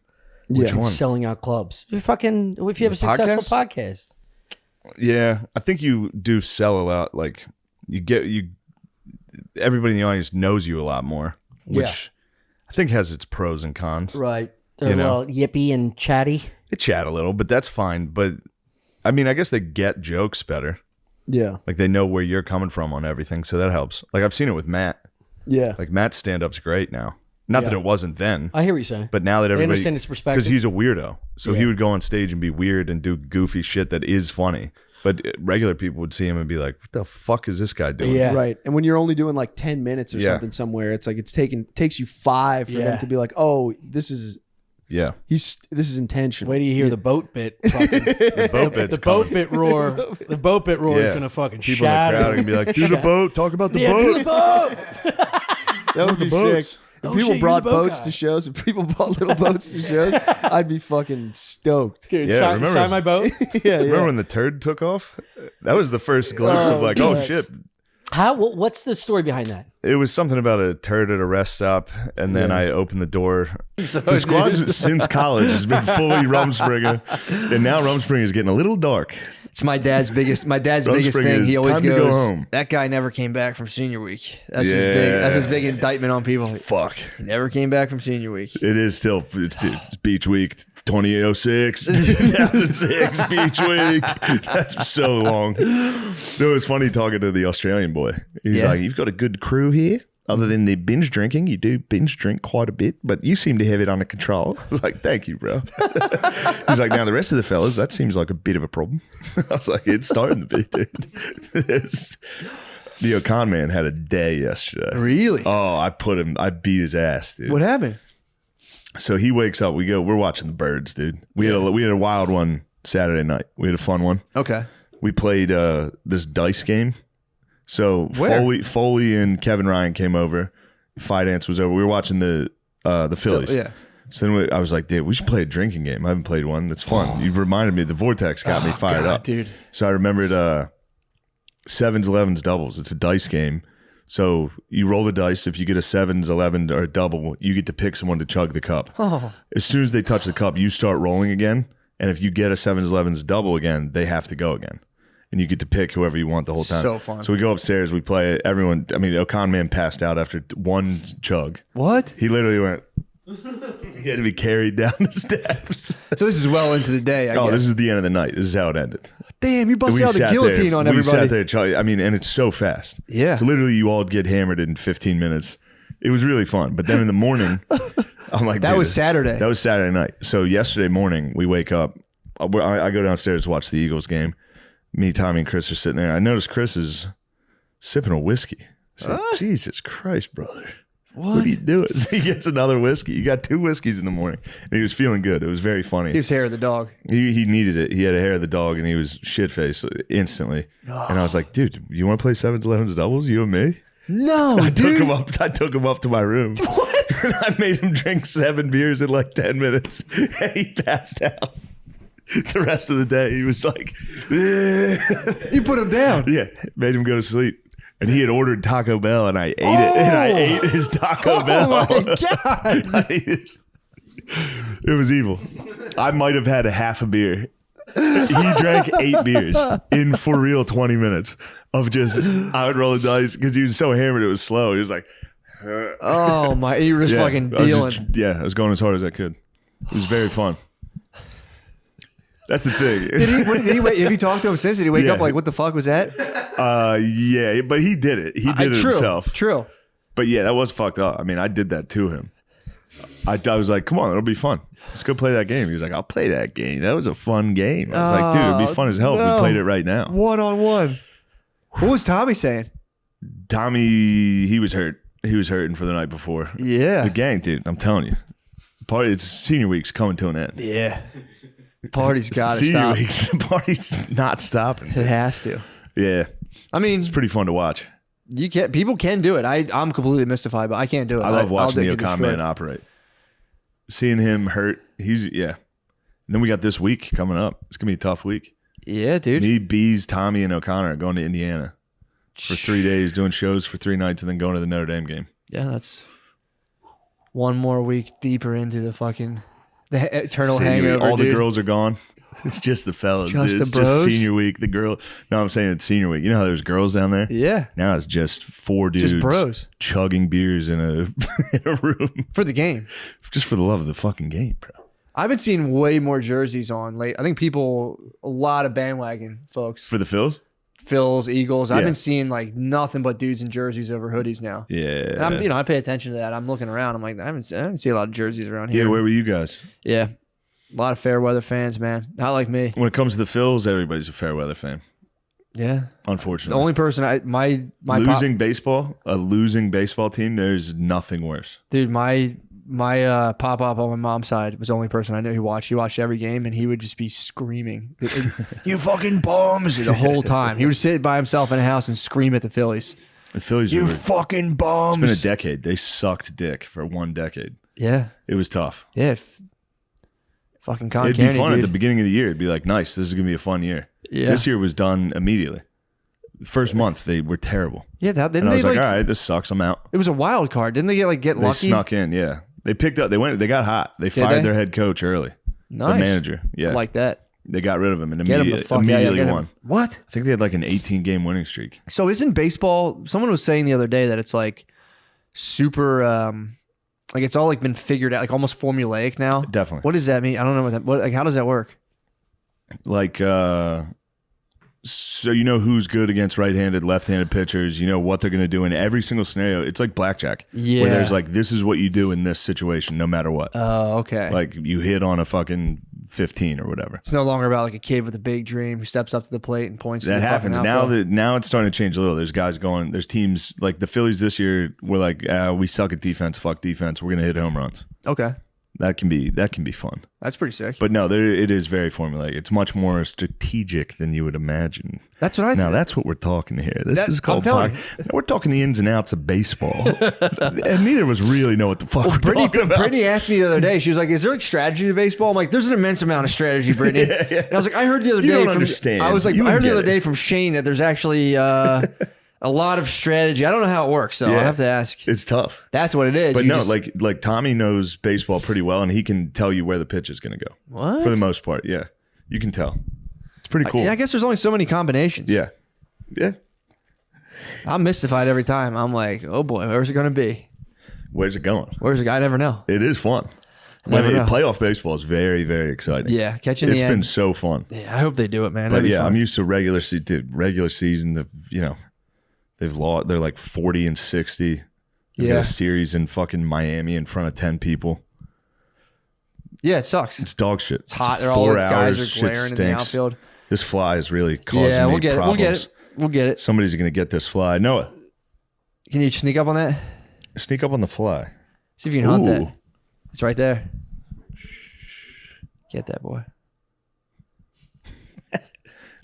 Speaker 15: Which
Speaker 20: And
Speaker 15: one?
Speaker 20: selling out clubs. If you have a successful podcast.
Speaker 1: Yeah, I think you do sell a lot. Like everybody in the audience knows you a lot more, which I think has its pros and cons.
Speaker 20: Right. They're a little yippy and chatty.
Speaker 1: They chat a little, but that's fine. But I mean, I guess they get jokes better.
Speaker 15: Yeah.
Speaker 1: Like they know where you're coming from on everything, so that helps. Like I've seen it with Matt.
Speaker 15: Yeah.
Speaker 1: Like Matt's stand-up's great now. Not that
Speaker 20: Yeah.
Speaker 1: it wasn't then.
Speaker 20: I hear what you're saying.
Speaker 1: But now that
Speaker 20: They
Speaker 1: everybody
Speaker 20: understand his perspective.
Speaker 1: because he's a weirdo, so
Speaker 20: Yeah.
Speaker 1: he would go on stage and be weird and do goofy shit that is funny. But regular people would see him and be like, "What the fuck is this guy doing?"
Speaker 20: Yeah.
Speaker 15: Right. And when you're only doing like 10 minutes or
Speaker 1: Yeah.
Speaker 15: something somewhere, it's like takes you 5 for
Speaker 20: Yeah.
Speaker 15: them to be like, "Oh, this is
Speaker 1: Yeah.
Speaker 15: this is intentional."
Speaker 20: Wait till you hear the boat bit. Fucking,
Speaker 1: The boat bit's
Speaker 20: the boat
Speaker 1: coming.
Speaker 20: bit roar. The boat bit roar is
Speaker 1: Yeah.
Speaker 20: gonna fucking
Speaker 1: People in the
Speaker 20: shatter.
Speaker 1: crowd are gonna be like, "Do the boat. Talk about the
Speaker 20: Yeah,
Speaker 1: boat."
Speaker 20: do the boat.
Speaker 15: That would
Speaker 1: the
Speaker 15: be
Speaker 1: boats.
Speaker 15: sick.
Speaker 20: Oh,
Speaker 15: If
Speaker 20: shit,
Speaker 15: people
Speaker 20: you're
Speaker 15: brought
Speaker 20: the boat
Speaker 15: boats
Speaker 20: guy.
Speaker 15: to shows, if people brought little boats to shows, I'd be fucking stoked.
Speaker 20: Dude,
Speaker 1: Yeah,
Speaker 20: sign,
Speaker 1: remember-
Speaker 20: sign my boat.
Speaker 15: Yeah,
Speaker 1: Remember
Speaker 15: yeah.
Speaker 1: when the turd took off? That was the first glimpse of like, oh
Speaker 15: God.
Speaker 1: shit.
Speaker 20: What's the story behind that?
Speaker 1: It was something about a turd at a rest stop, and then I opened the door.
Speaker 4: The squad since college has been fully Rumspringa, and now Rumspringa is getting a little dark.
Speaker 5: It's my dad's biggest
Speaker 4: Rumspringa
Speaker 5: thing. He
Speaker 4: is
Speaker 5: always
Speaker 4: time to go
Speaker 5: goes,
Speaker 4: home.
Speaker 5: "That guy never came back from senior week." That's
Speaker 4: Yeah.
Speaker 5: his big indictment on people.
Speaker 4: Fuck.
Speaker 5: He never came back from senior week.
Speaker 4: It is still, it's Beach Week 2006, 2006, Beach Week. That's so long. No, it's funny talking to the Australian boy. He's
Speaker 5: Yeah.
Speaker 4: like, "You've got a good crew here. Other than the binge drinking, you do binge drink quite a bit, but you seem to have it under control." I was like, "Thank you, bro." He's like, "Now the rest of the fellas, that seems like a bit of a problem." I was like, "It's starting to be, dude." The Okan man had a day yesterday.
Speaker 5: Really?
Speaker 4: Oh, I beat his ass, dude.
Speaker 5: What happened?
Speaker 4: So he wakes up. We're watching the birds, dude. We had a wild one Saturday night. We had a fun one.
Speaker 5: Okay.
Speaker 4: We played this dice game. So
Speaker 5: Where?
Speaker 4: Foley and Kevin Ryan came over. Finance was over. We were watching the Phillies.
Speaker 5: Yeah.
Speaker 4: So then I was like, "Dude, we should play a drinking game. I haven't played one. That's fun." You reminded me. The Vortex got me fired
Speaker 5: God,
Speaker 4: up,
Speaker 5: dude.
Speaker 4: So I remembered sevens, 11s, doubles. It's a dice game.
Speaker 1: So you roll the dice. If you get a 7s, 11, or a double, you get to pick someone to chug the cup.
Speaker 2: Oh.
Speaker 1: As soon as they touch the cup, you start rolling again. And if you get a 7s, 11s double again, they have to go again. And you get to pick whoever you want the whole time.
Speaker 2: So fun.
Speaker 1: So we go upstairs, we play it. Everyone, I mean, Okan Man passed out after one chug.
Speaker 2: What?
Speaker 1: He literally went, he had to be carried down the steps.
Speaker 2: So this is well into the day, I guess.
Speaker 1: This is the end of the night. This is how it ended.
Speaker 2: Damn, you busted
Speaker 1: We
Speaker 2: out the
Speaker 1: sat
Speaker 2: guillotine
Speaker 1: there,
Speaker 2: on
Speaker 1: we
Speaker 2: everybody.
Speaker 1: sat there, I mean, and it's so fast.
Speaker 2: Yeah.
Speaker 1: So literally you all get hammered in 15 minutes. It was really fun. But then in the morning, I'm like,
Speaker 2: That
Speaker 1: dude,
Speaker 2: was Saturday.
Speaker 1: That was Saturday night. So yesterday morning, we wake up. I go downstairs to watch the Eagles game. Me, Tommy, and Chris are sitting there. I noticed Chris is sipping a whiskey. I said, Jesus Christ, brother. What are you doing? He gets another whiskey. He got 2 whiskeys in the morning. And he was feeling good. It was very funny.
Speaker 2: He was hair of the dog.
Speaker 1: He needed it. He had a hair of the dog, and he was shit-faced instantly. And I was like, dude, you want to play 7s, 11s, doubles? You and me?
Speaker 2: No,
Speaker 1: I
Speaker 2: dude.
Speaker 1: took him up to my room. What? And I made him drink 7 beers in like 10 minutes. And he passed out. The rest of the day, he was like,
Speaker 2: You put him down.
Speaker 1: Yeah, made him go to sleep. And he had ordered Taco Bell, and I ate it. And I ate his Taco Bell.
Speaker 2: Oh my God.
Speaker 1: It was evil. I might have had a half a beer. He drank 8 beers in for real 20 minutes of just, I would roll the dice because he was so hammered it was slow. He was like,
Speaker 2: Oh my, you were just fucking dealing.
Speaker 1: I was going as hard as I could. It was very fun. That's the thing.
Speaker 2: Have you talked to him since? Did he wake up like, what the fuck was that?
Speaker 1: Yeah, but he did it. He did it himself.
Speaker 2: True.
Speaker 1: But yeah, that was fucked up. I mean, I did that to him. I was like, come on, it'll be fun. Let's go play that game. He was like, I'll play that game. That was a fun game. I was like, dude, it'd be fun as hell if we played it right now.
Speaker 2: 1-on-1. What was Tommy saying?
Speaker 1: Tommy, he was hurt. He was hurting for the night before.
Speaker 2: Yeah.
Speaker 1: The gang, dude, I'm telling you. It's senior week's coming to an end.
Speaker 2: Yeah. Party's got to
Speaker 1: Senior
Speaker 2: stop.
Speaker 1: week, the party's not stopping.
Speaker 2: It has to.
Speaker 1: Yeah.
Speaker 2: I mean,
Speaker 1: it's pretty fun to watch.
Speaker 2: People can do it. I'm completely mystified, but I can't do it.
Speaker 1: I love watching the
Speaker 2: get
Speaker 1: Okan
Speaker 2: destroyed.
Speaker 1: Man operate. Seeing him hurt, And then we got this week coming up. It's gonna be a tough week.
Speaker 2: Yeah, dude.
Speaker 1: Me, Bees, Tommy, and O'Connor are going to Indiana for 3 days, doing shows for 3 nights, and then going to the Notre Dame game.
Speaker 2: Yeah, that's one more week deeper into the eternal hangover.
Speaker 1: All the
Speaker 2: dude.
Speaker 1: girls are gone. It's just the fellas.
Speaker 2: Just
Speaker 1: dude.
Speaker 2: the
Speaker 1: It's
Speaker 2: bros?
Speaker 1: just senior week. No, I'm saying it's senior week. You know how there's girls down there?
Speaker 2: Yeah.
Speaker 1: Now it's just 4 dudes.
Speaker 2: Just bros.
Speaker 1: Chugging beers in a room.
Speaker 2: For the game.
Speaker 1: Just for the love of the fucking game, bro.
Speaker 2: I've been seeing way more jerseys on late. I think a lot of bandwagon folks.
Speaker 1: For the Phils?
Speaker 2: Phils, Eagles. I've
Speaker 1: Yeah.
Speaker 2: been seeing like nothing but dudes in jerseys over hoodies now.
Speaker 1: Yeah.
Speaker 2: And I pay attention to that. I'm looking around. I'm like, I haven't seen a lot of jerseys around here.
Speaker 1: Yeah, where were you guys?
Speaker 2: Yeah. A lot of fair weather fans, man. Not like me.
Speaker 1: When it comes to the Phils, everybody's a fair weather fan.
Speaker 2: Yeah.
Speaker 1: Unfortunately.
Speaker 2: The only person my
Speaker 1: losing a losing baseball team, there's nothing worse.
Speaker 2: dude, my pop up on my mom's side was the only person I knew who watched. He watched every game and he would just be screaming, "You fucking bums!" the whole time. He would sit by himself in a house and scream at the Phillies.
Speaker 1: The Phillies,
Speaker 2: You fucking bums.
Speaker 1: It's been a decade. They sucked dick for 1 decade.
Speaker 2: Yeah.
Speaker 1: It was tough.
Speaker 2: Yeah. Fucking Con
Speaker 1: It'd
Speaker 2: Candy,
Speaker 1: be fun
Speaker 2: dude.
Speaker 1: at the beginning of the year. It'd be like, nice, this is gonna be a fun year.
Speaker 2: Yeah.
Speaker 1: This year was done immediately. First month they were terrible.
Speaker 2: Yeah, didn't
Speaker 1: and I was
Speaker 2: they,
Speaker 1: like,
Speaker 2: like-
Speaker 1: all right, this sucks. I'm out.
Speaker 2: It was a wild card. Didn't they get
Speaker 1: They
Speaker 2: lucky?
Speaker 1: snuck in. Yeah, they picked up. They got hot. They
Speaker 2: Did
Speaker 1: fired
Speaker 2: they?
Speaker 1: their head coach early.
Speaker 2: Nice.
Speaker 1: The manager. Yeah,
Speaker 2: I like that.
Speaker 1: They got rid of him and
Speaker 2: Get him the fuck out. Yeah,
Speaker 1: immediately
Speaker 2: get him.
Speaker 1: won.
Speaker 2: What?
Speaker 1: I think they had like an 18-game winning streak.
Speaker 2: So isn't baseball? Someone was saying the other day that it's like super, like it's all like been figured out, like almost formulaic now.
Speaker 1: Definitely.
Speaker 2: What does that mean? I don't know like how does that work?
Speaker 1: Like, so you know who's good against right-handed, left-handed pitchers. You know what they're going to do in every single scenario. It's like blackjack.
Speaker 2: Yeah.
Speaker 1: Where there's like, this is what you do in this situation, no matter what.
Speaker 2: Oh, okay.
Speaker 1: Like you hit on a fucking 15 or whatever.
Speaker 2: It's no longer about like a kid with a big dream who steps up to the plate and points.
Speaker 1: That
Speaker 2: to the
Speaker 1: happens
Speaker 2: fucking
Speaker 1: now.
Speaker 2: outfield.
Speaker 1: Now it's starting to change a little. There's guys going. There's teams like the Phillies this year. Were like, we suck at defense. Fuck defense. We're gonna hit home runs.
Speaker 2: Okay,
Speaker 1: that can be fun.
Speaker 2: That's pretty sick.
Speaker 1: But no, it is very formulaic. It's much more strategic than you would imagine.
Speaker 2: That's what I
Speaker 1: Now
Speaker 2: think.
Speaker 1: that's what we're talking here. This
Speaker 2: That-
Speaker 1: is called.
Speaker 2: I'm telling
Speaker 1: Now we're talking the ins and outs of baseball, and neither of us really know what the fuck we're talking about.
Speaker 2: Brittany asked me the other day. She was like, "Is there like strategy to baseball?" I'm like, "There's an immense amount of strategy, Brittany." And I was like, "I heard the other
Speaker 1: You
Speaker 2: day
Speaker 1: don't
Speaker 2: from
Speaker 1: understand.
Speaker 2: I was like,
Speaker 1: You
Speaker 2: I heard
Speaker 1: don't
Speaker 2: the
Speaker 1: get
Speaker 2: other
Speaker 1: it.
Speaker 2: day from Shane that there's actually
Speaker 5: a lot of strategy. I don't know how it works, though.
Speaker 4: Yeah.
Speaker 5: I'll have to ask.
Speaker 4: It's tough.
Speaker 5: That's what it is.
Speaker 4: But
Speaker 5: You
Speaker 4: no,
Speaker 5: just-
Speaker 4: like Tommy knows baseball pretty well, and he can tell you where the pitch is going to go.
Speaker 5: What?
Speaker 4: For the most part, yeah, you can tell. It's pretty cool.
Speaker 5: Yeah, I guess there's only so many combinations.
Speaker 4: Yeah, yeah.
Speaker 5: I'm mystified every time. I'm like, oh boy, where's it going to be?
Speaker 4: Where's it going?
Speaker 5: Where's the guy? I never know.
Speaker 4: It is fun.
Speaker 5: Never know.
Speaker 4: Playoff baseball is very, very exciting.
Speaker 5: Yeah, catching the
Speaker 4: It's been
Speaker 5: end.
Speaker 4: so fun.
Speaker 5: Yeah, I hope they do it, man.
Speaker 4: But
Speaker 5: That'd be
Speaker 4: yeah,
Speaker 5: fun.
Speaker 4: I'm used to regular season. They've lost. They're like 40 and 60. They got
Speaker 5: Yeah.
Speaker 4: a series in fucking Miami in front of 10 people.
Speaker 5: Yeah, it sucks.
Speaker 4: It's dog shit.
Speaker 5: It's hot. They're all the
Speaker 4: 4
Speaker 5: guys
Speaker 4: hours,
Speaker 5: are glaring
Speaker 4: shit
Speaker 5: in the
Speaker 4: stinks.
Speaker 5: outfield.
Speaker 4: This fly is really causing
Speaker 5: Yeah,
Speaker 4: me
Speaker 5: we'll get it.
Speaker 4: problems.
Speaker 5: We'll get it. We'll get it.
Speaker 4: Somebody's gonna get this fly. Noah,
Speaker 5: Can you sneak up on that?
Speaker 4: sneak up on the fly.
Speaker 5: See if you can hunt
Speaker 4: Ooh.
Speaker 5: that. It's right there. Get that, boy.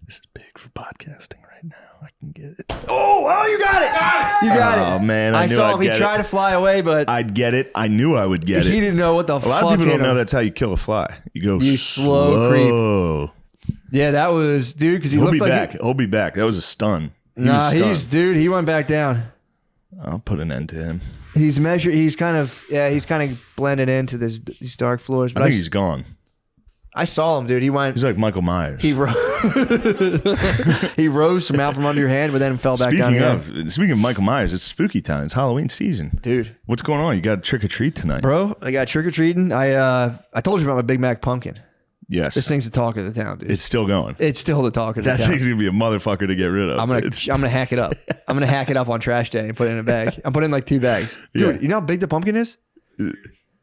Speaker 4: This is big for podcasting right now. I can get it.
Speaker 5: Oh, you got it. You got it.
Speaker 4: Oh man, I knew
Speaker 5: saw
Speaker 4: I'd
Speaker 5: him. He
Speaker 4: get
Speaker 5: tried
Speaker 4: it.
Speaker 5: to fly away, but
Speaker 4: I'd get it. I knew I would get it.
Speaker 5: he didn't know what the
Speaker 4: A
Speaker 5: fuck.
Speaker 4: lot of people
Speaker 5: hit
Speaker 4: don't know
Speaker 5: him.
Speaker 4: that's how you kill a fly. You go
Speaker 5: You slow
Speaker 4: creep.
Speaker 5: Yeah, that was dude because he
Speaker 4: He'll
Speaker 5: looked
Speaker 4: be
Speaker 5: like
Speaker 4: back. He'll be back. That was a stun.
Speaker 5: Nah,
Speaker 4: was stunned.
Speaker 5: he went back down.
Speaker 4: I'll put an end to him.
Speaker 5: He's measured. He's kind of blended into these dark floors.
Speaker 4: I
Speaker 5: But
Speaker 4: think he's gone.
Speaker 5: I saw him, dude. He went.
Speaker 4: He's like Michael Myers.
Speaker 5: He he rose from out from under your hand, but then fell back down.
Speaker 4: Speaking of Michael Myers, it's spooky time. It's Halloween season,
Speaker 5: dude.
Speaker 4: What's going on? You got trick or treat tonight,
Speaker 5: Bro, I got trick or treating. I told you about my Big Mac pumpkin.
Speaker 4: Yes,
Speaker 5: This thing's the talk of the town, dude.
Speaker 4: it's still going.
Speaker 5: It's still the talk of the
Speaker 4: That
Speaker 5: town.
Speaker 4: thing's gonna be a motherfucker to get rid of.
Speaker 5: I'm gonna hack it up. I'm gonna hack it up on trash day and put it in a bag. I'm putting like 2 bags. Dude,
Speaker 4: Yeah.
Speaker 5: you know how big the pumpkin is?
Speaker 4: Do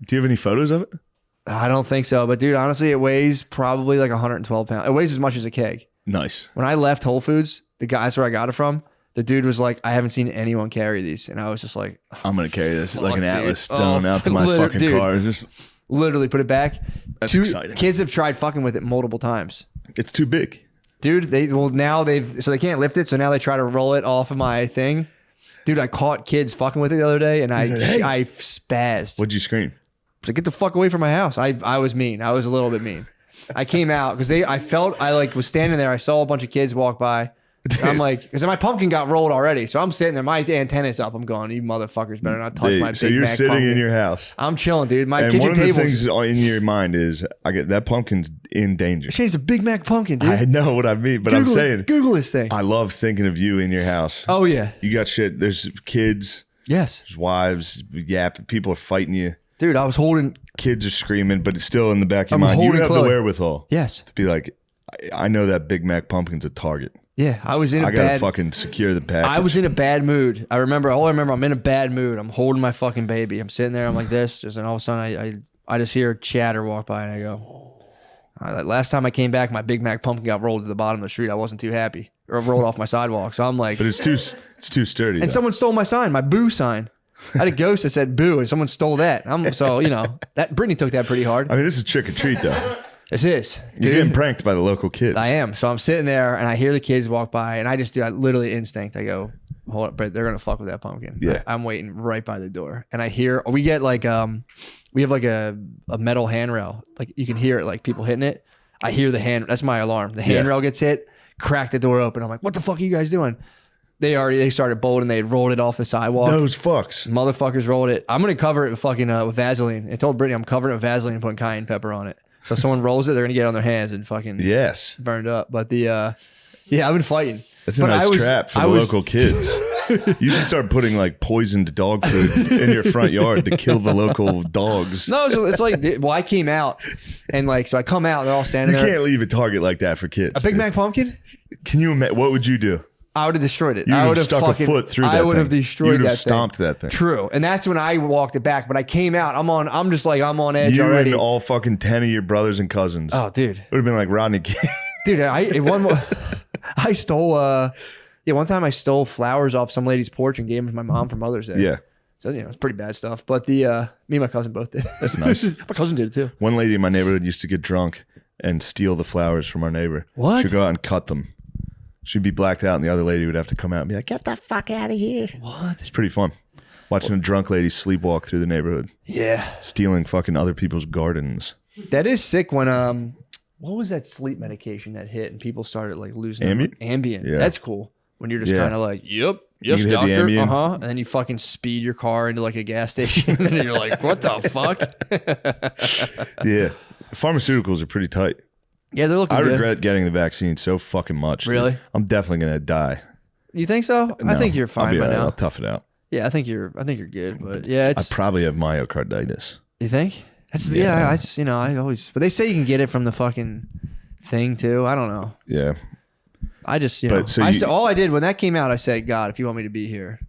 Speaker 4: you have any photos of it?
Speaker 5: I don't think so, but dude, honestly, it weighs probably like 112 pounds. It weighs as much as a keg.
Speaker 4: Nice.
Speaker 5: When I left Whole Foods, the guys where I got it from, the dude was like, "I haven't seen anyone carry these," and I was just like,
Speaker 4: I'm gonna carry this like
Speaker 5: Fuck,
Speaker 4: an
Speaker 5: dude.
Speaker 4: Atlas stone out to my fucking
Speaker 5: dude.
Speaker 4: car. Just
Speaker 5: literally put it back.
Speaker 4: That's exciting.
Speaker 5: Kids have tried fucking with it multiple times.
Speaker 4: It's too big.
Speaker 5: Dude, they can't lift it, so now they try to roll it off of my thing. Dude, I caught kids fucking with it the other day, and I spazzed.
Speaker 4: What'd you scream?
Speaker 5: I was like, get the fuck away from my house. I was mean. I was a little bit mean. I came out because I was standing there. I saw a bunch of kids walk by. And I'm like, because my pumpkin got rolled already. So I'm sitting there. My antenna's up. I'm going, you motherfuckers better not touch my
Speaker 4: So
Speaker 5: Big
Speaker 4: you're
Speaker 5: Mac
Speaker 4: sitting
Speaker 5: pumpkin.
Speaker 4: in your house.
Speaker 5: I'm chilling, dude. My
Speaker 4: And
Speaker 5: kitchen
Speaker 4: one of the
Speaker 5: table's.
Speaker 4: things in your mind is, I get that pumpkin's in danger.
Speaker 5: She's a Big Mac pumpkin, dude.
Speaker 4: I know what I mean, but I'm
Speaker 5: Google it.
Speaker 4: saying,
Speaker 5: Google this thing.
Speaker 4: I love thinking of you in your house.
Speaker 5: Oh, yeah.
Speaker 4: You got shit. There's kids.
Speaker 5: Yes.
Speaker 4: There's wives. People are fighting you.
Speaker 5: Dude, I was holding.
Speaker 4: Kids are screaming, but it's still in the back of your
Speaker 5: I'm
Speaker 4: mind. You
Speaker 5: holding
Speaker 4: have the
Speaker 5: Chloe.
Speaker 4: wherewithal.
Speaker 5: Yes.
Speaker 4: To be like, I know that Big Mac pumpkin's a target.
Speaker 5: Yeah, I was in a
Speaker 4: I gotta
Speaker 5: bad.
Speaker 4: fucking secure the package.
Speaker 5: I was in a bad mood. I remember. I'm in a bad mood. I'm holding my fucking baby. I'm sitting there. I'm like this, and all of a sudden, I just hear chatter walk by, and I go. Last time I came back, my Big Mac pumpkin got rolled to the bottom of the street. I wasn't too happy, or rolled off my sidewalk. So I'm like,
Speaker 4: but it's too sturdy.
Speaker 5: and
Speaker 4: though.
Speaker 5: someone stole my sign, my boo sign. I had a ghost that said boo, and someone stole that. That Brittany took that pretty hard.
Speaker 4: I mean, this is trick or treat though.
Speaker 5: This is.
Speaker 4: You're getting pranked by the local kids.
Speaker 5: I am. So I'm sitting there and I hear the kids walk by and I literally instinct. I go, hold up, but they're gonna fuck with that pumpkin.
Speaker 4: Yeah.
Speaker 5: I'm waiting right by the door. And I hear we have like a metal handrail. Like you can hear it, like people hitting it. I hear that's my alarm. The handrail gets hit, crack the door open. I'm like, what the fuck are you guys doing? They started bolting. They had rolled it off the sidewalk.
Speaker 4: Those fucks.
Speaker 5: Motherfuckers rolled it. I'm gonna cover it with with Vaseline. I told Brittany I'm covering it with Vaseline and putting cayenne pepper on it. So if someone rolls it, they're gonna get it on their hands and fucking burned up. But I've been fighting.
Speaker 4: That's a nice trap for the local kids. You should start putting like poisoned dog food in your front yard to kill the local dogs.
Speaker 5: No, so it's like, I came out and so I come out, they're all standing
Speaker 4: You
Speaker 5: there.
Speaker 4: can't leave a target like that for kids.
Speaker 5: A Big Mac pumpkin?
Speaker 4: Can you imagine? What would you do?
Speaker 5: I would have destroyed it.
Speaker 4: You
Speaker 5: I
Speaker 4: would
Speaker 5: would
Speaker 4: have stuck a foot through that
Speaker 5: I would
Speaker 4: thing.
Speaker 5: have destroyed
Speaker 4: You would
Speaker 5: that
Speaker 4: have stomped that thing.
Speaker 5: True. And that's when I walked it back. But I came out. I'm on edge
Speaker 4: You
Speaker 5: already.
Speaker 4: and all fucking 10 of your brothers and cousins.
Speaker 5: Oh, dude.
Speaker 4: Would have been like Rodney King.
Speaker 5: Dude, I stole one time I stole flowers off some lady's porch and gave them to my mom for Mother's Day.
Speaker 4: Yeah.
Speaker 5: So it's pretty bad stuff. But me and my cousin both did.
Speaker 4: That's nice.
Speaker 5: My cousin did it too.
Speaker 4: One lady in my neighborhood used to get drunk and steal the flowers from our neighbor.
Speaker 5: What?
Speaker 4: She'd go out and cut them. She'd be blacked out, and the other lady would have to come out and be like, "Get the fuck out of here!"
Speaker 5: What?
Speaker 4: It's pretty fun watching a drunk lady sleepwalk through the neighborhood.
Speaker 5: Yeah,
Speaker 4: stealing fucking other people's gardens.
Speaker 5: That is sick. When what was that sleep medication that hit and people started like losing
Speaker 4: Ambien?
Speaker 5: Ambien.
Speaker 4: Yeah.
Speaker 5: That's cool. When you're just
Speaker 4: Yeah.
Speaker 5: kind of like, yep. Yes,
Speaker 4: You hit the
Speaker 5: doctor.
Speaker 4: Ambien?
Speaker 5: And then you fucking speed your car into like a gas station, and then you're like, "What the fuck?"
Speaker 4: Yeah, pharmaceuticals are pretty tight.
Speaker 5: Yeah, they're looking
Speaker 4: I
Speaker 5: good.
Speaker 4: regret getting the vaccine so fucking much. dude.
Speaker 5: Really?
Speaker 4: I'm definitely gonna die.
Speaker 5: You think so? I
Speaker 4: No,
Speaker 5: think you're
Speaker 4: I'll
Speaker 5: fine
Speaker 4: be
Speaker 5: by
Speaker 4: all right.
Speaker 5: now.
Speaker 4: I'll tough it out.
Speaker 5: Yeah, I think you're good. But yeah,
Speaker 4: I
Speaker 5: it's.
Speaker 4: probably have myocarditis.
Speaker 5: You think? That's
Speaker 4: Yeah.
Speaker 5: I just I always. But they say you can get it from the fucking thing too. I don't know.
Speaker 4: Yeah.
Speaker 5: I just
Speaker 4: But so you-
Speaker 5: all I did when that came out, I said, God, if you want me to be here,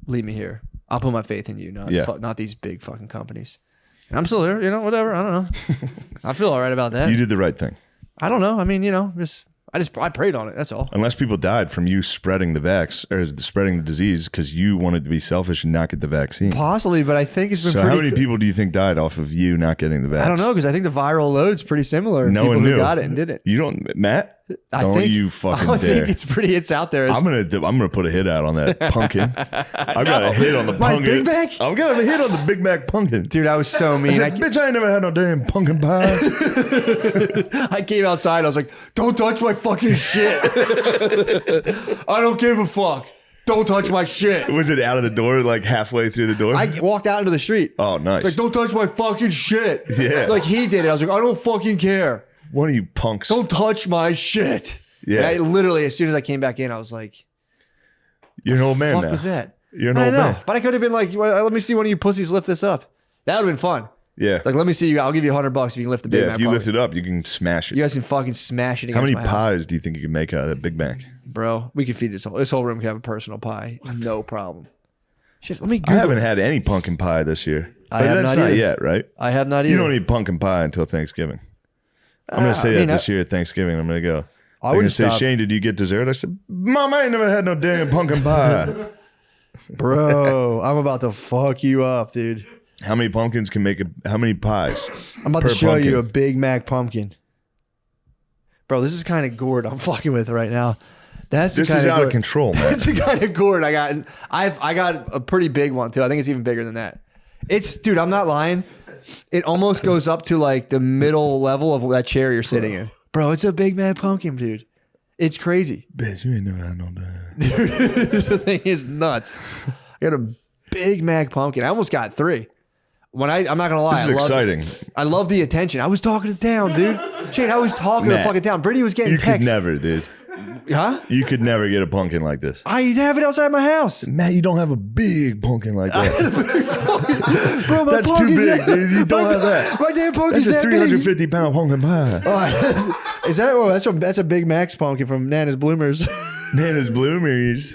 Speaker 5: leave me here. I'll put my faith in you, not these big fucking companies. And I'm still here, whatever. I don't know. I feel all right about that.
Speaker 4: You did the right thing.
Speaker 5: I don't know. I mean, I prayed on it. That's all.
Speaker 4: Unless people died from you spreading the spreading the disease because you wanted to be selfish and not get the vaccine.
Speaker 5: Possibly, but I think it's been
Speaker 4: So
Speaker 5: pretty.
Speaker 4: how many people do you think died off of you not getting the vaccine?
Speaker 5: I don't know because I think the viral load's pretty similar.
Speaker 4: No
Speaker 5: people
Speaker 4: one
Speaker 5: who
Speaker 4: knew.
Speaker 5: got it and didn't.
Speaker 4: You don't, Matt. Don't you fucking
Speaker 5: I
Speaker 4: dare.
Speaker 5: think it's out there.
Speaker 4: I'm gonna put a hit out on that pumpkin. I got a hit on the
Speaker 5: My
Speaker 4: pumpkin.
Speaker 5: Big Mac?
Speaker 4: I'm gonna have a hit on the Big Mac pumpkin.
Speaker 5: Dude, I was so mean.
Speaker 4: I said, bitch, I ain't never had no damn pumpkin pie.
Speaker 5: I came outside. I was like, "Don't touch my fucking shit. I don't give a fuck. Don't touch my shit."
Speaker 4: Was it out of the door, like halfway through the door?
Speaker 5: I walked out into the street.
Speaker 4: Oh, nice.
Speaker 5: Like, don't touch my fucking shit.
Speaker 4: Yeah.
Speaker 5: Like he did it. I was like, I don't fucking care.
Speaker 4: One of you punks.
Speaker 5: Don't touch my shit.
Speaker 4: Yeah.
Speaker 5: And I literally, as soon as I came back in, I was like,
Speaker 4: You're an old man
Speaker 5: fuck
Speaker 4: now.
Speaker 5: was that?
Speaker 4: You're an
Speaker 5: I
Speaker 4: old
Speaker 5: know.
Speaker 4: man.
Speaker 5: But I could have been like, well, let me see one of you pussies lift this up. That would have been fun.
Speaker 4: Yeah.
Speaker 5: Like, let me see you. I'll give you $100 if you can lift the Big
Speaker 4: Yeah,
Speaker 5: Mac.
Speaker 4: if you
Speaker 5: pumpkin.
Speaker 4: lift it up, you can smash it.
Speaker 5: You guys can fucking smash it against
Speaker 4: How many
Speaker 5: my house.
Speaker 4: pies do you think you can make out of that Big Mac?
Speaker 5: Bro, we could feed this whole room can have a personal pie. No problem. Shit, let me
Speaker 4: I
Speaker 5: Google.
Speaker 4: haven't had any pumpkin pie this year.
Speaker 5: I
Speaker 4: But
Speaker 5: have
Speaker 4: that's
Speaker 5: not
Speaker 4: not
Speaker 5: either.
Speaker 4: yet, right?
Speaker 5: I have not
Speaker 4: You
Speaker 5: either.
Speaker 4: don't eat pumpkin pie until Thanksgiving. I'm going to say
Speaker 5: I mean,
Speaker 4: that this year at Thanksgiving. I'm going to go.
Speaker 5: I
Speaker 4: They're going to
Speaker 5: wouldn't
Speaker 4: say,
Speaker 5: stop.
Speaker 4: Shane, did you get dessert? I said, Mom, I ain't never had no damn pumpkin pie.
Speaker 5: Bro, I'm about to fuck you up, dude.
Speaker 4: How many pumpkins can make how many pies?
Speaker 5: I'm about
Speaker 4: per
Speaker 5: to show you a
Speaker 4: pumpkin?
Speaker 5: Big Mac pumpkin. Bro, this is kind of gourd I'm fucking with right now. That's the
Speaker 4: This
Speaker 5: kind
Speaker 4: is
Speaker 5: of
Speaker 4: out of
Speaker 5: gourd-
Speaker 4: control, man.
Speaker 5: That's the kind of gourd I got. And I got a pretty big one too. I think it's even bigger than that. Dude, I'm not lying. It almost goes up to like the middle level of that chair you're sitting in. Bro, it's a Big Mac pumpkin, dude. It's crazy.
Speaker 4: Bitch, you ain't never had no damn.
Speaker 5: The thing is nuts. I got a Big Mac pumpkin. I almost got 3. I'm not gonna lie.
Speaker 4: This is exciting.
Speaker 5: I love the attention. I was talking to town, dude. Shane, I was talking to
Speaker 4: Matt,
Speaker 5: fucking town. Brittany was getting
Speaker 4: You could
Speaker 5: texts.
Speaker 4: never, dude.
Speaker 5: Huh?
Speaker 4: You could never get a pumpkin like this.
Speaker 5: I have it outside my house.
Speaker 4: Matt, you don't have a big pumpkin like that.
Speaker 5: Bro, my
Speaker 4: That's too
Speaker 5: pumpkin's
Speaker 4: big,
Speaker 5: that-
Speaker 4: dude. You don't have that.
Speaker 5: My damn pumpkin's
Speaker 4: That's a
Speaker 5: that big.
Speaker 4: 350-pound pumpkin pie.
Speaker 5: All right. Is that? Oh, that's a Big Mac's pumpkin from Nana's Bloomers.
Speaker 4: Nana's Bloomers.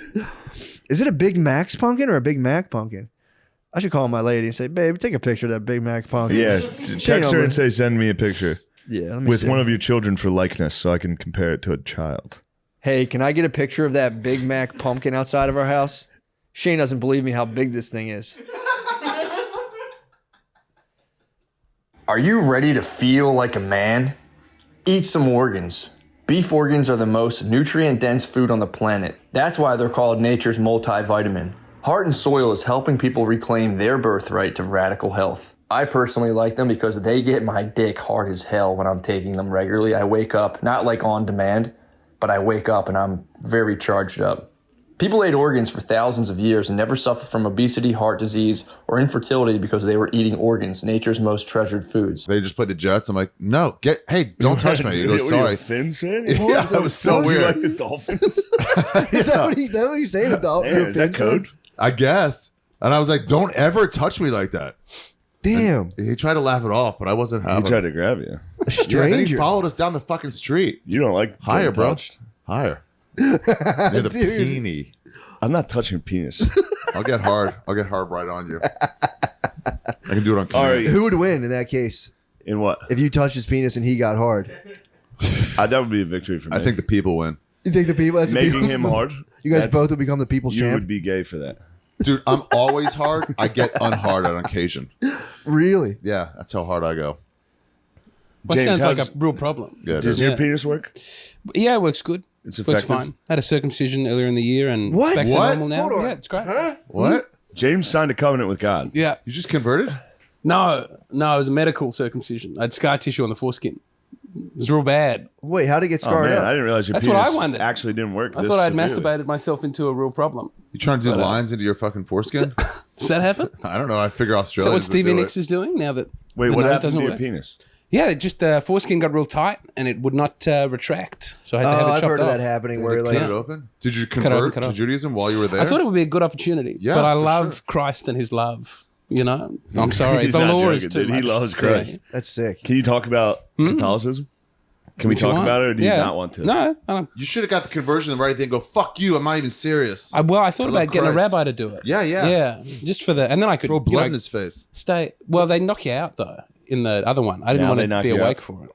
Speaker 5: Is it a Big Mac's pumpkin or a Big Mac pumpkin? I should call my lady and say, babe, take a picture of that Big Mac pumpkin.
Speaker 4: Yeah,
Speaker 5: Shane
Speaker 4: text her
Speaker 5: over-
Speaker 4: and say, send me a picture.
Speaker 5: Yeah, let me
Speaker 4: with
Speaker 5: see.
Speaker 4: one of your children for likeness so I can compare it to a child.
Speaker 5: Hey, can I get a picture of that Big Mac pumpkin outside of our house? Shane doesn't believe me how big this thing is.
Speaker 21: Are you ready to feel like a man? Eat some organs. Beef organs are the most nutrient-dense food on the planet. That's why they're called nature's multivitamin. Heart and Soil is helping people reclaim their birthright to radical health. I personally like them because they get my dick hard as hell when I'm taking them regularly. I wake up, not like on demand, but I wake up and I'm very charged up. People ate organs for thousands of years and never suffered from obesity, heart disease, or infertility because they were eating organs, nature's most treasured foods.
Speaker 22: They just played the Jets. I'm like, no, hey, don't touch me. He goes, sorry.
Speaker 4: Fins fan?
Speaker 22: Yeah, that was so
Speaker 4: Do you
Speaker 22: weird.
Speaker 4: like the Dolphins?
Speaker 5: Is that what you say? The dog?
Speaker 4: Yeah, is that code?
Speaker 22: I guess. And I was like, don't ever touch me like that.
Speaker 5: Damn.
Speaker 22: And he tried to laugh it off, but I wasn't having.
Speaker 4: He tried to grab you.
Speaker 22: A stranger. Then he followed us down the fucking street.
Speaker 4: You don't like
Speaker 22: higher,
Speaker 4: getting
Speaker 22: bro.
Speaker 4: touched?
Speaker 22: Higher. Near the
Speaker 4: Dude.
Speaker 22: peenie.
Speaker 4: I'm not touching penis.
Speaker 22: I'll get hard. I'll get hard right on you. I can do it on
Speaker 4: All
Speaker 22: camera.
Speaker 4: right.
Speaker 5: Who would win in that case?
Speaker 4: In what?
Speaker 5: If you touched his penis and he got hard.
Speaker 4: That would be a victory for me.
Speaker 22: I think the people win.
Speaker 5: You think the people? That's the
Speaker 4: Making
Speaker 5: people-
Speaker 4: him hard.
Speaker 5: You guys
Speaker 4: that's-
Speaker 5: both would become the people's
Speaker 4: You
Speaker 5: champ.
Speaker 4: would be gay for that.
Speaker 22: Dude, I'm always hard. I get unhard on occasion.
Speaker 5: Really?
Speaker 22: Yeah, that's how hard I go.
Speaker 23: Well,
Speaker 4: James,
Speaker 23: sounds like
Speaker 4: how's-
Speaker 23: a real problem.
Speaker 22: Yeah, it
Speaker 4: Does
Speaker 22: is.
Speaker 4: your
Speaker 23: Yeah.
Speaker 4: penis work?
Speaker 23: Yeah, it works good.
Speaker 4: It's
Speaker 23: Works
Speaker 4: effective?
Speaker 23: fine. Had a circumcision earlier in the year and
Speaker 5: What?
Speaker 23: it's back to
Speaker 22: What?
Speaker 23: normal now.
Speaker 5: Hold on.
Speaker 23: Yeah, it's great.
Speaker 22: What?
Speaker 4: James signed a covenant with God.
Speaker 23: Yeah.
Speaker 22: You just converted?
Speaker 23: No, it was a medical circumcision. I had scar tissue on the foreskin. It was real bad.
Speaker 2: Wait, how did it get scarred
Speaker 1: man,
Speaker 2: up?
Speaker 1: I didn't realize your
Speaker 23: That's what I
Speaker 1: penis
Speaker 23: wondered.
Speaker 1: actually didn't work.
Speaker 23: I
Speaker 1: this
Speaker 23: thought I'd
Speaker 1: severely.
Speaker 23: masturbated myself into a real problem.
Speaker 22: You trying to do
Speaker 23: But,
Speaker 22: lines into your fucking foreskin?
Speaker 23: Does that happen?
Speaker 22: I don't know. I figure
Speaker 23: Is
Speaker 22: Australia.
Speaker 23: that what Stevie Nicks is doing now that
Speaker 1: Wait,
Speaker 23: the
Speaker 1: what
Speaker 23: nose
Speaker 1: happened to
Speaker 23: doesn't
Speaker 1: your
Speaker 23: work?
Speaker 1: penis?
Speaker 23: Yeah, just the foreskin got real tight and it would not retract. So I had to have it
Speaker 2: I've
Speaker 23: chopped
Speaker 2: heard of
Speaker 23: off.
Speaker 2: that happening where
Speaker 22: Cut
Speaker 2: like
Speaker 22: it open? Did you
Speaker 23: Cut open,
Speaker 22: convert
Speaker 23: cut
Speaker 22: to
Speaker 23: off.
Speaker 22: Judaism while you were there?
Speaker 23: I thought it would be a good opportunity.
Speaker 22: Yeah,
Speaker 23: but I
Speaker 22: for
Speaker 23: love Christ and his love. You know? I'm sorry.
Speaker 1: He's
Speaker 23: the
Speaker 1: not
Speaker 23: law
Speaker 1: joking,
Speaker 23: is too
Speaker 1: dude.
Speaker 23: much.
Speaker 1: He loves
Speaker 23: So-
Speaker 1: Christ.
Speaker 2: That's sick.
Speaker 1: Can you talk about Catholicism? Can we
Speaker 23: If you
Speaker 1: talk
Speaker 23: want.
Speaker 1: about it, or do you
Speaker 23: Yeah.
Speaker 1: not want to?
Speaker 23: No, I don't.
Speaker 22: You should have got the conversion and right thing. Go fuck you. I'm not even serious.
Speaker 23: I thought
Speaker 22: love
Speaker 23: about getting a
Speaker 22: Christ.
Speaker 23: rabbi to do it.
Speaker 22: Yeah, yeah.
Speaker 23: Yeah, just for the, and then I could
Speaker 22: Throw blood
Speaker 23: you
Speaker 22: in
Speaker 23: know,
Speaker 22: his face.
Speaker 23: Stay. Well, they knock you out though in the other one. I didn't
Speaker 1: Now
Speaker 23: want
Speaker 1: they
Speaker 23: to
Speaker 1: knock
Speaker 23: be
Speaker 1: you
Speaker 23: awake
Speaker 1: out?
Speaker 23: for it.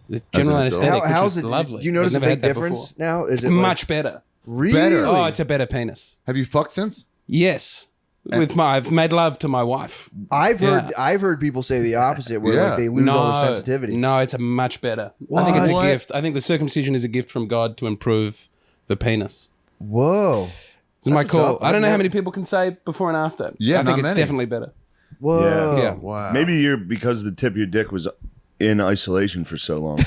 Speaker 23: The general
Speaker 22: an adult.
Speaker 23: anesthetic, which
Speaker 2: how's
Speaker 23: is
Speaker 2: it?
Speaker 23: lovely.
Speaker 2: Do you notice a
Speaker 23: I've never
Speaker 2: big
Speaker 23: had that
Speaker 2: difference
Speaker 23: before.
Speaker 2: now? Is it
Speaker 23: Much better?
Speaker 2: really?
Speaker 23: Oh, it's a better penis.
Speaker 22: Have you fucked since?
Speaker 23: Yes, I've made love to my wife.
Speaker 2: I've heard people say the opposite, where
Speaker 22: Yeah.
Speaker 2: like they lose all their sensitivity.
Speaker 23: No, it's a much better. I think it's a
Speaker 2: What?
Speaker 23: gift. I think the circumcision is a gift from God to improve the penis.
Speaker 2: Whoa.
Speaker 23: It's my
Speaker 2: That's what's
Speaker 23: call.
Speaker 2: up.
Speaker 23: I don't know
Speaker 2: I've
Speaker 23: how
Speaker 2: never-
Speaker 23: many people can say before and after.
Speaker 22: Yeah,
Speaker 23: I think
Speaker 22: not
Speaker 23: it's
Speaker 22: many.
Speaker 23: definitely better.
Speaker 2: Whoa.
Speaker 23: Yeah.
Speaker 22: Wow.
Speaker 1: Maybe you're because the tip of your dick was in isolation for so long.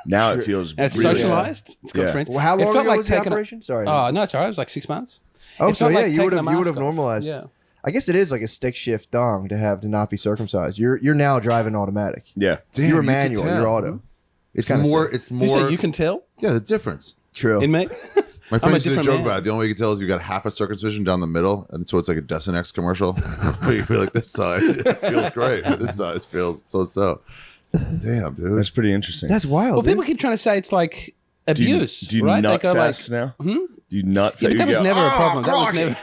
Speaker 1: Now it feels
Speaker 23: And it's
Speaker 1: really
Speaker 23: socialized. It's got
Speaker 1: Yeah.
Speaker 23: friends.
Speaker 2: Well, how
Speaker 23: It
Speaker 2: long
Speaker 23: felt
Speaker 2: ago
Speaker 23: like
Speaker 2: was the
Speaker 23: taking a-
Speaker 2: operation? Sorry.
Speaker 23: Oh no, it's alright. It was like 6 months.
Speaker 2: Oh,
Speaker 23: It
Speaker 2: so
Speaker 23: felt
Speaker 2: yeah,
Speaker 23: like
Speaker 2: you
Speaker 23: taking
Speaker 2: would
Speaker 23: a
Speaker 2: have
Speaker 23: mask off.
Speaker 2: normalized.
Speaker 23: Yeah.
Speaker 2: I guess it is like a stick shift dong to not be circumcised. You're now driving automatic.
Speaker 1: Yeah.
Speaker 22: Damn,
Speaker 2: you were
Speaker 22: you can
Speaker 2: manual.
Speaker 22: tell.
Speaker 2: You're auto.
Speaker 22: It's
Speaker 2: kinda
Speaker 22: more.
Speaker 2: sick.
Speaker 22: It's
Speaker 23: You
Speaker 22: more.
Speaker 23: say you can tell
Speaker 22: Yeah, the difference.
Speaker 2: True.
Speaker 23: in me.
Speaker 22: My
Speaker 23: I'm a
Speaker 22: friends used to
Speaker 23: different
Speaker 22: joke
Speaker 23: man.
Speaker 22: about it. The only way you can tell is you got half a circumcision down the middle, and so it's like a Desinex commercial. But you feel like this side it feels great, but this side feels so. Damn, dude.
Speaker 1: That's pretty interesting.
Speaker 2: That's wild.
Speaker 23: Well,
Speaker 2: dude.
Speaker 23: people keep trying to say it's like abuse.
Speaker 1: Do you
Speaker 23: right?
Speaker 1: nut
Speaker 23: They go
Speaker 1: fast
Speaker 23: like,
Speaker 1: now? Do you nut
Speaker 23: Yeah,
Speaker 1: fast?
Speaker 23: but that was never a problem. That was never.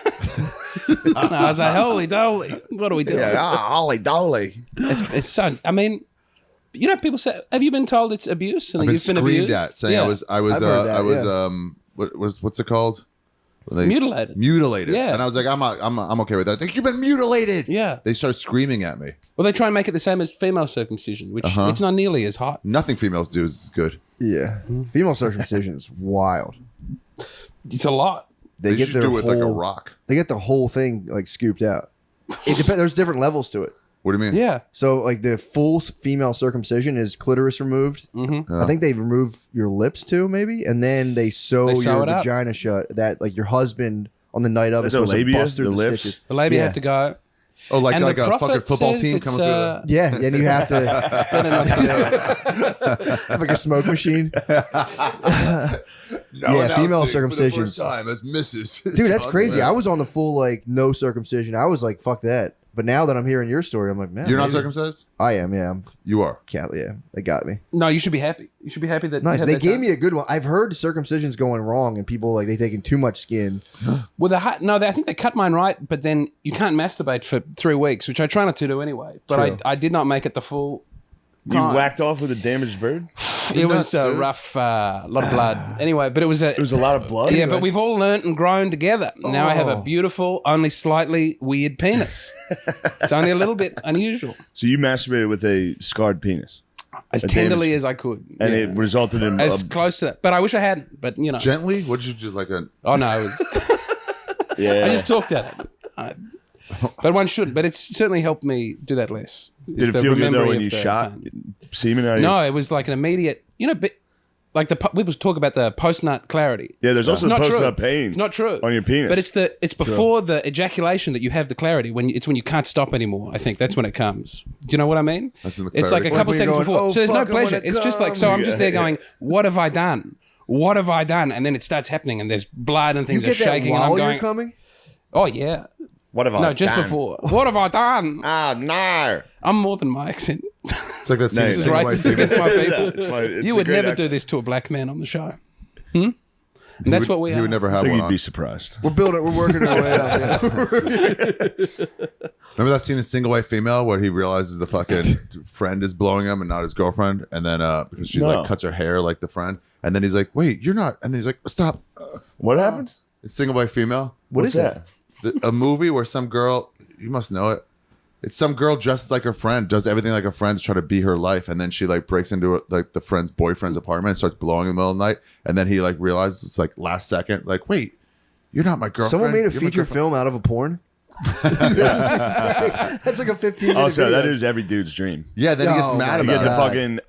Speaker 23: No, I was like, holy dolly, what are we doing?
Speaker 1: Ollie dolly.
Speaker 23: It's so. I mean, you know, people say, "Have you been told it's abuse?" And
Speaker 22: I've
Speaker 23: that
Speaker 22: been
Speaker 23: you've been
Speaker 22: screamed
Speaker 23: abused.
Speaker 22: at saying
Speaker 23: Yeah.
Speaker 22: I was
Speaker 2: I've heard that,
Speaker 22: what's it called? When they-
Speaker 23: Mutilated.
Speaker 22: Mutilated.
Speaker 23: Yeah.
Speaker 22: And I was like, I'm okay with that. Like, you've been mutilated.
Speaker 23: Yeah.
Speaker 22: They started screaming at me.
Speaker 23: Well, they try and make it the same as female circumcision, which
Speaker 22: Uh-huh.
Speaker 23: it's not nearly as hot.
Speaker 22: Nothing females do is good.
Speaker 2: Yeah. Female circumcision is wild.
Speaker 23: It's a lot.
Speaker 22: They
Speaker 2: get
Speaker 22: should
Speaker 2: their
Speaker 22: do it like a
Speaker 2: whole-
Speaker 22: rock.
Speaker 2: They get the whole thing like scooped out. It depends. There's different levels to it.
Speaker 22: What do you mean?
Speaker 23: Yeah.
Speaker 2: So like the full female circumcision is clitoris removed.
Speaker 23: Mm-hmm.
Speaker 2: I think they remove your lips too, maybe, and then they sew
Speaker 23: They sew
Speaker 2: your
Speaker 23: it up.
Speaker 2: vagina shut. That like your husband on the night of is
Speaker 1: The
Speaker 2: supposed
Speaker 1: labia,
Speaker 2: to bust through
Speaker 1: the
Speaker 2: the
Speaker 1: lips?
Speaker 2: stitches.
Speaker 23: The labia
Speaker 2: Yeah.
Speaker 23: have to go.
Speaker 22: Oh, like
Speaker 23: And
Speaker 22: like
Speaker 23: the
Speaker 22: a fucking
Speaker 23: prophet
Speaker 22: football
Speaker 23: says
Speaker 22: team
Speaker 23: it's,
Speaker 22: coming through the.
Speaker 2: Yeah, and you have to
Speaker 23: It's better not to.
Speaker 2: have like a smoke machine.
Speaker 22: No,
Speaker 2: female
Speaker 22: announcing for the
Speaker 2: circumcisions.
Speaker 22: first time as Mrs.
Speaker 2: Dude, that's
Speaker 22: Johnson.
Speaker 2: crazy. I was on the full like no circumcision. I was like, fuck that. But now that I'm hearing your story, I'm like, man,
Speaker 22: You're not
Speaker 2: maybe-
Speaker 22: circumcised?
Speaker 2: I am. Yeah, I'm
Speaker 22: You are.
Speaker 2: Catholic. Yeah, they got me.
Speaker 23: No, you should be happy. You should be happy that. you
Speaker 2: Nice.
Speaker 23: had
Speaker 2: They
Speaker 23: that
Speaker 2: gave
Speaker 23: done.
Speaker 2: me a good one. I've heard circumcisions going wrong and people like they taking too much skin.
Speaker 23: Well, I think they cut mine right, but then you can't masturbate for 3 weeks, which I try not to do anyway. But
Speaker 2: True.
Speaker 23: I did not make it the full.
Speaker 1: You
Speaker 23: time.
Speaker 1: whacked off with a damaged bird?
Speaker 23: It
Speaker 22: Nuts,
Speaker 23: was
Speaker 22: dude.
Speaker 23: rough, lot of blood. Anyway, but it was
Speaker 1: It was a lot of blood.
Speaker 23: yeah, but we've all learnt and grown together. Now I have a
Speaker 2: Oh.
Speaker 23: beautiful, only slightly weird penis. It's only a little bit unusual.
Speaker 1: So you masturbated with a scarred penis,
Speaker 23: As
Speaker 1: A
Speaker 23: tenderly
Speaker 1: damaged-
Speaker 23: as I could.
Speaker 1: and
Speaker 23: yeah.
Speaker 1: it resulted in
Speaker 23: as close to that. But I wish I hadn't. But you know.
Speaker 22: Gently? What did you do? Like a.
Speaker 23: Oh no, it was.
Speaker 1: yeah.
Speaker 23: I just talked at it. But one shouldn't. But it's certainly helped me do that less. It's
Speaker 1: Did it
Speaker 23: the
Speaker 1: feel good though
Speaker 23: remembering
Speaker 1: when
Speaker 23: of
Speaker 1: you
Speaker 23: the
Speaker 1: shot
Speaker 23: pain.
Speaker 1: semen out of
Speaker 23: No, it was like an immediate. You know, like people talk about the post nut clarity.
Speaker 1: Yeah, there's also
Speaker 23: It's not
Speaker 1: post
Speaker 23: true.
Speaker 1: nut pain.
Speaker 23: It's not true
Speaker 1: on your penis.
Speaker 23: But it's before the ejaculation that you have the clarity. It's when you can't stop anymore. I think that's when it comes. Do you know what I mean?
Speaker 22: That's when the
Speaker 23: It's like a
Speaker 22: clarity
Speaker 23: couple
Speaker 2: comes.
Speaker 23: seconds
Speaker 2: Like when you're
Speaker 23: before.
Speaker 2: going,
Speaker 23: So there's no
Speaker 2: "Oh, fuck, I wanna
Speaker 23: pleasure. It's just like so. I'm just there going, "What have I done? What have I done?" And then it starts happening, and there's blood and
Speaker 2: You
Speaker 23: things are
Speaker 2: get that
Speaker 23: shaking, and I'm
Speaker 2: while you're
Speaker 23: going,
Speaker 2: coming.
Speaker 23: "Oh yeah."
Speaker 1: What have I
Speaker 23: No, just
Speaker 1: done?
Speaker 23: before. What have I done?
Speaker 1: Ah, no.
Speaker 23: I'm more than my accent.
Speaker 22: It's like that scene.
Speaker 1: Nice.
Speaker 23: This is
Speaker 22: Single White
Speaker 23: racist against my people.
Speaker 1: It's
Speaker 23: You
Speaker 1: a
Speaker 23: would
Speaker 1: great
Speaker 23: never do
Speaker 1: accent.
Speaker 23: this to a black man on the show. And that's what we are.
Speaker 22: He would never
Speaker 1: I
Speaker 22: have
Speaker 1: think
Speaker 22: one
Speaker 1: you'd
Speaker 22: on.
Speaker 1: be surprised.
Speaker 2: We're building. We're working our way up. Yeah.
Speaker 22: Remember that scene in Single White Female where he realizes the fucking friend is blowing him and not his girlfriend, and then because she's
Speaker 1: No.
Speaker 22: like cuts her hair like the friend, and then he's like, "Wait, you're not," and then he's like, "Stop."
Speaker 1: What happens?
Speaker 22: It's Single White Female.
Speaker 2: What is that?
Speaker 22: A movie where some girl, you must know it. It's some girl dressed like her friend, does everything like a friend to try to be her life, and then she like breaks into like the friend's boyfriend's apartment and starts blowing in the middle of the night, and then he like realizes it's like last second, like, wait, you're not my girlfriend.
Speaker 2: Someone made a
Speaker 22: You're my
Speaker 2: feature
Speaker 22: girlfriend."
Speaker 2: film out of a porn. That's like a 15-minute
Speaker 1: Also,
Speaker 2: video.
Speaker 1: that is every dude's dream.
Speaker 22: Yeah, then he gets mad
Speaker 1: to
Speaker 22: about
Speaker 1: get the
Speaker 22: it.
Speaker 1: fucking.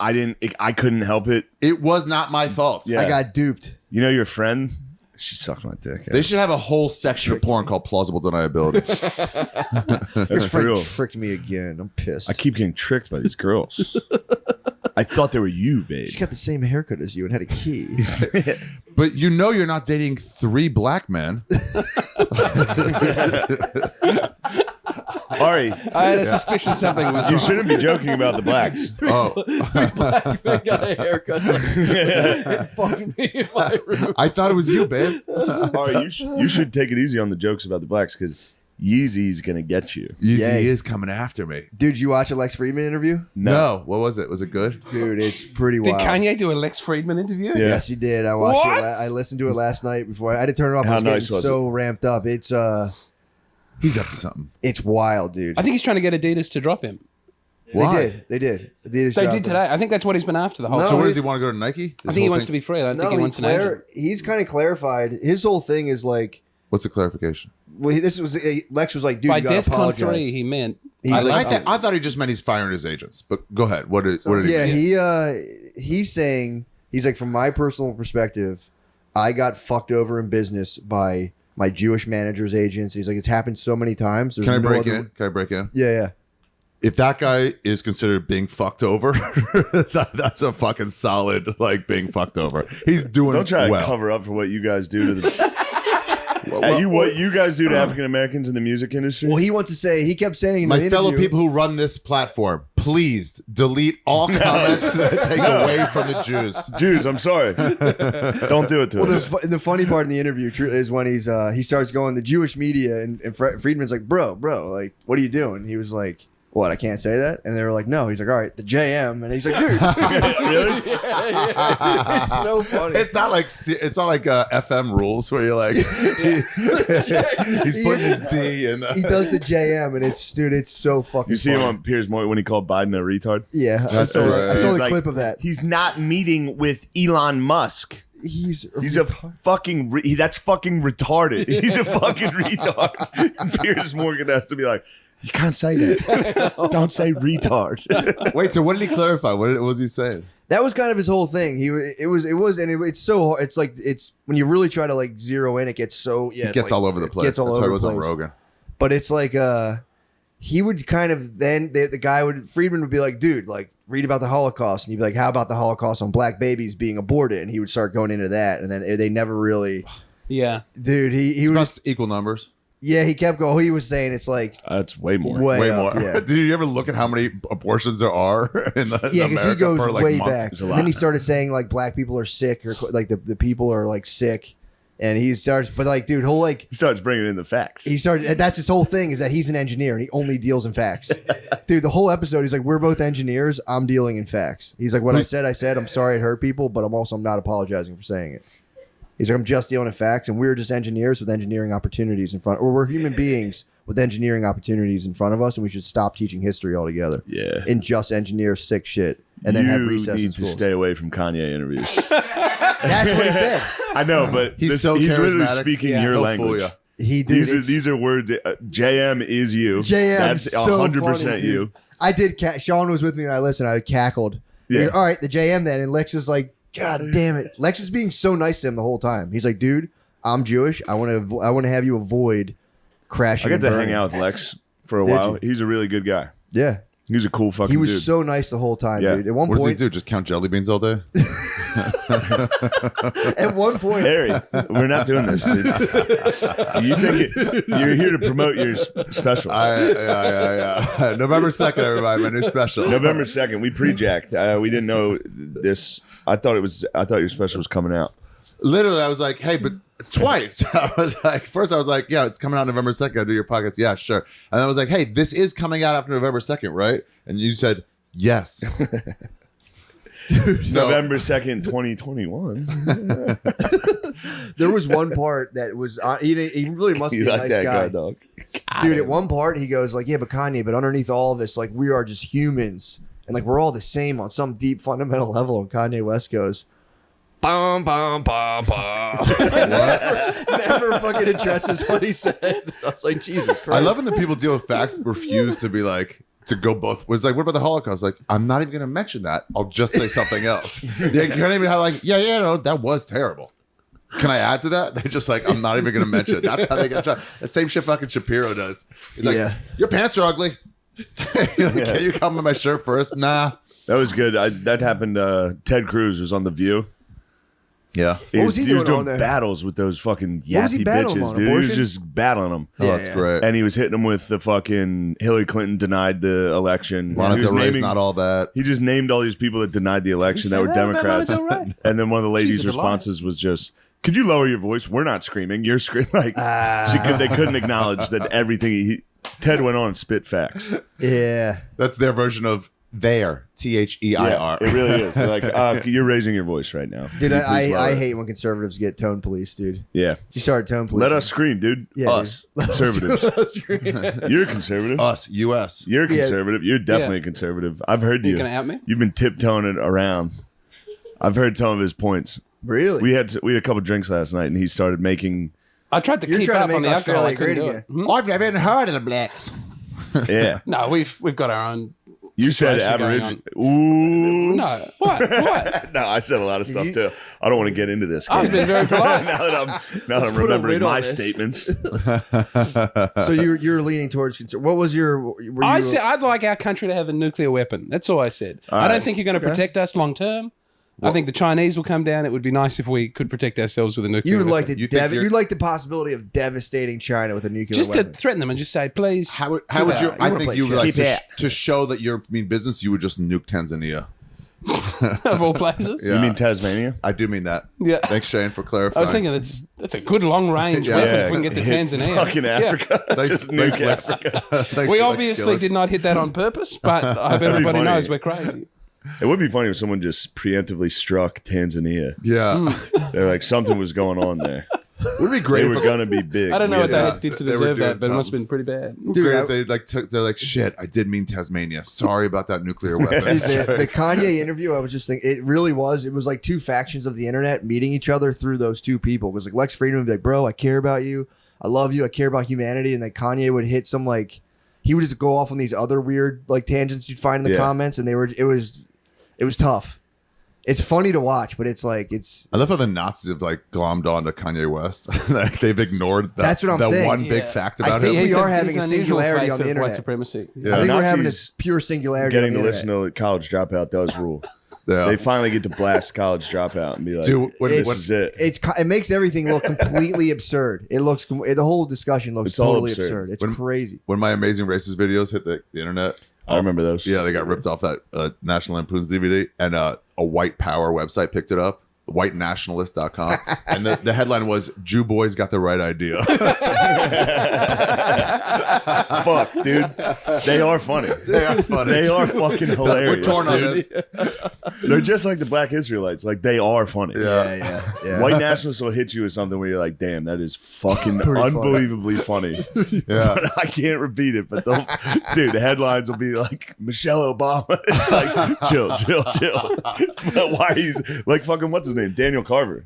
Speaker 1: I couldn't help it.
Speaker 22: It was not my fault.
Speaker 1: Yeah.
Speaker 2: I got duped.
Speaker 1: You know your friend? She sucked my dick.
Speaker 22: They should have a whole section of porn called plausible deniability.
Speaker 1: That's
Speaker 2: Your friend
Speaker 1: real.
Speaker 2: tricked me again. I'm pissed.
Speaker 1: I keep getting tricked by these girls. I thought they were you, babe.
Speaker 2: She got the same haircut as you and had a key.
Speaker 22: But you know you're not dating 3 black men.
Speaker 1: Ari,
Speaker 23: I had a suspicion something was
Speaker 1: you
Speaker 23: wrong.
Speaker 1: shouldn't be joking about the blacks.
Speaker 22: Oh.
Speaker 2: 3 black men got a haircut and fucked me in my room.
Speaker 22: I thought it was you, babe.
Speaker 1: Ari, you should take it easy on the jokes about the blacks because Yeezy's gonna get you.
Speaker 22: Yeezy
Speaker 2: Yay.
Speaker 22: is coming after me.
Speaker 2: Dude, you watch a Lex Friedman interview?
Speaker 22: No. What was it? Was it good?
Speaker 2: Dude, it's pretty
Speaker 23: Did
Speaker 2: wild.
Speaker 23: Kanye do a Lex Friedman interview?
Speaker 1: Yeah.
Speaker 2: Yes, he did. I watched
Speaker 23: What?
Speaker 2: it. I listened to it last night before I had to turn it off. I
Speaker 1: How
Speaker 2: was
Speaker 1: nice
Speaker 2: getting
Speaker 1: was
Speaker 2: so ramped up. It's
Speaker 22: He's up to something.
Speaker 2: it's wild, dude.
Speaker 23: I think he's trying to get Adidas to drop him.
Speaker 22: Why?
Speaker 2: They did.
Speaker 23: They did today. I think that's what he's been after the whole
Speaker 2: No,
Speaker 22: So
Speaker 23: time.
Speaker 22: where does he want to go to Nike?
Speaker 23: I think he wants to be free. I don't think he wants an agent.
Speaker 2: He's kind of clarified. His whole thing is like,
Speaker 22: What's the clarification?
Speaker 2: well, Lex was like, dude,
Speaker 23: By
Speaker 2: you gotta
Speaker 23: DEFCON
Speaker 2: apologize.
Speaker 23: 3, he meant.
Speaker 2: He's
Speaker 23: I
Speaker 2: like,
Speaker 23: love
Speaker 22: I thought he just meant he's firing his agents. But go ahead. What did he
Speaker 2: Yeah,
Speaker 22: mean?
Speaker 2: he's saying, he's like, from my personal perspective, I got fucked over in business by my Jewish manager's agents. He's like, it's happened so many times. There's
Speaker 22: Can I
Speaker 2: no
Speaker 22: break
Speaker 2: other-
Speaker 22: in? Can I break in?
Speaker 2: Yeah.
Speaker 22: If that guy is considered being fucked over, that's a fucking solid like being fucked over. He's doing
Speaker 1: Don't try
Speaker 22: well.
Speaker 1: to cover up for what you guys do to the. What you guys do to African Americans in the music industry?
Speaker 2: Well, he wants to say, he kept saying in
Speaker 22: My
Speaker 2: the
Speaker 22: fellow
Speaker 2: interview-
Speaker 22: people who run this platform, please delete all comments that take away from the Jews.
Speaker 1: Jews, I'm sorry. Don't do it to
Speaker 2: Well,
Speaker 1: us.
Speaker 2: the funny part in the interview is when he starts going the Jewish media and Friedman's like, bro, like, what are you doing? He was like, what? I can't say that. And they were like, no. He's like, all right, the JM, and he's like, dude,
Speaker 1: Really?
Speaker 2: yeah. It's so funny.
Speaker 22: It's not like FM rules where you're like he's putting his D in.
Speaker 2: He does the JM, and it's so fucking.
Speaker 1: You see him
Speaker 2: funny.
Speaker 1: on Piers Morgan when he called Biden a retard?
Speaker 2: Yeah, I
Speaker 22: That's
Speaker 2: saw,
Speaker 22: right.
Speaker 2: I saw
Speaker 1: He's
Speaker 2: the
Speaker 1: like,
Speaker 2: clip of that.
Speaker 1: He's not meeting with Elon Musk.
Speaker 2: He's
Speaker 1: a fucking. That's fucking retarded. He's a fucking retard. And Piers Morgan has to be like, you can't say that. Don't say retard.
Speaker 22: Wait, so what did he clarify? What was he saying?
Speaker 2: That was kind of his whole thing. It's so hard. It's like when you really try to like zero in, it gets so
Speaker 22: It gets all over the place.
Speaker 2: Gets all
Speaker 22: That's
Speaker 2: over
Speaker 22: why it was
Speaker 2: the
Speaker 22: on
Speaker 2: place.
Speaker 22: Rogan.
Speaker 2: But it's like he would kind of then the guy Friedman would be like, dude, like read about the Holocaust, and he'd be like, how about the Holocaust on black babies being aborted? And he would start going into that, and then they never really.
Speaker 23: Yeah,
Speaker 2: dude, he
Speaker 22: It's
Speaker 2: was
Speaker 22: about equal numbers.
Speaker 2: Yeah, he kept going. He was saying it's like
Speaker 1: that's way more.
Speaker 22: Way
Speaker 2: up,
Speaker 22: more.
Speaker 2: yeah.
Speaker 22: Did you ever look at how many abortions there are in the
Speaker 2: Yeah,
Speaker 22: in
Speaker 2: because he
Speaker 22: America
Speaker 2: goes
Speaker 22: per like
Speaker 2: way
Speaker 22: month?
Speaker 2: back. And then he started saying like black people are sick, or like the people are like sick, and he starts. But like, dude, he'll like
Speaker 1: he starts bringing in the facts.
Speaker 2: He started. That's his whole thing is that he's an engineer and he only deals in facts. Dude, the whole episode, he's like, we're both engineers. I'm dealing in facts. He's like, what I said. I'm sorry it hurt people, but I'm not apologizing for saying it. He's like, I'm just dealing in facts, and we're just engineers with engineering opportunities in front, or we're human beings with engineering opportunities in front of us, and we should stop teaching history altogether.
Speaker 1: Yeah,
Speaker 2: and just engineer sick shit, and then have recess
Speaker 1: need
Speaker 2: in
Speaker 1: to
Speaker 2: school.
Speaker 1: stay away from Kanye interviews.
Speaker 2: That's what he said.
Speaker 1: I know, but
Speaker 22: He's
Speaker 1: he's literally
Speaker 22: charismatic.
Speaker 1: speaking
Speaker 22: Yeah.
Speaker 1: your
Speaker 22: He'll
Speaker 1: language.
Speaker 22: fool ya.
Speaker 1: These are words. JM is you.
Speaker 2: JM,
Speaker 1: That's
Speaker 2: so
Speaker 1: 100%
Speaker 2: funny,
Speaker 1: you.
Speaker 2: dude. I did. Sean was with me and I listened. I cackled.
Speaker 1: Yeah.
Speaker 2: He goes, all right, the JM then, and Lex is like, God damn it. Lex is being so nice to him the whole time. He's like, dude, I'm Jewish. I want to have you avoid crashing.
Speaker 1: I got
Speaker 2: and
Speaker 1: to
Speaker 2: burning.
Speaker 1: hang out with Lex for a
Speaker 2: Did
Speaker 1: while.
Speaker 2: you?
Speaker 1: He's a really good guy.
Speaker 2: Yeah.
Speaker 1: He's a cool fucking
Speaker 2: He was
Speaker 1: dude.
Speaker 2: so nice the whole time,
Speaker 1: Yeah.
Speaker 2: dude. At one
Speaker 22: What does he
Speaker 2: point,
Speaker 22: do? Just count jelly beans all day?
Speaker 2: at one point,
Speaker 1: Harry, we're not doing this, dude. You think you're here to promote your special?
Speaker 22: Yeah. November 2nd, everybody, my new special.
Speaker 1: November 2nd, we pre-jacked. We didn't know this. I thought your special was coming out.
Speaker 22: Literally, I was like, hey, but twice. I was like, first I was like, yeah, it's coming out November 2nd. I'll do your podcast. Yeah, sure. And then I was like, hey, this is coming out after November 2nd, right? And you said, yes.
Speaker 2: dude, so
Speaker 1: November 2nd, 2021.
Speaker 2: there was one part that was he really must be
Speaker 1: You
Speaker 2: a
Speaker 1: like
Speaker 2: nice
Speaker 1: that
Speaker 2: guy.
Speaker 1: guy, dog?
Speaker 2: Dude, at one part he goes like, yeah, but Kanye, but underneath all of this, like we are just humans, and like we're all the same on some deep fundamental level. And Kanye West goes,
Speaker 1: Bum, bum, bum, bum.
Speaker 2: Never fucking addresses what he said. I was like, Jesus Christ.
Speaker 22: I love when the people deal with facts refuse to be like to go both. It's like, what about the Holocaust? Like, I'm not even going to mention that. I'll just say something else. They can't even have like, no, that was terrible. Can I add to that? They're just like, I'm not even going to mention it. That's how they get tried. The same shit fucking Shapiro does. He's like, your pants are ugly. Can you come with my shirt first? Nah.
Speaker 1: That was good. That happened. Ted Cruz was on The View.
Speaker 22: Yeah.
Speaker 2: What was he
Speaker 1: was
Speaker 2: doing
Speaker 1: doing
Speaker 2: on there?
Speaker 1: battles with those fucking
Speaker 2: What was he
Speaker 1: yappy
Speaker 2: battling
Speaker 1: bitches,
Speaker 2: on,
Speaker 1: dude. He was
Speaker 2: abortion?
Speaker 1: just battling them.
Speaker 22: Oh, that's great.
Speaker 1: And he was hitting them with the fucking Hillary Clinton denied the election.
Speaker 22: Lana
Speaker 1: He was
Speaker 22: Del Rey's
Speaker 1: naming-
Speaker 22: not all that.
Speaker 1: He just named all these people that denied the election that were Democrats. And then one of the ladies'
Speaker 23: She's a delight.
Speaker 1: responses was just, could you lower your voice? We're not screaming. You're screaming. Like, they couldn't acknowledge that everything Ted went on and spit facts.
Speaker 2: Yeah.
Speaker 22: That's their version of there. THEIR.
Speaker 1: It really is. They're like, you're raising your voice right now.
Speaker 2: Dude,
Speaker 1: Can you please lower
Speaker 2: I
Speaker 1: it?
Speaker 2: hate when conservatives get tone police, dude.
Speaker 1: Yeah.
Speaker 2: You started tone police.
Speaker 1: Let us scream, dude.
Speaker 2: Yeah,
Speaker 1: Us.
Speaker 2: dude.
Speaker 1: Conservatives.
Speaker 2: Let us scream.
Speaker 1: You're a conservative.
Speaker 22: Us. U.S.
Speaker 1: You're a
Speaker 2: Yeah.
Speaker 1: conservative. You're definitely
Speaker 23: Yeah.
Speaker 1: a conservative. I've heard
Speaker 23: You
Speaker 1: you.
Speaker 23: gonna out me?
Speaker 1: You've been tiptoeing it around. I've heard some of his points.
Speaker 2: Really?
Speaker 1: We had a couple drinks last night, and he started making.
Speaker 23: I tried to
Speaker 2: You're
Speaker 23: keep
Speaker 2: trying to
Speaker 23: up
Speaker 2: make
Speaker 23: on the alcohol. I
Speaker 2: Australia
Speaker 23: couldn't
Speaker 2: great
Speaker 23: do
Speaker 2: again.
Speaker 23: it. Hmm?
Speaker 22: I've never even heard of the blacks.
Speaker 1: Yeah.
Speaker 23: No, we've got our own.
Speaker 1: You said
Speaker 23: situation going
Speaker 1: Aboriginal.
Speaker 23: on.
Speaker 1: Ooh.
Speaker 23: No, what?
Speaker 1: No, I said a lot of stuff too. I don't want to get into this.
Speaker 23: I've been very polite.
Speaker 1: now that I'm
Speaker 2: put a
Speaker 1: remembering
Speaker 2: lid on
Speaker 1: my
Speaker 2: this.
Speaker 1: statements.
Speaker 2: So you're leaning towards concern. What was your? Were you,
Speaker 23: I said I'd like our country to have a nuclear weapon. That's all I said. I don't think you're going to protect us long term. I think the Chinese will come down. It would be nice if we could protect ourselves with a nuclear
Speaker 2: you would
Speaker 23: weapon.
Speaker 2: like to you'd like the possibility of devastating China with a nuclear
Speaker 23: Just
Speaker 2: weapon.
Speaker 23: to threaten them and just say, please.
Speaker 22: How would you? I think you would like
Speaker 2: Keep
Speaker 22: to show that you're mean business. You would just nuke Tanzania.
Speaker 23: Of all places.
Speaker 1: You mean Tasmania?
Speaker 22: I do mean that.
Speaker 23: Yeah.
Speaker 22: Thanks, Shane, for clarifying.
Speaker 23: I was thinking that's a good long range weapon if we can get to
Speaker 1: Hit
Speaker 23: Tanzania.
Speaker 1: fucking Africa.
Speaker 22: Thanks,
Speaker 1: Just
Speaker 22: thanks,
Speaker 1: nuke
Speaker 22: Lex.
Speaker 1: Africa.
Speaker 22: Thanks
Speaker 23: We
Speaker 22: to Lex
Speaker 23: obviously
Speaker 22: Gillis.
Speaker 23: did not hit that on purpose, but I hope
Speaker 1: be
Speaker 23: everybody
Speaker 1: funny.
Speaker 23: knows we're crazy.
Speaker 1: It would be funny if someone just preemptively struck Tanzania.
Speaker 22: Yeah,
Speaker 1: They're like something was going on there.
Speaker 22: would it be great
Speaker 1: They were
Speaker 22: if
Speaker 1: gonna be big.
Speaker 23: I don't know what
Speaker 22: Yeah,
Speaker 23: they did to
Speaker 22: they were
Speaker 23: deserve
Speaker 22: doing
Speaker 23: that, but it must have
Speaker 22: something.
Speaker 23: been pretty bad.
Speaker 22: Dude, great if they like they're like, shit, I did mean Tasmania. Sorry about that nuclear weapon.
Speaker 2: the Kanye interview, I was just thinking, it really was. It was like two factions of the internet meeting each other through those two people. It was like Lex Friedman would be like, bro, I care about you. I love you. I care about humanity. And then Kanye would hit some like, he would just go off on these other weird like tangents you'd find in the comments. And it was tough. It's funny to watch, but it's like,
Speaker 22: I love how the Nazis have like glommed on to Kanye West. Like they've ignored that.
Speaker 2: That's what I'm saying.
Speaker 22: one big
Speaker 23: Yeah.
Speaker 22: fact
Speaker 2: I
Speaker 22: about
Speaker 2: think
Speaker 22: him.
Speaker 2: we are having
Speaker 23: He's
Speaker 2: a
Speaker 23: an unusual
Speaker 2: singularity
Speaker 23: face
Speaker 2: on the
Speaker 23: of
Speaker 2: internet.
Speaker 23: white supremacy.
Speaker 22: Yeah.
Speaker 2: I think we're having a
Speaker 1: Nazis
Speaker 2: pure singularity.
Speaker 1: Getting
Speaker 2: on
Speaker 1: to
Speaker 2: the
Speaker 1: listen
Speaker 2: internet.
Speaker 1: to College Dropout does rule.
Speaker 22: Yeah.
Speaker 1: They finally get to blast College Dropout and be like,
Speaker 22: Dude,
Speaker 1: this is it.
Speaker 2: It makes everything look completely absurd. It looks the whole discussion looks
Speaker 1: It's all
Speaker 2: totally
Speaker 1: absurd.
Speaker 2: absurd. It's crazy.
Speaker 22: When my Amazing Racist videos hit the internet,
Speaker 1: I remember those.
Speaker 22: yeah, they got ripped off that National Lampoon's DVD, and a white power website picked it up, whitenationalist.com, and the headline was Jew boys got the right idea.
Speaker 1: Fuck, dude. They are funny.
Speaker 22: They are funny.
Speaker 1: They are fucking hilarious.
Speaker 22: We're torn on
Speaker 1: dude.
Speaker 22: this.
Speaker 1: They're just like the Black Israelites. Like they are funny.
Speaker 2: Yeah.
Speaker 1: White nationalists will hit you with something where you're like, damn, that is fucking
Speaker 2: Pretty funny.
Speaker 1: unbelievably funny.
Speaker 22: Yeah.
Speaker 1: But I can't repeat it. But dude, the headlines will be like Michelle Obama. It's like chill. But why are you like fucking what's his name? Daniel Carver.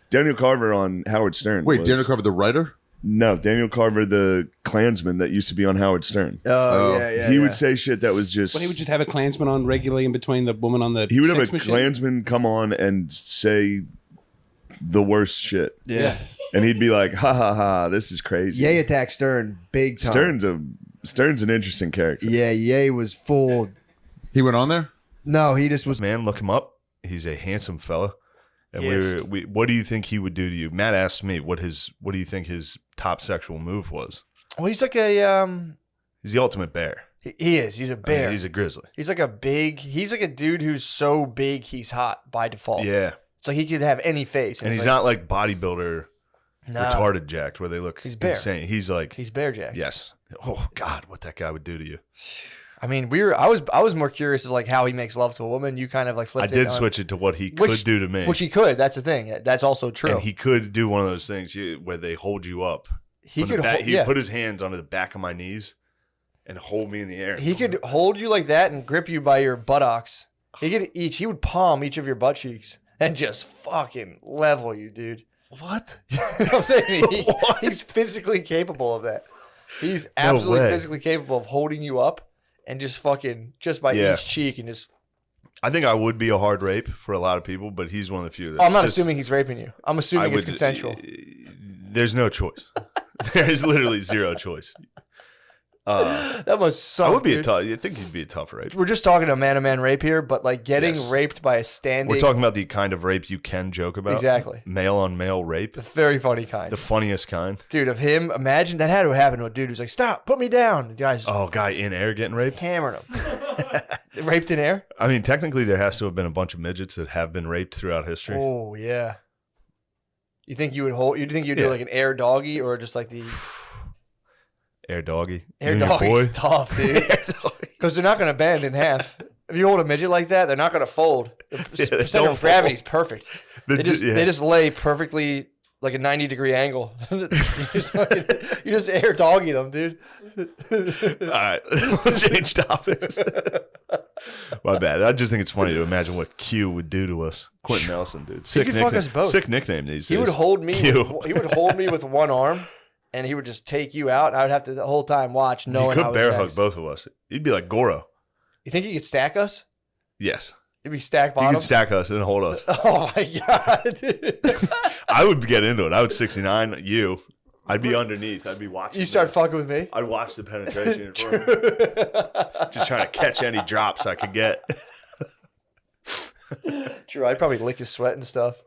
Speaker 1: Daniel Carver on Howard Stern.
Speaker 22: Wait,
Speaker 1: was-
Speaker 22: Daniel Carver, the writer?
Speaker 1: No, Daniel Carver, the Klansman that used to be on Howard Stern.
Speaker 2: Oh, yeah.
Speaker 1: He would say shit that was just.
Speaker 23: But he would just have a Klansman on regularly in between the woman on the
Speaker 1: He would have
Speaker 23: sex
Speaker 1: a
Speaker 23: machine.
Speaker 1: Klansman come on and say the worst shit.
Speaker 2: Yeah.
Speaker 1: And he'd be like, ha ha ha, this is crazy.
Speaker 2: Ye attacked Stern big time.
Speaker 1: Stern's an interesting character.
Speaker 2: Yeah, Ye was full.
Speaker 22: He went on there?
Speaker 2: No, he just was.
Speaker 1: Man, look him up. He's a handsome fella. And
Speaker 2: Yes.
Speaker 1: we what do you think he would do to you? Matt asked me what do you think his top sexual move was?
Speaker 5: Well, he's like a
Speaker 1: He's the ultimate bear.
Speaker 5: he is. He's a bear.
Speaker 1: I mean, he's a grizzly.
Speaker 5: He's like a dude who's so big he's hot by default.
Speaker 1: Yeah.
Speaker 5: So he could have any face.
Speaker 1: And
Speaker 5: it's
Speaker 1: he's not like bodybuilder
Speaker 5: No.
Speaker 1: retarded jacked where they look
Speaker 5: He's bear.
Speaker 1: insane. He's like
Speaker 5: He's bear jacked.
Speaker 1: Yes. Oh God, what that guy would do to you.
Speaker 5: I mean, I was more curious of like how he makes love to a woman. You kind of like
Speaker 1: I
Speaker 5: flipped it.
Speaker 1: did
Speaker 5: on-
Speaker 1: switch it to what he could do to me.
Speaker 5: Which he could. That's the thing. That's also true.
Speaker 1: And he could do one of those things where they hold you up.
Speaker 5: He
Speaker 1: From the
Speaker 5: could
Speaker 1: back-
Speaker 5: hol-
Speaker 1: he'd
Speaker 5: yeah.
Speaker 1: put his hands onto the back of my knees and hold me in the air.
Speaker 5: He could hold you like that and grip you by your buttocks. He would palm each of your butt cheeks and just fucking level you, dude.
Speaker 1: What?
Speaker 5: I'm saying he's physically capable of that. He's absolutely
Speaker 1: way.
Speaker 5: physically capable of holding you up and just fucking just by
Speaker 1: Yeah.
Speaker 5: each cheek and just.
Speaker 1: I think I would be a hard rape for a lot of people, but he's one of the few.
Speaker 5: Oh, I'm not
Speaker 1: just,
Speaker 5: assuming he's raping you. I'm assuming it's consensual.
Speaker 1: There's no choice. There's literally zero choice.
Speaker 5: That must suck.
Speaker 1: I would be
Speaker 5: dude.
Speaker 1: a tough. I think he'd be a tough rape.
Speaker 5: We're just talking a man-to-man rape here, but like getting
Speaker 1: Yes.
Speaker 5: raped by a standing.
Speaker 1: We're talking about the kind of rape you can joke about.
Speaker 5: Exactly.
Speaker 1: Male on male rape.
Speaker 5: The very funny kind.
Speaker 1: The funniest kind.
Speaker 5: Dude, of him, imagine that had to happen to a dude who's like, stop, put me down. The guy's
Speaker 1: Guy in air getting raped.
Speaker 5: hammering him. Raped in air?
Speaker 1: I mean, technically, there has to have been a bunch of midgets that have been raped throughout history.
Speaker 5: Oh, yeah. You think you would hold, you think you'd do
Speaker 1: Yeah.
Speaker 5: like an air doggy or just like the
Speaker 1: Air doggy.
Speaker 5: air
Speaker 1: You and your
Speaker 5: doggy's
Speaker 1: boy?
Speaker 5: tough, dude. Because they're not going to bend in half. If you hold a midget like that, they're not going to fold. The
Speaker 1: Yeah, they
Speaker 5: percent
Speaker 1: don't
Speaker 5: of gravity is
Speaker 1: fold.
Speaker 5: perfect.
Speaker 1: They're
Speaker 5: They just,
Speaker 1: ju- yeah.
Speaker 5: they just lay perfectly like a 90-degree angle. you just air doggy them, dude.
Speaker 1: All right, we'll change topics. My bad. I just think it's funny to imagine what Q would do to us. Quentin Nelson, dude.
Speaker 5: He could fuck us both.
Speaker 1: Sick nickname these
Speaker 5: He
Speaker 1: days.
Speaker 5: would hold me.
Speaker 1: Q.
Speaker 5: He would hold me with one arm, and he would just take you out. And I would have to the whole time watch,
Speaker 1: He
Speaker 5: knowing I
Speaker 1: could
Speaker 5: was
Speaker 1: bear
Speaker 5: next.
Speaker 1: hug both of us. He'd be like Goro.
Speaker 5: You think he could stack us?
Speaker 1: Yes.
Speaker 5: He'd be stack
Speaker 1: He
Speaker 5: bottom.
Speaker 1: could stack us and hold us.
Speaker 5: Oh my god! Dude.
Speaker 1: I would get into it. I would 69 you. I'd be underneath. I'd be watching.
Speaker 5: You start fucking with me.
Speaker 1: I'd watch the penetration in front of me. Just trying to catch any drops I could get.
Speaker 5: True. I'd probably lick his sweat and stuff.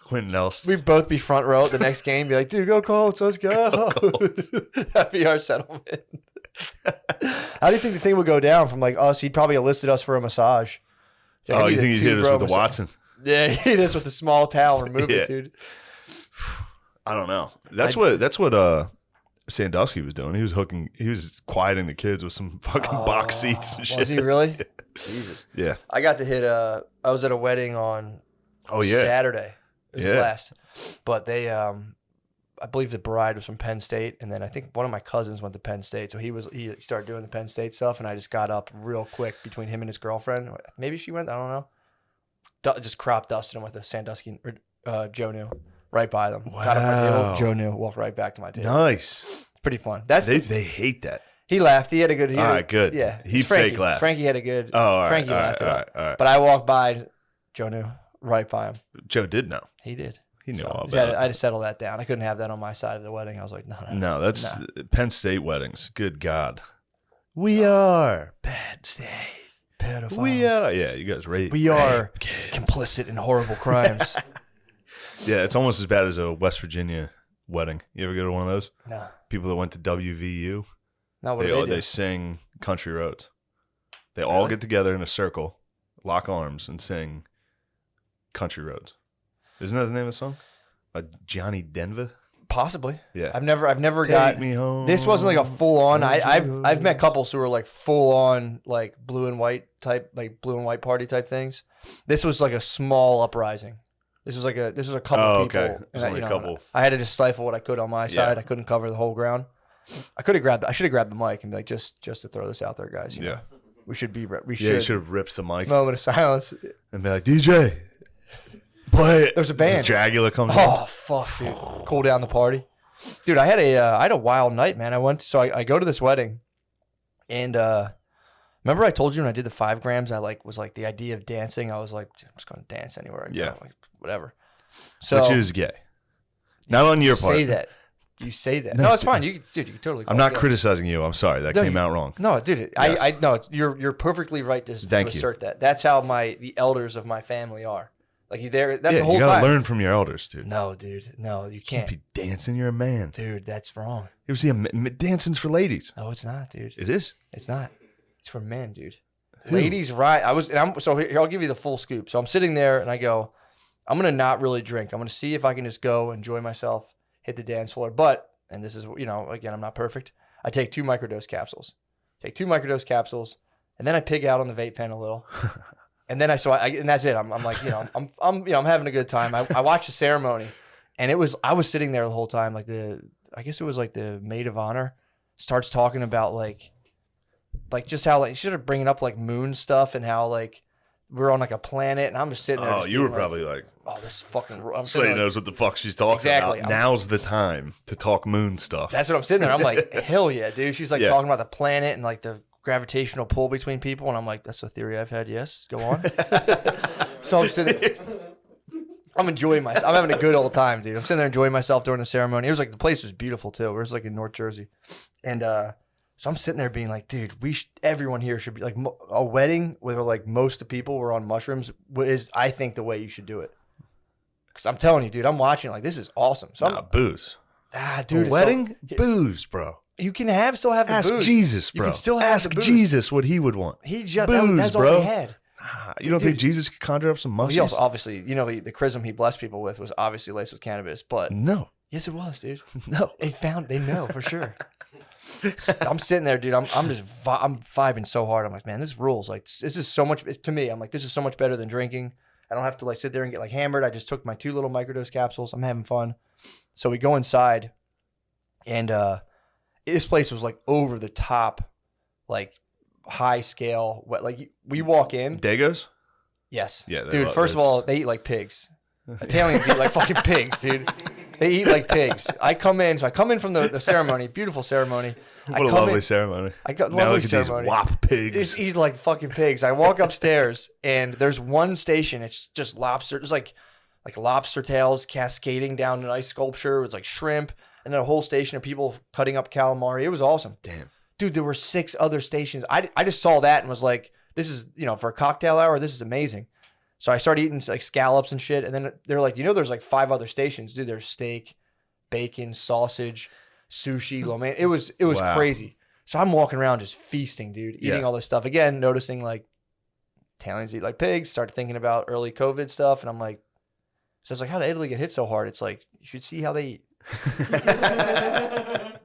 Speaker 1: Quentin Nelson.
Speaker 5: We'd both be front row at the next game. Be like, dude, go Colts, let's go. That'd be our settlement. How do you think the thing would go down from like us? He'd probably enlisted us for a massage. Like, I
Speaker 1: Oh,
Speaker 5: need
Speaker 1: you
Speaker 5: a
Speaker 1: think he'd hit us
Speaker 5: two-bro
Speaker 1: with the
Speaker 5: massage.
Speaker 1: Watson?
Speaker 5: Yeah, he hit us with the small towel. Remove
Speaker 1: Yeah.
Speaker 5: it, dude.
Speaker 1: I don't know. That's what Sandusky was doing. He was quieting the kids with some fucking box seats and shit.
Speaker 5: Was he really? Jesus.
Speaker 1: Yeah.
Speaker 5: I got to hit I was at a wedding on Saturday. It was a
Speaker 1: Yeah.
Speaker 5: blast. But they I believe the bride was from Penn State, and then I think one of my cousins went to Penn State, so he started doing the Penn State stuff, and I just got up real quick between him and his girlfriend. Maybe she went, I don't know. Just crop dusted him with a Sandusky Joe knew right by them. Got him my
Speaker 1: Wow.
Speaker 5: table. Joe knew walked right back to my table.
Speaker 1: Nice.
Speaker 5: Pretty fun. That's
Speaker 1: they hate that.
Speaker 5: He laughed. He had a good.
Speaker 1: All right, good.
Speaker 5: Yeah,
Speaker 1: He
Speaker 5: it's Frankie.
Speaker 1: fake laughed.
Speaker 5: Frankie had a good.
Speaker 1: Oh, all right,
Speaker 5: Frankie
Speaker 1: all right,
Speaker 5: laughed it
Speaker 1: all
Speaker 5: up.
Speaker 1: right, all right.
Speaker 5: But I walked by. Joe knew right by him.
Speaker 1: Joe did know.
Speaker 5: He did.
Speaker 1: He knew
Speaker 5: So,
Speaker 1: all
Speaker 5: I
Speaker 1: about
Speaker 5: had to settle that down. I couldn't have that on my side of the wedding. I was like, no.
Speaker 1: No, that's Penn State weddings. Good God. We are Penn State.
Speaker 5: Pedophiles.
Speaker 1: We are. Yeah, you guys rape.
Speaker 5: We are complicit in horrible crimes.
Speaker 1: Yeah, it's almost as bad as a West Virginia wedding. You ever go to one of those?
Speaker 5: No.
Speaker 1: People that went to WVU.
Speaker 5: No, what do they do?
Speaker 1: They sing country roads. They all get together in a circle, lock arms, and sing country roads. Isn't that the name of the song? Johnny Denver?
Speaker 5: Possibly.
Speaker 1: Yeah.
Speaker 5: I've never
Speaker 1: Take
Speaker 5: got
Speaker 1: me home.
Speaker 5: This wasn't like a full on.
Speaker 1: Don't you
Speaker 5: I've met couples who were like full on like blue and white party type things. This was like a small uprising. This was a couple
Speaker 1: Oh,
Speaker 5: people.
Speaker 1: okay.
Speaker 5: And
Speaker 1: There's
Speaker 5: I,
Speaker 1: only a
Speaker 5: you know,
Speaker 1: couple.
Speaker 5: I had to just stifle what I could on my side. I couldn't cover the whole ground. I should have grabbed the mic and be like, just to throw this out there, guys. You know, we should be. We should.
Speaker 1: Yeah, you should have ripped the mic.
Speaker 5: Moment of silence.
Speaker 1: And be like, DJ, play it.
Speaker 5: There's a band.
Speaker 1: Dragula comes
Speaker 5: Oh
Speaker 1: in.
Speaker 5: fuck, dude! Cool down the party, dude. I had a wild night, man. I go to this wedding, and remember I told you when I did the 5 grams, I was like the idea of dancing. I was like, I'm just gonna dance anywhere I go, like, whatever. So
Speaker 1: Which is gay. Not on your part.
Speaker 5: Say that. You say that. No, it's fine. You can totally.
Speaker 1: I'm not
Speaker 5: go.
Speaker 1: criticizing you. I'm sorry. That
Speaker 5: No,
Speaker 1: came out wrong.
Speaker 5: No, dude.
Speaker 1: Yes.
Speaker 5: I no. You're perfectly right to
Speaker 1: Thank you.
Speaker 5: assert that. That's how the elders of my family are. Like you there. That's
Speaker 1: Yeah,
Speaker 5: the whole
Speaker 1: you gotta
Speaker 5: time.
Speaker 1: learn from your elders, dude.
Speaker 5: No, dude. No, you
Speaker 1: You
Speaker 5: can't.
Speaker 1: can't be dancing. You're a man.
Speaker 5: Dude, that's wrong.
Speaker 1: You ever see dancing's for ladies?
Speaker 5: No, it's not, dude.
Speaker 1: It is.
Speaker 5: It's not. It's for men, dude.
Speaker 1: Who?
Speaker 5: Ladies, right? So here, I'll give you the full scoop. So I'm sitting there and I go, I'm gonna not really drink. I'm gonna see if I can just go enjoy myself, hit the dance floor. But, and this is, again, I'm not perfect. I take 2 microdose capsules. And then I pig out on the vape pen a little. And then and that's it. I'm like, I'm having a good time. I watched the ceremony, and I was sitting there the whole time. Like I guess it was like the maid of honor starts talking about like just how like she started bringing up like moon stuff and how like we're on like a planet, and I'm just sitting there.
Speaker 1: Oh,
Speaker 5: just
Speaker 1: you were
Speaker 5: being
Speaker 1: probably like,
Speaker 5: oh, this fucking. I'm sitting
Speaker 1: Slade
Speaker 5: there
Speaker 1: knows what the fuck she's talking
Speaker 5: Exactly.
Speaker 1: about. Now's the time to talk moon stuff.
Speaker 5: That's what I'm sitting there. I'm like, hell yeah, dude. She's like
Speaker 1: Yeah.
Speaker 5: talking about the planet and like the gravitational pull between people, and I'm like, that's a theory I've had. Yes, go on. So I'm sitting there. I'm enjoying myself. I'm having a good old time, dude. I'm sitting there enjoying myself during the ceremony. It was like the place was beautiful too. It was like in North Jersey, and so I'm sitting there being like, dude, everyone here should be like a wedding where like most of the people were on mushrooms is I think the way you should do it. Because I'm telling you, dude, I'm watching like this is awesome. So I'm
Speaker 1: booze.
Speaker 5: Dude,
Speaker 1: A wedding, booze, bro.
Speaker 5: You can still have the
Speaker 1: Ask
Speaker 5: booze.
Speaker 1: Jesus, bro.
Speaker 5: You can still have
Speaker 1: Ask
Speaker 5: the booze.
Speaker 1: Jesus what he would want.
Speaker 5: He just
Speaker 1: booze,
Speaker 5: that's
Speaker 1: bro.
Speaker 5: all he had.
Speaker 1: You don't think Jesus could conjure up some
Speaker 5: Well, he
Speaker 1: mushrooms?
Speaker 5: also obviously, the chrism he blessed people with was obviously laced with cannabis, but
Speaker 1: No.
Speaker 5: yes, it was, dude.
Speaker 1: No,
Speaker 5: they know for sure. I'm sitting there, dude. I'm vibing so hard. I'm like, man, this rules. Like, this is so much to me. I'm like, this is so much better than drinking. I don't have to like sit there and get like hammered. I just took my 2 little microdose capsules. I'm having fun. So we go inside, and this place was like over the top, like high scale. Like we walk in.
Speaker 1: Dagos?
Speaker 5: Yes.
Speaker 1: Yeah,
Speaker 5: dude. First of all, they eat like pigs. Italians eat like fucking pigs, dude. They eat like pigs. I come in from the ceremony, beautiful ceremony.
Speaker 1: What a lovely ceremony.
Speaker 5: I got
Speaker 1: Now
Speaker 5: lovely
Speaker 1: look at
Speaker 5: ceremony.
Speaker 1: these wop pigs.
Speaker 5: Just eat like fucking pigs. I walk upstairs and there's one station. It's just lobster. There's like lobster tails cascading down an ice sculpture. It's like shrimp, and then a whole station of people cutting up calamari. It was awesome.
Speaker 1: Damn,
Speaker 5: dude. There were 6 other stations. I just saw that and was like, this is for a cocktail hour. This is amazing. So I started eating like scallops and shit, and then they're like, there's like 5 other stations, dude. There's steak, bacon, sausage, sushi, lo mein. It was
Speaker 1: Wow.
Speaker 5: crazy. So I'm walking around just feasting, dude, eating
Speaker 1: Yeah.
Speaker 5: all this stuff. Again, noticing like Italians eat like pigs. Started thinking about early COVID stuff, and I'm like, so it's like, how did Italy get hit so hard? It's like you should see how they eat.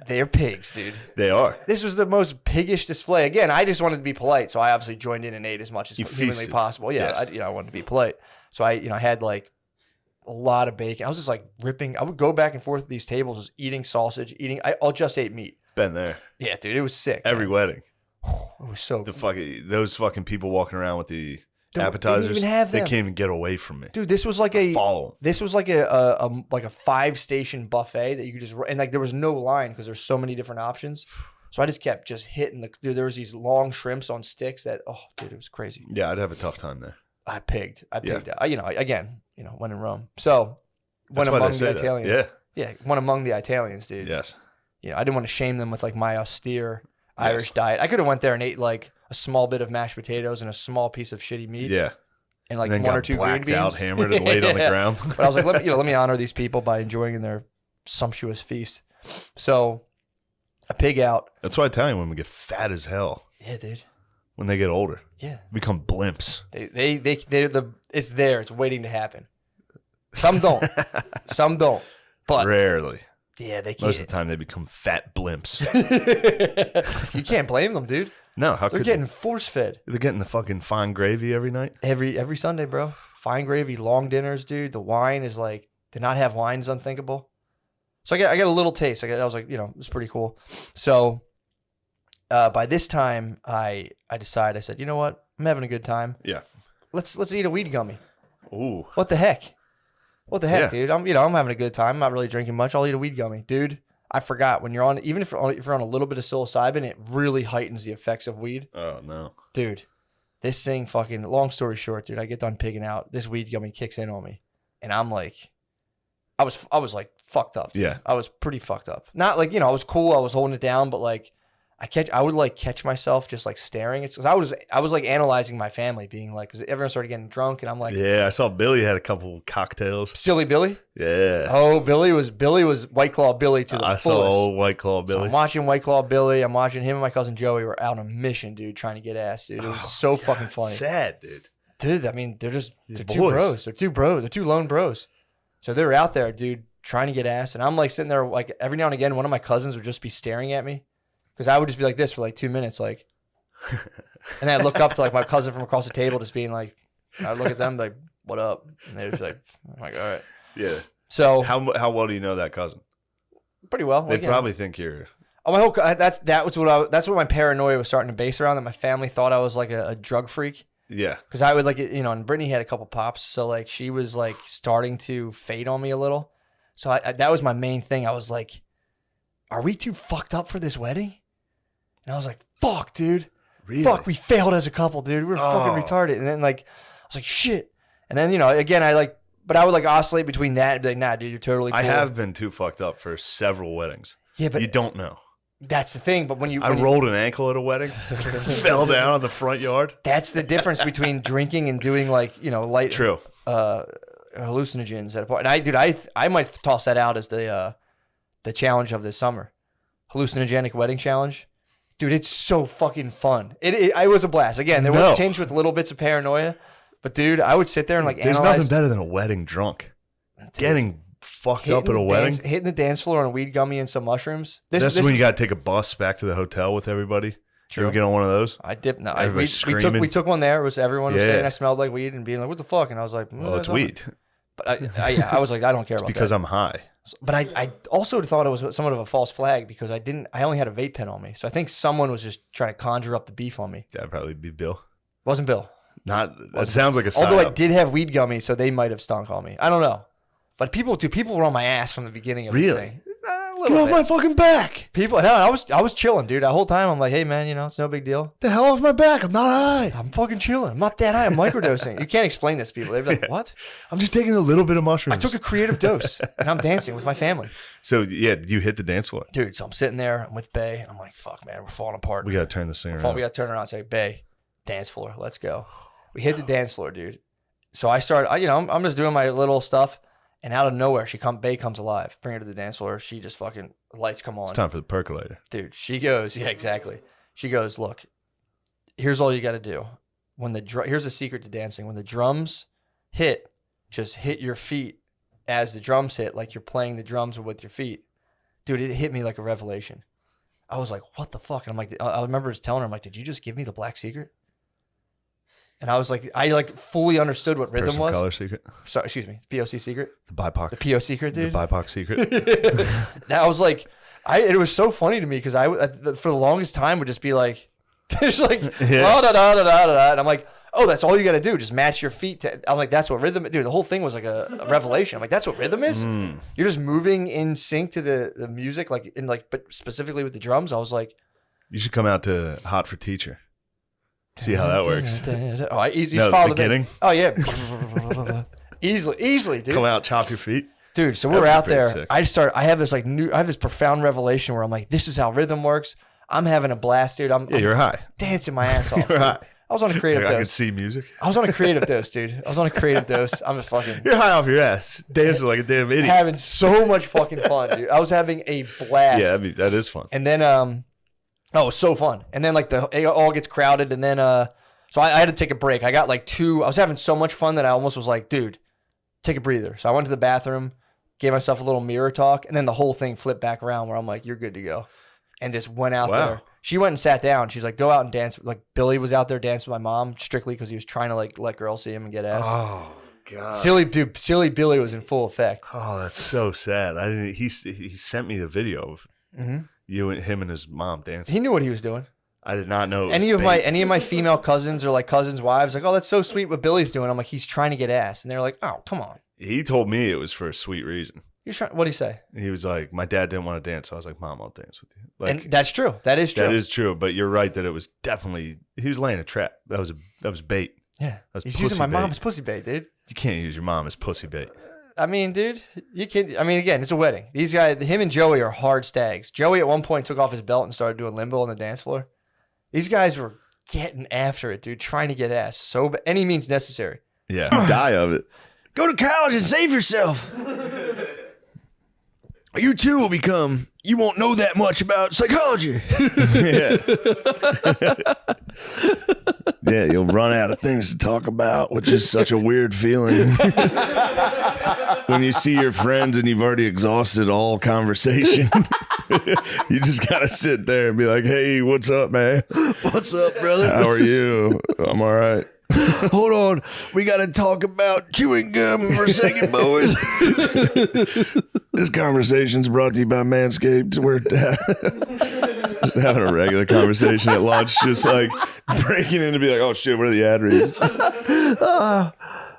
Speaker 5: They're pigs, dude.
Speaker 1: They are.
Speaker 5: This was the most piggish display. Again, I just wanted to be polite, so I obviously joined in and ate as much as
Speaker 1: You
Speaker 5: humanly
Speaker 1: feasted.
Speaker 5: possible. Yeah,
Speaker 1: Yes.
Speaker 5: I wanted to be polite, so I had like a lot of bacon. I was just like ripping. I would go back and forth at these tables, just eating sausage, I'll just ate meat.
Speaker 1: Been there.
Speaker 5: Yeah, dude, it was sick.
Speaker 1: Every wedding.
Speaker 5: It was so
Speaker 1: those fucking people walking around with the
Speaker 5: They didn't
Speaker 1: appetizers.
Speaker 5: even have
Speaker 1: They
Speaker 5: them.
Speaker 1: can't even get away from me.
Speaker 5: Dude, this was like a 5-station buffet that you could just and like there was no line because there's so many different options. So I just kept hitting dude. There was these long shrimps on sticks that dude, it was crazy.
Speaker 1: Yeah, I'd have a tough time there.
Speaker 5: I pigged.
Speaker 1: Yeah.
Speaker 5: When in Rome. So
Speaker 1: That's
Speaker 5: one
Speaker 1: why they
Speaker 5: among
Speaker 1: say
Speaker 5: the
Speaker 1: that.
Speaker 5: Italians.
Speaker 1: Yeah.
Speaker 5: One among the Italians, dude.
Speaker 1: Yes.
Speaker 5: I didn't want to shame them with like my austere Irish diet. I could have went there and ate like a small bit of mashed potatoes and a small piece of shitty meat.
Speaker 1: Yeah.
Speaker 5: And like
Speaker 1: then
Speaker 5: 1 or
Speaker 1: got
Speaker 5: 2 green
Speaker 1: blacked
Speaker 5: beans.
Speaker 1: out, hammered, and laid on the ground.
Speaker 5: But I was like, let me honor these people by enjoying their sumptuous feast. So I pig out.
Speaker 1: That's why Italian women get fat as hell.
Speaker 5: Yeah, dude.
Speaker 1: When they get older.
Speaker 5: Yeah.
Speaker 1: Become blimps.
Speaker 5: It's there. It's waiting to happen. Some don't. Some don't. But
Speaker 1: rarely.
Speaker 5: Yeah, they can't.
Speaker 1: Most of the time they become fat blimps.
Speaker 5: You can't blame them, dude.
Speaker 1: No, how
Speaker 5: They're
Speaker 1: could
Speaker 5: getting
Speaker 1: they?
Speaker 5: force fed.
Speaker 1: They're getting the fucking fine gravy every night.
Speaker 5: Every Sunday, bro. Fine gravy, long dinners, dude. The wine is like to not have wine is unthinkable. So I got a little taste. I was like, it was pretty cool. So by this time, I decided. I said, you know what? I'm having a good time.
Speaker 1: Yeah.
Speaker 5: Let's eat a weed gummy.
Speaker 1: Ooh.
Speaker 5: What the heck? What the heck,
Speaker 1: Yeah.
Speaker 5: dude? I'm having a good time. I'm not really drinking much. I'll eat a weed gummy, dude. I forgot when you're on, even if you're on a little bit of psilocybin, it really heightens the effects of weed.
Speaker 1: Oh no,
Speaker 5: dude. This thing fucking. Long story short, dude. I get done pigging out. This weed gummy kicks in on me, and I'm like, I was like fucked up. Dude.
Speaker 1: Yeah.
Speaker 5: I was pretty fucked up. Not like I was cool. I was holding it down, but like. I would like catch myself just like staring. It's because I was like analyzing my family, being like, because everyone started getting drunk, and I'm like,
Speaker 1: yeah, I saw Billy had a couple cocktails.
Speaker 5: Silly Billy.
Speaker 1: Yeah.
Speaker 5: Oh, Billy was White Claw Billy to the
Speaker 1: I
Speaker 5: fullest.
Speaker 1: saw old White Claw
Speaker 5: So
Speaker 1: Billy.
Speaker 5: I'm watching White Claw Billy. I'm watching him and my cousin Joey were out on a mission, dude, trying to get ass, dude. It was so fucking funny.
Speaker 1: Sad, dude.
Speaker 5: Dude, I mean, they're 2
Speaker 1: boys.
Speaker 5: bros. They're 2 bros. They're 2 lone bros. So they were out there, dude, trying to get ass, and I'm like sitting there, like every now and again, one of my cousins would just be staring at me. Because I would just be like this for like 2 minutes, like, and then I'd look up to like my cousin from across the table, just being like, I'd look at them like, "What up?" And they'd be like, "I'm like, all right."
Speaker 1: Yeah.
Speaker 5: So
Speaker 1: how well do you know that cousin?
Speaker 5: Pretty well.
Speaker 1: They
Speaker 5: Like,
Speaker 1: probably think you're.
Speaker 5: Oh, my whole that's what my paranoia was starting to base around. That my family thought I was like a drug freak,
Speaker 1: Yeah.
Speaker 5: Because I would like, and Brittany had a couple pops. So like she was like starting to fade on me a little. So that was my main thing. I was like, are we too fucked up for this wedding? And I was like, fuck, dude.
Speaker 1: Really?
Speaker 5: Fuck, we failed as a couple, dude. We were fucking retarded. And then like, I was like, shit. And then, again, but I would like oscillate between that and be like, nah, dude, you're totally cool.
Speaker 1: I have been too fucked up for several weddings.
Speaker 5: Yeah, but
Speaker 1: you don't know.
Speaker 5: That's the thing. But when
Speaker 1: I rolled an ankle at a wedding, fell down on the front yard.
Speaker 5: That's the difference between drinking and doing like, light
Speaker 1: True.
Speaker 5: Hallucinogens at a party. And I might toss that out as the challenge of this summer. Hallucinogenic wedding challenge. Dude, it's so fucking fun. It was a blast. Again, there was a change with little bits of paranoia. But dude, I would sit there and like
Speaker 1: There's
Speaker 5: analyze.
Speaker 1: nothing better than a wedding drunk. Getting fucked up at a wedding.
Speaker 5: Hitting the dance floor on a weed gummy and some mushrooms.
Speaker 1: This when you got to take a bus back to the hotel with everybody.
Speaker 5: True.
Speaker 1: You ever get on one of those?
Speaker 5: I dipped. No,
Speaker 1: we
Speaker 5: took one there. It was everyone was
Speaker 1: Yeah.
Speaker 5: saying I smelled like weed and being like, "What the fuck?" And I was like,
Speaker 1: Well, it's weed.
Speaker 5: But I was like, I don't care about
Speaker 1: because
Speaker 5: that.
Speaker 1: I'm high.
Speaker 5: But I also thought it was somewhat of a false flag because I only had a vape pen on me. So I think someone was just trying to conjure up the beef on me.
Speaker 1: That'd probably be Bill.
Speaker 5: Wasn't Bill.
Speaker 1: That sounds like a
Speaker 5: Although I
Speaker 1: psyop.
Speaker 5: did have weed gummies, so they might have stunk on me. I don't know. But people were on my ass from the beginning of this
Speaker 1: Really?
Speaker 5: thing.
Speaker 1: Get off my fucking back.
Speaker 5: People, no, I was chilling, dude. The whole time I'm like, hey man, it's no big deal.
Speaker 1: The hell off my back. I'm not high.
Speaker 5: I'm fucking chilling. I'm not that high. I'm microdosing. You can't explain this to people. They're like, what?
Speaker 1: I'm just taking a little bit of mushrooms.
Speaker 5: I took a creative dose and I'm dancing with my family.
Speaker 1: So yeah, you hit the dance floor.
Speaker 5: Dude, so I'm sitting there, I'm with Bay, and I'm like, fuck man, we're falling apart.
Speaker 1: We gotta turn this thing around.
Speaker 5: We gotta turn around and say, Bay, dance floor, let's go. We hit the dance floor, dude. So I start, I'm just doing my little stuff, and out of nowhere, Bay comes alive. Bring her to the dance floor. She just fucking lights come on.
Speaker 1: It's time for the percolator.
Speaker 5: Dude, she goes, yeah, exactly. She goes, look, here's all you got to do. Here's the secret to dancing. When the drums hit, just hit your feet as the drums hit, like you're playing the drums with your feet. Dude, it hit me like a revelation. I was like, what the fuck? And I'm like, I remember just telling her, I'm like, did you just give me the black secret? And I was like, I fully understood what rhythm was.
Speaker 1: Color secret.
Speaker 5: Sorry, excuse me. POC secret.
Speaker 1: The BIPOC.
Speaker 5: The PO secret, dude.
Speaker 1: The BIPOC secret.
Speaker 5: Now I was like, it was so funny to me because for the longest time would just be like, just like da da da da da da, and I'm like, oh, that's all you got to do, just match your feet to. I'm like, that's what rhythm. Dude, the whole thing was like a revelation. I'm like, that's what rhythm is. You're just moving in sync to the music, but specifically with the drums. I was like,
Speaker 1: you should come out to Hot for Teacher. See how that works.
Speaker 5: Oh, I easily
Speaker 1: No,
Speaker 5: follow
Speaker 1: the beginning?
Speaker 5: Oh yeah, easily, dude.
Speaker 1: Come out, chop your feet.
Speaker 5: Dude, so we're out there. I have this profound revelation where I'm like, this is how rhythm works. I'm having a blast, dude. I'm
Speaker 1: you're high.
Speaker 5: Dancing my ass off.
Speaker 1: You're high.
Speaker 5: I was on a creative dose.
Speaker 1: I could see music.
Speaker 5: I was on a creative dose, dude. I was on a creative dose. I'm just fucking.
Speaker 1: You're high off your ass, dancing like a damn idiot.
Speaker 5: Having so much fucking fun, dude. I was having a blast.
Speaker 1: Yeah, that is fun.
Speaker 5: And then, it was so fun. And then it all gets crowded, and then so I had to take a break. I got I was having so much fun that I almost was like, dude, take a breather. So I went to the bathroom, gave myself a little mirror talk, and then the whole thing flipped back around where I'm like, you're good to go. And just went out there. She went and sat down. She's like, go out and dance. Like Billy was out there dancing with my mom strictly because he was trying to let girls see him and get ass.
Speaker 1: Oh God.
Speaker 5: Silly Billy was in full effect.
Speaker 1: Oh, that's so sad. I didn't. He sent me the video of him and his mom dancing.
Speaker 5: He knew what he was doing.
Speaker 1: I did not know.
Speaker 5: Any of my female cousins or cousins' wives oh, that's so sweet what Billy's doing. I'm like, he's trying to get ass, and they're like, oh, come on.
Speaker 1: He told me it was for a sweet reason.
Speaker 5: What did he say?
Speaker 1: He was like, my dad didn't want to dance, so I was like, Mom, I'll dance with you.
Speaker 5: And that's true. That is true.
Speaker 1: That is true. But you're right that it was definitely he was laying a trap. That was bait.
Speaker 5: Yeah,
Speaker 1: that was
Speaker 5: he's using my mom as pussy bait, dude.
Speaker 1: You can't use your mom as pussy bait.
Speaker 5: I mean, dude, you can. I mean, again, it's a wedding. These guys, him and Joey are hard stags. Joey at one point took off his belt and started doing limbo on the dance floor. These guys were getting after it, dude, trying to get ass so any means necessary.
Speaker 1: Yeah, you die of it.
Speaker 2: Go to college and save yourself. You too will become. You won't know that much about psychology.
Speaker 4: Yeah, you'll run out of things to talk about, which is such a weird feeling. When you see your friends and you've already exhausted all conversation, you just gotta sit there and be like, "Hey, what's up, man?
Speaker 2: What's up, brother?
Speaker 4: How are you? I'm all right."
Speaker 2: Hold on, we got to talk about chewing gum for a second, boys.
Speaker 4: This conversation's brought to you by Manscaped. We're having a regular conversation at lunch, just like breaking in to be like, oh shit, what are the ad reads?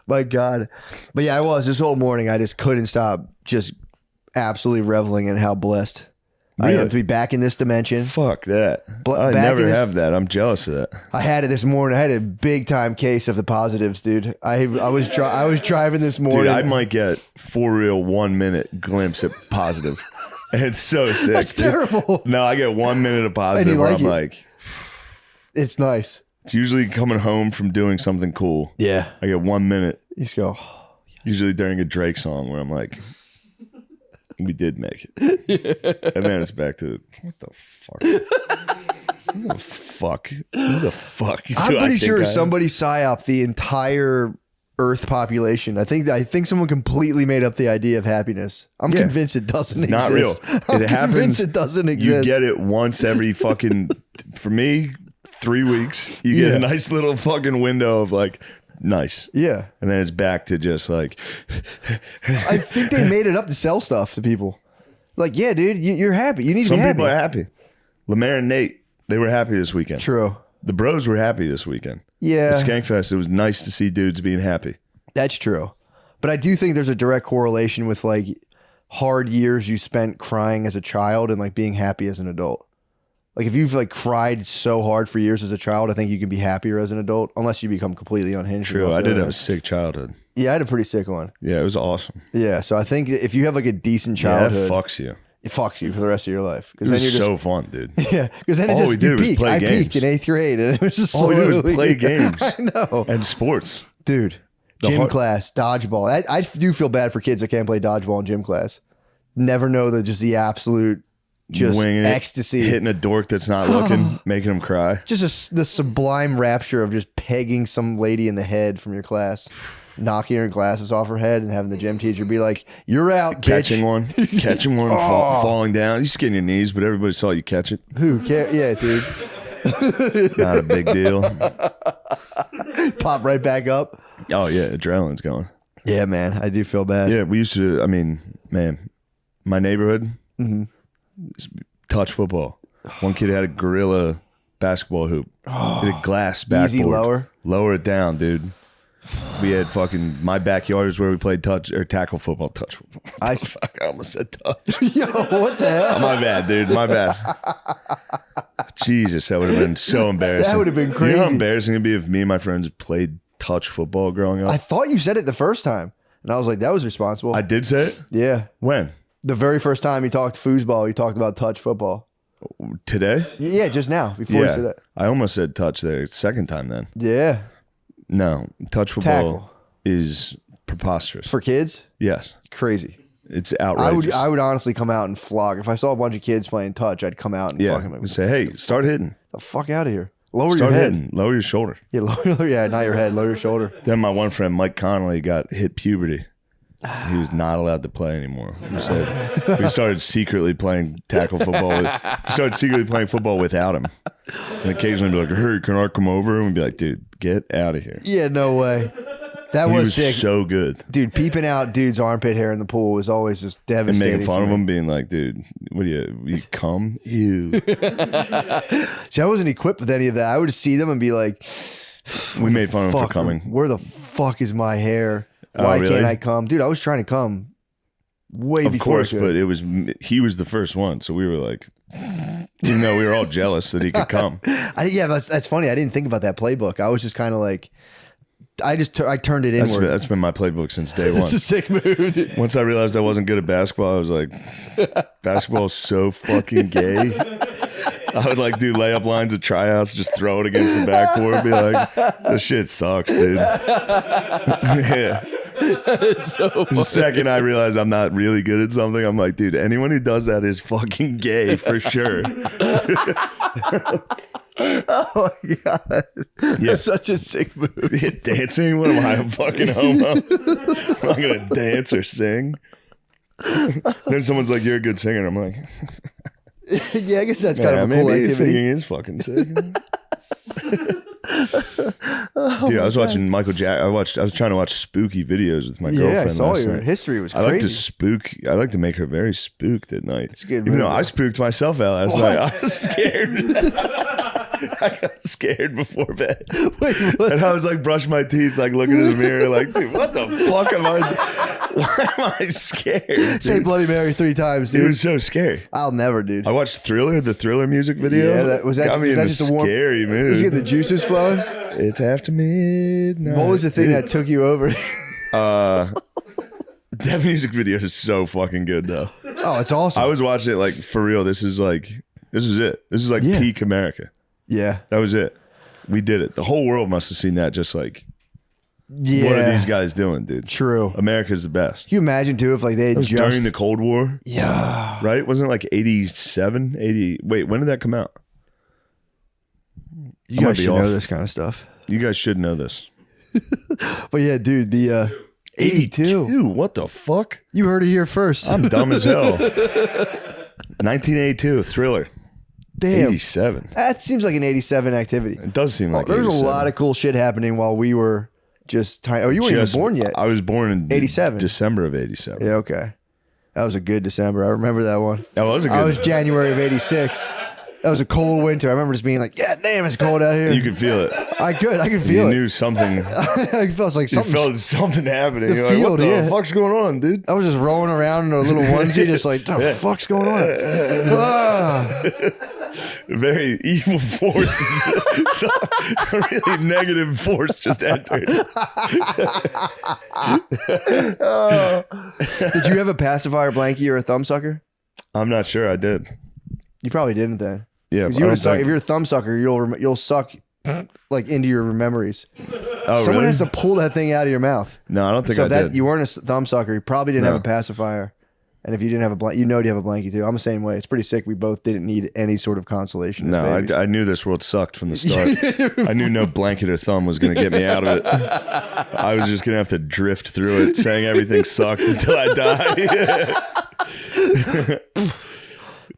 Speaker 2: My God. But yeah, I was this whole morning. I just couldn't stop just absolutely reveling in how blessed I am to be back in this dimension.
Speaker 4: Fuck that. I
Speaker 2: back
Speaker 4: never
Speaker 2: in this-
Speaker 4: have that. I'm jealous of that.
Speaker 2: I had it this morning. I had a big time case of the positives, dude. I was driving this morning.
Speaker 4: Dude, I might get for real 1 minute glimpse at positive. It's so sick.
Speaker 2: That's terrible.
Speaker 4: No, I get 1 minute of positive
Speaker 2: And you
Speaker 4: where
Speaker 2: like
Speaker 4: I'm
Speaker 2: it?
Speaker 4: like,
Speaker 2: it's nice.
Speaker 4: it's usually coming home from doing something cool.
Speaker 2: Yeah.
Speaker 4: I get 1 minute.
Speaker 2: You just go.
Speaker 4: Usually during a Drake song where I'm like, we did make it. And then it's back to, what the fuck? Who the fuck? Who the fuck?
Speaker 2: I'm
Speaker 4: do I
Speaker 2: pretty
Speaker 4: think
Speaker 2: sure
Speaker 4: I am?
Speaker 2: somebody psyoped the entire Earth population. I think someone completely made up the idea of happiness. I'm
Speaker 4: Yeah.
Speaker 2: convinced it doesn't
Speaker 4: It's not real.
Speaker 2: exist. I'm
Speaker 4: It happens.
Speaker 2: convinced it doesn't
Speaker 4: You
Speaker 2: exist.
Speaker 4: get it once every fucking, for me, 3 weeks. You get
Speaker 2: Yeah.
Speaker 4: a nice little fucking window of like, nice.
Speaker 2: Yeah.
Speaker 4: And then it's back to just like,
Speaker 2: I think they made it up to sell stuff to people. Like, yeah, dude, you're happy. You need to
Speaker 4: some
Speaker 2: be happy.
Speaker 4: people are happy. Lemaire and Nate, they were happy this weekend.
Speaker 2: True.
Speaker 4: The bros were happy this weekend.
Speaker 2: Yeah.
Speaker 4: At Skankfest, it was nice to see dudes being happy.
Speaker 2: That's true. But I do think there's a direct correlation with like hard years you spent crying as a child and like being happy as an adult. Like if you've like cried so hard for years as a child, I think you can be happier as an adult unless you become completely unhinged. and
Speaker 4: True.
Speaker 2: go
Speaker 4: I did
Speaker 2: through
Speaker 4: have a
Speaker 2: it.
Speaker 4: sick childhood.
Speaker 2: Yeah, I had a pretty sick one.
Speaker 4: Yeah, it was awesome.
Speaker 2: Yeah, so I think if you have like a decent
Speaker 4: Yeah,
Speaker 2: childhood,
Speaker 4: that fucks you.
Speaker 2: it fucks you for the rest of your life.
Speaker 4: It was so fun, dude.
Speaker 2: Yeah, because then it
Speaker 4: All
Speaker 2: just
Speaker 4: we did
Speaker 2: you
Speaker 4: was
Speaker 2: peak.
Speaker 4: play
Speaker 2: I
Speaker 4: games.
Speaker 2: peaked in 8th grade, and it was just
Speaker 4: All we did was
Speaker 2: slowly-
Speaker 4: play games.
Speaker 2: I know,
Speaker 4: And sports.
Speaker 2: dude.
Speaker 4: The
Speaker 2: Gym
Speaker 4: hard-
Speaker 2: class, dodgeball. I do feel bad for kids that can't play dodgeball in gym class. Never know the absolute just
Speaker 4: Winging it,
Speaker 2: ecstasy,
Speaker 4: hitting a dork that's not looking, making him cry.
Speaker 2: just the sublime rapture of just pegging some lady in the head from your class, knocking her glasses off her head, and having the gym teacher be like, "You're out,
Speaker 4: Catching
Speaker 2: bitch."
Speaker 4: one,
Speaker 2: Oh.
Speaker 4: falling down. You skin your knees, but everybody saw you catch it.
Speaker 2: Who can't? Yeah, dude.
Speaker 4: Not a big deal.
Speaker 2: Pop right back up.
Speaker 4: Oh yeah, adrenaline's going.
Speaker 2: Yeah, man, I do feel bad.
Speaker 4: Yeah, we used to. I mean, man, my neighborhood,
Speaker 2: Mhm.
Speaker 4: touch football. One kid had a gorilla basketball hoop. He had a glass backboard.
Speaker 2: Easy lower?
Speaker 4: Lower it down, dude. We had fucking my backyard is where we played touch or tackle football. Touch football.
Speaker 2: I
Speaker 4: almost said touch.
Speaker 2: Yo, what the hell?
Speaker 4: My bad, dude. My bad. Jesus, that would have been so embarrassing.
Speaker 2: That would have been
Speaker 4: You know
Speaker 2: crazy.
Speaker 4: how embarrassing it'd be if me and my friends played touch football growing up?
Speaker 2: I thought you said it the first time, and I was like, that was responsible.
Speaker 4: I did say it?
Speaker 2: Yeah.
Speaker 4: When?
Speaker 2: The very first time you talked foosball, you talked about touch football.
Speaker 4: Today?
Speaker 2: Yeah, just now, before you said that.
Speaker 4: I almost said touch there. Second time then.
Speaker 2: Yeah.
Speaker 4: No, touch football
Speaker 2: Tackle.
Speaker 4: is preposterous.
Speaker 2: For kids?
Speaker 4: Yes.
Speaker 2: Crazy.
Speaker 4: It's outrageous.
Speaker 2: I would honestly come out and flog. If I saw a bunch of kids playing touch, I'd come out and
Speaker 4: yeah.
Speaker 2: fucking
Speaker 4: Say, hey, start hitting.
Speaker 2: the fuck out of here. Lower
Speaker 4: Start
Speaker 2: your head.
Speaker 4: hitting. Lower your shoulder.
Speaker 2: Yeah, yeah, not your head, lower your shoulder.
Speaker 4: Then my one friend, Mike Connolly, got hit puberty. He was not allowed to play anymore. We started secretly playing tackle football. We started secretly playing football without him. And occasionally be like, hey, can I come over? And we'd be like, dude, get out of here.
Speaker 2: Yeah, no way. That
Speaker 4: He
Speaker 2: was
Speaker 4: was
Speaker 2: sick.
Speaker 4: so good.
Speaker 2: Dude, peeping out dude's armpit hair in the pool was always just
Speaker 4: And
Speaker 2: devastating.
Speaker 4: making fun
Speaker 2: for
Speaker 4: of
Speaker 2: me.
Speaker 4: him, being like, dude, what do you come? Ew.
Speaker 2: See, I wasn't equipped with any of that. I would see them and be like,
Speaker 4: We made fun of him for
Speaker 2: fuck,
Speaker 4: coming.
Speaker 2: Where the fuck is my hair?
Speaker 4: Oh,
Speaker 2: Why
Speaker 4: really?
Speaker 2: can't I come? Dude, I was trying to come way
Speaker 4: Of
Speaker 2: before
Speaker 4: course,
Speaker 2: I could.
Speaker 4: but he was the first one. So we were like, even though we were all jealous that he could come.
Speaker 2: Yeah, that's funny. I didn't think about that playbook. I was just kind of like, I turned it inward.
Speaker 4: That's been my playbook since day one.
Speaker 2: It's a sick move. Dude.
Speaker 4: Once I realized I wasn't good at basketball, I was like, basketball is so fucking gay. I would like do layup lines at tryouts, just throw it against the backboard, be like, this shit sucks, dude. Yeah.
Speaker 2: It's so funny.
Speaker 4: The second I realize I'm not really good at something, I'm like, dude, anyone who does that is fucking gay for sure.
Speaker 2: Oh my god,
Speaker 4: Yeah.
Speaker 2: that's such a sick move.
Speaker 4: Yeah, dancing? What am I, a fucking homo? I'm not gonna dance or sing. Then someone's like, you're a good singer. I'm like,
Speaker 2: Yeah, I guess that's kind of a cool
Speaker 4: maybe
Speaker 2: activity.
Speaker 4: singing is fucking sick. Dude, I was watching Michael Jack. I was trying to watch spooky videos with my girlfriend.
Speaker 2: I saw
Speaker 4: last
Speaker 2: your
Speaker 4: night.
Speaker 2: history was
Speaker 4: I like to
Speaker 2: crazy.
Speaker 4: spook. I like to make her very spooked at night.
Speaker 2: It's a good
Speaker 4: Even though
Speaker 2: move,
Speaker 4: I
Speaker 2: though.
Speaker 4: spooked myself out last night. I was scared. I got scared before bed. And I was like brushing my teeth, like looking in the mirror, like, dude, what the fuck am I? Why am I scared? Dude?
Speaker 2: Say Bloody Mary 3 times,
Speaker 4: It
Speaker 2: dude.
Speaker 4: was so scary.
Speaker 2: I'll never, dude.
Speaker 4: I watched Thriller, the Thriller music video.
Speaker 2: Yeah, that was that.
Speaker 4: Got me
Speaker 2: was
Speaker 4: in
Speaker 2: that
Speaker 4: the
Speaker 2: just a warm,
Speaker 4: scary mood.
Speaker 2: Let's get the juices flowing.
Speaker 4: It's after midnight.
Speaker 2: What was the thing that took you over?
Speaker 4: That music video is so fucking good though.
Speaker 2: Oh, it's awesome.
Speaker 4: I was watching it like for real. This is it. This is like peak America.
Speaker 2: Yeah,
Speaker 4: that was it. We did it. The whole world must have seen that. Just like,
Speaker 2: Yeah.
Speaker 4: what are these guys doing, dude?
Speaker 2: True.
Speaker 4: America's the best.
Speaker 2: Can you imagine too if like they had
Speaker 4: That was
Speaker 2: just
Speaker 4: during the Cold War.
Speaker 2: Yeah.
Speaker 4: Right? Wasn't it like 87, 80? Wait, when did that come out?
Speaker 2: You
Speaker 4: I might
Speaker 2: guys
Speaker 4: be
Speaker 2: should
Speaker 4: off.
Speaker 2: know this kind of stuff.
Speaker 4: You guys should know this.
Speaker 2: But yeah, dude, the 82.
Speaker 4: What the fuck?
Speaker 2: You heard it here first.
Speaker 4: I'm dumb as hell. 1982, Thriller.
Speaker 2: Damn.
Speaker 4: 87.
Speaker 2: That seems like an 87 activity.
Speaker 4: It does seem like
Speaker 2: There's
Speaker 4: 87.
Speaker 2: a lot of cool shit happening while we were just tiny. Oh, you weren't even born yet.
Speaker 4: I was born in
Speaker 2: 87.
Speaker 4: December of 87.
Speaker 2: Yeah, okay. That was a good December. I remember that one.
Speaker 4: That was a good
Speaker 2: I was January of 86. That was a cold winter. I remember just being like, yeah, damn, it's cold out here.
Speaker 4: You could feel it.
Speaker 2: I could feel
Speaker 4: You
Speaker 2: it.
Speaker 4: knew something.
Speaker 2: I felt like
Speaker 4: You
Speaker 2: something.
Speaker 4: felt something happening.
Speaker 2: The
Speaker 4: You're like, what
Speaker 2: field,
Speaker 4: the
Speaker 2: yeah.
Speaker 4: fuck's going on, dude?
Speaker 2: I was just rolling around in a little onesie, just like, the
Speaker 4: Yeah.
Speaker 2: fuck's going on? Ah.
Speaker 4: Very evil force. A really negative force just entered.
Speaker 2: Did you have a pacifier blankie or a thumb sucker?
Speaker 4: I'm not sure I did.
Speaker 2: You probably didn't then.
Speaker 4: Yeah,
Speaker 2: 'Cause
Speaker 4: I
Speaker 2: you
Speaker 4: don't
Speaker 2: would suck,
Speaker 4: think-
Speaker 2: if you're a thumb sucker, you'll suck like into your memories.
Speaker 4: Oh,
Speaker 2: Someone
Speaker 4: really?
Speaker 2: has to pull that thing out of your mouth.
Speaker 4: No, I don't think
Speaker 2: so
Speaker 4: I
Speaker 2: if that
Speaker 4: did.
Speaker 2: you weren't a thumb sucker, you probably didn't have
Speaker 4: No.
Speaker 2: a pacifier. And if you didn't have a blanket, you have a blankie too. I'm the same way. It's pretty sick. We both didn't need any sort of consolation. as
Speaker 4: No,
Speaker 2: babies.
Speaker 4: I knew this world sucked from the start. I knew no blanket or thumb was going to get me out of it. I was just going to have to drift through it, saying everything sucked until I die.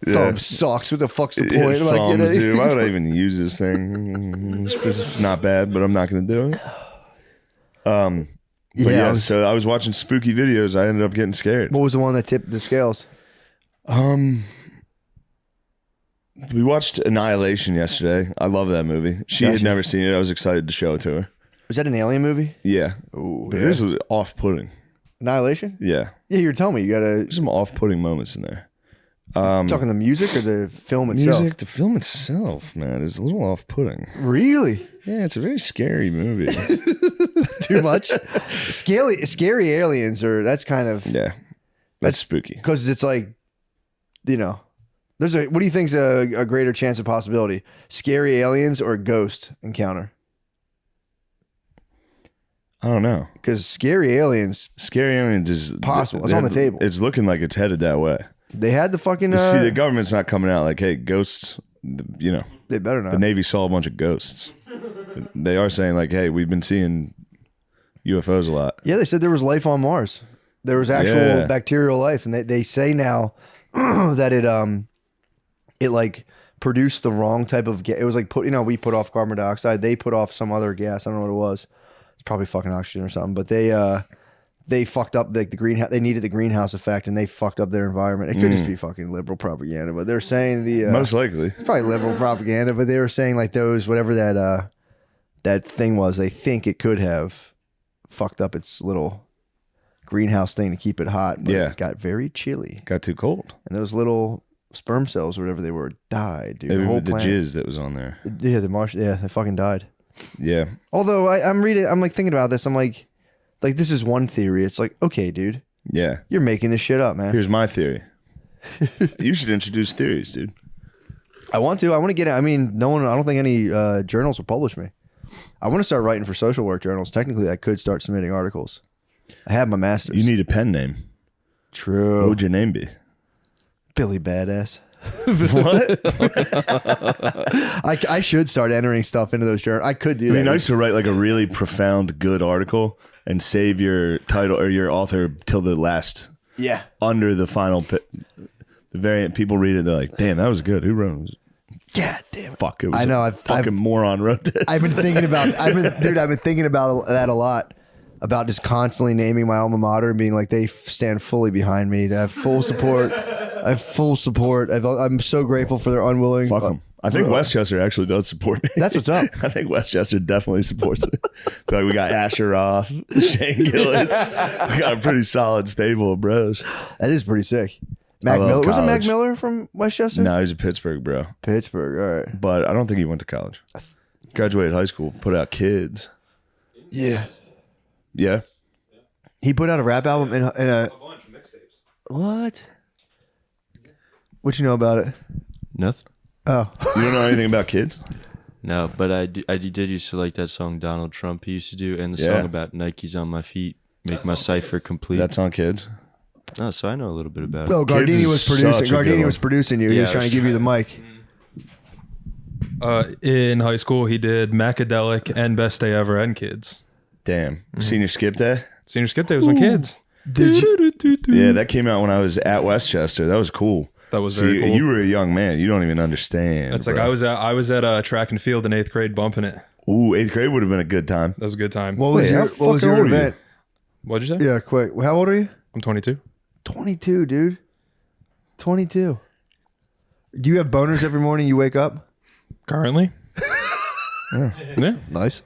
Speaker 2: Thumb sucks. What the fuck's the point? Am I
Speaker 4: Thumbs,
Speaker 2: kidding?
Speaker 4: dude. Why would I even use this thing? It's not bad, but I'm not going to do it. But
Speaker 2: Yeah,
Speaker 4: yeah, so I was watching spooky videos. I ended up getting scared.
Speaker 2: What was the one that tipped the scales?
Speaker 4: We watched Annihilation yesterday. I love that movie. She had
Speaker 2: Gotcha.
Speaker 4: never seen it. I was excited to show it to her.
Speaker 2: Was that an alien movie?
Speaker 4: Yeah.
Speaker 2: Ooh,
Speaker 4: But
Speaker 2: yeah.
Speaker 4: it is off-putting.
Speaker 2: Annihilation?
Speaker 4: Yeah.
Speaker 2: Yeah, you were telling me you gotta.
Speaker 4: There's some off-putting moments in there.
Speaker 2: Talking the music or the film itself?
Speaker 4: Music, the film itself, man, is a little off-putting.
Speaker 2: Really?
Speaker 4: Yeah, it's a very scary movie.
Speaker 2: Too much? Scary aliens are. That's kind of.
Speaker 4: Yeah. That's spooky.
Speaker 2: Because it's like, there's a. What do you think's a greater chance of possibility? Scary aliens or a ghost encounter?
Speaker 4: I don't know.
Speaker 2: Because scary aliens
Speaker 4: is
Speaker 2: possible. It's on the table.
Speaker 4: It's looking like it's headed that way.
Speaker 2: They had the fucking.
Speaker 4: See, the government's not coming out like, hey, ghosts,
Speaker 2: They better not.
Speaker 4: The Navy saw a bunch of ghosts. They are saying like, hey, we've been seeing UFOs a lot.
Speaker 2: Yeah, they said there was life on Mars. There was actual
Speaker 4: Yeah.
Speaker 2: bacterial life, and they say now that it like produced the wrong type of gas. It was like we put off carbon dioxide. They put off some other gas. I don't know what it was. It's probably fucking oxygen or something. But they fucked up the greenhouse. They needed the greenhouse effect, and they fucked up their environment. It could just be fucking liberal propaganda, but they're saying
Speaker 4: Most likely.
Speaker 2: it's probably liberal propaganda. But they were saying like those whatever that thing was. They think it could have fucked up its little greenhouse thing to keep it hot. But
Speaker 4: Yeah.
Speaker 2: it got very chilly.
Speaker 4: Got too cold.
Speaker 2: And those little sperm cells or whatever they were died, dude.
Speaker 4: Maybe
Speaker 2: the whole
Speaker 4: the
Speaker 2: planet.
Speaker 4: jizz that was on there.
Speaker 2: Yeah, the Martian. Yeah, they fucking died.
Speaker 4: Yeah.
Speaker 2: Although I'm reading, I'm like thinking about this. I'm like this is one theory. It's like, okay, dude,
Speaker 4: Yeah.
Speaker 2: you're making this shit up, man.
Speaker 4: Here's my theory. You should introduce theories, dude.
Speaker 2: I want to. I want to get it. I mean, no one. I don't think any journals will publish me. I want to start writing for social work journals. Technically, I could start submitting articles. I have my master's.
Speaker 4: You need a pen name.
Speaker 2: True.
Speaker 4: What would your name be?
Speaker 2: Billy Badass.
Speaker 4: What?
Speaker 2: I should start entering stuff into those journals. I could do
Speaker 4: It'd
Speaker 2: that.
Speaker 4: be nice to write like a really profound, good article and save your title or your author till the last.
Speaker 2: Yeah.
Speaker 4: Under the final, the variant, people read it. They're like, "Damn, that was good. Who wrote it?"
Speaker 2: God damn it.
Speaker 4: Fuck, it was
Speaker 2: I know.
Speaker 4: a
Speaker 2: I've
Speaker 4: fucking moron wrote this.
Speaker 2: I've been thinking about. I've been thinking about that a lot. About just constantly naming my alma mater and being like, they stand fully behind me. They have full support. I have full support. I'm so grateful for their unwilling.
Speaker 4: Fuck them. I think Westchester actually does support me.
Speaker 2: That's what's up.
Speaker 4: I think Westchester definitely supports it. Like we got Asher Roth, Shane Gillis. We got a pretty solid stable of bros.
Speaker 2: That is pretty sick. Mac Miller. Wasn't Mac Miller from Westchester?
Speaker 4: No, he's in Pittsburgh, bro.
Speaker 2: Pittsburgh, all right.
Speaker 4: But I don't think he went to college. Graduated high school, put out Kids.
Speaker 2: Yeah.
Speaker 4: Yeah.
Speaker 2: He put out a rap album in a bunch of mixtapes. What? What you know about it?
Speaker 13: Nothing.
Speaker 2: Oh.
Speaker 4: You don't know anything about Kids?
Speaker 13: No, but I did used to like that song Donald Trump he used to do, and the
Speaker 4: Yeah.
Speaker 13: song about Nikes on my feet, make my cipher complete.
Speaker 4: That's on Kids.
Speaker 13: No, so I know a little bit about it.
Speaker 2: Oh, Gardini was producing. Gardini was producing you. He
Speaker 13: Yeah,
Speaker 2: was trying to give you the mic.
Speaker 3: In high school, he did Macadelic and Best Day Ever and Kids.
Speaker 4: Damn. Senior Skip Day?
Speaker 3: Senior Skip Day was on Kids.
Speaker 2: Did you?
Speaker 4: Yeah, that came out when I was at Westchester. That was cool.
Speaker 3: That was
Speaker 4: So
Speaker 3: very cool.
Speaker 4: You were a young man. You don't even understand.
Speaker 3: That's like
Speaker 4: bro.
Speaker 3: I was at track and field in 8th grade bumping it.
Speaker 4: Ooh, 8th grade would have been a good time.
Speaker 3: That was a good time.
Speaker 2: What was your event?
Speaker 3: What'd you say?
Speaker 2: Yeah, quick. How old are you?
Speaker 3: I'm 22.
Speaker 2: 22, dude. 22. Do you have boners every morning you wake up?
Speaker 3: Currently. Yeah.
Speaker 2: Nice.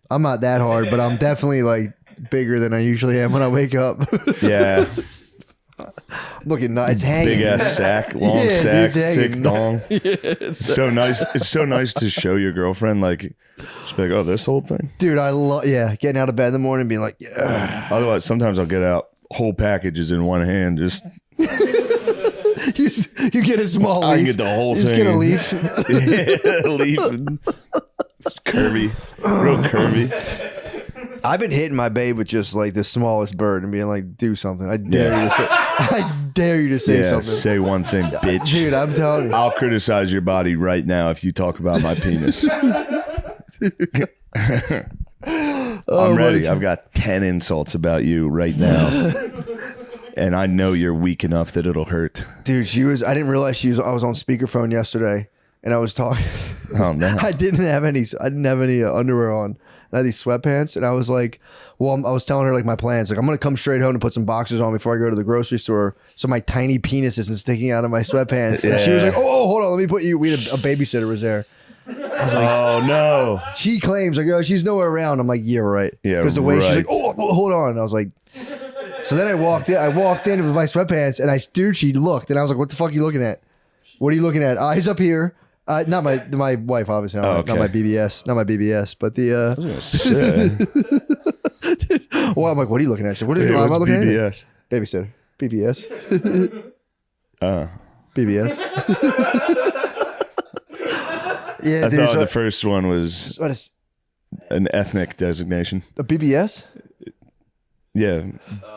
Speaker 2: I'm not that hard, but I'm definitely like bigger than I usually am when I wake up.
Speaker 4: Yeah.
Speaker 2: I'm looking nice. It's hanging.
Speaker 4: Big ass sack, long
Speaker 2: Yeah,
Speaker 4: sack,
Speaker 2: dude, it's
Speaker 4: thick
Speaker 2: hanging.
Speaker 4: dong.
Speaker 2: Yeah,
Speaker 4: It's so nice. It's so nice to show your girlfriend, like, just be like, oh, this whole thing.
Speaker 2: Dude, I love, getting out of bed in the morning and being like, yeah.
Speaker 4: Otherwise, sometimes I'll get out whole packages in one hand. Just
Speaker 2: you get a small leaf.
Speaker 4: I can get the whole
Speaker 2: You
Speaker 4: thing.
Speaker 2: just get a leaf.
Speaker 4: Yeah, leaf. And curvy, real curvy.
Speaker 2: I've been hitting my babe with just like the smallest bird and being like, do something. I dare you to say, I dare you to say something.
Speaker 4: Say one thing, bitch.
Speaker 2: Dude, I'm telling you.
Speaker 4: I'll criticize your body right now if you talk about my penis. I'm ready. I've got 10 insults about you right now. And I know you're weak enough that it'll hurt.
Speaker 2: Dude, I didn't realize I was on speakerphone yesterday and I was talking.
Speaker 4: Oh no.
Speaker 2: I didn't have any underwear on. I had these sweatpants and I was like, I was telling her like my plans. Like, I'm going to come straight home and put some boxers on before I go to the grocery store. So my tiny penis isn't sticking out of my sweatpants. And she was like, oh, hold on. Let me put you. We had a babysitter was there. I was like,
Speaker 4: oh no.
Speaker 2: She claims like, oh, she's nowhere around. I'm like, yeah, right.
Speaker 4: Yeah,
Speaker 2: because the way she's
Speaker 4: right.
Speaker 2: like, oh, hold on. And I was like, so then I walked in with my sweatpants and she looked and I was like, what the fuck are you looking at? What are you looking at? Eyes up here. Not my wife, obviously. Not my BBS. Not my BBS, but the. Well, I'm like, what are you looking at? What am I looking
Speaker 4: BBS?
Speaker 2: at? Babysitter. BBS. BBS. Yeah,
Speaker 4: I
Speaker 2: dude.
Speaker 4: thought the first one was
Speaker 2: What is
Speaker 4: an ethnic designation.
Speaker 2: a BBS?
Speaker 4: Yeah.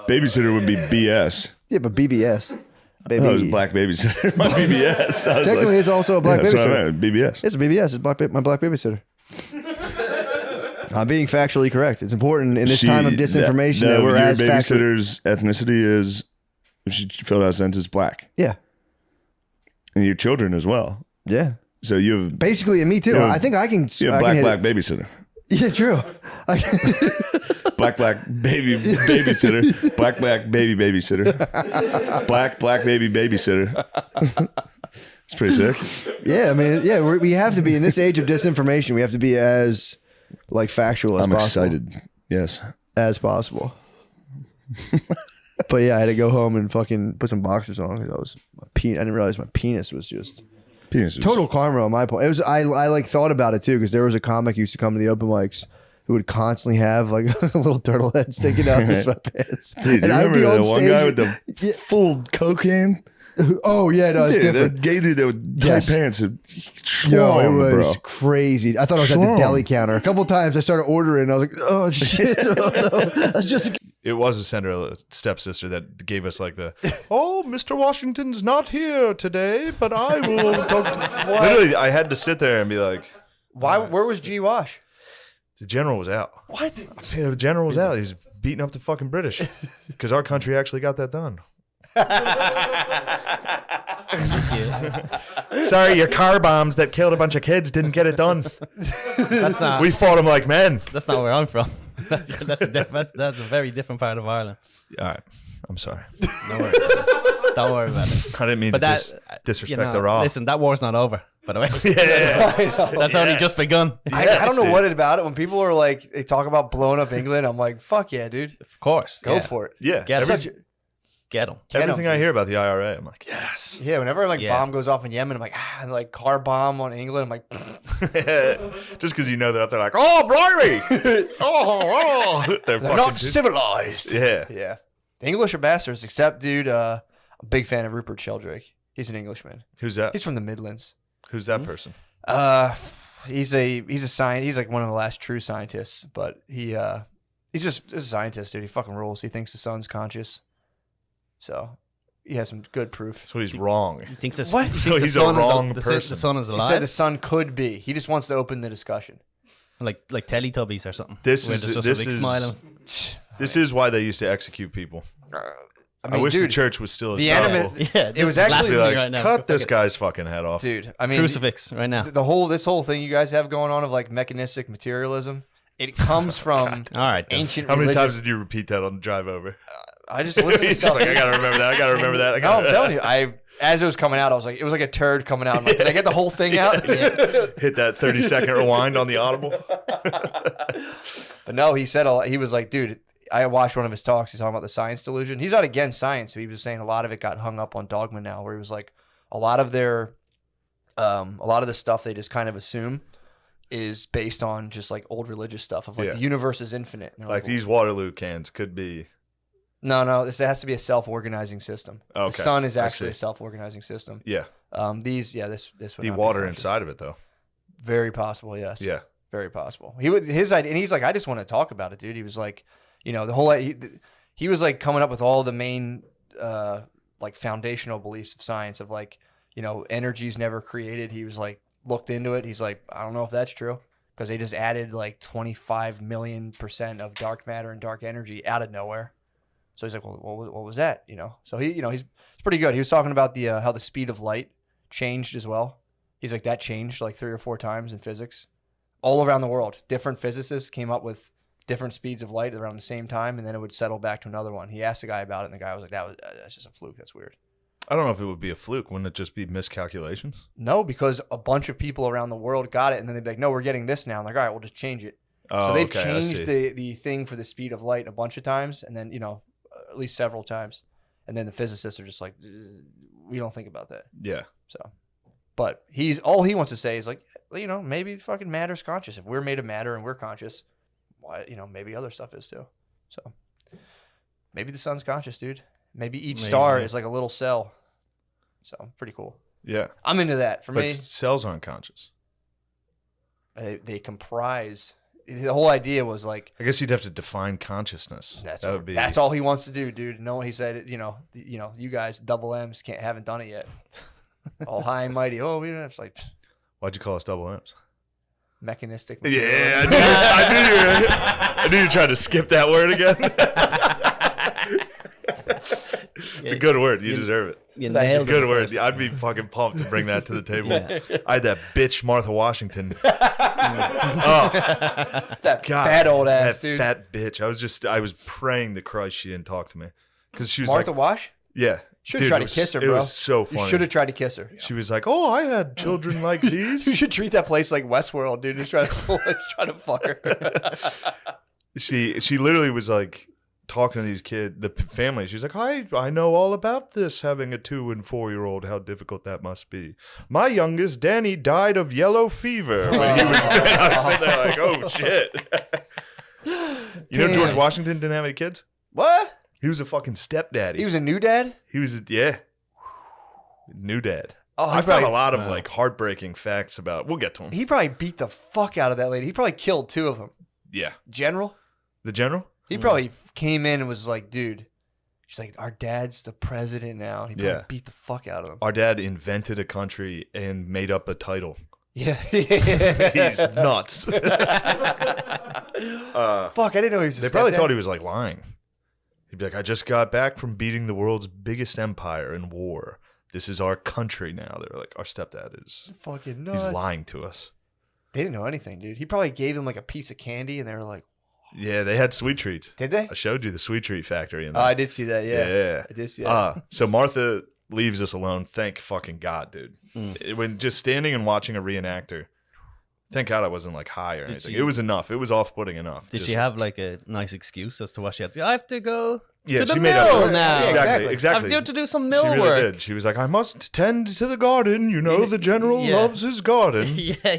Speaker 4: Babysitter would be BS.
Speaker 2: Yeah, but BBS. Baby.
Speaker 4: Oh, it was black babysitter. My BBS. I was
Speaker 2: Technically,
Speaker 4: like,
Speaker 2: it's also a black
Speaker 4: that's what I
Speaker 2: babysitter.
Speaker 4: meant, BBS.
Speaker 2: It's a BBS. It's my black babysitter. I'm being factually correct. It's important in this time of disinformation that we're as
Speaker 4: your
Speaker 2: factually.
Speaker 4: babysitter's ethnicity is, if she filled out a sentence, black.
Speaker 2: Yeah.
Speaker 4: And your children as well.
Speaker 2: Yeah.
Speaker 4: So you have
Speaker 2: Basically, and me too.
Speaker 4: you have-
Speaker 2: I think I can.
Speaker 4: you have
Speaker 2: I can
Speaker 4: black
Speaker 2: hit
Speaker 4: babysitter.
Speaker 2: Yeah, true.
Speaker 4: Black baby babysitter. Black baby babysitter. Black baby babysitter. It's pretty sick.
Speaker 2: Yeah, I mean, yeah, we have to be in this age of disinformation. We have to be as like factual as
Speaker 4: I'm
Speaker 2: possible.
Speaker 4: excited. Yes,
Speaker 2: as possible. But yeah, I had to go home and fucking put some boxers on because I didn't realize my penis was just total karma on my point. It was I like thought about it too because there was a comic who used to come to the open mics who would constantly have like a little turtle head sticking out of his sweatpants.
Speaker 4: Dude,
Speaker 2: and
Speaker 4: you
Speaker 2: I would be
Speaker 4: remember
Speaker 2: on
Speaker 4: the one
Speaker 2: stage
Speaker 4: guy with the full cocaine?
Speaker 2: Oh yeah, no, it's
Speaker 4: Dude,
Speaker 2: different.
Speaker 4: that gay dude that with tight
Speaker 2: Yes.
Speaker 4: pants.
Speaker 2: Yo, it
Speaker 4: Schlong,
Speaker 2: was
Speaker 4: bro.
Speaker 2: crazy. I thought I was at the
Speaker 4: Schlong.
Speaker 2: deli counter. A couple times I started ordering. And I was like, oh shit, oh, no. That's just.
Speaker 1: It was a Cinderella stepsister that gave us like the, oh, Mr. Washington's not here today, but I will talk to. Literally, I had to sit there and be like,
Speaker 5: Why? Where was G Wash?
Speaker 1: the general was out.
Speaker 5: What?
Speaker 1: Yeah, the general was out. He was beating up the fucking British because our country actually got that done. Sorry, your car bombs that killed a bunch of kids didn't get it done.
Speaker 7: That's not.
Speaker 1: We fought them like men.
Speaker 7: That's not where I'm from. That's a very different part of Ireland.
Speaker 1: All right, I'm sorry.
Speaker 7: Don't worry. Don't worry about it.
Speaker 1: I didn't mean to disrespect the Raw.
Speaker 7: Listen, that war's not over. By the way,
Speaker 1: Yeah.
Speaker 7: that's only just begun.
Speaker 5: I don't know what about it. When people are like, they talk about blowing up England, I'm like, fuck yeah, dude.
Speaker 7: Of course.
Speaker 5: Go
Speaker 7: Yeah.
Speaker 5: for it.
Speaker 1: Yeah,
Speaker 7: Get
Speaker 5: Such
Speaker 7: them.
Speaker 5: a-
Speaker 7: Get them.
Speaker 1: everything I hear about the IRA, I'm like, yes.
Speaker 5: Yeah, whenever like
Speaker 7: Yeah.
Speaker 5: bomb goes off in Yemen, I'm like, and like car bomb on England, I'm like,
Speaker 1: Just because you know they're up there like, oh, blimey. oh. They're
Speaker 5: they're not civilized.
Speaker 1: Yeah.
Speaker 5: Yeah. The English are bastards, except, dude, I'm a big fan of Rupert Sheldrake. He's an Englishman.
Speaker 1: Who's that?
Speaker 5: He's from the Midlands.
Speaker 1: Who's that person?
Speaker 5: He's a science. He's like one of the last true scientists, but he's just a scientist, dude. He fucking rules. He thinks the sun's conscious, so he has some good proof.
Speaker 1: So he's wrong.
Speaker 7: He thinks this.
Speaker 5: What?
Speaker 7: He
Speaker 1: So
Speaker 7: thinks
Speaker 1: he's
Speaker 7: the
Speaker 1: a
Speaker 7: sun
Speaker 1: wrong
Speaker 7: is
Speaker 1: person.
Speaker 7: The sun is
Speaker 5: He
Speaker 7: alive.
Speaker 5: said the sun could be. He just wants to open the discussion.
Speaker 7: like Teletubbies or something.
Speaker 1: This
Speaker 7: where
Speaker 1: is
Speaker 7: there's just
Speaker 1: this
Speaker 7: a big
Speaker 1: is
Speaker 7: smiling.
Speaker 1: this is why they used to execute people. I,
Speaker 5: mean,
Speaker 1: wish the
Speaker 5: dude,
Speaker 1: church was still as
Speaker 5: the
Speaker 1: powerful.
Speaker 5: anime.
Speaker 7: Yeah,
Speaker 5: it was
Speaker 7: this is
Speaker 5: actually
Speaker 7: blasphemy
Speaker 1: Like,
Speaker 7: right now.
Speaker 1: cut this
Speaker 7: Fuck it.
Speaker 1: guy's fucking head off,
Speaker 5: Dude. I mean,
Speaker 7: Crucifix right now.
Speaker 5: this whole thing you guys have going on of like mechanistic materialism. It comes from
Speaker 7: All right. then.
Speaker 5: ancient.
Speaker 1: How many
Speaker 5: religious-
Speaker 1: times did you repeat that on the drive over?
Speaker 5: I just listened to
Speaker 1: He's
Speaker 5: stuff.
Speaker 1: just like, I gotta remember that. I gotta remember that.
Speaker 5: No, I'm telling you, as it was coming out, I was like, it was like a turd coming out. I'm like, did I get the whole thing out?
Speaker 1: Hit that 30-second rewind on the audible.
Speaker 5: But no, he said he was like, dude, I watched one of his talks. He's talking about the science delusion. He's not against science. But he was saying a lot of it got hung up on dogma now, where he was like, a lot of the stuff they just kind of assume is based on just like old religious stuff of like
Speaker 1: Yeah.
Speaker 5: the universe is infinite. And they're
Speaker 1: Like these Waterloo cans could be.
Speaker 5: No, this has to be a self-organizing system.
Speaker 1: Okay,
Speaker 5: The sun is
Speaker 1: I
Speaker 5: actually
Speaker 1: see.
Speaker 5: a self-organizing system.
Speaker 1: Yeah.
Speaker 5: This would
Speaker 1: The
Speaker 5: not be
Speaker 1: water
Speaker 5: conscious.
Speaker 1: inside of it, though.
Speaker 5: Very possible, yes.
Speaker 1: Yeah.
Speaker 5: Very possible. His idea, and he's like, I just want to talk about it, dude. He was like, the whole he was like coming up with all the main like foundational beliefs of science of like, energy's never created. He was like looked into it. He's like, I don't know if that's true because they just added like 25 million% of dark matter and dark energy out of nowhere. So he's like, well, what was that? So he's pretty good. He was talking about the how the speed of light changed as well. He's like, that changed like 3 or 4 times in physics all around the world. Different physicists came up with different speeds of light around the same time, and then it would settle back to another one. He asked the guy about it, and the guy was like, that's just a fluke. That's weird.
Speaker 1: I don't know if it would be a fluke. Wouldn't it just be miscalculations?
Speaker 5: No, because a bunch of people around the world got it, and then they'd be like, no, we're getting this now. I'm like, all right, we'll just change it.
Speaker 1: Oh,
Speaker 5: so they've
Speaker 1: okay, I see.
Speaker 5: changed the thing for the speed of light a bunch of times, and then, at least several times. And then the physicists are just like, we don't think about that.
Speaker 1: Yeah.
Speaker 5: So, but all he wants to say is like, maybe fucking matter's conscious. If we're made of matter and we're conscious, why, maybe other stuff is too. So maybe the sun's conscious, dude. Maybe each star is like a little cell. So pretty cool.
Speaker 1: Yeah.
Speaker 5: I'm into that. For
Speaker 1: But
Speaker 5: me,
Speaker 1: cells aren't conscious.
Speaker 5: they comprise. The whole idea was like,
Speaker 1: I guess you'd have to define consciousness.
Speaker 5: That's all he wants to do, dude. No, he said, you guys, double M's, haven't done it yet. All high and mighty. Oh, we don't have like.
Speaker 1: Why'd you call us double M's?
Speaker 5: Mechanistic.
Speaker 1: Yeah, I knew you tried to skip that word again. It's a good word. You deserve it.
Speaker 7: You
Speaker 1: It's a
Speaker 7: nailed it
Speaker 1: good word.
Speaker 7: first.
Speaker 1: I'd be fucking pumped to bring that to the table.
Speaker 7: Yeah.
Speaker 1: I had that bitch Martha Washington.
Speaker 5: That fat old ass,
Speaker 1: that
Speaker 5: dude.
Speaker 1: Fat bitch. I was praying to Christ she didn't talk to me because she was
Speaker 5: Martha
Speaker 1: like,
Speaker 5: Wash?
Speaker 1: Yeah.
Speaker 5: Should
Speaker 1: Dude,
Speaker 5: have tried
Speaker 1: it
Speaker 5: to
Speaker 1: was-
Speaker 5: kiss her,
Speaker 1: It
Speaker 5: bro.
Speaker 1: was so funny.
Speaker 5: You should have tried to kiss her.
Speaker 1: She was like, "Oh, I had children like these."
Speaker 5: You should treat that place like Westworld, dude. Just try to fuck her.
Speaker 1: She literally was like talking to these kids, the family. She's like, I know all about this, having a 2 and 4-year-old, how difficult that must be. My youngest, Danny, died of yellow fever when he was I was sitting there like, oh shit. You know George Washington didn't have any kids?
Speaker 5: What?
Speaker 1: He was a fucking stepdaddy.
Speaker 5: He was a new dad?
Speaker 1: He was new dad.
Speaker 5: Oh,
Speaker 1: I
Speaker 5: he
Speaker 1: found
Speaker 5: probably-
Speaker 1: a lot of
Speaker 5: Wow.
Speaker 1: like heartbreaking facts about. We'll get to him.
Speaker 5: He probably beat the fuck out of that lady. He probably killed 2 of them.
Speaker 1: Yeah.
Speaker 5: General?
Speaker 1: The general?
Speaker 5: He probably came in and was like, dude, she's like, our dad's the president now. And he probably
Speaker 1: Yeah.
Speaker 5: beat the fuck out of him.
Speaker 1: Our dad invented a country and made up a title.
Speaker 5: Yeah.
Speaker 1: He's nuts.
Speaker 5: Fuck, I didn't know he was a
Speaker 1: They probably
Speaker 5: stepdad.
Speaker 1: thought he was like lying. He'd be like, I just got back from beating the world's biggest empire in war. this is our country now. They're like, our stepdad is
Speaker 5: fucking nuts.
Speaker 1: He's lying to us.
Speaker 5: They didn't know anything, dude. He probably gave them like a piece of candy, and they were like,
Speaker 1: Yeah, they had sweet treats.
Speaker 5: Did they?
Speaker 1: I showed you the sweet treat factory in
Speaker 5: Oh,
Speaker 1: there.
Speaker 5: I did see that. Yeah, I did see that.
Speaker 1: So Martha leaves us alone. Thank fucking God, dude. When just standing and watching a reenactor, thank God I wasn't like high or anything. It was enough. It was off-putting enough.
Speaker 7: Did she have like a nice excuse as to what she had to do? I have to go
Speaker 1: Yeah,
Speaker 7: to the
Speaker 1: she made
Speaker 7: mill
Speaker 1: up.
Speaker 7: now.
Speaker 1: Exactly.
Speaker 7: I have to go to do some mill
Speaker 1: she really
Speaker 7: work.
Speaker 1: Did. She was like, I must tend to the garden. You know, the general
Speaker 7: Yeah.
Speaker 1: loves his garden.
Speaker 7: Yeah.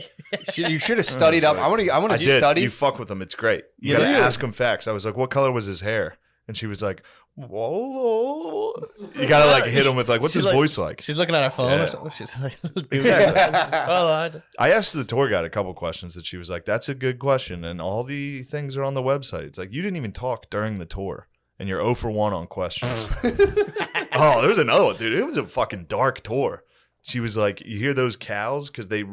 Speaker 5: You should have studied up. I want to
Speaker 1: did.
Speaker 5: study.
Speaker 1: You fuck with him. It's great. You
Speaker 5: Yeah.
Speaker 1: gotta
Speaker 5: Yeah.
Speaker 1: ask him facts. I was like, what color was his hair? And she was like, whoa. You gotta like hit him with like, what's
Speaker 7: She's
Speaker 1: his voice like?
Speaker 7: She's looking at her phone
Speaker 1: Yeah.
Speaker 7: or something. She's like,
Speaker 1: Exactly.
Speaker 7: well,
Speaker 1: I asked the tour guide a couple questions that she was like, that's a good question. And all the things are on the website. It's like, you didn't even talk during the tour. And you're 0 for 1 on questions. Oh, there was another one, dude. It was a fucking dark tour. She was like, you hear those cows? Because they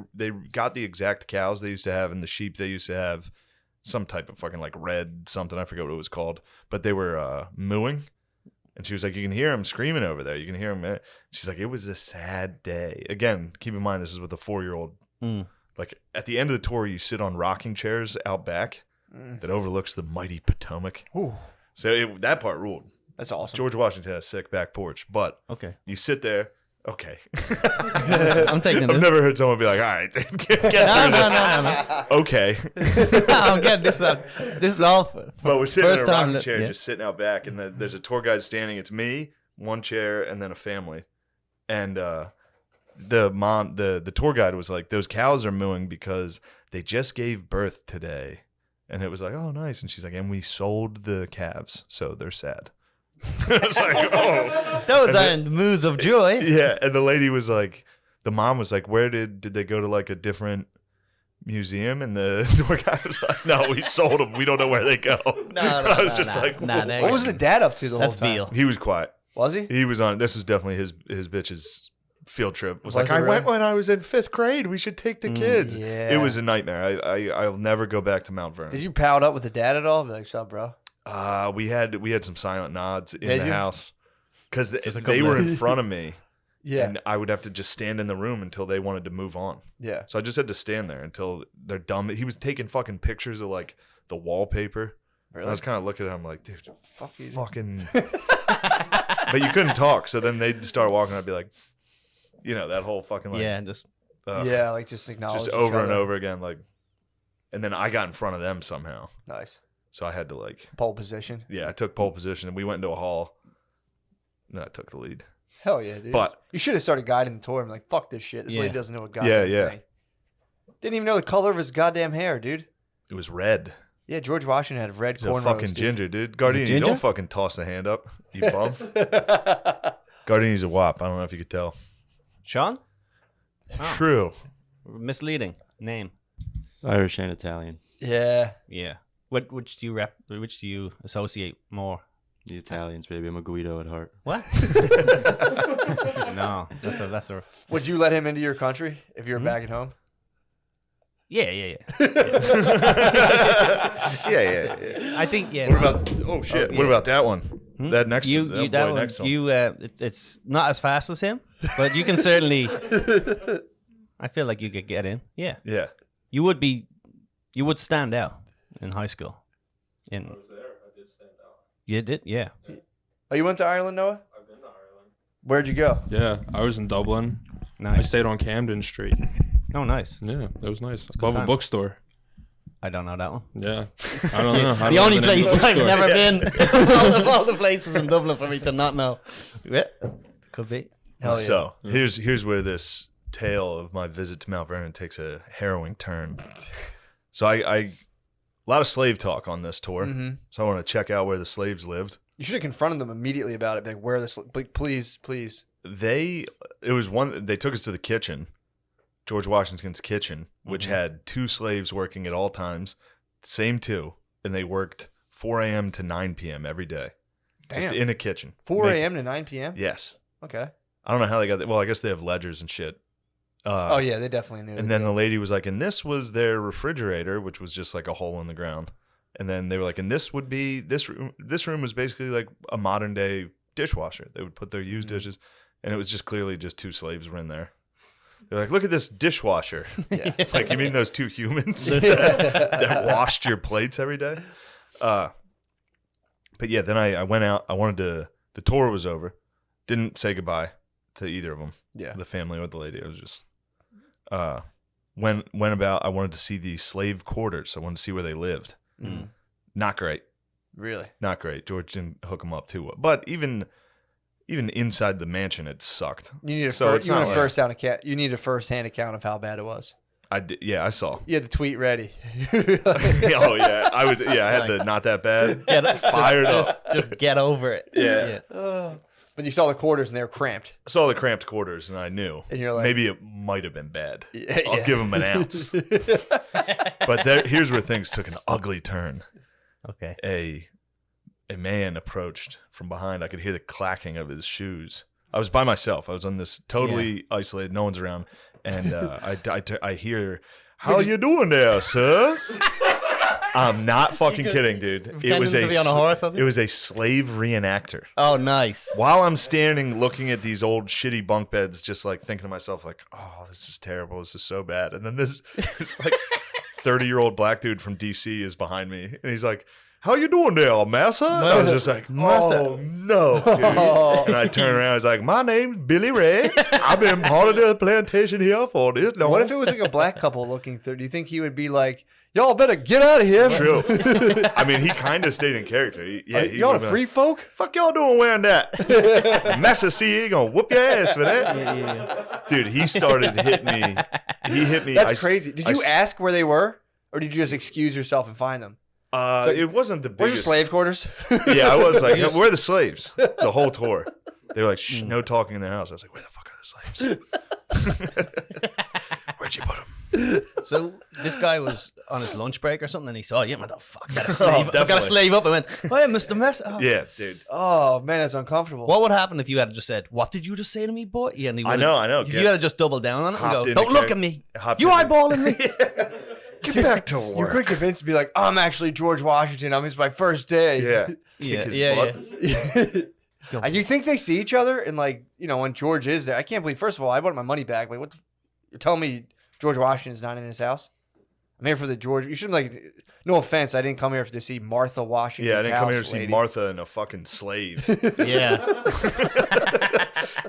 Speaker 1: got the exact cows they used to have and the sheep they used to have. Some type of fucking like red something. I forget what it was called. But they were mooing. And she was like, you can hear them screaming over there. You can hear them. She's like, it was a sad day. Again, keep in mind, this is with a 4-year-old. Like at the end of the tour, you sit on rocking chairs out back that overlooks the mighty Potomac.
Speaker 5: Ooh.
Speaker 1: So that part ruled.
Speaker 5: That's awesome.
Speaker 1: George Washington has a sick back porch. But
Speaker 7: okay,
Speaker 1: you sit there. Okay.
Speaker 7: I'm taking
Speaker 1: I've
Speaker 7: this.
Speaker 1: never heard someone be like, all right, dude, get through this.
Speaker 7: No.
Speaker 1: Okay.
Speaker 7: I'm getting this up. This is all
Speaker 1: But we're sitting in a
Speaker 7: first time
Speaker 1: rocking
Speaker 7: that-
Speaker 1: chair,
Speaker 7: yeah.
Speaker 1: just sitting out back, and there's a tour guide standing. It's me, one chair, and then a family. And the tour guide was like, those cows are mooing because they just gave birth today. And it was like, oh, nice. And she's like, and we sold the calves, so they're sad. It's like, oh.
Speaker 7: Those
Speaker 1: And
Speaker 7: aren't moos of joy.
Speaker 1: Yeah, and the lady was like, the mom was like, where did they go to like a different museum? And the tour guy was like, no, we sold them. We don't know where they go. I was just like, whoa.
Speaker 5: What was the dad up to the whole time?
Speaker 1: He was quiet.
Speaker 5: Was he?
Speaker 1: He was on. This was definitely his bitch's field trip. Was
Speaker 5: Was
Speaker 1: like,
Speaker 5: it
Speaker 1: I
Speaker 5: really?
Speaker 1: went when I was in 5th grade. We should take the kids.
Speaker 5: yeah.
Speaker 1: It was a nightmare. I'll never go back to Mount Vernon.
Speaker 5: Did you pal up with the dad at all? Be like, what's up, bro?
Speaker 1: We had some silent nods in
Speaker 5: Did
Speaker 1: the
Speaker 5: you?
Speaker 1: house because
Speaker 5: Just a
Speaker 1: they
Speaker 5: couple
Speaker 1: were
Speaker 5: of-
Speaker 1: in front of me.
Speaker 5: Yeah.
Speaker 1: And I would have to just stand in the room until they wanted to move on.
Speaker 5: Yeah.
Speaker 1: So I just had to stand there until they're dumb. He was taking fucking pictures of like the wallpaper.
Speaker 5: Really?
Speaker 1: I was kind of looking at him like, dude,
Speaker 5: Fuck you.
Speaker 1: fucking. But you couldn't talk. So then they'd start walking. I'd be like, that whole fucking like.
Speaker 7: Yeah, just
Speaker 5: Yeah, like just acknowledge
Speaker 1: Just
Speaker 5: each
Speaker 1: over and
Speaker 5: other.
Speaker 1: over again. Like, and then I got in front of them somehow.
Speaker 5: Nice.
Speaker 1: So I had to like.
Speaker 5: Pole position.
Speaker 1: Yeah, I took pole position and we went into a hall. No, I took the lead.
Speaker 5: Hell yeah, dude.
Speaker 1: But
Speaker 5: you should have started guiding the tour. I'm like, fuck this shit. This
Speaker 1: Yeah.
Speaker 5: lady doesn't know a goddamn thing. Didn't even know the color of his goddamn hair, dude.
Speaker 1: It was red.
Speaker 5: Yeah, George Washington had red
Speaker 1: He's a
Speaker 5: cornrows.
Speaker 1: fucking
Speaker 5: dude.
Speaker 1: ginger, dude. Gardini, don't fucking toss the hand up, you bum. Gardini's a wop. I don't know if you could tell.
Speaker 13: Sean?
Speaker 1: True.
Speaker 13: Misleading name. Irish and Italian.
Speaker 5: Yeah.
Speaker 13: Yeah. Which do you associate more? The Italians, baby. I'm a Guido at heart. What? No, that's a.
Speaker 5: Would you let him into your country if you were back at home?
Speaker 13: Yeah.
Speaker 1: Yeah.
Speaker 13: I think yeah.
Speaker 1: What about? Oh shit!
Speaker 13: yeah.
Speaker 1: What about that one? That next.
Speaker 13: you
Speaker 1: that
Speaker 13: that
Speaker 1: boy
Speaker 13: one
Speaker 1: next to him.
Speaker 13: you it's not as fast as him, but you can certainly. I feel like you could get in. Yeah.
Speaker 1: Yeah.
Speaker 13: You would stand out in high school. I was there. I did stand out. You did? Yeah.
Speaker 5: Oh, you went to Ireland, Noah? I've been to Ireland. Where'd you go?
Speaker 3: Yeah, I was in Dublin.
Speaker 13: Nice.
Speaker 3: I stayed on Camden Street.
Speaker 13: Oh, nice.
Speaker 3: Yeah, that was nice.
Speaker 13: good
Speaker 3: Above a
Speaker 13: time.
Speaker 3: bookstore.
Speaker 13: I don't know that one.
Speaker 3: Yeah. I don't know. I
Speaker 13: The
Speaker 3: don't
Speaker 13: only
Speaker 3: know the name of
Speaker 13: place
Speaker 3: the
Speaker 13: I've
Speaker 3: bookstore.
Speaker 13: never been. of all the places in Dublin for me to not know. Yeah, could be.
Speaker 5: Hell yeah.
Speaker 1: So here's where this tale of my visit to Mount Vernon takes a harrowing turn. So I a lot of slave talk on this tour.
Speaker 5: Mhm.
Speaker 1: So I want to check out where the slaves lived.
Speaker 5: You should have confronted them immediately about it. Like, where this? Like, please.
Speaker 1: They took us to the kitchen, George Washington's kitchen, which had 2 slaves working at all times, same 2, and they worked 4 a.m. to 9 p.m. every day, just
Speaker 5: Damn.
Speaker 1: in a kitchen.
Speaker 5: 4 a.m. to 9 p.m.
Speaker 1: Yes.
Speaker 5: Okay.
Speaker 1: I don't know how they got that. Well, I guess they have ledgers and shit.
Speaker 5: Oh yeah, they definitely knew.
Speaker 1: And then the lady was like, and this was their refrigerator, which was just like a hole in the ground. And then they were like, and this would be this room. This room was basically like a modern day dishwasher. They would put their used dishes. And it was just clearly just 2 slaves were in there. They're like, look at this dishwasher. Yeah. It's like, you mean those 2 humans that washed your plates every day? But yeah, then I went out. The tour was over. Didn't say goodbye to either of them.
Speaker 5: Yeah.
Speaker 1: The family or the lady. It was just, went about, I wanted to see the slave quarters. I wanted to see where they lived.
Speaker 5: Mm.
Speaker 1: Not great.
Speaker 5: Really?
Speaker 1: Not great. George didn't hook them up too well. But even inside the mansion, it sucked.
Speaker 5: You need a first-hand account of how bad it was.
Speaker 1: I did, yeah, I saw.
Speaker 5: You had the tweet ready.
Speaker 1: Oh yeah, I had the not that bad. Fired up.
Speaker 13: Just get over it.
Speaker 1: Yeah.
Speaker 5: But you saw the quarters and they were cramped.
Speaker 1: I saw the cramped quarters and I knew.
Speaker 5: And you're like,
Speaker 1: maybe it might have been bad.
Speaker 5: Yeah,
Speaker 1: I'll give him an ounce. But here's where things took an ugly turn.
Speaker 13: Okay.
Speaker 1: A man approached from behind. I could hear the clacking of his shoes. I was by myself. I was on this totally isolated. No one's around. And I hear, "How you doing there, sir?" I'm not fucking kidding, dude. It was
Speaker 13: to be on a horse,
Speaker 1: it was a slave reenactor.
Speaker 13: Oh, nice.
Speaker 1: While I'm standing looking at these old shitty bunk beds, just like thinking to myself, like, "Oh, this is terrible. This is so bad." And then this like 30-year-old black dude from DC is behind me, and he's like, "How you doing there, massa?" And I was just like, "Oh no, dude!" And I turned around. I was like, "My name's Billy Ray. I've been part of the plantation here for this long."
Speaker 5: What if it was like a black couple looking through? Do you think he would be like, "Y'all better get out of here"?
Speaker 1: True. I mean, he kind of stayed in character. He
Speaker 5: y'all
Speaker 1: would've been
Speaker 5: free
Speaker 1: like,
Speaker 5: folk?
Speaker 1: Fuck y'all doing wearing that? Massa C, he gonna whoop your ass for that.
Speaker 13: Yeah.
Speaker 1: Dude, he started hitting me. He hit me.
Speaker 5: That's crazy. Did you ask where they were, or did you just excuse yourself and find them?
Speaker 1: It wasn't the biggest.
Speaker 5: Where's your slave quarters?
Speaker 1: Yeah, I was like, where are the slaves? The whole tour. They were like, shh, no talking in the house. I was like, where the fuck are the slaves? Where'd you put them?
Speaker 13: So this guy was on his lunch break or something, and he saw you. Went, "Oh fuck, got a slave. I got a
Speaker 1: definitely.
Speaker 13: slave up." I went, "Oh yeah, Mr. Mess." Oh.
Speaker 1: Yeah, dude.
Speaker 5: Oh man, that's uncomfortable.
Speaker 13: What would happen if you had just said, "What did you just say to me, boy?" Yeah, and he
Speaker 1: I know.
Speaker 13: You had to just double down on it and go,
Speaker 1: Hopped
Speaker 13: "Don't
Speaker 1: into
Speaker 13: look
Speaker 1: character.
Speaker 13: at me.
Speaker 1: Hopped
Speaker 13: You
Speaker 1: into-
Speaker 13: eyeballing me."
Speaker 1: Get back to
Speaker 5: You
Speaker 1: work.
Speaker 5: could convince me, like, I'm actually George Washington. It's my first day.
Speaker 1: Yeah.
Speaker 13: Yeah,
Speaker 1: Kick his
Speaker 13: yeah,
Speaker 1: butt.
Speaker 5: And you think they see each other? And like, when George is there, I can't believe. First of all, I want my money back. Like, you're telling me George Washington's not in his house? I'm here for the George. You should be like, no offense, I didn't come here to see Martha Washington's
Speaker 1: Yeah, I didn't come here to
Speaker 5: lady.
Speaker 1: see Martha and a fucking slave.
Speaker 13: Yeah.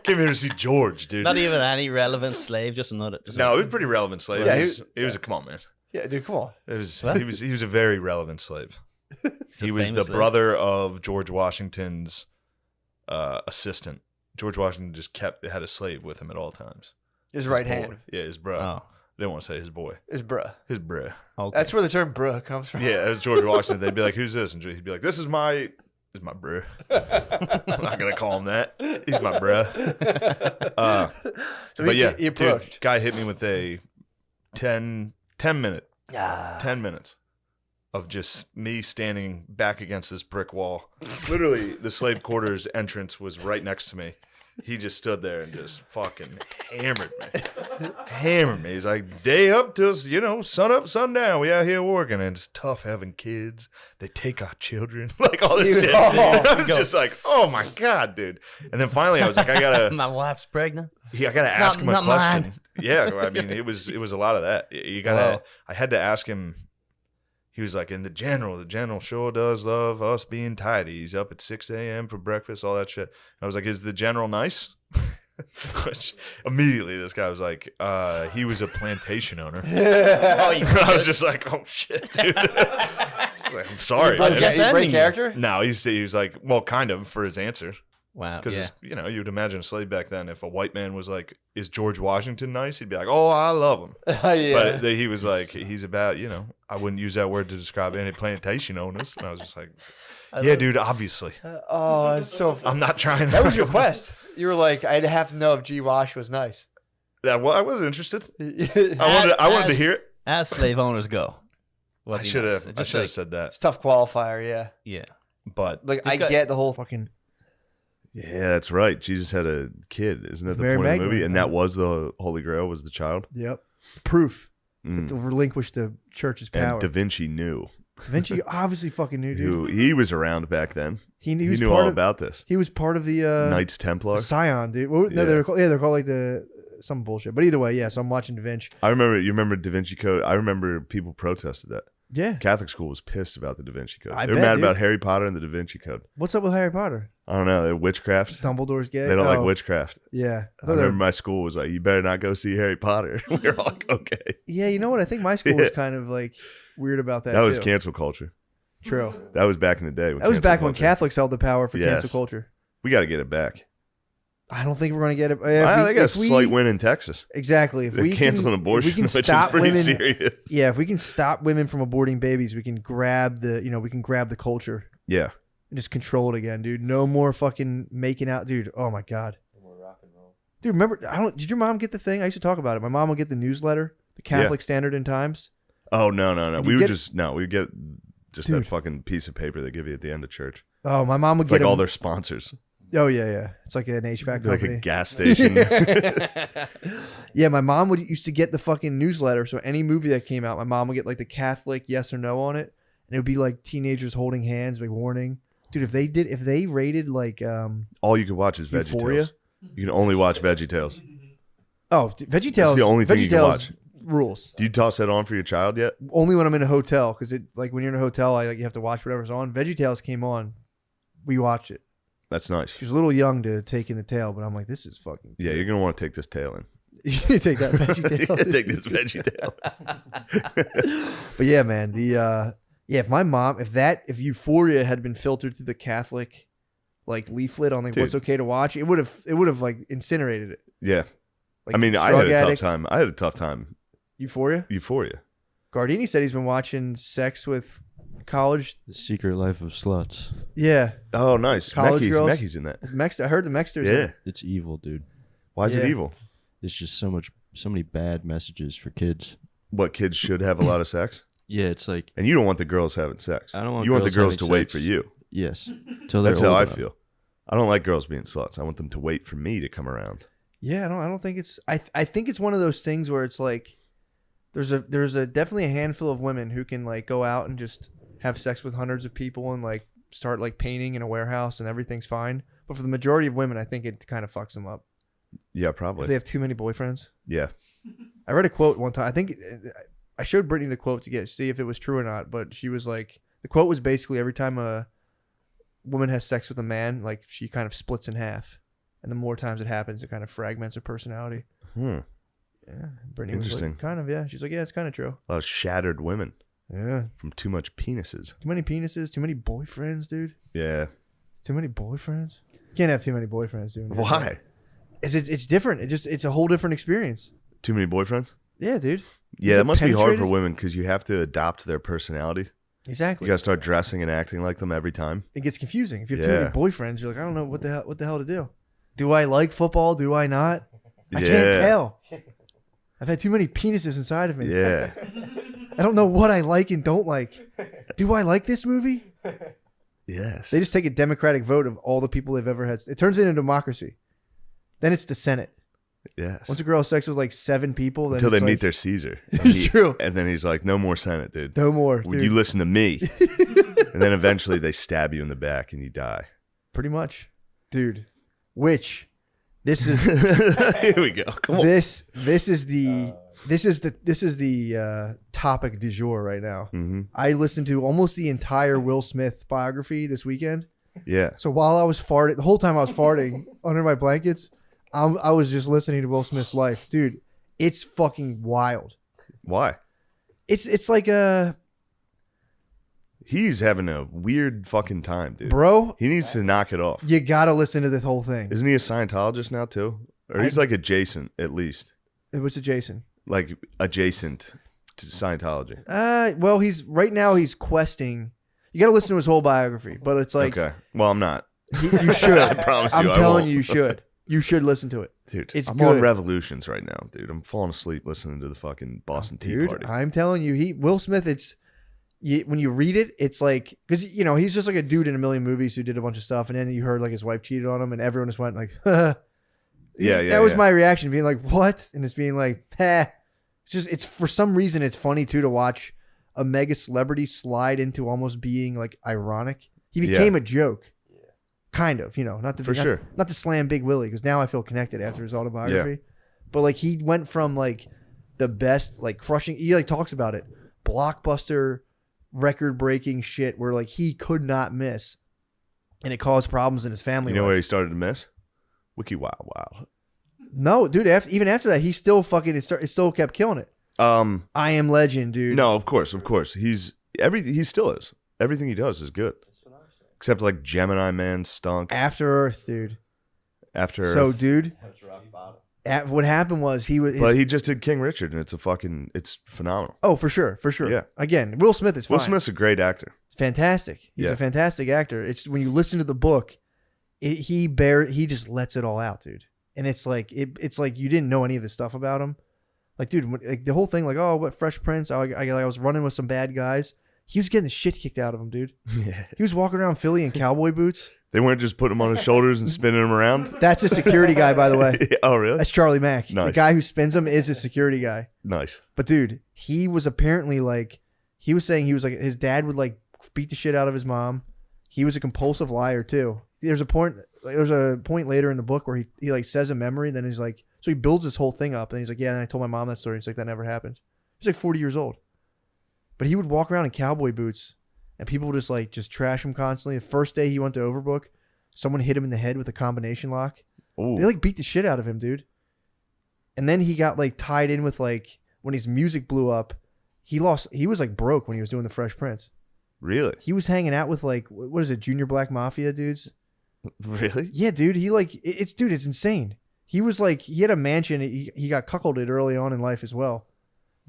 Speaker 1: Came here to see George, dude.
Speaker 13: Not even any relevant slave, just another.
Speaker 1: No, he was a pretty relevant slave.
Speaker 5: Yeah,
Speaker 1: He was a come on, man.
Speaker 5: Yeah, dude, come on.
Speaker 1: He was a very relevant slave. He was the
Speaker 13: famous slave.
Speaker 1: brother of George Washington's assistant. George Washington just had a slave with him at all times.
Speaker 5: His right
Speaker 1: boy.
Speaker 5: hand.
Speaker 1: Yeah, his bro.
Speaker 13: Oh.
Speaker 1: I didn't want to say his boy.
Speaker 5: His bruh.
Speaker 1: His bruh.
Speaker 13: Okay.
Speaker 5: That's where the term bruh comes from.
Speaker 1: Yeah, as George Washington, they'd be like, "Who's this?" And he'd be like, "This is my bruh." I'm not gonna call him that. He's my bruh.
Speaker 5: So
Speaker 1: But
Speaker 5: he
Speaker 1: yeah,
Speaker 5: approached.
Speaker 1: dude, guy hit me with a 10 minute,
Speaker 5: Ah.
Speaker 1: 10 minutes of just me standing back against this brick wall. Literally, the slave quarters entrance was right next to me. He just stood there and just fucking hammered me. He's like, "Day up till, sun up, sundown. We out here working, and it's tough having kids. They take our children." Like all this shit. I was just like, "Oh my God, dude." And then finally I was like, I gotta,
Speaker 13: My wife's pregnant.
Speaker 1: I gotta ask him a
Speaker 13: not
Speaker 1: question.
Speaker 13: mine.
Speaker 1: Yeah, I mean, it was a lot of that. You gotta, I had to ask him. He was like, the general sure does love us being tidy. He's up at 6 a.m. for breakfast, all that shit. And I was like, "Is the general nice?" Which immediately this guy was like, he was a plantation owner. I was just like, "Oh shit, dude." Like, I'm sorry.
Speaker 5: He break character?
Speaker 1: No, he was like, well, kind of for his answer.
Speaker 13: Wow.
Speaker 1: Because you'd imagine a slave back then. If a white man was like, "Is George Washington nice?" He'd be like, "Oh, I love him."
Speaker 5: Yeah.
Speaker 1: But he was like, he's about, I wouldn't use that word to describe any plantation owners. And I was just like, "Yeah, dude, obviously."
Speaker 5: Oh, it's so funny.
Speaker 1: I'm not trying.
Speaker 5: That was your quest. You were like, I'd have to know if G. Wash was nice.
Speaker 1: I was interested. I wanted to hear it.
Speaker 13: As slave owners go.
Speaker 1: I should have said that.
Speaker 5: It's a tough qualifier, yeah.
Speaker 13: Yeah.
Speaker 1: But
Speaker 5: like, I get the whole fucking.
Speaker 1: Yeah, that's right. Jesus had a kid. Isn't that the
Speaker 2: Mary
Speaker 1: point of the movie?
Speaker 2: Magdalene,
Speaker 1: And that was the Holy Grail, was the child.
Speaker 2: Yep. Proof. To relinquish the church's power.
Speaker 1: And Da Vinci knew.
Speaker 2: Da Vinci obviously fucking knew, dude.
Speaker 1: He was around back then.
Speaker 2: He
Speaker 1: He
Speaker 2: was
Speaker 1: knew
Speaker 2: part
Speaker 1: all
Speaker 2: of-
Speaker 1: about this.
Speaker 2: He was part of the
Speaker 1: Knights Templar.
Speaker 2: the Scion, dude. No,
Speaker 1: Yeah.
Speaker 2: they're called like the some bullshit. But either way, yeah. So I'm watching Da Vinci.
Speaker 1: I remember. You remember Da Vinci Code? I remember people protested that.
Speaker 2: Yeah.
Speaker 1: Catholic school was pissed about the Da Vinci Code.
Speaker 2: I
Speaker 1: They were
Speaker 2: bet,
Speaker 1: mad
Speaker 2: dude.
Speaker 1: about Harry Potter and the Da Vinci Code.
Speaker 2: What's up with Harry Potter?
Speaker 1: I don't know. They're witchcraft.
Speaker 2: Dumbledore's gay.
Speaker 1: They don't like
Speaker 2: Oh.
Speaker 1: witchcraft.
Speaker 2: Yeah.
Speaker 1: I remember my school was like, "You better not go see Harry Potter." We were all like, "Okay."
Speaker 2: Yeah, you know what? I think my school was kind of like weird about that.
Speaker 1: That was
Speaker 2: too.
Speaker 1: cancel culture.
Speaker 2: True.
Speaker 1: That was back in the day.
Speaker 2: That was back when Catholics held the power for
Speaker 1: Yes.
Speaker 2: cancel culture.
Speaker 1: We got to get it back.
Speaker 2: I don't think we're going to get it.
Speaker 1: They got a slight win in Texas.
Speaker 2: Exactly. If
Speaker 1: They're
Speaker 2: we
Speaker 1: canceling
Speaker 2: can,
Speaker 1: abortion,
Speaker 2: if we can
Speaker 1: which
Speaker 2: stop
Speaker 1: is pretty
Speaker 2: women,
Speaker 1: serious.
Speaker 2: Yeah, if we can stop women from aborting babies, we can grab the culture.
Speaker 1: Yeah.
Speaker 2: And just control it again, dude. No more fucking making out, dude. Oh my god. No more rock and roll. Dude, remember? Did your mom get the thing? I used to talk about it. My mom would get the newsletter, the Catholic Standard and Times.
Speaker 1: Oh no.
Speaker 2: And
Speaker 1: We
Speaker 2: you
Speaker 1: would
Speaker 2: get-
Speaker 1: we would get just
Speaker 2: Dude.
Speaker 1: that fucking piece of paper they give you at the end of church.
Speaker 2: Oh, my mom would
Speaker 1: It's
Speaker 2: get
Speaker 1: like all
Speaker 2: them-
Speaker 1: their sponsors.
Speaker 2: Oh yeah. It's like an HVAC
Speaker 1: Like a
Speaker 2: company.
Speaker 1: gas station.
Speaker 2: Yeah, my mom used to get the fucking newsletter. So any movie that came out, my mom would get like the Catholic yes or no on it, and it would be like teenagers holding hands, like warning. Dude, if they rated like
Speaker 1: All you could watch is
Speaker 2: Euphoria?
Speaker 1: VeggieTales. You can only watch VeggieTales.
Speaker 2: VeggieTales,
Speaker 1: That's the only thing you can
Speaker 2: VeggieTales
Speaker 1: watch.
Speaker 2: rules.
Speaker 1: Do you toss that on for your child yet?
Speaker 2: Only when I'm in a hotel, because it like when you're in a hotel, you have to watch whatever's on. VeggieTales came on, we watched it.
Speaker 1: That's nice.
Speaker 2: She was a little young to take in the tail, but I'm like, this is fucking.
Speaker 1: Yeah, you're gonna want to take this tail in.
Speaker 2: You need to take that VeggieTale.
Speaker 1: Take this VeggieTale.
Speaker 2: But yeah, man, if my mom, if Euphoria had been filtered through the Catholic like leaflet on like
Speaker 1: Dude.
Speaker 2: what's okay to watch, it would have like incinerated it.
Speaker 1: Yeah.
Speaker 2: Like
Speaker 1: I mean, I
Speaker 2: drug
Speaker 1: had a
Speaker 2: addict.
Speaker 1: tough time. I had a tough time.
Speaker 2: Euphoria. Gardini said he's been watching sex with college.
Speaker 8: The Secret Life of Sluts.
Speaker 2: Yeah.
Speaker 1: Oh, nice.
Speaker 2: College
Speaker 1: Mecky's-
Speaker 2: girls.
Speaker 1: Mecky's in that.
Speaker 2: It's Mex. I heard the Mexter's in it.
Speaker 8: It's evil, dude.
Speaker 1: Why is it
Speaker 2: Yeah.
Speaker 1: evil?
Speaker 8: It's just so many bad messages for kids.
Speaker 1: What, kids should have a lot of sex?
Speaker 8: Yeah, it's like,
Speaker 1: And you don't want the girls having sex.
Speaker 8: I don't want
Speaker 1: You want the girls
Speaker 8: having
Speaker 1: to wait
Speaker 8: sex.
Speaker 1: for you.
Speaker 8: Yes. Till they're
Speaker 1: That's how
Speaker 8: old
Speaker 1: I
Speaker 8: enough.
Speaker 1: feel. I don't like girls being sluts. I want them to wait for me to come around.
Speaker 2: Yeah, I don't think it's. I think it's one of those things where it's like, there's a definitely a handful of women who can like go out and just have sex with hundreds of people and like start like painting in a warehouse and everything's fine. But for the majority of women, I think it kind of fucks them up.
Speaker 1: Yeah,
Speaker 2: If
Speaker 1: probably.
Speaker 2: they have too many boyfriends.
Speaker 1: Yeah.
Speaker 2: I read a quote one time. I think I showed Brittany the quote to see if it was true or not. But she was like, the quote was basically every time a woman has sex with a man, like she kind of splits in half, and the more times it happens, it kind of fragments her personality.
Speaker 1: Hmm.
Speaker 2: Yeah, Brittany was
Speaker 1: Interesting.
Speaker 2: like, kind of, yeah. She's like, yeah, it's kind of true.
Speaker 1: A lot of shattered women.
Speaker 2: Yeah.
Speaker 1: From too much penises.
Speaker 2: Too many penises, too many boyfriends, dude.
Speaker 1: Yeah.
Speaker 2: Too many boyfriends. You can't have too many boyfriends, dude.
Speaker 1: Why?
Speaker 2: It's different. It's a whole different experience.
Speaker 1: Too many boyfriends?
Speaker 2: Yeah, dude.
Speaker 1: Yeah,
Speaker 2: You
Speaker 1: that
Speaker 2: get
Speaker 1: must be hard for
Speaker 2: penetrated?
Speaker 1: women because you have to adopt their personality.
Speaker 2: Exactly.
Speaker 1: You gotta start dressing and acting like them every time.
Speaker 2: It gets confusing. If you have too many
Speaker 1: Yeah.
Speaker 2: boyfriends, you're like, I don't know what the hell to do. Do I like football? Do I not? I
Speaker 1: Yeah.
Speaker 2: can't tell. I've had too many penises inside of me.
Speaker 1: Yeah.
Speaker 2: I don't know what I like and don't like. Do I like this movie?
Speaker 1: Yes.
Speaker 2: They just take a democratic vote of all the people they've ever had. It turns into democracy. Then it's the Senate.
Speaker 1: Yes.
Speaker 2: Once a girl has sex with like 7 people, then
Speaker 1: Until they
Speaker 2: it's
Speaker 1: meet
Speaker 2: like-
Speaker 1: their Caesar.
Speaker 2: It's true.
Speaker 1: And then he's like, no more Senate, dude.
Speaker 2: No more,
Speaker 1: Would
Speaker 2: dude.
Speaker 1: you listen to me? And then eventually they stab you in the back and you die.
Speaker 2: Pretty much, dude. Which this is
Speaker 1: Here we go. Come on.
Speaker 2: This is the topic du jour right now.
Speaker 1: Mm-hmm.
Speaker 2: I listened to almost the entire Will Smith biography this weekend.
Speaker 1: Yeah.
Speaker 2: So while I was farting, the whole time I was farting under my blankets, I was just listening to Will Smith's life, dude. It's fucking wild.
Speaker 1: Why?
Speaker 2: It's like a
Speaker 1: He's having a weird fucking time, dude.
Speaker 2: Bro.
Speaker 1: He needs to knock it off.
Speaker 2: you gotta listen to the whole thing.
Speaker 1: Isn't he a Scientologist now too? Or he's like adjacent, at least.
Speaker 2: What's adjacent?
Speaker 1: Like adjacent to Scientology.
Speaker 2: Well, he's questing. You gotta listen to his whole biography, but it's like
Speaker 1: Okay. Well, I'm not.
Speaker 2: You should.
Speaker 1: I promise you.
Speaker 2: I'm
Speaker 1: I
Speaker 2: telling
Speaker 1: won't.
Speaker 2: you should. You should listen to it.
Speaker 1: Dude,
Speaker 2: It's
Speaker 1: I'm
Speaker 2: good.
Speaker 1: on Revolutions right now, dude. I'm falling asleep listening to the fucking Boston Tea
Speaker 2: Dude,
Speaker 1: Party.
Speaker 2: I'm telling you, Will Smith, when you read it, it's like, because, he's just like a dude in a million movies who did a bunch of stuff. And then you heard like his wife cheated on him and everyone just went like,
Speaker 1: Yeah,
Speaker 2: That was my reaction, being like, what? And it's being like, it's for some reason, it's funny too to watch a mega celebrity slide into almost being like ironic. He became a joke. Kind of, not to not to slam Big Willie, because now I feel connected after his autobiography. But like he went from like the best, like crushing, he like talks about it, blockbuster, record breaking shit where like he could not miss, and it caused problems in his family.
Speaker 1: You know
Speaker 2: life.
Speaker 1: where he started to miss? Wiki Wow.
Speaker 2: No, dude. Even after that, he still fucking it still kept killing it. I Am Legend, dude.
Speaker 1: No, of course. He still is. Everything he does is good. Except like Gemini Man stunk.
Speaker 2: After Earth, dude.
Speaker 1: After Earth.
Speaker 2: So, dude, what happened was
Speaker 1: but he just did King Richard, and it's phenomenal.
Speaker 2: Oh, for sure.
Speaker 1: Yeah.
Speaker 2: Again, Will Smith is fine.
Speaker 1: Will Smith's a great actor.
Speaker 2: Fantastic. He's a fantastic actor. It's when you listen to the book, he just lets it all out, dude. And it's like it's like you didn't know any of this stuff about him. Like, dude, like the whole thing, like, oh, what Fresh Prince? I was running with some bad guys. He was getting the shit kicked out of him, dude.
Speaker 1: Yeah.
Speaker 2: He was walking around Philly in cowboy boots.
Speaker 1: They weren't just putting him on his shoulders and spinning him around.
Speaker 2: That's a security guy, by the way.
Speaker 1: Oh, really?
Speaker 2: That's Charlie Mack.
Speaker 1: Nice.
Speaker 2: The guy who spins him is a security guy.
Speaker 1: Nice.
Speaker 2: But dude, he was apparently like, he was saying he was like, his dad would like beat the shit out of his mom. He was a compulsive liar too. There's a point later in the book where he like says a memory, then he's like, so he builds this whole thing up, and he's like, yeah, and I told my mom that story. He's like, that never happened. He's like 40 years old. But he would walk around in cowboy boots, and people would just trash him constantly. The first day he went to Overbrook, someone hit him in the head with a combination lock.
Speaker 1: Ooh.
Speaker 2: They like beat the shit out of him, dude. And then he got like tied in with like when his music blew up, he was like broke when he was doing the Fresh Prince.
Speaker 1: Really?
Speaker 2: He was hanging out with like, what is it, Junior Black Mafia dudes?
Speaker 1: Really?
Speaker 2: Yeah, dude. He like it's insane. He was like, he had a mansion. He got cuckolded early on in life as well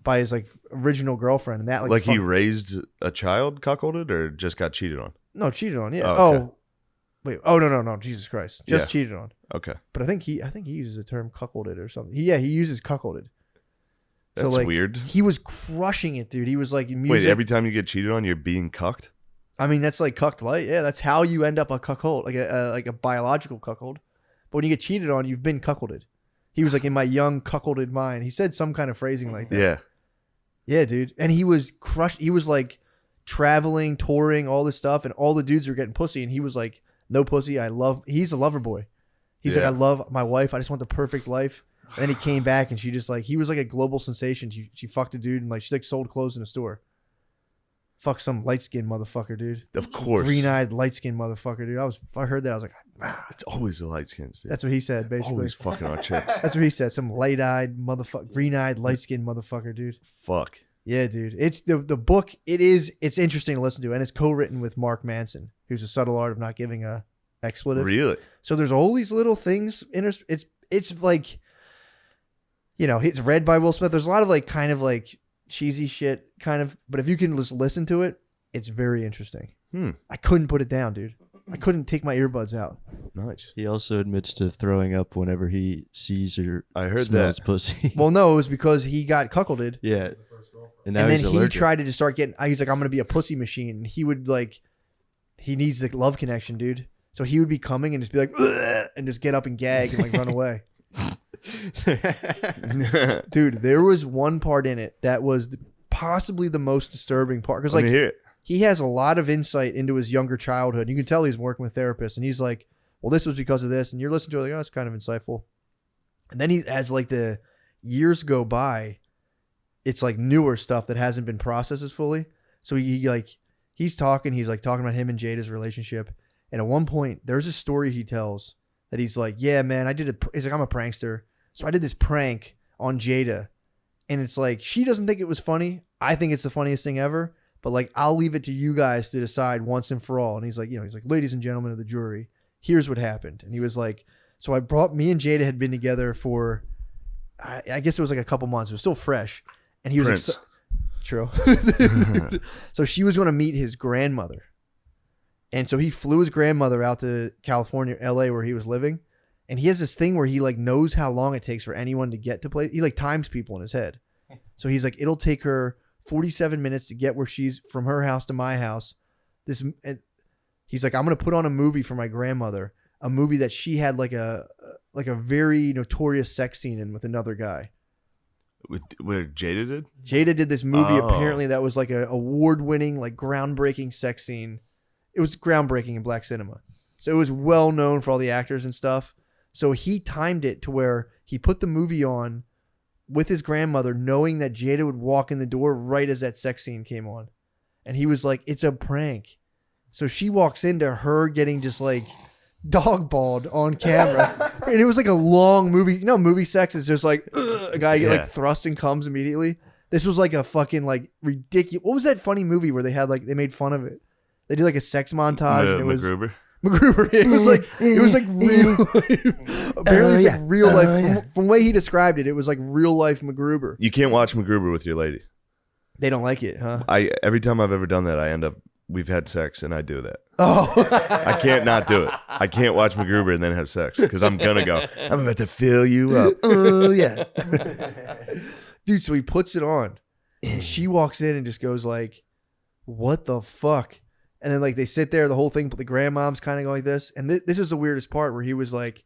Speaker 2: by his like original girlfriend, and that like
Speaker 1: he raised a child cuckolded or just got cheated on?
Speaker 2: No, cheated on. Yeah.
Speaker 1: Oh, okay.
Speaker 2: Wait. Oh no. Jesus Christ. Just cheated on.
Speaker 1: Okay.
Speaker 2: But I think he uses the term cuckolded or something. He uses cuckolded.
Speaker 1: That's weird.
Speaker 2: He was crushing it, dude. He was like music.
Speaker 1: Wait, every time you get cheated on, you're being cucked?
Speaker 2: I mean, that's like cucked light. Yeah, that's how you end up a cuckold, like a biological cuckold. But when you get cheated on, you've been cuckolded. He was like, in my young cuckolded mind. He said some kind of phrasing like that.
Speaker 1: Yeah.
Speaker 2: Yeah, dude. And he was crushed. He was like traveling, touring, all this stuff, and all the dudes were getting pussy, and he was like, no pussy. He's a lover boy. He's like, I love my wife. I just want the perfect life. And then he came back, and she just like, he was like a global sensation. She fucked a dude, and like she like sold clothes in a store. Fuck some light skinned motherfucker, dude.
Speaker 1: Of course.
Speaker 2: Green eyed light skinned motherfucker, dude. I heard that. I was like,
Speaker 1: it's always the light skins.
Speaker 2: That's what he said, basically.
Speaker 1: Always fucking on chicks.
Speaker 2: That's what he said. Some light eyed motherfucker, green eyed, light skinned motherfucker, dude.
Speaker 1: Fuck.
Speaker 2: Yeah, dude. It's the book. It's interesting to listen to, and it's co-written with Mark Manson, who's a subtle art of not giving a expletive.
Speaker 1: Really?
Speaker 2: So there's all these little things. It's like, it's read by Will Smith. There's a lot of like kind of like cheesy shit, kind of. But if you can just listen to it, it's very interesting. I couldn't put it down, dude. I couldn't take my earbuds out.
Speaker 1: Nice.
Speaker 8: He also admits to throwing up whenever he sees or
Speaker 1: heard
Speaker 8: smells
Speaker 1: that.
Speaker 8: pussy.
Speaker 2: Well, no, it was because he got cuckolded.
Speaker 8: Yeah. And now
Speaker 2: And
Speaker 8: he's
Speaker 2: then he
Speaker 8: allergic.
Speaker 2: tried to just start getting. He's like, I'm gonna be a pussy machine. And he would like, he needs the love connection, dude. So he would be coming and just be like, "Ugh," and just get up and gag and like run away. Dude, there was one part in it that was possibly the most disturbing part, because
Speaker 1: Let
Speaker 2: like
Speaker 1: me hear it.
Speaker 2: he has a lot of insight into his younger childhood. You can tell he's working with therapists, and he's like, well, this was because of this, and you're listening to it like, oh, that's kind of insightful. And then as like the years go by, it's like newer stuff that hasn't been processed as fully. So he's talking about him and Jada's relationship, and at one point there's a story he tells that he's like, yeah, man, he's like, I'm a prankster, so I did this prank on Jada, and it's like, she doesn't think it was funny. I think it's the funniest thing ever, but like, I'll leave it to you guys to decide once and for all. And he's like, ladies and gentlemen of the jury, here's what happened. And he was like, so me and Jada had been together for, I guess it was like a couple months. It was still fresh. And he was
Speaker 1: Prince.
Speaker 2: like, true. So she was going to meet his grandmother. And so he flew his grandmother out to California, LA, where he was living. And he has this thing where he like knows how long it takes for anyone to get to place. He like times people in his head. So he's like, it'll take her 47 minutes to get where she's from her house to my house. He's like, I'm going to put on a movie for my grandmother, a movie that she had like a very notorious sex scene in with another guy.
Speaker 1: Where Jada did?
Speaker 2: Jada did this movie
Speaker 1: Oh.
Speaker 2: apparently that was like a award-winning, like groundbreaking sex scene. It was groundbreaking in black cinema. So it was well known for all the actors and stuff. So he timed it to where he put the movie on with his grandmother, knowing that Jada would walk in the door right as that sex scene came on. And he was like, it's a prank. So she walks into her getting just like dog balled on camera. And it was like a long movie. You know, movie sex is just like a guy get like thrust and comes immediately. This was like a fucking like ridiculous. What was that funny movie where they had like, they made fun of it? They did like a sex montage. And it was
Speaker 1: MacGruber.
Speaker 2: MacGruber. It was like real life. Apparently it's like real life. From the way he described it, it was like real life MacGruber.
Speaker 1: You can't watch MacGruber with your lady.
Speaker 2: They don't like it, huh?
Speaker 1: Every time I've ever done that, I end up, we've had sex and I do that.
Speaker 2: Oh.
Speaker 1: I can't not do it. I can't watch MacGruber and then have sex because I'm gonna go, I'm about to fill you up. Oh yeah.
Speaker 2: Dude, so he puts it on and she walks in and just goes like, what the fuck? And then like they sit there the whole thing, but the grandmom's kind of going like this. And this is the weirdest part where he was like,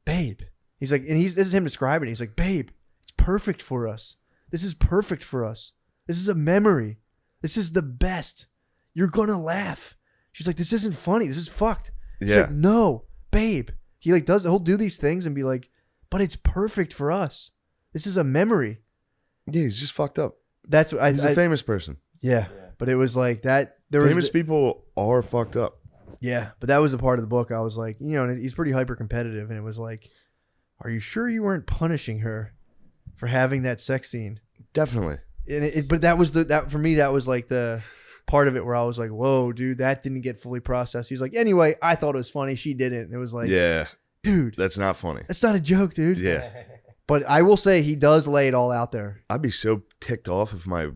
Speaker 2: babe. He's like, and this is him describing it. He's like, babe, it's perfect for us. This is perfect for us. This is a memory. This is the best. You're gonna laugh. She's like, this isn't funny. This is fucked. She's like, no, babe. He like he'll do these things and be like, but it's perfect for us. This is a memory.
Speaker 1: Yeah, he's just fucked up.
Speaker 2: That's what
Speaker 1: he's a famous person.
Speaker 2: Yeah, but it was like that.
Speaker 1: Famous people are fucked up.
Speaker 2: Yeah, but that was the part of the book I was like, you know, and he's pretty hyper competitive, and it was like, are you sure you weren't punishing her for having that sex scene?
Speaker 1: Definitely.
Speaker 2: And but that was that for me. That was like the part of it where I was like, whoa, dude, that didn't get fully processed. He's like, anyway, I thought it was funny. She didn't. And it was like,
Speaker 1: yeah,
Speaker 2: dude,
Speaker 1: that's not funny.
Speaker 2: That's not a joke, dude.
Speaker 1: Yeah.
Speaker 2: But I will say he does lay it all out there.
Speaker 1: I'd be so ticked off if my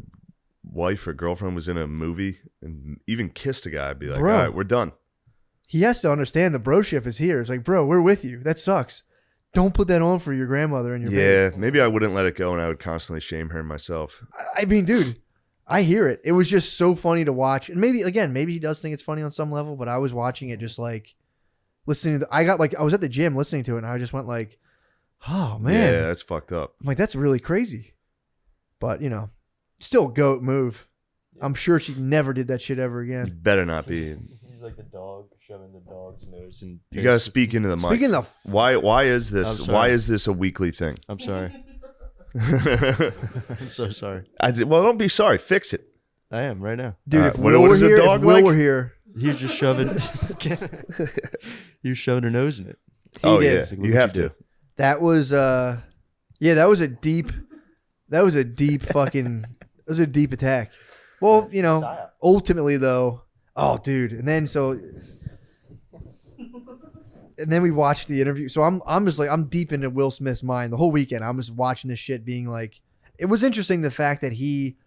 Speaker 1: wife or girlfriend was in a movie and even kissed a guy. I'd be like,
Speaker 2: Bro.
Speaker 1: all right, we're done.
Speaker 2: He has to understand the broship is here. It's like, bro, we're with you. That sucks. Don't put that on for your grandmother and your baby.
Speaker 1: Maybe I wouldn't let it go and I would constantly shame her myself.
Speaker 2: I mean, dude, I hear it. It was just so funny to watch. And maybe he does think it's funny on some level, but I was watching it just like listening to I was at the gym listening to it and I just went like, oh man.
Speaker 1: Yeah, that's fucked up.
Speaker 2: I'm like, that's really crazy. But, you know, still goat move. I'm sure she never did that shit ever again.
Speaker 1: You better not be.
Speaker 8: He's like the dog shoving the dog's nose and
Speaker 1: You gotta speak into the mic.
Speaker 2: Speaking of
Speaker 1: why is this
Speaker 8: I'm sorry.
Speaker 1: why is this a weekly thing?
Speaker 8: I'm sorry. I'm so sorry.
Speaker 1: Well, don't be sorry. Fix it.
Speaker 8: I am right now.
Speaker 2: Dude, if
Speaker 1: what
Speaker 2: Will were
Speaker 1: is a
Speaker 2: here,
Speaker 1: dog
Speaker 2: if Will
Speaker 1: like?
Speaker 2: were here.
Speaker 8: He was just shoving. He was shoving her nose in it.
Speaker 1: Oh
Speaker 2: did.
Speaker 1: yeah,
Speaker 8: Like, look
Speaker 1: you
Speaker 8: what
Speaker 1: have
Speaker 8: you
Speaker 1: to.
Speaker 2: That was that was a deep fucking that was a deep attack. Well, you know, ultimately though, oh dude, and then we watched the interview. So I'm just like I'm deep into Will Smith's mind the whole weekend. I'm just watching this shit being like it was interesting the fact that he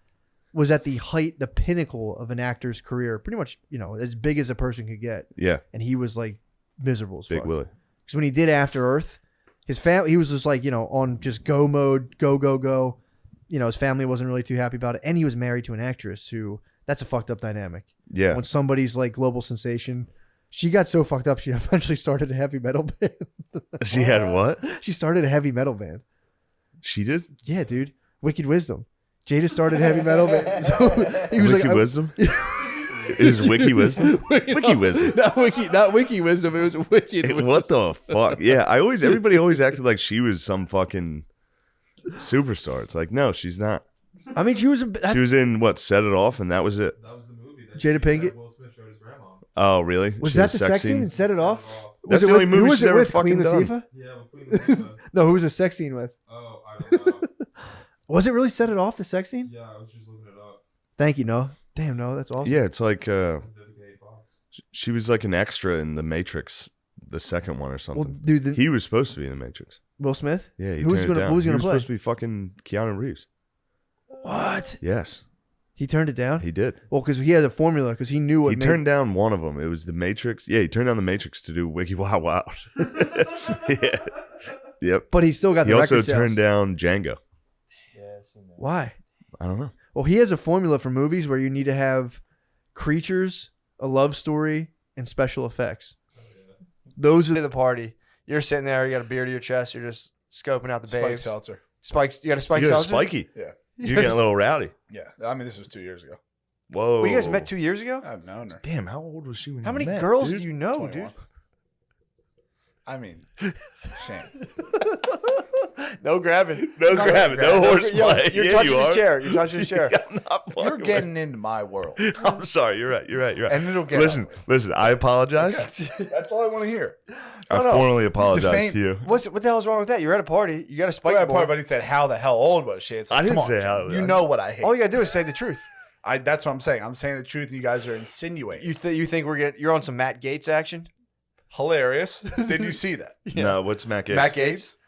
Speaker 2: was at the height, the pinnacle of an actor's career, pretty much, you know, as big as a person could get.
Speaker 1: Yeah.
Speaker 2: And he was like miserable as
Speaker 1: Big
Speaker 2: fuck.
Speaker 1: Willie.
Speaker 2: Because when he did After Earth, his family, he was just like, you know, on just go mode, go, go, go. You know, his family wasn't really too happy about it. And he was married to an actress who, that's a fucked up dynamic.
Speaker 1: Yeah.
Speaker 2: When somebody's like global sensation, she got so fucked up, she eventually started a heavy metal band.
Speaker 1: She had what?
Speaker 2: She started a heavy metal band.
Speaker 1: She did?
Speaker 2: Yeah, dude. Wicked Wisdom. Jada started heavy metal band. So he was
Speaker 1: Wiki
Speaker 2: like,
Speaker 1: Wisdom? It is Wiki Wisdom? Wiki Wisdom.
Speaker 2: Not Wiki Wisdom. It was Wicked Wisdom.
Speaker 1: What the fuck? Yeah, everybody always acted like she was some fucking superstar. It's like, no, she's not.
Speaker 2: I mean, she was
Speaker 1: in what, Set It Off, and that was it.
Speaker 3: That was the movie that
Speaker 2: Jada Pinkett.
Speaker 3: Will Smith showed his grandma.
Speaker 1: Oh, really?
Speaker 2: Was
Speaker 1: She
Speaker 2: that
Speaker 1: had
Speaker 2: the
Speaker 1: a
Speaker 2: sex scene and Set It Off?
Speaker 1: That's
Speaker 2: Was it
Speaker 1: the only
Speaker 2: with-
Speaker 1: movie
Speaker 2: who was
Speaker 1: she's
Speaker 2: it
Speaker 1: ever
Speaker 2: with? Queen
Speaker 1: fucking done.
Speaker 2: Latifah?
Speaker 3: Yeah, with Queen Latifah.
Speaker 2: No, who was the sex scene with?
Speaker 3: Oh, I don't know.
Speaker 2: Was it really Set It Off, the sex scene?
Speaker 3: Yeah, I was just looking it up.
Speaker 2: Thank you, Noah. Damn, Noah, that's awesome.
Speaker 1: Yeah, it's like she was like an extra in The Matrix, the second one or something.
Speaker 2: dude,
Speaker 1: he was supposed to be in The Matrix.
Speaker 2: Will Smith?
Speaker 1: Yeah, he
Speaker 2: Who was
Speaker 1: turned it
Speaker 2: gonna-
Speaker 1: down.
Speaker 2: who was
Speaker 1: He
Speaker 2: gonna
Speaker 1: was
Speaker 2: play?
Speaker 1: supposed to be fucking Keanu Reeves.
Speaker 2: What?
Speaker 1: Yes,
Speaker 2: He turned it down?
Speaker 1: he did.
Speaker 2: Well, because he had a formula, because he knew what
Speaker 1: He turned down one of them. It was The Matrix. Yeah, he turned down The Matrix to do Wiki Wild Wild. Yeah. Yep.
Speaker 2: But he still got
Speaker 1: He
Speaker 2: the
Speaker 1: also
Speaker 2: record sales.
Speaker 1: turned down Django.
Speaker 2: Why?
Speaker 1: I don't know.
Speaker 2: Well, he has a formula for movies where you need to have creatures, a love story, and special effects. Those are the party. You're sitting there, you got a beer to your chest, you're just scoping out the
Speaker 6: Spike
Speaker 2: babes.
Speaker 6: seltzer.
Speaker 5: Spikes. You got a Spike
Speaker 1: You got a
Speaker 5: Seltzer?
Speaker 1: spiky.
Speaker 9: Yeah.
Speaker 1: You're getting a little rowdy.
Speaker 9: Yeah. I mean, this was 2 years ago.
Speaker 1: Whoa.
Speaker 5: Well, you guys met 2 years ago?
Speaker 9: I've known her.
Speaker 1: Damn, how old was she when
Speaker 5: How
Speaker 1: you
Speaker 5: many
Speaker 1: met,
Speaker 5: girls
Speaker 1: dude?
Speaker 5: do you know,
Speaker 9: 21.
Speaker 5: dude?
Speaker 9: I mean, shame.
Speaker 5: No grabbing.
Speaker 1: No grabbing. No horseplay.
Speaker 5: You're
Speaker 1: Yeah,
Speaker 5: touching
Speaker 1: you
Speaker 5: his
Speaker 1: are.
Speaker 5: chair. You're touching his chair.
Speaker 1: I'm not fucking
Speaker 9: You're
Speaker 1: with
Speaker 9: getting into my world.
Speaker 1: I'm sorry. You're right. You're right. You're right.
Speaker 9: And it'll get
Speaker 1: Listen. Listen. I apologize.
Speaker 9: That's all I want to hear.
Speaker 1: I
Speaker 5: No.
Speaker 1: formally apologize
Speaker 9: Defame-
Speaker 1: to you.
Speaker 5: What the hell is wrong with that? You're at a party. You got a Spike
Speaker 9: Well, that
Speaker 5: boy.
Speaker 9: part, but he said, "How the hell old was she?" It's like,
Speaker 1: I didn't
Speaker 9: come on,
Speaker 1: say
Speaker 9: John.
Speaker 1: how-
Speaker 9: You know what I hate.
Speaker 5: All you gotta do is say the truth.
Speaker 9: That's what I'm saying. I'm saying the truth, and you guys are insinuating.
Speaker 5: You think you're on some Matt Gates action?
Speaker 9: Hilarious. Did you see that?
Speaker 1: No. What's Matt Gates?
Speaker 9: Matt Gates.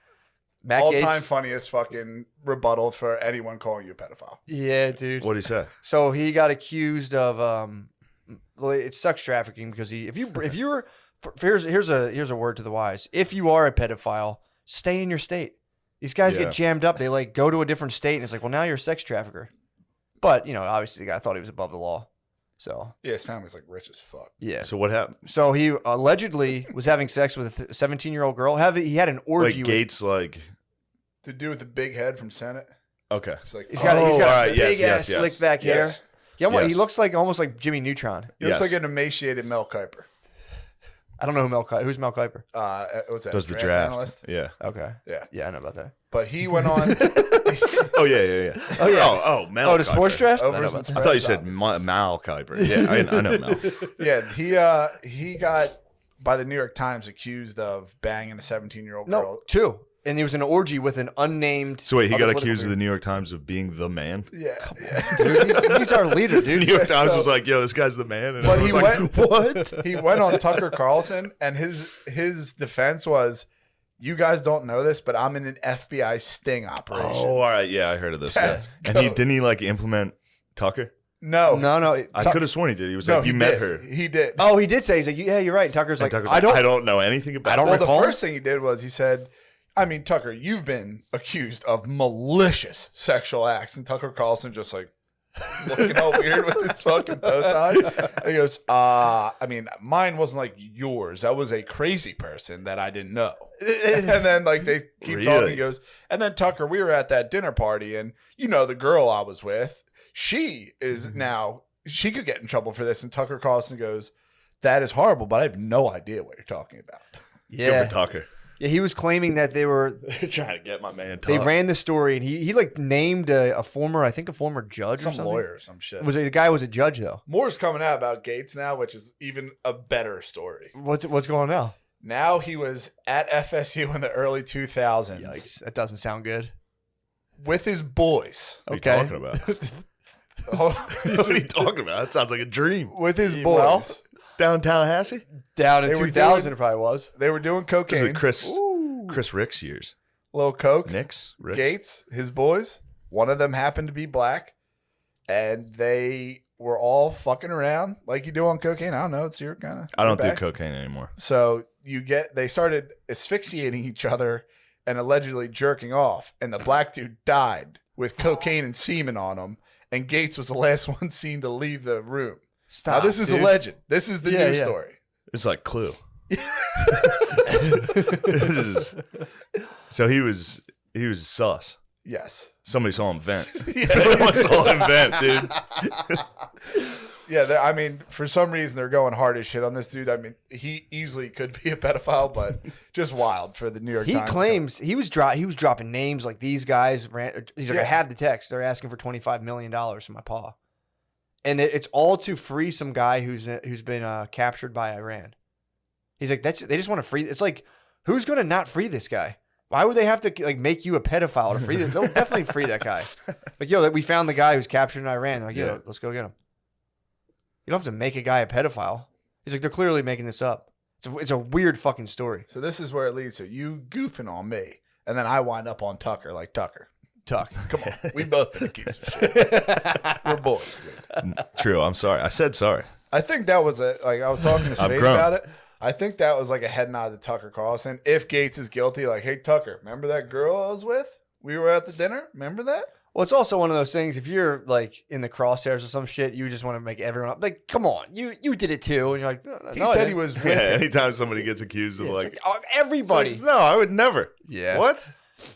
Speaker 5: Matt
Speaker 9: All
Speaker 5: Gates.
Speaker 9: time funniest fucking rebuttal for anyone calling you a pedophile.
Speaker 5: Yeah, dude.
Speaker 1: What'd he say?
Speaker 5: So he got accused of it's sex trafficking because here's a word to the wise. If you are a pedophile, stay in your state. These guys
Speaker 1: Yeah.
Speaker 5: get jammed up. They like go to a different state and it's like, well, now you're a sex trafficker. But obviously the guy thought he was above the law. So
Speaker 9: Yeah, his family's like rich as fuck.
Speaker 5: yeah.
Speaker 1: So what happened?
Speaker 5: So he allegedly was having sex with a 17-year-old girl. He had an orgy.
Speaker 1: Like
Speaker 5: with,
Speaker 1: Gates, like
Speaker 9: The dude with the big head from Senate.
Speaker 1: okay.
Speaker 9: It's like,
Speaker 5: He's got
Speaker 1: all right,
Speaker 5: big
Speaker 1: yes,
Speaker 5: ass slicked back hair.
Speaker 9: Yes.
Speaker 5: He, almost,
Speaker 1: Yes.
Speaker 5: he looks like almost like Jimmy Neutron.
Speaker 9: He looks
Speaker 1: Yes.
Speaker 9: like an emaciated Mel Kiper.
Speaker 5: I don't know who's Mel Kiper.
Speaker 9: What's that?
Speaker 1: Does the draft?
Speaker 9: analyst?
Speaker 1: Yeah.
Speaker 5: Okay.
Speaker 9: Yeah.
Speaker 5: Yeah, I know about that.
Speaker 9: But he went on.
Speaker 1: Oh yeah.
Speaker 5: Oh yeah.
Speaker 1: Oh Mel.
Speaker 5: Oh, the sports
Speaker 1: Kiper.
Speaker 5: draft.
Speaker 9: Over
Speaker 5: I know
Speaker 9: some
Speaker 5: about that.
Speaker 1: I thought you said Mal Kiper. Yeah, I know Mel.
Speaker 9: Yeah, he got by the New York Times accused of banging a 17-year-old girl.
Speaker 5: No, 2. And he was in an orgy with an unnamed.
Speaker 1: So wait, he
Speaker 5: other
Speaker 1: got
Speaker 5: political
Speaker 1: accused of
Speaker 5: figure.
Speaker 1: the New York Times of being the man.
Speaker 9: Yeah,
Speaker 5: Dude, he's our leader,
Speaker 1: The
Speaker 5: dude.
Speaker 1: New York Times
Speaker 9: So-
Speaker 1: was like, "Yo, this guy's the man." And
Speaker 9: But he
Speaker 1: everyone's
Speaker 9: went
Speaker 1: like, "What?"
Speaker 9: He went on Tucker Carlson, and his defense was, "You guys don't know this, but I'm in an FBI sting operation."
Speaker 1: Oh, all right. Yeah, I heard of this guy.
Speaker 9: Let's
Speaker 1: And
Speaker 9: go.
Speaker 1: didn't he like implement Tucker?
Speaker 9: No,
Speaker 5: No.
Speaker 1: I could have sworn he did. He was
Speaker 9: no,
Speaker 1: like, "You
Speaker 9: he
Speaker 1: met
Speaker 9: did.
Speaker 1: her."
Speaker 9: He did.
Speaker 5: Oh, he did say he's like, yeah, you're right. And Tucker's like,
Speaker 1: And Tucker's
Speaker 5: I
Speaker 1: like, I don't know anything about.
Speaker 5: I don't
Speaker 9: Well,
Speaker 5: recall.
Speaker 9: the first thing he did was he said, I mean, Tucker, you've been accused of malicious sexual acts. And Tucker Carlson just like looking all weird with his fucking bow tie. And he goes, I mean, mine wasn't like yours. That was a crazy person that I didn't know. And then like they keep talking.
Speaker 1: Really?
Speaker 9: He goes, and then Tucker, we were at that dinner party and the girl I was with, she is now, she could get in trouble for this. And Tucker Carlson goes, that is horrible, but I have no idea what you're talking about.
Speaker 5: Yeah.
Speaker 1: Good for Tucker.
Speaker 5: Yeah, he was claiming that they were.
Speaker 1: They're trying to get my man.
Speaker 5: They
Speaker 1: Tuck.
Speaker 5: ran the story, and he like named a former judge or
Speaker 9: Some
Speaker 5: something.
Speaker 9: lawyer or some shit.
Speaker 5: The guy was a judge though.
Speaker 9: More's coming out about Gates now, which is even a better story.
Speaker 5: What's going on now?
Speaker 9: Now he was at FSU in the early 2000s.
Speaker 5: Yikes, that doesn't sound good.
Speaker 9: With his boys.
Speaker 1: What are you
Speaker 5: Okay.
Speaker 1: talking about? What are you talking about? That sounds like a dream.
Speaker 9: With his boys.
Speaker 5: Well,
Speaker 1: Down Tallahassee?
Speaker 5: Down in
Speaker 9: They were
Speaker 5: 2000,
Speaker 9: doing-
Speaker 5: it probably was.
Speaker 9: They were doing
Speaker 1: This
Speaker 9: cocaine.
Speaker 1: is Chris Ricks years.
Speaker 9: Little coke.
Speaker 1: Knicks? Ricks?
Speaker 9: Gates, his boys. One of them happened to be black. And they were all fucking around like you do on cocaine. I don't know. It's your kind of.
Speaker 1: I don't do cocaine anymore.
Speaker 9: So they started asphyxiating each other and allegedly jerking off. And the black dude died with cocaine and semen on him. And Gates was the last one seen to leave the room.
Speaker 5: Stop.
Speaker 9: Now, this is
Speaker 5: dude.
Speaker 9: alleged. This is the news story.
Speaker 1: It's like Clue. So he was sus.
Speaker 9: Yes.
Speaker 1: Somebody saw him vent.
Speaker 9: Yeah.
Speaker 1: Someone saw him vent, dude.
Speaker 9: Yeah, I mean, for some reason they're going hard as shit on this dude. I mean, he easily could be a pedophile, but just wild for the New York
Speaker 5: He
Speaker 9: Times.
Speaker 5: claims he was dropping names like these guys ran. He's like,
Speaker 9: Yeah.
Speaker 5: I have the text. They're asking for $25 million from my paw, and it's all to free some guy who's been captured by Iran. He's like, they just want to free. It's like, who's going to not free this guy? Why would they have to like make you a pedophile to free this? They'll definitely free that guy. Like, yo, we found the guy who's captured in Iran. Like,
Speaker 1: Yeah.
Speaker 5: let's go get him. You don't have to make a guy a pedophile. He's like, they're clearly making this up. It's a weird fucking story.
Speaker 9: So this is where it leads to you goofing on me, and then I wind up on Tucker like Tucker.
Speaker 5: Tuck.
Speaker 9: Come on, we both been accused of shit. We're boys, dude.
Speaker 1: True. I'm sorry. I said sorry.
Speaker 9: I think that was I was talking to
Speaker 1: I've
Speaker 9: Spade
Speaker 1: grown.
Speaker 9: about it. I think that was like a head nod to Tucker Carlson. If Gates is guilty, like, hey, Tucker, remember that girl I was with? We were at the dinner. Remember that?
Speaker 5: Well, it's also one of those things. If you're like in the crosshairs or some shit, you just want to make everyone up. Like, come on, you did it too, and you're like, no,
Speaker 9: He
Speaker 5: I
Speaker 9: said
Speaker 5: didn't."
Speaker 9: he was with
Speaker 1: Yeah,
Speaker 9: him.
Speaker 1: anytime somebody gets accused of
Speaker 5: Yeah,
Speaker 1: like,
Speaker 5: it's like, everybody.
Speaker 1: it's like, no, I would never.
Speaker 5: Yeah.
Speaker 1: What?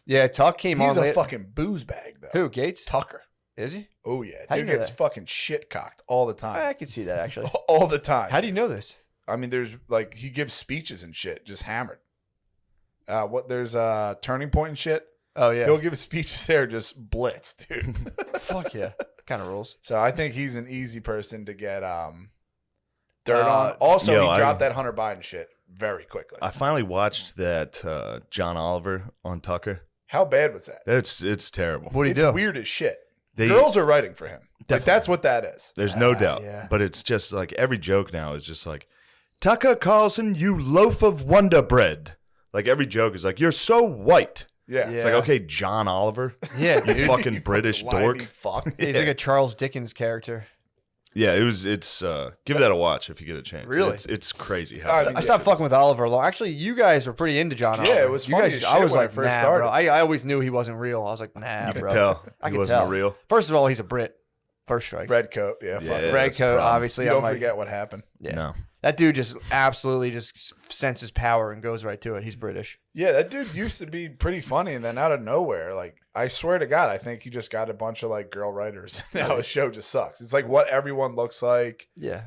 Speaker 5: Yeah, Tuck came
Speaker 9: He's
Speaker 5: on.
Speaker 9: a fucking booze bag, though.
Speaker 5: Who, Gates?
Speaker 9: Tucker.
Speaker 5: Is he?
Speaker 9: Oh, yeah.
Speaker 5: How
Speaker 9: Dude
Speaker 5: you know
Speaker 9: gets
Speaker 5: that?
Speaker 9: fucking shit cocked all the time.
Speaker 5: I can see that, actually.
Speaker 9: All the time.
Speaker 5: How do you know this?
Speaker 9: I mean, there's like, he gives speeches and shit, just hammered. There's Turning Point and shit.
Speaker 5: Oh, yeah.
Speaker 9: He'll give speeches there, just blitz, dude.
Speaker 5: Fuck yeah. Kind of rules.
Speaker 9: So I think he's an easy person to get dirt on. Also,
Speaker 1: yo,
Speaker 9: he dropped that Hunter Biden shit very quickly.
Speaker 1: I finally watched that John Oliver on Tucker.
Speaker 9: How bad was that?
Speaker 1: It's terrible.
Speaker 5: What do you
Speaker 9: It's
Speaker 5: do?
Speaker 9: weird as shit.
Speaker 1: They-
Speaker 9: Girls are writing for him. Like, that's what that is.
Speaker 1: There's no doubt.
Speaker 5: yeah.
Speaker 1: But it's just like every joke now is just like, Tucker Carlson, you loaf of Wonder Bread. Like every joke is like, you're so white.
Speaker 9: Yeah.
Speaker 1: It's like, okay, John Oliver.
Speaker 5: Yeah,
Speaker 1: You
Speaker 5: dude.
Speaker 1: fucking British
Speaker 9: Whiny
Speaker 1: dork.
Speaker 9: fuck.
Speaker 5: He's like a Charles Dickens character.
Speaker 1: Yeah, it's give that a watch if you get a chance.
Speaker 5: Really?
Speaker 1: It's crazy. How
Speaker 9: All right,
Speaker 5: I stopped fucking with Oliver long. Actually, you guys were pretty into John Oliver.
Speaker 9: Yeah, it was
Speaker 5: You
Speaker 9: funny
Speaker 5: guys,
Speaker 9: as
Speaker 5: I
Speaker 9: shit
Speaker 5: was
Speaker 9: when I
Speaker 5: like,
Speaker 9: first
Speaker 5: nah,
Speaker 9: started.
Speaker 5: bro. I always knew he wasn't real. I was like, nah,
Speaker 1: You
Speaker 5: bro.
Speaker 1: could tell
Speaker 5: I
Speaker 1: he
Speaker 5: could
Speaker 1: wasn't
Speaker 5: tell.
Speaker 1: real.
Speaker 5: First of all, he's a Brit. First strike.
Speaker 9: Red coat. Yeah. Fuck
Speaker 1: Yeah,
Speaker 9: it.
Speaker 5: Red
Speaker 1: that's the
Speaker 5: coat,
Speaker 1: problem.
Speaker 5: obviously.
Speaker 9: You
Speaker 5: I'm
Speaker 9: don't
Speaker 5: like,
Speaker 9: forget what happened.
Speaker 5: yeah.
Speaker 1: No.
Speaker 5: That dude just absolutely just senses power and goes right to it. He's British.
Speaker 9: Yeah, that dude used to be pretty funny, and then out of nowhere, like, I swear to God, I think he just got a bunch of like girl writers. Now his show just sucks. It's like what everyone looks like.
Speaker 5: Yeah.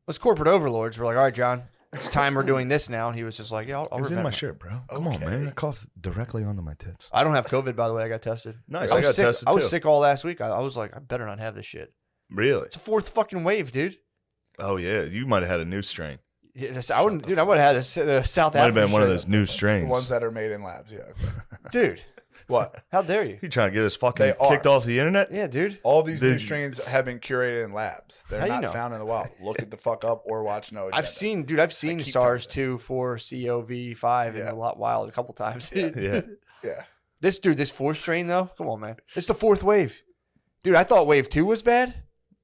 Speaker 5: Us corporate overlords were like, all right, John, it's time we're doing this now. And he was just like, yeah, I'll
Speaker 1: It was in
Speaker 5: remember.
Speaker 1: my shirt, bro. Come on, man. I coughed directly onto my tits.
Speaker 5: I don't have COVID, by the way. I got tested.
Speaker 1: Nice.
Speaker 5: I
Speaker 1: I
Speaker 5: was
Speaker 1: got
Speaker 5: sick.
Speaker 1: tested
Speaker 5: I was
Speaker 1: too.
Speaker 5: sick all last week. I was like, I better not have this shit.
Speaker 1: Really?
Speaker 5: It's a fourth fucking wave, dude.
Speaker 1: Oh yeah, you might have had a new strain.
Speaker 5: Yeah, I wouldn't, dude. I would have had the South
Speaker 1: Might have
Speaker 5: African.
Speaker 1: been one of
Speaker 5: shit.
Speaker 1: those new
Speaker 9: The
Speaker 1: strains.
Speaker 9: ones that are made in labs. Yeah.
Speaker 5: Dude.
Speaker 9: What?
Speaker 5: How dare you?
Speaker 1: You trying to get us fucking
Speaker 9: They are.
Speaker 1: kicked off the internet?
Speaker 5: Yeah, dude.
Speaker 9: All these
Speaker 1: The-
Speaker 9: new strains have been curated in labs. They're
Speaker 5: How you
Speaker 9: not
Speaker 5: know?
Speaker 9: found in the wild. Look it the fuck up or watch No Agenda.
Speaker 5: I've seen
Speaker 9: keep
Speaker 5: SARS
Speaker 9: telling
Speaker 5: 2, 4, COV5 in
Speaker 9: Yeah.
Speaker 5: a lot wild a couple times. Dude.
Speaker 1: Yeah.
Speaker 9: Yeah.
Speaker 5: This fourth strain though, come on, man. It's the fourth wave, dude. I thought wave 2 was bad.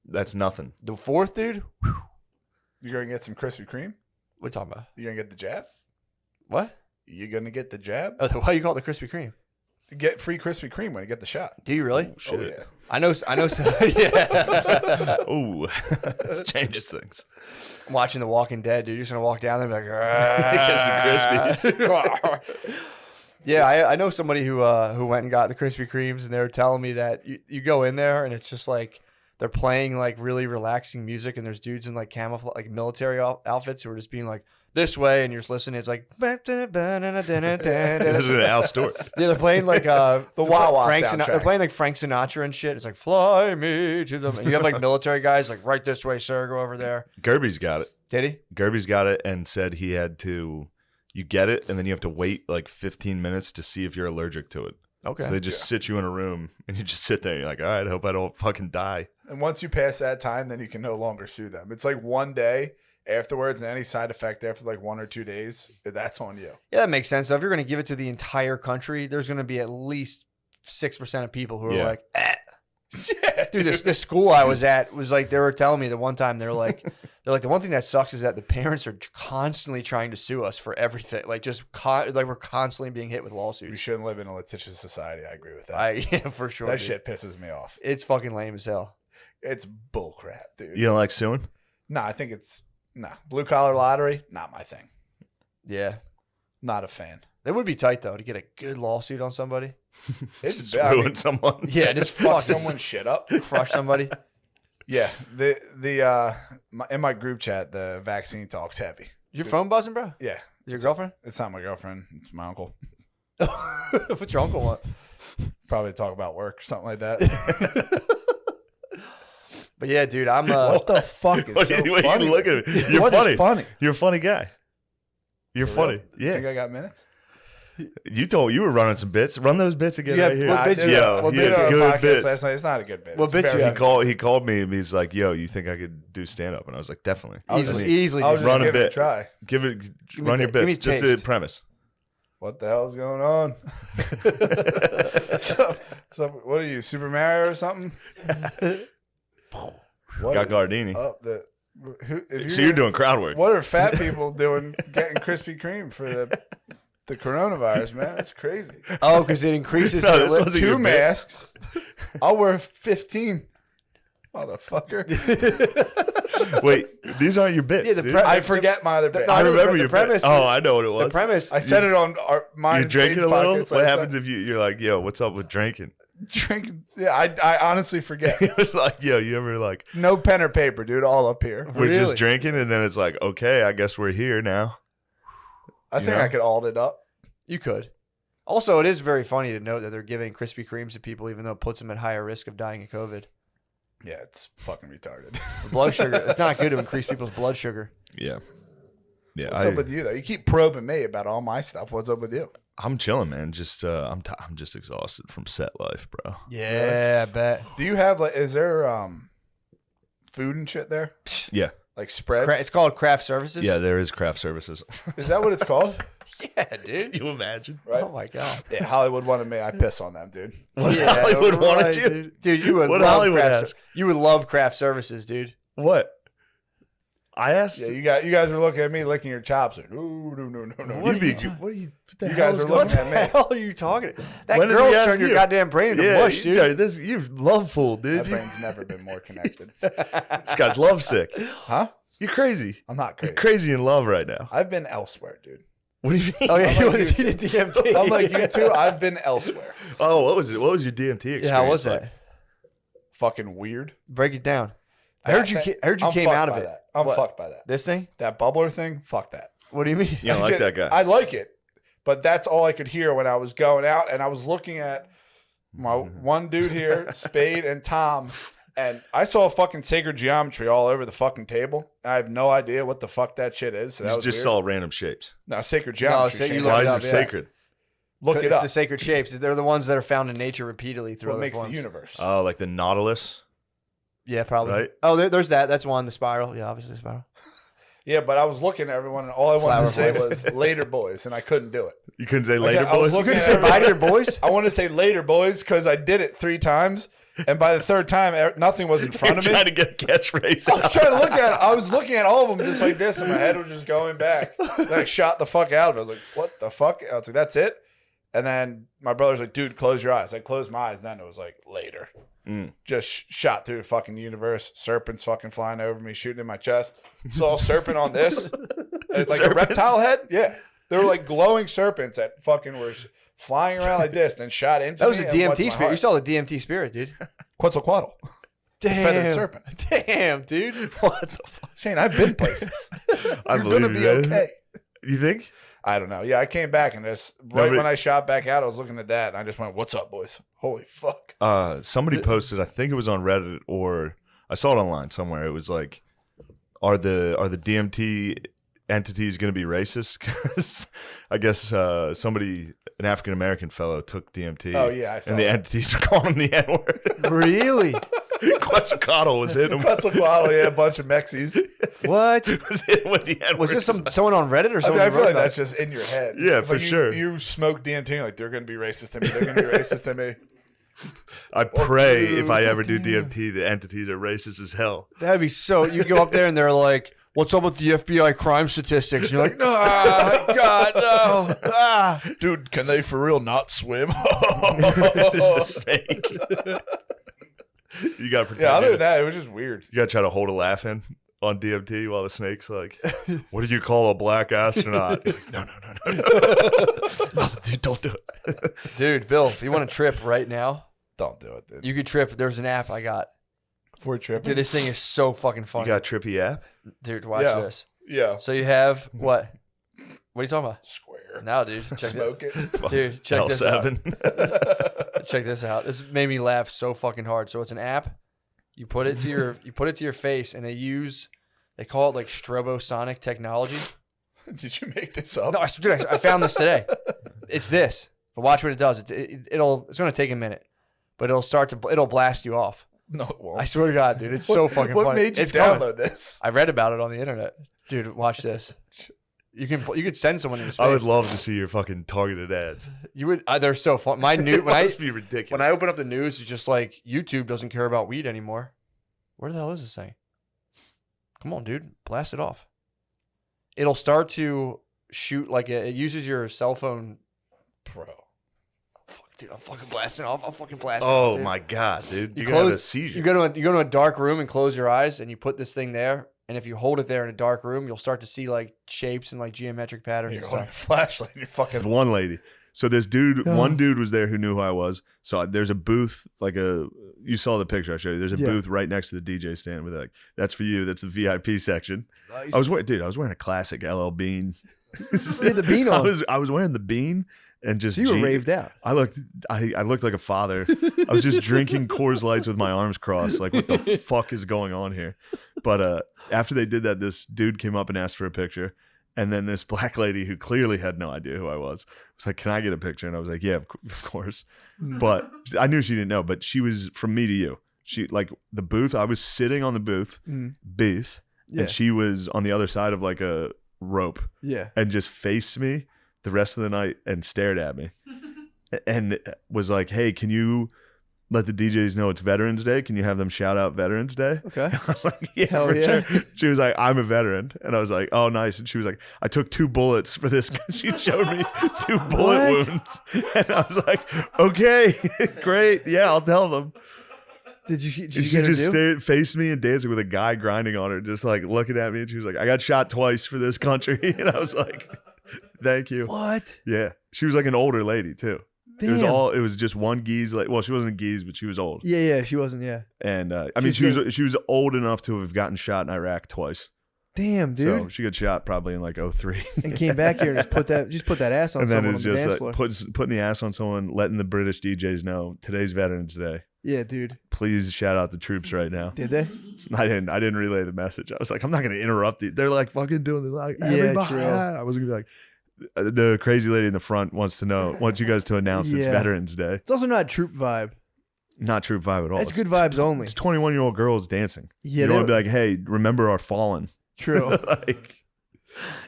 Speaker 1: That's nothing.
Speaker 5: The fourth, dude.
Speaker 9: You're gonna get some Krispy Kreme?
Speaker 5: What are you talking about?
Speaker 9: You're gonna get the jab?
Speaker 5: What?
Speaker 9: You're gonna get the jab?
Speaker 5: Oh, why you call it the Krispy Kreme?
Speaker 9: You get free Krispy Kreme when you get the shot.
Speaker 5: Do you really?
Speaker 1: Oh, shit.
Speaker 9: Oh, yeah.
Speaker 5: I know. Yeah.
Speaker 1: Ooh, this changes things.
Speaker 5: I'm watching The Walking Dead, dude. You're just gonna walk down there and be like,
Speaker 1: Get some Krispies.
Speaker 5: yeah, I know somebody who went and got the Krispy Kremes, and they were telling me that you go in there and it's just like they're playing like really relaxing music, and there's dudes in like camouflage, like military outfits who are just being like this way, and you're just listening. It's like
Speaker 1: This is an Al Stewart.
Speaker 5: yeah, they're playing like the
Speaker 9: Wawa
Speaker 5: Frank
Speaker 9: soundtrack.
Speaker 5: They're playing like Frank Sinatra and shit. It's like fly me to them, and you have like military guys like right this way, sir, go over there.
Speaker 1: Gerby's got it.
Speaker 5: Did he?
Speaker 1: Gerby's got it and said he had to. You get it, and then you have to wait like 15 minutes to see if you're allergic to it.
Speaker 5: Okay.
Speaker 1: So they just sit you in a room, and you just sit there. And you're like, all right, I hope I don't fucking die.
Speaker 9: And once you pass that time, then you can no longer sue them. It's like one day afterwards, and any side effect after like 1 or 2 days, that's on you.
Speaker 5: Yeah, that makes sense. So if you're going to give it to the entire country, there's going to be at least 6% of people who are
Speaker 1: Yeah.
Speaker 5: like, eh.
Speaker 9: Yeah,
Speaker 5: Dude, this school I was at was like, they were telling me the one time they're like, the one thing that sucks is that the parents are constantly trying to sue us for everything. Like just like we're constantly being hit with
Speaker 9: We
Speaker 5: lawsuits.
Speaker 9: shouldn't live in a litigious society. I agree with that.
Speaker 5: Yeah, for sure.
Speaker 9: That
Speaker 5: dude.
Speaker 9: shit pisses me off.
Speaker 5: It's fucking lame as hell.
Speaker 9: It's bullcrap, dude.
Speaker 1: You don't like suing?
Speaker 9: Nah, I think it's blue collar lottery. Not my thing.
Speaker 5: Yeah.
Speaker 9: Not a fan.
Speaker 5: That would be tight though to get a good lawsuit on somebody.
Speaker 9: It's
Speaker 1: Just ruin someone.
Speaker 5: Yeah, just
Speaker 9: fuck
Speaker 5: fuck
Speaker 9: someone's shit up.
Speaker 5: crush somebody.
Speaker 9: Yeah, in my group chat, the vaccine talk's heavy.
Speaker 5: Your phone buzzing, bro?
Speaker 9: Yeah,
Speaker 5: Is your girlfriend?
Speaker 9: it's not my girlfriend. It's my uncle.
Speaker 5: What's your uncle want?
Speaker 9: Probably talk about work or something like that.
Speaker 5: But yeah, dude, I'm
Speaker 9: What the fuck is
Speaker 1: What
Speaker 9: so
Speaker 1: are you
Speaker 9: funny?
Speaker 1: looking at me? You're
Speaker 9: What is
Speaker 1: funny.
Speaker 9: funny?
Speaker 1: You're a funny guy. You're
Speaker 9: For
Speaker 1: funny.
Speaker 9: real? Think
Speaker 1: Yeah.
Speaker 9: I got minutes?
Speaker 1: You were running some bits. Run those bits again
Speaker 5: Yeah,
Speaker 1: right here.
Speaker 5: what bits you
Speaker 1: Yo,
Speaker 5: got?
Speaker 1: he has
Speaker 9: on a
Speaker 1: good
Speaker 9: podcast
Speaker 1: bits.
Speaker 9: last night. It's not a good bit.
Speaker 5: What
Speaker 9: It's
Speaker 5: bits you
Speaker 9: very
Speaker 5: got?
Speaker 1: He called me and he's like, "Yo, you think I could do stand up?" And I was like, "Definitely."
Speaker 5: Easily.
Speaker 9: I was just
Speaker 1: Run a
Speaker 9: giving it
Speaker 1: bit.
Speaker 9: try.
Speaker 1: Give it.
Speaker 5: me
Speaker 1: Run your
Speaker 5: a- give me
Speaker 1: bits. Just
Speaker 5: taste.
Speaker 1: the premise.
Speaker 9: What the hell's going on? so, what are you, Super Mario or something? What
Speaker 1: Got
Speaker 9: is
Speaker 1: Gardini.
Speaker 9: up
Speaker 1: So you're doing crowd work.
Speaker 9: What are fat people doing getting Krispy Kreme for the coronavirus, man? That's crazy.
Speaker 5: Oh, because it increases
Speaker 1: No,
Speaker 5: their
Speaker 1: this
Speaker 5: lip.
Speaker 1: wasn't your
Speaker 9: 2
Speaker 1: bit.
Speaker 9: masks. I'll wear 15. Motherfucker.
Speaker 1: Wait, these aren't your bits.
Speaker 5: Yeah, the
Speaker 1: dude.
Speaker 5: pre-
Speaker 9: I forget my other bit.
Speaker 1: I remember your
Speaker 5: premise.
Speaker 1: bit. Oh, I know what it was.
Speaker 5: The premise.
Speaker 9: I said it on mine.
Speaker 1: You're drinking a little.
Speaker 9: Pockets,
Speaker 1: What happens if you're like, yo, what's up with drinking?
Speaker 9: Drinking. Yeah, I honestly forget.
Speaker 1: It was like, yo, you ever like
Speaker 9: No pen or paper, dude. All up here.
Speaker 1: we're just drinking, and then it's like, okay, I guess we're here now.
Speaker 9: I think I could alt it up.
Speaker 5: You could. Also, it is very funny to note that they're giving Krispy Kremes to people, even though it puts them at higher risk of dying of COVID.
Speaker 9: Yeah, it's fucking retarded.
Speaker 5: The blood sugar. It's not good to increase people's blood sugar.
Speaker 1: Yeah. Yeah.
Speaker 9: What's up with you though? You keep probing me about all my stuff. What's up with you?
Speaker 1: I'm chilling, man. Just I'm just exhausted from set life, bro.
Speaker 5: Yeah, I bet.
Speaker 9: Do you have like? Is there food and shit there?
Speaker 1: Yeah.
Speaker 9: Like spreads?
Speaker 5: It's called craft services.
Speaker 1: Yeah, there is craft services.
Speaker 9: Is that what it's called?
Speaker 5: Yeah, dude.
Speaker 1: You imagine?
Speaker 9: Right?
Speaker 5: Oh my god.
Speaker 9: Yeah, Hollywood wanted me. I piss on them, dude.
Speaker 1: What Hollywood wanted you?
Speaker 5: Dude, you would
Speaker 1: What
Speaker 5: love
Speaker 1: Hollywood
Speaker 5: craft.
Speaker 1: ask?
Speaker 5: You would love craft services, dude.
Speaker 1: What? I asked.
Speaker 9: Yeah, you guys were looking at me licking your chops. Like, no.
Speaker 1: What are you? What the
Speaker 9: You
Speaker 1: hell
Speaker 9: guys
Speaker 1: is
Speaker 9: were
Speaker 1: going
Speaker 9: looking
Speaker 1: on?
Speaker 9: at
Speaker 5: What the
Speaker 9: me.
Speaker 5: hell are you talking? That
Speaker 1: When did
Speaker 5: girl's
Speaker 1: we ask
Speaker 5: turned your
Speaker 1: you?
Speaker 5: goddamn brain into mush, dude.
Speaker 1: You're loveful, dude.
Speaker 9: My brain's never been more connected.
Speaker 1: This guy's lovesick.
Speaker 9: Huh?
Speaker 1: You're crazy.
Speaker 9: I'm not crazy.
Speaker 1: You're crazy in love right now.
Speaker 9: I've been elsewhere, dude.
Speaker 1: What do you mean?
Speaker 5: Oh yeah,
Speaker 9: I'm
Speaker 5: you
Speaker 9: like
Speaker 5: did a DMT.
Speaker 9: I'm like you too. I've been elsewhere.
Speaker 1: Oh, what was it? What was your DMT experience?
Speaker 5: Yeah, how was
Speaker 1: like?
Speaker 5: that?
Speaker 9: Fucking weird.
Speaker 5: Break it down. I heard you.
Speaker 9: I'm
Speaker 5: Came
Speaker 9: fucked
Speaker 5: out of
Speaker 9: by
Speaker 5: it.
Speaker 9: that. I'm
Speaker 5: What?
Speaker 9: fucked by that.
Speaker 5: This thing?
Speaker 9: That bubbler thing. Fuck that.
Speaker 5: What do you mean?
Speaker 1: You don't like that guy.
Speaker 9: I like it, but that's all I could hear when I was going out, and I was looking at my one dude here, Spade and Tom, and I saw fucking sacred geometry all over the fucking table. I have no idea what the fuck that shit is. So that
Speaker 1: You
Speaker 9: was
Speaker 1: just
Speaker 9: weird.
Speaker 1: saw random shapes.
Speaker 9: No, sacred
Speaker 5: No,
Speaker 9: geometry.
Speaker 5: so you
Speaker 9: Shane.
Speaker 5: look
Speaker 1: Why
Speaker 5: it
Speaker 1: is
Speaker 5: up,
Speaker 1: it
Speaker 5: yeah.
Speaker 1: sacred?
Speaker 9: Look it
Speaker 5: It's
Speaker 9: up.
Speaker 5: the sacred shapes. They're the ones that are found in nature repeatedly through
Speaker 9: What
Speaker 5: other
Speaker 9: makes
Speaker 5: forms.
Speaker 9: the universe?
Speaker 1: Oh, like the Nautilus.
Speaker 5: Yeah, probably.
Speaker 1: Right?
Speaker 5: Oh, there's that. That's one. The spiral. Yeah, obviously spiral.
Speaker 9: Yeah, but I was looking at everyone, and all I wanted
Speaker 5: Flower
Speaker 9: to say
Speaker 5: boy.
Speaker 9: was "later, boys," and I couldn't do it.
Speaker 1: You couldn't say
Speaker 9: Like,
Speaker 1: later,
Speaker 9: I was
Speaker 1: boys.
Speaker 9: looking at
Speaker 5: Say bye to your
Speaker 9: everybody-
Speaker 5: boys.
Speaker 9: I wanted to say "later, boys" because I did it 3 times, and by the third time, nothing was in front of me.
Speaker 1: Trying to get a catchphrase.
Speaker 9: I was trying to look at it. I was looking at all of them just like this, and my head was just going back. Then I shot the fuck out of it. I was like, "What the fuck?" I was like, "That's it." And then my brother's like, "Dude, close your eyes." I closed my eyes. And then it was like later. Just shot through the fucking universe. Serpents fucking flying over me, shooting in my chest. Saw a serpent on this. It's like a
Speaker 1: Serpents?
Speaker 9: reptile head. Yeah. They were like glowing serpents that fucking were flying around like this, then shot into
Speaker 5: That was
Speaker 9: me.
Speaker 5: a
Speaker 9: and went to
Speaker 5: DMT
Speaker 9: my
Speaker 5: spirit. You
Speaker 9: heart.
Speaker 5: saw the DMT spirit, dude.
Speaker 9: Quetzalcoatl. Feathered serpent.
Speaker 5: Damn, dude. What the fuck?
Speaker 9: Shane, I've been places.
Speaker 1: I
Speaker 9: You're
Speaker 1: believe
Speaker 9: gonna be
Speaker 1: you, man.
Speaker 9: okay.
Speaker 1: You think?
Speaker 9: I don't know. Yeah, I came back and just right when I shot back out, I was looking at that and I just went, "What's up, boys? Holy fuck!"
Speaker 1: Somebody posted. I think it was on Reddit or I saw it online somewhere. It was like, are the DMT entities going to be racist? Because I guess an African American fellow took DMT.
Speaker 9: Oh, yeah, I saw
Speaker 1: and the
Speaker 9: that.
Speaker 1: entities were calling him the N word.
Speaker 5: Really?
Speaker 1: Quetzalcoatl was hitting him.
Speaker 9: Quetzalcoatl, yeah, a bunch of Mexies.
Speaker 5: What?
Speaker 1: was hitting with the N word.
Speaker 5: Was this someone on Reddit or
Speaker 9: I
Speaker 5: someone?
Speaker 9: mean, I
Speaker 5: who
Speaker 9: feel
Speaker 5: wrote
Speaker 9: like
Speaker 5: about
Speaker 9: that's
Speaker 5: it?
Speaker 9: just in your head.
Speaker 1: Yeah,
Speaker 9: Like
Speaker 1: for sure.
Speaker 9: You smoke DMT, like they're going to be racist to me. They're going to be racist to me.
Speaker 1: I pray if I ever do DMT, the entities are racist as hell.
Speaker 5: That'd be so. You go up there and they're like, "What's up with the FBI crime statistics?" And you're like, "Ah, God, no, ah."
Speaker 9: Dude, can they for real not swim?
Speaker 1: Just a snake. You got to protect.
Speaker 9: Yeah, other
Speaker 1: it.
Speaker 9: than that, it was just weird.
Speaker 1: You got to try to hold a laugh in on DMT while the snake's like, "What do you call a black astronaut?" You're like, no. Nothing, dude, don't do it.
Speaker 5: Dude, Bill, if you want to trip right now,
Speaker 9: Don't do it, dude.
Speaker 5: you could trip. There's an app I got.
Speaker 9: For tripping.
Speaker 5: Dude, this thing is so fucking funny.
Speaker 1: You got a trippy app?
Speaker 5: Dude, watch
Speaker 9: Yeah.
Speaker 5: this.
Speaker 9: Yeah.
Speaker 5: So you have what? What are you talking about?
Speaker 9: Square.
Speaker 5: No, dude. Check
Speaker 9: Smoke it.
Speaker 5: Dude, check this out.
Speaker 1: L7.
Speaker 5: Check this out. This made me laugh so fucking hard. So it's an app. You put it to your face, and they call it like strobosonic technology.
Speaker 9: Did you make this up?
Speaker 5: No, I found this today. It's this. But watch what it does. It's going to take a minute, but it'll blast you off.
Speaker 9: No, it won't.
Speaker 5: I swear to God, dude, it's so fucking
Speaker 9: What
Speaker 5: funny.
Speaker 9: made you
Speaker 5: It's coming.
Speaker 9: download this?
Speaker 5: I read about it on the internet. Dude, watch this. You could send someone into space.
Speaker 1: I would love to see your fucking targeted ads.
Speaker 5: You would. They're so fun. My new when
Speaker 1: Must be ridiculous.
Speaker 5: When I open up the news, it's just like YouTube doesn't care about weed anymore. Where the hell is this thing? Come on, dude, blast it off. It'll start to shoot like it uses your cell phone.
Speaker 9: Bro.
Speaker 5: Fuck, dude, I'm fucking blasting off. I'm fucking blasting
Speaker 1: Oh
Speaker 5: off, dude.
Speaker 1: my god, dude!
Speaker 5: You
Speaker 1: You're gonna have a
Speaker 5: close,
Speaker 1: seizure.
Speaker 5: you go to a dark room and close your eyes, and you put this thing there. And if you hold it there in a dark room, you'll start to see like shapes and like geometric patterns.
Speaker 1: You're
Speaker 5: and
Speaker 1: holding
Speaker 5: stuff.
Speaker 1: a flashlight. You're fucking one lady. So this dude, one dude was there who knew who I was. So there's a booth, you saw the picture I showed you. There's a booth right next to the DJ stand with that's for you. That's the VIP section.
Speaker 5: Nice.
Speaker 1: I was wearing a classic LL Bean.
Speaker 5: You had the bean on.
Speaker 1: I was wearing the bean and just.
Speaker 5: So you were raved out.
Speaker 1: I looked like a father. I was just drinking Coors Lights with my arms crossed. Like, what the fuck is going on here? But after they did that, this dude came up and asked for a picture. And then this black lady who clearly had no idea who I was like, "Can I get a picture?" And I was like, "Yeah, of course." But I knew she didn't know. But she was from me to you. She like the booth. I was sitting on the booth,
Speaker 5: Yeah.
Speaker 1: and she was on the other side of like a rope.
Speaker 5: Yeah.
Speaker 1: And just faced me the rest of the night and stared at me, and was like, "Hey, can you let the DJs know it's Veterans Day? Can you have them shout out Veterans Day?"
Speaker 5: Okay.
Speaker 1: And I was like, "Yeah,
Speaker 5: Hell
Speaker 1: for
Speaker 5: yeah.
Speaker 1: sure." She was like, "I'm a veteran," and I was like, "Oh, nice." And she was like, "I took 2 bullets for this." She showed me 2 bullet
Speaker 5: What?
Speaker 1: wounds, and I was like, "Okay, great, yeah, I'll tell them."
Speaker 5: Did you
Speaker 1: She
Speaker 5: get her
Speaker 1: just
Speaker 5: due?
Speaker 1: faced me and dancing with a guy grinding on her, just like looking at me, and she was like, "I got shot twice for this country," and I was like, "Thank you."
Speaker 5: What?
Speaker 1: Yeah, she was like an older lady too. It
Speaker 5: Damn.
Speaker 1: was just one geese. Like, well, she wasn't a geese, but she was old.
Speaker 5: Yeah, she wasn't. Yeah.
Speaker 1: And I
Speaker 5: She
Speaker 1: mean,
Speaker 5: was
Speaker 1: she was old enough to have gotten shot in Iraq twice.
Speaker 5: Damn, dude.
Speaker 1: So she got shot probably in like 03.
Speaker 5: And came back here and just put that ass on
Speaker 1: And then
Speaker 5: someone
Speaker 1: it's
Speaker 5: on the
Speaker 1: just
Speaker 5: dance
Speaker 1: like
Speaker 5: floor.
Speaker 1: putting the ass on someone, letting the British DJs know today's Veterans Day.
Speaker 5: Yeah, dude.
Speaker 1: Please shout out the troops right now.
Speaker 5: Did they?
Speaker 1: I didn't relay the message. I was like, I'm not going to interrupt you. They're like fucking doing. They're like,
Speaker 5: Yeah,
Speaker 1: everybody.
Speaker 5: true.
Speaker 1: I was going to be like, the crazy lady in the front wants you guys to announce it's
Speaker 5: Yeah.
Speaker 1: Veterans Day.
Speaker 5: It's also not troop vibe.
Speaker 1: Not troop vibe at all.
Speaker 5: It's good vibes only.
Speaker 1: It's 21-year-old girls dancing.
Speaker 5: Yeah,
Speaker 1: you don't want to
Speaker 5: they-
Speaker 1: be like, hey, remember our fallen.
Speaker 5: True.
Speaker 1: Like,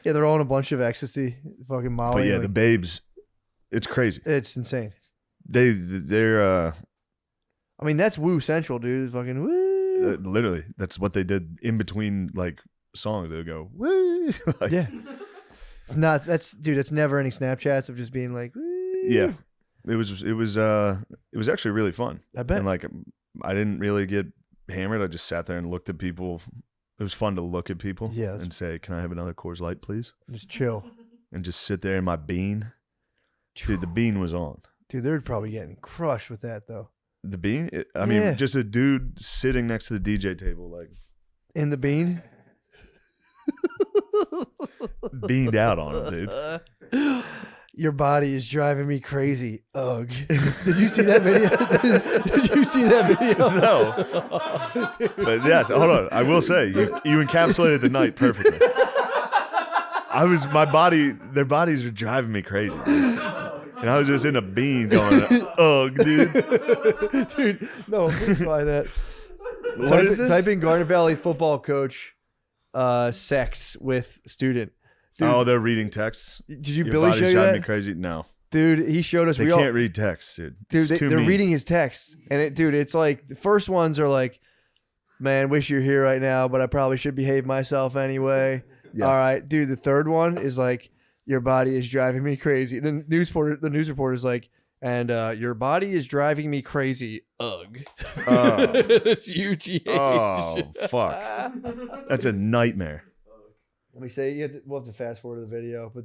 Speaker 5: Yeah, they're all in a bunch of ecstasy, fucking Molly.
Speaker 1: but yeah,
Speaker 5: like,
Speaker 1: the babes, it's crazy.
Speaker 5: it's insane.
Speaker 1: They're
Speaker 5: I mean, that's Woo Central, dude. Fucking woo.
Speaker 1: literally, that's what they did in between like songs. They would go woo. Like,
Speaker 5: Yeah. It's not. That's never any Snapchats of just being like, woo.
Speaker 1: yeah. It was actually really fun.
Speaker 5: I bet.
Speaker 1: And like, I didn't really get hammered. I just sat there and looked at people. It was fun to look at people.
Speaker 5: Yeah, that's-
Speaker 1: and say, "Can I have another Coors Light, please?"
Speaker 5: Just chill.
Speaker 1: And just sit there in my bean. Dude, the bean was on.
Speaker 5: Dude, they're probably getting crushed with that though.
Speaker 1: The bean? I mean,
Speaker 5: Yeah.
Speaker 1: just a dude sitting next to the DJ table, like
Speaker 5: In the bean.
Speaker 1: beamed out on him, dude.
Speaker 5: Your body is driving me crazy. Ugh. Did you see that video? Did you see that video?
Speaker 1: No. But yes, hold on. I will say, you encapsulated the night perfectly. Their bodies were driving me crazy, dude. And I was just in a bean going, ugh, dude.
Speaker 5: Dude, no, please find that.
Speaker 1: What is this?
Speaker 5: Type in Garden Valley football coach sex with student. Dude,
Speaker 1: Oh, they're reading texts.
Speaker 5: Did you
Speaker 1: Your
Speaker 5: Billy
Speaker 1: body's
Speaker 5: show you
Speaker 1: driving
Speaker 5: that?
Speaker 1: me crazy. No,
Speaker 5: dude, he showed us.
Speaker 1: they
Speaker 5: we
Speaker 1: can't
Speaker 5: all,
Speaker 1: read texts, dude.
Speaker 5: Dude,
Speaker 1: It's too
Speaker 5: they're
Speaker 1: mean.
Speaker 5: reading his texts, and it's like the first ones are like, "Man, wish you're here right now, but I probably should behave myself anyway."
Speaker 1: Yeah.
Speaker 5: All right, dude. The third one is like, "Your body is driving me crazy." The news reporter is like, "And your body is driving me crazy." Ugh.
Speaker 1: Oh.
Speaker 5: It's UGH.
Speaker 1: Oh, fuck. That's a nightmare.
Speaker 5: Let me say, we'll have to fast forward to the video, but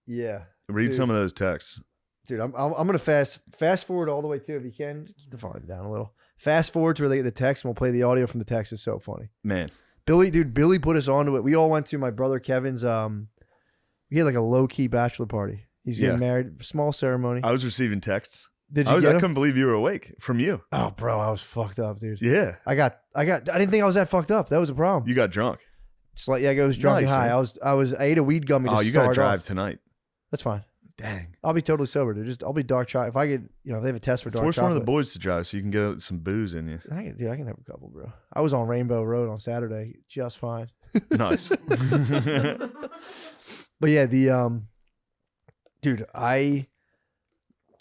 Speaker 5: yeah.
Speaker 1: Read
Speaker 5: Dude.
Speaker 1: some of those texts.
Speaker 5: Dude, I'm gonna fast forward all the way too if you can. Keep the volume down a little. Fast forward to where they get the text, and we'll play the audio from the text. It's so funny.
Speaker 1: Man.
Speaker 5: Billy put us onto it. We all went to my brother Kevin's. We had like a low key bachelor party. He's getting
Speaker 1: Yeah.
Speaker 5: married, small ceremony.
Speaker 1: I was receiving texts.
Speaker 5: Did
Speaker 1: I
Speaker 5: you get 'em?
Speaker 1: couldn't believe you were awake from you.
Speaker 5: Oh, bro, I was fucked up, dude.
Speaker 1: Yeah.
Speaker 5: I didn't think I was that fucked up. That was a problem.
Speaker 1: You got drunk.
Speaker 5: Slightly, I was drunk and
Speaker 1: Nice,
Speaker 5: high.
Speaker 1: man.
Speaker 5: I ate a weed gummy. To
Speaker 1: Oh, you got to
Speaker 5: start
Speaker 1: drive
Speaker 5: off.
Speaker 1: tonight.
Speaker 5: That's fine.
Speaker 1: Dang.
Speaker 5: I'll be totally sober, dude. I'll be dark chocolate. If I get, if they have a test for dark
Speaker 1: Force
Speaker 5: chocolate.
Speaker 1: one of the boys to drive so you can get some booze in you.
Speaker 5: I can have a couple, bro. I was on Rainbow Road on Saturday, just fine.
Speaker 1: Nice.
Speaker 5: But yeah, dude, I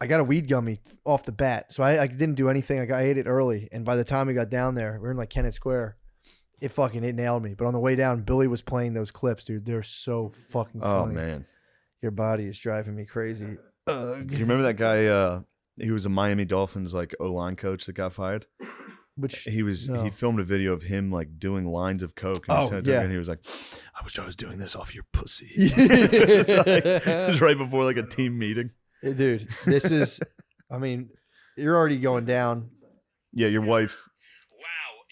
Speaker 5: got a weed gummy off the bat, so I didn't do anything. I ate it early, and by the time we got down there, we were in like Kennett Square. It nailed me. But on the way down, Billy was playing those clips, dude. They're so fucking funny.
Speaker 1: Oh, man.
Speaker 5: Your body is driving me crazy.
Speaker 1: You remember that guy? He was a Miami Dolphins like O-line coach that got fired.
Speaker 2: Which
Speaker 1: he filmed a video of him like doing lines of coke, and he sent it to me, and he was like, "I wish I was doing this off your pussy." It was right before like a team meeting.
Speaker 2: Hey, dude, this is. I mean, you're already going down.
Speaker 1: Yeah, your wife.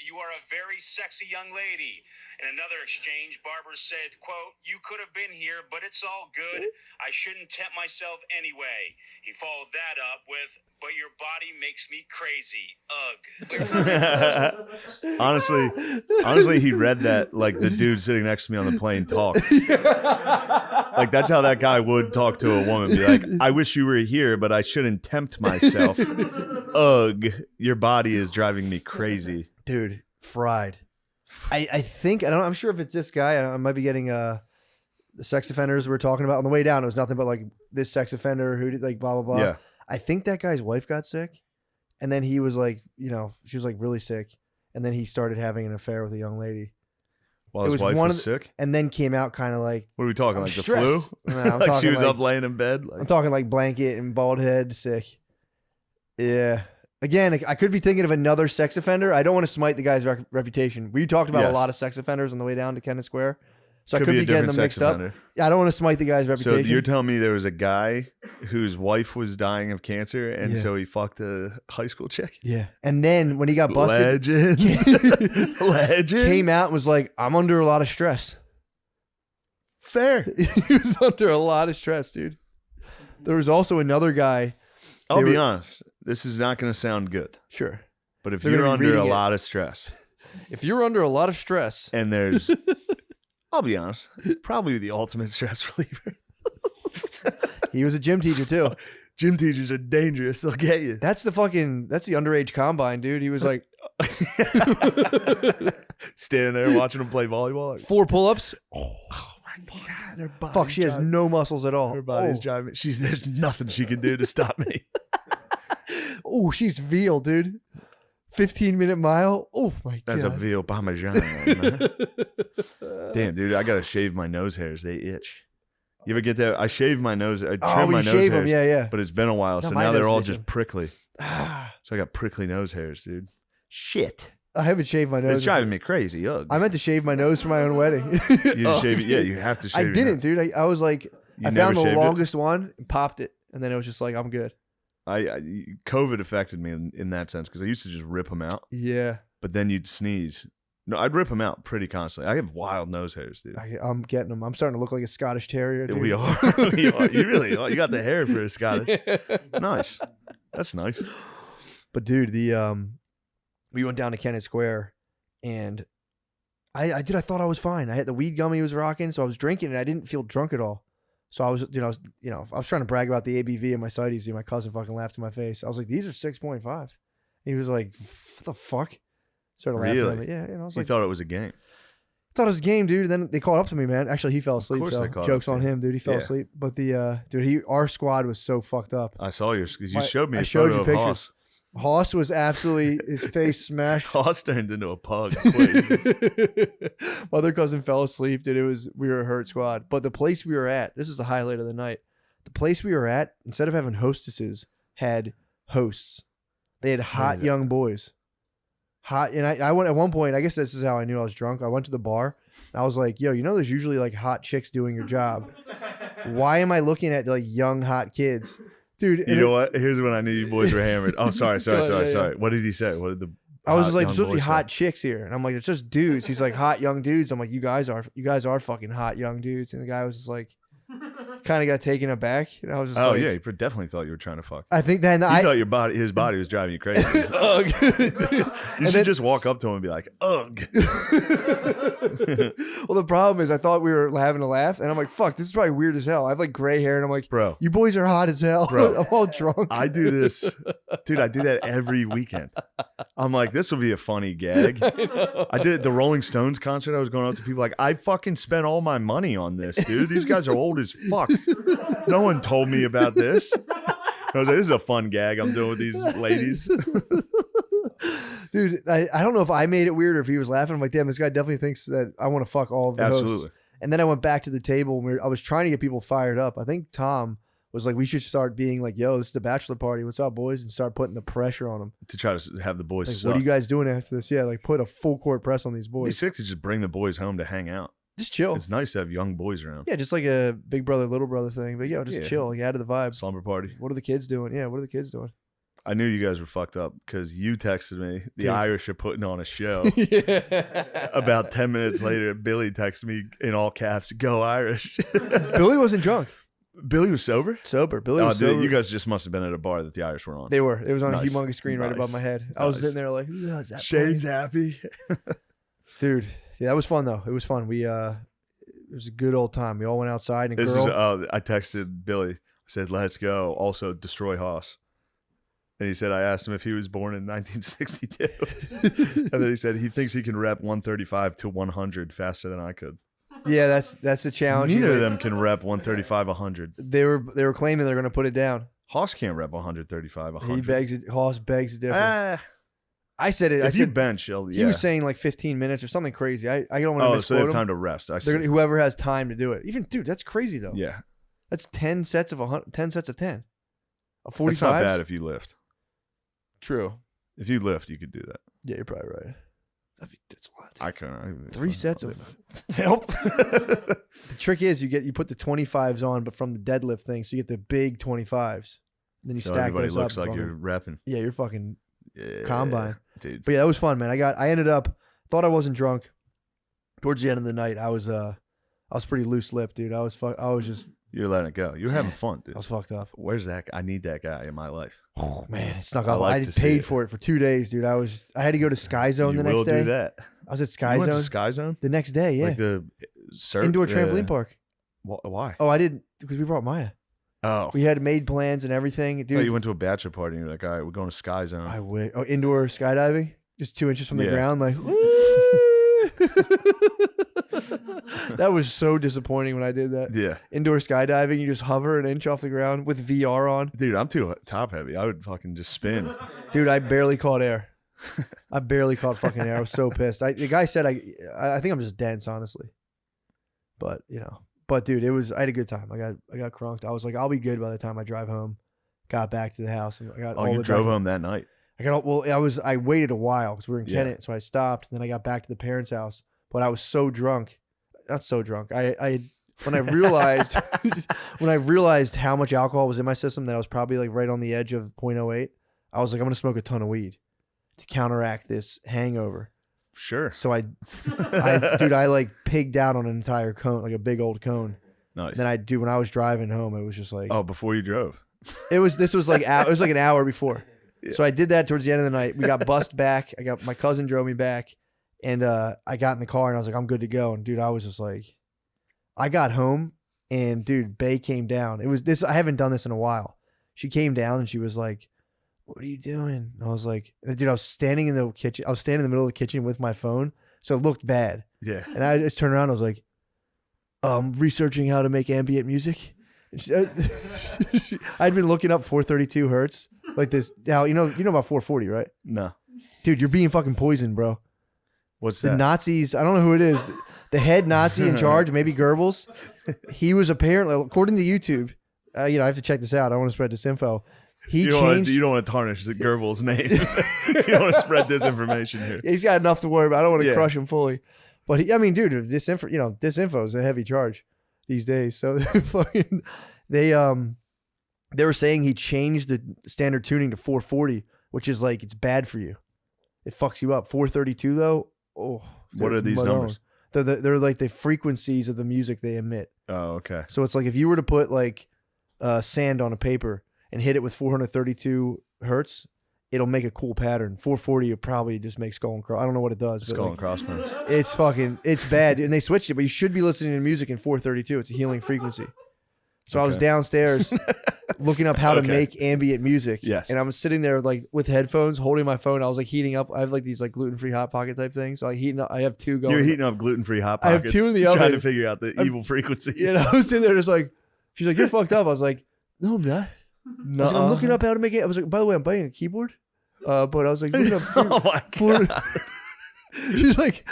Speaker 12: You are a very sexy young lady. In another exchange, Barbara said, quote, "You could have been here, but it's all good. I shouldn't tempt myself anyway." He followed that up with, "But your body makes me crazy. Ugh."
Speaker 1: honestly, he read that like the dude sitting next to me on the plane talked. Like that's how that guy would talk to a woman. Be like, "I wish you were here, but I shouldn't tempt myself. Ugh, your body is driving me crazy."
Speaker 2: Dude, fried. I think I don't. I'm sure if it's this guy. I might be getting the sex offenders we were talking about on the way down. It was nothing but like this sex offender who did like blah blah blah.
Speaker 1: Yeah.
Speaker 2: I think that guy's wife got sick, and then he was like, she was like really sick, and then he started having an affair with a young lady.
Speaker 1: While his wife was sick,
Speaker 2: and then came out kind of like.
Speaker 1: What are we talking? Like
Speaker 2: stressed.
Speaker 1: The flu?
Speaker 2: No, I'm
Speaker 1: like
Speaker 2: talking
Speaker 1: she was
Speaker 2: like,
Speaker 1: up laying in bed. Like.
Speaker 2: I'm talking like blanket and bald head, sick. Yeah. Again, I could be thinking of another sex offender. I don't want to smite the guy's reputation. We talked about a lot of sex offenders on the way down to Kennett Square. So I could be getting them mixed up. Yeah, I don't want to smite the guy's reputation.
Speaker 1: So you're telling me there was a guy whose wife was dying of cancer, and so he fucked a high school chick?
Speaker 2: Yeah. And then when he got busted,
Speaker 1: Legend
Speaker 2: came out and was like, "I'm under a lot of stress."
Speaker 1: Fair.
Speaker 2: He was under a lot of stress, dude. There was also another guy.
Speaker 1: I'll be honest. This is not going to sound good.
Speaker 2: Sure.
Speaker 1: But if
Speaker 2: They're
Speaker 1: you're
Speaker 2: gonna be
Speaker 1: under a
Speaker 2: reading it.
Speaker 1: lot of stress,
Speaker 2: If you're under a lot of stress,
Speaker 1: and there's, I'll be honest, probably the ultimate stress reliever.
Speaker 2: he was a gym teacher too.
Speaker 1: Gym teachers are dangerous. They'll get you.
Speaker 2: That's the underage combine, dude. He was like
Speaker 1: standing there watching them play volleyball. Like,
Speaker 2: 4 pull-ups.
Speaker 1: Oh my God. Her body's
Speaker 2: Fuck, she has
Speaker 1: driving-
Speaker 2: no muscles at all.
Speaker 1: Her body's driving. There's nothing she can do to stop me.
Speaker 2: Oh, she's veal, dude. 15-minute mile. Oh my
Speaker 1: That's
Speaker 2: God.
Speaker 1: a veal parmesan. Man. Damn, dude, I gotta shave my nose hairs. They itch. You ever get that? I shave my nose. I trim my nose
Speaker 2: shave
Speaker 1: hairs.
Speaker 2: 'em, yeah.
Speaker 1: But it's been a while,
Speaker 2: No,
Speaker 1: so
Speaker 2: my
Speaker 1: now they're
Speaker 2: nose
Speaker 1: all
Speaker 2: is
Speaker 1: just prickly. So I got prickly nose hairs, dude. Shit.
Speaker 2: I haven't shaved my nose.
Speaker 1: It's driving me crazy. Ugh.
Speaker 2: I meant to shave my nose for my own wedding.
Speaker 1: You just shave it. Yeah, you have to shave
Speaker 2: I
Speaker 1: your
Speaker 2: didn't,
Speaker 1: nose.
Speaker 2: dude. I was like, I
Speaker 1: never
Speaker 2: found the
Speaker 1: shaved it?
Speaker 2: longest one and popped it, and then it was just like, I'm good.
Speaker 1: COVID affected me in that sense because I used to just rip them out.
Speaker 2: Yeah.
Speaker 1: But then you'd sneeze. No, I'd rip them out pretty constantly. I have wild nose hairs, dude.
Speaker 2: I'm getting them. I'm starting to look like a Scottish Terrier. Dude.
Speaker 1: We are. We are. You really are. You got the hair for a Scottish. Nice. That's nice.
Speaker 2: But dude, we went down to Kennett Square, and I thought I was fine. I had the weed gum he was rocking, so I was drinking, and I didn't feel drunk at all. So I was, I was trying to brag about the ABV and my sighties. My cousin fucking laughed in my face. I was like, "These are 6.5." He was like, "What the fuck?" Started laughing at me. Yeah, I was
Speaker 1: He
Speaker 2: like,
Speaker 1: thought it was a game.
Speaker 2: thought it was a game, dude. And then they caught up to me, man. Actually, he fell asleep.
Speaker 1: course
Speaker 2: So
Speaker 1: they caught
Speaker 2: jokes
Speaker 1: up
Speaker 2: on
Speaker 1: to you.
Speaker 2: him, dude. He fell
Speaker 1: Yeah.
Speaker 2: asleep. But our squad was so fucked up.
Speaker 1: I saw yours because you
Speaker 2: My-
Speaker 1: showed me
Speaker 2: I
Speaker 1: a
Speaker 2: showed
Speaker 1: photo
Speaker 2: you
Speaker 1: of
Speaker 2: pictures.
Speaker 1: Hoss.
Speaker 2: Hoss was absolutely his face smashed.
Speaker 1: Hoss turned into a pug. Quick.
Speaker 2: My other cousin fell asleep, dude. We were a hurt squad. But the place we were at, this is the highlight of the night. The place we were at, instead of having hostesses, had hosts. They had hot young boys. Hot, and I went at one point. I guess this is how I knew I was drunk. I went to the bar, and I was like, "Yo, there's usually like hot chicks doing your job. Why am I looking at like young hot kids, dude?"
Speaker 1: You know what? Here's when I knew you boys were hammered. Oh, sorry.
Speaker 2: Yeah.
Speaker 1: What did he say? What did the?
Speaker 2: I was
Speaker 1: hot
Speaker 2: like,
Speaker 1: young
Speaker 2: "There's supposed to be
Speaker 1: boy
Speaker 2: hot
Speaker 1: say?
Speaker 2: chicks here," and I'm like, "It's just dudes." He's like, "Hot young dudes." I'm like, "You guys are fucking hot young dudes," and the guy was just like, kind of got taken aback, and I was just
Speaker 1: Oh
Speaker 2: like,
Speaker 1: yeah, he definitely thought you were trying to fuck.
Speaker 2: I think then
Speaker 1: He thought his body was driving you crazy.
Speaker 2: Ugh.
Speaker 1: You should just walk up to him and be like, "Ugh."
Speaker 2: Well, the problem is I thought we were having a laugh, and I'm like, fuck, this is probably weird as hell. I have like gray hair, and I'm like,
Speaker 1: bro,
Speaker 2: you boys are hot as hell.
Speaker 1: Bro.
Speaker 2: I'm all drunk.
Speaker 1: I do this, dude. I do that every weekend. I'm like, this will be a funny gag. I did the Rolling Stones concert. I was going up to people like, I fucking spent all my money on this, dude. These guys are old as fuck. No one told me about this. I was like, this is a fun gag I'm doing with these ladies.
Speaker 2: Dude, I don't know if I made it weird or if he was laughing. I'm like, damn, this guy definitely thinks that I want to fuck all of the
Speaker 1: Absolutely.
Speaker 2: hosts. And then I went back to the table, and I was trying to get people fired up. I think Tom was like, we should start being like, yo, this is the bachelor party. What's up, boys? And start putting the pressure on them.
Speaker 1: To try to have the boys
Speaker 2: Like,
Speaker 1: suck.
Speaker 2: what are you guys doing after this? Yeah, like put a full court press on these
Speaker 1: It'd be
Speaker 2: boys.
Speaker 1: sick to just bring the boys home to hang out.
Speaker 2: Just chill.
Speaker 1: It's nice to have young boys around.
Speaker 2: Yeah, just like a big brother, little brother thing. But yo, just
Speaker 1: Yeah.
Speaker 2: chill. Like, add to the vibe.
Speaker 1: Slumber party.
Speaker 2: What are the kids doing? Yeah, what are the kids doing?
Speaker 1: I knew you guys were fucked up because you texted me. The
Speaker 2: Dude.
Speaker 1: Irish are putting on a show. About 10 minutes later, Billy texted me in all caps, "Go Irish."
Speaker 2: Billy wasn't drunk.
Speaker 1: Billy was sober?
Speaker 2: Sober. Billy
Speaker 1: Oh,
Speaker 2: was
Speaker 1: dude,
Speaker 2: sober.
Speaker 1: you guys just must have been at a bar that the Irish were on.
Speaker 2: They were. It was on
Speaker 1: Nice.
Speaker 2: a humongous screen right above my head. I was
Speaker 1: Nice.
Speaker 2: sitting there like, who the hell is that?
Speaker 1: Shane's
Speaker 2: playing?
Speaker 1: happy.
Speaker 2: Dude, yeah, that was fun though. It was fun. It was a good old time. We all went outside and
Speaker 1: This
Speaker 2: girl.
Speaker 1: is, I texted Billy. I said, "Let's go." Also, destroy Haas. And he said, I asked him if he was born in 1962. And then he said he thinks he can rep 135 to 100 faster than I could.
Speaker 2: Yeah, that's the challenge.
Speaker 1: Neither of them can rep 135, 100.
Speaker 2: They were claiming they're going to put it down.
Speaker 1: Haas can't rep 135, 100.
Speaker 2: He begs it. Haas begs it different.
Speaker 1: Ah.
Speaker 2: I said it.
Speaker 1: If
Speaker 2: I
Speaker 1: you
Speaker 2: said
Speaker 1: bench, he'll-
Speaker 2: He
Speaker 1: yeah.
Speaker 2: was saying like 15 minutes or something crazy. I don't want to
Speaker 1: Oh,
Speaker 2: misquote
Speaker 1: so they have
Speaker 2: him.
Speaker 1: time to rest. I
Speaker 2: They're
Speaker 1: see.
Speaker 2: gonna, whoever has time to do it. Even dude, that's crazy though.
Speaker 1: Yeah.
Speaker 2: That's 10 sets of 10 sets of 10. A 45.
Speaker 1: It's not bad if you lift.
Speaker 2: True.
Speaker 1: If you lift, you could do that.
Speaker 2: Yeah, you're probably right. That's a lot.
Speaker 1: I couldn't.
Speaker 2: 3 sets of
Speaker 1: help.
Speaker 2: The trick is you put the 25s on, but from the deadlift thing, so you get the big 25s. Then you
Speaker 1: So
Speaker 2: stack
Speaker 1: everybody
Speaker 2: those
Speaker 1: looks
Speaker 2: up.
Speaker 1: like you're repping.
Speaker 2: Yeah, you're fucking
Speaker 1: Yeah,
Speaker 2: combine,
Speaker 1: dude.
Speaker 2: But yeah, that was fun, man. I ended up thought I wasn't drunk. Towards the end of the night, I was pretty loose lipped, dude. I was just
Speaker 1: You're letting it go. You're having fun, dude.
Speaker 2: I was fucked up.
Speaker 1: Where's that? I need that guy in my life.
Speaker 2: Oh man, it snuck
Speaker 1: I
Speaker 2: up.
Speaker 1: like
Speaker 2: I
Speaker 1: to see
Speaker 2: paid
Speaker 1: it.
Speaker 2: for it for 2 days, dude. I had to go to Sky Zone
Speaker 1: You
Speaker 2: the next
Speaker 1: will
Speaker 2: day.
Speaker 1: do that.
Speaker 2: I was at Sky
Speaker 1: You went
Speaker 2: Zone.
Speaker 1: to Sky Zone
Speaker 2: the next day. Yeah,
Speaker 1: like the
Speaker 2: indoor trampoline park.
Speaker 1: Why?
Speaker 2: Oh, I didn't because we brought Maya.
Speaker 1: Oh,
Speaker 2: We had made plans and everything,
Speaker 1: Oh,
Speaker 2: dude.
Speaker 1: you went to a bachelor party and you're like, all right, we're going to Sky Zone.
Speaker 2: I went indoor skydiving, just 2 inches from the
Speaker 1: Yeah.
Speaker 2: ground, like. That was so disappointing when I did that.
Speaker 1: Yeah.
Speaker 2: Indoor skydiving, you just hover an inch off the ground with VR on.
Speaker 1: Dude, I'm too top heavy. I would fucking just spin.
Speaker 2: Dude, I barely caught air. I barely caught fucking air. I was so pissed. The guy said I think I'm just dense, honestly. But dude, I had a good time. I got crunked. I was like, I'll be good by the time I drive home. Got back to the house. And I got
Speaker 1: Oh,
Speaker 2: all
Speaker 1: you
Speaker 2: the
Speaker 1: drove
Speaker 2: back-
Speaker 1: home that night.
Speaker 2: I waited a while because we were in
Speaker 1: Yeah.
Speaker 2: Kennett, so I stopped. And then I got back to the parents' house. But I was so drunk, not so drunk. When I realized how much alcohol was in my system, that I was probably like right on the edge of 0.08. I was like, I'm gonna smoke a ton of weed to counteract this hangover.
Speaker 1: Sure.
Speaker 2: So I like pigged out on an entire cone, like a big old cone.
Speaker 1: Nice.
Speaker 2: Then when I was driving home, it was just like,
Speaker 1: Oh, before you drove.
Speaker 2: it was like an hour before. So I did that towards the end of the night. We got bussed back. My cousin drove me back, and I got in the car and I was like, I'm good to go. And dude, I was just like, I got home and dude, Bae came down. It was this. I haven't done this in a while. She came down and she was like, "What are you doing?" And I was like, dude, I was standing in the kitchen. I was standing in the middle of the kitchen with my phone, so it looked bad.
Speaker 1: Yeah.
Speaker 2: And I just turned around. And I was like, researching how to make ambient music. I'd been looking up 432 hertz, like this. How you know about 440, right?
Speaker 1: No.
Speaker 2: Dude, you're being fucking poisoned, bro.
Speaker 1: What's
Speaker 2: The
Speaker 1: that?
Speaker 2: Nazis, I don't know who it is. The head Nazi in charge, maybe Goebbels. He was apparently, according to YouTube, I have to check this out. I don't want to spread this info.
Speaker 1: You don't want to tarnish the Goebbels' name. You don't want to spread disinformation here.
Speaker 2: He's got enough to worry about. I don't want to
Speaker 1: Yeah.
Speaker 2: crush him fully. But dude, this info is a heavy charge these days. So fucking they were saying he changed the standard tuning to 440, which is like it's bad for you. It fucks you up. 432 though. Oh,
Speaker 1: What are these numbers?
Speaker 2: They're like the frequencies of the music they emit.
Speaker 1: Oh, okay.
Speaker 2: So it's like if you were to put like sand on a paper and hit it with 432 hertz, it'll make a cool pattern. 440 will probably just make skull and cross. I don't know what it does. but,
Speaker 1: Skull
Speaker 2: like,
Speaker 1: and crossbones.
Speaker 2: It's bad. And they switched it, but you should be listening to music in 432. It's a healing frequency. So I was
Speaker 1: Okay.
Speaker 2: downstairs looking up how to
Speaker 1: Okay.
Speaker 2: make ambient music.
Speaker 1: Yes.
Speaker 2: And I'm sitting there like with headphones, holding my phone. I was like heating up. I have like these like gluten-free hot pocket type things. So heating up. I have 2 going.
Speaker 1: You're heating up gluten-free hot
Speaker 2: I have
Speaker 1: pockets.
Speaker 2: 2 in the
Speaker 1: trying
Speaker 2: oven.
Speaker 1: to figure out the evil frequencies.
Speaker 2: I was sitting there just like, she's like, you're fucked up. I was like, no, I'm not. I was like, I'm looking up how to make it. I was like, by the way, I'm buying a keyboard. But I was like, looking up
Speaker 1: Oh my God.
Speaker 2: She's like,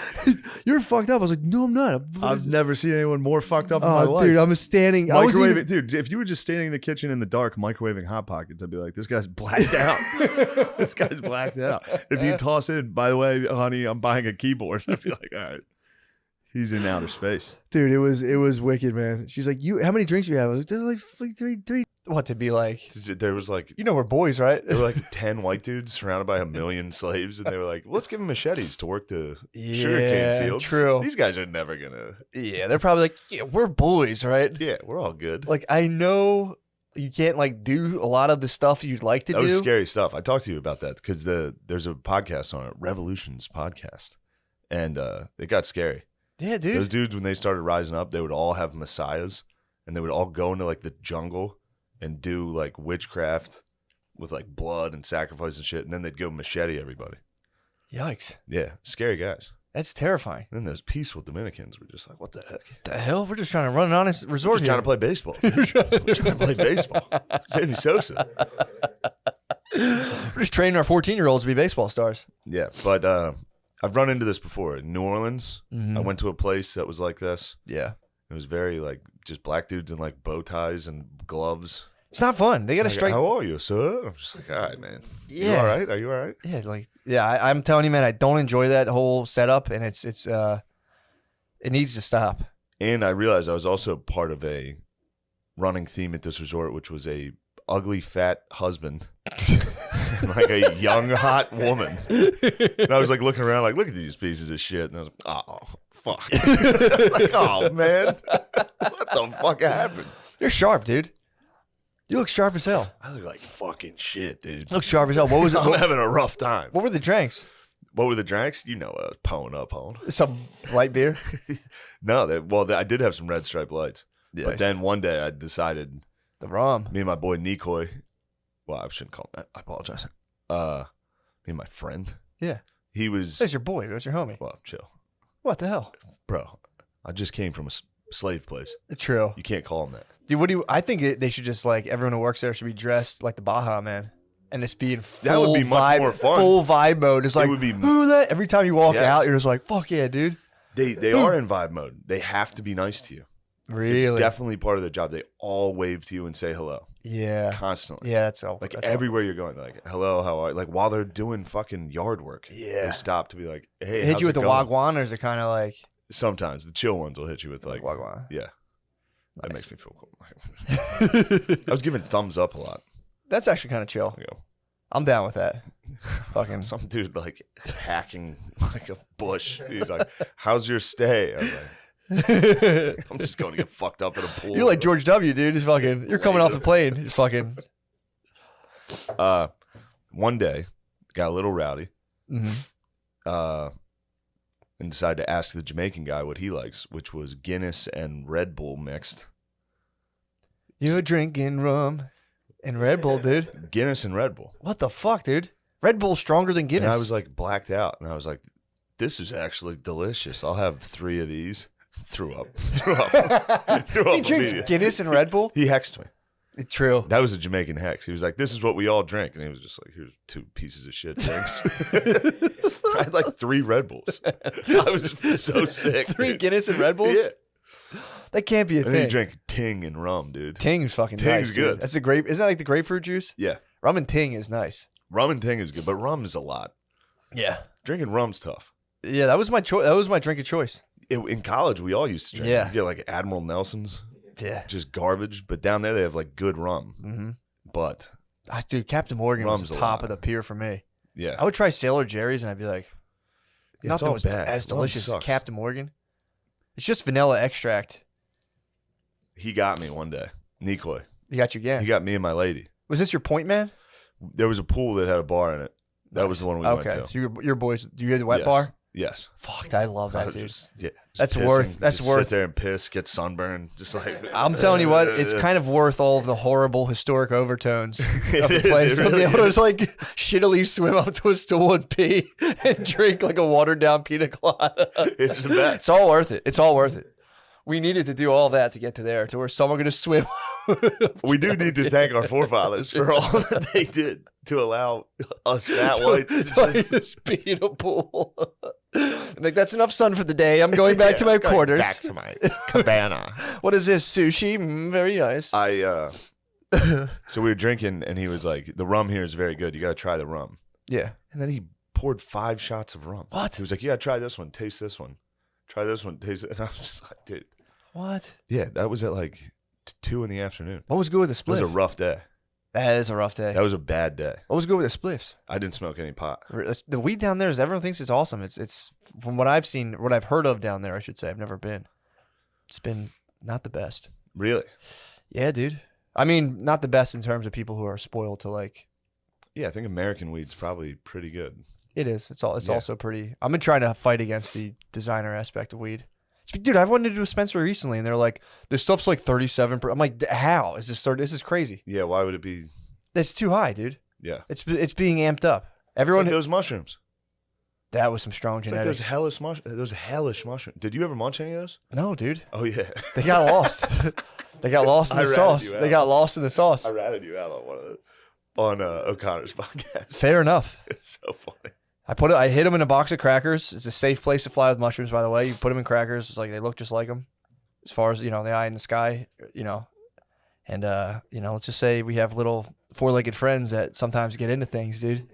Speaker 2: "You're fucked up." I was like, "No, I'm not."
Speaker 1: I've never seen anyone more fucked up in my life.
Speaker 2: Dude, I'm standing. I was
Speaker 1: Microwaving, dude. If you were just standing in the kitchen in the dark microwaving Hot Pockets, I'd be like, "This guy's blacked out. This guy's blacked out." If you toss in, by the way, honey, I'm buying a keyboard, I'd be like, "All right, he's in outer space."
Speaker 2: Dude, it was wicked, man. She's like, "How many drinks do you have?" I was like, "There's like three."
Speaker 5: What to be like?
Speaker 1: There was like,
Speaker 5: we're boys, right?
Speaker 1: There were like 10 white dudes surrounded by 1 million slaves, and they were like, "Let's give them machetes to work the sugarcane fields."
Speaker 5: True.
Speaker 1: These guys are never gonna.
Speaker 5: Yeah, they're probably like, "Yeah, we're boys, right?"
Speaker 1: Yeah, we're all good.
Speaker 5: Like, I know you can't like do a lot of the stuff you'd like to
Speaker 1: That
Speaker 5: do.
Speaker 1: was scary stuff. I talked to you about that because there's a podcast on it, Revolutions podcast, and it got scary.
Speaker 5: Yeah, dude.
Speaker 1: Those dudes, when they started rising up, they would all have messiahs, and they would all go into like the jungle and do like witchcraft with like blood and sacrifice and shit, and then they'd go machete everybody.
Speaker 5: Yikes.
Speaker 1: Yeah, scary guys.
Speaker 5: That's terrifying.
Speaker 1: And then those peaceful Dominicans were just like, "What the heck?
Speaker 5: The hell? We're just trying to run an honest resort
Speaker 1: We're just trying to play baseball. We're trying to play baseball. Sammy Sosa."
Speaker 5: We're just training our 14-year-olds to be baseball stars.
Speaker 1: Yeah, but I've run into this before. In New Orleans, I went to a place that was like this.
Speaker 5: Yeah.
Speaker 1: It was very like just black dudes in like bow ties and gloves.
Speaker 5: It's not fun. They got to
Speaker 1: Like,
Speaker 5: strike.
Speaker 1: "How are you, sir?" I'm just like, "All right, man. You
Speaker 5: Yeah.
Speaker 1: all right? Are you all right?"
Speaker 5: Yeah, I'm telling you, man, I don't enjoy that whole setup, and it needs to stop.
Speaker 1: And I realized I was also part of a running theme at this resort, which was a ugly fat husband, like a young hot woman. And I was like looking around, like, "Look at these pieces of shit," and I was like, "Oh fuck!" Like, "Oh man, what the fuck happened?"
Speaker 5: You're sharp, dude. You look sharp as hell.
Speaker 1: I look like fucking shit, dude.
Speaker 5: You look sharp as hell. What was it?
Speaker 1: I'm having a rough time.
Speaker 5: What were the drinks?
Speaker 1: What were the drinks? You know what I was pulling up on.
Speaker 5: Some light beer?
Speaker 1: No, I did have some Red Stripe Lights.
Speaker 5: Yes.
Speaker 1: But then one day I decided
Speaker 5: the rum.
Speaker 1: Me and my boy Nikoi. Well, I shouldn't call him that. I apologize. Me and my friend.
Speaker 5: Yeah.
Speaker 1: He was.
Speaker 5: That's your boy. That's your homie.
Speaker 1: Well, chill.
Speaker 5: What the hell?
Speaker 1: Bro, I just came from a slave place.
Speaker 5: True.
Speaker 1: You can't call him that.
Speaker 5: Dude, I think they should just like everyone who works there should be dressed like the Baja Man, and just be in full
Speaker 1: That would be much
Speaker 5: vibe,
Speaker 1: more fun.
Speaker 5: full vibe mode. It's like
Speaker 1: would be-
Speaker 5: who that? Every time you walk
Speaker 1: Yes.
Speaker 5: out, you're just like, fuck yeah, dude.
Speaker 1: They are in vibe mode. They have to be nice to you.
Speaker 5: Really?
Speaker 1: It's definitely part of their job. They all wave to you and say hello.
Speaker 5: Yeah.
Speaker 1: Constantly.
Speaker 5: Yeah, that's all.
Speaker 1: Like
Speaker 5: that's
Speaker 1: everywhere you're going, they're like, "Hello, how are you?" Like while they're doing fucking yard work.
Speaker 5: Yeah.
Speaker 1: They stop to be like, "Hey,
Speaker 5: They hit
Speaker 1: how's
Speaker 5: you with
Speaker 1: it
Speaker 5: the
Speaker 1: going?"
Speaker 5: wagwan, or is it kind of like
Speaker 1: Sometimes the chill ones will hit you with like
Speaker 5: wagwan?
Speaker 1: Yeah. That makes me feel cool. I was giving thumbs up a lot.
Speaker 5: That's actually kind of chill.
Speaker 1: Yeah.
Speaker 5: I'm down with that. Fucking
Speaker 1: some dude like hacking like a bush. He's like, "How's your stay?" I was like, "I'm just going to get fucked up in a pool."
Speaker 5: You're like George W, dude. He's fucking. You're coming off the plane. He's fucking.
Speaker 1: One day, got a little rowdy. And decided to ask the Jamaican guy what he likes, which was Guinness and Red Bull mixed.
Speaker 5: You're drinking rum and Red Bull, dude.
Speaker 1: Guinness and Red Bull.
Speaker 5: What the fuck, dude? Red Bull's stronger than Guinness.
Speaker 1: And I was like blacked out, and I was like, "This is actually delicious. I'll have 3 of these." Threw up.
Speaker 5: He drinks Guinness and Red Bull?
Speaker 1: He hexed me.
Speaker 5: True.
Speaker 1: That was a Jamaican hex. He was like, "This is what we all drink," and he was just like, "Here's 2 pieces of shit drinks." I had like 3 Red Bulls. I was so sick.
Speaker 5: 3 Guinness and Red Bulls?
Speaker 1: Yeah.
Speaker 5: That can't be a
Speaker 1: And
Speaker 5: thing.
Speaker 1: then he drank Ting and rum, dude.
Speaker 5: Ting's fucking
Speaker 1: Ting's
Speaker 5: nice.
Speaker 1: good.
Speaker 5: Dude. That's a grape. Isn't that like the grapefruit juice?
Speaker 1: Yeah.
Speaker 5: Rum and Ting is nice.
Speaker 1: Rum and Ting is good, but rum is a lot.
Speaker 5: Yeah.
Speaker 1: Drinking rum's tough.
Speaker 5: Yeah, that was my choice. That was my drink of choice.
Speaker 1: In college, we all used to drink.
Speaker 5: Yeah.
Speaker 1: You get like Admiral Nelson's.
Speaker 5: Yeah.
Speaker 1: Just garbage. But down there, they have like good rum.
Speaker 5: Mm-hmm.
Speaker 1: But
Speaker 5: Dude, Captain Morgan
Speaker 1: Rum's
Speaker 5: was the
Speaker 1: a
Speaker 5: top
Speaker 1: lot.
Speaker 5: of the pier for me.
Speaker 1: Yeah.
Speaker 5: I would try Sailor Jerry's and I'd be like,
Speaker 1: Yeah, it's
Speaker 5: nothing
Speaker 1: all
Speaker 5: was
Speaker 1: bad.
Speaker 5: as
Speaker 1: Rum
Speaker 5: delicious as
Speaker 1: sucks.
Speaker 5: Captain Morgan. It's just vanilla extract.
Speaker 1: he got me one day. Nikoi.
Speaker 5: He got you again.
Speaker 1: He got me and my lady.
Speaker 5: Was this your point man?
Speaker 1: There was a pool that had a bar in it. That was the one we went
Speaker 5: Okay,
Speaker 1: to.
Speaker 5: so your boys, you had the wet
Speaker 1: Yes.
Speaker 5: bar?
Speaker 1: Yes.
Speaker 5: Fuck, I love
Speaker 1: I
Speaker 5: that,
Speaker 1: was
Speaker 5: dude.
Speaker 1: just- yeah, just
Speaker 5: That's
Speaker 1: pissing,
Speaker 5: worth. That's
Speaker 1: just
Speaker 5: worth.
Speaker 1: Sit there and piss, get sunburned, just like.
Speaker 5: I'm telling you what, it's kind of worth all of the horrible historic overtones of
Speaker 1: It
Speaker 5: the
Speaker 1: is,
Speaker 5: place.
Speaker 1: it
Speaker 5: To be
Speaker 1: really
Speaker 5: able to
Speaker 1: is.
Speaker 5: just like shittily swim up to a stool and pee and drink like a watered down pina colada.
Speaker 1: It's the best.
Speaker 5: It's all worth it. It's all worth it. We needed to do all that to get to there, to where someone could just swim.
Speaker 1: We do need to thank our forefathers for all that they did to allow us fat whites to
Speaker 5: just pee in a pool. Like, that's enough sun for the day. I'm going back to my
Speaker 1: going
Speaker 5: quarters.
Speaker 1: back to my cabana.
Speaker 5: What is this, sushi? Very nice.
Speaker 1: So we were drinking, and he was like, "The rum here is very good. You got to try the rum."
Speaker 5: Yeah.
Speaker 1: And then he poured 5 shots of rum.
Speaker 5: What?
Speaker 1: He was like, "Yeah, try this one. Taste this one. Try this one. Taste it." And I was just like, "Dude,
Speaker 5: What?
Speaker 1: yeah." That was at like 2 in the afternoon.
Speaker 5: What was good with the
Speaker 1: It was
Speaker 5: spliff?
Speaker 1: a rough day.
Speaker 5: That is a rough day.
Speaker 1: That was a bad day.
Speaker 5: What was good with the spliffs?
Speaker 1: I didn't smoke any pot.
Speaker 5: The weed down there is everyone thinks it's awesome. It's from what I've seen, what I've heard of down there. I should say I've never been. It's been not the best.
Speaker 1: Really?
Speaker 5: Yeah, dude. I mean, not the best in terms of people who are spoiled to like.
Speaker 1: Yeah, I think American weed's probably pretty good.
Speaker 5: It is. It's
Speaker 1: Yeah.
Speaker 5: also pretty. I've been trying to fight against the designer aspect of weed. Dude, I went into a dispensary recently, and they're like, "This stuff's like 37." I'm like, "How is this 30? This is crazy."
Speaker 1: Yeah, why would it be?
Speaker 5: It's too high, dude.
Speaker 1: Yeah.
Speaker 5: It's being amped up. Everyone
Speaker 1: It's like those mushrooms.
Speaker 5: That was some strong
Speaker 1: It's like
Speaker 5: genetics.
Speaker 1: those hellish mushrooms. Did you ever munch any of those?
Speaker 5: No, dude.
Speaker 1: Oh yeah.
Speaker 5: They got lost. They got lost in
Speaker 1: I
Speaker 5: the
Speaker 1: ratted
Speaker 5: sauce.
Speaker 1: you
Speaker 5: They
Speaker 1: out.
Speaker 5: got lost in the sauce.
Speaker 1: I ratted you out on one of those on O'Connor's podcast.
Speaker 5: Fair enough.
Speaker 1: It's so funny.
Speaker 5: I hit them in a box of crackers. It's a safe place to fly with mushrooms, by the way. You put them in crackers. It's like they look just like them, as far as the eye in the sky, And let's just say we have little 4-legged friends that sometimes get into things, dude.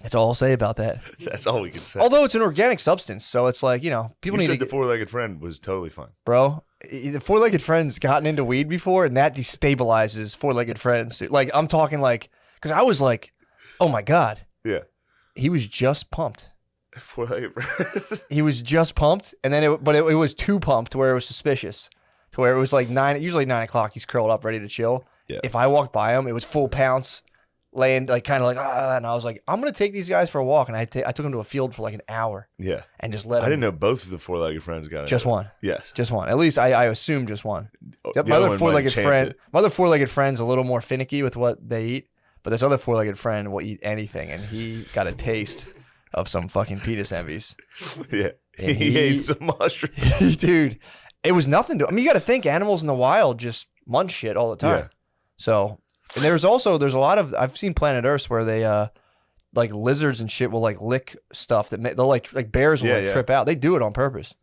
Speaker 5: That's all I'll say about that.
Speaker 1: That's all we can say.
Speaker 5: Although it's an organic substance, so it's like people
Speaker 1: You
Speaker 5: need
Speaker 1: said
Speaker 5: to
Speaker 1: the 4-legged friend was totally fine.
Speaker 5: bro. The 4-legged friend's gotten into weed before, and that destabilizes 4-legged friends. Like I'm talking like, because I was like, oh my god,
Speaker 1: Yeah.
Speaker 5: he was just pumped.
Speaker 1: 4-legged friend.
Speaker 5: He was just pumped, and then it was too pumped where it was suspicious, to where it was like usually 9 o'clock. He's curled up ready to chill.
Speaker 1: Yeah.
Speaker 5: If I walked by him, it was full pounce, laying like kind of like and I was like, I'm gonna take these guys for a walk, and I took him to a field for like an hour.
Speaker 1: Yeah.
Speaker 5: And just let him.
Speaker 1: I didn't know both of the 4-legged friends got it.
Speaker 5: Just one.
Speaker 1: Yes.
Speaker 5: Just one. At least I assume just one.
Speaker 1: The
Speaker 5: My
Speaker 1: other
Speaker 5: other
Speaker 1: one
Speaker 5: four-legged
Speaker 1: might have
Speaker 5: friend,
Speaker 1: champed
Speaker 5: my other 4-legged friend's a little more finicky with what they eat, but this other 4-legged friend will eat anything, and he got a taste of some fucking penis envies.
Speaker 1: Yeah.
Speaker 5: And
Speaker 1: He ate some mushrooms.
Speaker 5: Dude, it was nothing to. I mean, you got to think animals in the wild just munch shit all the time.
Speaker 1: Yeah.
Speaker 5: So, and there's a lot of I've seen Planet Earth where they like lizards and shit will like lick stuff that they'll like bears will
Speaker 1: Yeah, yeah.
Speaker 5: trip out. They do it on purpose.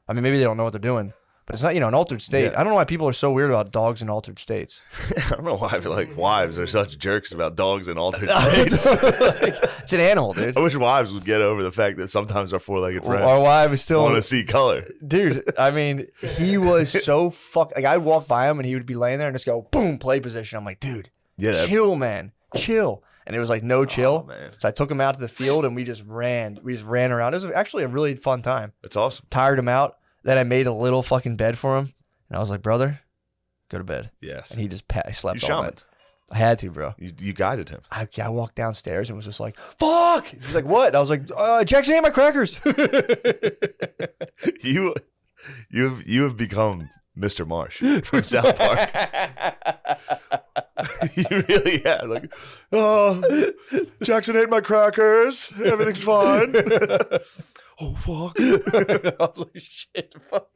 Speaker 5: I mean, maybe they don't know what they're doing, but it's not an altered state.
Speaker 1: Yeah.
Speaker 5: I don't know why people are so weird about dogs in altered states.
Speaker 1: I don't know why, but like wives are such jerks about dogs in altered states.
Speaker 5: It's an animal, dude.
Speaker 1: I wish wives would get over the fact that sometimes our 4-legged friends
Speaker 5: Our wives still
Speaker 1: want to see color.
Speaker 5: Dude, I mean, he was so like I'd walk by him and he would be laying there and just go boom, play position. I'm like, dude, chill, man, chill. And it was like no chill.
Speaker 1: Man.
Speaker 5: So I took him out to the field and we just ran around. It was actually a really fun time.
Speaker 1: It's awesome.
Speaker 5: Tired him out. Then I made a little fucking bed for him, and I was like, brother, go to bed.
Speaker 1: Yes.
Speaker 5: And he just slept
Speaker 1: You
Speaker 5: all
Speaker 1: shamaned.
Speaker 5: night. I had to, bro.
Speaker 1: You guided him.
Speaker 5: I walked downstairs and was just like, fuck. He's like, what? And I was like, Jackson ate my crackers.
Speaker 1: You have become Mr. Marsh from South Park. You really have. Like, oh, Jackson ate my crackers. Everything's fine. Oh, fuck.
Speaker 5: I was like, shit, fuck.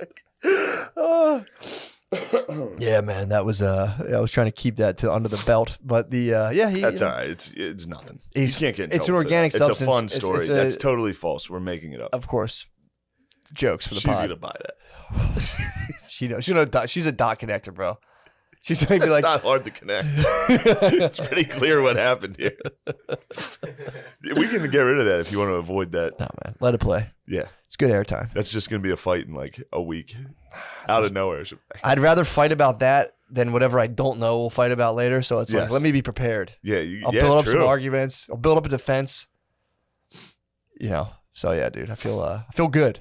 Speaker 5: Yeah, man, that was I was trying to keep that to under the belt, but
Speaker 1: That's all right. It's nothing. You can't get in
Speaker 5: it's an
Speaker 1: trouble for
Speaker 5: organic
Speaker 1: that.
Speaker 5: substance.
Speaker 1: It's a fun story.
Speaker 5: It's
Speaker 1: That's totally false. We're making it up.
Speaker 5: Of course. Jokes for the
Speaker 1: She's
Speaker 5: pod.
Speaker 1: gonna buy that.
Speaker 5: She knows. She's a dot connector, bro. She's gonna be
Speaker 1: It's
Speaker 5: like,
Speaker 1: not hard to connect. It's pretty clear what happened here. We can get rid of that if you want to avoid that.
Speaker 5: No, man, let it play.
Speaker 1: Yeah,
Speaker 5: it's good airtime.
Speaker 1: That's just gonna be a fight in like a week, out of nowhere.
Speaker 5: I'd rather fight about that than whatever I don't know we'll fight about later. So it's
Speaker 1: Yes.
Speaker 5: like, let me be prepared.
Speaker 1: Yeah,
Speaker 5: I'll build up some arguments. I'll build up a defense. So yeah, dude, I feel good.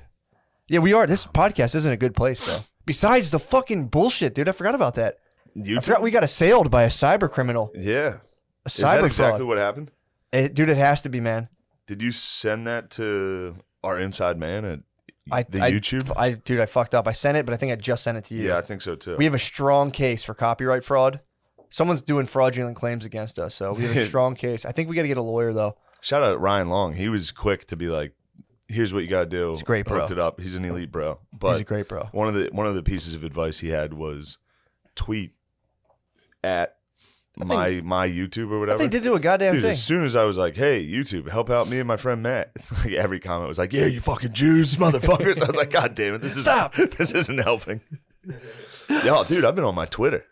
Speaker 5: Yeah, we are. This podcast isn't a good place, bro. Besides the fucking bullshit, dude. I forgot about that. I forgot we got assailed by a cyber criminal.
Speaker 1: Yeah,
Speaker 5: A
Speaker 1: is that
Speaker 5: cyber
Speaker 1: exactly
Speaker 5: fraud.
Speaker 1: what happened?
Speaker 5: Dude, it has to be, man.
Speaker 1: Did you send that to our inside man at the
Speaker 5: I-
Speaker 1: YouTube?
Speaker 5: I fucked up. I sent it, but I think I just sent it to you.
Speaker 1: Yeah, I think so too.
Speaker 5: We have a strong case for copyright fraud. Someone's doing fraudulent claims against us, so we have a strong case. I think we got to get a lawyer though.
Speaker 1: Shout out Ryan Long. He was quick to be like, "Here's what you got to do."
Speaker 5: He's a great bro.
Speaker 1: Hooked it up. He's an elite bro. But
Speaker 5: He's a great bro.
Speaker 1: One of the pieces of advice he had was tweet at my YouTube or whatever.
Speaker 5: They did do a goddamn
Speaker 1: Dude,
Speaker 5: thing.
Speaker 1: as soon as I was like, "Hey, YouTube, help out me and my friend Matt," like every comment was like, "Yeah, you fucking Jews, motherfuckers." I was like, "God damn it, this isn't helping." Yo, dude, I've been on my Twitter.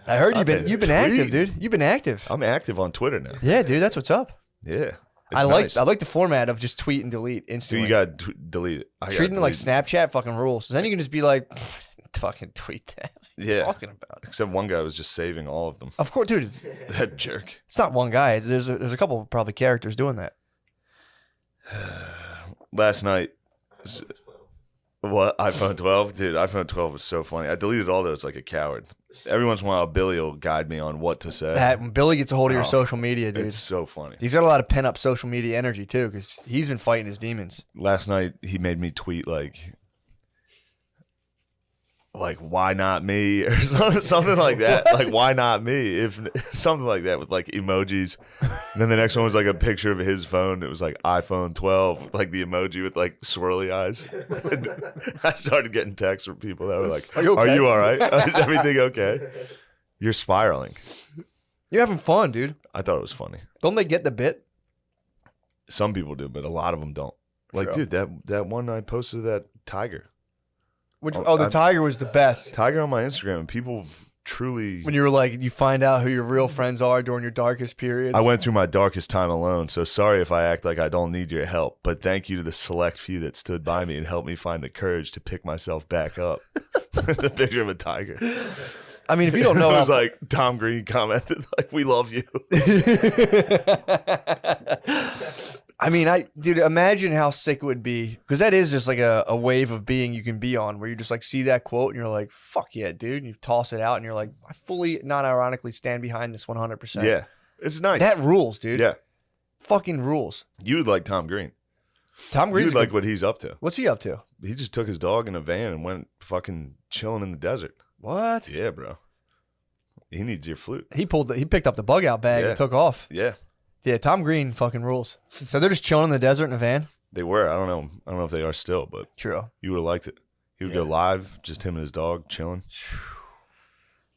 Speaker 5: I heard you've been active,
Speaker 1: tweeting.
Speaker 5: dude. You've been active.
Speaker 1: I'm active on Twitter now.
Speaker 5: Yeah, dude, that's what's up.
Speaker 1: Yeah,
Speaker 5: I
Speaker 1: nice.
Speaker 5: like the format of just tweet and delete
Speaker 1: Dude,
Speaker 5: instantly.
Speaker 1: you gotta delete it.
Speaker 5: Treating it like Snapchat fucking rules. So then you can just be like, fucking tweet that. What are you
Speaker 1: Yeah.
Speaker 5: talking about?
Speaker 1: Except one guy was just saving all of them.
Speaker 5: Of course, dude.
Speaker 1: That jerk.
Speaker 5: It's not one guy. There's a couple probably characters doing that.
Speaker 1: Last night, what, iPhone 12? Dude, iPhone 12 was so funny. I deleted all those like a coward. Every once in a while, Billy will guide me on what to say.
Speaker 5: When Billy gets a hold of your
Speaker 1: Oh,
Speaker 5: social media, dude.
Speaker 1: It's so funny.
Speaker 5: He's got a lot of pent up social media energy too, because he's been fighting his demons.
Speaker 1: Last night, he made me tweet like why not me or something like that. Like, why not me? If something like that with like emojis. And then the next one was like a picture of his phone. It was like iPhone 12, like the emoji with like swirly eyes. I started getting texts from people that were like, "Are you all right? Is everything okay? You're spiraling.
Speaker 5: You're having fun, dude."
Speaker 1: I thought it was funny.
Speaker 5: Don't they get the bit?
Speaker 1: Some people do, but a lot of them don't. Like,
Speaker 5: True.
Speaker 1: dude, that one I posted of that tiger.
Speaker 5: The tiger was the best.
Speaker 1: Tiger on my Instagram, and people truly.
Speaker 5: When you were like, you find out who your real friends are during your darkest periods.
Speaker 1: I went through my darkest time alone, so sorry if I act like I don't need your help, but thank you to the select few that stood by me and helped me find the courage to pick myself back up. It's a picture of a tiger.
Speaker 5: I mean, if you don't know,
Speaker 1: it was like Tom Green commented, like, "We love you."
Speaker 5: I mean, dude, imagine how sick it would be, because that is just like a wave of being you can be on, where you just like see that quote and you're like, "Fuck yeah, dude!" And you toss it out and you're like, "I fully, not ironically, stand behind this 100%."
Speaker 1: Yeah, it's nice.
Speaker 5: That rules, dude.
Speaker 1: Yeah,
Speaker 5: fucking rules.
Speaker 1: You would like Tom Green.
Speaker 5: Tom Green's
Speaker 1: You'd like what he's up to.
Speaker 5: What's he up to?
Speaker 1: He just took his dog in a van and went fucking chilling in the desert.
Speaker 5: What?
Speaker 1: Yeah, bro. He needs your flute.
Speaker 5: He picked up the bug out bag
Speaker 1: Yeah.
Speaker 5: and took off.
Speaker 1: Yeah.
Speaker 5: Yeah, Tom Green fucking rules. So they're just chilling in the desert in a van?
Speaker 1: They were. I don't know if they are still, but
Speaker 5: true.
Speaker 1: You would have liked it. He would go live, just him and his dog chilling.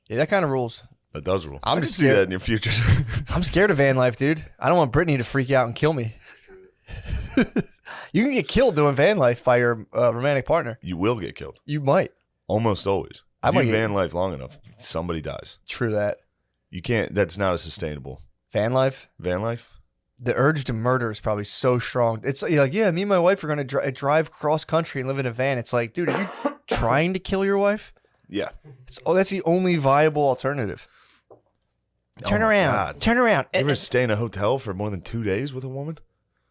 Speaker 5: Yeah, that kind of rules.
Speaker 1: That does rule.
Speaker 5: I'm
Speaker 1: I can
Speaker 5: just
Speaker 1: see
Speaker 5: scared.
Speaker 1: that in your future.
Speaker 5: I'm scared of van life, dude. I don't want Brittany to freak out and kill me. You can get killed doing van life by your romantic partner.
Speaker 1: You will get killed.
Speaker 5: You might.
Speaker 1: Almost always.
Speaker 5: I
Speaker 1: If
Speaker 5: might
Speaker 1: you
Speaker 5: get-
Speaker 1: van life long enough, somebody dies.
Speaker 5: True that.
Speaker 1: You can't. That's not as sustainable.
Speaker 5: Van life?
Speaker 1: Van life?
Speaker 5: The urge to murder is probably so strong. It's you're like, yeah, me and my wife are going to drive cross country and live in a van. It's like, dude, are you trying to kill your wife?
Speaker 1: Yeah.
Speaker 5: That's the only viable alternative. Turn
Speaker 1: Oh my
Speaker 5: around.
Speaker 1: God.
Speaker 5: Turn around.
Speaker 1: You ever stay in a hotel for more than 2 days with a woman?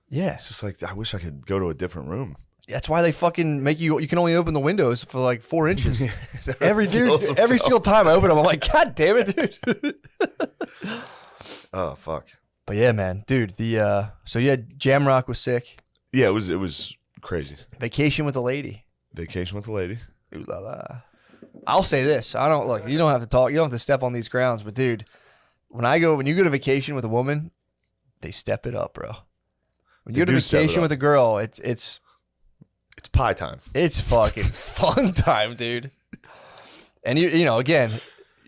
Speaker 5: Yeah.
Speaker 1: It's just like, I wish I could go to a different room.
Speaker 5: That's why they fucking make you can only open the windows for like 4 inches. every
Speaker 1: Kills
Speaker 5: single
Speaker 1: himself.
Speaker 5: time I open them, I'm like, God damn it, dude.
Speaker 1: Oh, fuck.
Speaker 5: But yeah, man, dude, so yeah, Jamrock was sick.
Speaker 1: Yeah, it was crazy.
Speaker 5: Vacation with a lady.
Speaker 1: Vacation with a lady.
Speaker 5: Ooh la la. I'll say this. I don't look, you don't have to talk, you don't have to step on these grounds, but dude, when you go to vacation with a woman, they step it up, bro. When you go to
Speaker 1: do step it
Speaker 5: vacation
Speaker 1: up.
Speaker 5: with a girl, it's
Speaker 1: pie time.
Speaker 5: It's fucking fun time, dude. And you know, again,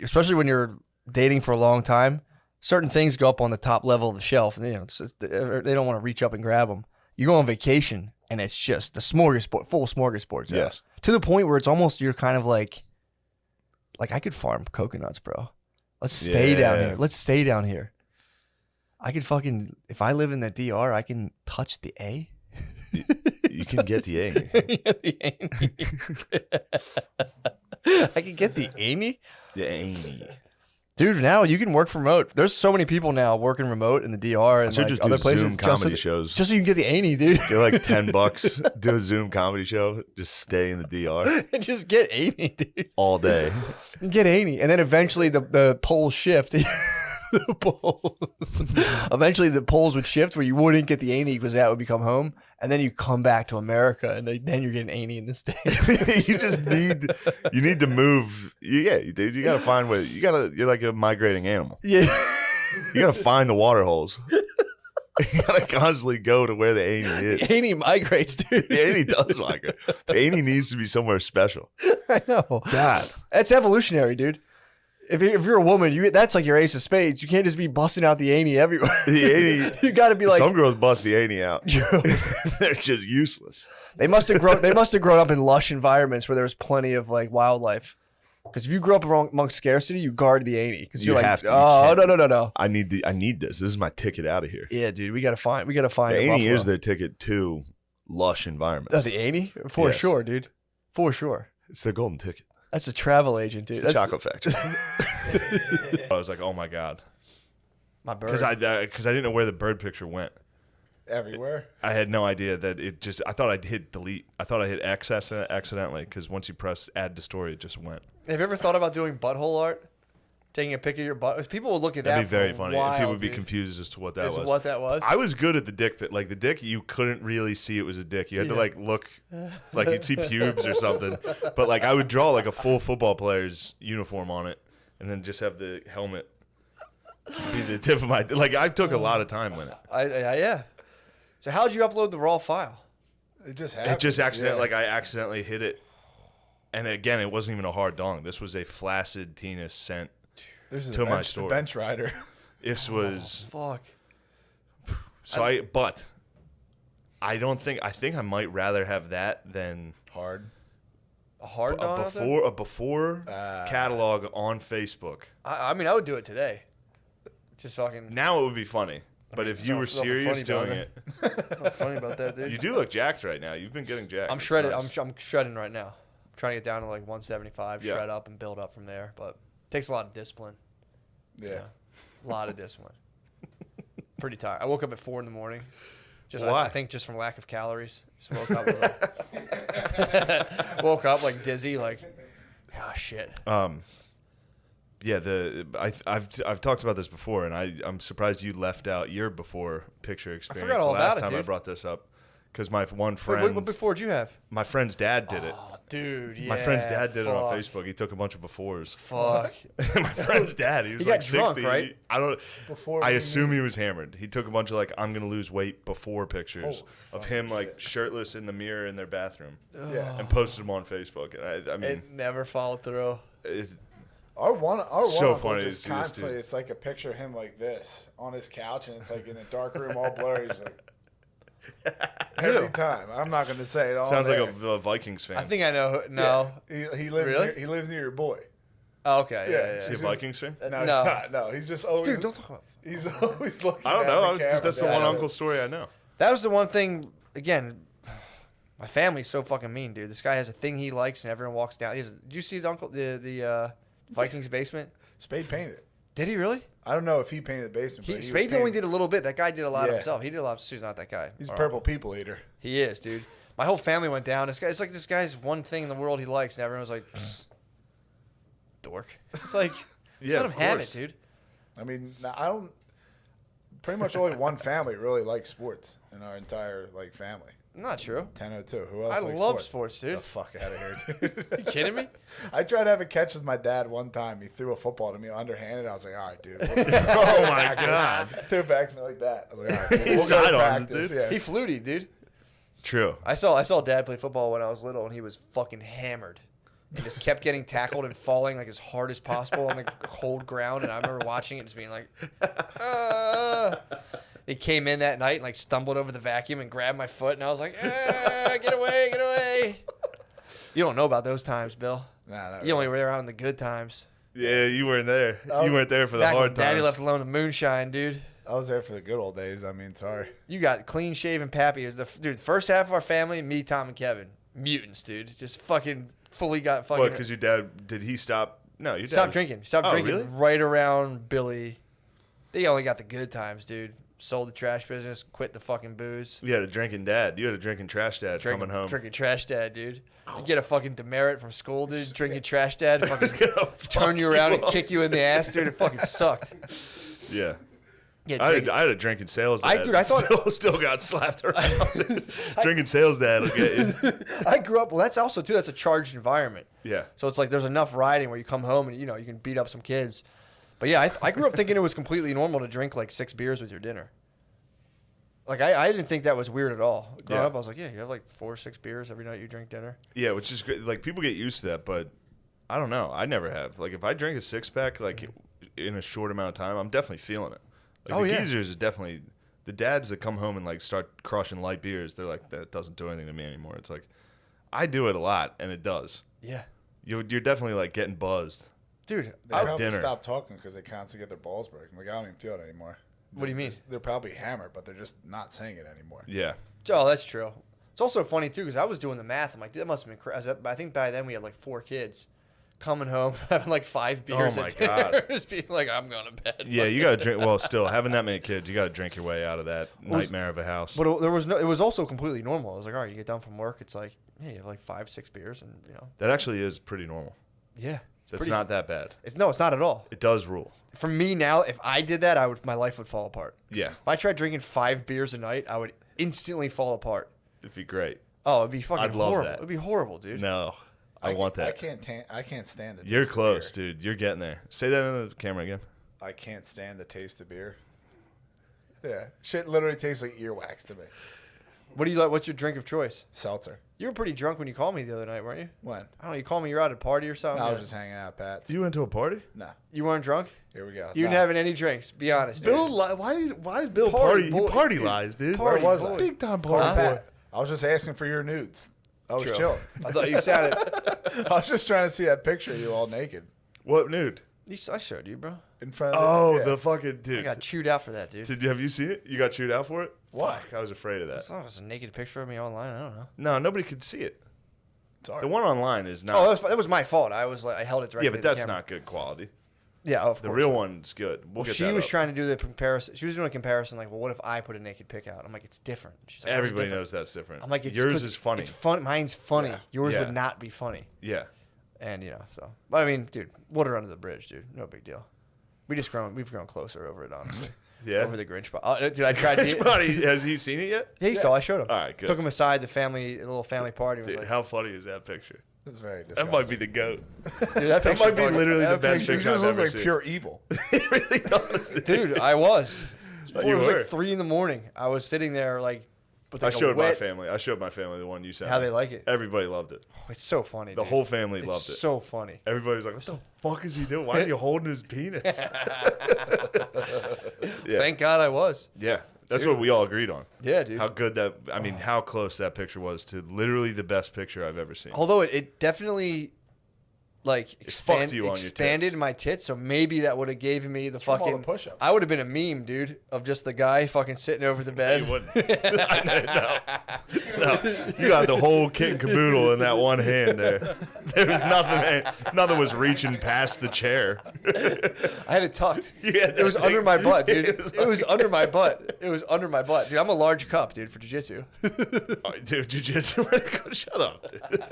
Speaker 5: especially when you're dating for a long time, certain things go up on the top level of the shelf, and they don't want to reach up and grab them. You go on vacation, and it's just the smorgasbord, full smorgasbords.
Speaker 1: Yes.
Speaker 5: To the point where it's almost you're kind of like I could farm coconuts, bro. Let's stay down
Speaker 1: Yeah.
Speaker 5: here. Let's stay down here. I could fucking if I live in the DR, I can touch the A.
Speaker 1: You can get the A.
Speaker 5: I can get the Amy.
Speaker 1: The Amy.
Speaker 5: Dude, now you can work from remote. There's so many people now working remote in the DR and
Speaker 1: should
Speaker 5: like
Speaker 1: just
Speaker 5: other
Speaker 1: do
Speaker 5: places.
Speaker 1: Zoom comedy shows.
Speaker 5: Just so you can get the Amy, dude.
Speaker 1: They're like $10. Do a Zoom comedy show. Just stay in the DR
Speaker 5: And just get Amy, dude.
Speaker 1: all day.
Speaker 5: Get Amy. And then eventually the polls shift. Eventually the polls would shift where you wouldn't get the Amy because that would become home. And then you come back to America and then you're getting Amy in the States.
Speaker 1: You need to move. Yeah, dude. You gotta find where you're like a migrating animal.
Speaker 5: Yeah.
Speaker 1: You gotta find the water holes. You gotta constantly go to where the Amy is.
Speaker 5: The Amy migrates, dude.
Speaker 1: The Amy does migrate. The Amy needs to be somewhere special.
Speaker 5: I know.
Speaker 1: God.
Speaker 5: That's evolutionary, dude. If you're a woman, that's like your ace of spades. You can't just be busting out the aney everywhere.
Speaker 1: The aney.
Speaker 5: You got to be like
Speaker 1: some girls bust the aney out. They're just useless.
Speaker 5: They must have grown up in lush environments where there was plenty of like wildlife. Because if you grew up amongst scarcity, you guard the aney. Because you're like, oh no.
Speaker 1: I need this. This is my ticket out of here.
Speaker 5: Yeah, dude, we gotta find. The
Speaker 1: aney is their ticket to lush environments.
Speaker 5: The aney for sure, dude. For sure.
Speaker 1: It's their golden ticket.
Speaker 5: That's a travel agent, dude.
Speaker 1: It's the chocolate factory. I was like, oh my god,
Speaker 5: my bird.
Speaker 1: Because I didn't know where the bird picture went.
Speaker 9: Everywhere.
Speaker 1: I had no idea that it just. I thought I'd hit delete. I thought I hit X accidentally because once you press add to story, it just went.
Speaker 5: Have you ever thought about doing butthole art? Taking a pic of your butt. People would look at that.
Speaker 1: That'd be very funny.
Speaker 5: While,
Speaker 1: People would be
Speaker 5: dude.
Speaker 1: confused as to what that
Speaker 5: As
Speaker 1: was.
Speaker 5: what that was.
Speaker 1: I was good at the dick pic. Like the dick, you couldn't really see it was a dick. You had to like look, like you'd see pubes or something. But like I would draw like a full football player's uniform on it, and then just have the helmet be the tip of my. Like I took a lot of time with it.
Speaker 5: Yeah. So how'd you upload the raw file?
Speaker 9: It just happened.
Speaker 1: It just accidentally, like I accidentally hit it, and again, it wasn't even a hard dong. This was a flaccid penis sent to my story.
Speaker 9: The bench rider.
Speaker 1: This was
Speaker 5: fuck.
Speaker 1: So I don't think I think I might rather have that than
Speaker 9: hard.
Speaker 5: A hard dong out there?
Speaker 1: a before catalog on Facebook.
Speaker 5: I mean, I would do it today. Just fucking.
Speaker 1: Now it would be funny. But if you were serious doing it,
Speaker 5: what's funny about that, dude?
Speaker 1: You do look jacked right now. You've been getting jacked.
Speaker 5: I'm shredded. Nice. I'm shredding right now. I'm trying to get down to like 175, shred up and build up from there. But it takes a lot of discipline.
Speaker 9: Yeah.
Speaker 5: A lot of discipline. Pretty tired. I woke up at 4 in the morning. Just
Speaker 1: Why?
Speaker 5: I think just from lack of calories. Just woke up woke up like dizzy, like oh shit.
Speaker 1: Yeah, I've talked about this before, and I'm surprised you left out your before picture experience.
Speaker 5: I forgot all
Speaker 1: last
Speaker 5: about it,
Speaker 1: time
Speaker 5: dude.
Speaker 1: I brought this up, because my one friend.
Speaker 5: What before did you have?
Speaker 1: My friend's dad did it.
Speaker 5: Oh, dude, yeah.
Speaker 1: My friend's dad did it on Facebook. He took a bunch of befores.
Speaker 5: Fuck.
Speaker 1: My friend's dad. He was
Speaker 5: He
Speaker 1: like
Speaker 5: got drunk,
Speaker 1: 60.
Speaker 5: right?
Speaker 1: I don't.
Speaker 9: Before
Speaker 1: I
Speaker 9: we
Speaker 1: assume
Speaker 9: knew.
Speaker 1: he was hammered. He took a bunch of like I'm gonna lose weight before pictures of him like shirtless in the mirror in their bathroom.
Speaker 5: Yeah.
Speaker 1: And posted them on Facebook. And I mean,
Speaker 5: It never followed through.
Speaker 9: Our one
Speaker 1: So
Speaker 9: uncle
Speaker 1: funny to
Speaker 9: just
Speaker 1: see this
Speaker 9: constantly,
Speaker 1: dude.
Speaker 9: it's like a picture of him like this on his couch, and it's like in a dark room, all blurry. He's like every time. I'm not going to say it all.
Speaker 1: sounds
Speaker 9: there.
Speaker 1: like a Vikings fan.
Speaker 5: I think I know. No.
Speaker 9: Yeah. He lives.
Speaker 5: Really?
Speaker 9: He lives near your boy.
Speaker 5: Oh, okay. Yeah.
Speaker 1: Is he a
Speaker 9: He's
Speaker 1: Vikings fan?
Speaker 9: No,
Speaker 5: No.
Speaker 9: he's not. No, he's just always.
Speaker 5: Dude, don't talk about.
Speaker 9: He's always looking.
Speaker 1: I don't
Speaker 9: at
Speaker 1: know.
Speaker 9: the camera.
Speaker 1: That's the one uncle story I know.
Speaker 5: That was the one thing. Again, my family's so fucking mean, dude. This guy has a thing he likes, and everyone walks down. Did you see the Vikings basement?
Speaker 9: Spade painted it.
Speaker 5: Did he really?
Speaker 9: I don't know if he painted the basement. But he
Speaker 5: Spade
Speaker 9: was
Speaker 5: only
Speaker 9: painting-
Speaker 5: did a little bit. That guy did a lot
Speaker 9: Yeah.
Speaker 5: himself. He did a lot. Sue's not that guy.
Speaker 9: He's a
Speaker 5: Our
Speaker 9: purple
Speaker 5: uncle.
Speaker 9: people eater.
Speaker 5: He is, dude. My whole family went down. It's like this guy's one thing in the world he likes, and everyone was like, dork. It's like,
Speaker 1: Yeah,
Speaker 5: let him
Speaker 1: of
Speaker 5: have it,
Speaker 1: course.
Speaker 5: dude.
Speaker 9: I mean, I don't. Pretty much only one family really likes sports in our entire like family.
Speaker 5: Not true.
Speaker 9: 1002. Who else?
Speaker 5: I
Speaker 9: likes
Speaker 5: love
Speaker 9: sports?
Speaker 5: sports, dude.
Speaker 9: The fuck out of here, dude.
Speaker 5: You kidding me?
Speaker 9: I tried to have a catch with my dad one time. He threw a football to me underhanded. I was like, all right, dude.
Speaker 1: Oh my god.
Speaker 9: Threw it back to me like that. I was like, all right, dude,
Speaker 1: He
Speaker 9: we'll go to
Speaker 1: sidearmed it,
Speaker 9: practice.
Speaker 1: dude.
Speaker 9: Yeah.
Speaker 5: He fluted, dude.
Speaker 1: True.
Speaker 5: I saw Dad play football when I was little, and he was fucking hammered. He just kept getting tackled and falling like as hard as possible on the cold ground. And I remember watching it, just being like, He came in that night and like stumbled over the vacuum and grabbed my foot, and I was like, get away, get away. You don't know about those times, Bill.
Speaker 9: Nah,
Speaker 5: you only were around in the good times.
Speaker 1: Yeah, you weren't there. You weren't there for the
Speaker 5: Back
Speaker 1: hard
Speaker 5: when Daddy
Speaker 1: times.
Speaker 5: left alone to moonshine, dude.
Speaker 9: I was there for the good old days. I mean, sorry.
Speaker 5: You got clean shaven Pappy. It was the first half of our family, me, Tom, and Kevin. Mutants, dude. Just fucking fully got fucking.
Speaker 1: What? Because your dad did he stop? No, your dad
Speaker 5: Stopped drinking. Stopped
Speaker 1: Oh,
Speaker 5: drinking
Speaker 1: really?
Speaker 5: right around Billy. They only got the good times, dude. Sold the trash business, quit the fucking booze.
Speaker 1: You had a drinking dad. You had a drinking trash dad coming home.
Speaker 5: Drinking trash dad, dude. You get a fucking demerit from school, dude. Drinking trash dad, fucking turn you around and kick you in the ass, dude. It fucking sucked.
Speaker 1: Yeah.
Speaker 5: Yeah,
Speaker 1: I had a drinking sales dad.
Speaker 5: I thought
Speaker 1: still got slapped around. Drinking sales dad will get you.
Speaker 5: I grew up. Well, that's also too. That's a charged environment.
Speaker 1: Yeah.
Speaker 5: So it's like there's enough riding where you come home and you can beat up some kids. But yeah, I grew up thinking it was completely normal to drink like 6 beers with your dinner. Like I didn't think that was weird at all. Growing up, I was like, yeah, you have like 4 or 6 beers every night you drink dinner.
Speaker 1: Yeah, which is great. Like people get used to that, but I don't know. I never have. Like if I drink a 6-pack like in a short amount of time, I'm definitely feeling it. Like the geezers is definitely the dads that come home and like start crushing light beers. They're like, that doesn't do anything to me anymore. It's like I do it a lot and it does.
Speaker 5: Yeah.
Speaker 1: You're definitely like getting buzzed.
Speaker 5: Dude,
Speaker 9: They probably stop talking because they constantly get their balls broken. Like I don't even feel it anymore.
Speaker 5: What do you mean?
Speaker 9: They're probably hammered, but they're just not saying it anymore.
Speaker 1: Yeah.
Speaker 5: Oh, that's true. It's also funny too because I was doing the math. I'm like, that must have been crazy. I think by then we had like 4 kids coming home having like 5 beers.
Speaker 1: Oh my
Speaker 5: at dinner,
Speaker 1: God.
Speaker 5: just being like, I'm going to bed.
Speaker 1: Yeah, you got to drink. Well, still having that many kids, you got to drink your way out of that nightmare of a house.
Speaker 5: But there was no. It was also completely normal. I was like, all right, you get done from work. It's like, yeah, you have like 5-6 beers, and you know.
Speaker 1: That actually is pretty normal.
Speaker 5: Yeah.
Speaker 1: That's not that bad.
Speaker 5: It's not at all.
Speaker 1: It does rule.
Speaker 5: For me now, if I did that, my life would fall apart.
Speaker 1: Yeah.
Speaker 5: If I tried drinking 5 beers a night, I would instantly fall apart.
Speaker 1: It'd be great.
Speaker 5: Oh, it'd be fucking
Speaker 1: I'd love
Speaker 5: horrible.
Speaker 1: that.
Speaker 5: It'd be horrible, dude.
Speaker 1: No, I want that.
Speaker 9: I can't stand the taste
Speaker 1: You're
Speaker 9: of
Speaker 1: close,
Speaker 9: beer.
Speaker 1: dude. You're getting there. Say that in the camera again.
Speaker 9: I can't stand the taste of beer. Yeah, shit literally tastes like earwax to me.
Speaker 5: What do you like? What's your drink of choice?
Speaker 9: Seltzer.
Speaker 5: You were pretty drunk when you called me the other night, weren't you?
Speaker 9: When?
Speaker 5: I don't know. You called me. You're at a party or something.
Speaker 9: No, I was just hanging out at Pat's.
Speaker 1: You went to a party?
Speaker 9: No.
Speaker 5: You weren't drunk?
Speaker 9: Here we go.
Speaker 5: You didn't have any drinks. Be honest.
Speaker 1: Bill,
Speaker 5: dude.
Speaker 1: why is Bill party?
Speaker 5: boy.
Speaker 1: He party lies, dude.
Speaker 9: Where was I?
Speaker 1: Big time
Speaker 9: Call
Speaker 1: party
Speaker 9: me
Speaker 1: boy.
Speaker 9: Pat. I was just asking for your nudes. I was
Speaker 5: True.
Speaker 9: chilling.
Speaker 5: I thought you sounded.
Speaker 9: I was just trying to see that picture of you all naked
Speaker 1: What nude?
Speaker 5: I showed you, bro.
Speaker 9: in front of
Speaker 1: Oh,
Speaker 9: yeah.
Speaker 1: the fucking dude.
Speaker 5: I got chewed out for that, dude.
Speaker 1: Have you seen it? You got chewed out for it?
Speaker 9: Why?
Speaker 1: Fuck, I was afraid of
Speaker 5: I
Speaker 1: that.
Speaker 5: thought it was a naked picture of me online. I don't know.
Speaker 1: No, nobody could see it.
Speaker 9: Sorry.
Speaker 1: The one online is not.
Speaker 5: Oh, that was my fault. I held it directly.
Speaker 1: yeah, but
Speaker 5: to the
Speaker 1: that's
Speaker 5: camera.
Speaker 1: not good quality.
Speaker 5: Yeah, of
Speaker 1: The
Speaker 5: course.
Speaker 1: real one's good. We'll
Speaker 5: Well,
Speaker 1: get
Speaker 5: she
Speaker 1: that
Speaker 5: was
Speaker 1: up.
Speaker 5: trying to do the comparison. She was doing a comparison, like, well, what if I put a naked pic out? I'm like, it's different. She's like,
Speaker 1: Everybody
Speaker 5: different.
Speaker 1: knows that's different.
Speaker 5: I'm like, it's
Speaker 1: yours
Speaker 5: 'cause
Speaker 1: is funny.
Speaker 5: It's fun. Mine's funny.
Speaker 9: Yeah.
Speaker 5: Yours
Speaker 1: Yeah.
Speaker 5: would not be funny.
Speaker 1: Yeah.
Speaker 5: And so. But I mean, dude, water under the bridge, dude. No big deal. We've grown closer over it, honestly.
Speaker 1: Yeah.
Speaker 5: Over the Grinch spot. Dude, I tried.
Speaker 1: Has he seen it yet?
Speaker 5: Yeah, he saw. I showed him.
Speaker 1: All right, good.
Speaker 5: Took him aside. The little family party. Was
Speaker 1: Dude,
Speaker 5: like,
Speaker 1: how funny is that picture?
Speaker 9: That's very
Speaker 1: That
Speaker 9: disgusting.
Speaker 1: might be the goat.
Speaker 5: dude, that,
Speaker 1: That might be
Speaker 5: funny.
Speaker 1: literally the
Speaker 9: That
Speaker 1: best
Speaker 9: picture
Speaker 1: picture
Speaker 9: just
Speaker 1: I've
Speaker 9: looks
Speaker 1: ever
Speaker 9: like
Speaker 1: seen.
Speaker 9: pure evil.
Speaker 1: It really does.
Speaker 5: Dude, I was. It
Speaker 1: You
Speaker 5: was
Speaker 1: were.
Speaker 5: like 3 a.m. I was sitting there like. With
Speaker 1: I
Speaker 5: like
Speaker 1: showed
Speaker 5: a wet,
Speaker 1: my family. I showed my family the one you sent.
Speaker 5: How
Speaker 1: me.
Speaker 5: they like it.
Speaker 1: Everybody loved it.
Speaker 5: Oh, it's so funny.
Speaker 1: The
Speaker 5: dude.
Speaker 1: whole family
Speaker 5: It's
Speaker 1: loved it.
Speaker 5: So funny.
Speaker 1: Everybody was like, "What the fuck is he doing? Why is he holding his penis?" Yeah.
Speaker 5: Thank God I was.
Speaker 1: Yeah, that's
Speaker 5: Dude.
Speaker 1: what we all agreed on.
Speaker 5: Yeah, dude.
Speaker 1: How good that. I mean, how close that picture was to literally the best picture I've ever seen.
Speaker 5: Although it definitely like
Speaker 1: fucked you on your
Speaker 5: expanded
Speaker 1: tits.
Speaker 5: my tits, so maybe that would have given me the
Speaker 9: from all the
Speaker 5: fucking
Speaker 9: push-ups.
Speaker 5: I would have been a meme, dude, of just the guy fucking sitting over the bed.
Speaker 1: You wouldn't. No, you got the whole kit and caboodle in that one hand there. There was nothing was reaching past the chair.
Speaker 5: I had it tucked.
Speaker 1: Yeah,
Speaker 5: It was under my butt, dude.
Speaker 1: It
Speaker 5: It was under my butt. It was under my butt, dude. I'm a large cup, dude, for jiu-jitsu.
Speaker 1: Dude, jiu-jitsu. Shut up, dude.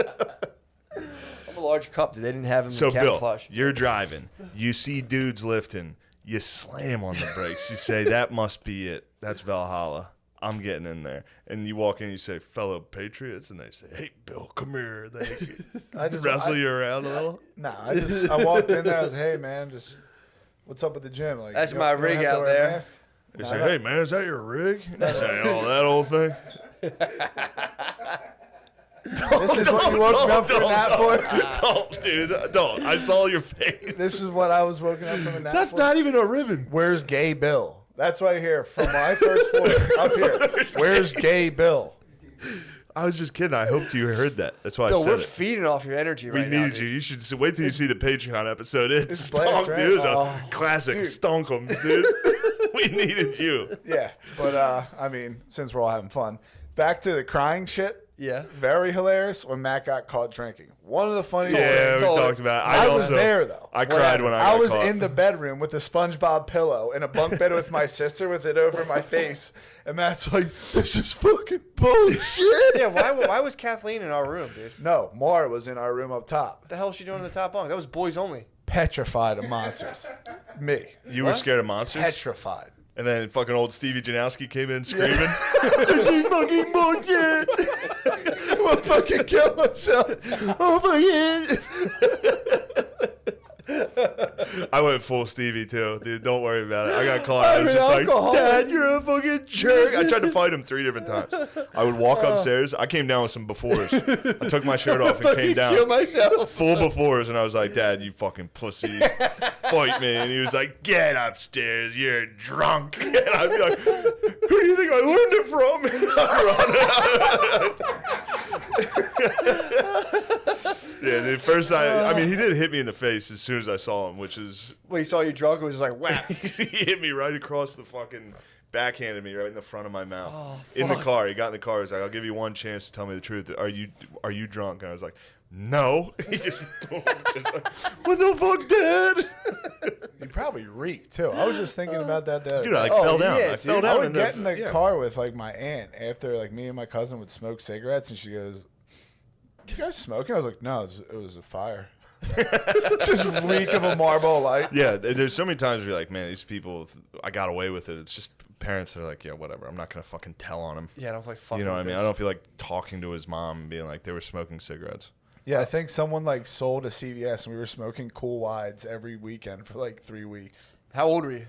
Speaker 5: I'm a large cup, dude. They didn't have him
Speaker 1: So
Speaker 5: in
Speaker 1: Bill,
Speaker 5: camouflage.
Speaker 1: you're driving. You see dudes lifting. You slam on the brakes. You say, "That must be it. That's Valhalla. I'm getting in there." And you walk in, and you say, "Fellow patriots," and they say, "Hey, Bill, come here." They
Speaker 9: I just
Speaker 1: wrestle you around a little.
Speaker 9: Nah, I walked in there. I was like, "Hey, man, just what's up at the gym?" Like,
Speaker 5: That's
Speaker 9: you
Speaker 5: my
Speaker 9: don't
Speaker 5: rig
Speaker 9: have to
Speaker 5: out
Speaker 9: wear a
Speaker 5: there.
Speaker 9: mask?
Speaker 1: They
Speaker 9: Nah,
Speaker 1: say,
Speaker 9: I
Speaker 1: "Hey, man, is that your rig?" And I say, "Oh, that old thing."
Speaker 9: This is what you woke me up from a nap for?
Speaker 1: Don't, dude. Don't. I saw your face.
Speaker 9: This is what I was woken up from a nap
Speaker 1: That's
Speaker 9: for?
Speaker 1: not even a ribbon.
Speaker 9: Where's Gay Bill? That's right here from my first floor up here. Where's Gay Bill?
Speaker 1: I was just kidding. I hoped you heard that. That's why
Speaker 5: Bill,
Speaker 1: I said
Speaker 5: we're
Speaker 1: it.
Speaker 5: feeding off your energy
Speaker 1: We
Speaker 5: right now,
Speaker 1: need
Speaker 5: dude.
Speaker 1: you. You should wait till you see the Patreon episode. It's
Speaker 9: It's blast,
Speaker 1: stonk,
Speaker 9: right?
Speaker 1: dude. It's a
Speaker 9: Oh,
Speaker 1: classic
Speaker 9: dude.
Speaker 1: stonkum, dude. We needed you.
Speaker 9: Yeah, but I mean, since we're all having fun, back to the crying shit.
Speaker 5: Yeah.
Speaker 9: Very hilarious when Matt got caught drinking. One of the funniest
Speaker 1: Yeah,
Speaker 9: things.
Speaker 1: we talked about it.
Speaker 9: I was
Speaker 1: also-
Speaker 9: there though.
Speaker 1: I cried when I got
Speaker 9: was
Speaker 1: caught.
Speaker 9: in the bedroom with the SpongeBob pillow in a bunk bed with my sister with it over my face, and Matt's like, "This is fucking bullshit."
Speaker 5: Yeah, why was Kathleen in our room, dude?
Speaker 9: No, Mara was in our room up top,
Speaker 5: What the hell is she doing in the top bunk? That was boys only.
Speaker 9: petrified of monsters. Me,
Speaker 1: You were scared of monsters?
Speaker 9: petrified.
Speaker 1: And then fucking old Stevie Janowski came in screaming. Fucking bullshit.
Speaker 9: I'll fucking kill myself.
Speaker 1: Oh, fucking. I went full Stevie too, dude. Don't worry about it. I got caught. I was just like, Dad, you're a fucking jerk. I tried to fight him 3 different times. I would walk upstairs. I came down with some befores. I took my shirt off and came down.
Speaker 5: Kill myself.
Speaker 1: Full befores, and I was like, Dad, you fucking pussy. Fight me. And he was like, get upstairs. You're drunk. And I'd be like, who do you think I learned it from? Yeah, the first I mean, he did hit me in the face as soon as I saw him, which is...
Speaker 5: Well, he saw you drunk and was just like, whap.
Speaker 1: He hit me right across the fucking... Backhanded me right in the front of my mouth.
Speaker 5: Oh,
Speaker 1: in the
Speaker 5: fuck.
Speaker 1: car. He got in the car. He was like, I'll give you one chance to tell me the truth. Are you drunk? And I was like, no. He just like, what the fuck, Dad?
Speaker 9: You probably reeked too. I was just thinking about that.
Speaker 1: Dude, I fell down. I fell down.
Speaker 9: I would get in the car with like my aunt after like me and my cousin would smoke cigarettes, and she goes, "You guys smoking?" I was like, "No, it was a fire." Just reek of a Marlboro Light.
Speaker 1: Yeah, there's so many times where you're like, man, these people, I got away with it. It's just parents that are like, yeah, whatever. I'm not going to fucking tell on him.
Speaker 5: Yeah, I don't feel like fucking
Speaker 1: You know what I
Speaker 5: with
Speaker 1: mean?
Speaker 5: this.
Speaker 1: I don't feel like talking to his mom and being like, they were smoking cigarettes.
Speaker 9: Yeah, I think someone like sold a CVS, and we were smoking Cool Wides every weekend for like 3 weeks.
Speaker 5: How old were you?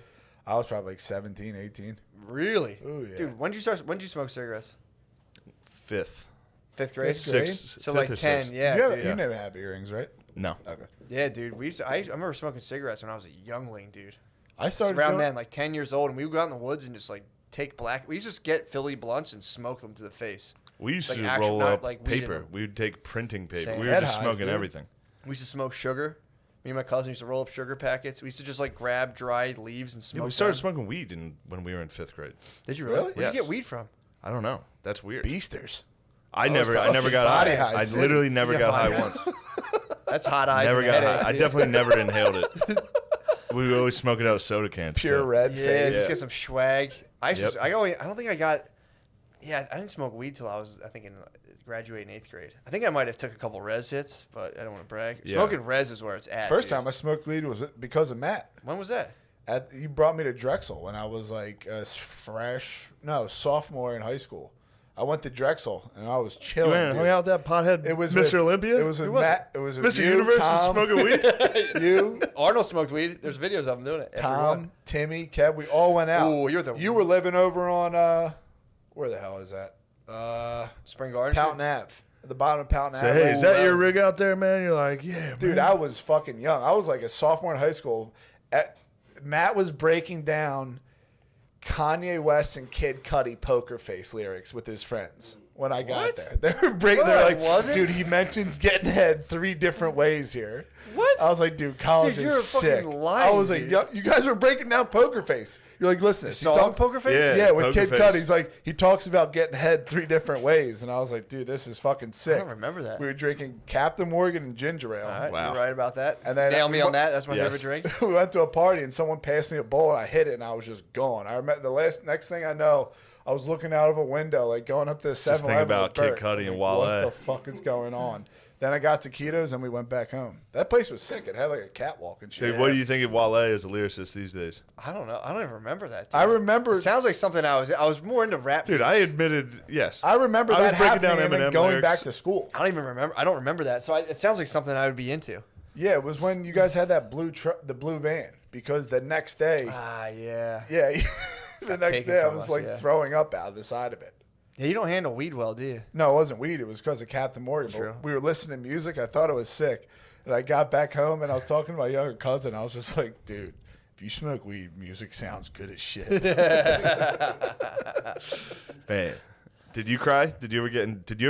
Speaker 9: I was probably like 17, 18.
Speaker 5: Really?
Speaker 9: Oh yeah.
Speaker 5: Dude, when did you smoke cigarettes?
Speaker 1: 5th.
Speaker 5: 5th grade? So
Speaker 1: 5th
Speaker 5: like
Speaker 1: or
Speaker 5: 10,
Speaker 1: 6th.
Speaker 5: yeah.
Speaker 9: You never had earrings, right?
Speaker 1: No.
Speaker 9: Okay.
Speaker 5: Yeah, dude. I remember smoking cigarettes when I was a youngling, dude.
Speaker 9: I started
Speaker 5: around
Speaker 9: doing-
Speaker 5: then, like 10 years old, and we would go out in the woods and just like take black. We used to just get Philly blunts and smoke them to the face.
Speaker 1: We used
Speaker 5: Like,
Speaker 1: to
Speaker 5: actual-
Speaker 1: roll
Speaker 5: not
Speaker 1: up
Speaker 5: like weed in
Speaker 1: paper.
Speaker 5: them.
Speaker 1: We would take printing paper.
Speaker 5: Same.
Speaker 1: We were
Speaker 5: Head
Speaker 1: just
Speaker 5: highs,
Speaker 1: smoking
Speaker 5: dude.
Speaker 1: everything.
Speaker 5: We used to smoke sugar. Me and my cousin used to roll up sugar packets. We used to just like grab dried leaves and
Speaker 1: Yeah,
Speaker 5: smoke.
Speaker 1: we started
Speaker 5: them.
Speaker 1: smoking weed when we were in 5th grade.
Speaker 5: Did you really? Where'd
Speaker 1: Yes.
Speaker 5: you get weed from?
Speaker 1: I don't know. That's weird.
Speaker 9: Beasters.
Speaker 1: I never got
Speaker 9: Body
Speaker 1: high.
Speaker 9: high
Speaker 1: I
Speaker 9: city.
Speaker 1: literally never
Speaker 5: Yeah,
Speaker 1: got
Speaker 5: body
Speaker 1: high
Speaker 5: high.
Speaker 1: once.
Speaker 5: That's hot eyes.
Speaker 1: Never
Speaker 5: and
Speaker 1: got
Speaker 5: headache,
Speaker 1: high. I
Speaker 5: dude.
Speaker 1: definitely never inhaled it. We would always smoke it out of soda cans.
Speaker 9: Pure
Speaker 1: too.
Speaker 9: red
Speaker 5: Yeah,
Speaker 9: face.
Speaker 5: just get some swag. I
Speaker 1: Yep.
Speaker 5: don't think I got. Yeah, I didn't smoke weed till I was, I think, in graduating 8th grade. I think I might have took a couple res hits, but I don't want to brag.
Speaker 1: Yeah.
Speaker 5: Smoking res is where it's at.
Speaker 9: First
Speaker 5: dude.
Speaker 9: time I smoked weed was because of Matt.
Speaker 5: When was that?
Speaker 9: You brought me to Drexel when I was like a sophomore in high school. I went to Drexel and I was chilling.
Speaker 1: You went and hung out with that pothead
Speaker 9: It was
Speaker 1: Mr.
Speaker 9: with-
Speaker 1: Olympia?
Speaker 9: It was with
Speaker 1: Who was
Speaker 9: Matt.
Speaker 1: it?
Speaker 9: It was with
Speaker 1: Mr.
Speaker 9: you,
Speaker 1: Universe was
Speaker 9: Tom,
Speaker 1: smoking weed?
Speaker 9: You,
Speaker 5: Arnold smoked weed. There's videos of him doing it.
Speaker 9: Tom, Timmy, Kev. We all went out.
Speaker 5: Ooh,
Speaker 9: You were living over on where the hell is that?
Speaker 5: Spring Garden.
Speaker 9: Poughton Ave. At the bottom of Poughton
Speaker 1: Say,
Speaker 9: Ave.
Speaker 1: hey, is that your rig out there, man? You're like, yeah,
Speaker 9: Dude,
Speaker 1: man.
Speaker 9: I was fucking young. I was like a sophomore in high school. Matt was breaking down Kanye West and Kid Cudi Poker Face lyrics with his friends when I got there. They were breaking. They're like,
Speaker 5: was it?
Speaker 9: dude, he mentions getting head 3 different ways here.
Speaker 5: What?
Speaker 9: I was like, dude, college
Speaker 5: Dude,
Speaker 9: is
Speaker 5: you're
Speaker 9: sick.
Speaker 5: fucking lying,
Speaker 9: I was like,
Speaker 5: dude.
Speaker 9: yo, you guys were breaking down Poker Face. You're like, listen,
Speaker 5: The
Speaker 9: he
Speaker 5: song
Speaker 9: talks-
Speaker 5: Poker Face?
Speaker 9: Yeah, with
Speaker 1: Poker
Speaker 9: Kid
Speaker 1: Face.
Speaker 9: Cudi, he's like, he talks about getting head 3 different ways, and I was like, dude, this is fucking sick.
Speaker 5: I don't remember that.
Speaker 9: We were drinking Captain Morgan and ginger ale.
Speaker 5: All right,
Speaker 1: Wow.
Speaker 5: you're right about that.
Speaker 9: And then
Speaker 5: Nail me on that. That's my
Speaker 1: Yes.
Speaker 5: favorite drink.
Speaker 9: we went to a party and someone passed me a bowl and I hit it and I was just gone. I remember next thing I know, I was looking out of a window, like going up to the 7-Eleven.
Speaker 1: think about
Speaker 9: with Bert.
Speaker 1: Kid Cudi
Speaker 9: I was
Speaker 1: and
Speaker 9: like,
Speaker 1: Wale.
Speaker 9: What the fuck is going on? Then I got taquitos and we went back home. That place was sick. It had like a catwalk and shit.
Speaker 1: Say, what do you think of Wale as a lyricist these days?
Speaker 5: I don't know. I don't even remember that. Dude.
Speaker 9: I remember.
Speaker 5: It sounds like something I was more into rap.
Speaker 1: Dude,
Speaker 5: beats.
Speaker 1: I admitted, yes.
Speaker 9: I remember
Speaker 1: I was
Speaker 9: that
Speaker 1: breaking
Speaker 9: happening
Speaker 1: down
Speaker 9: and then
Speaker 1: Eminem
Speaker 9: going
Speaker 1: lyrics.
Speaker 9: back to school.
Speaker 5: I don't even remember. I don't remember that. So it sounds like something I would be into.
Speaker 9: Yeah, it was when you guys had that the blue van because the next day,
Speaker 5: Ah, yeah.
Speaker 9: yeah, the next
Speaker 5: taken
Speaker 9: day I
Speaker 5: from
Speaker 9: was
Speaker 5: us,
Speaker 9: like
Speaker 5: yeah.
Speaker 9: throwing up out of the side of it.
Speaker 5: Yeah, you don't handle weed well, do you?
Speaker 9: No, it wasn't weed. It was because of Captain Morgan.
Speaker 5: True.
Speaker 9: We were listening to music. I thought it was sick. And I got back home and I was talking to my younger cousin. I was just like, dude, if you smoke weed, music sounds good as shit.
Speaker 1: Man, did you cry? Did you ever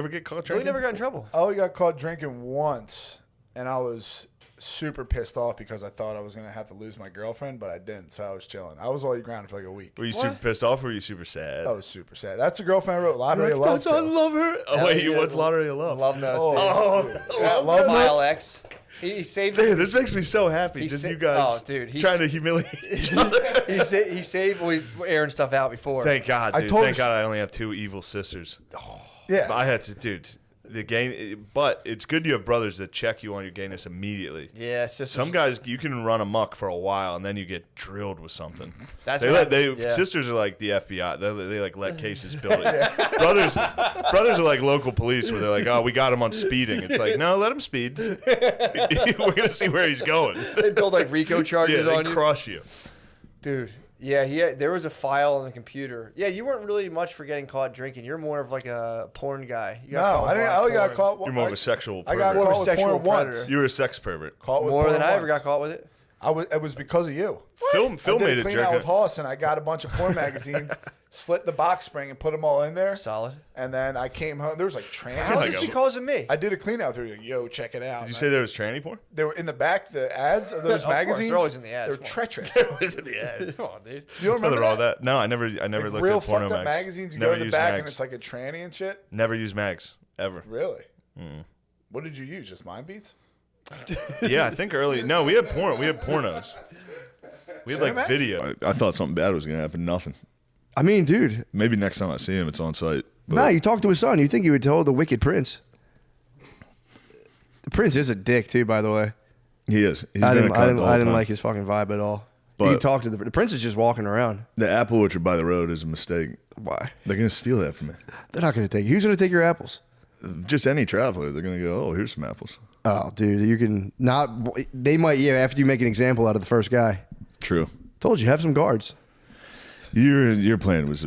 Speaker 1: get caught
Speaker 5: We
Speaker 1: drinking?
Speaker 5: never got in trouble.
Speaker 9: I only got caught drinking once. And I was super pissed off because I thought I was going to have to lose my girlfriend, but I didn't. So I was chilling. I was only grounded for like a week.
Speaker 1: Were you super pissed off or were you super sad?
Speaker 9: I was super sad. That's a girlfriend I wrote Lottery of Love
Speaker 1: I
Speaker 9: to.
Speaker 1: love her. Oh,
Speaker 5: Hell
Speaker 1: wait,
Speaker 5: yeah.
Speaker 1: what's Lottery of Love?
Speaker 5: Love knows.
Speaker 9: Yeah, Love
Speaker 5: File X. He saved.
Speaker 1: Dude, this makes me so happy.
Speaker 5: He
Speaker 1: Just
Speaker 5: sa-
Speaker 1: you guys
Speaker 5: oh, dude, he's-
Speaker 1: trying to humiliate each other.
Speaker 5: he saved. We were airing stuff out before.
Speaker 1: Thank God,
Speaker 9: I
Speaker 1: dude.
Speaker 9: told
Speaker 1: Thank
Speaker 9: you-
Speaker 1: God I only have 2 evil sisters.
Speaker 9: Yeah.
Speaker 1: I had to, dude. the gain, but it's good you have brothers that check you on your gayness immediately.
Speaker 5: Yeah, it's just
Speaker 1: some guys you can run amok for a while and then you get drilled with something.
Speaker 5: That's
Speaker 1: sisters are like the FBI. They like let cases build it. brothers are like local police where they're like, oh, we got him on speeding. It's like, no, let him speed. We're gonna see where he's going.
Speaker 5: They build like RICO charges
Speaker 1: they
Speaker 5: on you.
Speaker 1: Crush you,
Speaker 5: dude. Yeah, there was a file on the computer. Yeah, you weren't really much for getting caught drinking. You're more of like a porn guy. You got
Speaker 9: I didn't. I only got caught.
Speaker 1: You're more of a sexual
Speaker 9: I
Speaker 1: pervert.
Speaker 9: got caught with porn once.
Speaker 1: You were a sex pervert.
Speaker 9: Caught with
Speaker 5: more
Speaker 9: porn
Speaker 5: than I ever
Speaker 9: once.
Speaker 5: got caught with it.
Speaker 9: It was because of you.
Speaker 1: Phil
Speaker 9: I
Speaker 1: made
Speaker 9: did
Speaker 1: it
Speaker 9: a clean
Speaker 1: jerk
Speaker 9: out
Speaker 1: it.
Speaker 9: with Hoss, and I got a bunch of porn magazines, slit the box spring, and put them all in there.
Speaker 5: Solid.
Speaker 9: And then I came home. There was like trannies.
Speaker 5: How is this because of me?
Speaker 9: I did a clean out. They were like, "Yo, check it out."
Speaker 1: Did you say there was tranny porn?
Speaker 9: They were in the back. The ads of those
Speaker 5: Of course,
Speaker 9: magazines.
Speaker 5: they're always in the ads.
Speaker 9: They're
Speaker 5: Come on.
Speaker 9: treacherous.
Speaker 1: They're always in the ads.
Speaker 5: Come on, dude.
Speaker 9: You don't remember
Speaker 1: Nothing wrong
Speaker 9: that?
Speaker 1: with that? No, I never
Speaker 9: Like
Speaker 1: looked
Speaker 9: real
Speaker 1: at porno
Speaker 9: fucked up
Speaker 1: mags.
Speaker 9: magazines. You
Speaker 1: Never
Speaker 9: go in the
Speaker 1: used
Speaker 9: back
Speaker 1: mags.
Speaker 9: and it's like a tranny and shit.
Speaker 1: Never use mags ever.
Speaker 9: Really?
Speaker 1: Mm.
Speaker 9: What did you use? Just Mind Beats?
Speaker 1: Yeah, I think early. No, we had porn. We had pornos. We had like
Speaker 9: Cinemax?
Speaker 1: video. I thought something bad was gonna happen. Nothing.
Speaker 2: I mean, dude.
Speaker 1: Maybe next time I see him, it's on site. But
Speaker 2: Nah, you talk to his son. You think he would tell the wicked prince? The prince is a dick too, by the way.
Speaker 1: he is. He's
Speaker 2: I
Speaker 1: been a
Speaker 2: didn't.
Speaker 1: cunt
Speaker 2: I
Speaker 1: the
Speaker 2: didn't,
Speaker 1: whole
Speaker 2: I didn't
Speaker 1: time.
Speaker 2: like his fucking vibe at all.
Speaker 1: But-
Speaker 2: you can talk to the prince is just walking around.
Speaker 1: The apple orchard by the road is a mistake.
Speaker 2: Why?
Speaker 1: They're gonna steal that from me.
Speaker 2: They're not going to take. Who's going to take your apples?
Speaker 1: Just any traveler. They're gonna go. Oh, here's some apples.
Speaker 2: Oh, dude, you can not. They might. Yeah, after you make an example out of the first guy.
Speaker 1: True.
Speaker 2: Told you, have some guards.
Speaker 1: Your plan was.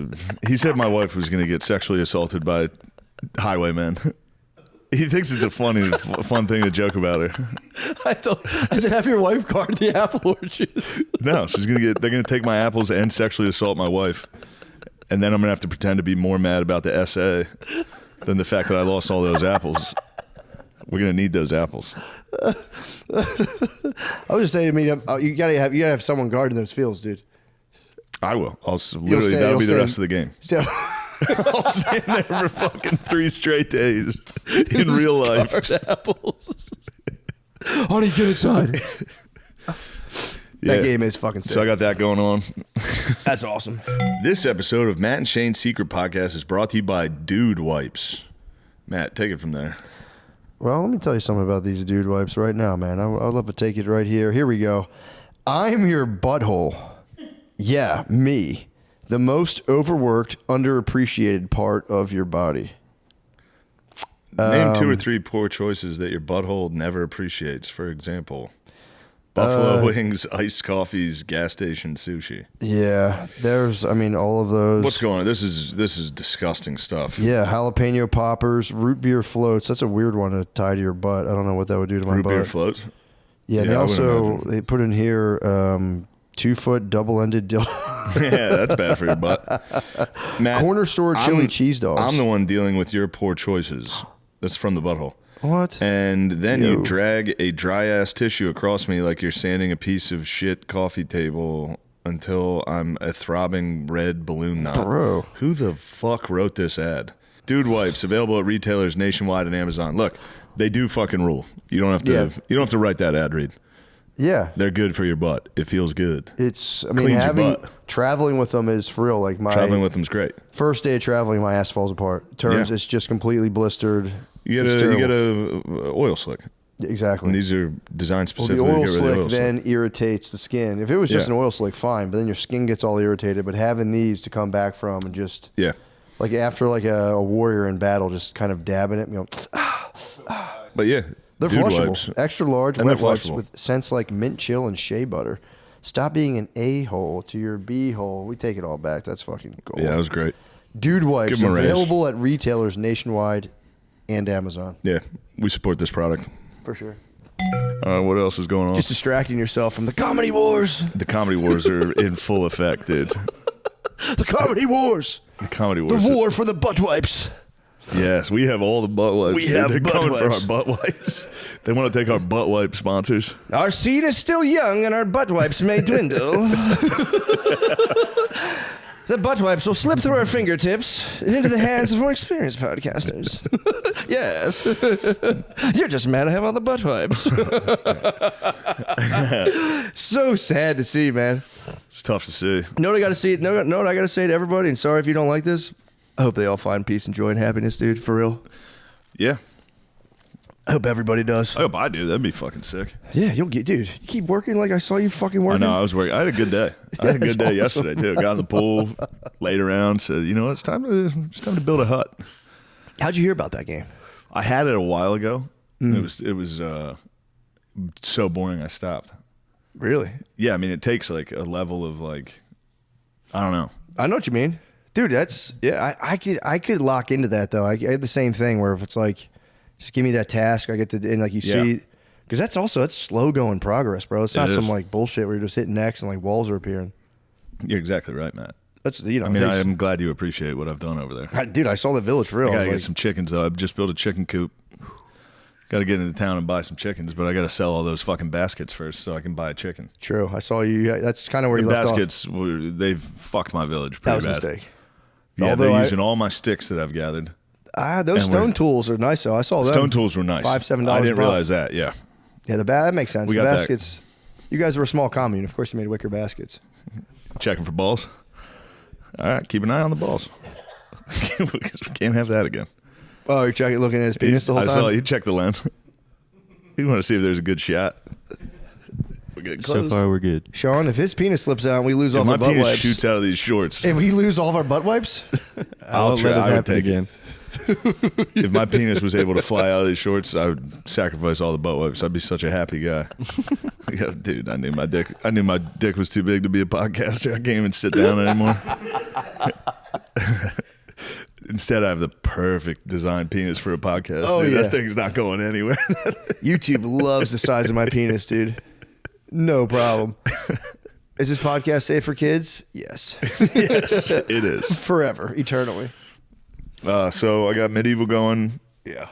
Speaker 1: He said my wife was gonna get sexually assaulted by highwaymen. He thinks it's a fun thing to joke about her.
Speaker 2: I said, have your wife guard the apple orchard.
Speaker 1: No, they're gonna take my apples and sexually assault my wife, and then I'm gonna have to pretend to be more mad about the essay than the fact that I lost all those apples. We're gonna need those apples.
Speaker 2: I was just saying to me, you gotta have someone guarding those fields, dude.
Speaker 1: I will. That'll be the rest of the game.
Speaker 2: Stand,
Speaker 1: I'll stand there for fucking 3 straight days in real life.
Speaker 2: Apples. Honey, get inside. That game is fucking sick.
Speaker 1: So I got that going on.
Speaker 2: That's awesome.
Speaker 1: This episode of Matt and Shane's Secret Podcast is brought to you by Dude Wipes. Matt, take it from there.
Speaker 2: Well, let me tell you something about these dude wipes right now, man. I'd love to take it right here. Here we go. I'm your butthole. Yeah, me. The most overworked, underappreciated part of your body.
Speaker 1: Name 2 or 3 poor choices that your butthole never appreciates. For example, buffalo wings, iced coffees, gas station sushi.
Speaker 2: Yeah, all of those.
Speaker 1: What's going on? This is disgusting stuff.
Speaker 2: Yeah, jalapeno poppers, root beer floats. That's a weird one to tie to your butt. I don't know what that would do to my
Speaker 1: Root
Speaker 2: butt.
Speaker 1: beer floats?
Speaker 2: Yeah, they put in here 2-foot double-ended dildo.
Speaker 1: Yeah, that's bad for your butt. Matt,
Speaker 2: Corner store chili cheese dogs.
Speaker 1: I'm the one dealing with your poor choices. That's from the butthole.
Speaker 2: What?
Speaker 1: And then you drag a dry ass tissue across me like you're sanding a piece of shit coffee table until I'm a throbbing red balloon knot.
Speaker 2: Bro.
Speaker 1: Who the fuck wrote this ad? Dude Wipes, available at retailers nationwide and Amazon. Look, they do fucking rule. You don't have to you don't have to write that ad read.
Speaker 2: Yeah.
Speaker 1: They're good for your butt. It feels good.
Speaker 2: Cleans
Speaker 1: your butt.
Speaker 2: Traveling with them is for real. Like
Speaker 1: Traveling with them's great.
Speaker 2: First day of traveling, my ass falls apart. It's just completely blistered.
Speaker 1: You get a oil slick.
Speaker 2: Exactly.
Speaker 1: And these are designed
Speaker 2: Well,
Speaker 1: specifically
Speaker 2: the oil
Speaker 1: to get rid of
Speaker 2: slick
Speaker 1: the oil
Speaker 2: then irritates the skin. If it was just
Speaker 1: Yeah.
Speaker 2: an oil slick, fine, but then your skin gets all irritated. But having these to come back from and just like after like a warrior in battle, just kind of dabbing it,
Speaker 1: But yeah,
Speaker 2: they're
Speaker 1: Dude
Speaker 2: flushable,
Speaker 1: Wipes.
Speaker 2: extra large
Speaker 1: And
Speaker 2: wet
Speaker 1: they're
Speaker 2: wipes
Speaker 1: flushable.
Speaker 2: with scents like mint chill and shea butter. Stop being an a-hole to your b-hole. We take it all back. That's fucking cool.
Speaker 1: Yeah, that was great.
Speaker 2: Dude Wipes,
Speaker 1: Give 'em a raise.
Speaker 2: available at retailers nationwide and Amazon.
Speaker 1: Yeah, we support this product.
Speaker 2: For sure.
Speaker 1: What else is going on?
Speaker 2: Just distracting yourself from the comedy wars.
Speaker 1: The comedy wars are in full effect, dude.
Speaker 2: The comedy wars.
Speaker 1: The comedy
Speaker 2: The
Speaker 1: wars.
Speaker 2: war for the butt wipes.
Speaker 1: Yes, we have all the butt wipes.
Speaker 2: We have
Speaker 1: They're
Speaker 2: butt
Speaker 1: coming
Speaker 2: wipes.
Speaker 1: for our butt wipes. They want to take our butt wipe sponsors.
Speaker 2: Our seed is still young and our butt wipes may dwindle. The butt wipes will slip through our fingertips and into the hands of more experienced podcasters. Yes. You're just mad I have all the butt wipes. So sad to see, man.
Speaker 1: It's tough to see.
Speaker 2: Know what I got to see? Know what I got to say to everybody? And sorry if you don't like this. I hope they all find peace and joy and happiness, dude. For real.
Speaker 1: Yeah.
Speaker 2: I hope everybody does.
Speaker 4: I hope I do. That'd be fucking sick.
Speaker 2: Yeah, you'll get, dude. You keep working like I saw you fucking working.
Speaker 4: I know. I was working. I had a good day. I had a good day yesterday too. Got in the pool, laid around. Said, you know, it's time to build a hut.
Speaker 2: How'd you hear about that game?
Speaker 4: I had it a while ago. It was so boring. I stopped.
Speaker 2: Really?
Speaker 4: Yeah. I mean, it takes like a level of like, I don't know.
Speaker 2: I know what you mean, dude. That's I could lock into that though. I had the same thing where if it's like, just give me that task, I get to, and like you see, because that's slow going progress, bro. It's not some like bullshit where you're just hitting X and like walls are appearing.
Speaker 4: You're exactly right, Matt.
Speaker 2: That's, you know.
Speaker 4: I mean, I'm glad you appreciate what I've done over there.
Speaker 2: Dude, I saw the village for real.
Speaker 4: I gotta get some chickens though. I've just built a chicken coop. Got to get into town and buy some chickens, but I got to sell all those fucking baskets first so I can buy a chicken.
Speaker 2: True. I saw you. That's kind of where you left off.
Speaker 4: Baskets, they've fucked my village pretty bad.
Speaker 2: That was a mistake.
Speaker 4: Yeah,
Speaker 2: Although
Speaker 4: they're using all my sticks that I've gathered.
Speaker 2: Those stone tools are nice though. I saw them.
Speaker 4: Stone tools were nice.
Speaker 2: $5-7.
Speaker 4: I didn't realize that. Yeah.
Speaker 2: Yeah, that makes sense.
Speaker 4: We
Speaker 2: The
Speaker 4: got
Speaker 2: baskets. You guys were a small commune. Of course, you made wicker baskets.
Speaker 4: Checking for balls. All right, keep an eye on the balls. Because we can't have that again.
Speaker 2: Oh, you're checking, looking at his penis the whole time?
Speaker 4: I saw you check the lens. You want to see if there's a good shot. We're getting close.
Speaker 8: So far, we're good.
Speaker 2: Sean, if his penis slips out and we lose all our butt
Speaker 4: my penis
Speaker 2: wipes.
Speaker 4: shoots out of these shorts.
Speaker 2: If we lose all of our butt wipes?
Speaker 4: I'll try. I would take it. If my penis was able to fly out of these shorts, I would sacrifice all the butt wipes. I'd be such a happy guy. Yeah, dude, I knew my dick was too big to be a podcaster. I can't even sit down anymore. Instead, I have the perfect design penis for a podcast.
Speaker 2: Oh,
Speaker 4: dude.
Speaker 2: yeah.
Speaker 4: That thing's not going anywhere.
Speaker 2: YouTube loves the size of my penis, dude. No problem. Is this podcast safe for kids? Yes.
Speaker 4: Yes, it is.
Speaker 2: Forever, eternally.
Speaker 4: So I got Medieval going.
Speaker 2: Yeah.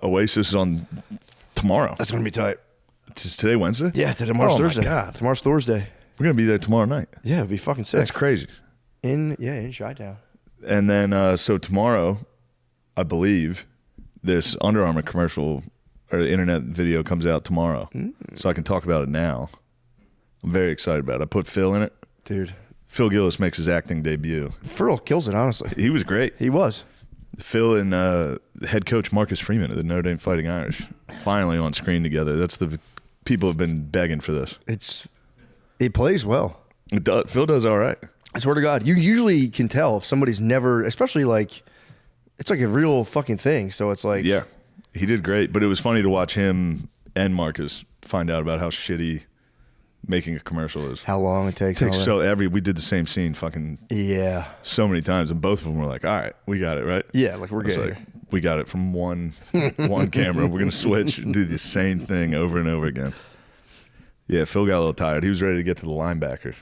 Speaker 4: Oasis is on tomorrow.
Speaker 2: That's going to be tight.
Speaker 4: Is today Wednesday?
Speaker 2: Yeah, tomorrow's Thursday.
Speaker 4: My God.
Speaker 2: Tomorrow's Thursday.
Speaker 4: We're going to be there tomorrow night.
Speaker 2: Yeah, it'd be fucking sick.
Speaker 4: That's crazy.
Speaker 2: In Chi-Town.
Speaker 4: And then, so tomorrow, I believe, this Under Armour commercial or the internet video comes out tomorrow. So I can talk about it now. I'm very excited about it. I put Phil in it.
Speaker 2: Dude.
Speaker 4: Phil Gillis makes his acting debut.
Speaker 2: Phil kills it, honestly.
Speaker 4: He was great.
Speaker 2: He was.
Speaker 4: Phil and head coach Marcus Freeman of the Notre Dame Fighting Irish finally on screen together. That's the people have been begging for this.
Speaker 2: He plays well.
Speaker 4: Phil does all right.
Speaker 2: I swear to God, you usually can tell if somebody's never, especially like, it's like a real fucking thing. So it's like,
Speaker 4: yeah, he did great. But it was funny to watch him and Marcus find out about how shitty making a commercial is.
Speaker 2: How long it takes.
Speaker 4: We did the same scene fucking so many times, and both of them were like, all right, we got it, right?
Speaker 2: Yeah, like we're good.
Speaker 4: We got it from one camera. We're gonna switch and do the same thing over and over again. Yeah, Phil got a little tired. He was ready to get to the linebacker.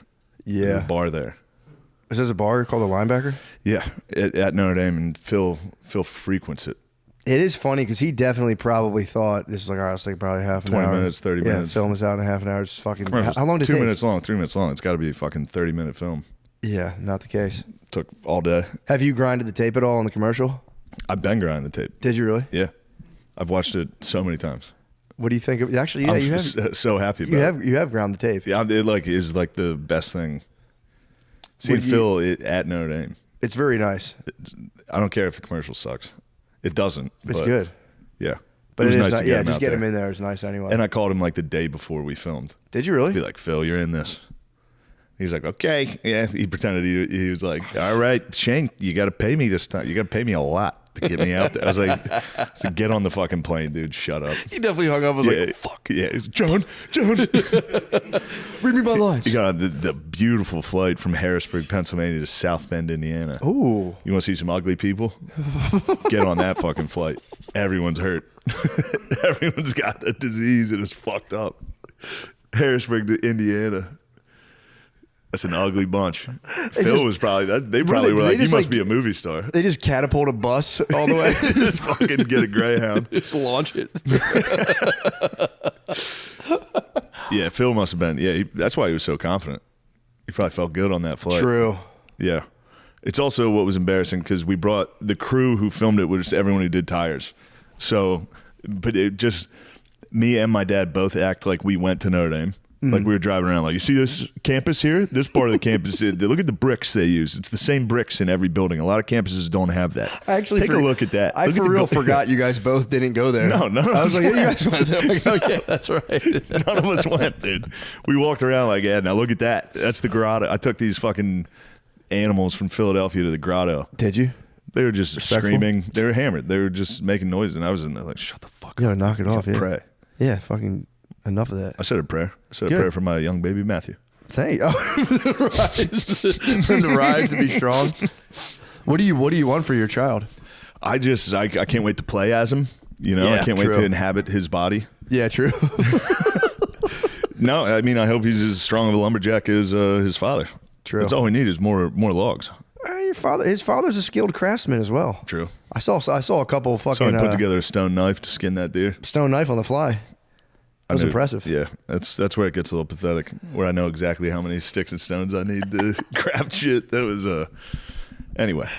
Speaker 2: Yeah.
Speaker 4: The bar there.
Speaker 2: Is this a bar called the Linebacker?
Speaker 4: Yeah, at Notre Dame, and Phil frequents it.
Speaker 2: It is funny because he definitely probably thought this is like, all right, it's like probably half an
Speaker 4: 20
Speaker 2: hour.
Speaker 4: 20 minutes, 30
Speaker 2: yeah,
Speaker 4: minutes.
Speaker 2: film is out in half an hour. It's fucking. How long did it
Speaker 4: 2
Speaker 2: take?
Speaker 4: minutes long, 3 minutes long. It's got to be a fucking 30-minute film.
Speaker 2: Yeah, not the case.
Speaker 4: Took all day.
Speaker 2: Have you grinded the tape at all on the commercial?
Speaker 4: I've been grinding the tape.
Speaker 2: Did you really?
Speaker 4: Yeah, I've watched it so many times.
Speaker 2: What do you think of? Actually, yeah,
Speaker 4: I'm
Speaker 2: you have.
Speaker 4: so happy about it.
Speaker 2: You have ground the tape.
Speaker 4: Yeah, it is like the best thing. Seeing Phil at Notre Dame.
Speaker 2: It's very nice.
Speaker 4: I don't care if the commercial sucks. It doesn't.
Speaker 2: It's good.
Speaker 4: Yeah.
Speaker 2: But
Speaker 4: it was
Speaker 2: it is
Speaker 4: nice
Speaker 2: not,
Speaker 4: to get him
Speaker 2: just
Speaker 4: out
Speaker 2: get
Speaker 4: there.
Speaker 2: him in there is nice anyway.
Speaker 4: And I called him like the day before we filmed.
Speaker 2: Did you really?
Speaker 4: Be like, Phil, you're in this. He was like, okay. Yeah. He pretended he was like, all right, Shane, you got to pay me this time. You got to pay me a lot to get me out there. I was like, get on the fucking plane, dude. Shut up.
Speaker 2: He definitely hung up. I was like, oh, fuck.
Speaker 4: Yeah. He was, John.
Speaker 2: Read me my lines.
Speaker 4: You got on the beautiful flight from Harrisburg, Pennsylvania to South Bend, Indiana.
Speaker 2: Ooh.
Speaker 4: You want to see some ugly people? Get on that fucking flight. Everyone's hurt. Everyone's got a disease and it's fucked up. Harrisburg to Indiana. That's an ugly bunch. Phil was probably that. They probably were like, "You must be a movie star."
Speaker 2: They just catapult a bus all the way.
Speaker 4: Just fucking get a Greyhound.
Speaker 2: Just launch it.
Speaker 4: Yeah, Phil must have been. Yeah, that's why he was so confident. He probably felt good on that flight.
Speaker 2: True.
Speaker 4: Yeah. It's also what was embarrassing because we brought the crew who filmed it was everyone who did tires. So, but it just me and my dad both act like we went to Notre Dame. Like we were driving around, like, you see this campus here? This part of the campus, look at the bricks they use. It's the same bricks in every building. A lot of campuses don't have that.
Speaker 11: I actually
Speaker 4: take a look at that.
Speaker 11: I
Speaker 4: Look at
Speaker 11: for
Speaker 4: the
Speaker 11: real
Speaker 4: building.
Speaker 11: forgot you guys both didn't go there.
Speaker 4: No, none of
Speaker 11: I was
Speaker 4: us
Speaker 11: like, yeah, you
Speaker 4: went.
Speaker 11: guys went there. I'm like, oh, yeah, that's right.
Speaker 4: None of us went, dude. We walked around like, yeah, now look at that. That's the grotto. I took these fucking animals from Philadelphia to the grotto.
Speaker 11: Did you?
Speaker 4: They were just
Speaker 11: Respectful?
Speaker 4: screaming. They were hammered. They were just making noise, and I was in there like, shut the fuck
Speaker 11: You
Speaker 4: up.
Speaker 11: gotta knock it
Speaker 4: You
Speaker 11: off.
Speaker 4: gotta
Speaker 11: Yeah.
Speaker 4: Pray.
Speaker 11: Yeah, fucking enough of that.
Speaker 4: I said a prayer. I said a
Speaker 11: Good.
Speaker 4: prayer for my young baby Matthew.
Speaker 11: Thank you. To rise and be strong. What do you want for your child?
Speaker 4: I can't wait to play as him. You know,
Speaker 11: Yeah,
Speaker 4: I can't wait
Speaker 11: true.
Speaker 4: to inhabit his body.
Speaker 11: Yeah, true.
Speaker 4: No, I mean, I hope he's as strong of a lumberjack as his father.
Speaker 11: True.
Speaker 4: That's all we need is more logs.
Speaker 11: His father's a skilled craftsman as well.
Speaker 4: True.
Speaker 11: I saw a couple of
Speaker 4: So I
Speaker 11: fucking
Speaker 4: put together a stone knife to skin that deer.
Speaker 11: stone knife on the fly. That was
Speaker 4: I knew-
Speaker 11: impressive.
Speaker 4: Yeah, that's where it gets a little pathetic. Where I know exactly how many sticks and stones I need to craft shit. That was anyway.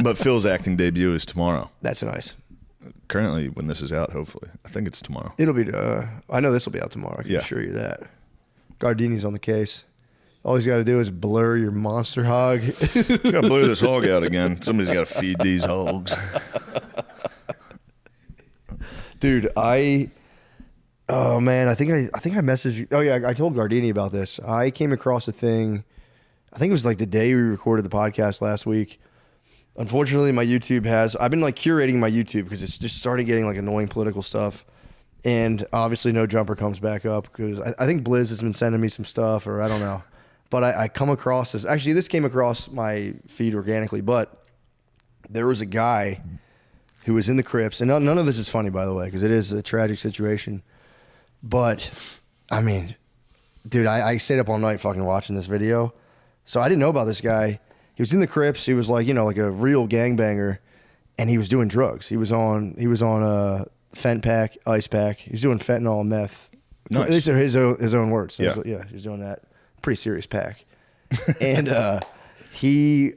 Speaker 4: But Phil's acting debut is tomorrow.
Speaker 11: That's nice.
Speaker 4: Currently, when this is out, hopefully, I think it's tomorrow.
Speaker 11: It'll be. I know this will be out tomorrow. I can
Speaker 4: Yeah.
Speaker 11: assure you that. Gardini's on the case. All he's got to do is blur your monster hog.
Speaker 4: Gotta blur this hog out again. Somebody's got to feed these hogs.
Speaker 11: Dude, oh man, I think I messaged you. Oh yeah, I told Gardini about this. I came across a thing. I think it was like the day we recorded the podcast last week. Unfortunately, my YouTube I've been like curating my YouTube because it's just started getting like annoying political stuff. And obviously No Jumper comes back up because I think Blizz has been sending me some stuff, or I don't know. But I come across this. Actually, this came across my feed organically, but there was a guy who was in the Crips. And none of this is funny, by the way, because it is a tragic situation. But, I mean, dude, I stayed up all night fucking watching this video. So I didn't know about this guy. He was in the Crips. He was like, like a real gangbanger. And he was doing drugs. He was on Fent Pack, Ice Pack. He's doing fentanyl, meth.
Speaker 4: Nice.
Speaker 11: At least they're his own words.
Speaker 4: Yeah.
Speaker 11: Yeah, he's doing that. Pretty serious pack. And he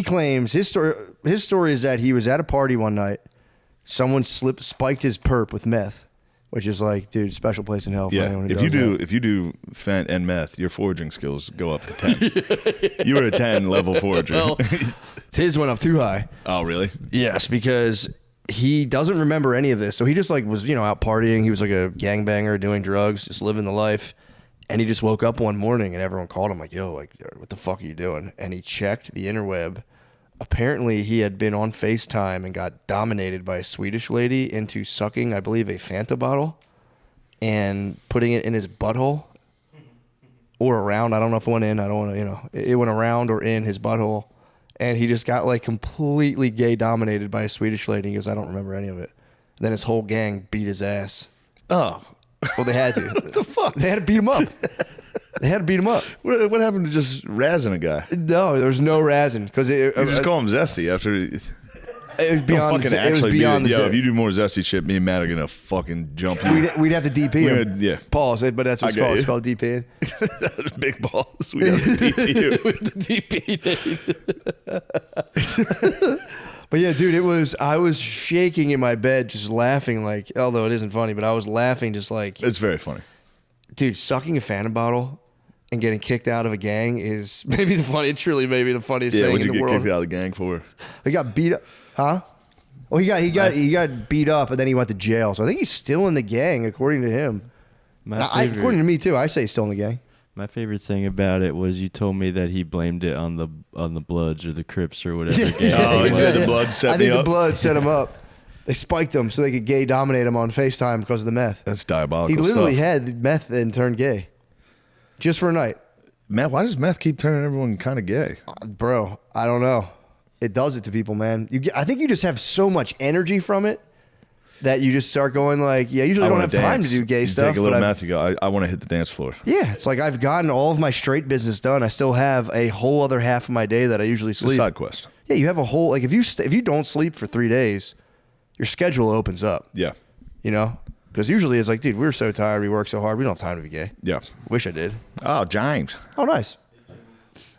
Speaker 11: claims his story is that he was at a party one night. Someone spiked his perp with meth, which is like, dude, special place in hell for anyone who
Speaker 4: if you
Speaker 11: does
Speaker 4: do
Speaker 11: that.
Speaker 4: if you do fent and meth, your foraging skills go up to 10. You were a 10 level forager.
Speaker 11: Well, his went up too high.
Speaker 4: Oh, really?
Speaker 11: Yes, because he doesn't remember any of this. So he just like was, out partying. He was like a gangbanger doing drugs, just living the life. And he just woke up one morning and everyone called him like, yo, like, what the fuck are you doing? And he checked the interweb. Apparently he had been on FaceTime and got dominated by a Swedish lady into sucking, I believe, a Fanta bottle and putting it in his butthole or around. I don't know if it went in. I don't want to, it went around or in his butthole. And he just got like completely gay dominated by a Swedish lady. He goes, I don't remember any of it. And then his whole gang beat his ass.
Speaker 4: Oh.
Speaker 11: Well, they had to.
Speaker 4: What the fuck?
Speaker 11: They had to beat him up. They had to beat him up.
Speaker 4: What happened to just razzing a guy?
Speaker 11: No, there was no razzing because
Speaker 4: You just call him Zesty after.
Speaker 11: It was beyond.
Speaker 4: Fucking
Speaker 11: It was
Speaker 4: actually
Speaker 11: beyond
Speaker 4: be,
Speaker 11: the.
Speaker 4: yo,
Speaker 11: zip.
Speaker 4: if you do more Zesty shit, me and Matt are gonna fucking jump you.
Speaker 11: We'd have to DP him.
Speaker 4: Yeah.
Speaker 11: Pause. But that's what it's
Speaker 4: I get
Speaker 11: called.
Speaker 4: you.
Speaker 11: It's called DPing.
Speaker 4: Big balls. We have to DP you.
Speaker 11: With the DP. But yeah, dude, I was shaking in my bed just laughing, like, although it isn't funny, but I was laughing just like.
Speaker 4: It's very funny.
Speaker 11: Dude, sucking a Fanta bottle and getting kicked out of a gang is maybe truly maybe the funniest
Speaker 4: Yeah,
Speaker 11: thing
Speaker 4: what'd
Speaker 11: in
Speaker 4: you
Speaker 11: the
Speaker 4: get
Speaker 11: world.
Speaker 4: kicked out of the gang for?
Speaker 11: He got beat up, huh? Well, he got beat up, and then he went to jail. So I think he's still in the gang, according to him. According to me too, I say he's still in the gang.
Speaker 8: My favorite thing about it was you told me that he blamed it on the Bloods or the Crips or whatever. gang
Speaker 4: Oh,
Speaker 8: it was.
Speaker 4: the Bloods set
Speaker 11: I think
Speaker 4: me
Speaker 11: the
Speaker 4: up?
Speaker 11: Blood set him up. They spiked him so they could gay dominate him on FaceTime because of the meth.
Speaker 4: That's diabolical.
Speaker 11: He literally
Speaker 4: stuff.
Speaker 11: had meth and turned gay, just for a night.
Speaker 4: Matt, why does meth keep turning everyone kind of gay?
Speaker 11: Bro, I don't know. It does it to people, man. I think you just have so much energy from it that you just start going like, yeah, usually I don't have time to do gay
Speaker 4: you
Speaker 11: stuff.
Speaker 4: Take a little
Speaker 11: but
Speaker 4: meth, you go, I want to hit the dance floor.
Speaker 11: yeah, it's like I've gotten all of my straight business done. I still have a whole other half of my day that I usually
Speaker 4: It's a
Speaker 11: sleep.
Speaker 4: side quest.
Speaker 11: Yeah, you have a whole, like if you don't sleep for 3 days, your schedule opens up.
Speaker 4: Yeah.
Speaker 11: Because usually it's like, dude, we're so tired, we work so hard, we don't have time to be gay.
Speaker 4: Yeah.
Speaker 11: Wish I did.
Speaker 4: Oh, James.
Speaker 11: Oh, nice.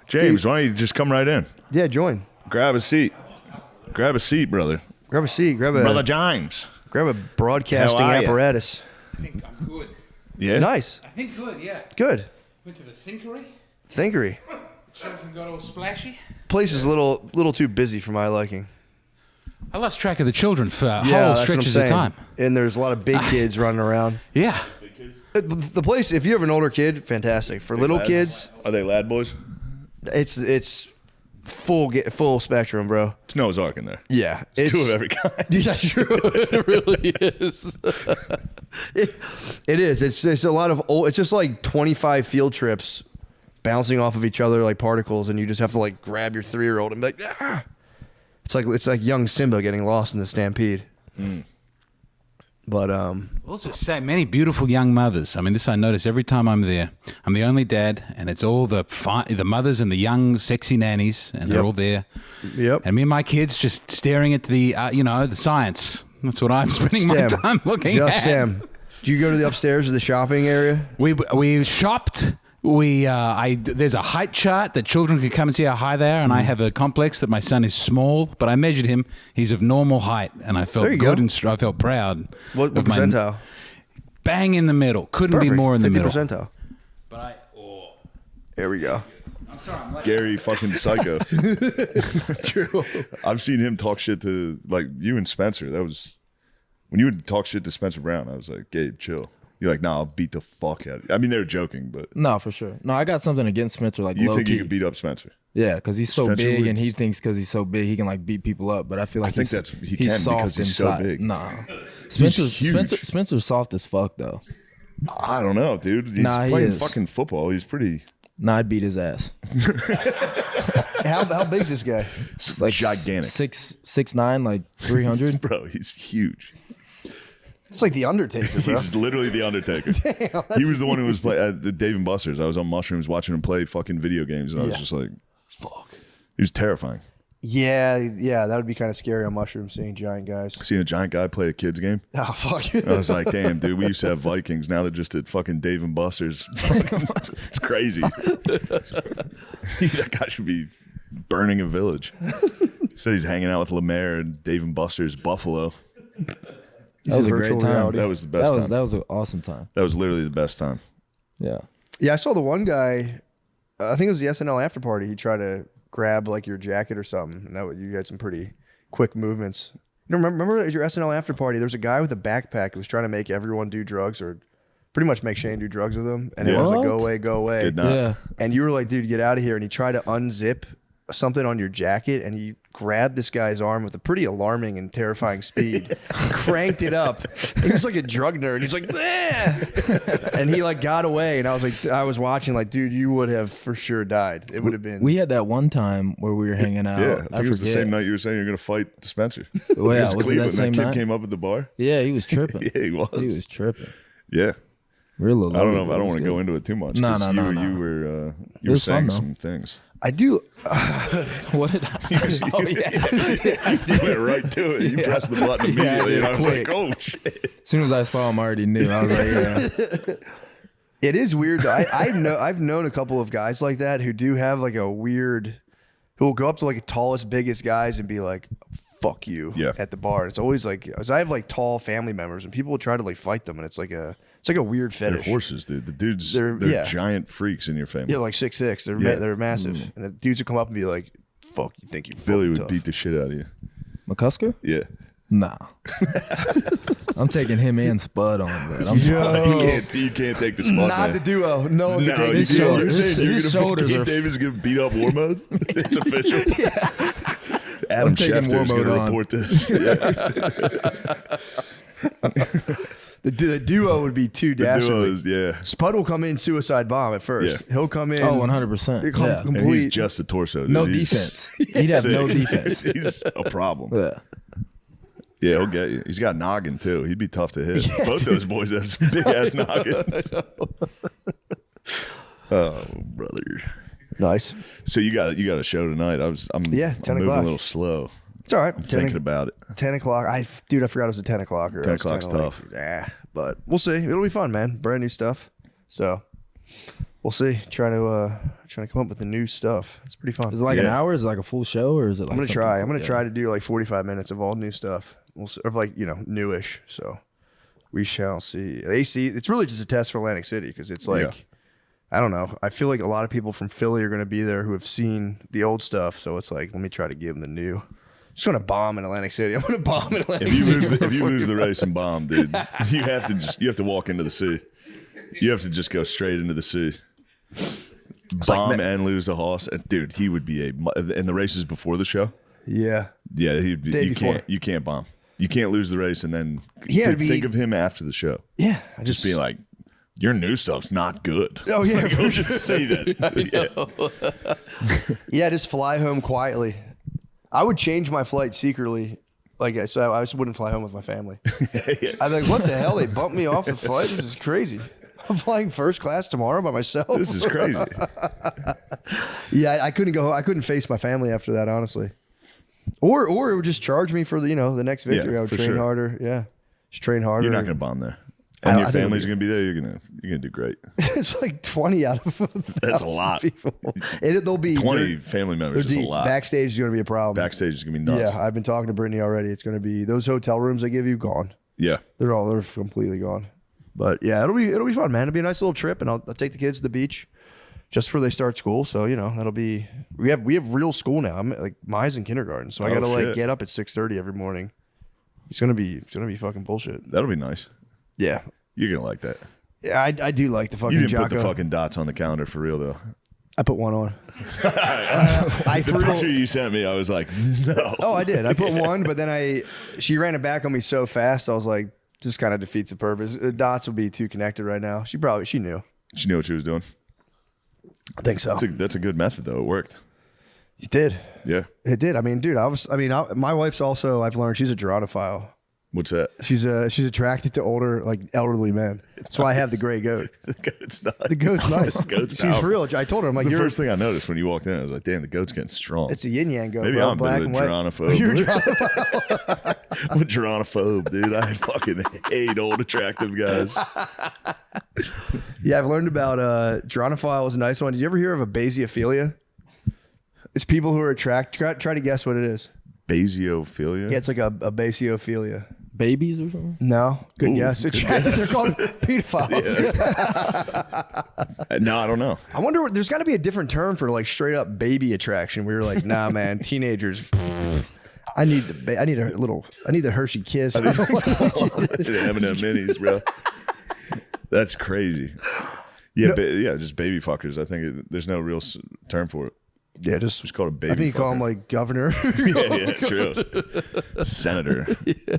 Speaker 4: James, why don't you just come right in?
Speaker 11: Yeah, join.
Speaker 4: Grab a seat. Grab a seat, brother.
Speaker 11: Grab a seat. Grab a
Speaker 4: Brother James.
Speaker 11: Grab a broadcasting
Speaker 4: How are ya?
Speaker 11: apparatus.
Speaker 23: I think I'm good.
Speaker 1: Yeah.
Speaker 2: Nice.
Speaker 23: I think good, yeah.
Speaker 2: Good.
Speaker 23: Went to the Thinkery.
Speaker 2: Thinkery.
Speaker 23: Children got all splashy.
Speaker 2: Place is a little too busy for my liking.
Speaker 23: I lost track of the children for
Speaker 2: Yeah,
Speaker 23: whole
Speaker 2: that's what I'm
Speaker 23: stretches of
Speaker 2: saying.
Speaker 23: time.
Speaker 2: And there's a lot of big kids running around.
Speaker 23: Yeah.
Speaker 2: The place, if you have an older kid, fantastic. For little
Speaker 1: lad?
Speaker 2: kids,
Speaker 1: Are they lad boys?
Speaker 2: it's full spectrum, bro.
Speaker 1: It's Noah's Ark in there.
Speaker 2: Yeah,
Speaker 1: It's two of every kind.
Speaker 2: Yeah, true. It really is. It is. It's a lot of old. It's just like 25 field trips bouncing off of each other like particles, and you just have to like grab your 3-year-old and be like, ah. It's like young Simba getting lost in the stampede. But
Speaker 23: Also, say many beautiful young mothers. I mean, this I notice every time I'm there. I'm the only dad, and it's all the mothers and the young, sexy nannies, and they're
Speaker 2: Yep.
Speaker 23: all there.
Speaker 2: Yep.
Speaker 23: And me and my kids just staring at the, the science. That's what I'm spending my
Speaker 2: STEM.
Speaker 23: time looking
Speaker 2: Just
Speaker 23: at.
Speaker 2: STEM. Do you go to the upstairs of the shopping area?
Speaker 23: We shopped. There's a height chart that children can come and see how high they are, and I have a complex that my son is small, but I measured him. He's of normal height, and I felt
Speaker 2: There you
Speaker 23: good
Speaker 2: go.
Speaker 23: and I felt proud.
Speaker 2: What
Speaker 23: of my-
Speaker 2: percentile?
Speaker 23: Bang in the middle. Couldn't be
Speaker 2: Perfect.
Speaker 23: more in the
Speaker 2: 50
Speaker 23: middle.
Speaker 2: percentile.
Speaker 23: But
Speaker 2: There we go.
Speaker 23: I'm sorry, I'm like
Speaker 1: Gary fucking psycho.
Speaker 2: True.
Speaker 1: I've seen him talk shit to like you and Spencer. That was when you would talk shit to Spencer Brown. I was like, Gabe, chill. You're like, nah, I'll beat the fuck out of you. I mean, they were joking, but
Speaker 14: No, for sure. No, I got something against Spencer. Like,
Speaker 1: you
Speaker 14: low
Speaker 1: think
Speaker 14: key.
Speaker 1: you could beat up Spencer?
Speaker 14: Yeah, because he's so
Speaker 1: Spencer
Speaker 14: big,
Speaker 1: would
Speaker 14: and he
Speaker 1: just-
Speaker 14: thinks because he's so big, he can like beat people up. But I feel like
Speaker 1: I think he can because he's so big.
Speaker 14: Nah,
Speaker 1: He's huge.
Speaker 14: Spencer's soft as fuck though.
Speaker 1: I don't know, dude. He's
Speaker 14: Nah, he
Speaker 1: playing
Speaker 14: is.
Speaker 1: fucking football. He's pretty.
Speaker 14: Nah, I'd beat his ass.
Speaker 2: How big's this guy?
Speaker 14: Like
Speaker 1: gigantic.
Speaker 14: 6'9", like 300.
Speaker 1: Bro, he's huge.
Speaker 2: It's like the Undertaker, bro.
Speaker 1: He's literally the Undertaker.
Speaker 2: Damn,
Speaker 1: He was the one who was playing at the Dave and Buster's. I was on mushrooms watching him play fucking video games, and I was
Speaker 2: Yeah.
Speaker 1: just like, fuck. He was terrifying.
Speaker 2: Yeah, that would be kind of scary on mushrooms, seeing giant guys.
Speaker 1: Seeing a giant guy play a kid's game.
Speaker 2: Oh, fuck.
Speaker 1: I was like, damn, dude, we used to have Vikings. Now they're just at fucking Dave and Buster's. It's crazy. That guy should be burning a village. He said he's hanging out with Lemaire and Dave and Buster's Buffalo.
Speaker 14: That was a great time.
Speaker 1: That was the best time.
Speaker 14: That was an awesome time.
Speaker 1: That was literally the best time.
Speaker 14: Yeah.
Speaker 2: Yeah, I saw the one guy. I think it was the SNL after party. He tried to grab like your jacket or something, and you had some pretty quick movements. You know, remember at your SNL after party? There was a guy with a backpack who was trying to make everyone do drugs, or pretty much make Shane do drugs with him, and it was like, go away.
Speaker 1: Did not.
Speaker 14: Yeah.
Speaker 2: And you were like, dude, get out of here. And he tried to unzip something on your jacket, and he grabbed this guy's arm with a pretty alarming and terrifying speed, cranked it up. He was like a drug nerd. He's like, "Ah!" And he like got away. And I was watching like, dude, you would have for sure died. It would have been.
Speaker 14: We had that one time where we were hanging out.
Speaker 1: Yeah, I think it was the same night you were saying you're going to fight Spencer.
Speaker 14: Well, yeah,
Speaker 1: It
Speaker 14: was it that same
Speaker 1: kid
Speaker 14: night?
Speaker 1: came up at the bar?
Speaker 14: Yeah, he was tripping.
Speaker 1: Yeah, he was.
Speaker 14: He was tripping.
Speaker 1: Yeah.
Speaker 14: Real
Speaker 1: I don't know. I don't want to go into it too much.
Speaker 14: No,
Speaker 1: 'cause
Speaker 14: no,
Speaker 1: you,
Speaker 14: no.
Speaker 1: You were
Speaker 14: It was
Speaker 1: saying
Speaker 14: fun, though.
Speaker 1: some things.
Speaker 2: I do.
Speaker 14: What did I? Oh, yeah.
Speaker 1: You went right to it. You pressed the button immediately, and I was
Speaker 14: quick.
Speaker 1: like, "Oh shit!"
Speaker 14: As soon as I saw him, I already knew. I was like, yeah.
Speaker 2: It is weird. Though. I've known a couple of guys like that who do have like a weird. Who will go up to like the tallest, biggest guys and be like, "Fuck you!" at the bar. It's always like, cause I have like tall family members, and people will try to like fight them, and it's like a weird fetish.
Speaker 1: They're horses, dude. The dudes,
Speaker 2: They're-
Speaker 1: they're
Speaker 2: yeah.
Speaker 1: giant freaks in your family.
Speaker 2: Yeah, like 6'6". They're
Speaker 1: Yeah.
Speaker 2: they're massive, and the dudes would come up and be like, "Fuck, you think you?"
Speaker 1: Billy would
Speaker 2: tough.
Speaker 1: beat the shit out of you.
Speaker 14: McCusker?
Speaker 1: Yeah.
Speaker 14: Nah. I'm taking him and Spud on, but I'm
Speaker 1: You can't take the spot.
Speaker 2: Not
Speaker 1: man.
Speaker 2: the duo. No one can take
Speaker 1: you
Speaker 2: the
Speaker 1: can't.
Speaker 2: duo.
Speaker 1: You're saying
Speaker 14: his
Speaker 1: you're
Speaker 14: shoulders
Speaker 1: gonna
Speaker 14: are-
Speaker 1: David's gonna beat up War Mode? It's official. Adam
Speaker 14: I'm taking
Speaker 1: Schefter is
Speaker 14: War Mode
Speaker 1: gonna
Speaker 14: on.
Speaker 1: report this. Yeah.
Speaker 2: The duo would be too
Speaker 1: The
Speaker 2: dastardly.
Speaker 1: duo is, yeah.
Speaker 2: Spud will come in suicide bomb at first.
Speaker 1: Yeah.
Speaker 2: He'll come in.
Speaker 14: Oh, 100%. Yeah.
Speaker 1: And he's just a torso. Dude.
Speaker 14: No
Speaker 1: He's-
Speaker 14: defense. He'd have no defense.
Speaker 1: He's a problem.
Speaker 14: Yeah.
Speaker 1: Yeah, he'll get you. He's got noggin too. He'd be tough to hit. Both those boys have some big ass noggins. Oh, brother.
Speaker 2: Nice.
Speaker 1: So you got a show tonight. I'm
Speaker 2: 10
Speaker 1: I'm moving
Speaker 2: o'clock.
Speaker 1: a little slow.
Speaker 2: It's all right.
Speaker 1: I'm thinking about it.
Speaker 2: 10 o'clock. I forgot it was a 10 o'clock.
Speaker 1: 10 o'clock's tough.
Speaker 2: But we'll see. It'll be fun, man. Brand new stuff. So we'll see. Trying to come up with the new stuff. It's pretty fun.
Speaker 14: Is it like an hour? Is it like a full show, or is it? Like
Speaker 2: I'm gonna
Speaker 14: something
Speaker 2: try. I'm
Speaker 14: cool?
Speaker 2: gonna try to do like 45 minutes of all new stuff. We'll see, or like newish. So
Speaker 11: We shall see. AC. It's really just a test for Atlantic City because it's like, I don't know. I feel like a lot of people from Philly are going to be there who have seen the old stuff. So it's like, let me try to give them the new. I'm just going to bomb in Atlantic City. I'm going to bomb in Atlantic City.
Speaker 4: If you lose the race and bomb, dude, you have to walk into the sea. You have to just go straight into the sea. Bomb and lose the horse. Dude, he would be in the races before the show.
Speaker 11: Yeah.
Speaker 4: Yeah, you can't bomb. You can't lose the race and then think of him after the show.
Speaker 11: Yeah.
Speaker 4: Just be like, your new stuff's not good.
Speaker 11: Oh, yeah.
Speaker 4: Like, just say that.
Speaker 11: Yeah, just fly home quietly. I would change my flight secretly. Like, so I just wouldn't fly home with my family. I'd be like, what the hell? They bumped me off the flight? This is crazy. I'm flying first class tomorrow by myself.
Speaker 4: This is crazy.
Speaker 11: Yeah, I couldn't go. I couldn't face my family after that, honestly. Or it would just charge me for the the next victory. I would train harder. Yeah, just train harder.
Speaker 4: You're not going to bomb there. And your family's going to be there. You're gonna do great.
Speaker 11: It's like 20 out of
Speaker 4: that's a lot.
Speaker 11: People. There'll be
Speaker 4: 20 family members. Is a lot.
Speaker 11: Backstage is going to be a problem.
Speaker 4: Backstage is going to be nuts.
Speaker 11: Yeah, I've been talking to Brittany already. It's going to be those hotel rooms they give you gone.
Speaker 4: Yeah,
Speaker 11: they're completely gone. But yeah, it'll be fun, man. It'll be a nice little trip, and I'll take the kids to the beach just before they start school. So that'll be we have real school now. I'm like Maya's in kindergarten, so I gotta get up at 6:30 every morning. It's gonna be fucking bullshit.
Speaker 4: That'll be nice.
Speaker 11: Yeah.
Speaker 4: You're going to like that.
Speaker 11: Yeah, I do like the fucking
Speaker 4: You didn't
Speaker 11: Jocko.
Speaker 4: put the fucking dots on the calendar for real, though.
Speaker 11: I put one on.
Speaker 4: The picture you sent me, I was like, no.
Speaker 11: Oh, I did. I put one, but then she ran it back on me so fast, I was like, just kind of defeats the purpose. The dots would be too connected right now. She knew.
Speaker 4: She knew what she was doing.
Speaker 11: I think so.
Speaker 4: That's a good method, though. It worked.
Speaker 11: It did.
Speaker 4: Yeah.
Speaker 11: It did. I mean, dude, my wife's also, I've learned she's a gerontopile.
Speaker 4: What's that?
Speaker 11: She's attracted to older, like elderly men. That's why I have the gray goat.
Speaker 4: The goat's nice.
Speaker 11: The goat's nice.
Speaker 4: The goat's
Speaker 11: She's
Speaker 4: powerful.
Speaker 11: real. I told her, I'm like,
Speaker 4: the first thing I noticed when you walked in. I was like, damn, the goat's getting strong.
Speaker 11: It's a yin yang goat.
Speaker 4: Maybe
Speaker 11: bro.
Speaker 4: I'm
Speaker 11: black
Speaker 4: a
Speaker 11: and
Speaker 4: bit
Speaker 11: white.
Speaker 4: gerontophobe.
Speaker 11: You're a gerontophobe.
Speaker 4: I'm a gerontophobe, dude. I fucking hate old attractive guys.
Speaker 11: Yeah, I've learned about gerontophile is a nice one. Did you ever hear of a basiophilia? It's people who are attracted. Try to guess what it is.
Speaker 4: Basiophilia?
Speaker 11: Yeah, it's like a basiophilia.
Speaker 8: Babies or something?
Speaker 11: No, good guess.
Speaker 4: good
Speaker 11: They're
Speaker 4: guess.
Speaker 11: called pedophiles.
Speaker 4: No, I don't know.
Speaker 11: I wonder. There's got to be a different term for like straight up baby attraction. We were like, nah, man, teenagers. I need the Hershey Kiss.
Speaker 4: That's the M&M minis, bro. That's crazy. Yeah, just baby fuckers. I think there's no real term for it.
Speaker 11: Yeah,
Speaker 4: it's called a baby.
Speaker 11: I think you call him like governor.
Speaker 4: yeah, true. Senator.
Speaker 11: Yeah.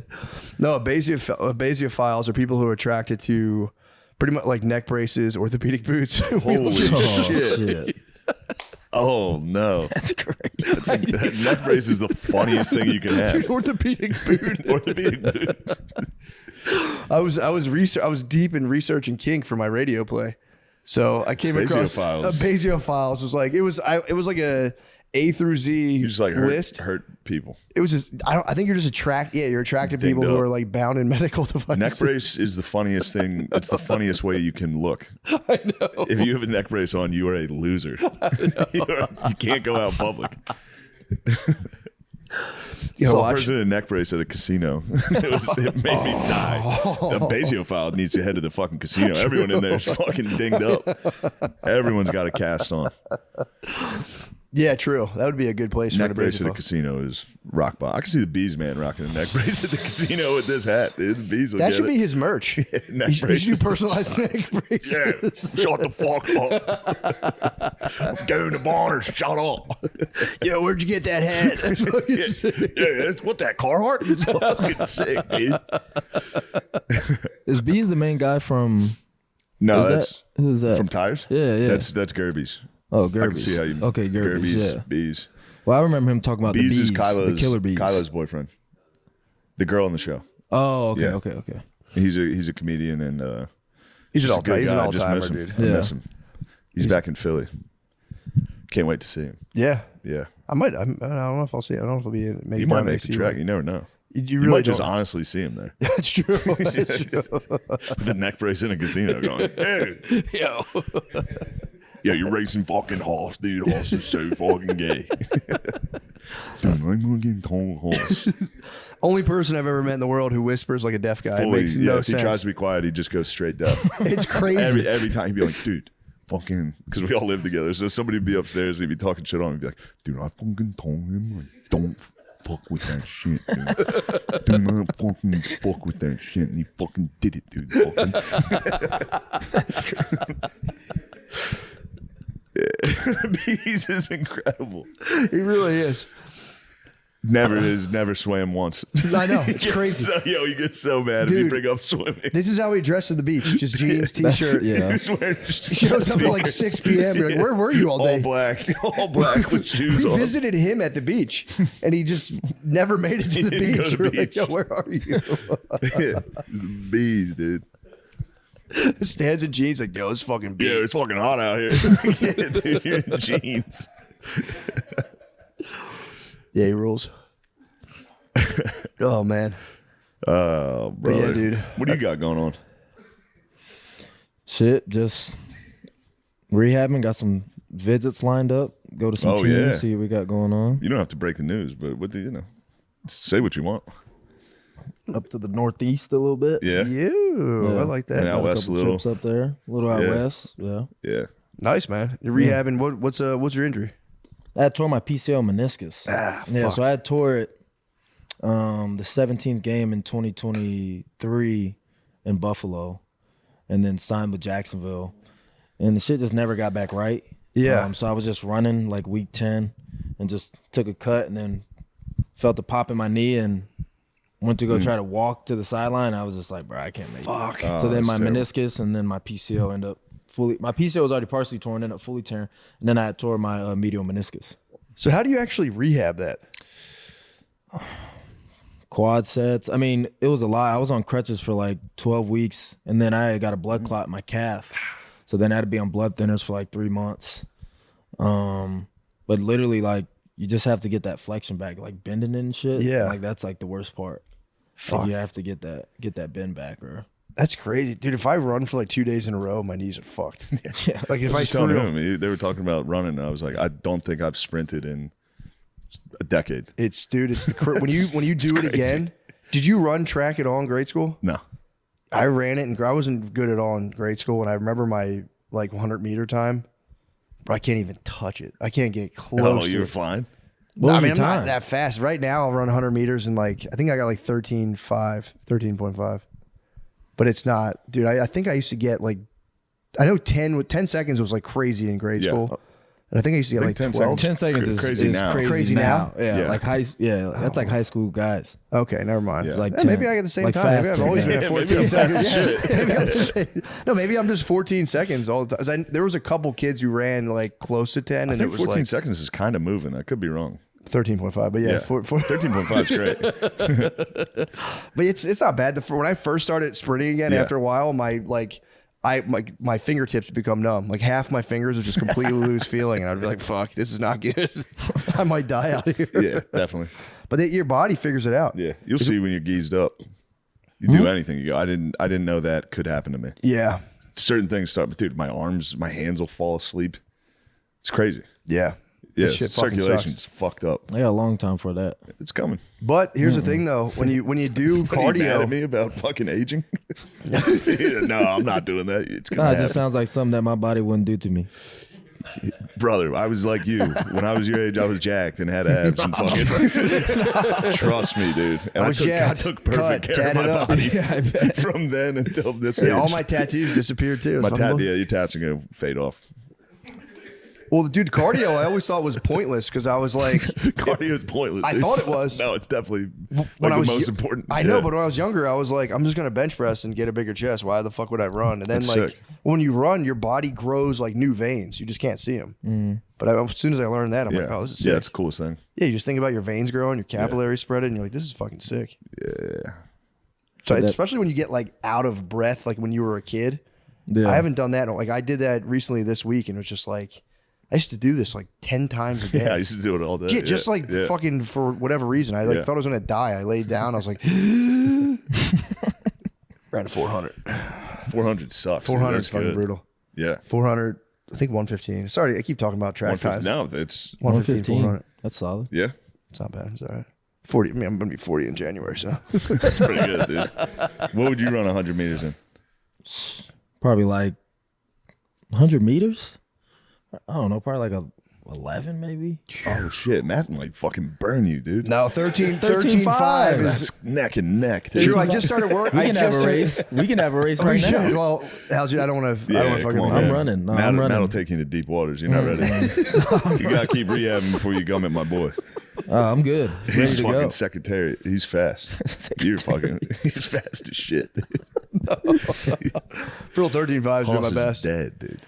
Speaker 11: No, basiophiles are people who are attracted to pretty much like neck braces, orthopedic boots.
Speaker 4: Holy shit. Oh no,
Speaker 11: that's great.
Speaker 4: That neck brace is the funniest thing you can have.
Speaker 11: Dude, orthopedic boot.
Speaker 4: Orthopedic boot.
Speaker 11: I was deep in researching kink for my radio play. So I came across basiophiles was like it was like A through Z
Speaker 4: you just like
Speaker 11: list.
Speaker 4: Hurt people.
Speaker 11: It was just I think you're just attracted. Yeah, you're attracted to people who are like bound in medical devices.
Speaker 4: Neck brace is the funniest thing. It's the funniest way you can look.
Speaker 11: I know.
Speaker 4: If you have a neck brace on, you are a loser. You can't go out in public.
Speaker 11: You
Speaker 4: saw a person in a neck brace at a casino. It made me die. A basiophile needs to head to the fucking casino. Everyone in there is fucking dinged up. Everyone's got a cast on.
Speaker 11: Yeah, true. That would be a good place for
Speaker 4: neck brace at a casino is rock bottom. I can see the bees man rocking a neck brace at the casino with this hat. Dude. The bees will
Speaker 11: that
Speaker 4: get
Speaker 11: should
Speaker 4: it.
Speaker 11: be his merch.
Speaker 4: Neck
Speaker 11: You should
Speaker 4: braces.
Speaker 11: do personalized neck braces.
Speaker 4: Yeah, shut the fuck up. I'm going to Barners. Shut up.
Speaker 11: Yo, where'd you get that hat? That's fucking sick.
Speaker 4: What's that, Carhartt? It's fucking sick, dude.
Speaker 14: Is Bees the main guy from?
Speaker 4: No,
Speaker 14: who's that
Speaker 4: from Tires.
Speaker 14: Yeah.
Speaker 4: That's Gerby's.
Speaker 14: Oh,
Speaker 4: I can
Speaker 14: Gerby's.
Speaker 4: see how you.
Speaker 14: Okay, Gerby's. Yeah.
Speaker 4: Bees.
Speaker 14: Well, I remember him talking about
Speaker 4: Bees
Speaker 14: the
Speaker 4: is
Speaker 14: bees,
Speaker 4: Kyla's
Speaker 14: the killer bees.
Speaker 4: Kyla's boyfriend, the girl on the show.
Speaker 14: Oh, okay,
Speaker 4: Yeah.
Speaker 14: okay.
Speaker 4: He's a comedian and
Speaker 11: He's
Speaker 4: just
Speaker 11: an
Speaker 4: a good
Speaker 11: he's an
Speaker 4: guy. I just
Speaker 11: all-timer,
Speaker 4: miss him.
Speaker 11: dude.
Speaker 4: I
Speaker 14: Yeah.
Speaker 4: miss him. He's back in Philly. Can't wait to see him.
Speaker 11: Yeah.
Speaker 4: Yeah.
Speaker 11: I don't know if I'll see it. I don't know if I'll be maybe
Speaker 4: You might
Speaker 11: down
Speaker 4: make
Speaker 11: next
Speaker 4: the
Speaker 11: year.
Speaker 4: track. You never know.
Speaker 11: You
Speaker 4: might
Speaker 11: really
Speaker 4: just
Speaker 11: don't.
Speaker 4: honestly see him there.
Speaker 11: That's true. That's true.
Speaker 4: With a neck brace in a casino going, hey.
Speaker 11: Yo.
Speaker 4: Yeah, you're racing fucking horse, dude. Horse is so fucking gay. Dude, I'm fucking tall horse.
Speaker 2: Only person I've ever met in the world who whispers like a deaf guy. It makes no
Speaker 4: if he
Speaker 2: sense.
Speaker 4: tries to be quiet, he just goes straight deaf.
Speaker 2: It's crazy.
Speaker 4: Every time he'd be like, dude, fucking, because we all live together. So somebody would be upstairs and he'd be talking shit on me. He'd be like, dude, I fucking told him, like, don't fuck with that shit, dude. Do not fucking fuck with that shit. And he fucking did it, dude. Bees is incredible.
Speaker 2: He really is.
Speaker 4: Never swam once.
Speaker 2: I know, it's crazy.
Speaker 4: He gets so mad if you bring up swimming.
Speaker 2: This is how he dressed at the beach. Just jeans, t-shirt.
Speaker 4: Yeah.
Speaker 2: He shows up at like 6 p.m. You're like, where were you all day?
Speaker 4: All black with shoes
Speaker 2: we
Speaker 4: on.
Speaker 2: visited him at the beach, and he just never made it to the
Speaker 4: He didn't go
Speaker 2: beach.
Speaker 4: to
Speaker 2: We're
Speaker 4: the
Speaker 2: like,
Speaker 4: beach.
Speaker 2: yo, where are you?
Speaker 4: It's the bees, dude.
Speaker 2: Stands in jeans like, yo, it's fucking beach.
Speaker 4: Yeah, it's fucking hot out here. Yeah, dude, you're in jeans.
Speaker 2: Yeah, he rules. Oh, man.
Speaker 4: Brother.
Speaker 2: Yeah, dude.
Speaker 4: What do you got going on?
Speaker 14: Shit, just rehabbing. Got some visits lined up. Go to some teams, see what we got going on.
Speaker 4: You don't have to break the news, but what do you know? Say what you want.
Speaker 14: Up to the northeast a little bit.
Speaker 4: Yeah.
Speaker 2: I like that.
Speaker 4: And out
Speaker 14: Got a
Speaker 4: west a
Speaker 14: couple
Speaker 4: little.
Speaker 14: trips up there. A little out
Speaker 4: Yeah.
Speaker 14: west. Yeah.
Speaker 4: Yeah.
Speaker 2: Nice, man. You're rehabbing. What's your injury?
Speaker 14: I had tore my PCL meniscus.
Speaker 2: Fuck.
Speaker 14: So I had tore it the 17th game in 2023 in Buffalo, and then signed with Jacksonville, and the shit just never got back right.
Speaker 2: Yeah.
Speaker 14: So I was just running like week 10 and just took a cut and then felt a pop in my knee and went to go try to walk to the sideline. I was just like, bro, I can't make it. So then my meniscus and then my PCL ended up my PCL was already partially torn, ended up fully tearing, and then I had tore my medial meniscus.
Speaker 2: So how do you actually rehab that?
Speaker 14: Quad sets. I mean, it was a lot. I was on crutches for like 12 weeks, and then I got a blood clot in my calf. So then I had to be on blood thinners for like 3 months. But literally, like, you just have to get that flexion back, like bending it and shit.
Speaker 2: Yeah.
Speaker 14: Like, that's like the worst part.
Speaker 2: Fuck.
Speaker 14: Like, you have to get that bend back, or
Speaker 2: That's crazy, dude. If I run for like 2 days in a row, my knees are fucked.
Speaker 14: Yeah.
Speaker 2: Like if
Speaker 4: I
Speaker 2: I
Speaker 4: was telling him, they were talking about running, and I was like, I don't think I've sprinted in a decade.
Speaker 2: It's the when you do it again. Did you run track at all in grade school?
Speaker 4: No.
Speaker 2: I ran it, and I wasn't good at all in grade school. And I remember my like 100-meter time, but I can't even touch it. I can't get close.
Speaker 4: Oh,
Speaker 2: to
Speaker 4: you were
Speaker 2: it.
Speaker 4: fine.
Speaker 2: I mean, I'm not that fast. Right now, I'll run 100 meters in like, I think I got like 13.5. But it's not, dude. I think I used to get like, I know 10 seconds was like crazy in grade school. And I think I used to get like 12.
Speaker 14: 10 seconds is
Speaker 4: crazy now.
Speaker 14: Crazy now.
Speaker 4: Yeah.
Speaker 14: Yeah, like that's like high school guys.
Speaker 2: Okay, never mind.
Speaker 14: It's like
Speaker 2: maybe
Speaker 14: 10.
Speaker 2: I get the same
Speaker 14: Like
Speaker 2: time. Maybe
Speaker 14: fast
Speaker 2: I've always
Speaker 14: 10.
Speaker 2: been at
Speaker 14: Yeah,
Speaker 2: 14
Speaker 14: maybe I'm
Speaker 2: seconds.
Speaker 14: fast as
Speaker 2: Yeah. Maybe I'm the same. No, maybe I'm just 14 seconds all the time. There was a couple kids who ran like close to 10,
Speaker 4: I
Speaker 2: and
Speaker 4: think
Speaker 2: it was
Speaker 4: 14
Speaker 2: like
Speaker 4: seconds is kind of moving. I could be wrong.
Speaker 2: 13.5, but yeah,
Speaker 4: 13.5 is great.
Speaker 2: But it's not bad. When I first started sprinting again, after a while, my fingertips would become numb. Like half my fingers would just completely lose feeling, and I'd be like, "Fuck, this is not good. I might die out here."
Speaker 4: Yeah, definitely.
Speaker 2: But your body figures it out.
Speaker 4: Yeah, you'll see when you're geezed up. You do anything, you go, I didn't know that could happen to me.
Speaker 2: Yeah.
Speaker 4: Certain things start, but dude, my hands will fall asleep. It's crazy.
Speaker 2: Yeah.
Speaker 4: Yeah,
Speaker 2: That shit fucking
Speaker 4: circulation's fucked up.
Speaker 14: I got a long time for that.
Speaker 4: It's coming.
Speaker 2: But here's the thing, though: when you do
Speaker 4: What, are you mad
Speaker 2: cardio,
Speaker 4: at me about fucking aging? No, I'm not doing that. It's
Speaker 14: Nah,
Speaker 4: gonna
Speaker 14: it
Speaker 4: happen.
Speaker 14: just sounds like something that my body wouldn't do to me.
Speaker 4: Brother, I was like you. When I was your age, I was jacked and had to have some fucking. Trust me, dude. And
Speaker 2: I was
Speaker 4: I
Speaker 2: jacked,
Speaker 4: took perfect
Speaker 2: cut,
Speaker 4: care of my
Speaker 2: tatted up.
Speaker 4: body
Speaker 2: Yeah, I bet.
Speaker 4: from then until this age.
Speaker 2: yeah, all my tattoos disappeared too.
Speaker 4: My your tats are gonna fade off.
Speaker 2: Well, dude, cardio I always thought was pointless because I was like,
Speaker 4: cardio is pointless.
Speaker 2: I
Speaker 4: dude.
Speaker 2: thought it was.
Speaker 4: No, it's definitely
Speaker 2: When I
Speaker 4: the
Speaker 2: was
Speaker 4: most
Speaker 2: yo-
Speaker 4: important.
Speaker 2: I know, but when I was younger, I was like, I'm just gonna bench press and get a bigger chest. Why the fuck would I run? And then
Speaker 4: That's
Speaker 2: like
Speaker 4: sick.
Speaker 2: when you run, your body grows like new veins. You just can't see them. But as soon as I learned that, I'm like, oh, this is sick.
Speaker 4: Yeah, it's the coolest thing.
Speaker 2: Yeah, you just think about your veins growing, your capillaries spreading, and you're like, this is fucking sick.
Speaker 4: Yeah.
Speaker 2: So especially when you get like out of breath, like when you were a kid.
Speaker 14: Yeah.
Speaker 2: I haven't done that. Like I did that recently this week, and it was just like I used to do this like 10 times a day.
Speaker 4: Yeah, I used to do it all day.
Speaker 2: Yeah, just like fucking for whatever reason. I thought I was gonna die. I laid down. I was like, ran to 400.
Speaker 4: 400 sucks.
Speaker 2: 400 is
Speaker 4: That's
Speaker 2: fucking
Speaker 4: good.
Speaker 2: brutal.
Speaker 4: Yeah.
Speaker 2: 400. I think 115. Sorry, I keep talking about track times.
Speaker 4: No, it's
Speaker 2: 115, 400.
Speaker 14: That's solid.
Speaker 4: Yeah.
Speaker 2: It's not bad. It's all right. 40. I mean, I'm gonna be 40 in January, so
Speaker 4: That's pretty good, dude. What would you run 100 meters in?
Speaker 14: Probably like 100 meters. I don't know. Probably like a 11 maybe.
Speaker 4: Oh shit, Matt might fucking burn you, dude.
Speaker 2: No, 13.5
Speaker 4: That's
Speaker 2: is
Speaker 4: neck and neck. Dude.
Speaker 2: true. I just started work.
Speaker 14: We
Speaker 2: I
Speaker 14: can have
Speaker 2: just
Speaker 14: a race. We can have a race right now.
Speaker 2: Well, Halsey, I don't want to. I don't want to fucking.
Speaker 4: come on,
Speaker 14: I'm
Speaker 4: man.
Speaker 14: running. No,
Speaker 4: Matt,
Speaker 14: I'm running.
Speaker 4: Matt will take you into deep waters. You're not ready. You gotta keep rehabbing before you gum at my boy.
Speaker 14: I'm good. Ready
Speaker 4: He's
Speaker 14: to
Speaker 4: fucking
Speaker 14: go.
Speaker 4: secretariat. He's fast. You're fucking. He's fast as shit.
Speaker 2: Frill 13.5 is
Speaker 4: Hoss
Speaker 2: my
Speaker 4: is
Speaker 2: best.
Speaker 4: dead, dude.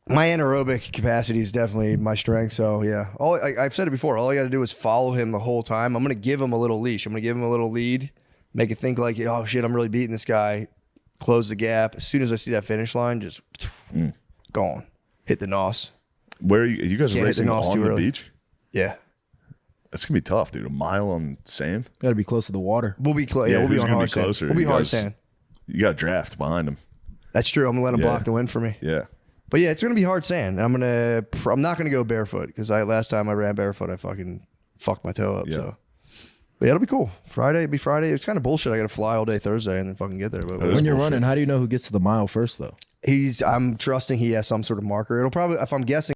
Speaker 2: My anaerobic capacity is definitely my strength. So yeah, I've said it before. All I got to do is follow him the whole time. I'm gonna give him a little leash. I'm gonna give him a little lead, make it think like, oh shit, I'm really beating this guy. Close the gap. As soon as I see that finish line, just gone. Hit the nos.
Speaker 4: Where are you guys are
Speaker 2: Can't hit the
Speaker 4: racing
Speaker 2: nos
Speaker 4: on
Speaker 2: too
Speaker 4: the
Speaker 2: early.
Speaker 4: beach?
Speaker 2: Yeah,
Speaker 4: That's gonna be tough, dude. A mile on sand.
Speaker 14: Got to be close to the water.
Speaker 2: we'll be close. Yeah, we'll be
Speaker 4: who's
Speaker 2: on
Speaker 4: gonna
Speaker 2: hard sand.
Speaker 4: closer?
Speaker 2: We'll be
Speaker 4: You
Speaker 2: hard
Speaker 4: guys-
Speaker 2: sand.
Speaker 4: You got a draft behind him.
Speaker 2: That's true. I'm gonna let him
Speaker 4: Yeah.
Speaker 2: block the win for me.
Speaker 4: Yeah.
Speaker 2: But yeah, it's gonna be hard sand. I'm not gonna go barefoot because last time I ran barefoot, I fucking fucked my toe up.
Speaker 4: Yeah.
Speaker 2: So, but yeah, it'll be cool. Friday, be Friday. It's kind of bullshit. I got to fly all day Thursday and then fucking get there. But
Speaker 14: When you're running, how do you know who gets to the mile first though?
Speaker 2: I'm trusting he has some sort of marker. It'll probably, if I'm guessing.